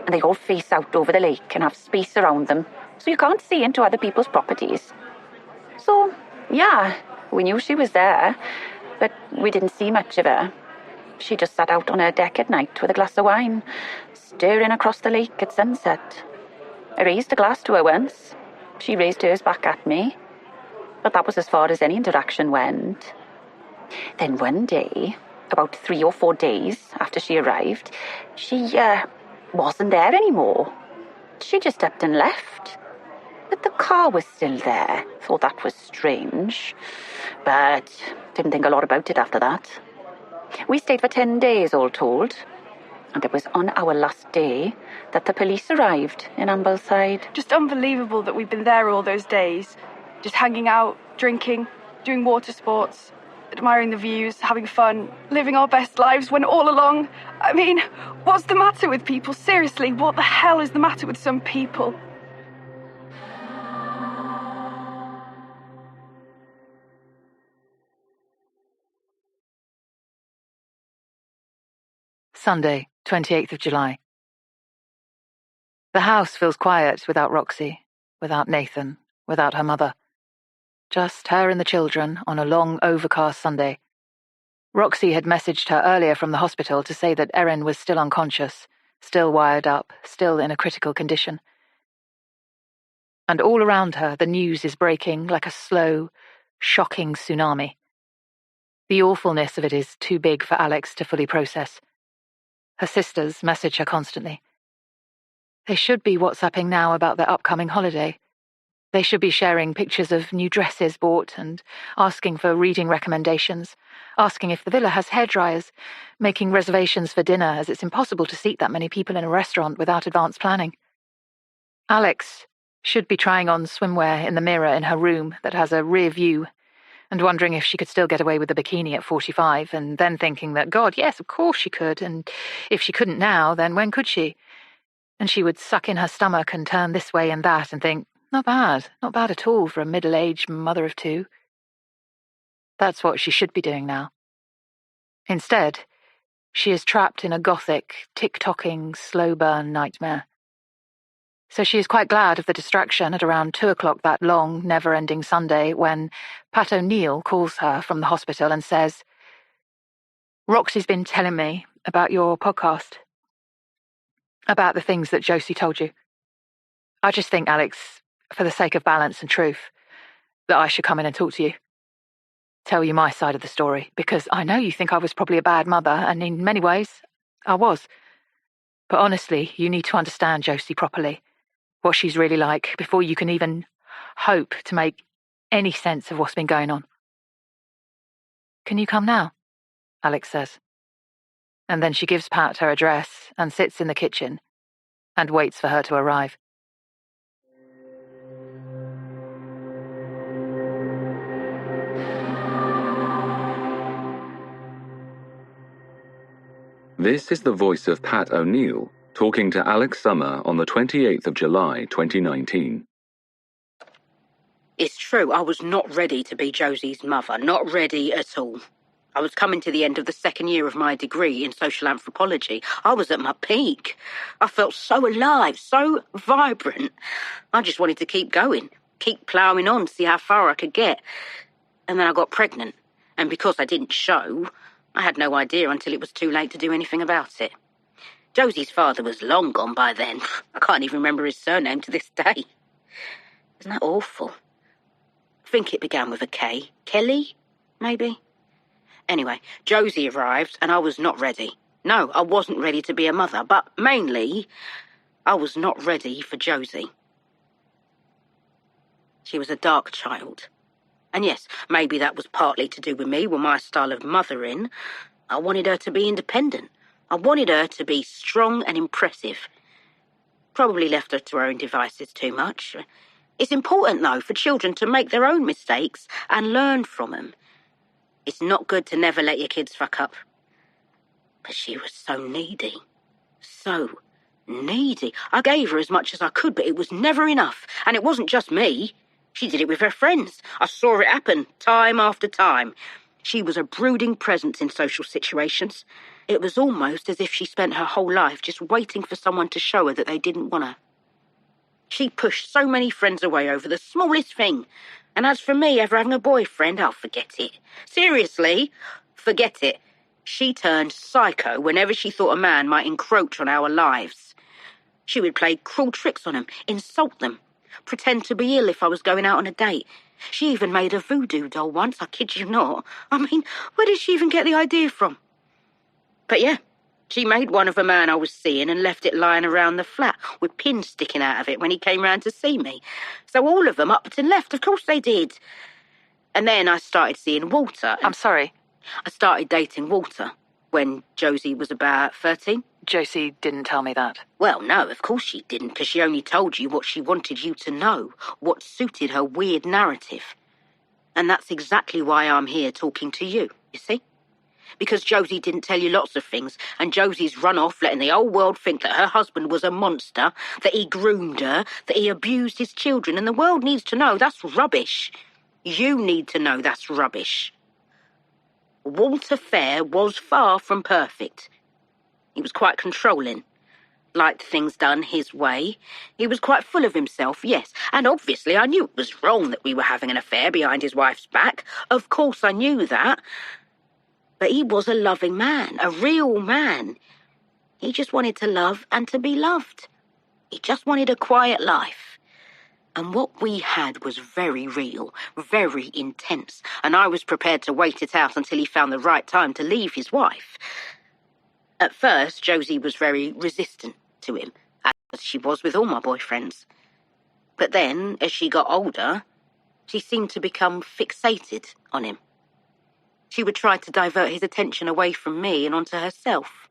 and they all face out over the lake and have space around them, so you can't see into other people's properties. So, yeah, we knew she was there, but we didn't see much of her. She just sat out on her deck at night with a glass of wine, staring across the lake at sunset. I raised a glass to her once. She raised hers back at me. But that was as far as any interaction went. Then one day, about 3 or 4 days after she arrived, she wasn't there anymore. She just upped and left. But the car was still there. Thought that was strange. But didn't think a lot about it after that. We stayed for 10 days, all told. And it was on our last day that the police arrived in Ambleside. Just unbelievable that we've been there all those days. Just hanging out, drinking, doing water sports, admiring the views, having fun, living our best lives when all along... I mean, what's the matter with people? Seriously, what the hell is the matter with some people? Sunday, 28th of July. The house feels quiet without Roxy, without Nathan, without her mother. Just her and the children on a long, overcast Sunday. Roxy had messaged her earlier from the hospital to say that Erin was still unconscious, still wired up, still in a critical condition. And all around her, the news is breaking like a slow, shocking tsunami. The awfulness of it is too big for Alix to fully process. Her sisters message her constantly. They should be WhatsApping now about their upcoming holiday. They should be sharing pictures of new dresses bought and asking for reading recommendations, asking if the villa has hairdryers, making reservations for dinner as it's impossible to seat that many people in a restaurant without advance planning. Alix should be trying on swimwear in the mirror in her room that has a rear view and wondering if she could still get away with the bikini at 45 and then thinking that, God, yes, of course she could, and if she couldn't now, then when could she? And she would suck in her stomach and turn this way and that and think, not bad at all for a middle-aged mother of 2. That's what she should be doing now. Instead, she is trapped in a gothic, tick-tocking, slow-burn nightmare. So she is quite glad of the distraction at around 2 o'clock that long, never-ending Sunday when Pat O'Neill calls her from the hospital and says, Roxy's been telling me about your podcast, about the things that Josie told you. I just think, Alix, for the sake of balance and truth, that I should come in and talk to you. Tell you my side of the story, because I know you think I was probably a bad mother, and in many ways, I was. But honestly, you need to understand Josie properly, what she's really like, before you can even hope to make any sense of what's been going on. Can you come now? Alix says. And then she gives Pat her address and sits in the kitchen and waits for her to arrive. This is the voice of Pat O'Neill talking to Alix Summer on the 28th of July, 2019. It's true, I was not ready to be Josie's mother, not ready at all. I was coming to the end of the second year of my degree in social anthropology. I was at my peak. I felt so alive, so vibrant. I just wanted to keep going, keep ploughing on, see how far I could get. And then I got pregnant, and because I didn't show, I had no idea until it was too late to do anything about it. Josie's father was long gone by then. I can't even remember his surname to this day. Isn't that awful? I think it began with a K. Kelly, maybe? Anyway, Josie arrived and I was not ready. No, I wasn't ready to be a mother, but mainly, I was not ready for Josie. She was a dark child. And yes, maybe that was partly to do with me, with my style of mothering. I wanted her to be independent. I wanted her to be strong and impressive. Probably left her to her own devices too much. It's important, though, for children to make their own mistakes and learn from them. It's not good to never let your kids fuck up. But she was so needy. So needy. I gave her as much as I could, but it was never enough. And it wasn't just me. She did it with her friends. I saw it happen time after time. She was a brooding presence in social situations. It was almost as if she spent her whole life just waiting for someone to show her that they didn't want her. She pushed so many friends away over the smallest thing. And as for me ever having a boyfriend, oh, forget it. Seriously, forget it. She turned psycho whenever she thought a man might encroach on our lives. She would play cruel tricks on them, insult them, pretend to be ill if I was going out on a date. She even made a voodoo doll once, I kid you not. I mean, where did she even get the idea from? But yeah, she made one of a man I was seeing and left it lying around the flat with pins sticking out of it when he came round to see me. So all of them up and left, of course they did. And then I started seeing Walter. I'm sorry. I started dating Walter when Josie was about 13. Josie didn't tell me that. Well, no, of course she didn't, because she only told you what she wanted you to know, what suited her weird narrative. And that's exactly why I'm here talking to you, you see? Because Josie didn't tell you lots of things, and Josie's run off letting the whole world think that her husband was a monster, that he groomed her, that he abused his children, and the world needs to know that's rubbish. You need to know that's rubbish. Walter Fair was far from perfect. He was quite controlling, liked things done his way. He was quite full of himself, yes, and obviously I knew it was wrong that we were having an affair behind his wife's back. Of course I knew that. But he was a loving man, a real man. He just wanted to love and to be loved. He just wanted a quiet life. And what we had was very real, very intense, and I was prepared to wait it out until he found the right time to leave his wife. At first, Josie was very resistant to him, as she was with all my boyfriends. But then, as she got older, she seemed to become fixated on him. She would try to divert his attention away from me and onto herself.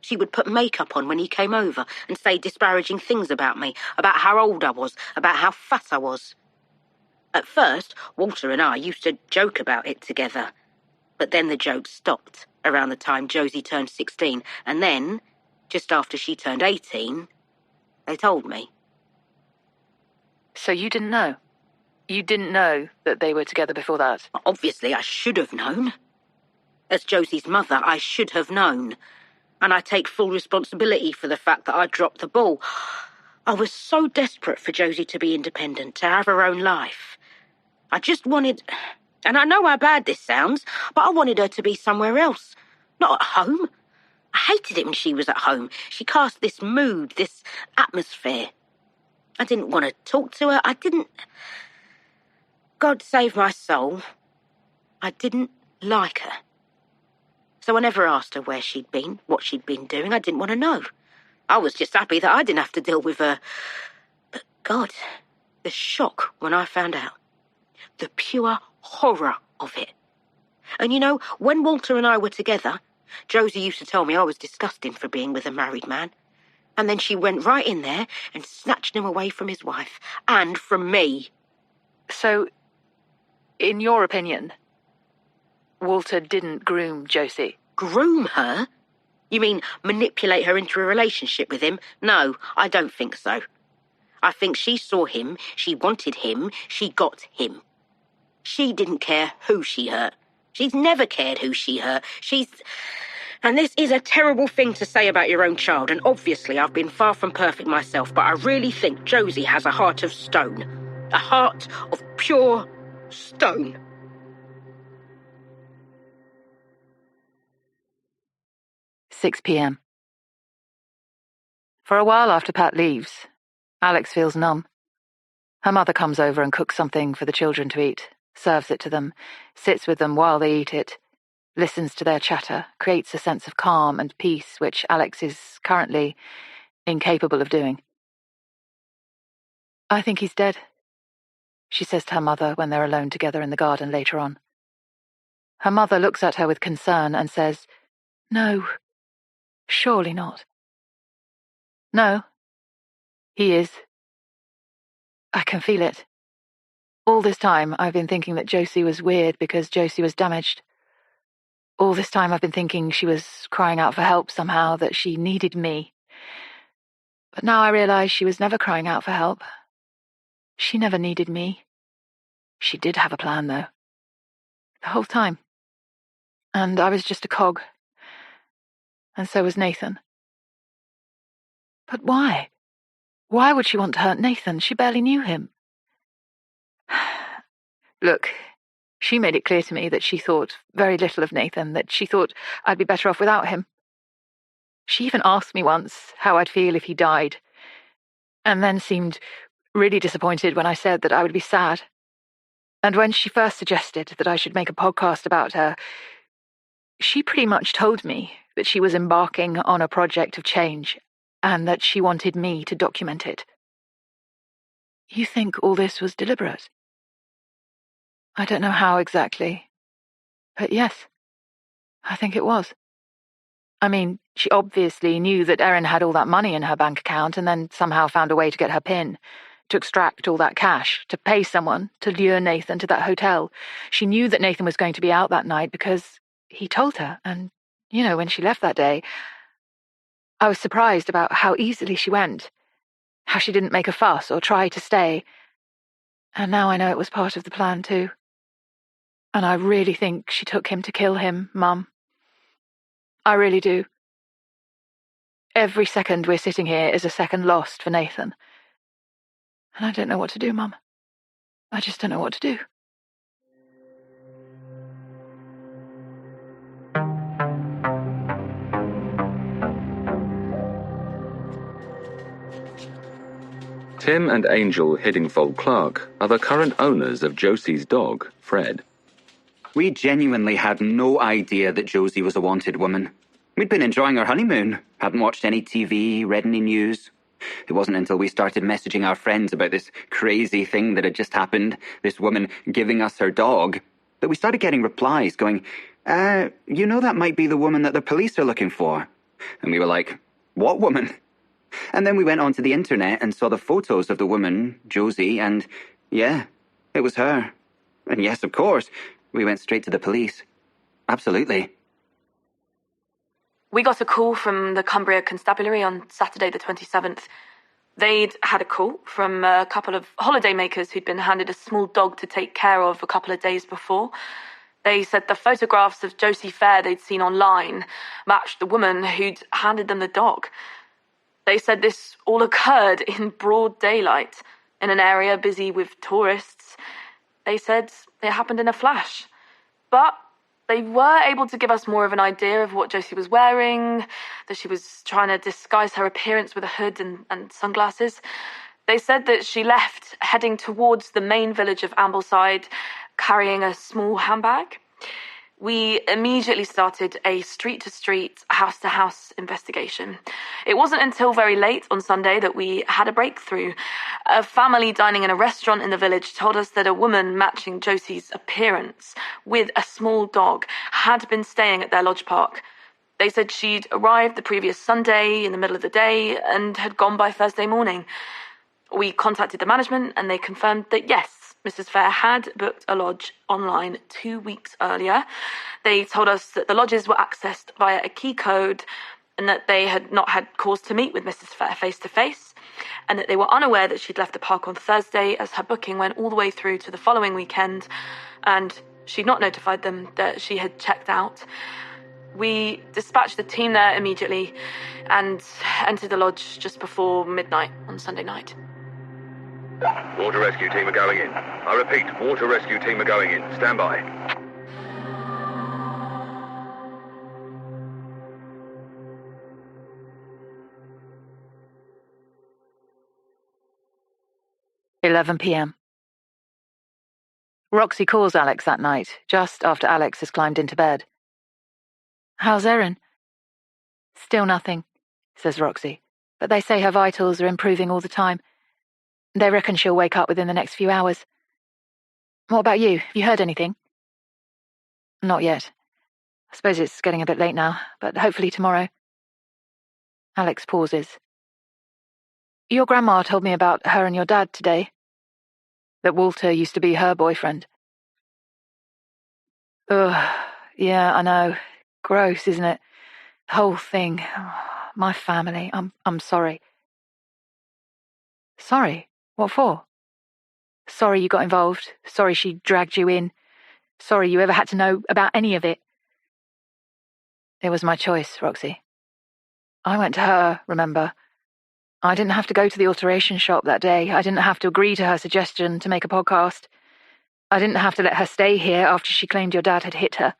She would put makeup on when he came over and say disparaging things about me, about how old I was, about how fat I was. At first, Walter and I used to joke about it together. But then the jokes stopped around the time Josie turned 16, and then, just after she turned 18, they told me. So you didn't know? You didn't know that they were together before that? Obviously, I should have known. As Josie's mother, I should have known. And I take full responsibility for the fact that I dropped the ball. I was so desperate for Josie to be independent, to have her own life. I just wanted, and I know how bad this sounds, but I wanted her to be somewhere else, not at home. I hated it when she was at home. She cast this mood, this atmosphere. I didn't want to talk to her. God save my soul, I didn't like her. So I never asked her where she'd been, what she'd been doing. I didn't want to know. I was just happy that I didn't have to deal with her. But God, the shock when I found out. The pure horror of it. And you know, when Walter and I were together, Josie used to tell me I was disgusting for being with a married man. And then she went right in there and snatched him away from his wife. And from me. So, in your opinion, Walter didn't groom Josie? Groom her? You mean manipulate her into a relationship with him? No, I don't think so. I think she saw him, she wanted him, she got him. She didn't care who she hurt. She's never cared who she hurt. And this is a terrible thing to say about your own child, and obviously I've been far from perfect myself, but I really think Josie has a heart of stone. A heart of pure stone. 6 p.m. For a while after Pat leaves, Alix feels numb. Her mother comes over and cooks something for the children to eat, serves it to them, sits with them while they eat it, listens to their chatter, creates a sense of calm and peace which Alix is currently incapable of doing. I think he's dead, she says to her mother when they're alone together in the garden later on. Her mother looks at her with concern and says, "No, surely not." "No, he is. I can feel it. All this time I've been thinking that Josie was weird because Josie was damaged. All this time I've been thinking she was crying out for help somehow, that she needed me. But now I realize she was never crying out for help. She never needed me. She did have a plan, though. The whole time. And I was just a cog. And so was Nathan. But why? Why would she want to hurt Nathan? She barely knew him. Look, she made it clear to me that she thought very little of Nathan, that she thought I'd be better off without him. She even asked me once how I'd feel if he died, and then seemed really disappointed when I said that I would be sad. And when she first suggested that I should make a podcast about her, she pretty much told me that she was embarking on a project of change and that she wanted me to document it. You think all this was deliberate? I don't know how exactly, but yes, I think it was. I mean, she obviously knew that Erin had all that money in her bank account and then somehow found a way to get her PIN, to extract all that cash, to pay someone to lure Nathan to that hotel. She knew that Nathan was going to be out that night because he told her, and, when she left that day, I was surprised about how easily she went, how she didn't make a fuss or try to stay. And now I know it was part of the plan too. And I really think she took him to kill him, Mum. I really do. Every second we're sitting here is a second lost for Nathan. And I don't know what to do, Mum. I just don't know what to do. Tim and Angel Hiddingfold Clark are the current owners of Josie's dog, Fred. We genuinely had no idea that Josie was a wanted woman. We'd been enjoying our honeymoon, hadn't watched any TV, read any news. It wasn't until we started messaging our friends about this crazy thing that had just happened, this woman giving us her dog, that we started getting replies going, that might be the woman that the police are looking for. And we were like, what woman? And then we went onto the internet and saw the photos of the woman, Josie, and yeah, it was her. And yes, of course, we went straight to the police. Absolutely. We got a call from the Cumbria Constabulary on Saturday the 27th. They'd had a call from a couple of holidaymakers who'd been handed a small dog to take care of a couple of days before. They said the photographs of Josie Fair they'd seen online matched the woman who'd handed them the dog. They said this all occurred in broad daylight, in an area busy with tourists. They said it happened in a flash. But they were able to give us more of an idea of what Josie was wearing, that she was trying to disguise her appearance with a hood and sunglasses. They said that she left, heading towards the main village of Ambleside, carrying a small handbag. We immediately started a street-to-street, house-to-house investigation. It wasn't until very late on Sunday that we had a breakthrough. A family dining in a restaurant in the village told us that a woman matching Josie's appearance with a small dog had been staying at their lodge park. They said she'd arrived the previous Sunday in the middle of the day and had gone by Thursday morning. We contacted the management and they confirmed that yes, Mrs. Fair had booked a lodge online 2 weeks earlier. They told us that the lodges were accessed via a key code and that they had not had cause to meet with Mrs. Fair face-to-face, and that they were unaware that she'd left the park on Thursday as her booking went all the way through to the following weekend, and she'd not notified them that she had checked out. We dispatched the team there immediately and entered the lodge just before midnight on Sunday night. Water rescue team are going in. I repeat, water rescue team are going in. Stand by. $11 p.m. Roxy calls Alix that night, just after Alix has climbed into bed. How's Erin? Still nothing, says Roxy, but they say her vitals are improving all the time. They reckon she'll wake up within the next few hours. What about you? Have you heard anything? Not yet. I suppose it's getting a bit late now, but hopefully tomorrow. Alix pauses. Your grandma told me about her and your dad today. That Walter used to be her boyfriend. Ugh, yeah, I know. Gross, isn't it? The whole thing. my family. I'm sorry. Sorry? What for? Sorry you got involved. Sorry she dragged you in. Sorry you ever had to know about any of it. It was my choice, Roxy. I went to her, remember? I didn't have to go to the alteration shop that day. I didn't have to agree to her suggestion to make a podcast. I didn't have to let her stay here after she claimed your dad had hit her.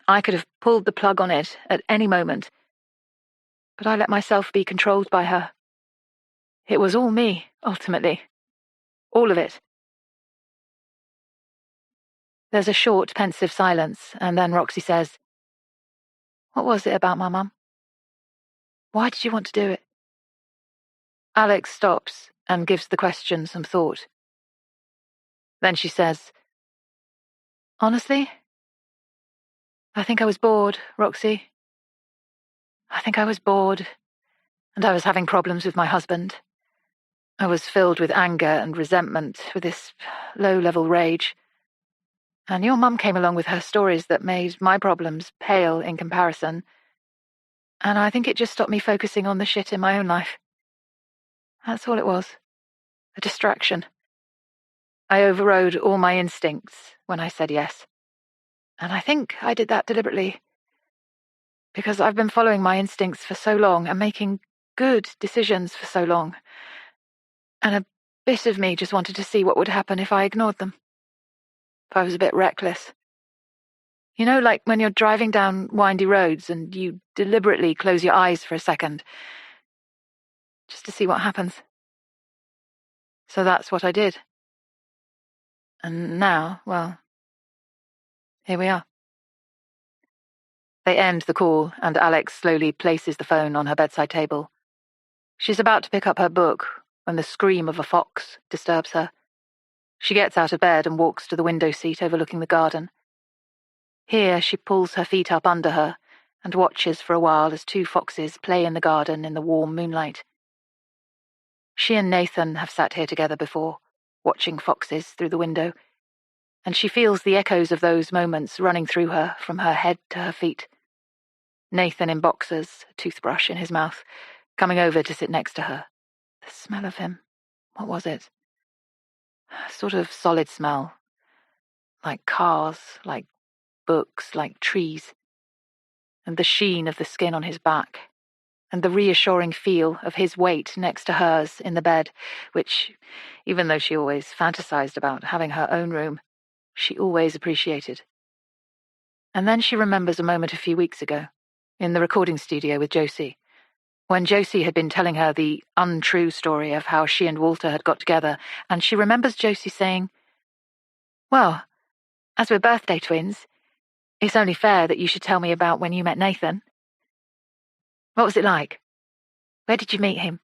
I could have pulled the plug on it at any moment. But I let myself be controlled by her. It was all me, ultimately. All of it. There's a short, pensive silence, and then Roxy says, "What was it about my mum? Why did you want to do it?" Alix stops and gives the question some thought. Then she says, "Honestly, I think I was bored, Roxy. I think I was bored, and I was having problems with my husband. I was filled with anger and resentment, with this low-level rage. And your mum came along with her stories that made my problems pale in comparison. And I think it just stopped me focusing on the shit in my own life. That's all it was. A distraction. I overrode all my instincts when I said yes. And I think I did that deliberately. Because I've been following my instincts for so long and making good decisions for so long. And a bit of me just wanted to see what would happen if I ignored them. If I was a bit reckless. You know, like when you're driving down windy roads and you deliberately close your eyes for a second, just to see what happens. So that's what I did. And now, well, here we are. They end the call, and Alix slowly places the phone on her bedside table. She's about to pick up her book when the scream of a fox disturbs her. She gets out of bed and walks to the window seat overlooking the garden. Here she pulls her feet up under her and watches for a while as two foxes play in the garden in the warm moonlight. She and Nathan have sat here together before, watching foxes through the window, and she feels the echoes of those moments running through her from her head to her feet. Nathan in boxers, a toothbrush in his mouth, coming over to sit next to her. The smell of him. What was it? A sort of solid smell. Like cars, like books, like trees. And the sheen of the skin on his back. And the reassuring feel of his weight next to hers in the bed, which, even though she always fantasized about having her own room, she always appreciated. And then she remembers a moment a few weeks ago, in the recording studio with Josie, when Josie had been telling her the untrue story of how she and Walter had got together, and she remembers Josie saying, "Well, as we're birthday twins, it's only fair that you should tell me about when you met Nathan. What was it like? Where did you meet him?"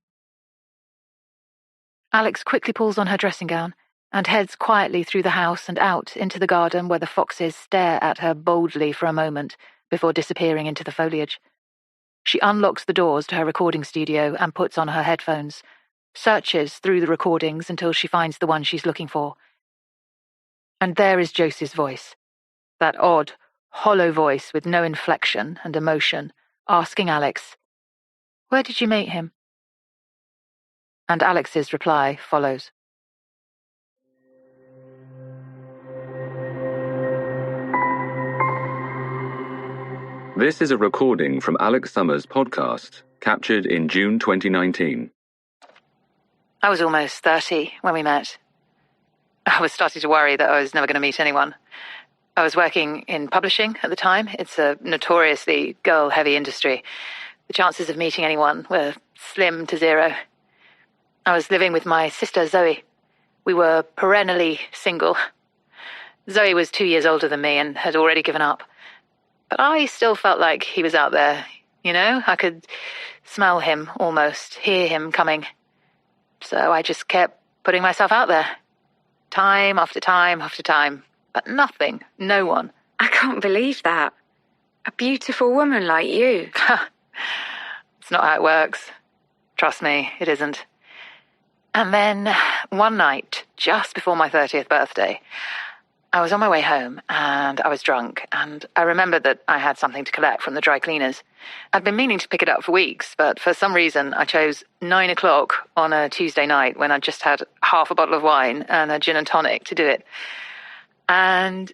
Alix quickly pulls on her dressing gown and heads quietly through the house and out into the garden where the foxes stare at her boldly for a moment before disappearing into the foliage. She unlocks the doors to her recording studio and puts on her headphones, searches through the recordings until she finds the one she's looking for. And there is Josie's voice, that odd, hollow voice with no inflection and emotion, asking Alix, "Where did you meet him?" And Alix's reply follows. This is a recording from Alix Summer's podcast, captured in June 2019. I was almost 30 when we met. I was starting to worry that I was never going to meet anyone. I was working in publishing at the time. It's a notoriously girl-heavy industry. The chances of meeting anyone were slim to zero. I was living with my sister Zoe. We were perennially single. Zoe was 2 years older than me and had already given up. But I still felt like he was out there, you know? I could smell him almost, hear him coming. So I just kept putting myself out there. Time after time after time. But nothing, no one. I can't believe that. A beautiful woman like you. It's not how it works. Trust me, it isn't. And then, one night, just before my 30th birthday, I was on my way home, and I was drunk, and I remembered that I had something to collect from the dry cleaners. I'd been meaning to pick it up for weeks, but for some reason I chose 9 o'clock on a Tuesday night when I'd just had half a bottle of wine and a gin and tonic to do it. And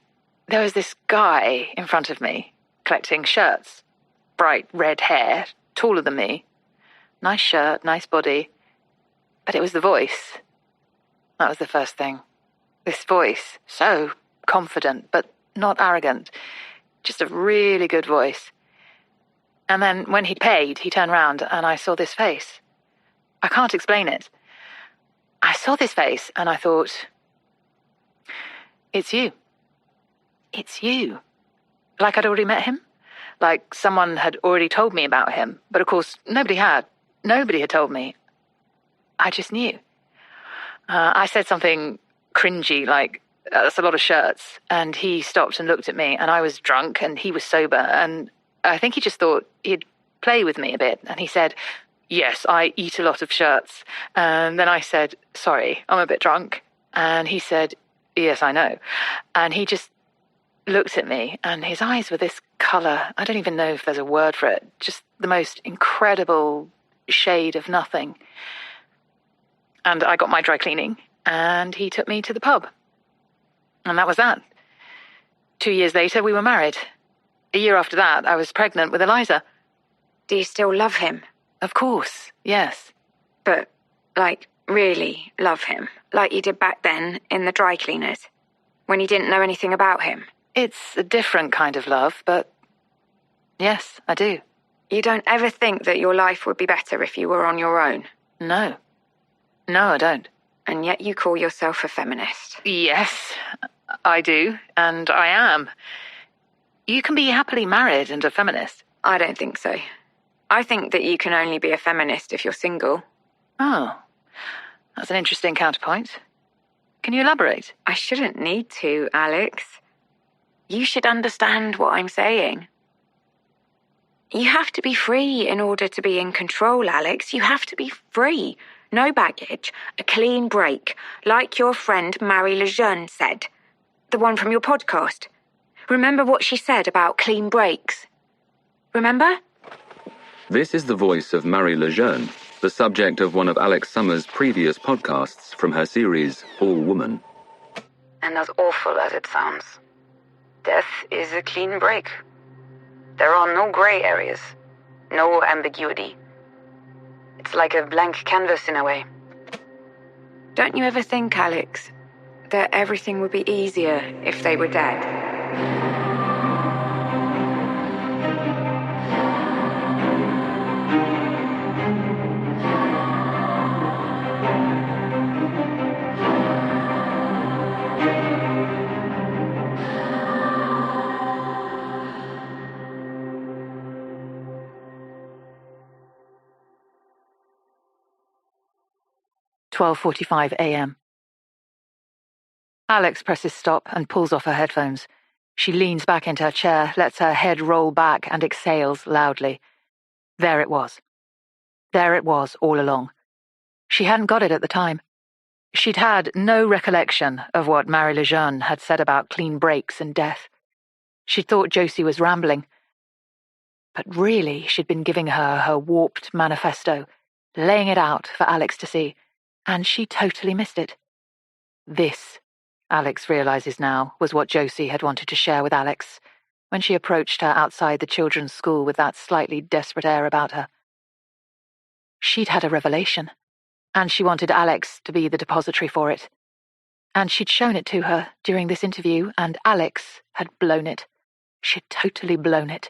there was this guy in front of me collecting shirts. Bright red hair, taller than me. Nice shirt, nice body. But it was the voice. That was the first thing. This voice, so confident, but not arrogant. Just a really good voice. And then when he'd paid, he turned round and I saw this face. I can't explain it. I saw this face and I thought, it's you. It's you. Like I'd already met him. Like someone had already told me about him. But of course, nobody had. Nobody had told me. I just knew. I said something cringy, like, that's a lot of shirts. And he stopped and looked at me, and I was drunk, and he was sober, and I think he just thought he'd play with me a bit. And he said, yes, I eat a lot of shirts. And then I said, sorry, I'm a bit drunk. And he said, yes, I know. And he just looked at me, and his eyes were this colour. I don't even know if there's a word for it. Just the most incredible shade of nothing. And I got my dry cleaning, and he took me to the pub. And that was that. 2 years later, we were married. A year after that, I was pregnant with Eliza. Do you still love him? Of course, yes. But, like, really love him? Like you did back then in the dry cleaners? When you didn't know anything about him? It's a different kind of love, but yes, I do. You don't ever think that your life would be better if you were on your own? No. No, I don't. And yet you call yourself a feminist? Yes, I do, and I am. You can be happily married and a feminist. I don't think so. I think that you can only be a feminist if you're single. Oh, that's an interesting counterpoint. Can you elaborate? I shouldn't need to, Alix. You should understand what I'm saying. You have to be free in order to be in control, Alix. You have to be free. No baggage, a clean break, like your friend Marie Lejeune said. The one from your podcast. Remember what she said about clean breaks? Remember? This is the voice of Marie Lejeune, the subject of one of Alix Summer's previous podcasts from her series, All Woman. And as awful as it sounds, death is a clean break. There are no grey areas, no ambiguity. It's like a blank canvas in a way. Don't you ever think, Alix, that everything would be easier if they were dead? 12:45 a.m. Alix presses stop and pulls off her headphones. She leans back into her chair, lets her head roll back and exhales loudly. There it was. There it was all along. She hadn't got it at the time. She'd had no recollection of what Marie Lejeune had said about clean breaks and death. She'd thought Josie was rambling. But really, she'd been giving her warped manifesto, laying it out for Alix to see, and she totally missed it. This, Alix realizes now, was what Josie had wanted to share with Alix when she approached her outside the children's school with that slightly desperate air about her. She'd had a revelation, and she wanted Alix to be the depository for it. And she'd shown it to her during this interview, and Alix had blown it. She'd totally blown it.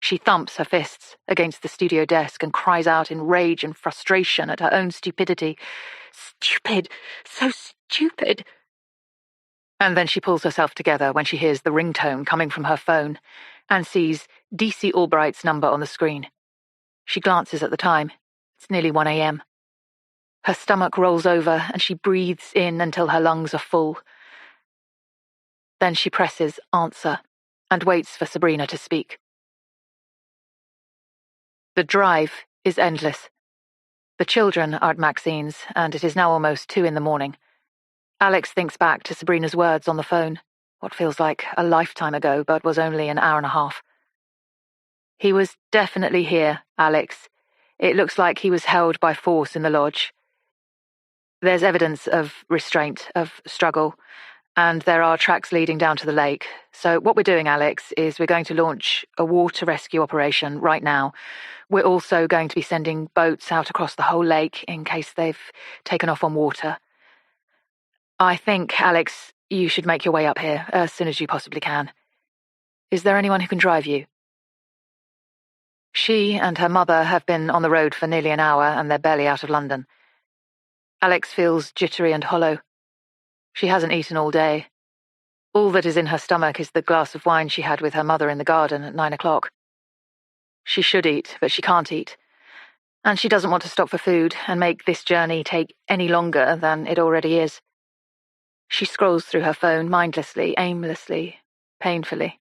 She thumps her fists against the studio desk and cries out in rage and frustration at her own stupidity. Stupid! So stupid! And then she pulls herself together when she hears the ringtone coming from her phone and sees DC Albright's number on the screen. She glances at the time. It's nearly 1 a.m. Her stomach rolls over and she breathes in until her lungs are full. Then she presses answer and waits for Sabrina to speak. The drive is endless. The children are at Maxine's, and it is now almost 2 a.m. Alix thinks back to Sabrina's words on the phone. what feels like a lifetime ago but was only an hour and a half. He was definitely here, Alix. It looks like he was held by force in the lodge. There's evidence of restraint, of struggle, and there are tracks leading down to the lake. So what we're doing, Alix, is we're going to launch a water rescue operation right now. We're also going to be sending boats out across the whole lake in case they've taken off on water. I think, Alix, you should make your way up here as soon as you possibly can. Is there anyone who can drive you? She and her mother have been on the road for nearly an hour and they're barely out of London. Alix feels jittery and hollow. She hasn't eaten all day. All that is in her stomach is the glass of wine she had with her mother in the garden at 9 o'clock. She should eat, but she can't eat. And she doesn't want to stop for food and make this journey take any longer than it already is. She scrolls through her phone mindlessly, aimlessly, painfully.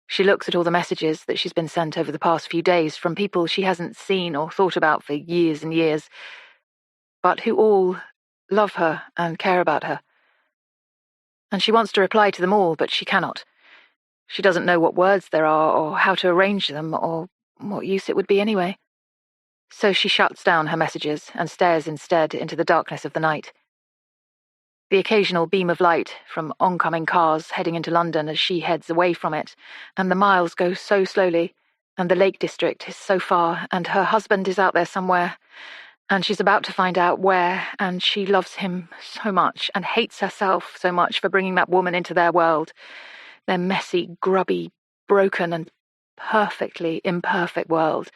She looks at all the messages that she's been sent over the past few days from people she hasn't seen or thought about for years and years, but who all love her and care about her. And she wants to reply to them all, but she cannot. She doesn't know what words there are or how to arrange them or what use it would be anyway. So she shuts down her messages and stares instead into the darkness of the night. The occasional beam of light from oncoming cars heading into London as she heads away from it, and the miles go so slowly, and the Lake District is so far, and her husband is out there somewhere, and she's about to find out where, and she loves him so much and hates herself so much for bringing that woman into their world, their messy, grubby, broken and perfectly imperfect world,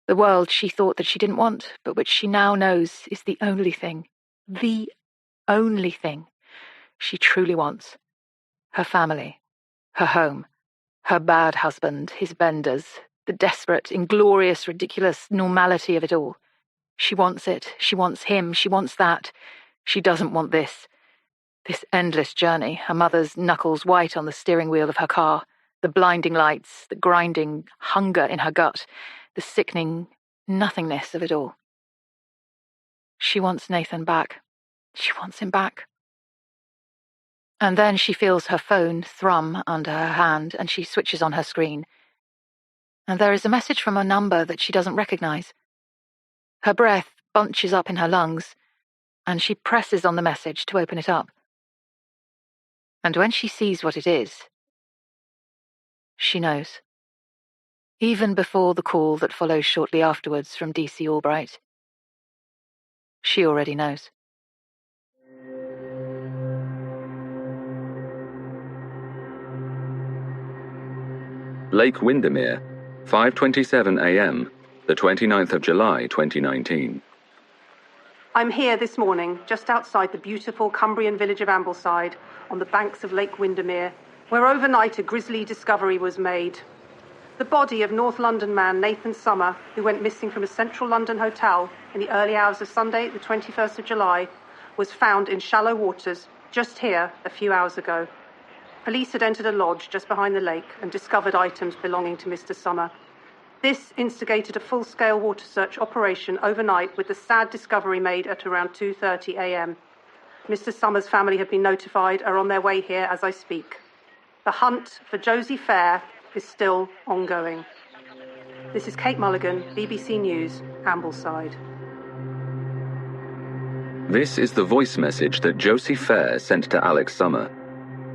the world she thought that she didn't want, but which she now knows is the only thing she truly wants. Her family, her home, her bad husband, his benders, the desperate, inglorious, ridiculous normality of it all. She wants it, she wants him, she wants that. She doesn't want this endless journey, her mother's knuckles white on the steering wheel of her car, the blinding lights, the grinding hunger in her gut, the sickening nothingness of it all. She wants Nathan back. She wants him back. And then she feels her phone thrum under her hand and she switches on her screen. And there is a message from a number that she doesn't recognize. Her breath bunches up in her lungs and she presses on the message to open it up. And when she sees what it is, she knows. Even before the call that follows shortly afterwards from DC Albright, she already knows. Lake Windermere, 5:27 a.m., the 29th of July, 2019. I'm here this morning, just outside the beautiful Cumbrian village of Ambleside, on the banks of Lake Windermere, where overnight a grisly discovery was made. The body of North London man Nathan Summer, who went missing from a central London hotel in the early hours of Sunday, the 21st of July, was found in shallow waters just here a few hours ago. Police had entered a lodge just behind the lake and discovered items belonging to Mr. Summer. This instigated a full-scale water search operation overnight with the sad discovery made at around 2:30 a.m. Mr. Summer's family have been notified, are on their way here as I speak. The hunt for Josie Fair is still ongoing. This is Kate Mulligan, BBC News, Ambleside. This is the voice message that Josie Fair sent to Alix Summer.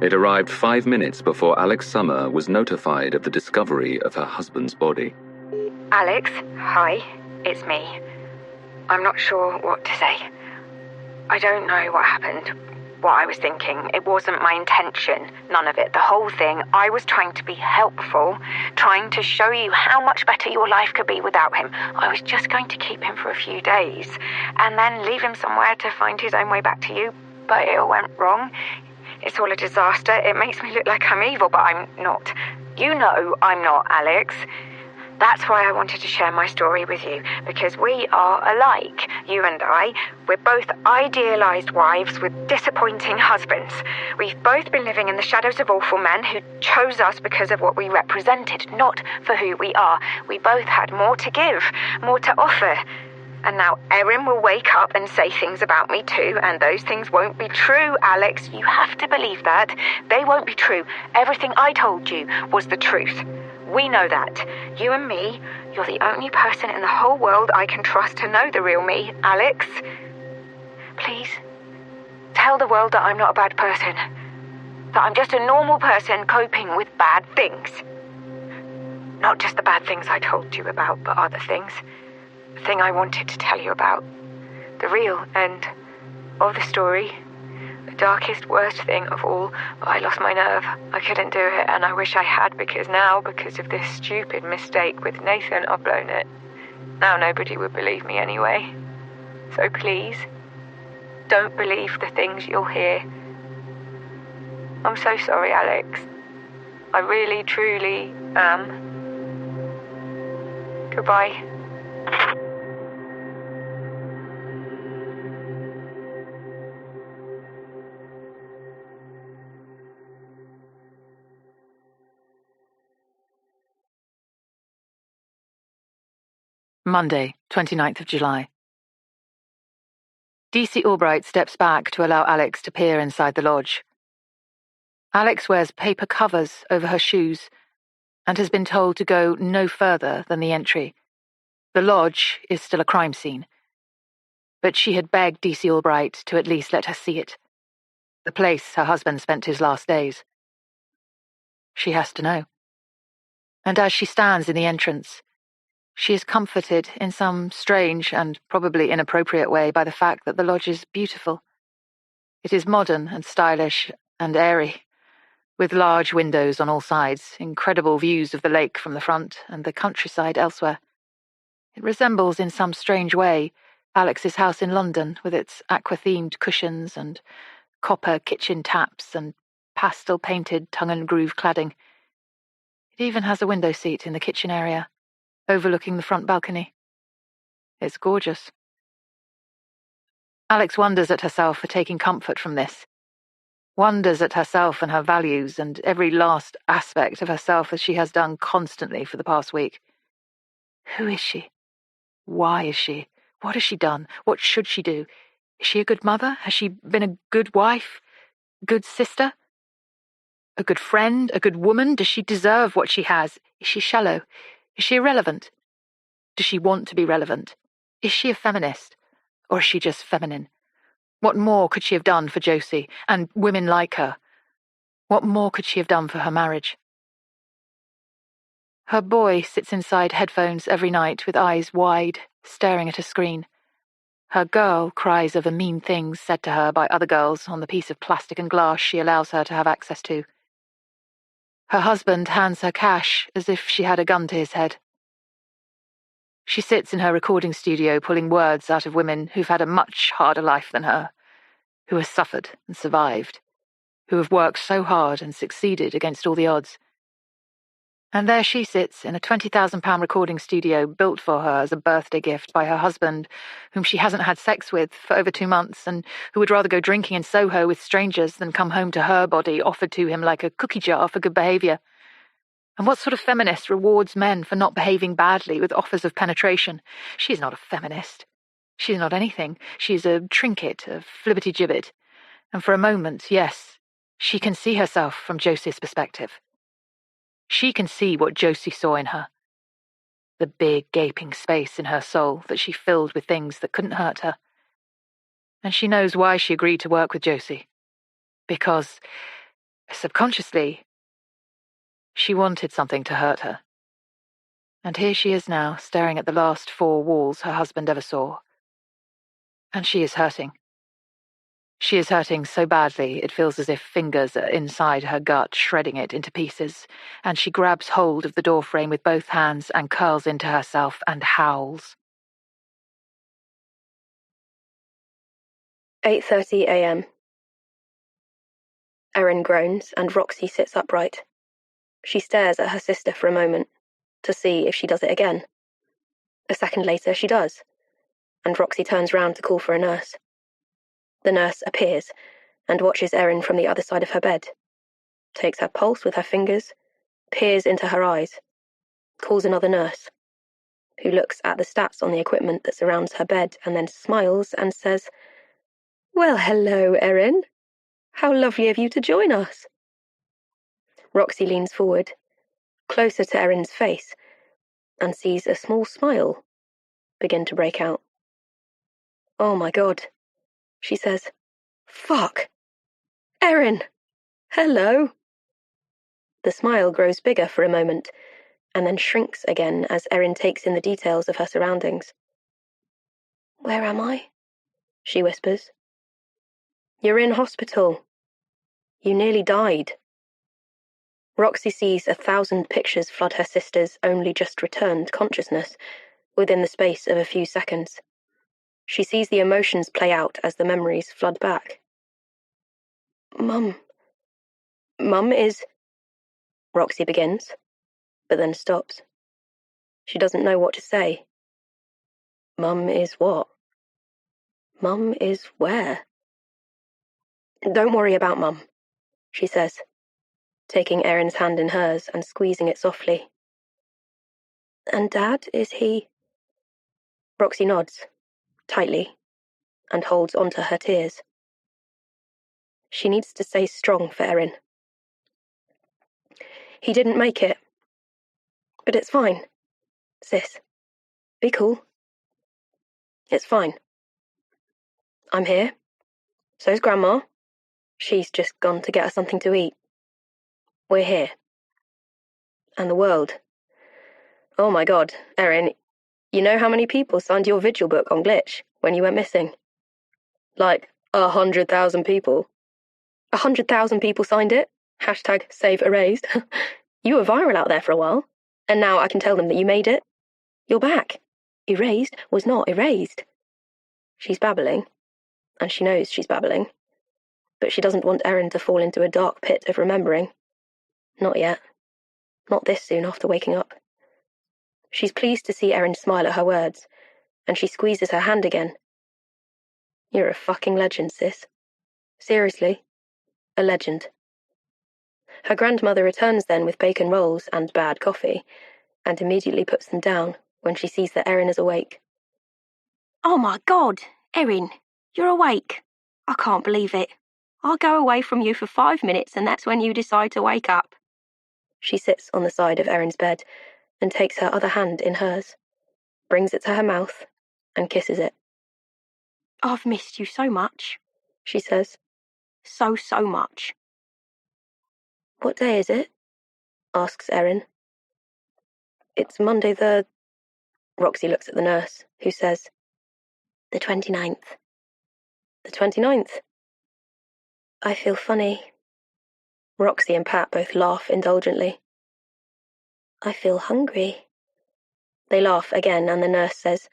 It arrived 5 minutes before Alix Summer was notified of the discovery of her husband's body. Alix, hi, it's me. I'm not sure what to say. I don't know what happened, what I was thinking. It wasn't my intention, none of it. The whole thing, I was trying to be helpful, trying to show you how much better your life could be without him. I was just going to keep him for a few days and then leave him somewhere to find his own way back to you. But it all went wrong. It's all a disaster. It makes me look like I'm evil, but I'm not. You know I'm not, Alix. That's why I wanted to share my story with you, because we are alike, you and I. We're both idealised wives with disappointing husbands. We've both been living in the shadows of awful men who chose us because of what we represented, not for who we are. We both had more to give, more to offer. And now Erin will wake up and say things about me too, and those things won't be true, Alex. You have to believe that. They won't be true. Everything I told you was the truth. We know that. You and me, you're the only person in the whole world I can trust to know the real me, Alex. Please, tell the world that I'm not a bad person. That I'm just a normal person coping with bad things. Not just the bad things I told you about, but other things. The thing I wanted to tell you about. The real end of the story. The darkest, worst thing of all. But I lost my nerve. I couldn't do it, and I wish I had, because of this stupid mistake with Nathan, I've blown it. Now nobody would believe me anyway. So please, don't believe the things you'll hear. I'm so sorry, Alex. I really, truly am. Goodbye. Monday, 29th of July. DC Albright steps back to allow Alix to peer inside the lodge. Alix wears paper covers over her shoes and has been told to go no further than the entry. The lodge is still a crime scene, but she had begged DC Albright to at least let her see it. The place her husband spent his last days. She has to know. And as she stands in the entrance, she is comforted in some strange and probably inappropriate way by the fact that the lodge is beautiful. It is modern and stylish and airy, with large windows on all sides, incredible views of the lake from the front and the countryside elsewhere. It resembles in some strange way Alix's house in London, with its aqua-themed cushions and copper kitchen taps and pastel-painted tongue-and-groove cladding. It even has a window seat in the kitchen area, overlooking the front balcony. It's gorgeous. Alix wonders at herself for taking comfort from this. Wonders at herself and her values and every last aspect of herself as she has done constantly for the past week. Who is she? Why is she? What has she done? What should she do? Is she a good mother? Has she been a good wife? Good sister? A good friend? A good woman? Does she deserve what she has? Is she shallow? Is she irrelevant? Does she want to be relevant? Is she a feminist? Or is she just feminine? What more could she have done for Josie and women like her? What more could she have done for her marriage? Her boy sits inside headphones every night with eyes wide, staring at a screen. Her girl cries over mean things said to her by other girls on the piece of plastic and glass she allows her to have access to. Her husband hands her cash as if she had a gun to his head. She sits in her recording studio pulling words out of women who've had a much harder life than her, who have suffered and survived, who have worked so hard and succeeded against all the odds. And there she sits in a £20,000 recording studio built for her as a birthday gift by her husband, whom she hasn't had sex with for over 2 months and who would rather go drinking in Soho with strangers than come home to her body offered to him like a cookie jar for good behaviour. And what sort of feminist rewards men for not behaving badly with offers of penetration? She is not a feminist. She is not anything. She is a trinket, a flibberty-gibbet. And for a moment, yes, she can see herself from Josie's perspective. She can see what Josie saw in her. The big, gaping space in her soul that she filled with things that couldn't hurt her. And she knows why she agreed to work with Josie. Because, subconsciously, she wanted something to hurt her. And here she is now, staring at the last 4 walls her husband ever saw. And she is hurting. She is hurting so badly it feels as if fingers are inside her gut, shredding it into pieces, and she grabs hold of the doorframe with both hands and curls into herself and howls. 8:30 a.m. Erin groans and Roxy sits upright. She stares at her sister for a moment, to see if she does it again. A second later, she does, and Roxy turns round to call for a nurse. The nurse appears and watches Erin from the other side of her bed, takes her pulse with her fingers, peers into her eyes, calls another nurse. who looks at the stats on the equipment that surrounds her bed and then smiles and says, "Well, hello, Erin. How lovely of you to join us." Roxy leans forward, closer to Erin's face, and sees a small smile begin to break out. "Oh my God," she says. "Fuck. Erin! Hello." The smile grows bigger for a moment, and then shrinks again as Erin takes in the details of her surroundings. "Where am I?" she whispers. "You're in hospital. You nearly died." Roxy sees 1,000 pictures flood her sister's only just returned consciousness within the space of a few seconds. She sees the emotions play out as the memories flood back. Mum is... Roxy begins, but then stops. She doesn't know what to say. Mum is what? Mum is where? "Don't worry about Mum," she says, taking Erin's hand in hers and squeezing it softly. "And Dad, is he..." Roxy nods, tightly, and holds onto her tears. She needs to stay strong for Erin. "He didn't make it. But it's fine, sis. Be cool. It's fine. I'm here. So's Grandma. She's just gone to get us something to eat. We're here. And the world. Oh my God, Erin, you know how many people signed your vigil book on Glitch when you went missing? Like 100,000 people. 100,000 people signed it. #SaveErased. You were viral out there for a while, and now I can tell them that you made it. You're back. Erased was not erased." She's babbling, and she knows she's babbling, but she doesn't want Erin to fall into a dark pit of remembering. Not yet. Not this soon after waking up. She's pleased to see Erin smile at her words, and she squeezes her hand again. "You're a fucking legend, sis. Seriously, a legend." Her grandmother returns then with bacon rolls and bad coffee, and immediately puts them down when she sees that Erin is awake. "Oh my God, Erin, you're awake. I can't believe it. I'll go away from you for 5 minutes and that's when you decide to wake up." She sits on the side of Erin's bed and takes her other hand in hers, brings it to her mouth, and kisses it. "I've missed you so much," she says. So much." "What day is it?" asks Erin. "It's Monday the..." Roxy looks at the nurse, who says, "The 29th. "The 29th? I feel funny." Roxy and Pat both laugh indulgently. "I feel hungry." They laugh again, and the nurse says,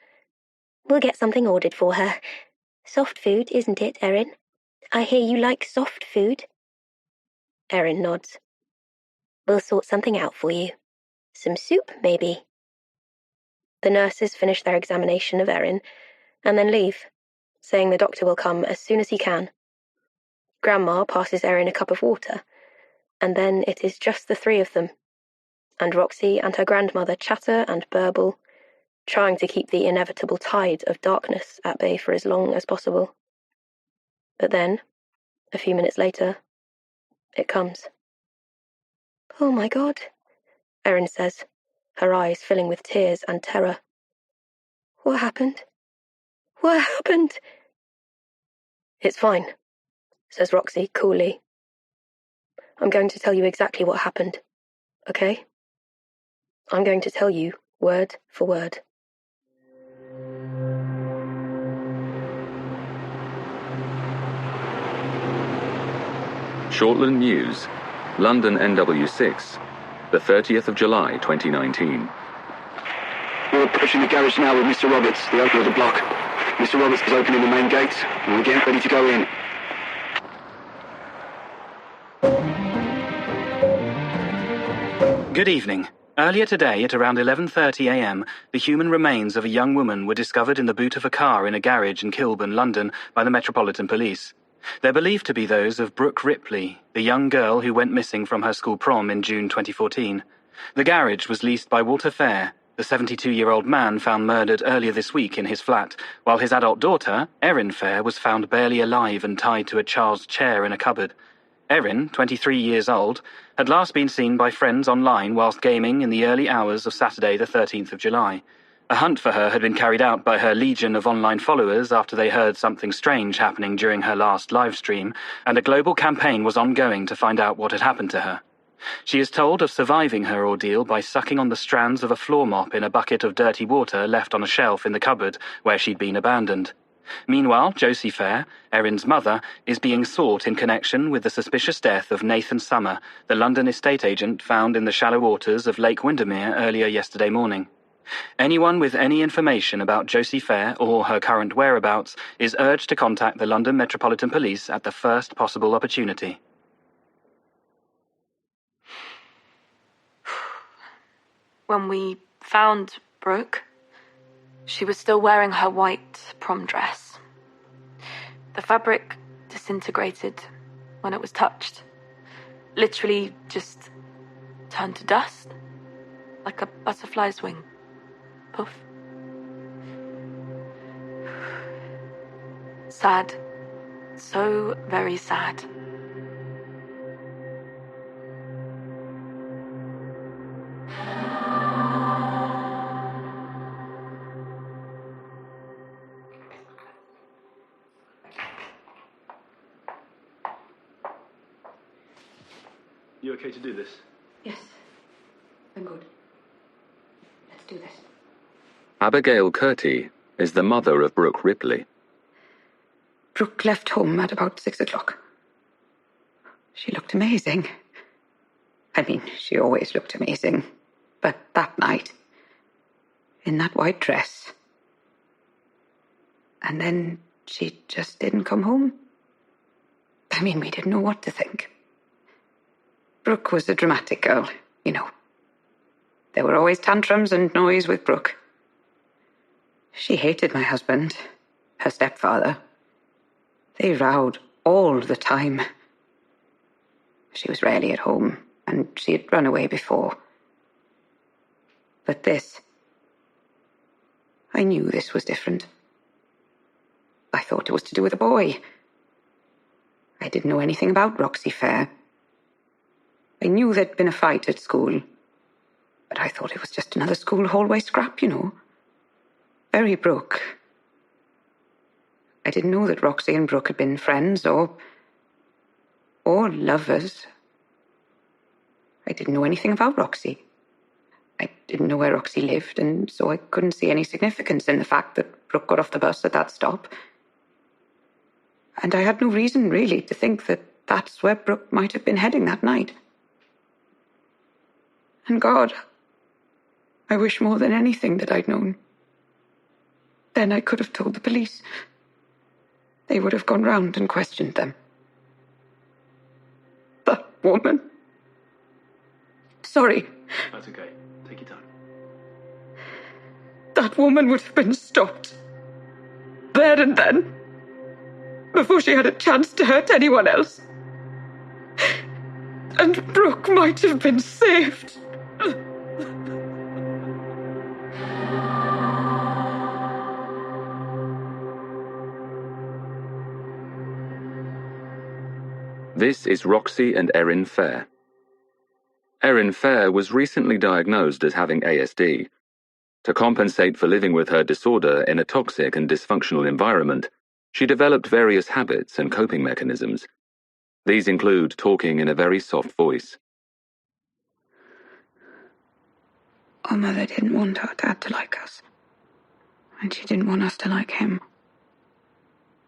"We'll get something ordered for her. Soft food, isn't it, Erin? I hear you like soft food." Erin nods. "We'll sort something out for you. Some soup, maybe." The nurses finish their examination of Erin, and then leave, saying the doctor will come as soon as he can. Grandma passes Erin a cup of water, and then it is just the three of them, and Roxy and her grandmother chatter and burble, trying to keep the inevitable tide of darkness at bay for as long as possible. But then, a few minutes later, it comes. "Oh my God," Erin says, her eyes filling with tears and terror. "What happened? What happened?" "It's fine," says Roxy coolly. "I'm going to tell you exactly what happened, okay? I'm going to tell you word for word." Shortland News, London NW6, the 30th of July 2019. We're approaching the garage now with Mr. Roberts, the owner of the block. Mr. Roberts is opening the main gate, and we're getting ready to go in. Good evening. Earlier today, at around 11:30 a.m., the human remains of a young woman were discovered in the boot of a car in a garage in Kilburn, London, by the Metropolitan Police. They're believed to be those of Brooke Ripley, the young girl who went missing from her school prom in June 2014. The garage was leased by Walter Fair, The 72-year-old man found murdered earlier this week in his flat, while his adult daughter, Erin Fair, was found barely alive and tied to a child's chair in a cupboard. Erin, 23 years old, had last been seen by friends online whilst gaming in the early hours of Saturday the 13th of July. A hunt for her had been carried out by her legion of online followers after they heard something strange happening during her last live stream, and a global campaign was ongoing to find out what had happened to her. She is told of surviving her ordeal by sucking on the strands of a floor mop in a bucket of dirty water left on a shelf in the cupboard where she'd been abandoned. Meanwhile, Josie Fair, Erin's mother, is being sought in connection with the suspicious death of Nathan Summer, the London estate agent found in the shallow waters of Lake Windermere earlier yesterday morning. Anyone with any information about Josie Fair or her current whereabouts is urged to contact the London Metropolitan Police at the first possible opportunity. When we found Brooke, she was still wearing her white prom dress. The fabric disintegrated when it was touched. Literally just turned to dust, like a butterfly's wing. Poof. Sad. So very sad. You okay to do this? Yes. I'm good. Let's do this. Abigail Curti is the mother of Brooke Ripley. Brooke left home at about 6 o'clock. She looked amazing. I mean, she always looked amazing. But that night, in that white dress. And then she just didn't come home. I mean, we didn't know what to think. Brooke was a dramatic girl, you know. There were always tantrums and noise with Brooke. She hated my husband, her stepfather. They rowed all the time. She was rarely at home, and she had run away before. But this, I knew this was different. I thought it was to do with a boy. I didn't know anything about Roxy Fair. I knew there'd been a fight at school, but I thought it was just another school hallway scrap, you know. Very Brooke. I didn't know that Roxy and Brooke had been friends or lovers. I didn't know anything about Roxy. I didn't know where Roxy lived, and so I couldn't see any significance in the fact that Brooke got off the bus at that stop. And I had no reason, really, to think that that's where Brooke might have been heading that night. And God, I wish more than anything that I'd known. Then I could have told the police. They would have gone round and questioned them. That woman. Sorry. That's okay. Take your time. That woman would have been stopped. There and then. Before she had a chance to hurt anyone else. And Brooke might have been saved. This is Roxy and Erin Fair. Erin Fair was recently diagnosed as having ASD. To compensate for living with her disorder in a toxic and dysfunctional environment, she developed various habits and coping mechanisms. These include talking in a very soft voice. Our mother didn't want our dad to like us. And she didn't want us to like him.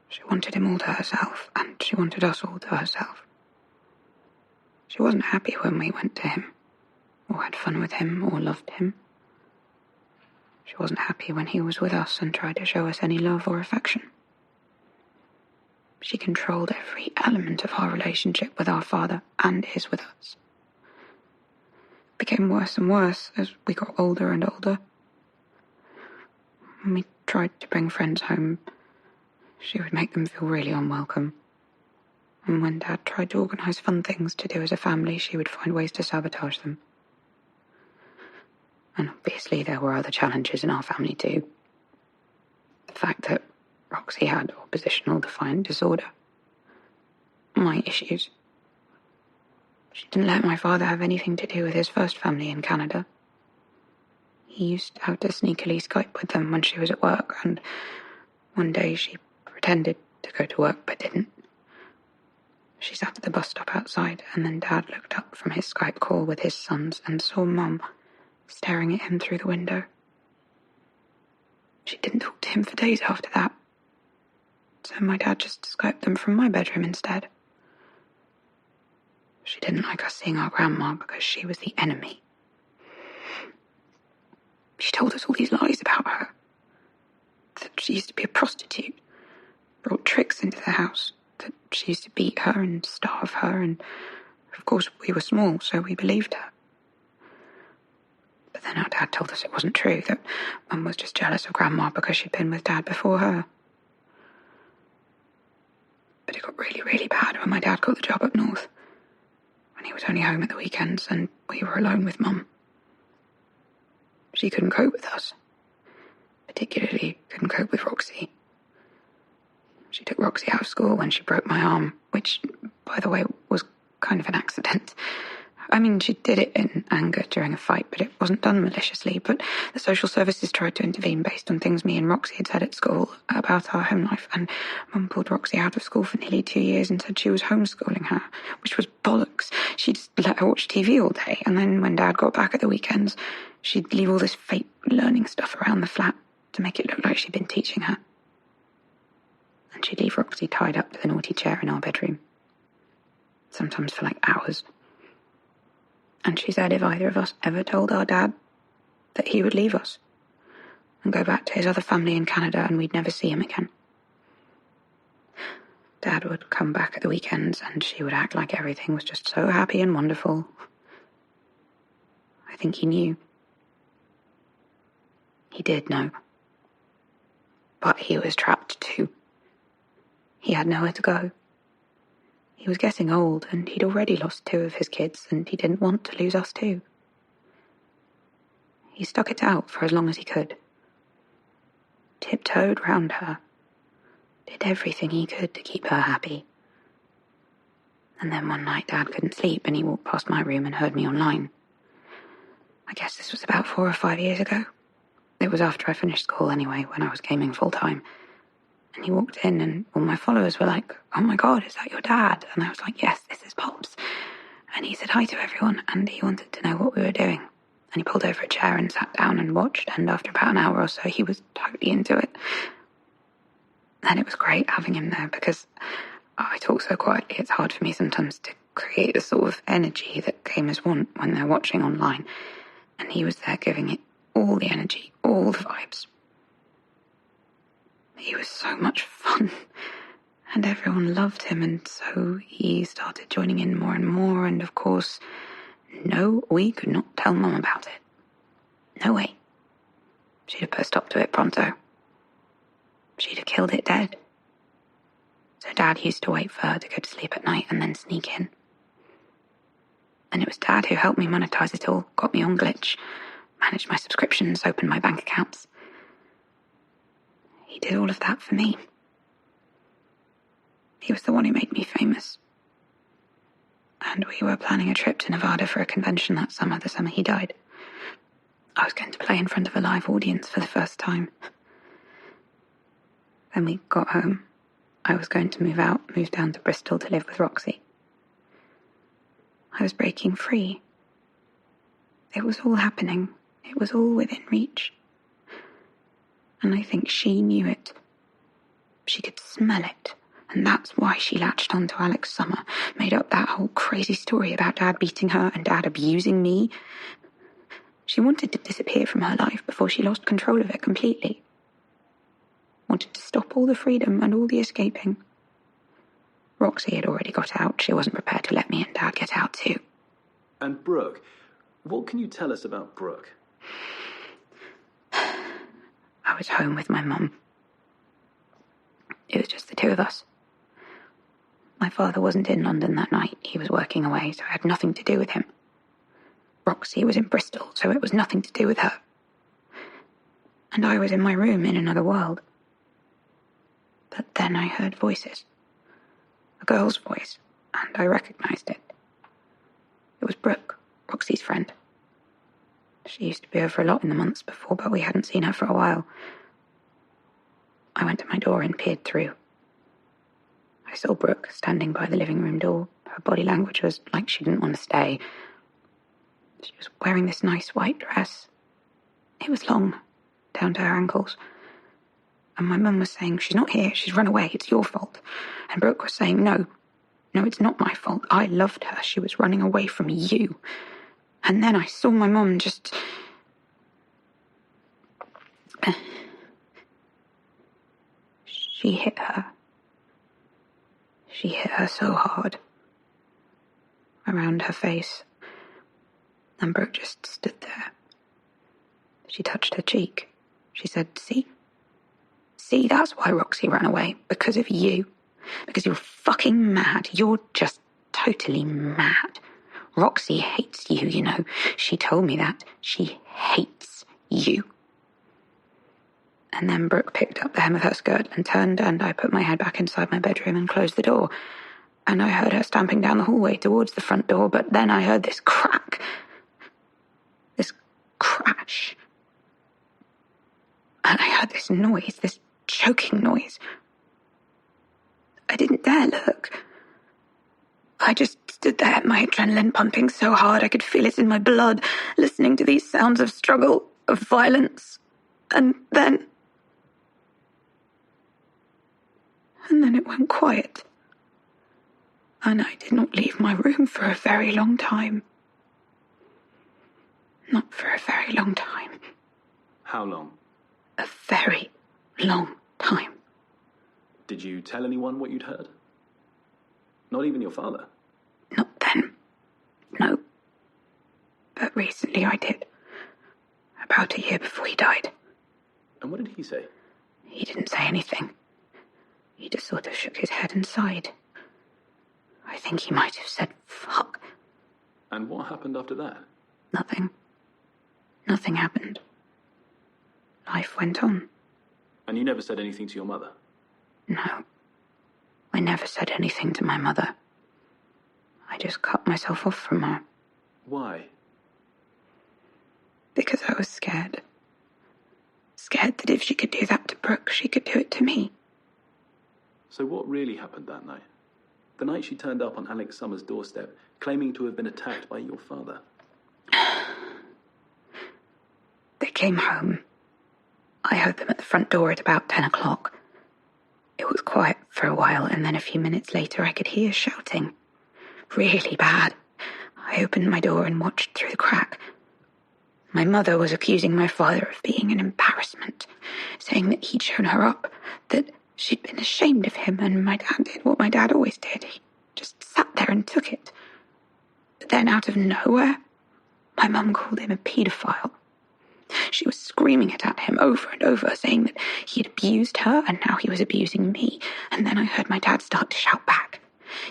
She wanted him all to herself, and she wanted us all to herself. She wasn't happy when we went to him, or had fun with him, or loved him. She wasn't happy when he was with us and tried to show us any love or affection. She controlled every element of our relationship with our father and his with us. It became worse and worse as we got older and older. When we tried to bring friends home, she would make them feel really unwelcome. And when Dad tried to organise fun things to do as a family, she would find ways to sabotage them. And obviously there were other challenges in our family too. The fact that Roxy had oppositional defiant disorder. My issues. She didn't let my father have anything to do with his first family in Canada. He used to have to sneakily Skype with them when she was at work, and one day she pretended to go to work but didn't. She sat at the bus stop outside, and then Dad looked up from his Skype call with his sons and saw Mum staring at him through the window. She didn't talk to him for days after that, so my dad just Skyped them from my bedroom instead. She didn't like us seeing our grandma because she was the enemy. She told us all these lies about her. That she used to be a prostitute, brought tricks into the house, that she used to beat her and starve her, and of course we were small, so we believed her. But then our dad told us it wasn't true, that Mum was just jealous of Grandma because she'd been with Dad before her. But it got really, really bad when my dad got the job up north, when he was only home at the weekends and we were alone with Mum. She couldn't cope with us. Particularly couldn't cope with Roxy. She took Roxy out of school when she broke my arm, which, by the way, was kind of an accident. I mean, she did it in anger during a fight, but it wasn't done maliciously. But the social services tried to intervene based on things me and Roxy had said at school about our home life, and Mum pulled Roxy out of school for nearly 2 years and said she was homeschooling her, which was bollocks. She just let her watch TV all day, and then when Dad got back at the weekends, she'd leave all this fake learning stuff around the flat to make it look like she'd been teaching her. And she'd leave Roxy tied up to the naughty chair in our bedroom, sometimes for like hours. And she said if either of us ever told our dad, that he would leave us and go back to his other family in Canada and we'd never see him again. Dad would come back at the weekends and she would act like everything was just so happy and wonderful. I think he knew. He did know. But he was trapped too. He had nowhere to go. He was getting old, and he'd already lost 2 of his kids, and he didn't want to lose us too. He stuck it out for as long as he could. Tiptoed round her. Did everything he could to keep her happy. And then one night Dad couldn't sleep, and he walked past my room and heard me online. I guess this was about 4 or 5 years ago. It was after I finished school anyway, when I was gaming full-time. And he walked in and all my followers were like, "Oh my God, is that your dad?" And I was like, "Yes, this is Pops." And he said hi to everyone and he wanted to know what we were doing. And he pulled over a chair and sat down and watched, and after about an hour or so he was totally into it. And it was great having him there because I talk so quietly, it's hard for me sometimes to create the sort of energy that gamers want when they're watching online. And he was there giving it all the energy, all the vibes. He was so much fun, and everyone loved him, and so he started joining in more and more, and of course, no, we could not tell Mum about it. No way. She'd have put a stop to it pronto. She'd have killed it dead. So Dad used to wait for her to go to sleep at night and then sneak in. And it was Dad who helped me monetize it all, got me on Glitch, managed my subscriptions, opened my bank accounts. He did all of that for me. He was the one who made me famous. And we were planning a trip to Nevada for a convention that summer, the summer he died. I was going to play in front of a live audience for the first time. Then we got home. I was going to move down to Bristol to live with Roxy. I was breaking free. It was all happening. It was all within reach. And I think she knew it. She could smell it. And that's why she latched onto Alix Summer, made up that whole crazy story about Dad beating her and Dad abusing me. She wanted to disappear from her life before she lost control of it completely. Wanted to stop all the freedom and all the escaping. Roxy had already got out. She wasn't prepared to let me and Dad get out too. And Brooke, what can you tell us about Brooke? I was home with my mum. It was just the 2 of us. My father wasn't in London that night. He was working away, so I had nothing to do with him. Roxy was in Bristol, so it was nothing to do with her. And I was in my room in another world. But then I heard voices. A girl's voice, and I recognised it. It was Brooke, Roxy's friend. She used to be over a lot in the months before, but we hadn't seen her for a while. I went to my door and peered through. I saw Brooke standing by the living room door. Her body language was like she didn't want to stay. She was wearing this nice white dress. It was long, down to her ankles. And my mum was saying, she's not here, she's run away, it's your fault. And Brooke was saying, no, it's not my fault. I loved her, she was running away from you. And then I saw my mum just... She hit her. She hit her so hard. Around her face. And Brooke just stood there. She touched her cheek. She said, see? See, that's why Roxy ran away. Because of you. Because you're fucking mad. You're just totally mad. Roxy hates you, you know. She told me that. She hates you. And then Brooke picked up the hem of her skirt and turned, and I put my head back inside my bedroom and closed the door. And I heard her stamping down the hallway towards the front door, but then I heard this crack. This crash. And I heard this noise, this choking noise. I didn't dare look. I just stood there, my adrenaline pumping so hard I could feel it in my blood, listening to these sounds of struggle, of violence. And then it went quiet. And I did not leave my room for a very long time. Not for a very long time. How long? A very long time. Did you tell anyone what you'd heard? Not even your father? Not then. No. But recently I did. About a year before he died. And what did he say? He didn't say anything. He just sort of shook his head and sighed. I think he might have said, fuck. And what happened after that? Nothing. Nothing happened. Life went on. And you never said anything to your mother? No. I never said anything to my mother. I just cut myself off from her. Why? Because I was scared. Scared that if she could do that to Brooke, she could do it to me. So what really happened that night? The night she turned up on Alix Summer's doorstep, claiming to have been attacked by your father. They came home. I heard them at the front door at about 10 o'clock. It was quiet for a while, and then a few minutes later I could hear shouting. Really bad. I opened my door and watched through the crack. My mother was accusing my father of being an embarrassment, saying that he'd shown her up, that she'd been ashamed of him, and my dad did what my dad always did. He just sat there and took it. But then out of nowhere, my mum called him a paedophile. She was screaming it at him over and over, saying that he had abused her and now he was abusing me. And then I heard my dad start to shout back.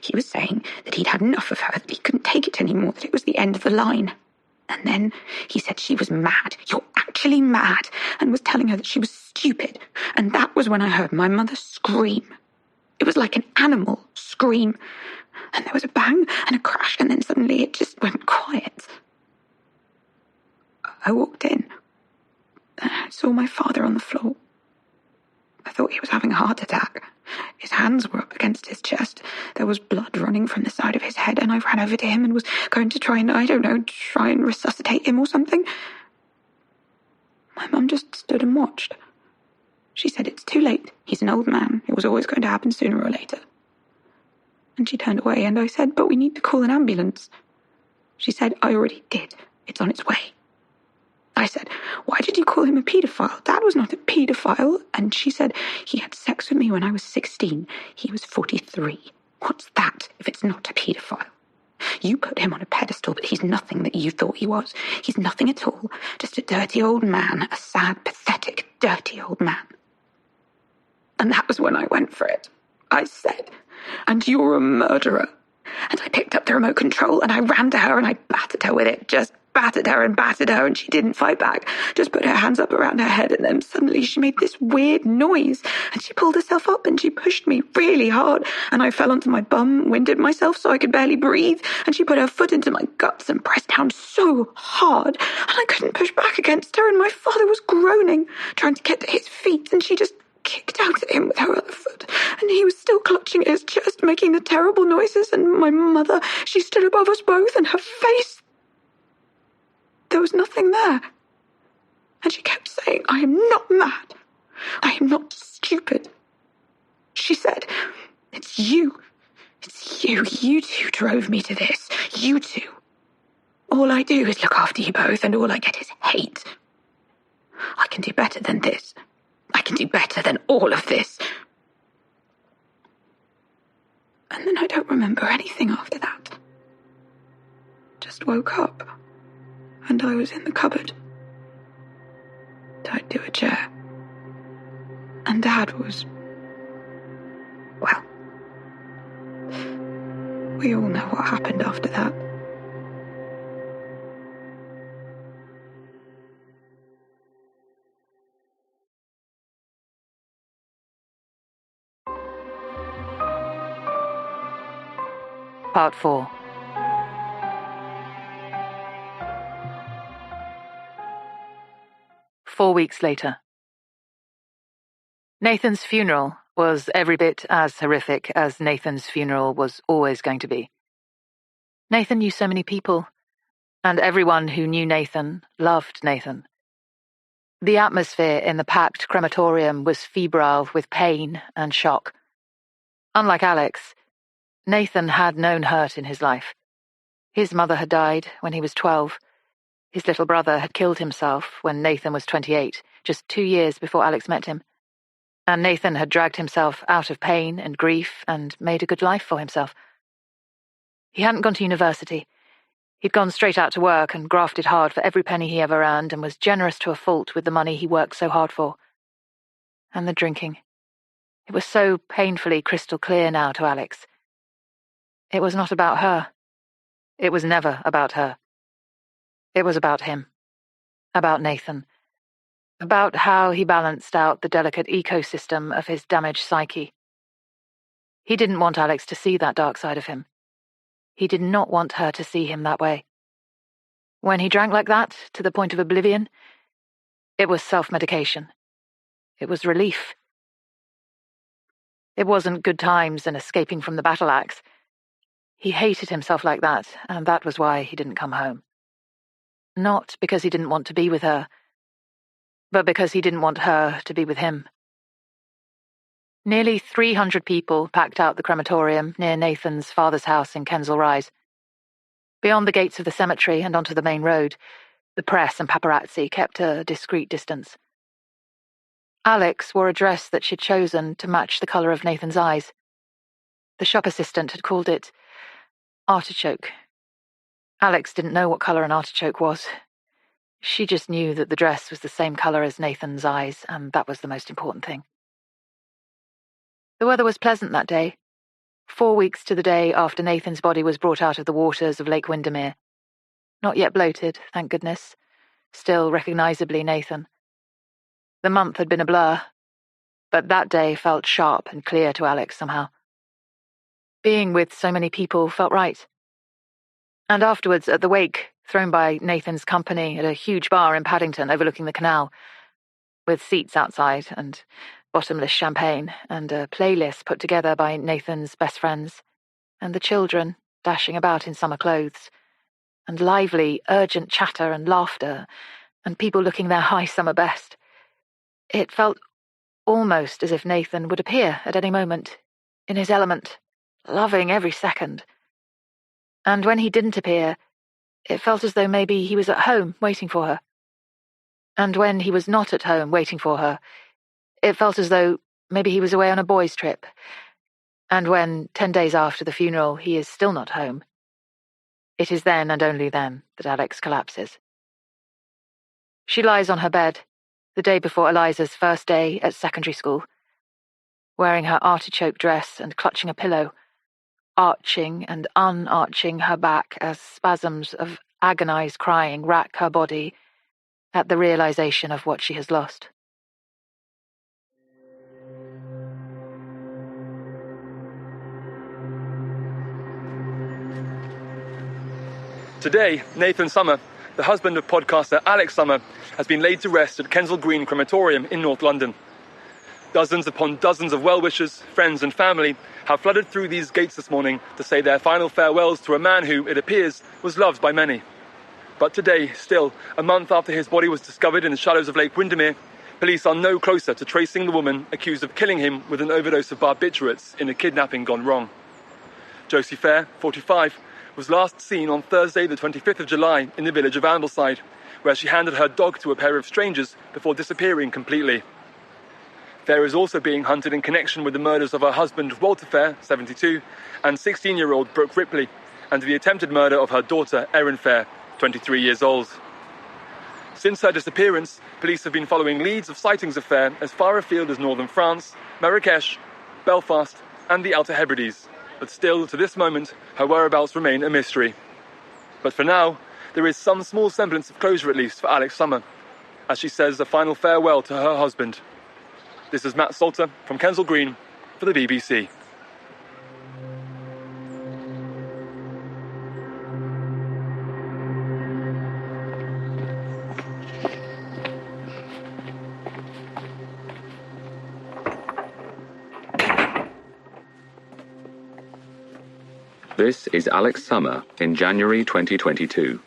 He was saying that he'd had enough of her, that he couldn't take it anymore, that it was the end of the line. And then he said she was mad. You're actually mad. And was telling her that she was stupid. And that was when I heard my mother scream. It was like an animal scream. And there was a bang and a crash, and then suddenly it just went quiet. I walked in, and I saw my father on the floor. I thought he was having a heart attack. His hands were up against his chest. There was blood running from the side of his head, and I ran over to him and was going to try and resuscitate him or something. My mum just stood and watched. She said, it's too late. He's an old man. It was always going to happen sooner or later. And she turned away, and I said, but we need to call an ambulance. She said, I already did. It's on its way. I said, why did you call him a paedophile? Dad was not a paedophile. And she said, he had sex with me when I was 16. He was 43. What's that if it's not a paedophile? You put him on a pedestal, but he's nothing that you thought he was. He's nothing at all. Just a dirty old man, a sad, pathetic, dirty old man. And that was when I went for it. I said, and you're a murderer. And I picked up the remote control and I ran to her and I battered her with it. Just battered her and she didn't fight back. Just put her hands up around her head, and then suddenly she made this weird noise and she pulled herself up and she pushed me really hard, and I fell onto my bum, winded myself so I could barely breathe, and she put her foot into my guts and pressed down so hard, and I couldn't push back against her, and my father was groaning, trying to get to his feet, and she just kicked out at him with her other foot, and he was still clutching at his chest, making the terrible noises, and my mother, she stood above us both, and her face, there was nothing there. And she kept saying, I am not mad. I am not stupid. She said, it's you. It's you. You two drove me to this. You two. All I do is look after you both, and all I get is hate. I can do better than this. I can do better than all of this. And then I don't remember anything after that. Just woke up, and I was in the cupboard, tied to a chair. And Dad was... well, we all know what happened after that. Part 4. Four weeks later. Nathan's funeral was every bit as horrific as Nathan's funeral was always going to be. Nathan knew so many people, and everyone who knew Nathan loved Nathan. The atmosphere in the packed crematorium was febrile with pain and shock. Unlike Alix, Nathan had known hurt in his life. His mother had died when he was 12. His little brother had killed himself when Nathan was 28, just 2 years before Alix met him. And Nathan had dragged himself out of pain and grief and made a good life for himself. He hadn't gone to university. He'd gone straight out to work and grafted hard for every penny he ever earned and was generous to a fault with the money he worked so hard for. And the drinking. It was so painfully crystal clear now to Alix. It was not about her. It was never about her. It was about him. About Nathan. About how he balanced out the delicate ecosystem of his damaged psyche. He didn't want Alix to see that dark side of him. He did not want her to see him that way. When he drank like that, to the point of oblivion, it was self-medication. It was relief. It wasn't good times and escaping from the battle axe. He hated himself like that, and that was why he didn't come home. Not because he didn't want to be with her, but because he didn't want her to be with him. Nearly 300 people packed out the crematorium near Nathan's father's house in Kensal Rise. Beyond the gates of the cemetery and onto the main road, the press and paparazzi kept a discreet distance. Alix wore a dress that she'd chosen to match the colour of Nathan's eyes. The shop assistant had called it artichoke. Alix didn't know what colour an artichoke was. She just knew that the dress was the same colour as Nathan's eyes, and that was the most important thing. The weather was pleasant that day, 4 weeks to the day after Nathan's body was brought out of the waters of Lake Windermere. Not yet bloated, thank goodness. Still recognisably Nathan. The month had been a blur, but that day felt sharp and clear to Alix somehow. Being with so many people felt right. And afterwards, at the wake, thrown by Nathan's company at a huge bar in Paddington overlooking the canal, with seats outside and bottomless champagne and a playlist put together by Nathan's best friends, and the children dashing about in summer clothes, and lively, urgent chatter and laughter, and people looking their high summer best. It felt almost as if Nathan would appear at any moment, in his element, loving every second. And when he didn't appear, it felt as though maybe he was at home waiting for her. And when he was not at home waiting for her, it felt as though maybe he was away on a boys' trip. And when, 10 days after the funeral, he is still not home, it is then and only then that Alix collapses. She lies on her bed, the day before Eliza's first day at secondary school, wearing her artichoke dress and clutching a pillow, arching and unarching her back as spasms of agonized crying rack her body at the realization of what she has lost. Today, Nathan Summer, the husband of podcaster Alix Summer, has been laid to rest at Kensal Green Crematorium in North London. Dozens upon dozens of well-wishers, friends and family have flooded through these gates this morning to say their final farewells to a man who, it appears, was loved by many. But today, still, a month after his body was discovered in the shallows of Lake Windermere, police are no closer to tracing the woman accused of killing him with an overdose of barbiturates in a kidnapping gone wrong. Josie Fair, 45, was last seen on Thursday the 25th of July in the village of Ambleside, where she handed her dog to a pair of strangers before disappearing completely. Fair is also being hunted in connection with the murders of her husband Walter Fair, 72, and 16-year-old Brooke Ripley, and the attempted murder of her daughter Erin Fair, 23 years old. Since her disappearance, police have been following leads of sightings of Fair as far afield as northern France, Marrakesh, Belfast, and the Outer Hebrides. But still, to this moment, her whereabouts remain a mystery. But for now, there is some small semblance of closure at least for Alix Summer, as she says a final farewell to her husband. This is Matt Salter from Kensal Green for the BBC. This is Alix Summer in January 2022.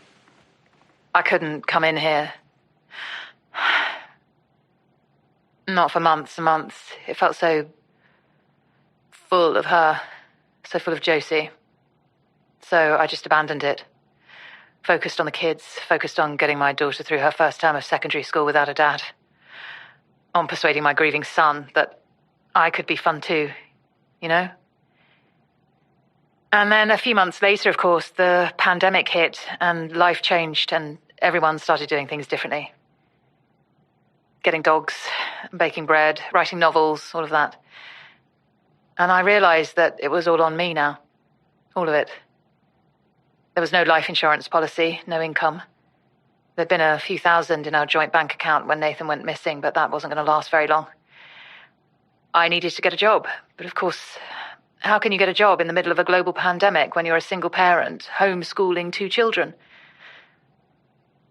I couldn't come in here. Not for months and months. It felt so full of her, so full of Josie. So I just abandoned it. Focused on the kids, focused on getting my daughter through her first term of secondary school without a dad. On persuading my grieving son that I could be fun too, you know? And then a few months later, of course, the pandemic hit and life changed and everyone started doing things differently. Getting dogs, baking bread, writing novels, all of that. And I realized that it was all on me now. All of it. There was no life insurance policy, no income. There'd been a few thousand in our joint bank account when Nathan went missing, but that wasn't going to last very long. I needed to get a job, but of course, how can you get a job in the middle of a global pandemic when you're a single parent, homeschooling 2 children?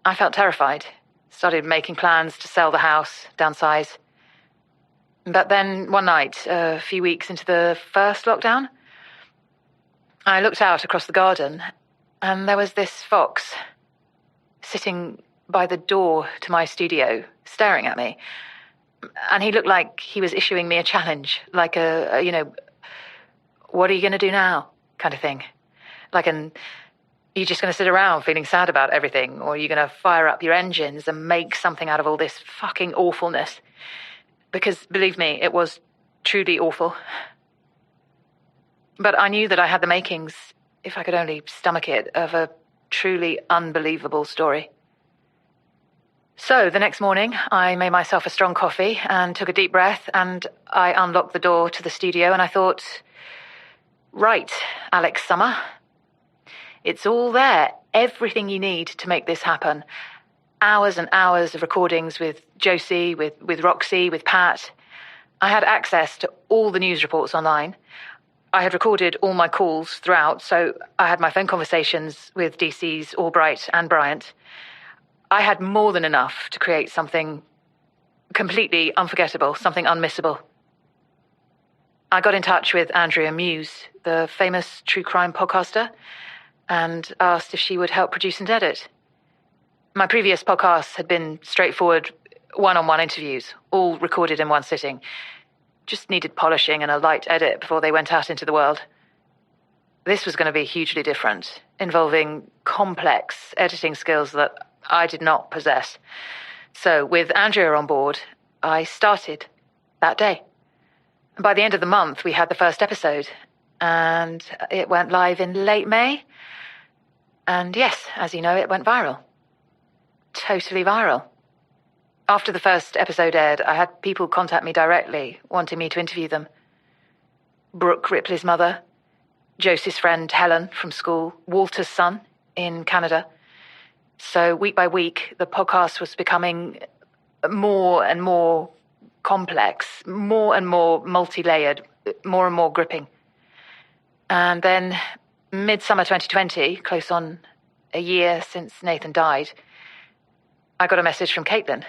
I felt terrified. Started making plans to sell the house, downsize. But then one night, a few weeks into the first lockdown, I looked out across the garden and there was this fox sitting by the door to my studio, staring at me. And he looked like he was issuing me a challenge, like what are you going to do now kind of thing. Like are you just going to sit around feeling sad about everything, or are you going to fire up your engines and make something out of all this fucking awfulness? Because, believe me, it was truly awful. But I knew that I had the makings, if I could only stomach it, of a truly unbelievable story. So, the next morning, I made myself a strong coffee and took a deep breath, and I unlocked the door to the studio, and I thought, right, Alix Summer, it's all there, everything you need to make this happen. Hours and hours of recordings with Josie, with Roxy, with Pat. I had access to all the news reports online. I had recorded all my calls throughout, so I had my phone conversations with DC's Albright and Bryant. I had more than enough to create something completely unforgettable, something unmissable. I got in touch with Andrea Muse, the famous true crime podcaster, and asked if she would help produce and edit. My previous podcasts had been straightforward one-on-one interviews, all recorded in one sitting. Just needed polishing and a light edit before they went out into the world. This was going to be hugely different, involving complex editing skills that I did not possess. So with Andrea on board, I started that day. By the end of the month, we had the first episode, and it went live in late May. And yes, as you know, it went viral. Totally viral. After the first episode aired, I had people contact me directly, wanting me to interview them. Brooke Ripley's mother, Josie's friend Helen from school, Walter's son in Canada, So week by week, the podcast was becoming more and more complex, more and more multi-layered, more and more gripping. And then midsummer 2020, close on a year since Nathan died, I got a message from Caitlin.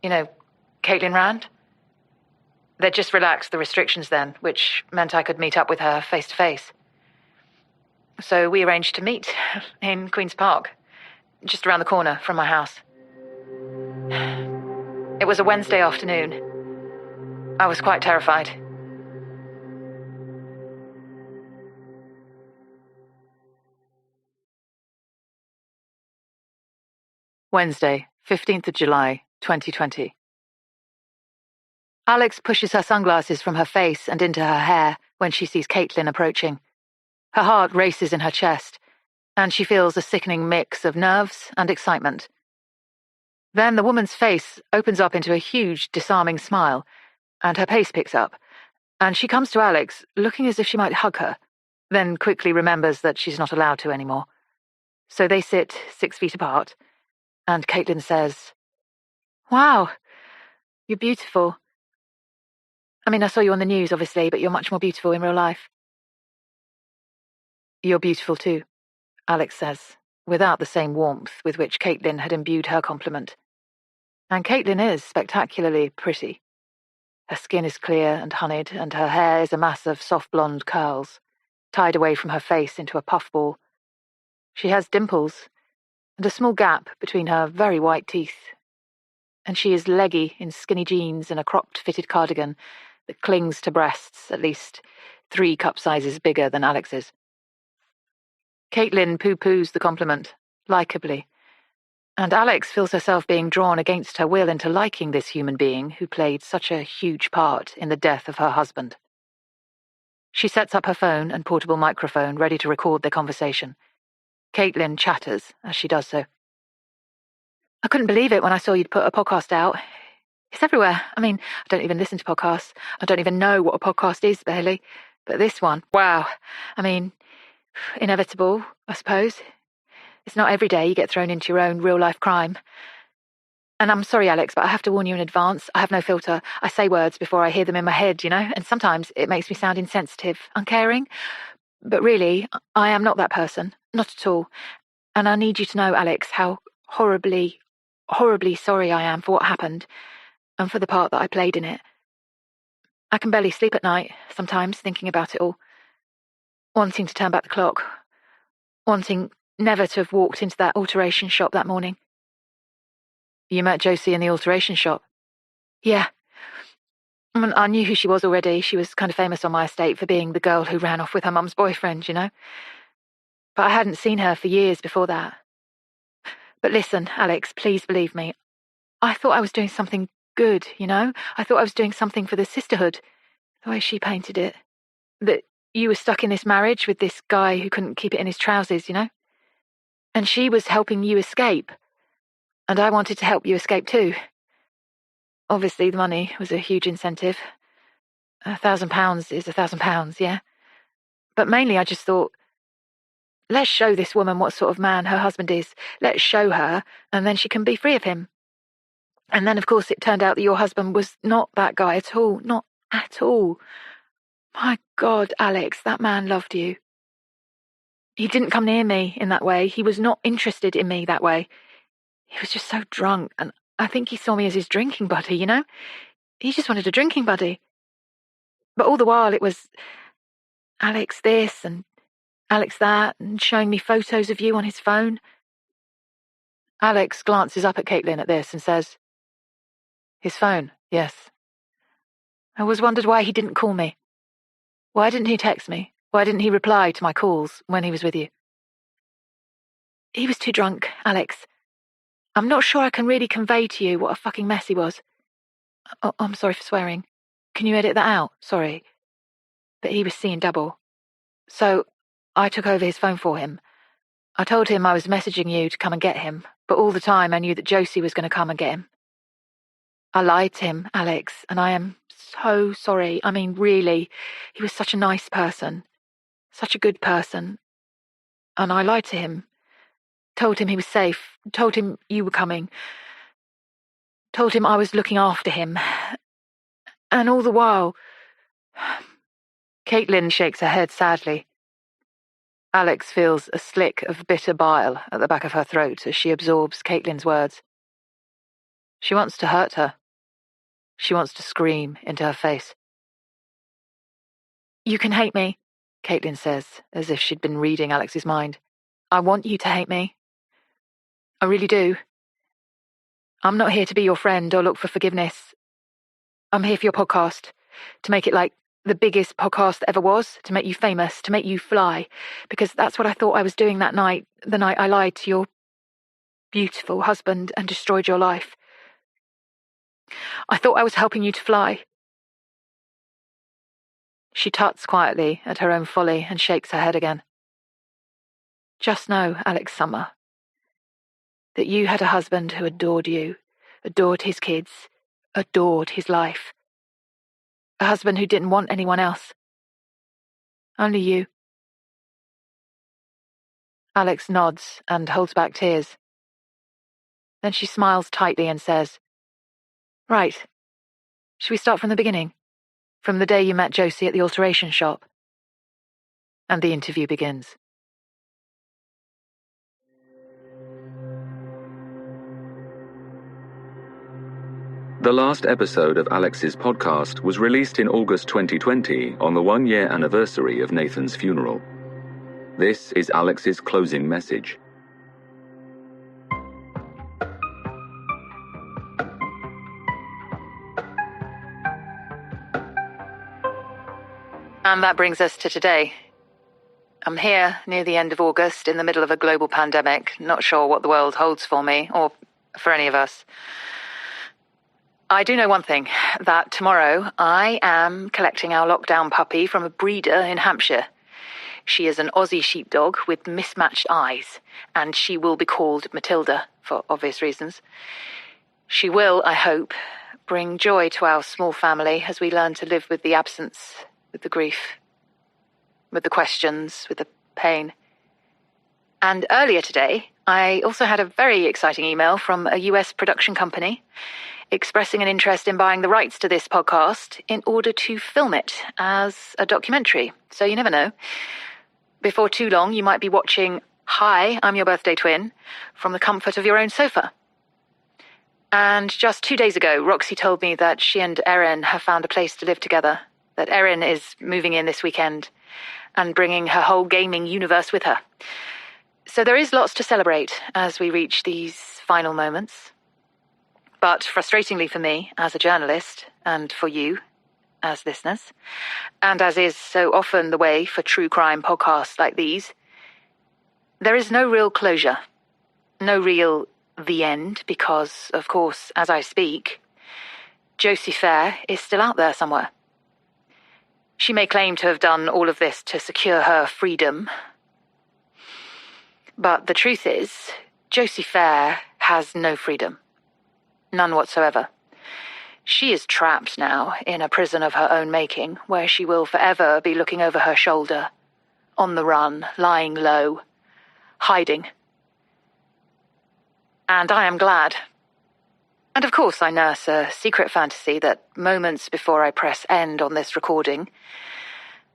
You know, Caitlin Rand? They'd just relaxed the restrictions then, which meant I could meet up with her face to face. So we arranged to meet in Queen's Park, just around the corner from my house. It was a Wednesday afternoon. I was quite terrified. Wednesday, 15th of July, 2020. Alix pushes her sunglasses from her face and into her hair when she sees Caitlin approaching. Her heart races in her chest, and she feels a sickening mix of nerves and excitement. Then the woman's face opens up into a huge, disarming smile, and her pace picks up, and she comes to Alix, looking as if she might hug her, then quickly remembers that she's not allowed to anymore. So they sit 6 feet apart, and Caitlin says, "Wow, you're beautiful. I mean, I saw you on the news, obviously, but you're much more beautiful in real life." "You're beautiful too," Alix says, without the same warmth with which Caitlin had imbued her compliment. And Caitlin is spectacularly pretty. Her skin is clear and honeyed, and her hair is a mass of soft blonde curls, tied away from her face into a puffball. She has dimples, and a small gap between her very white teeth. And she is leggy in skinny jeans and a cropped fitted cardigan that clings to breasts at least 3 cup sizes bigger than Alix's. Caitlin poo-poos the compliment, likeably, and Alix feels herself being drawn against her will into liking this human being who played such a huge part in the death of her husband. She sets up her phone and portable microphone ready to record their conversation. Caitlin chatters as she does so. "I couldn't believe it when I saw you'd put a podcast out. It's everywhere. I mean, I don't even listen to podcasts. I don't even know what a podcast is, barely. But this one, wow. I mean, inevitable, I suppose. It's not every day you get thrown into your own real-life crime. And I'm sorry, Alix, but I have to warn you in advance. I have no filter. I say words before I hear them in my head, you know, and sometimes it makes me sound insensitive, uncaring. But really, I am not that person. Not at all. And I need you to know, Alix, how horribly, horribly sorry I am for what happened and for the part that I played in it. I can barely sleep at night, sometimes, thinking about it all. Wanting to turn back the clock. Wanting never to have walked into that alteration shop that morning." "You met Josie in the alteration shop?" "Yeah. I knew who she was already. She was kind of famous on my estate for being the girl who ran off with her mum's boyfriend, you know. But I hadn't seen her for years before that. But listen, Alix, please believe me. I thought I was doing something good, you know? I thought I was doing something for the sisterhood, the way she painted it. That you were stuck in this marriage with this guy who couldn't keep it in his trousers, you know? And she was helping you escape. And I wanted to help you escape too. Obviously, the money was a huge incentive. £1,000 is £1,000, yeah? But mainly I just thought, let's show this woman what sort of man her husband is. Let's show her, and then she can be free of him. And then, of course, it turned out that your husband was not that guy at all. Not at all. My God, Alix, that man loved you. He didn't come near me in that way. He was not interested in me that way. He was just so drunk, and I think he saw me as his drinking buddy, you know? He just wanted a drinking buddy. But all the while it was Alix this and Alix that, and showing me photos of you on his phone. Alix glances up at Caitlin at this and says, "His phone, yes. I always wondered why he didn't call me. Why didn't he text me? Why didn't he reply to my calls when he was with you?" "He was too drunk, Alix. I'm not sure I can really convey to you what a fucking mess he was. Oh, I'm sorry for swearing. Can you edit that out? Sorry. But he was seeing double. So I took over his phone for him. I told him I was messaging you to come and get him, but all the time I knew that Josie was going to come and get him. I lied to him, Alix, and I am so sorry. I mean, really, he was such a nice person, such a good person, and I lied to him. Told him he was safe. Told him you were coming. Told him I was looking after him. And all the while... Caitlin shakes her head sadly. Alix feels a slick of bitter bile at the back of her throat as she absorbs Caitlin's words. She wants to hurt her. She wants to scream into her face. You can hate me, Caitlin says, as if she'd been reading Alix's mind. I want you to hate me. I really do. I'm not here to be your friend or look for forgiveness. I'm here for your podcast, to make it like the biggest podcast that ever was, to make you famous, to make you fly, because that's what I thought I was doing that night, the night I lied to your beautiful husband and destroyed your life. I thought I was helping you to fly. She tuts quietly at her own folly and shakes her head again. Just know, Alix Summer, that you had a husband who adored you, adored his kids, adored his life. A husband who didn't want anyone else. Only you. Alix nods and holds back tears. Then she smiles tightly and says, Right. Should we start from the beginning? From the day you met Josie at the alteration shop? And the interview begins. The last episode of Alix's podcast was released in August 2020 on the 1-year anniversary of Nathan's funeral. This is Alix's closing message. And that brings us to today. I'm here near the end of August in the middle of a global pandemic, not sure what the world holds for me, or for any of us. I do know one thing, that tomorrow I am collecting our lockdown puppy from a breeder in Hampshire. She is an Aussie sheepdog with mismatched eyes, and she will be called Matilda, for obvious reasons. She will, I hope, bring joy to our small family as we learn to live with the absence, with the grief, with the questions, with the pain. And earlier today, I also had a very exciting email from a US production company expressing an interest in buying the rights to this podcast in order to film it as a documentary. So you never know. Before too long, you might be watching Hi, I'm Your Birthday Twin from the comfort of your own sofa. And just 2 days ago, Roxy told me that she and Erin have found a place to live together, that Erin is moving in this weekend and bringing her whole gaming universe with her. So there is lots to celebrate as we reach these final moments. But frustratingly for me, as a journalist, and for you, as listeners, and as is so often the way for true crime podcasts like these, there is no real closure, no real the end, because, of course, as I speak, Josie Fair is still out there somewhere. She may claim to have done all of this to secure her freedom, but the truth is, Josie Fair has no freedom. None whatsoever. She is trapped now in a prison of her own making, where she will forever be looking over her shoulder, on the run, lying low, hiding. And I am glad. And of course I nurse a secret fantasy that moments before I press end on this recording,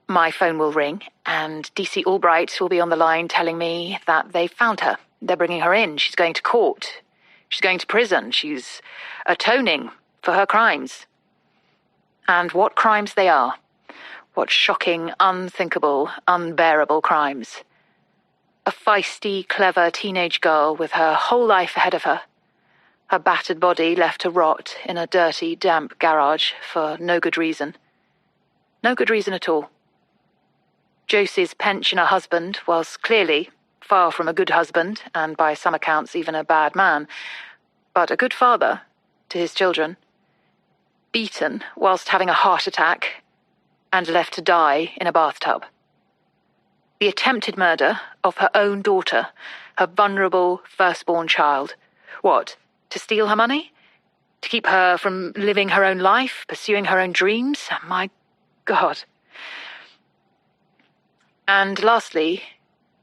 my phone will ring and DC Albright will be on the line telling me that they've found her. They're bringing her in. She's going to court. She's going to prison. She's atoning for her crimes. And what crimes they are. What shocking, unthinkable, unbearable crimes. A feisty, clever teenage girl with her whole life ahead of her. Her battered body left to rot in a dirty, damp garage for no good reason. No good reason at all. Josie's pensioner husband was clearly far from a good husband, and by some accounts even a bad man, but a good father to his children. Beaten whilst having a heart attack, and left to die in a bathtub. The attempted murder of her own daughter, her vulnerable firstborn child. What, to steal her money? To keep her from living her own life, pursuing her own dreams? My God. And lastly,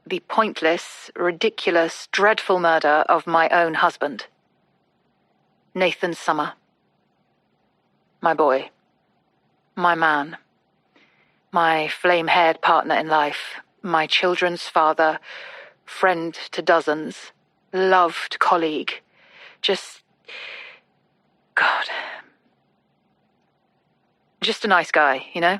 the pointless, ridiculous, dreadful murder of my own husband. Nathan Summer. My boy. My man. My flame-haired partner in life. My children's father. Friend to dozens. Loved colleague. Just... God. Just a nice guy, you know?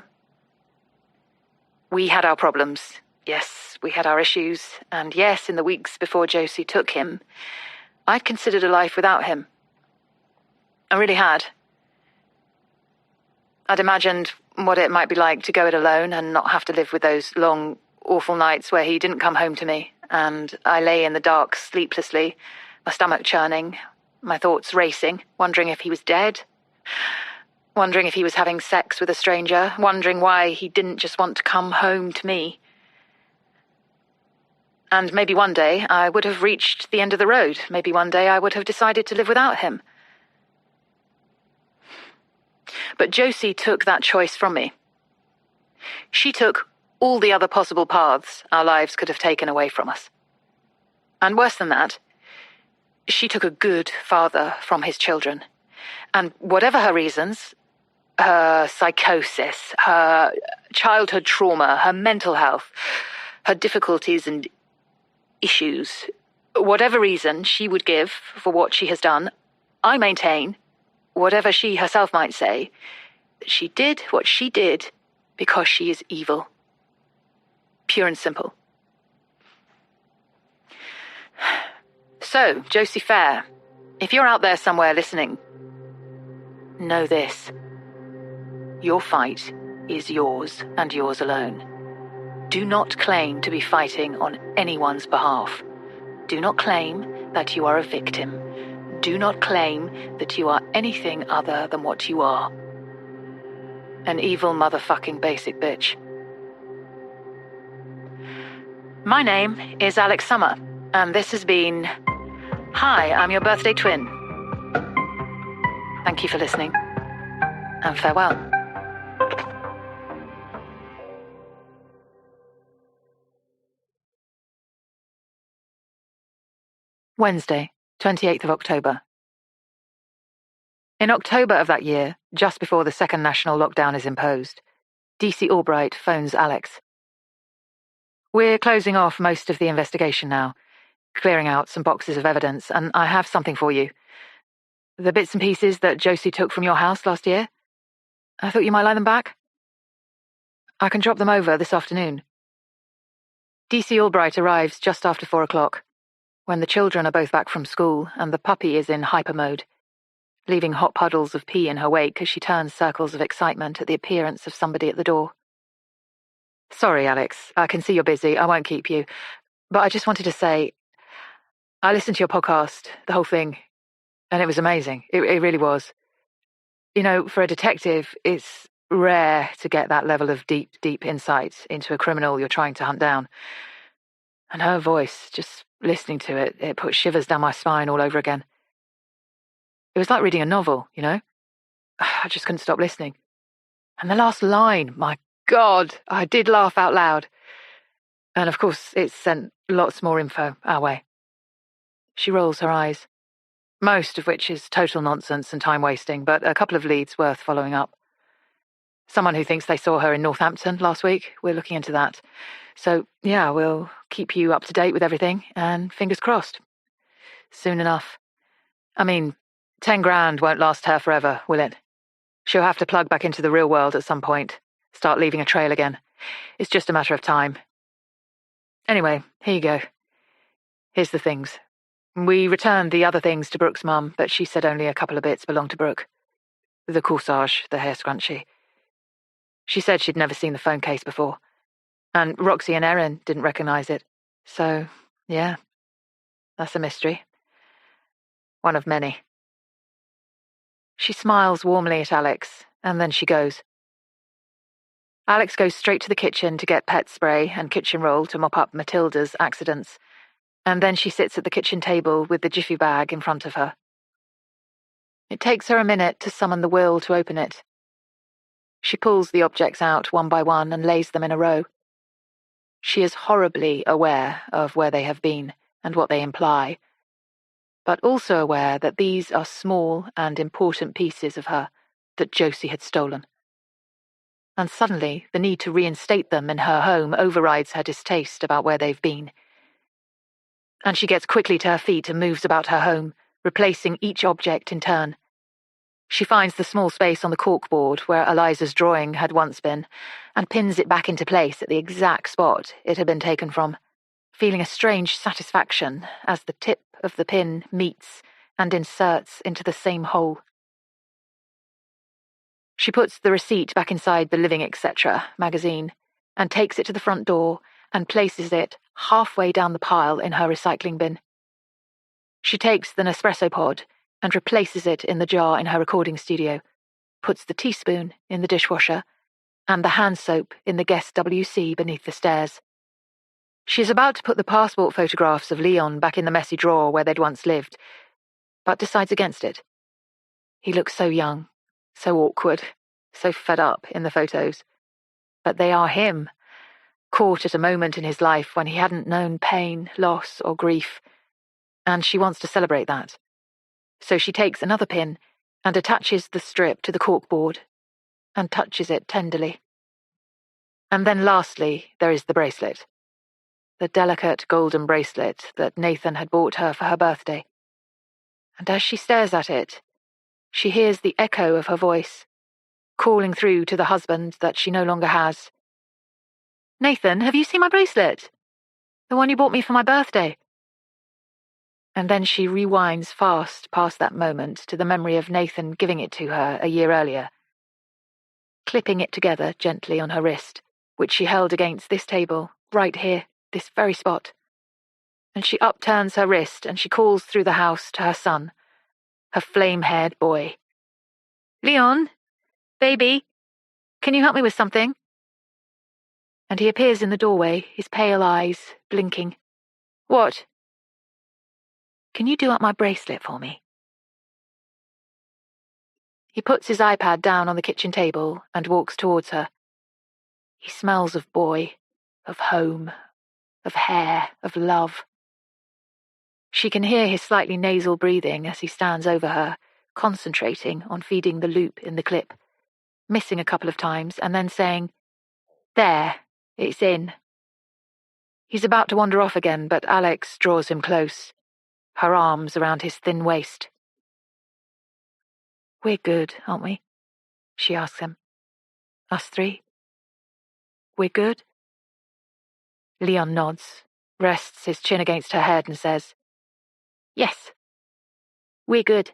We had our problems. Yes, we had our issues. And yes, in the weeks before Josie took him, I'd considered a life without him. I really had. I'd imagined what it might be like to go it alone and not have to live with those long, awful nights where he didn't come home to me, and I lay in the dark sleeplessly, my stomach churning, my thoughts racing, wondering if he was dead, wondering if he was having sex with a stranger, wondering why he didn't just want to come home to me. And maybe one day I would have reached the end of the road. Maybe one day I would have decided to live without him. But Josie took that choice from me. She took all the other possible paths our lives could have taken away from us. And worse than that, she took a good father from his children. And whatever her reasons, her psychosis, her childhood trauma, her mental health, her difficulties and issues, whatever reason she would give for what she has done, I maintain, whatever she herself might say, that she did what she did because she is evil. Pure and simple. So, Josie Fair, if you're out there somewhere listening, know this. Your fight is yours and yours alone. Do not claim to be fighting on anyone's behalf. Do not claim that you are a victim. Do not claim that you are anything other than what you are. An evil motherfucking basic bitch. My name is Alix Summer, and this has been Hi, I'm Your Birthday Twin. Thank you for listening, and farewell. Wednesday, 28th of October. In October of that year, just before the second national lockdown is imposed, DC Albright phones Alex. We're closing off most of the investigation now, clearing out some boxes of evidence, and I have something for you. The bits and pieces that Josie took from your house last year. I thought you might like them back. I can drop them over this afternoon. DC Albright arrives just after 4 o'clock, when the children are both back from school and the puppy is in hyper mode, leaving hot puddles of pee in her wake as she turns circles of excitement at the appearance of somebody at the door. Sorry, Alex, I can see you're busy, I won't keep you, but I just wanted to say, I listened to your podcast, the whole thing, and it was amazing. It really was. You know, for a detective, it's rare to get that level of deep, deep insight into a criminal you're trying to hunt down. And her voice, just listening to it, it put shivers down my spine all over again. It was like reading a novel, you know? I just couldn't stop listening. And the last line, my God, I did laugh out loud. And of course, it sent lots more info our way. She rolls her eyes, most of which is total nonsense and time wasting, but a couple of leads worth following up. Someone who thinks they saw her in Northampton last week. We're looking into that. So, yeah, we'll keep you up to date with everything, and fingers crossed. Soon enough. I mean, 10 grand won't last her forever, will it? She'll have to plug back into the real world at some point, start leaving a trail again. It's just a matter of time. Anyway, here you go. Here's the things. We returned the other things to Brooke's mum, but she said only a couple of bits belonged to Brooke. The corsage, the hair scrunchie. She said she'd never seen the phone case before, and Roxy and Erin didn't recognise it. So, yeah, that's a mystery. One of many. She smiles warmly at Alex, and then she goes. Alex goes straight to the kitchen to get pet spray and kitchen roll to mop up Matilda's accidents, and then she sits at the kitchen table with the jiffy bag in front of her. It takes her a minute to summon the will to open it. She pulls the objects out one by one and lays them in a row. She is horribly aware of where they have been and what they imply, but also aware that these are small and important pieces of her that Josie had stolen. And suddenly, the need to reinstate them in her home overrides her distaste about where they've been. And she gets quickly to her feet and moves about her home, replacing each object in turn. She finds the small space on the corkboard where Eliza's drawing had once been, and pins it back into place at the exact spot it had been taken from, feeling a strange satisfaction as the tip of the pin meets and inserts into the same hole. She puts the receipt back inside the Living Etc. magazine and takes it to the front door and places it halfway down the pile in her recycling bin. She takes the Nespresso pod and replaces it in the jar in her recording studio, puts the teaspoon in the dishwasher, and the hand soap in the guest WC beneath the stairs. She is about to put the passport photographs of Leon back in the messy drawer where they'd once lived, but decides against it. He looks so young, so awkward, so fed up in the photos. But they are him, caught at a moment in his life when he hadn't known pain, loss, or grief, and she wants to celebrate that. So she takes another pin and attaches the strip to the corkboard and touches it tenderly. And then lastly, there is the bracelet. The delicate golden bracelet that Nathan had bought her for her birthday. And as she stares at it, she hears the echo of her voice, calling through to the husband that she no longer has. "Nathan, have you seen my bracelet? The one you bought me for my birthday." And then she rewinds fast past that moment to the memory of Nathan giving it to her a year earlier, clipping it together gently on her wrist, which she held against this table, right here, this very spot. And she upturns her wrist and she calls through the house to her son, her flame-haired boy. "Leon, baby, can you help me with something?" And he appears in the doorway, his pale eyes blinking. "What?" "Can you do up my bracelet for me?" He puts his iPad down on the kitchen table and walks towards her. He smells of boy, of home, of hair, of love. She can hear his slightly nasal breathing as he stands over her, concentrating on feeding the loop in the clip, missing a couple of times and then saying, "There, it's in." He's about to wander off again, but Alix draws him close, her arms around his thin waist. "We're good, aren't we?" she asks him. "Us three? We're good?" Leon nods, rests his chin against her head and says, "Yes, we're good."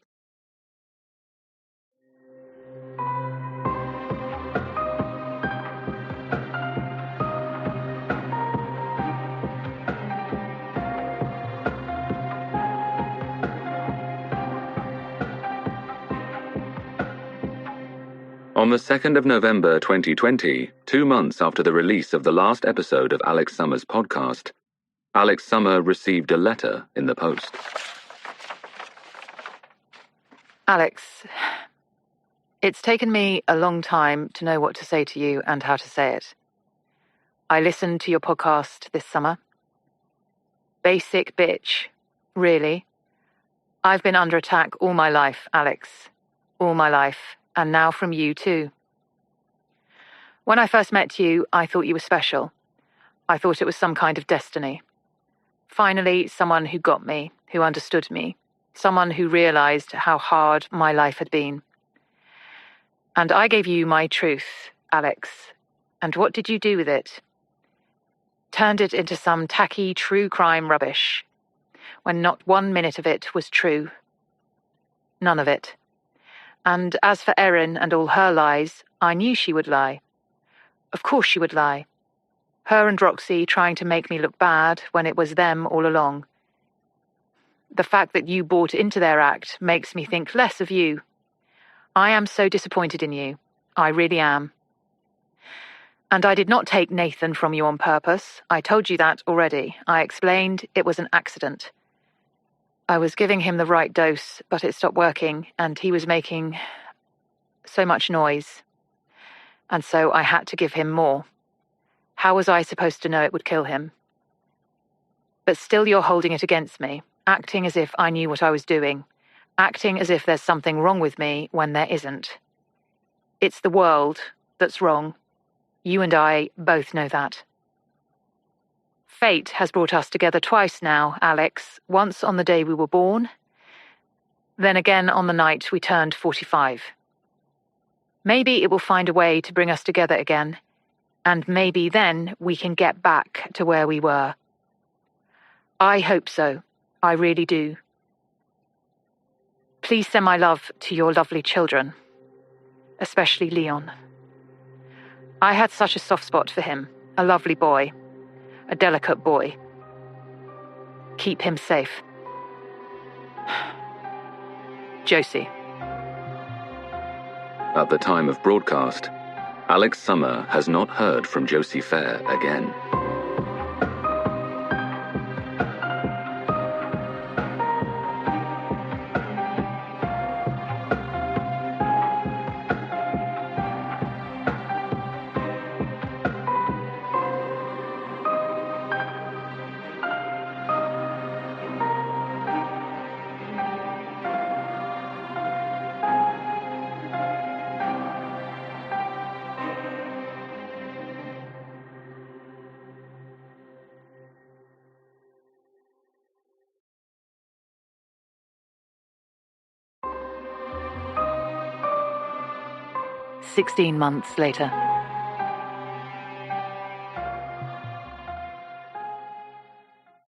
On the 2nd of November 2020, 2 months after the release of the last episode of Alix Summer's podcast, Alix Summer received a letter in the post. Alix, it's taken me a long time to know what to say to you and how to say it. I listened to your podcast this summer. Basic bitch, really. I've been under attack all my life, Alix. All my life, and now from you too. When I first met you, I thought you were special. I thought it was some kind of destiny. Finally, someone who got me, who understood me, someone who realized how hard my life had been. And I gave you my truth, Alix. And what did you do with it? Turned it into some tacky true crime rubbish, when not 1 minute of it was true. None of it. And as for Erin and all her lies, I knew she would lie. Of course she would lie. Her and Roxy trying to make me look bad when it was them all along. The fact that you bought into their act makes me think less of you. I am so disappointed in you. I really am. And I did not take Nathan from you on purpose. I told you that already. I explained it was an accident. I was giving him the right dose, but it stopped working, and he was making so much noise. And so I had to give him more. How was I supposed to know it would kill him? But still you're holding it against me, acting as if I knew what I was doing, acting as if there's something wrong with me when there isn't. It's the world that's wrong. You and I both know that. Fate has brought us together twice now, Alix, once on the day we were born, then again on the night we turned 45. Maybe it will find a way to bring us together again, and maybe then we can get back to where we were. I hope so. I really do. Please send my love to your lovely children, especially Leon. I had such a soft spot for him, a lovely boy, a delicate boy. Keep him safe. Josie. At the time of broadcast, Alix Summer has not heard from Josie Fair again. "16 months later.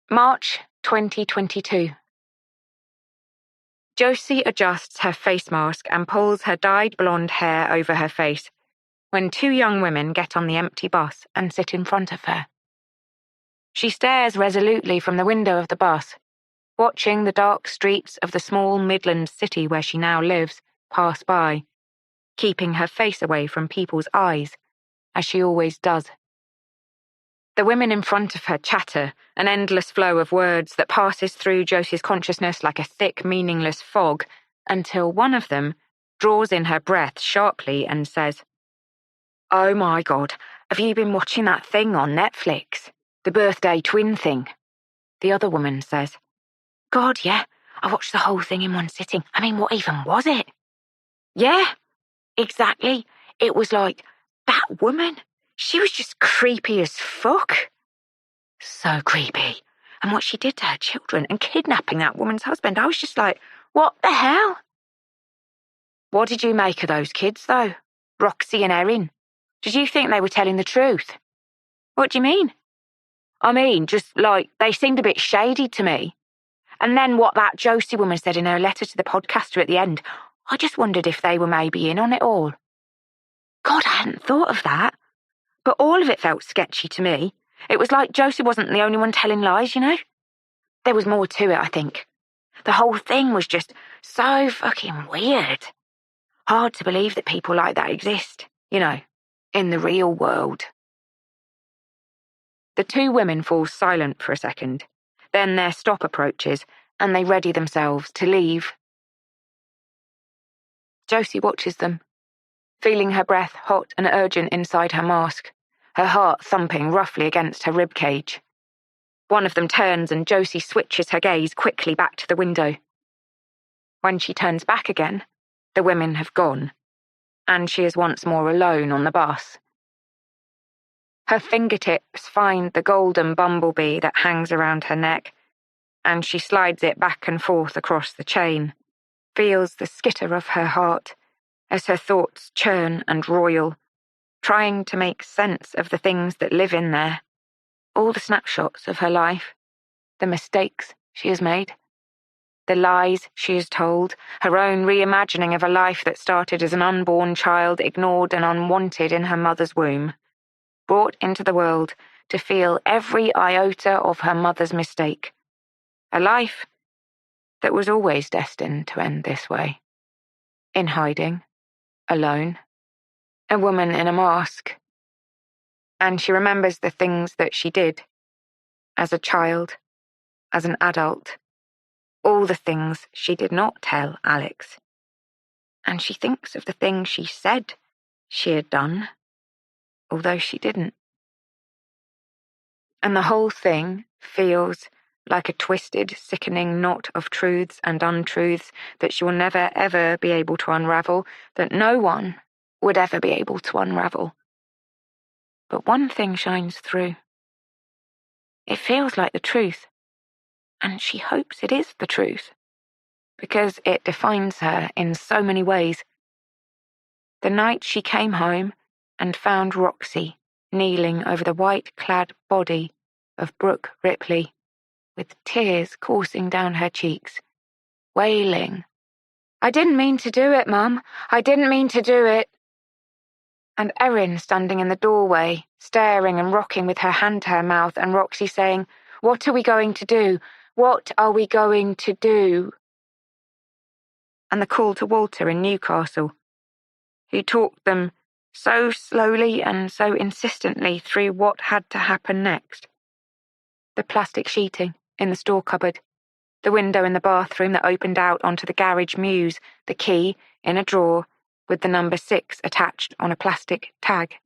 March 2022. Josie adjusts her face mask and pulls her dyed blonde hair over her face when two young women get on the empty bus and sit in front of her. She stares resolutely from the window of the bus, watching the dark streets of the small Midland city where she now lives pass by, keeping her face away from people's eyes, as she always does. The women in front of her chatter, an endless flow of words that passes through Josie's consciousness like a thick, meaningless fog, until one of them draws in her breath sharply and says, "Oh my God, have you been watching that thing on Netflix? The birthday twin thing?" The other woman says, "God, yeah, I watched the whole thing in one sitting. I mean, what even was it?" "Yeah, exactly. It was like, that woman, she was just creepy as fuck. So creepy. And what she did to her children and kidnapping that woman's husband, I was just like, what the hell?" "What did you make of those kids, though? Roxy and Erin? Did you think they were telling the truth?" "What do you mean?" "I mean, just like, they seemed a bit shady to me. And then what that Josie woman said in her letter to the podcaster at the end, I just wondered if they were maybe in on it all." God, I hadn't thought of that. But all of it felt sketchy to me. It was like Josie wasn't the only one telling lies, you know? There was more to it, I think. The whole thing was just so fucking weird. Hard to believe that people like that exist, you know, in the real world. The two women fall silent for a second. Then their stop approaches, and they ready themselves to leave. Josie watches them, feeling her breath hot and urgent inside her mask, her heart thumping roughly against her ribcage. One of them turns and Josie switches her gaze quickly back to the window. When she turns back again, the women have gone, and she is once more alone on the bus. Her fingertips find the golden bumblebee that hangs around her neck, and she slides it back and forth across the chain, feels the skitter of her heart as her thoughts churn and roil, trying to make sense of the things that live in there, all the snapshots of her life, the mistakes she has made, the lies she has told, her own reimagining of a life that started as an unborn child, ignored and unwanted in her mother's womb, brought into the world to feel every iota of her mother's mistake, a life that was always destined to end this way, in hiding, alone, a woman in a mask. And she remembers the things that she did, as a child, as an adult, all the things she did not tell Alix. And she thinks of the things she said she had done, although she didn't. And the whole thing feels like a twisted, sickening knot of truths and untruths that she will never, ever be able to unravel, that no one would ever be able to unravel. But one thing shines through. It feels like the truth, and she hopes it is the truth, because it defines her in so many ways. The night she came home and found Roxy kneeling over the white-clad body of Brooke Ripley, with tears coursing down her cheeks, wailing, "I didn't mean to do it, Mum. I didn't mean to do it." And Erin standing in the doorway, staring and rocking with her hand to her mouth, and Roxy saying, "What are we going to do? What are we going to do?" And the call to Walter in Newcastle, who talked them so slowly and so insistently through what had to happen next. The plastic sheeting in the store cupboard, the window in the bathroom that opened out onto the garage mews, the key in a drawer with the number 6 attached on a plastic tag.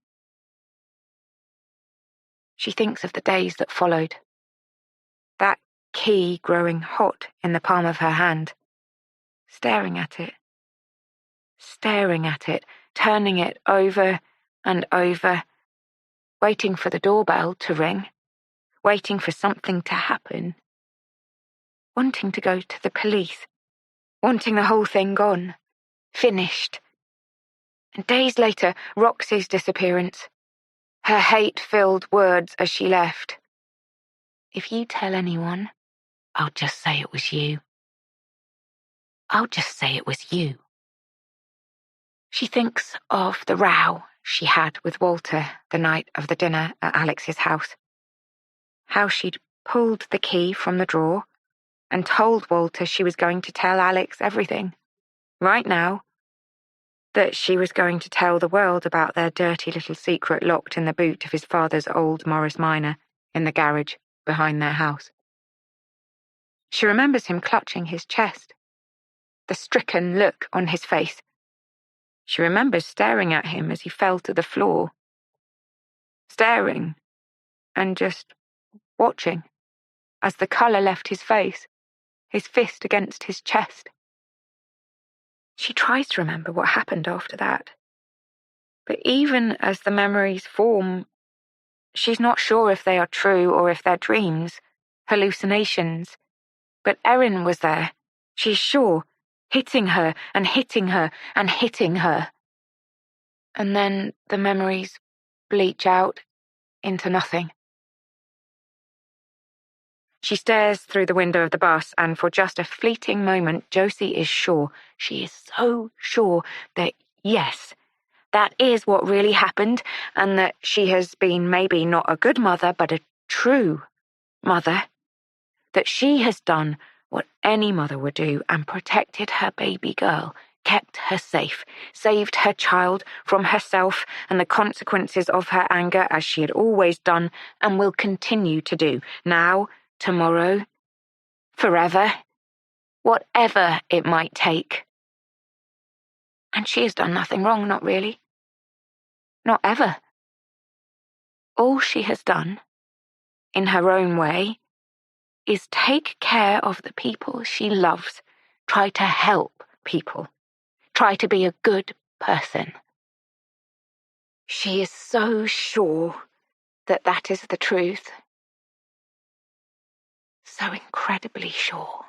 She thinks of the days that followed. That key growing hot in the palm of her hand. Staring at it, turning it over and over, waiting for the doorbell to ring, waiting for something to happen, wanting to go to the police, wanting the whole thing gone, finished. And days later, Roxy's disappearance, her hate-filled words as she left. "If you tell anyone, I'll just say it was you. I'll just say it was you." She thinks of the row she had with Walter the night of the dinner at Alix's house. How she'd pulled the key from the drawer and told Walter she was going to tell Alix everything, right now, that she was going to tell the world about their dirty little secret locked in the boot of his father's old Morris Minor in the garage behind their house. She remembers him clutching his chest, the stricken look on his face. She remembers staring at him as he fell to the floor. Staring and just watching as the colour left his face, his fist against his chest. She tries to remember what happened after that. But even as the memories form, she's not sure if they are true or if they're dreams, hallucinations. But Erin was there, she's sure, hitting her and hitting her and hitting her. And then the memories bleach out into nothing. She stares through the window of the bus, and for just a fleeting moment, Josie is sure, she is so sure that yes, that is what really happened, and that she has been maybe not a good mother, but a true mother. That she has done what any mother would do and protected her baby girl, kept her safe, saved her child from herself and the consequences of her anger, as she had always done and will continue to do, now, tomorrow, forever, whatever it might take. And she has done nothing wrong, not really. Not ever. All she has done, in her own way, is take care of the people she loves, try to help people, try to be a good person. She is so sure that that is the truth. So incredibly sure.